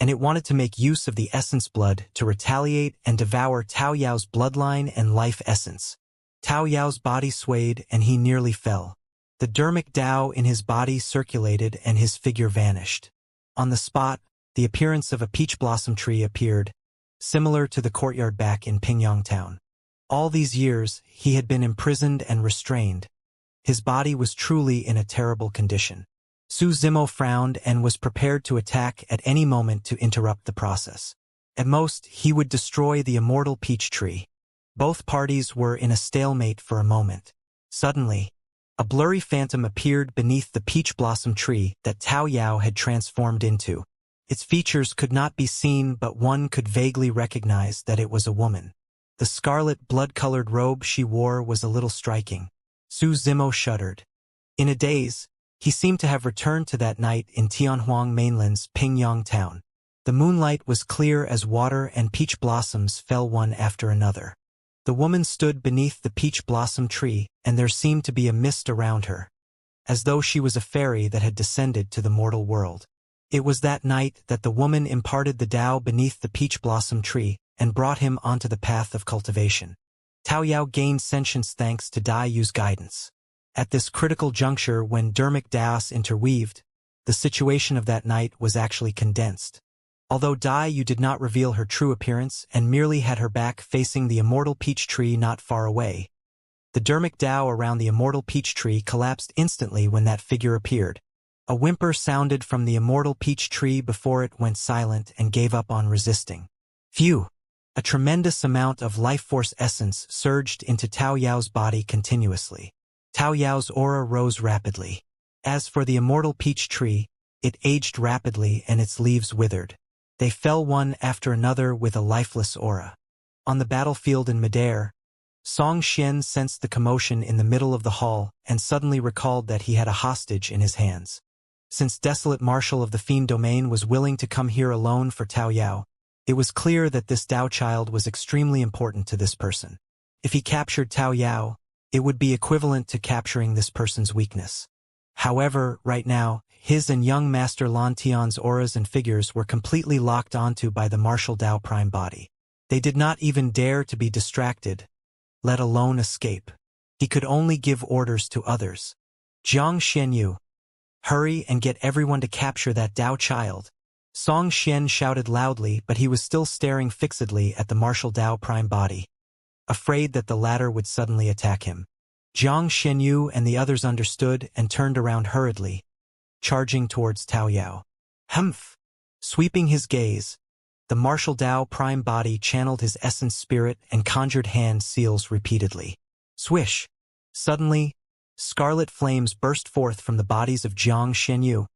and it wanted to make use of the essence blood to retaliate and devour Tao Yao's bloodline and life essence. Tao Yao's body swayed and he nearly fell. The dermic Dao in his body circulated and his figure vanished. On the spot, the appearance of a peach blossom tree appeared, similar to the courtyard back in Pingyang town. All these years, he had been imprisoned and restrained. His body was truly in a terrible condition. Su Zimo frowned and was prepared to attack at any moment to interrupt the process. At most, he would destroy the immortal peach tree. Both parties were in a stalemate for a moment. Suddenly, a blurry phantom appeared beneath the peach blossom tree that Tao Yao had transformed into. Its features could not be seen, but one could vaguely recognize that it was a woman. The scarlet blood-colored robe she wore was a little striking. Su Zimo shuddered. In a daze, he seemed to have returned to that night in Tianhuang mainland's Pingyang town. The moonlight was clear as water and peach blossoms fell one after another. The woman stood beneath the peach blossom tree, and there seemed to be a mist around her, as though she was a fairy that had descended to the mortal world. It was that night that the woman imparted the Tao beneath the peach blossom tree and brought him onto the path of cultivation. Tao Yao gained sentience thanks to Dai Yu's guidance. At this critical juncture when dermic Daos interweaved, the situation of that night was actually condensed. Although Dai Yu did not reveal her true appearance and merely had her back facing the immortal peach tree not far away, the dermic Dao around the immortal peach tree collapsed instantly when that figure appeared. A whimper sounded from the immortal peach tree before it went silent and gave up on resisting. Phew! A tremendous amount of life force essence surged into Tao Yao's body continuously. Tao Yao's aura rose rapidly. As for the immortal peach tree, it aged rapidly and its leaves withered. They fell one after another with a lifeless aura. On the battlefield in midair, Song Xian sensed the commotion in the middle of the hall and suddenly recalled that he had a hostage in his hands. Since Desolate Marshal of the Fiend Domain was willing to come here alone for Tao Yao, it was clear that this Dao child was extremely important to this person. If he captured Tao Yao, it would be equivalent to capturing this person's weakness. However, right now, his and young Master Lan Tian's auras and figures were completely locked onto by the martial Dao Prime body. They did not even dare to be distracted, let alone escape. He could only give orders to others. Jiang Xianyu, hurry and get everyone to capture that Dao child. Song Xian shouted loudly, but he was still staring fixedly at the martial Dao Prime body, afraid that the latter would suddenly attack him. Jiang Xianyu and the others understood and turned around hurriedly, charging towards Tao Yao. Humph! Sweeping his gaze, the martial Dao Prime body channeled his essence spirit and conjured hand seals repeatedly. Swish! Suddenly, scarlet flames burst forth from the bodies of Jiang Xianyu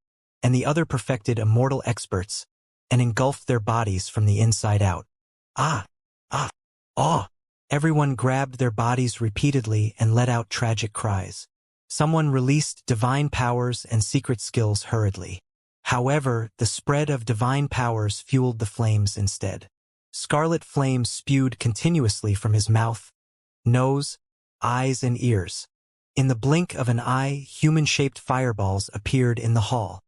and the other perfected immortal experts, and engulfed their bodies from the inside out. Ah! Ah! Ah! Everyone grabbed their bodies repeatedly and let out tragic cries. Someone released divine powers and secret skills hurriedly. However, the spread of divine powers fueled the flames instead. Scarlet flames spewed continuously from his mouth, nose, eyes and ears. In the blink of an eye, human-shaped fireballs appeared in the hall.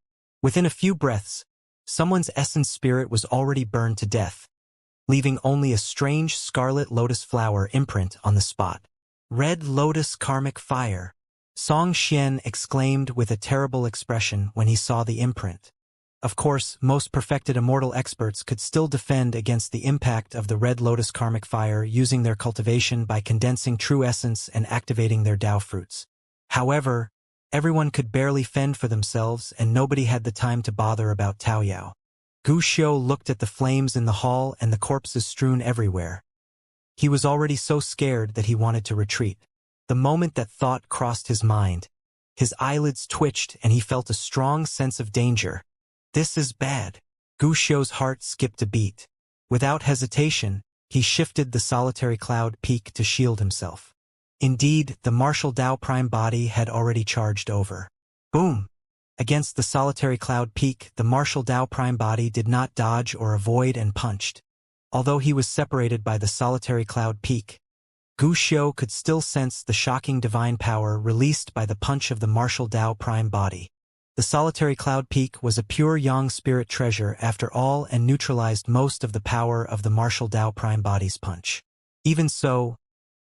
Within a few breaths, someone's essence spirit was already burned to death, leaving only a strange scarlet lotus flower imprint on the spot. Red lotus karmic fire, Song Xian exclaimed with a terrible expression when he saw the imprint. Of course, most perfected immortal experts could still defend against the impact of the red lotus karmic fire using their cultivation by condensing true essence and activating their Dao fruits. However, everyone could barely fend for themselves and nobody had the time to bother about Tao Yao. Gu Xiu looked at the flames in the hall and the corpses strewn everywhere. He was already so scared that he wanted to retreat. The moment that thought crossed his mind, his eyelids twitched and he felt a strong sense of danger. This is bad. Gu Xiu's heart skipped a beat. Without hesitation, he shifted the solitary cloud peak to shield himself. Indeed, the martial Dao Prime body had already charged over. Boom! Against the solitary cloud peak, the martial Dao Prime body did not dodge or avoid and punched. Although he was separated by the solitary cloud peak, Gu Xiu could still sense the shocking divine power released by the punch of the martial Dao Prime body. The solitary cloud peak was a pure yang spirit treasure after all and neutralized most of the power of the martial Dao Prime body's punch. Even so,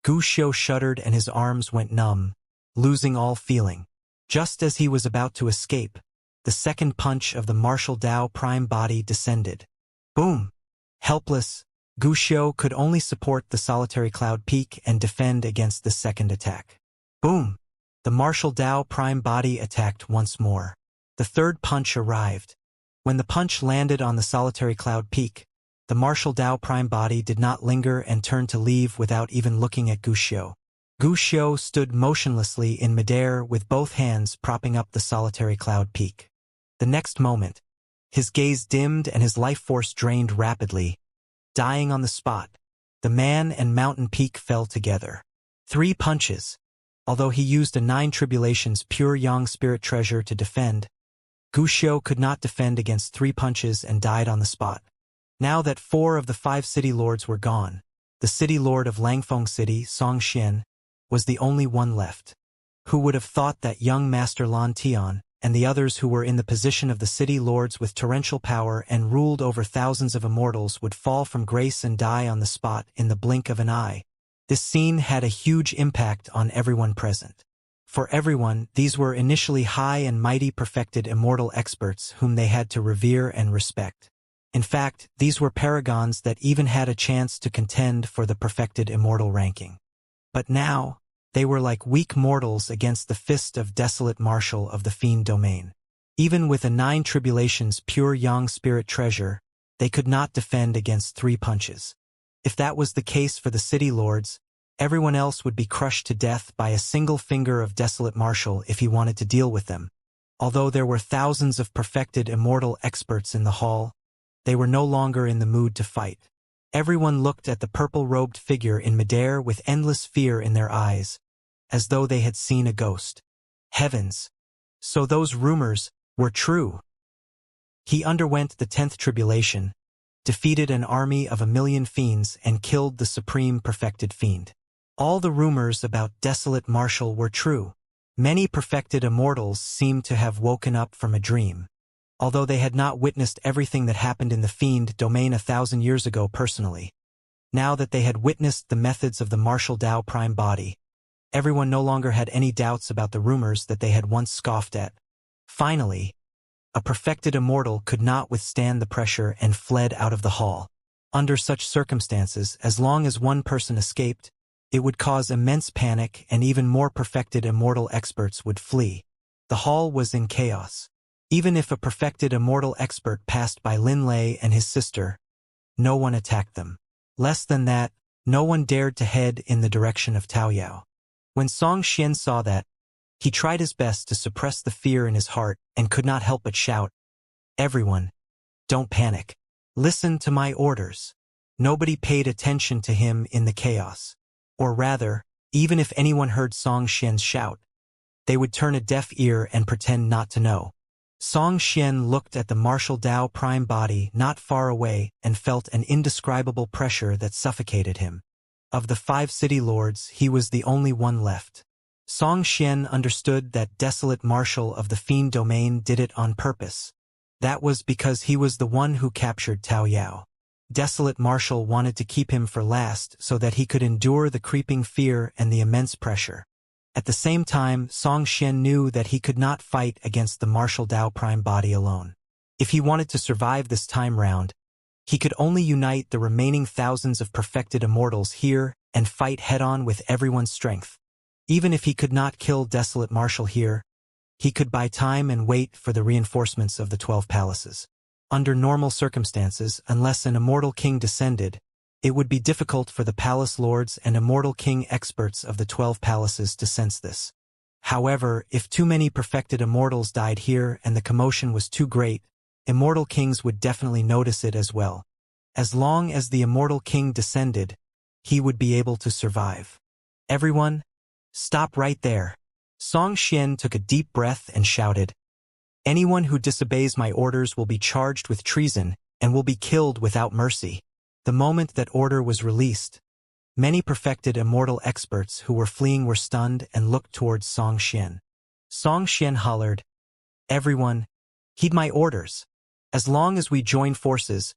Gu Xiu shuddered and his arms went numb, losing all feeling. Just as he was about to escape, the second punch of the martial Dao Prime body descended. Boom! Helpless, Gu Xiu could only support the solitary cloud peak and defend against the second attack. Boom! The martial Dao Prime body attacked once more. The third punch arrived. When the punch landed on the solitary cloud peak, the martial Dao Prime body did not linger and turned to leave without even looking at Gu Xiu. Gu Xiu stood motionlessly in midair with both hands propping up the solitary cloud peak. The next moment, his gaze dimmed and his life force drained rapidly. Dying on the spot, the man and mountain peak fell together. 3 punches. Although he used a 9 tribulations pure yang spirit treasure to defend, Gu Xiu could not defend against 3 punches and died on the spot. Now that 4 of the 5 city lords were gone, the city lord of Langfeng City, Song Xian, was the only one left. Who would have thought that young Master Lan Tian and the others who were in the position of the city lords with torrential power and ruled over thousands of immortals would fall from grace and die on the spot in the blink of an eye? This scene had a huge impact on everyone present. For everyone, these were initially high and mighty perfected immortal experts whom they had to revere and respect. In fact, these were paragons that even had a chance to contend for the perfected immortal ranking. But now, they were like weak mortals against the fist of desolate marshal of the fiend domain. Even with a 9 tribulations pure yang spirit treasure, they could not defend against 3 punches. If that was the case for the city lords, everyone else would be crushed to death by a single finger of desolate marshal if he wanted to deal with them. Although there were thousands of perfected immortal experts in the hall, They were no longer in the mood to fight. Everyone looked at the purple-robed figure in midair with endless fear in their eyes, as though they had seen a ghost. Heavens! So those rumors were true. He underwent the 10th tribulation, defeated an army of 1,000,000 fiends and killed the supreme perfected fiend. All the rumors about desolate Marshall were true. Many perfected immortals seemed to have woken up from a dream. Although they had not witnessed everything that happened in the fiend domain 1,000 years ago personally. Now that they had witnessed the methods of the Marshall Tao prime body, everyone no longer had any doubts about the rumors that they had once scoffed at. Finally, a perfected immortal could not withstand the pressure and fled out of the hall. Under such circumstances, as long as one person escaped, it would cause immense panic and even more perfected immortal experts would flee. The hall was in chaos. Even if a perfected immortal expert passed by Lin Lei and his sister, no one attacked them. Less than that, no one dared to head in the direction of Taoyao. When Song Xian saw that, he tried his best to suppress the fear in his heart and could not help but shout, "Everyone, don't panic. Listen to my orders." Nobody paid attention to him in the chaos. Or rather, even if anyone heard Song Xian's shout, they would turn a deaf ear and pretend not to know. Song Xian looked at the Marshall Tao prime body not far away and felt an indescribable pressure that suffocated him. Of the 5 city lords, he was the only one left. Song Xian understood that desolate Marshall of the fiend domain did it on purpose. That was because he was the one who captured Taoyao. Desolate Marshall wanted to keep him for last so that he could endure the creeping fear and the immense pressure. At the same time, Song Xian knew that he could not fight against the Marshall Tao prime body alone. If he wanted to survive this time round, he could only unite the remaining thousands of perfected immortals here and fight head-on with everyone's strength. Even if he could not kill desolate Marshall here, he could buy time and wait for the reinforcements of the 12 palaces. Under normal circumstances, unless an immortal king descended, it would be difficult for the palace lords and immortal king experts of the 12 palaces to sense this. However, if too many perfected immortals died here and the commotion was too great, immortal kings would definitely notice it as well. As long as the immortal king descended, he would be able to survive. "Everyone, stop right there." Song Xian took a deep breath and shouted, "Anyone who disobeys my orders will be charged with treason and will be killed without mercy." The moment that order was released, many perfected immortal experts who were fleeing were stunned and looked towards Song Xian. Song Xian hollered, "Everyone, heed my orders. As long as we join forces,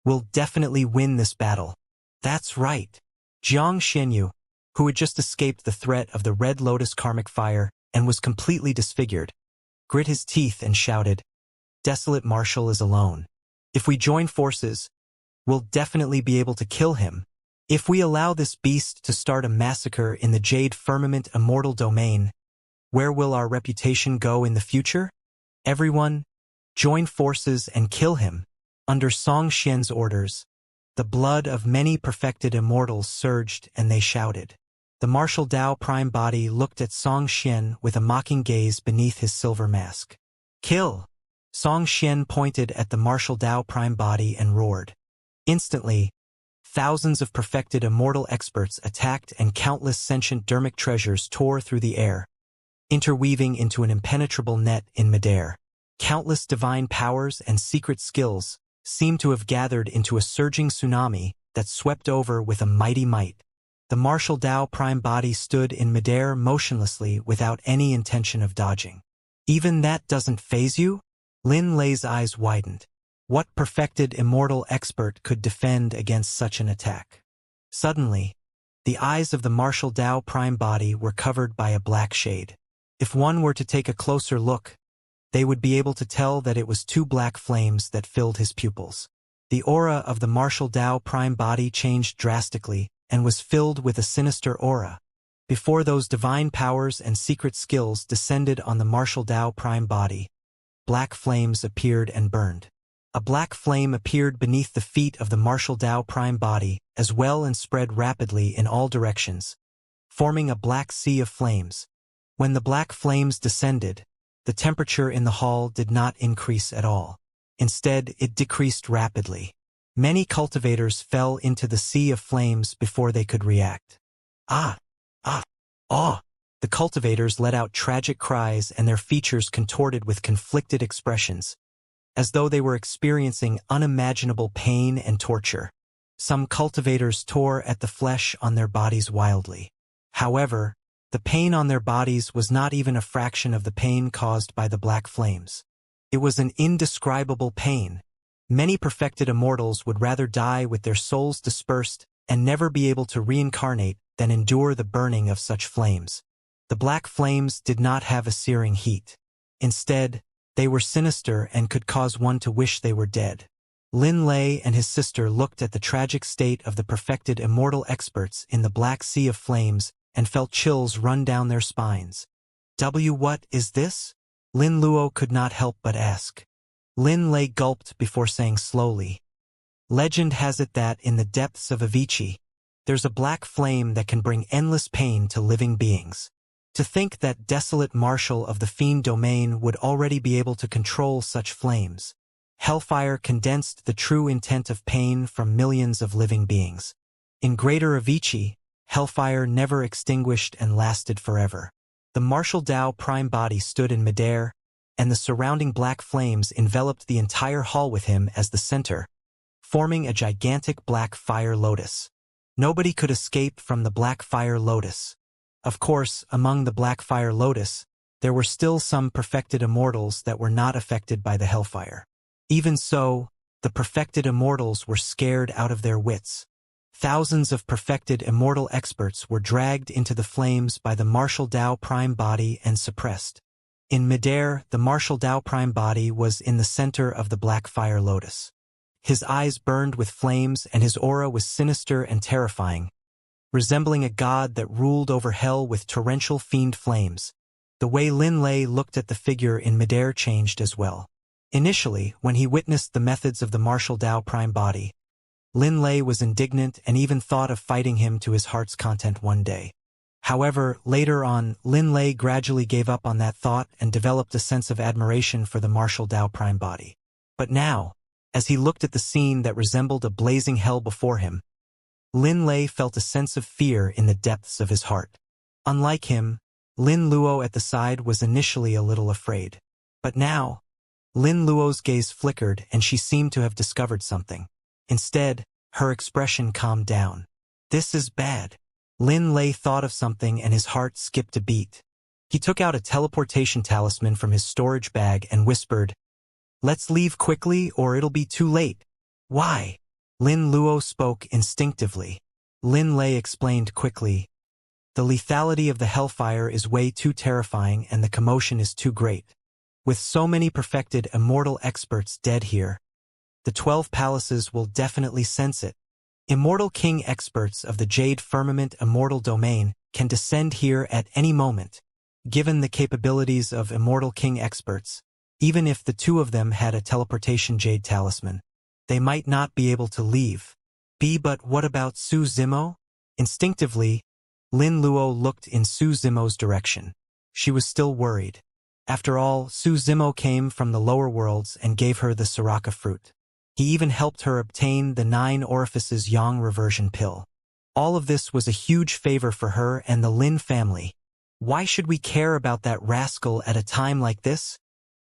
we'll definitely win this battle." That's right. Jiang Xianyu, who had just escaped the threat of the Red Lotus karmic fire and was completely disfigured, grit his teeth and shouted, "Desolate Marshall is alone. If we join forces, we'll definitely be able to kill him. If we allow this beast to start a massacre in the Jade Firmament Immortal domain, where will our reputation go in the future? Everyone, join forces and kill him." Under Song Xian's orders, the blood of many perfected immortals surged and they shouted. The Marshall Tao prime body looked at Song Xian with a mocking gaze beneath his silver mask. "Kill!" Song Xian pointed at the Marshall Tao prime body and roared. Instantly, thousands of perfected immortal experts attacked and countless sentient dermic treasures tore through the air, interweaving into an impenetrable net in midair. Countless divine powers and secret skills seemed to have gathered into a surging tsunami that swept over with a mighty might. The Marshall Tao prime body stood in midair motionlessly without any intention of dodging. "Even that doesn't faze you?" Lin Lei's eyes widened. What perfected immortal expert could defend against such an attack? Suddenly, the eyes of the Marshall Tao prime body were covered by a black shade. If one were to take a closer look, they would be able to tell that it was 2 black flames that filled his pupils. The aura of the Marshall Tao prime body changed drastically and was filled with a sinister aura. Before those divine powers and secret skills descended on the Marshall Tao prime body, black flames appeared and burned. A black flame appeared beneath the feet of the Marshall Tao prime body as well and spread rapidly in all directions, forming a black sea of flames. When the black flames descended, the temperature in the hall did not increase at all. Instead, it decreased rapidly. Many cultivators fell into the sea of flames before they could react. Ah! Ah! Ah! The cultivators let out tragic cries and their features contorted with conflicted expressions, as though they were experiencing unimaginable pain and torture. Some cultivators tore at the flesh on their bodies wildly. However, the pain on their bodies was not even a fraction of the pain caused by the black flames. It was an indescribable pain. Many perfected immortals would rather die with their souls dispersed and never be able to reincarnate than endure the burning of such flames. The black flames did not have a searing heat. Instead, they were sinister and could cause one to wish they were dead. Lin Lei and his sister looked at the tragic state of the perfected immortal experts in the black sea of flames and felt chills run down their spines. What is this? Lin Luo could not help but ask. Lin Lei gulped before saying slowly, "Legend has it that in the depths of Avicii, there's a black flame that can bring endless pain to living beings. To think that desolate marshal of the fiend domain would already be able to control such flames. Hellfire condensed the true intent of pain from millions of living beings. In Greater Avicii, hellfire never extinguished and lasted forever. The martial Tao prime body stood in midair, and the surrounding black flames enveloped the entire hall with him as the center, forming a gigantic black fire lotus. Nobody could escape from the black fire lotus. Of course, among the black fire lotus, there were still some perfected immortals that were not affected by the hellfire. Even so, the perfected immortals were scared out of their wits. Thousands of perfected immortal experts were dragged into the flames by the martial Tao prime body and suppressed. In midair, the martial Tao prime body was in the center of the black fire lotus. His eyes burned with flames and his aura was sinister and terrifying, resembling a god that ruled over hell with torrential fiend flames. The way Lin Lei looked at the figure in midair changed as well. Initially, when he witnessed the methods of the martial Tao prime body, Lin Lei was indignant and even thought of fighting him to his heart's content one day. However, later on, Lin Lei gradually gave up on that thought and developed a sense of admiration for the martial Tao prime body. But now, as he looked at the scene that resembled a blazing hell before him, Lin Lei felt a sense of fear in the depths of his heart. Unlike him, Lin Luo at the side was initially a little afraid. But now, Lin Luo's gaze flickered and she seemed to have discovered something. Instead, her expression calmed down. This is bad. Lin Lei thought of something and his heart skipped a beat. He took out a teleportation talisman from his storage bag and whispered, "Let's leave quickly or it'll be too late." "Why?" Lin Luo spoke instinctively. Lin Lei explained quickly, "The lethality of the hellfire is way too terrifying and the commotion is too great. With so many perfected immortal experts dead here, the 12 palaces will definitely sense it. Immortal king experts of the Jade Firmament Immortal Domain can descend here at any moment. Given the capabilities of Immortal King experts, even if the two of them had a teleportation Jade Talisman, they might not be able to leave. But what about Su Zimo?" Instinctively, Lin Luo looked in Su Zimo's direction. She was still worried. After all, Su Zimo came from the lower worlds and gave her the Siraka fruit. He even helped her obtain the 9 orifices Yang reversion pill. All of this was a huge favor for her and the Lin family. Why should we care about that rascal at a time like this?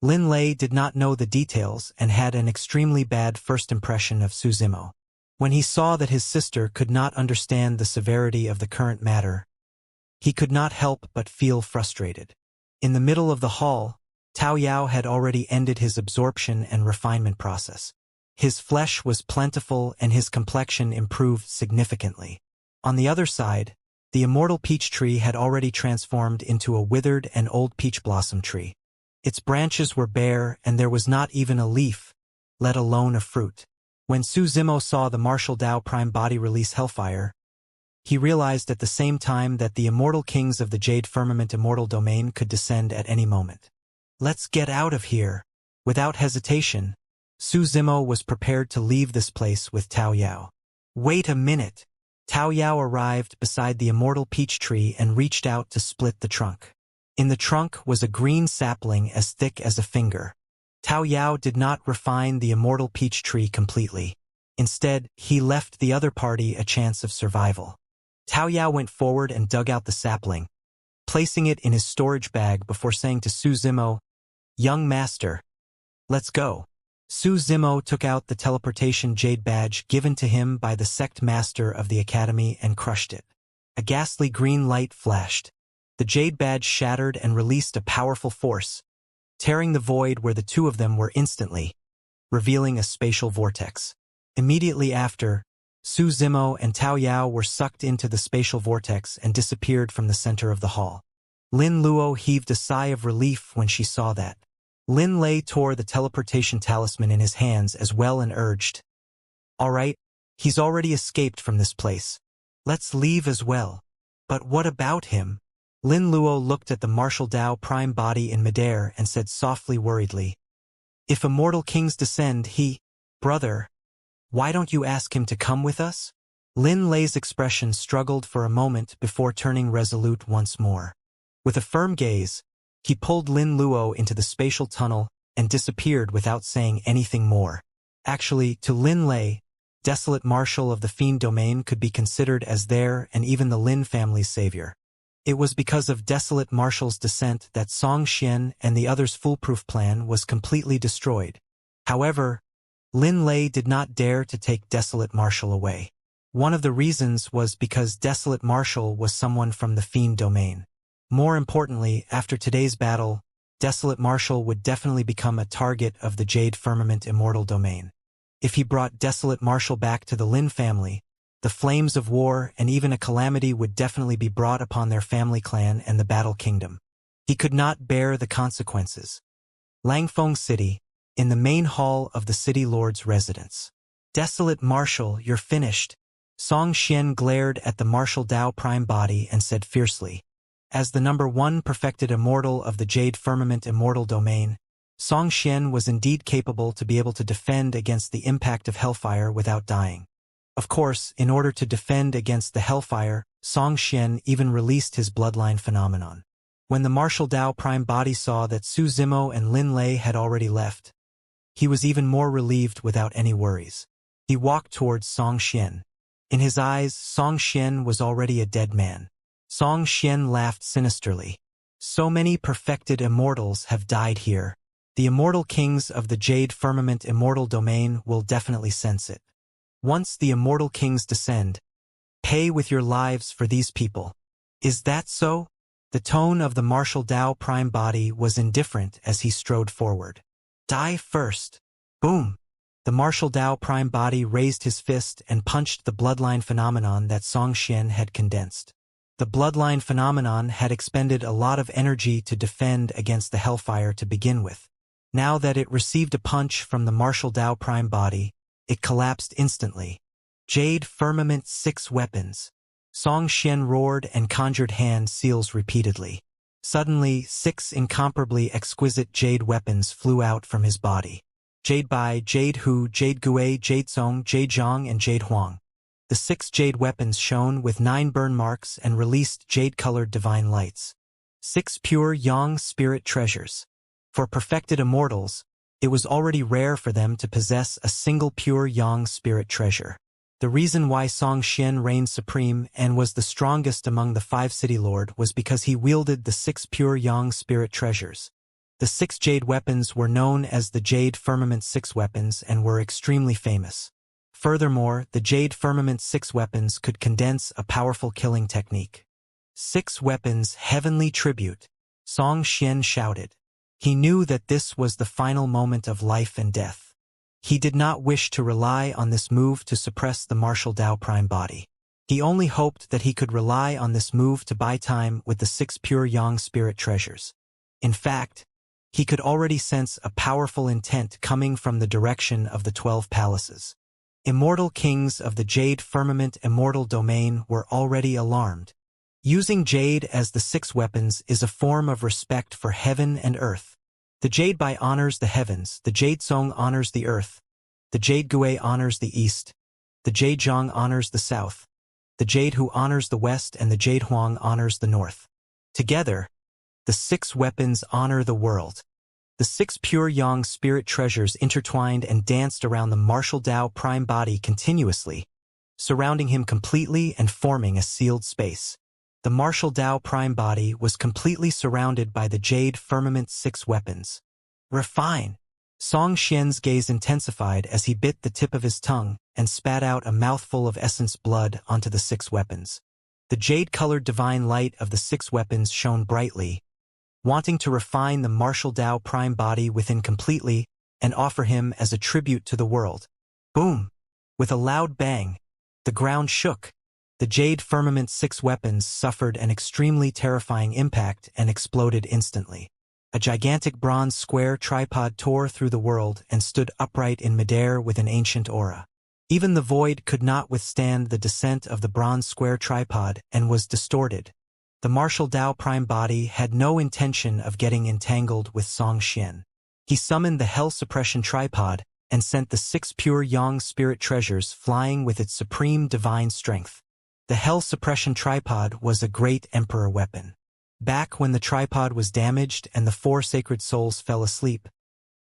Lin Lei did not know the details and had an extremely bad first impression of Su Zimo. When he saw that his sister could not understand the severity of the current matter, he could not help but feel frustrated. In the middle of the hall, Tao Yao had already ended his absorption and refinement process. His flesh was plentiful and his complexion improved significantly. On the other side, the immortal peach tree had already transformed into a withered and old peach blossom tree. Its branches were bare and there was not even a leaf, let alone a fruit. When Su Zimo saw the martial Tao prime body release hellfire, he realized at the same time that the immortal kings of the Jade Firmament Immortal Domain could descend at any moment. "Let's get out of here." Without hesitation, Su Zimo was prepared to leave this place with Tao Yao. "Wait a minute." Tao Yao arrived beside the immortal peach tree and reached out to split the trunk. In the trunk was a green sapling as thick as a finger. Tao Yao did not refine the immortal peach tree completely. Instead, he left the other party a chance of survival. Tao Yao went forward and dug out the sapling, placing it in his storage bag before saying to Su Zimo, "Young master, let's go." Su Zimo took out the teleportation jade badge given to him by the sect master of the academy and crushed it. A ghastly green light flashed. The jade badge shattered and released a powerful force, tearing the void where the two of them were instantly, revealing a spatial vortex. Immediately after, Su Zimo and Tao Yao were sucked into the spatial vortex and disappeared from the center of the hall. Lin Luo heaved a sigh of relief when she saw that. Lin Lei tore the teleportation talisman in his hands as well and urged, "All right, he's already escaped from this place. Let's leave as well." "But what about him?" Lin Luo looked at the martial Dao prime body in midair and said softly worriedly, "If immortal kings descend, brother, why don't you ask him to come with us?" Lin Lei's expression struggled for a moment before turning resolute once more. With a firm gaze, he pulled Lin Luo into the spatial tunnel and disappeared without saying anything more. Actually, to Lin Lei, desolate marshal of the fiend domain could be considered as their and even the Lin family's savior. It was because of desolate marshal's descent that Song Xian and the others' foolproof plan was completely destroyed. However, Lin Lei did not dare to take desolate marshal away. One of the reasons was because desolate marshal was someone from the fiend domain. More importantly, after today's battle, desolate marshal would definitely become a target of the Jade Firmament Immortal domain. If he brought desolate marshal back to the Lin family, the flames of war and even a calamity would definitely be brought upon their family clan and the Battle Kingdom. He could not bear the consequences. Langfeng City, in the main hall of the city lord's residence. "Desolate marshal, you're finished." Song Xian glared at the martial Dao prime body and said fiercely. As the number 1 perfected immortal of the Jade Firmament Immortal domain, Song Xian was indeed capable to be able to defend against the impact of hellfire without dying. Of course, in order to defend against the hellfire, Song Xian even released his bloodline phenomenon. When the martial Dao prime body saw that Su Zimo and Lin Lei had already left, he was even more relieved without any worries. He walked towards Song Xian. In his eyes, Song Xian was already a dead man. Song Xian laughed sinisterly. "So many perfected immortals have died here. The immortal kings of the Jade Firmament Immortal domain will definitely sense it. Once the immortal kings descend, pay with your lives for these people. Is that so?" The tone of the martial Dao prime body was indifferent as he strode forward. "Die first." Boom! The martial Dao prime body raised his fist and punched the bloodline phenomenon that Song Xian had condensed. The bloodline phenomenon had expended a lot of energy to defend against the hellfire to begin with. Now that it received a punch from the martial Dao prime body, it collapsed instantly. "Jade Firmament 6 weapons." Song Xian roared and conjured hand seals repeatedly. Suddenly, 6 incomparably exquisite jade weapons flew out from his body. Jade Bai, Jade Hu, Jade Gui, Jade Song, Jade Zhang, and Jade Huang. The 6 jade weapons shone with 9 burn marks and released jade-colored divine lights. 6 pure Yang spirit treasures. For perfected immortals, it was already rare for them to possess a single pure Yang spirit treasure. The reason why Song Xian reigned supreme and was the strongest among the 5 city lord was because he wielded the 6 pure Yang spirit treasures. The 6 jade weapons were known as the Jade Firmament 6 weapons and were extremely famous. Furthermore, the Jade Firmament 6 weapons could condense a powerful killing technique. 6 weapons, heavenly tribute, Song Xian shouted. He knew that this was the final moment of life and death. He did not wish to rely on this move to suppress the martial Dao prime body. He only hoped that he could rely on this move to buy time with the 6 pure Yang spirit treasures. In fact, he could already sense a powerful intent coming from the direction of the 12 palaces. Immortal kings of the Jade Firmament Immortal domain were already alarmed. Using jade as the 6 weapons is a form of respect for heaven and earth. The Jade Bai honors the heavens, the Jade Song honors the earth, the Jade Gui honors the east, the Jade Zhang honors the south, the Jade Hu honors the west, and the Jade Huang honors the north. Together, the 6 weapons honor the world. The 6 pure yang spirit treasures intertwined and danced around the martial Tao prime body continuously, surrounding him completely and forming a sealed space. The martial Tao prime body was completely surrounded by the jade firmament's 6 weapons. Refine! Song Xian's gaze intensified as he bit the tip of his tongue and spat out a mouthful of essence blood onto the 6 weapons. The jade-colored divine light of the 6 weapons shone brightly, wanting to refine the martial Tao prime body within completely and offer him as a tribute to the world. Boom! With a loud bang, the ground shook. The jade firmament's 6 weapons suffered an extremely terrifying impact and exploded instantly. A gigantic bronze square tripod tore through the world and stood upright in midair with an ancient aura. Even the void could not withstand the descent of the bronze square tripod and was distorted. The martial Tao prime body had no intention of getting entangled with Song Xian. He summoned the hell suppression tripod and sent the 6 pure yang spirit treasures flying with its supreme divine strength. The hell suppression tripod was a great emperor weapon. Back when the tripod was damaged and the 4 sacred souls fell asleep,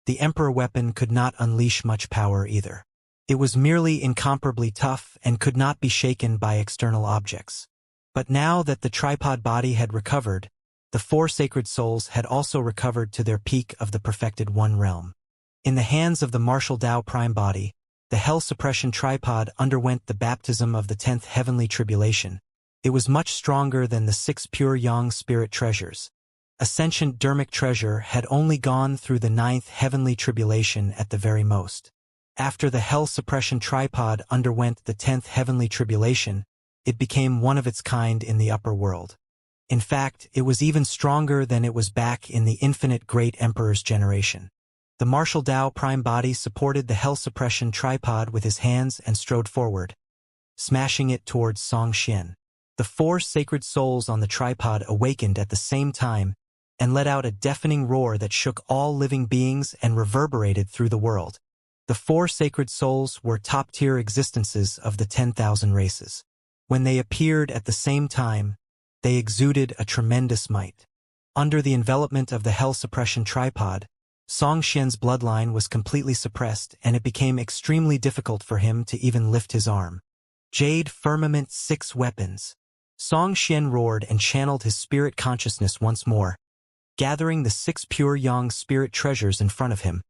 the emperor weapon could not unleash much power either. It was merely incomparably tough and could not be shaken by external objects. But now that the tripod body had recovered, the 4 sacred souls had also recovered to their peak of the perfected one realm. In the hands of the martial Tao prime body, the hell suppression tripod underwent the baptism of the 10th heavenly tribulation. It was much stronger than the 6 pure yang spirit treasures. Ascension Dermic treasure had only gone through the 9th heavenly tribulation at the very most. After the hell suppression tripod underwent the 10th heavenly tribulation, it became one of its kind in the upper world. In fact, it was even stronger than it was back in the infinite great emperor's generation. The martial Tao prime body supported the hell suppression tripod with his hands and strode forward, smashing it towards Song Xian. The 4 sacred souls on the tripod awakened at the same time and let out a deafening roar that shook all living beings and reverberated through the world. The 4 sacred souls were top-tier existences of the 10,000 races. When they appeared at the same time, they exuded a tremendous might. Under the envelopment of the hell suppression tripod, Song Xian's bloodline was completely suppressed and it became extremely difficult for him to even lift his arm. Jade firmament 6 weapons. Song Xian roared and channeled his spirit consciousness once more, gathering the 6 pure yang spirit treasures in front of him,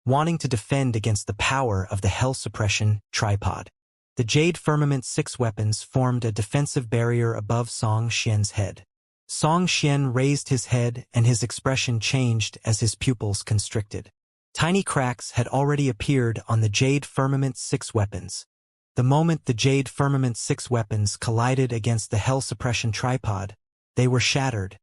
wanting to defend against the power of the hell suppression tripod. The jade firmament 6 weapons formed a defensive barrier above Song Xian's head. Song Xian raised his head and his expression changed as his pupils constricted. Tiny cracks had already appeared on the jade firmament 6 weapons. The moment the jade firmament 6 weapons collided against the hell suppression tripod, they were shattered.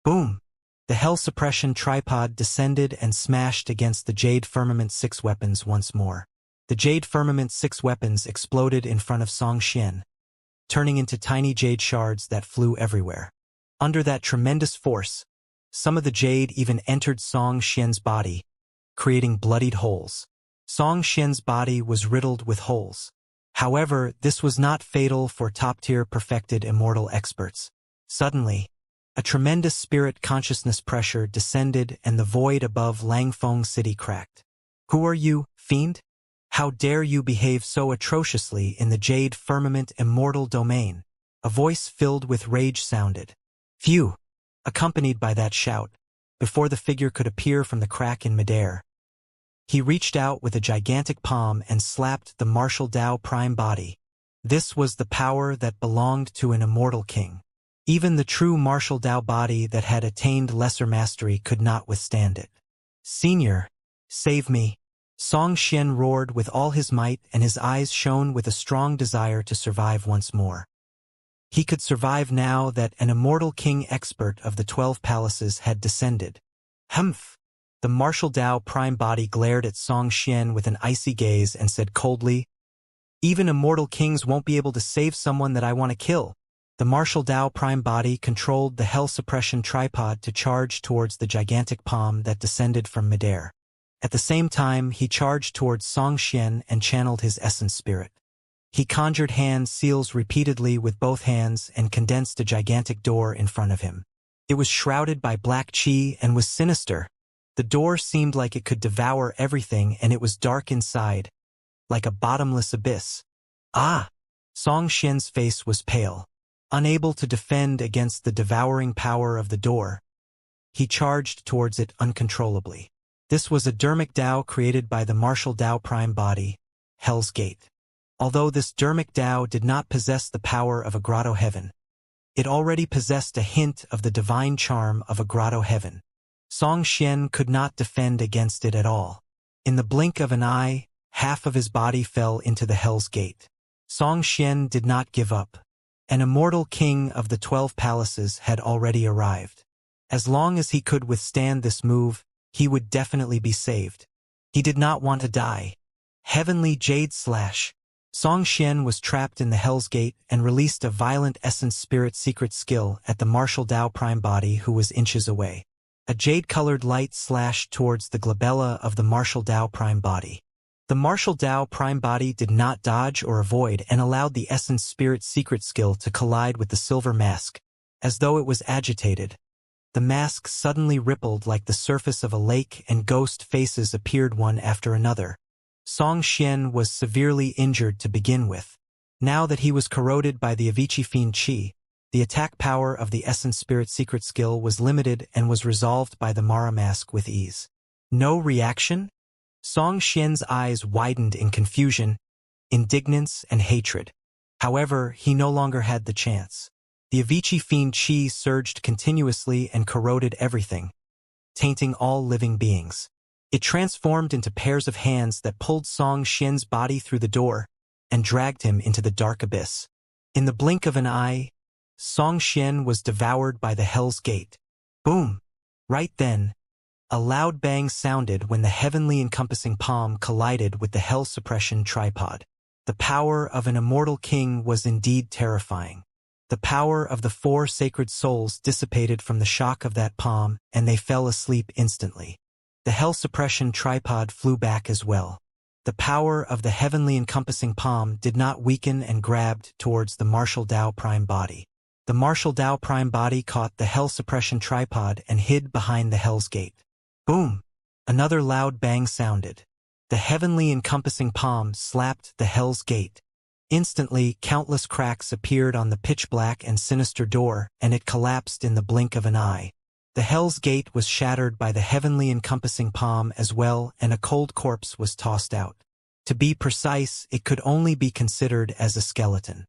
Boom! The hell suppression tripod descended and smashed against the jade firmament 6 weapons once more. The jade firmament 6 weapons exploded in front of Song Xian, turning into tiny jade shards that flew everywhere. Under that tremendous force, some of the jade even entered Song Xian's body, creating bloodied holes. Song Xian's body was riddled with holes. However, this was not fatal for top-tier perfected immortal experts. Suddenly, a tremendous spirit consciousness pressure descended and the void above Langfeng City cracked. Who are you, fiend? How dare you behave so atrociously in the jade firmament immortal domain? A voice filled with rage sounded. Phew! Accompanied by that shout, before the figure could appear from the crack in midair, he reached out with a gigantic palm and slapped the martial Tao prime body. This was the power that belonged to an immortal king. Even the true martial Tao body that had attained lesser mastery could not withstand it. Senior, save me! Song Xian roared with all his might and his eyes shone with a strong desire to survive once more. He could survive now that an immortal king expert of the 12 palaces had descended. Humph! The martial Tao prime body glared at Song Xian with an icy gaze and said coldly, "Even immortal kings won't be able to save someone that I want to kill." The martial Tao prime body controlled the hell suppression tripod to charge towards the gigantic palm that descended from midair. At the same time, he charged towards Song Xian and channeled his essence spirit. He conjured hand seals repeatedly with both hands and condensed a gigantic door in front of him. It was shrouded by black qi and was sinister. The door seemed like it could devour everything, and it was dark inside, like a bottomless abyss. Ah! Song Xian's face was pale. Unable to defend against the devouring power of the door, he charged towards it uncontrollably. This was a dermic Tao created by the martial Tao prime body, Hell's Gate. Although this dermic Tao did not possess the power of a grotto heaven, it already possessed a hint of the divine charm of a grotto heaven. Song Xian could not defend against it at all. In the blink of an eye, half of his body fell into the Hell's Gate. Song Xian did not give up. An immortal king of the 12 palaces had already arrived. As long as he could withstand this move, he would definitely be saved. He did not want to die. Heavenly Jade Slash. Song Xian was trapped in the Hell's Gate and released a violent essence spirit secret skill at the martial Tao prime body who was inches away. A jade-colored light slashed towards the glabella of the martial Tao prime body. The martial Tao prime body did not dodge or avoid and allowed the essence spirit secret skill to collide with the silver mask. As though it was agitated, the mask suddenly rippled like the surface of a lake, and ghost faces appeared one after another. Song Xian was severely injured to begin with. Now that he was corroded by the Avicii Fiend Qi, the attack power of the Essence Spirit secret skill was limited and was resolved by the Mara mask with ease. No reaction? Song Xian's eyes widened in confusion, indignance, and hatred. However, he no longer had the chance. The Avicii Fiend Qi surged continuously and corroded everything, tainting all living beings. It transformed into pairs of hands that pulled Song Xian's body through the door and dragged him into the dark abyss. In the blink of an eye, Song Xian was devoured by the Hell's Gate. Boom! Right then, a loud bang sounded when the heavenly encompassing palm collided with the Hell Suppression tripod. The power of an immortal king was indeed terrifying. The power of the 4 sacred souls dissipated from the shock of that palm, and they fell asleep instantly. The Hell Suppression tripod flew back as well. The power of the heavenly encompassing palm did not weaken and grabbed towards the martial Tao prime body. The martial Tao prime body caught the Hell Suppression tripod and hid behind the Hell's Gate. Boom! Another loud bang sounded. The heavenly encompassing palm slapped the Hell's Gate. Instantly, countless cracks appeared on the pitch-black and sinister door, and it collapsed in the blink of an eye. The Hell's Gate was shattered by the heavenly encompassing palm as well, and a cold corpse was tossed out. To be precise, it could only be considered as a skeleton.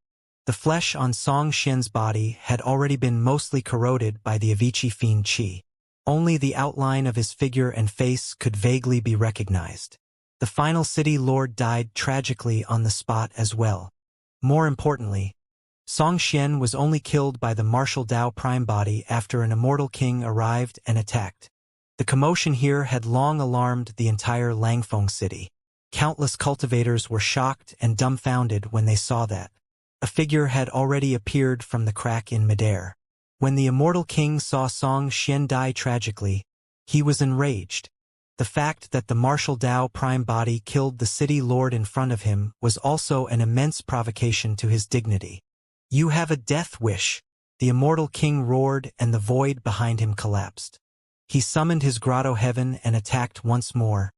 The flesh on Song Xian's body had already been mostly corroded by the Avicii Fiend Qi. Only the outline of his figure and face could vaguely be recognized. The final city lord died tragically on the spot as well. More importantly, Song Xian was only killed by the martial Tao prime body after an immortal king arrived and attacked. The commotion here had long alarmed the entire Langfeng city. Countless cultivators were shocked and dumbfounded when they saw that a figure had already appeared from the crack in midair. When the immortal king saw Song Xian die tragically, he was enraged. The fact that the martial Tao prime body killed the city lord in front of him was also an immense provocation to his dignity. "You have a death wish," the immortal king roared, and the void behind him collapsed. He summoned his grotto heaven and attacked once more,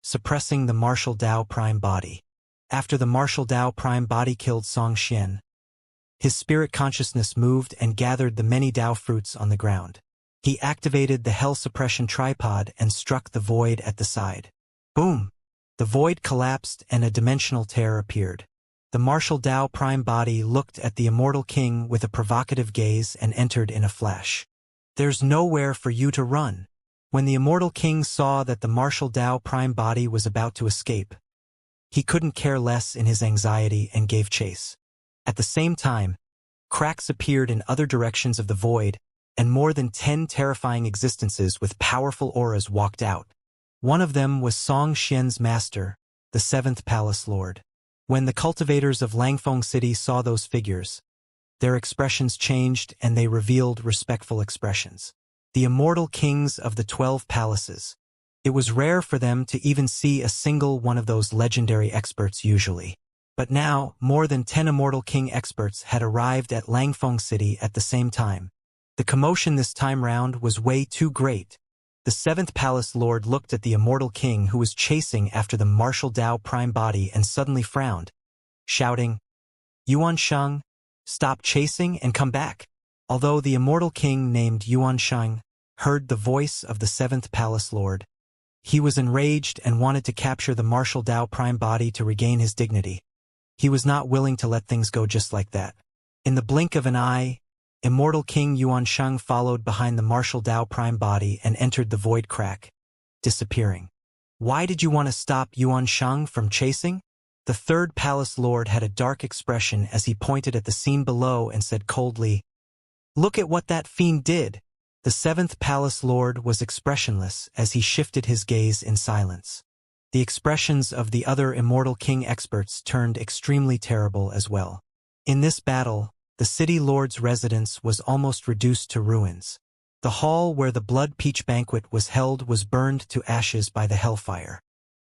suppressing the martial Tao prime body. After the martial Tao prime body killed Song Xian, his spirit consciousness moved and gathered the many Tao fruits on the ground. He activated the Hell Suppression tripod and struck the void at the side. Boom! The void collapsed and a dimensional tear appeared. The martial Tao prime body looked at the immortal king with a provocative gaze and entered in a flash. "There's nowhere for you to run." When the immortal king saw that the martial Tao prime body was about to escape, he couldn't care less in his anxiety and gave chase. At the same time, cracks appeared in other directions of the void, and more than 10 terrifying existences with powerful auras walked out. One of them was Song Xian's master, the 7th Palace Lord. When the cultivators of Langfeng City saw those figures, their expressions changed and they revealed respectful expressions. The immortal kings of the 12 palaces. It was rare for them to even see a single one of those legendary experts usually. But now, more than 10 immortal king experts had arrived at Langfeng City at the same time. The commotion this time round was way too great. The seventh palace lord looked at the immortal king who was chasing after the martial Tao prime body and suddenly frowned, shouting, "Yuan Sheng, stop chasing and come back." Although the immortal king named Yuan Sheng heard the voice of the seventh palace lord, he was enraged and wanted to capture the martial Tao prime body to regain his dignity. He was not willing to let things go just like that. In the blink of an eye, immortal king Yuan Sheng followed behind the martial Tao prime body and entered the void crack, disappearing. Why did you want to stop Yuan Sheng from chasing? The third palace lord had a dark expression as he pointed at the scene below and said coldly, "Look at what that fiend did." The seventh palace lord was expressionless as he shifted his gaze in silence. The expressions of the other immortal king experts turned extremely terrible as well. In this battle, the city lord's residence was almost reduced to ruins. The hall where the blood peach banquet was held was burned to ashes by the hellfire.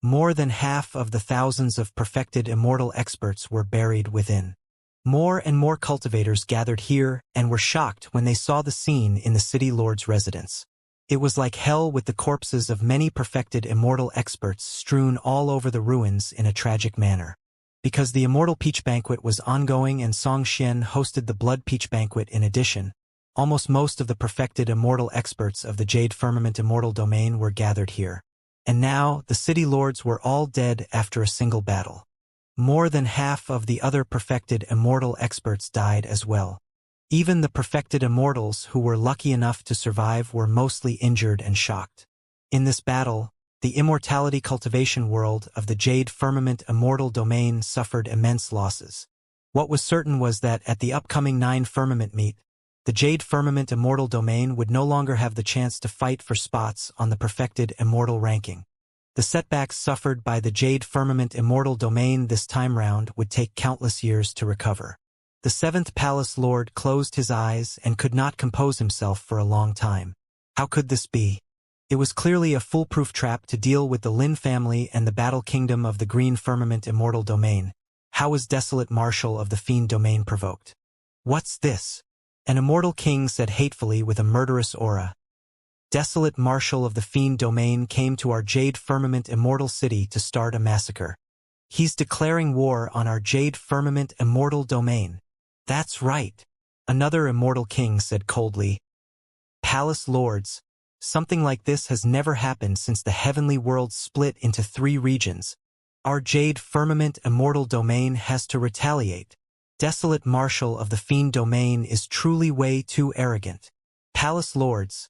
More than half of the thousands of perfected immortal experts were buried within. More and more cultivators gathered here and were shocked when they saw the scene in the city lord's residence. It was like hell, with the corpses of many perfected immortal experts strewn all over the ruins in a tragic manner. Because the immortal peach banquet was ongoing and Xianxia hosted the blood peach banquet in addition, almost most of the perfected immortal experts of the Jade Firmament Immortal Domain were gathered here. And now, the city lords were all dead after a single battle. More than half of the other perfected immortal experts died as well. Even the perfected immortals who were lucky enough to survive were mostly injured and shocked. In this battle, the Immortality cultivation world of the Jade Firmament Immortal Domain suffered immense losses. What was certain was that at the upcoming 9 Firmament meet, the Jade Firmament Immortal Domain would no longer have the chance to fight for spots on the perfected immortal ranking. The setbacks suffered by the Jade Firmament Immortal Domain this time round would take countless years to recover. The seventh palace lord closed his eyes and could not compose himself for a long time. How could this be? It was clearly a foolproof trap to deal with the Lin family and the battle kingdom of the Green Firmament Immortal Domain. How was Desolate Marshal of the Fiend Domain provoked? "What's this?" An immortal king said hatefully with a murderous aura. "Desolate Marshal of the Fiend Domain came to our Jade Firmament Immortal City to start a massacre. He's declaring war on our Jade Firmament Immortal Domain." "That's right," another immortal king said coldly. "Palace lords, something like this has never happened since the heavenly world split into 3 regions. Our Jade Firmament Immortal Domain has to retaliate. Desolate Marshal of the Fiend Domain is truly way too arrogant. Palace lords,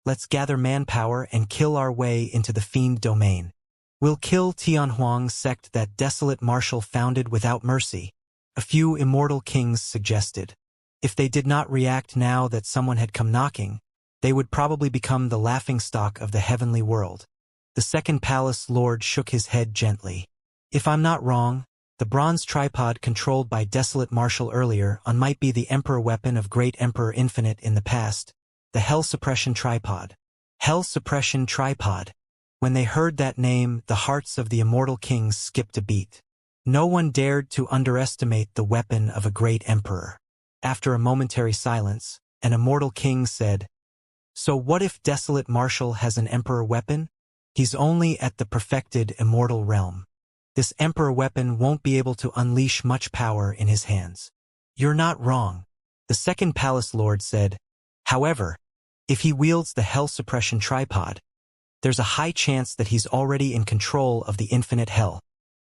let's gather manpower and kill our way into the Fiend Domain. We'll kill Tianhuang's sect that Desolate Marshal founded without mercy," a few immortal kings suggested. If they did not react now that someone had come knocking, they would probably become the laughingstock of the heavenly world. The second palace lord shook his head gently. "If I'm not wrong, the bronze tripod controlled by Desolate Marshal earlier on might be the Emperor weapon of Great Emperor Infinite in the past, the Hell Suppression Tripod." Hell Suppression Tripod. When they heard that name, the hearts of the immortal kings skipped a beat. No one dared to underestimate the weapon of a great emperor. After a momentary silence, an immortal king said, "So what if Desolate Marshal has an emperor weapon? He's only at the perfected immortal realm. This emperor weapon won't be able to unleash much power in his hands." "You're not wrong," the second palace lord said. "However, if he wields the Hell Suppression Tripod, there's a high chance that he's already in control of the infinite hell.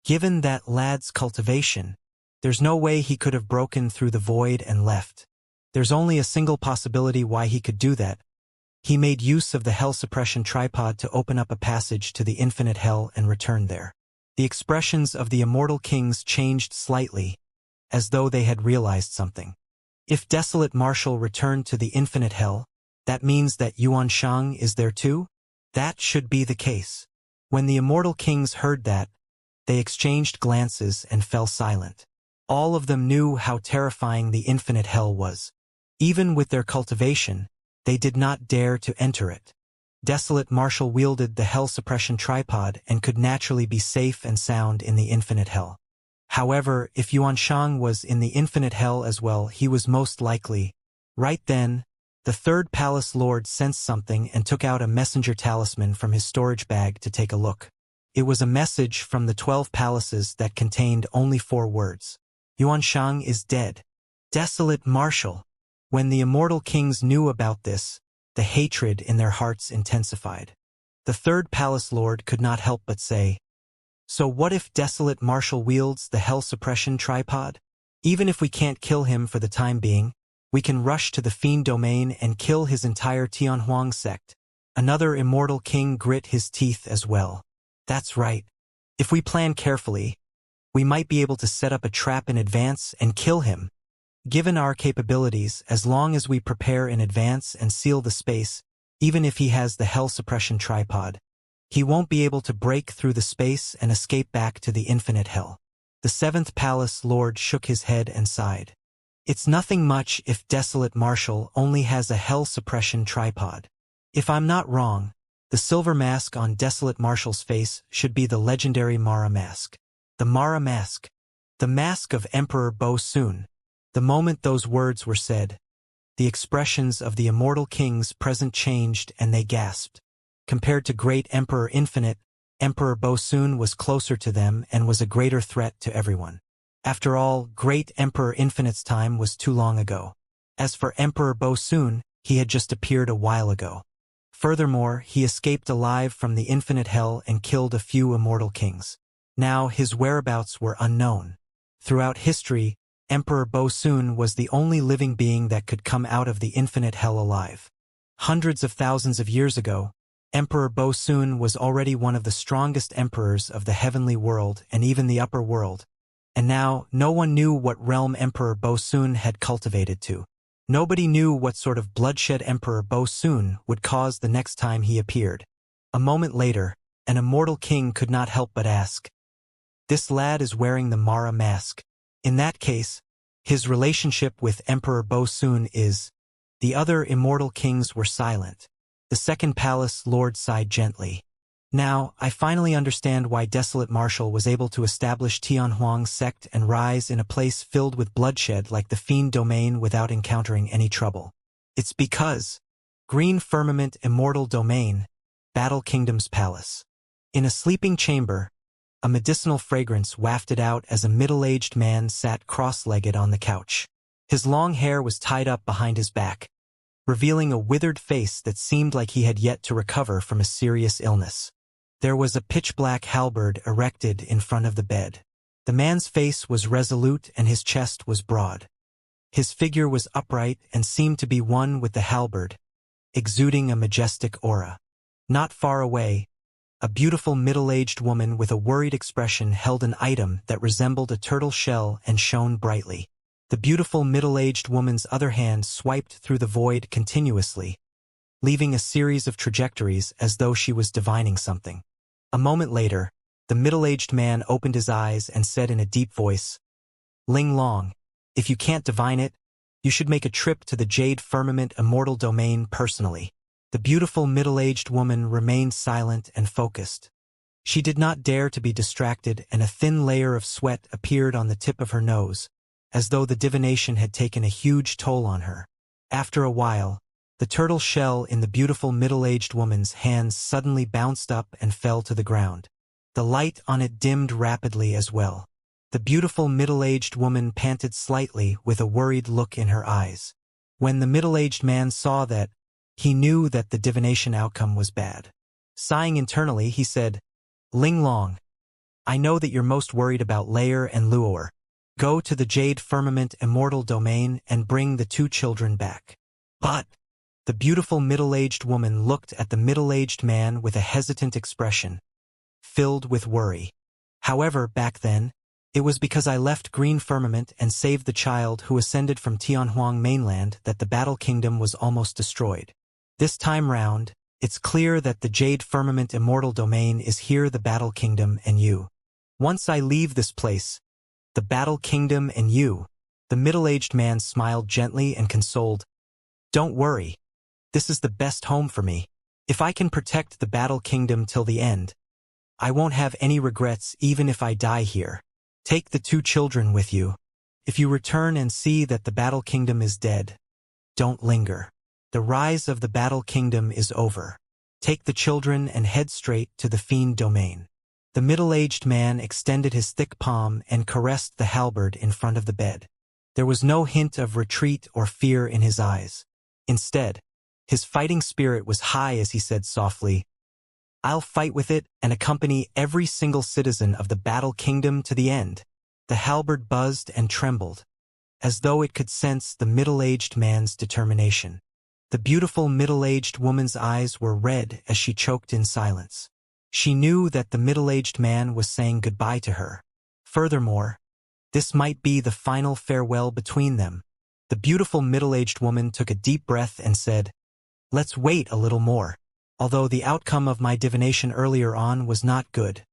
Given that lad's cultivation, there's no way he could have broken through the void and left. There's only a single possibility why he could do that. He made use of the Hell Suppression Tripod to open up a passage to the infinite hell and return there." The expressions of the immortal kings changed slightly, as though they had realized something. If Desolate Marshal returned to the infinite hell, that means that Yuan Shang is there too? That should be the case. When the immortal kings heard that, they exchanged glances and fell silent. All of them knew how terrifying the infinite hell was. Even with their cultivation, they did not dare to enter it. Desolate Marshal wielded the Hell Suppression Tripod and could naturally be safe and sound in the infinite hell. However, if Yuan Shang was in the infinite hell as well, he was most likely. Right then, The third palace lord sensed something and took out a messenger talisman from his storage bag to take a look. It was a message from the 12 palaces that contained only 4 words. Yuanshang is dead. Desolate Marshal. When the immortal kings knew about this, the hatred in their hearts intensified. The third palace lord could not help but say, "So what if Desolate Marshal wields the hell suppression tripod? Even if we can't kill him for the time being, we can rush to the fiend domain and kill his entire Tianhuang sect." Another immortal king grit his teeth as well. "That's right. If we plan carefully, we might be able to set up a trap in advance and kill him. Given our capabilities, as long as we prepare in advance and seal the space, even if he has the hell suppression tripod, he won't be able to break through the space and escape back to the infinite hell." The 7th palace lord shook his head and sighed. "It's nothing much if Desolate Marshal only has a hell suppression tripod. If I'm not wrong, the silver mask on Desolate Marshal's face should be the legendary Mara mask. The Mara mask. The mask of Emperor Bo Sun." The moment those words were said, the expressions of the immortal kings present changed and they gasped. Compared to Great Emperor Infinite, Emperor Bo Sun was closer to them and was a greater threat to everyone. After all, Great Emperor Infinite's time was too long ago. As for Emperor Bo Sun, he had just appeared a while ago. Furthermore, he escaped alive from the infinite hell and killed a few immortal kings. Now his whereabouts were unknown. Throughout history, Emperor Bo Sun was the only living being that could come out of the infinite hell alive. Hundreds of thousands of years ago, Emperor Bo Sun was already one of the strongest emperors of the heavenly world and even the upper world. And now, no one knew what realm Emperor Bo Sun had cultivated to. Nobody knew what sort of bloodshed Emperor Bo Sun would cause the next time he appeared. A moment later, an immortal king could not help but ask, "This lad is wearing the Mara mask. In that case, his relationship with Emperor Bo Sun is—" The other immortal kings were silent. The 2nd palace lord sighed gently. "Now, I finally understand why Desolate Marshal was able to establish Tianhuang's sect and rise in a place filled with bloodshed like the Fiend Domain without encountering any trouble. It's because Green Firmament Immortal Domain, Battle Kingdom's palace." In a sleeping chamber, a medicinal fragrance wafted out as a middle-aged man sat cross-legged on the couch. His long hair was tied up behind his back, revealing a withered face that seemed like he had yet to recover from a serious illness. There was a pitch-black halberd erected in front of the bed. The man's face was resolute and his chest was broad. His figure was upright and seemed to be one with the halberd, exuding a majestic aura. Not far away, a beautiful middle-aged woman with a worried expression held an item that resembled a turtle shell and shone brightly. The beautiful middle-aged woman's other hand swiped through the void continuously, leaving a series of trajectories as though she was divining something. A moment later, the middle-aged man opened his eyes and said in a deep voice, "Ling Long, if you can't divine it, you should make a trip to the Jade Firmament Immortal Domain personally." The beautiful middle-aged woman remained silent and focused. She did not dare to be distracted, and a thin layer of sweat appeared on the tip of her nose, as though the divination had taken a huge toll on her. After a while, the turtle shell in the beautiful middle-aged woman's hands suddenly bounced up and fell to the ground. The light on it dimmed rapidly as well. The beautiful middle-aged woman panted slightly with a worried look in her eyes. When the middle-aged man saw that, he knew that the divination outcome was bad. Sighing internally, he said, "Ling Long, I know that you're most worried about Layer and Luor. Go to the Jade Firmament Immortal Domain and bring the 2 children back." But the beautiful middle-aged woman looked at the middle-aged man with a hesitant expression, filled with worry. "However, back then, it was because I left Green Firmament and saved the child who ascended from Tianhuang mainland that the Battle Kingdom was almost destroyed. This time round, it's clear that the Jade Firmament Immortal Domain is here, the Battle Kingdom and you. Once I leave this place, the Battle Kingdom and you." The middle-aged man smiled gently and consoled, "Don't worry. This is the best home for me. If I can protect the Battle Kingdom till the end, I won't have any regrets even if I die here. Take the 2 children with you. If you return and see that the Battle Kingdom is dead, don't linger." The rise of the battle kingdom is over. Take the children and head straight to the fiend domain. The middle-aged man extended his thick palm and caressed the halberd in front of the bed. There was no hint of retreat or fear in his eyes. Instead, his fighting spirit was high as he said softly, "I'll fight with it and accompany every single citizen of the battle kingdom to the end." The halberd buzzed and trembled, as though it could sense the middle-aged man's determination. The beautiful middle-aged woman's eyes were red as she choked in silence. She knew that the middle-aged man was saying goodbye to her. Furthermore, this might be the final farewell between them. The beautiful middle-aged woman took a deep breath and said, "Let's wait a little more. Although the outcome of my divination earlier on was not good,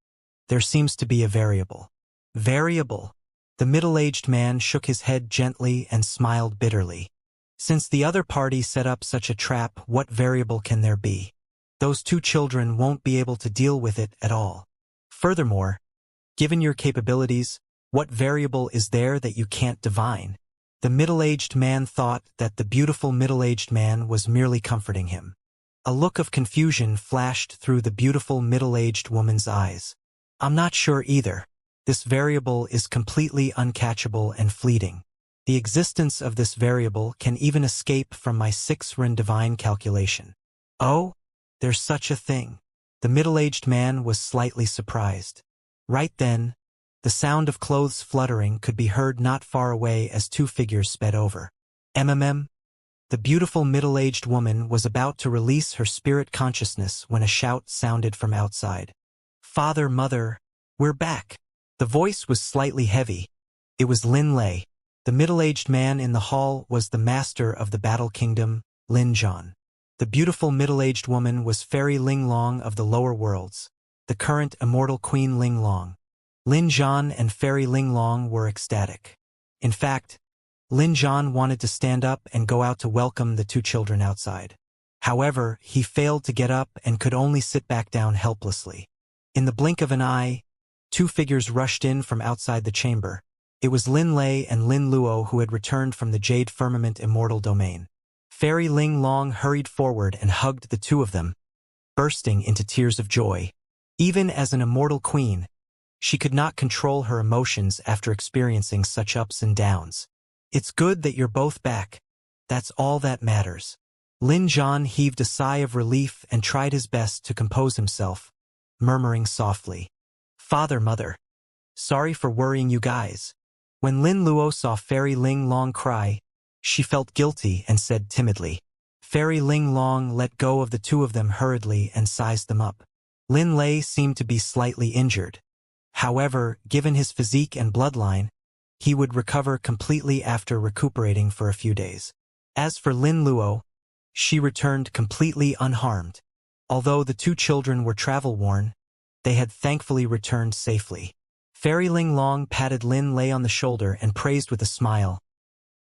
there seems to be a variable." Variable? The middle-aged man shook his head gently and smiled bitterly. Since the other party set up such a trap, what variable can there be? Those two children won't be able to deal with it at all. Furthermore, given your capabilities, what variable is there that you can't divine? The middle-aged man thought that the beautiful middle-aged man was merely comforting him. A look of confusion flashed through the beautiful middle-aged woman's eyes. "I'm not sure either. This variable is completely uncatchable and fleeting. The existence of this variable can even escape from my 6-run divine calculation." "Oh, there's such a thing." The middle-aged man was slightly surprised. Right then, the sound of clothes fluttering could be heard not far away as two figures sped over. The beautiful middle-aged woman was about to release her spirit consciousness when a shout sounded from outside. "Father, Mother, we're back." The voice was slightly heavy. It was Lin Lei. The middle-aged man in the hall was the master of the battle kingdom, Lin Zhan. The beautiful middle-aged woman was Fairy Ling Long of the lower worlds, the current immortal Queen Ling Long. Lin Zhan and Fairy Ling Long were ecstatic. In fact, Lin Zhan wanted to stand up and go out to welcome the two children outside. However, he failed to get up and could only sit back down helplessly. In the blink of an eye, two figures rushed in from outside the chamber. It was Lin Lei and Lin Luo who had returned from the Jade Firmament Immortal domain. Fairy Ling Long hurried forward and hugged the two of them, bursting into tears of joy. Even as an immortal queen, she could not control her emotions after experiencing such ups and downs. "It's good that you're both back. That's all that matters." Lin Zhan heaved a sigh of relief and tried his best to compose himself, murmuring softly, "Father, Mother, sorry for worrying you guys." When Lin Luo saw Fairy Ling Long cry, she felt guilty and said timidly. Fairy Ling Long let go of the two of them hurriedly and sized them up. Lin Lei seemed to be slightly injured. However, given his physique and bloodline, he would recover completely after recuperating for a few days. As for Lin Luo, she returned completely unharmed. Although the two children were travel-worn, they had thankfully returned safely. Fairy Ling Long patted Lin Lei on the shoulder and praised with a smile.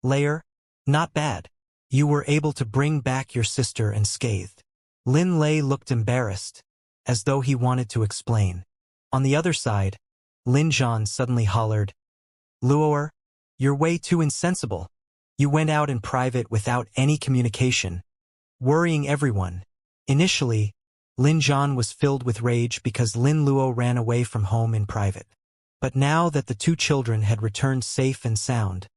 "Layer, not bad. You were able to bring back your sister unscathed." Lin Lei looked embarrassed, as though he wanted to explain. On the other side, Lin Zhan suddenly hollered, "Luoer, you're way too insensible. You went out in private without any communication, worrying everyone." Initially, Lin Zhan was filled with rage because Lin Luo ran away from home in private. But now that the two children had returned safe and sound,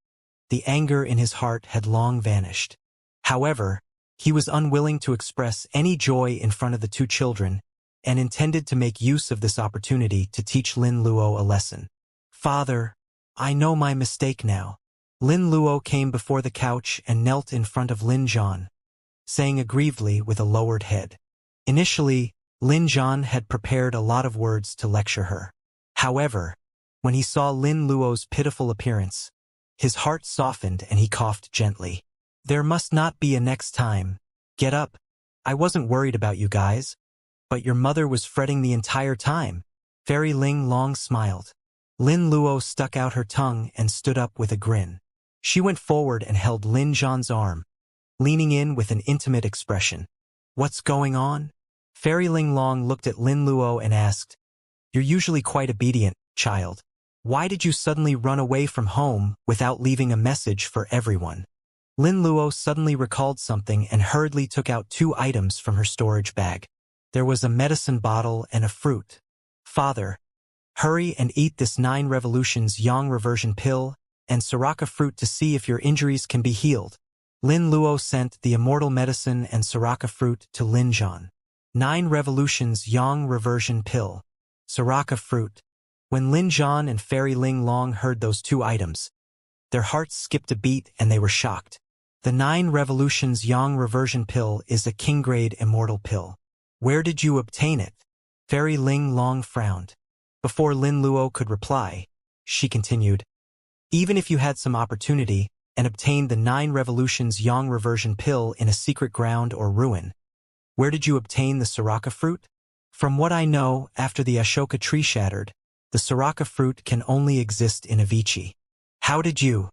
the anger in his heart had long vanished. However, he was unwilling to express any joy in front of the two children and intended to make use of this opportunity to teach Lin Luo a lesson. "Father, I know my mistake now." Lin Luo came before the couch and knelt in front of Lin Zhan, saying aggrievedly with a lowered head. Initially, Lin Zhan had prepared a lot of words to lecture her. However, when he saw Lin Luo's pitiful appearance, his heart softened and he coughed gently. "There must not be a next time. Get up. I wasn't worried about you guys, but your mother was fretting the entire time." Fairy Ling Long smiled. Lin Luo stuck out her tongue and stood up with a grin. She went forward and held Lin Zhan's arm, leaning in with an intimate expression. "What's going on?" Fairy Ling Long looked at Lin Luo and asked, "You're usually quite obedient, child. Why did you suddenly run away from home without leaving a message for everyone?" Lin Luo suddenly recalled something and hurriedly took out 2 items from her storage bag. There was a medicine bottle and a fruit. Father, hurry and eat this 9 revolutions yang reversion pill and Sriracha fruit to see if your injuries can be healed. Lin Luo sent the immortal medicine and Sriracha fruit to Lin Zhan. 9 revolutions yang reversion pill. Sriracha fruit. When Lin Zhan and Fairy Ling Long heard those 2 items, their hearts skipped a beat and they were shocked. The 9 revolutions yang reversion pill is a king-grade immortal pill. Where did you obtain it? Fairy Ling Long frowned. Before Lin Luo could reply, she continued, even if you had some opportunity and obtained the 9 revolutions yang reversion pill in a secret ground or ruin, where did you obtain the Sriracha fruit? From what I know, after the Ashoka tree shattered, the Sriracha fruit can only exist in Avicii. How did you?